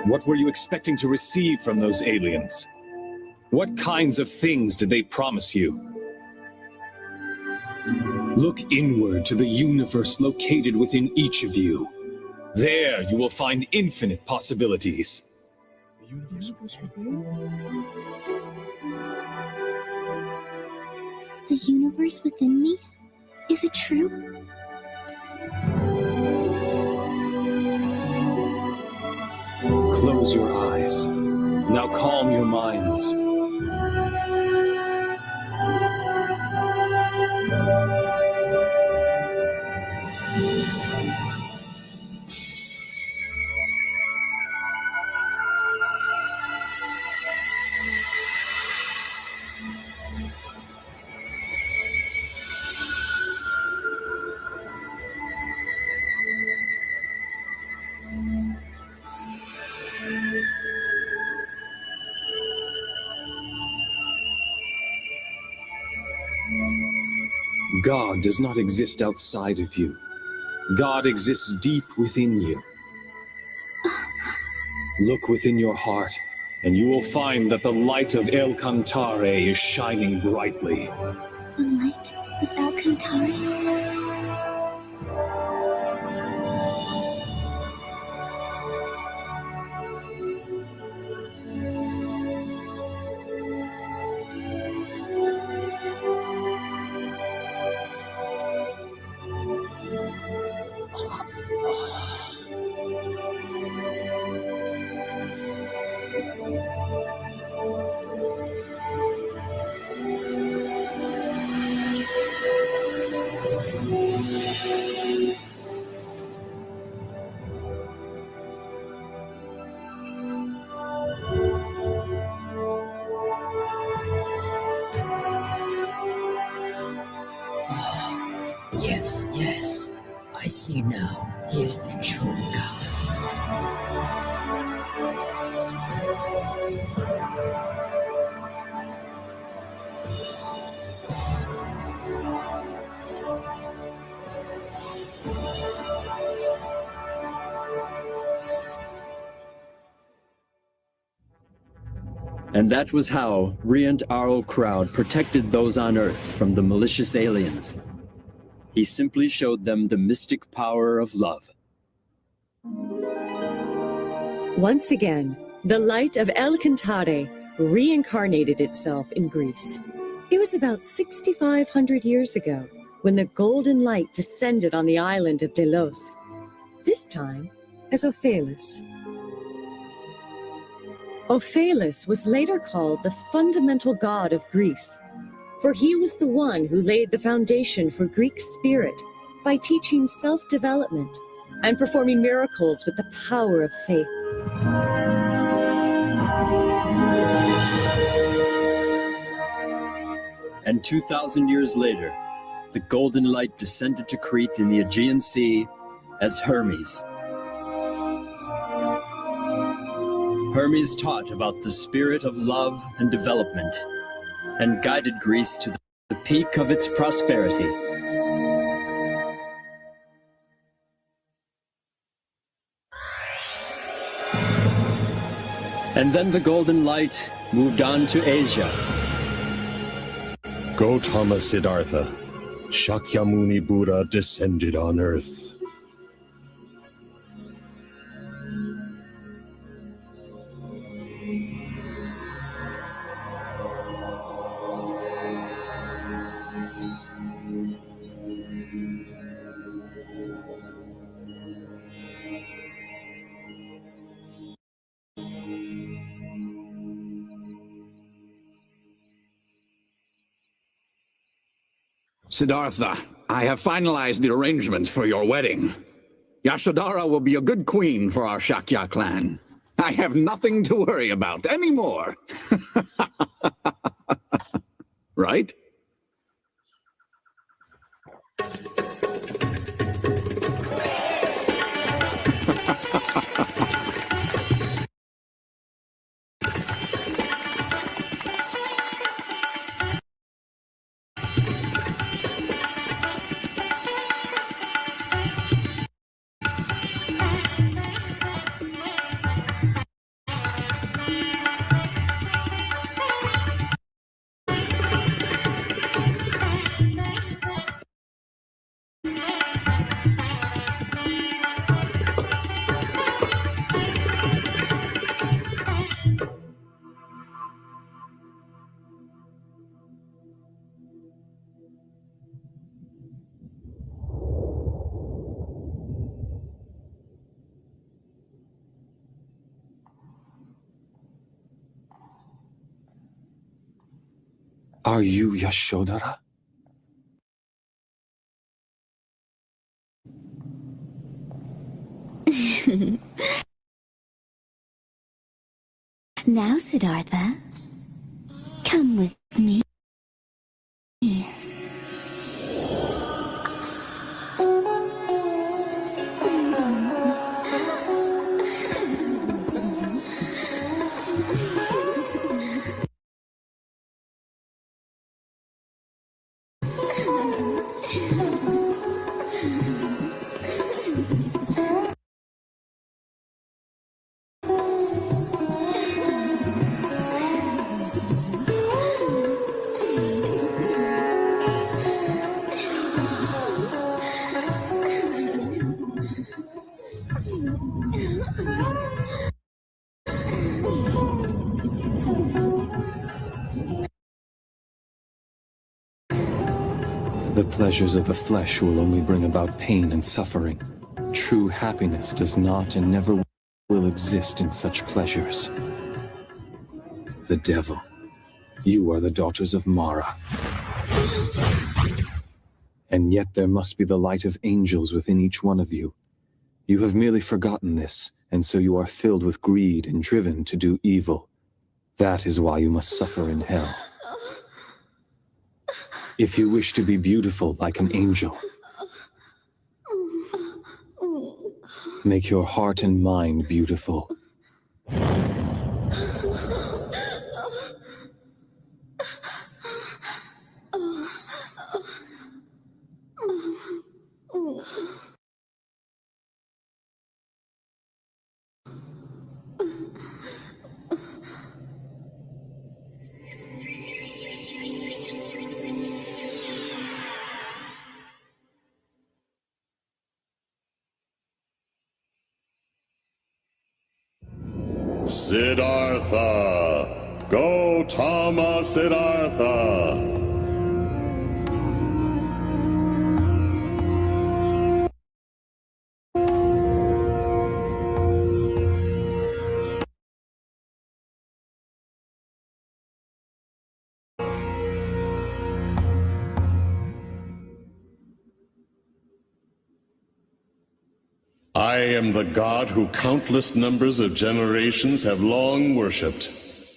What were you expecting to receive from those aliens? What kinds of things did they promise you? Look inward to the universe located within each of you. There you will find infinite possibilities. The universe within me? Is it true? Close your eyes. Now calm your minds. God does not exist outside of you. God exists deep within you. Look within your heart, and you will find that the light of El Cantare is shining brightly. The light of El Cantare? Yes, yes. I see now. He is the true God. And that was how Riant Arl Crowd protected those on Earth from the malicious aliens. He simply showed them the mystic power of love. Once again, the light of El Cantare reincarnated itself in Greece. It was about 6,500 years ago when the golden light descended on the island of Delos, this time as Ophelus. Ophelus was later called the fundamental god of Greece, for he was the one who laid the foundation for Greek spirit by teaching self-development and performing miracles with the power of faith. And 2,000 years later, the golden light descended to Crete in the Aegean Sea as Hermes. Hermes taught about the spirit of love and development, and guided Greece to the peak of its prosperity. And then the golden light moved on to Asia. Gautama Siddhartha, Shakyamuni Buddha descended on Earth. Siddhartha, I have finalized the arrangements for your wedding. Yashodhara will be a good queen for our Shakya clan. I have nothing to worry about anymore. Right? Are you Yashodhara? Now, Siddhartha, come with me. The pleasures of the flesh will only bring about pain and suffering. True happiness does not and never will exist in such pleasures. The devil. You are the daughters of Mara. And yet there must be the light of angels within each one of you. You have merely forgotten this, and so you are filled with greed and driven to do evil. That is why you must suffer in hell. If you wish to be beautiful like an angel, make your heart and mind beautiful. Siddhartha! Gautama Siddhartha! I am the god who countless numbers of generations have long worshipped.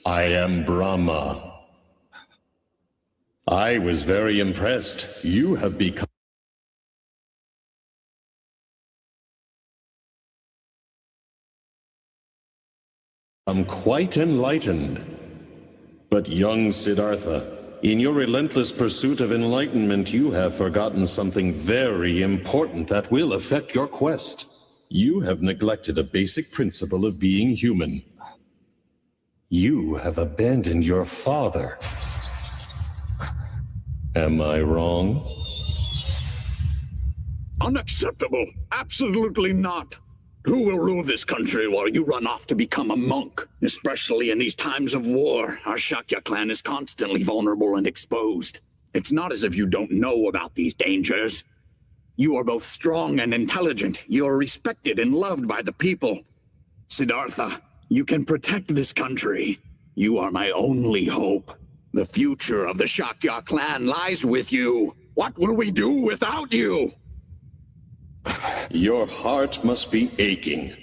I am Brahma. I was very impressed. You have become quite enlightened. But young Siddhartha, in your relentless pursuit of enlightenment, you have forgotten something very important that will affect your quest. You have neglected a basic principle of being human. You have abandoned your father. Am I wrong? Unacceptable! Absolutely not! Who will rule this country while you run off to become a monk? Especially in these times of war, our Shakya clan is constantly vulnerable and exposed. It's not as if you don't know about these dangers. You are both strong and intelligent. You are respected and loved by the people. Siddhartha, you can protect this country. You are my only hope. The future of the Shakya clan lies with you. What will we do without you? Your heart must be aching.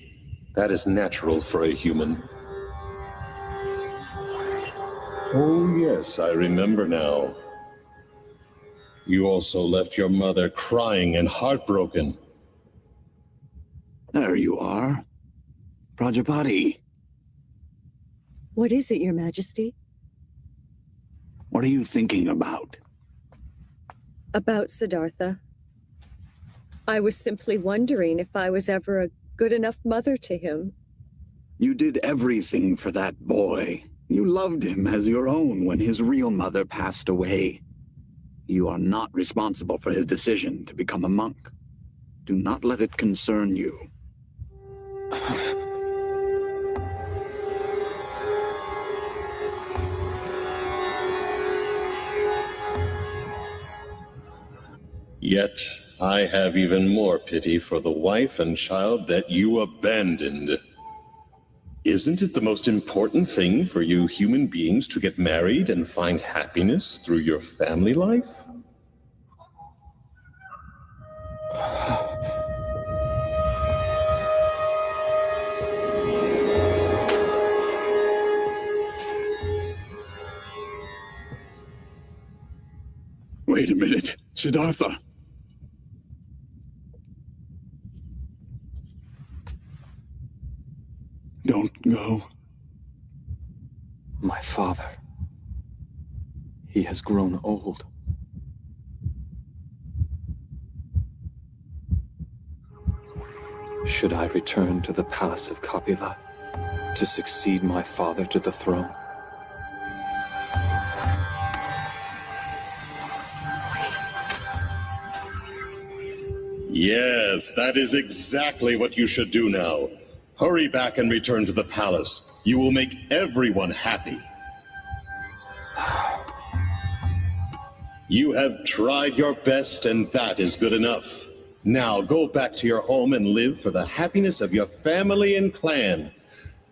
That is natural for a human. Oh yes, I remember now. You also left your mother crying and heartbroken. There you are. Prajapati. What is it, Your Majesty? What are you thinking about? About Siddhartha. I was simply wondering if I was ever a good enough mother to him. You did everything for that boy. You loved him as your own when his real mother passed away. You are not responsible for his decision to become a monk. Do not let it concern you. Yet, I have even more pity for the wife and child that you abandoned. Isn't it the most important thing for you human beings to get married and find happiness through your family life? Wait a minute, Siddhartha. Don't go. My father. He has grown old. Should I return to the palace of Kapila to succeed my father to the throne? Yes, that is exactly what you should do now. Hurry back and return to the palace. You will make everyone happy. You have tried your best, and that is good enough. Now go back to your home and live for the happiness of your family and clan.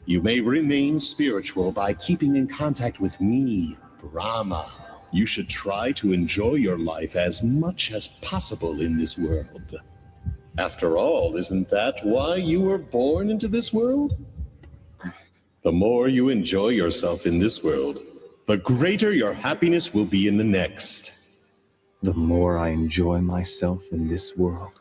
You may remain spiritual by keeping in contact with me, Brahma. You should try to enjoy your life as much as possible in this world. After all, isn't that why you were born into this world? The more you enjoy yourself in this world, the greater your happiness will be in the next. The more I enjoy myself in this world.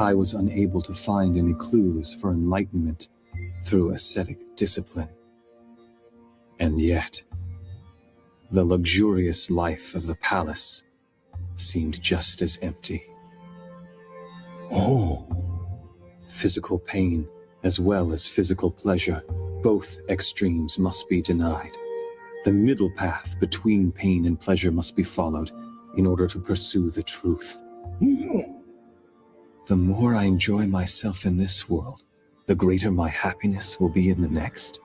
I was unable to find any clues for enlightenment through ascetic discipline. And yet, the luxurious life of the palace seemed just as empty. Physical pain as well as physical pleasure, both extremes must be denied. The middle path between pain and pleasure must be followed in order to pursue the truth. The more I enjoy myself in this world, the greater my happiness will be in the next.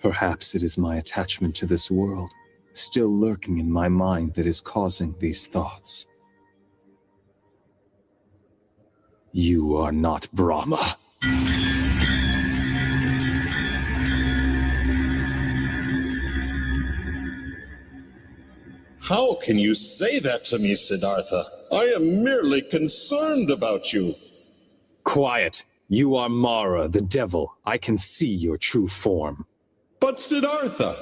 Perhaps it is my attachment to this world, still lurking in my mind, that is causing these thoughts. You are not Brahma. How can you say that to me, Siddhartha? I am merely concerned about you. Quiet. You are Mara, the devil. I can see your true form. But Siddhartha!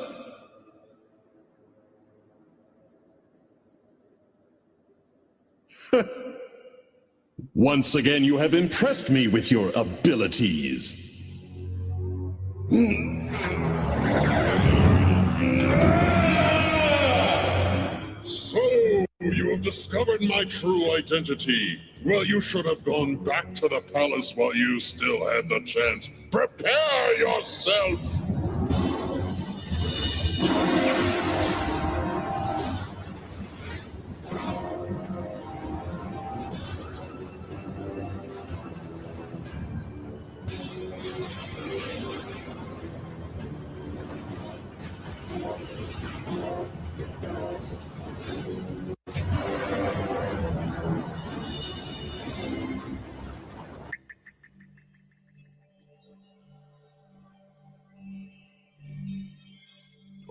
Once again, you have impressed me with your abilities. So, you have discovered my true identity. Well, you should have gone back to the palace while you still had the chance. Prepare yourself!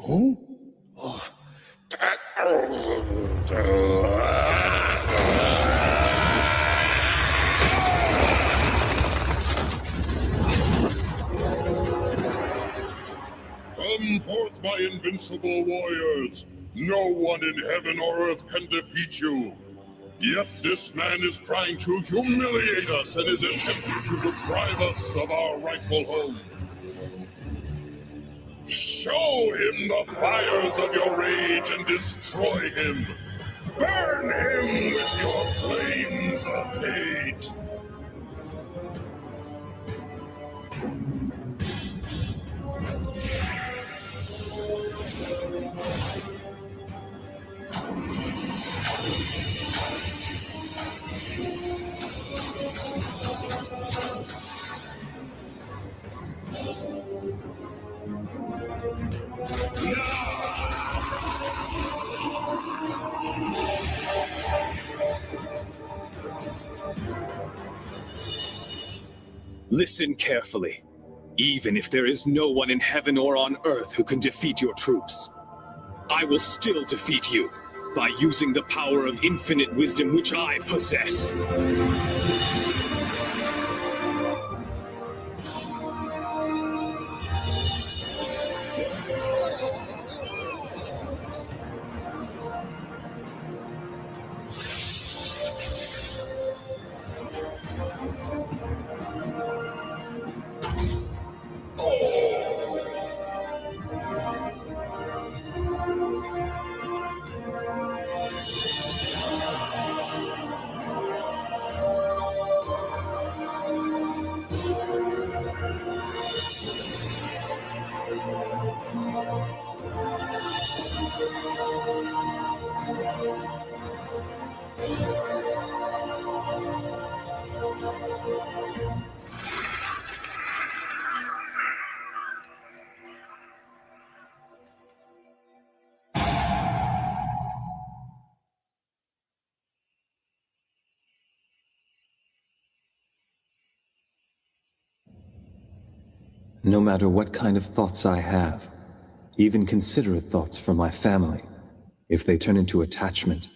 Oh? Come forth, my invincible warriors. No one in heaven or earth can defeat you. Yet this man is trying to humiliate us and is attempting to deprive us of our rightful home. Show him the fires of your rage and destroy him. Burn him with your flames of hate. Listen carefully. Even if there is no one in heaven or on earth who can defeat your troops, I will still defeat you by using the power of infinite wisdom which I possess. No matter what kind of thoughts I have, even considerate thoughts for my family, if they turn into attachment,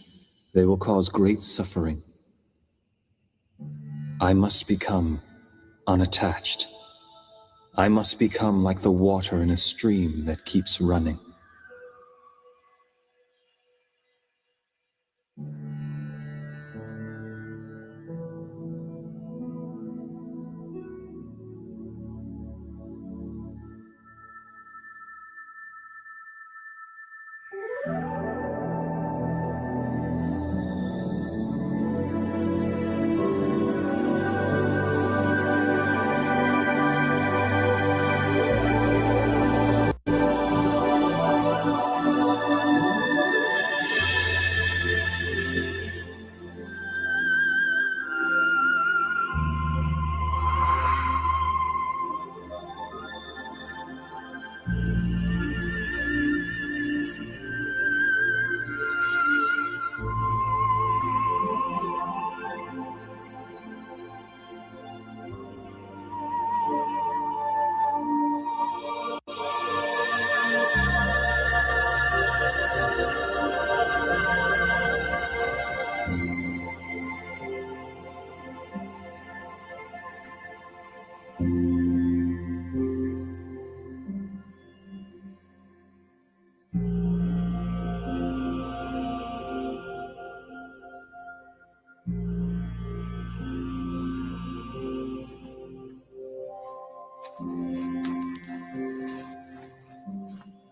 they will cause great suffering. I must become unattached. I must become like the water in a stream that keeps running.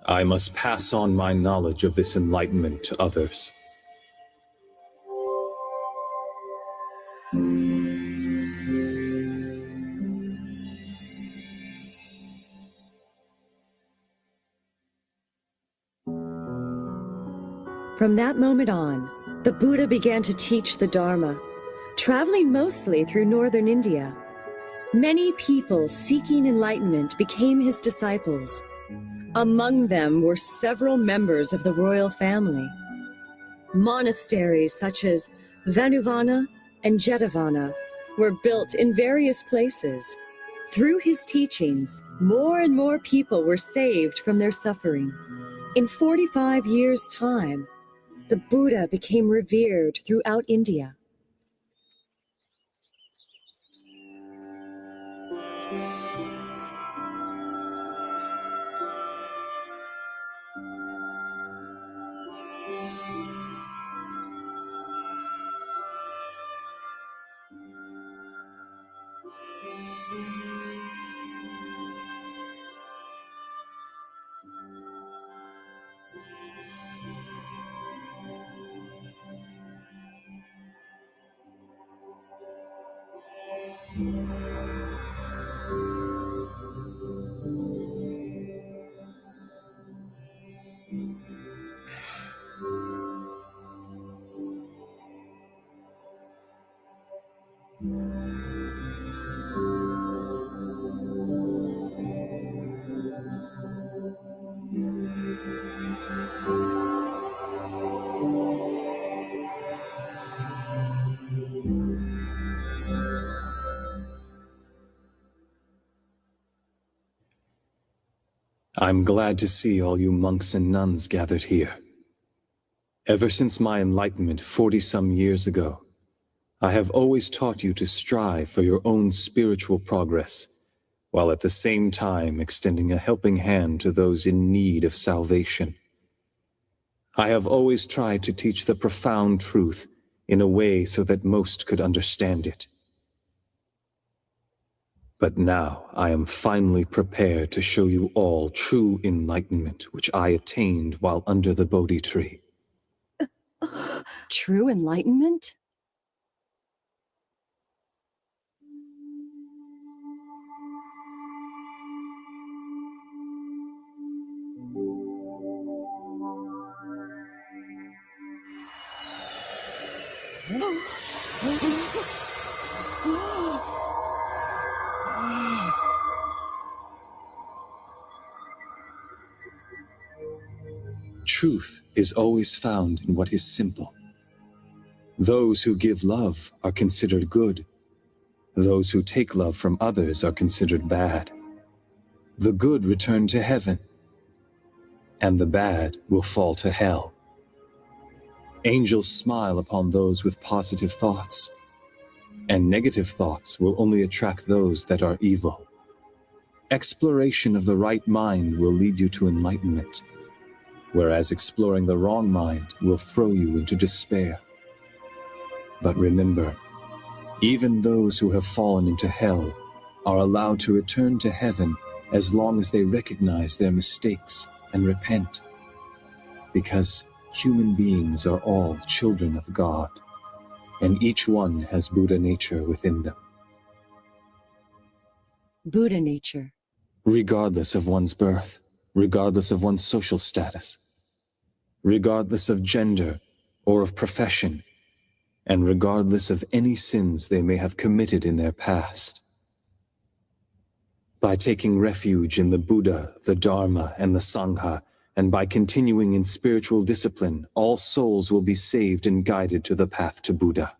I must pass on my knowledge of this enlightenment to others. From that moment on, the Buddha began to teach the Dharma, traveling mostly through northern India. Many people seeking enlightenment became his disciples. Among them were several members of the royal family. Monasteries such as Vanuvana and Jetavana were built in various places. Through his teachings, more and more people were saved from their suffering. In 45 years' time, the Buddha became revered throughout India. I'm glad to see all you monks and nuns gathered here. Ever since my enlightenment 40-some years ago, I have always taught you to strive for your own spiritual progress, while at the same time extending a helping hand to those in need of salvation. I have always tried to teach the profound truth in a way so that most could understand it. But now I am finally prepared to show you all true enlightenment, which I attained while under the Bodhi tree. True enlightenment? Truth is always found in what is simple. Those who give love are considered good. Those who take love from others are considered bad. The good return to heaven, and the bad will fall to hell. Angels smile upon those with positive thoughts, and negative thoughts will only attract those that are evil. Exploration of the right mind will lead you to enlightenment, whereas exploring the wrong mind will throw you into despair. But remember, even those who have fallen into hell are allowed to return to heaven as long as they recognize their mistakes and repent, because human beings are all children of God, and each one has Buddha nature within them. Buddha nature. Regardless of one's birth, regardless of one's social status, regardless of gender or of profession, and regardless of any sins they may have committed in their past. By taking refuge in the Buddha, the Dharma, and the Sangha, and by continuing in spiritual discipline, all souls will be saved and guided to the path to Buddha.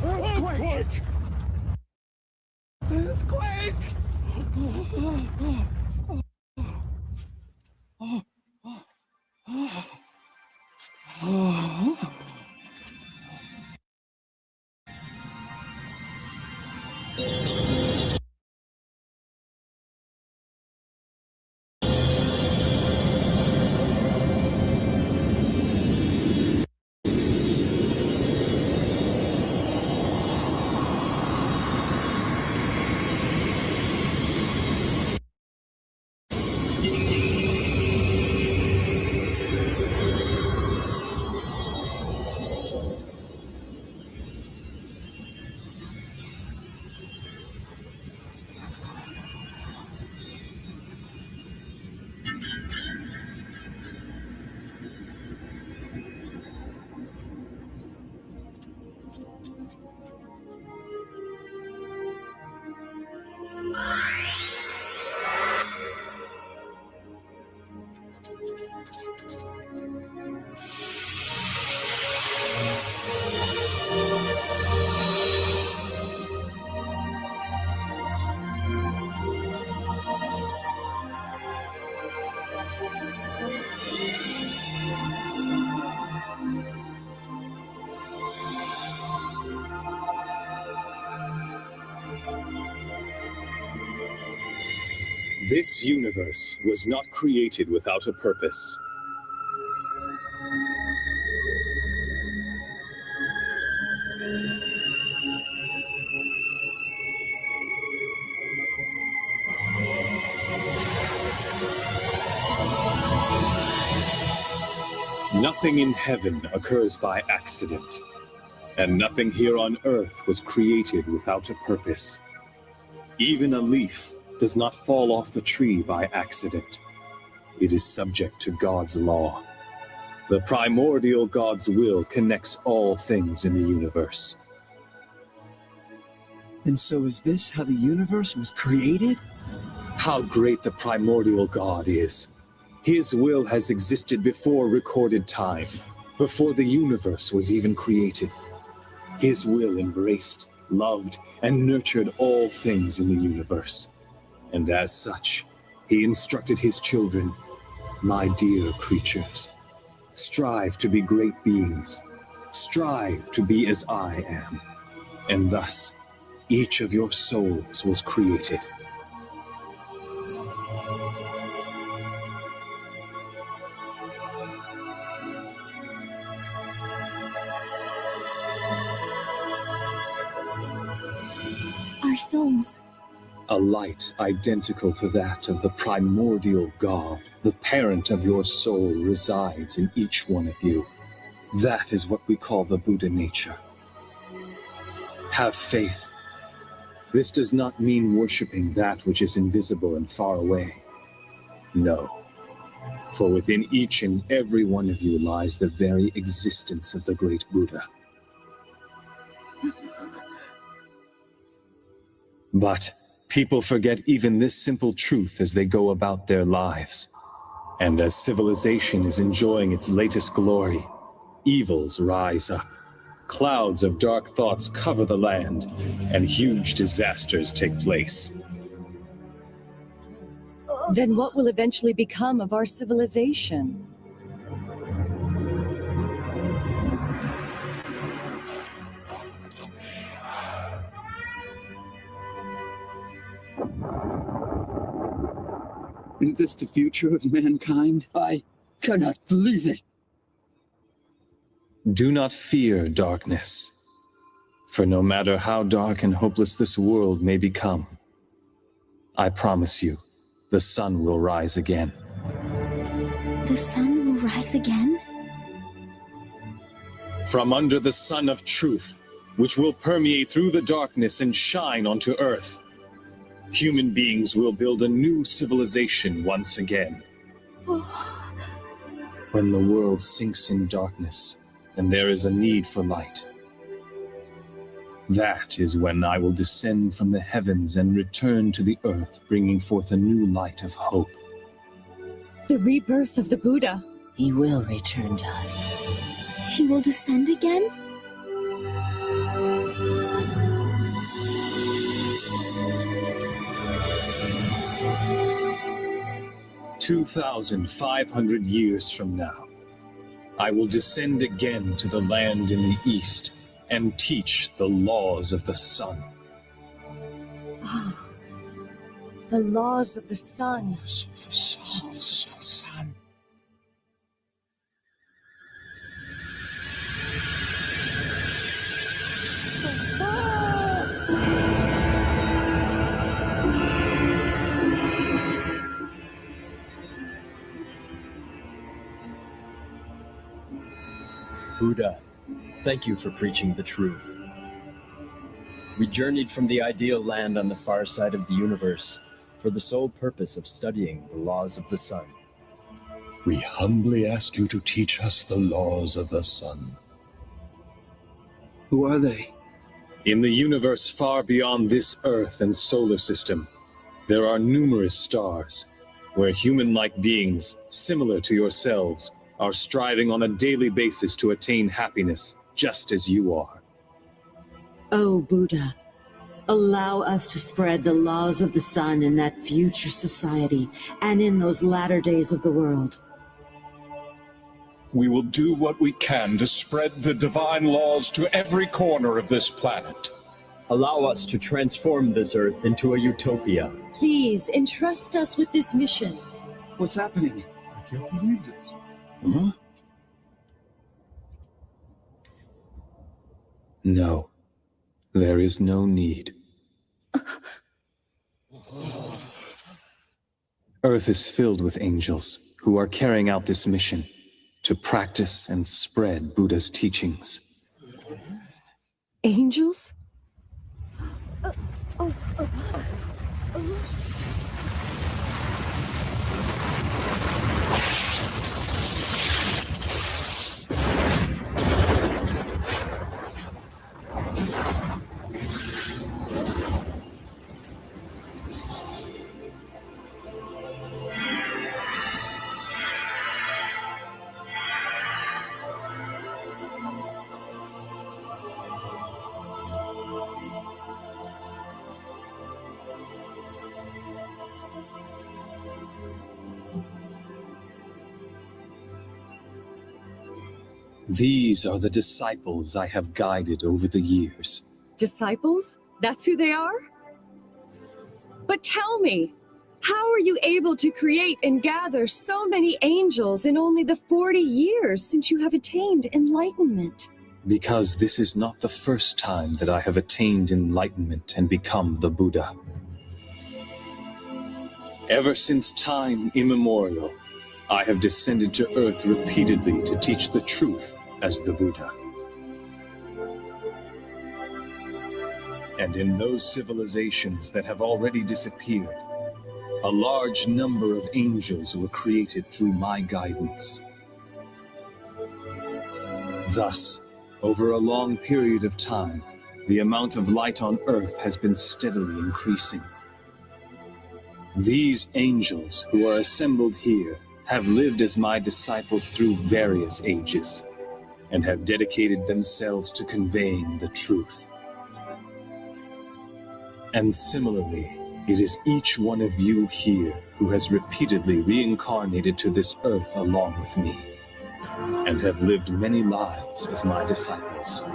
Earthquake! Earthquake! This universe was not created without a purpose. Nothing in heaven occurs by accident, and nothing here on earth was created without a purpose. Even a leaf does not fall off the tree by accident. It is subject to God's law. The primordial God's will connects all things in the universe. And so is this how the universe was created? How great the primordial God is. His will has existed before recorded time, before the universe was even created. His will embraced, loved, and nurtured all things in the universe. And as such, he instructed his children, "My dear creatures, strive to be great beings. Strive to be as I am." And thus, each of your souls was created. Our souls. A light identical to that of the primordial God, the parent of your soul, resides in each one of you. That is what we call the Buddha nature. Have faith. This does not mean worshiping that which is invisible and far away. No, for within each and every one of you lies the very existence of the great Buddha. But people forget even this simple truth as they go about their lives. And as civilization is enjoying its latest glory, evils rise up. Clouds of dark thoughts cover the land, and huge disasters take place. Then what will eventually become of our civilization? Is this the future of mankind? I cannot believe it. Do not fear darkness, for no matter how dark and hopeless this world may become, I promise you, the sun will rise again. The sun will rise again? From under the sun of truth, which will permeate through the darkness and shine onto earth, human beings will build a new civilization once again. When the world sinks in darkness, and there is a need for light, that is when I will descend from the heavens and return to the earth, bringing forth a new light of hope. The rebirth of the Buddha. He will return to us. He will descend again? "2,500 years from now, I will descend again to the land in the east and teach the laws of the sun." Ah, the laws of the sun. Buddha, thank you for preaching the truth. We journeyed from the ideal land on the far side of the universe for the sole purpose of studying the laws of the sun. We humbly ask you to teach us the laws of the sun. Who are they? In the universe far beyond this earth and solar system, There are numerous stars where human-like beings, similar to yourselves, are striving on a daily basis to attain happiness, just as you are. Oh, Buddha, allow us to spread the laws of the sun in that future society and in those latter days of the world. We will do what we can to spread the divine laws to every corner of this planet. Allow us to transform this Earth into a utopia. Please entrust us with this mission. What's happening? I can't believe this. Huh? No, there is no need. Earth is filled with angels who are carrying out this mission to practice and spread Buddha's teachings. Angels? These are the disciples I have guided over the years. Disciples? That's who they are? But tell me, how are you able to create and gather so many angels in only the 40 years since you have attained enlightenment? Because this is not the first time that I have attained enlightenment and become the Buddha. Ever since time immemorial, I have descended to Earth repeatedly to teach the truth as the Buddha. And in those civilizations that have already disappeared, a large number of angels were created through my guidance. Thus, over a long period of time, the amount of light on Earth has been steadily increasing. These angels who are assembled here have lived as my disciples through various ages, and have dedicated themselves to conveying the truth. And similarly, it is each one of you here who has repeatedly reincarnated to this earth along with me, and have lived many lives as my disciples.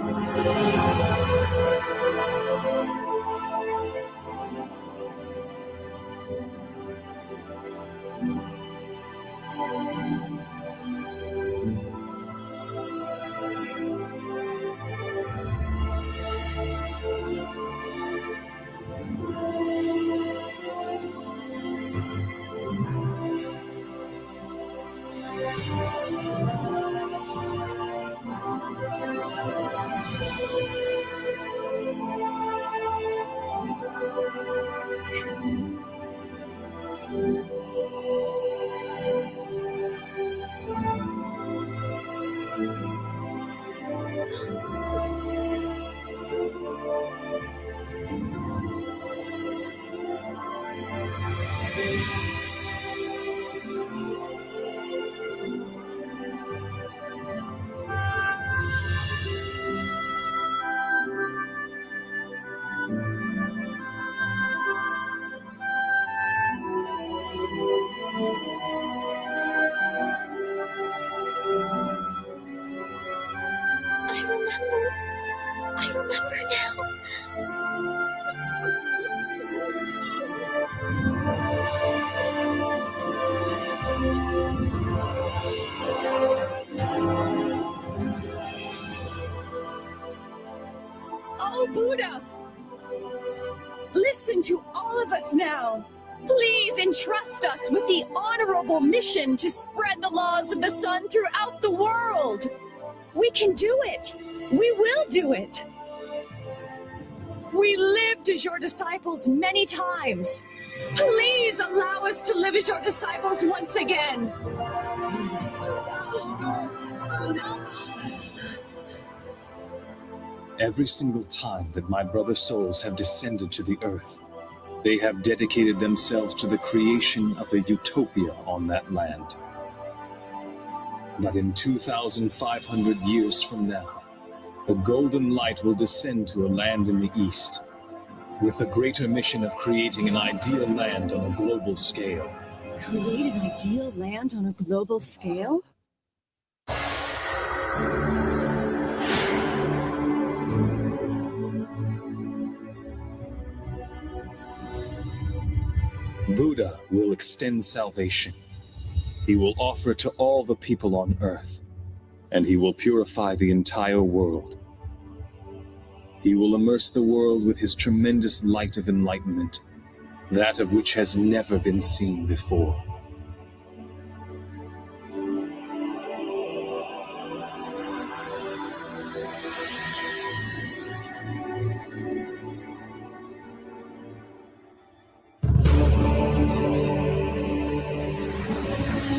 I remember now. Oh, Buddha! Listen to all of us now. Please entrust us with the honorable mission to spread the laws of the sun throughout the world. We can do it. We will do it. We lived as your disciples many times. Please allow us to live as your disciples once again. Every single time that my brother souls have descended to the earth, They have dedicated themselves to the creation of a utopia on that land. But in 2,500 years from now, the golden light will descend to a land in the east, with the greater mission of creating an ideal land on a global scale. Create an ideal land on a global scale? Buddha will extend salvation. He will offer to all the people on earth, and he will purify the entire world. He will immerse the world with his tremendous light of enlightenment, that of which has never been seen before.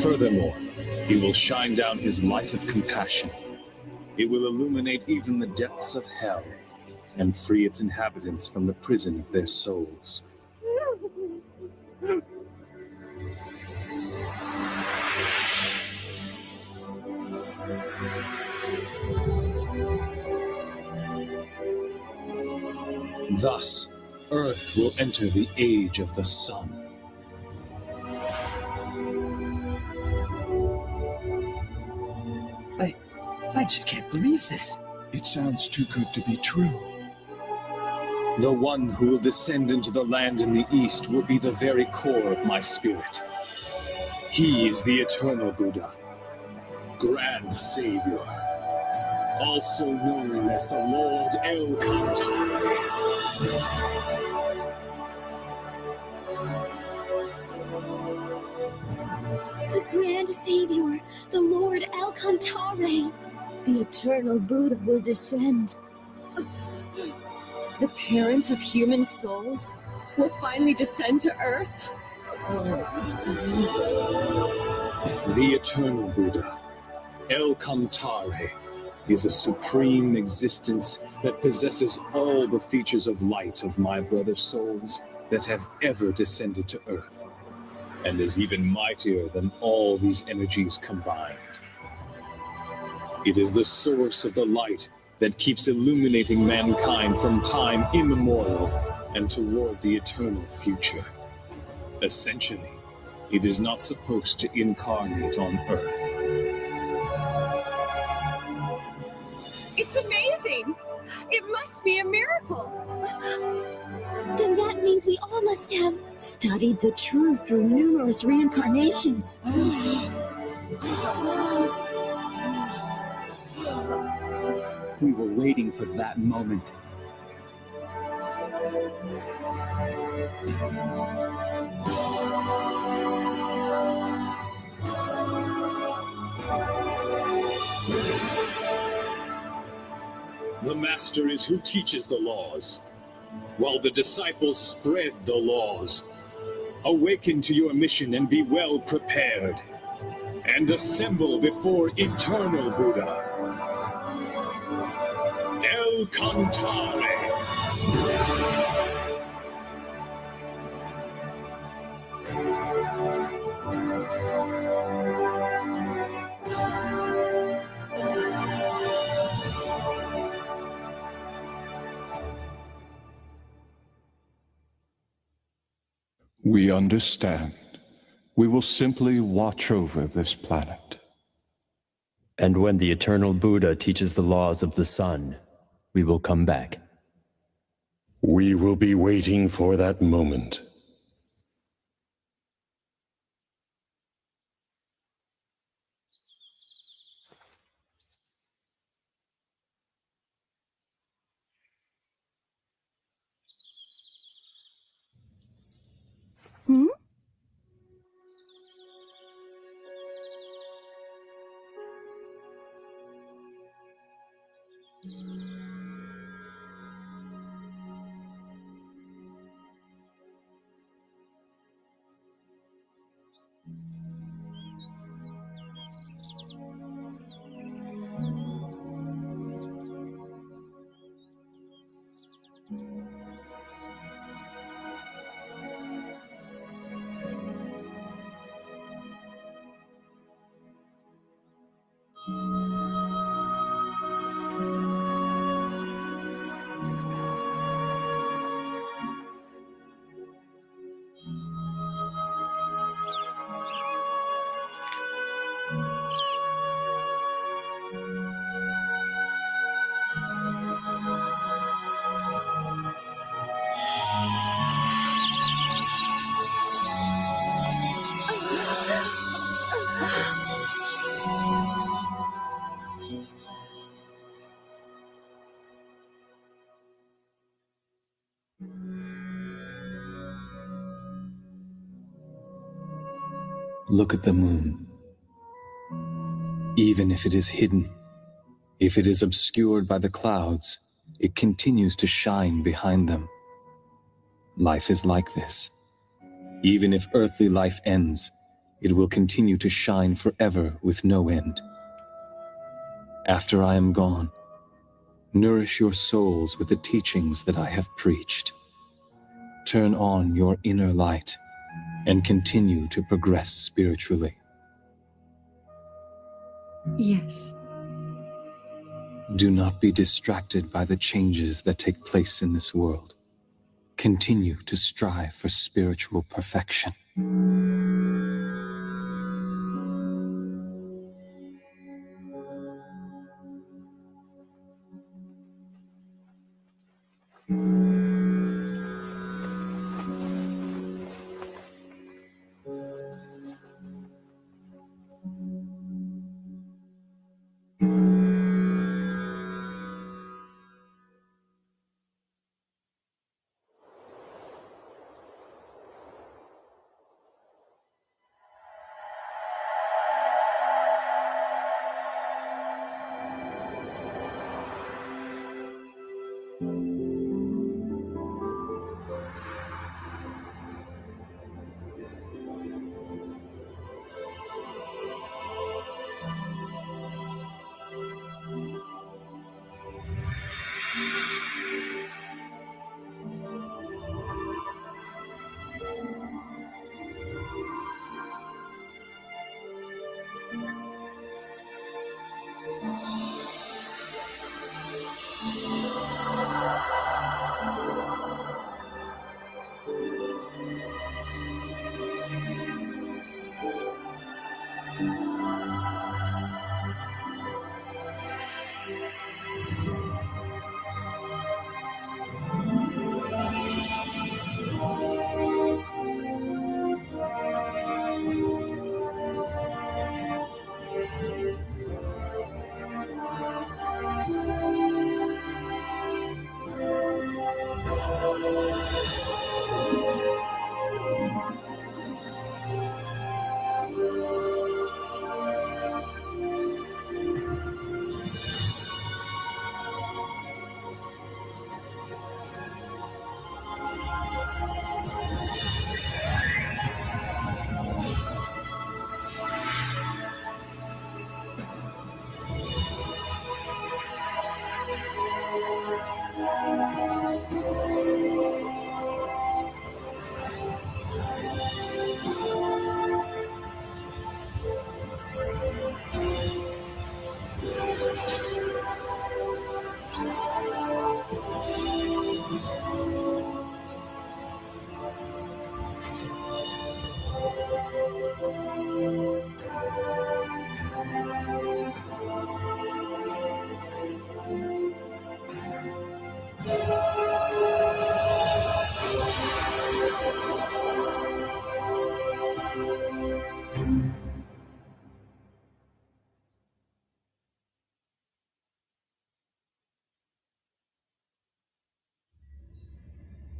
Furthermore, he will shine down his light of compassion. It will illuminate even the depths of hell and free its inhabitants from the prison of their souls. Thus, Earth will enter the age of the sun. I just can't believe this. It sounds too good to be true. The one who will descend into the land in the east will be the very core of my spirit. He is the eternal Buddha, Grand Savior, also known as the Lord El Kantare. The Grand Savior, the Lord El Kantare. The eternal Buddha will descend. The parent of human souls will finally descend to Earth? The eternal Buddha, El Kantare, is a supreme existence that possesses all the features of light of my brother souls that have ever descended to Earth, and is even mightier than all these energies combined. It is the source of the light that keeps illuminating mankind from time immemorial and toward the eternal future. Essentially, it is not supposed to incarnate on Earth. It's amazing! It must be a miracle! Then that means we all must have studied the truth through numerous reincarnations. We were waiting for that moment. The Master is who teaches the laws, while the disciples spread the laws. Awaken to your mission and be well prepared, and assemble before eternal Buddha, El Kantare. We understand. We will simply watch over this planet. And when the eternal Buddha teaches the laws of the sun, we will come back. We will be waiting for that moment. Hmm? Look at the moon. Even if it is hidden, if it is obscured by the clouds, it continues to shine behind them. Life is like this. Even if earthly life ends, it will continue to shine forever with no end. After I am gone, nourish your souls with the teachings that I have preached. Turn on your inner light and continue to progress spiritually. Yes. Do not be distracted by the changes that take place in this world. Continue to strive for spiritual perfection.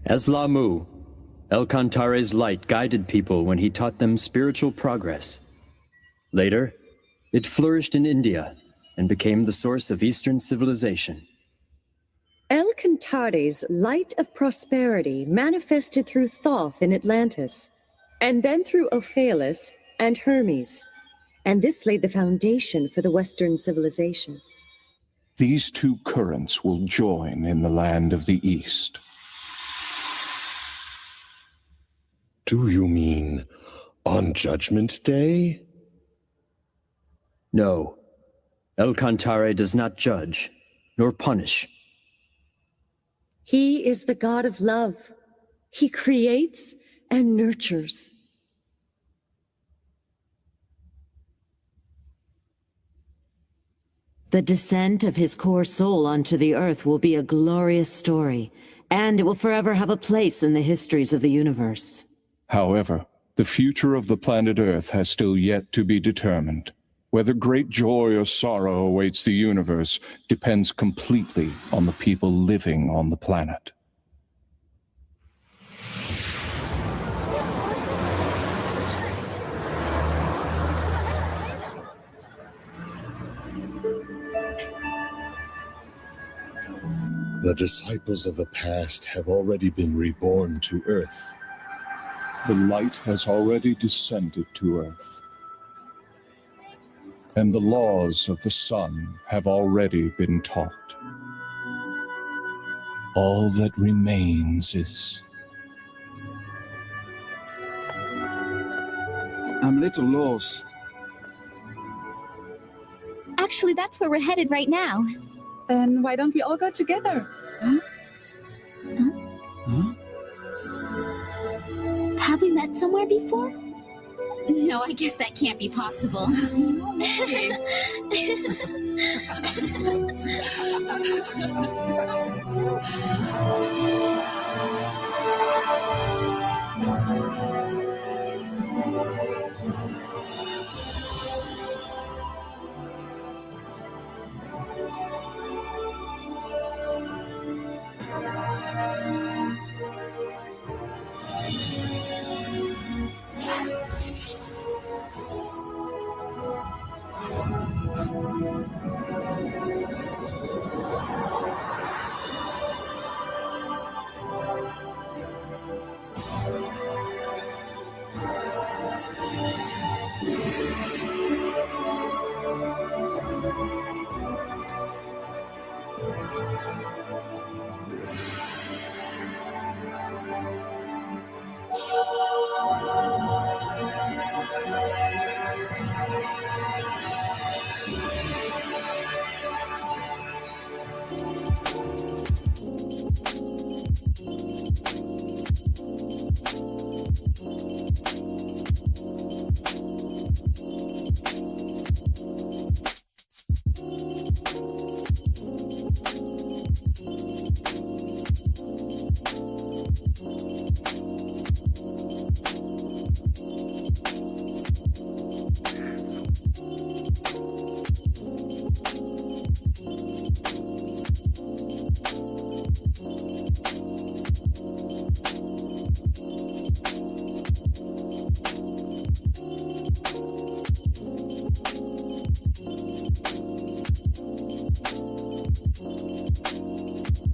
As Lah'mu, El-Kantare's light guided people when he taught them spiritual progress. Later, it flourished in India and became the source of Eastern civilization. El-Kantare's light of prosperity manifested through Thoth in Atlantis, and then through Ophalis and Hermes, and this laid the foundation for the Western civilization. These two currents will join in the land of the East. Do you mean on Judgment Day? No. El-Kantare does not judge, nor punish. He is the god of love. He creates and nurtures. The descent of his core soul onto the earth will be a glorious story, and it will forever have a place in the histories of the universe. However, the future of the planet Earth has still yet to be determined. Whether great joy or sorrow awaits the universe depends completely on the people living on the planet. The disciples of the past have already been reborn to Earth. The light has already descended to Earth. And the laws of the sun have already been taught. All that remains is... I'm a little lost. Actually, that's where we're headed right now. Then why don't we all go together? Have we met somewhere before? No, I guess that can't be possible.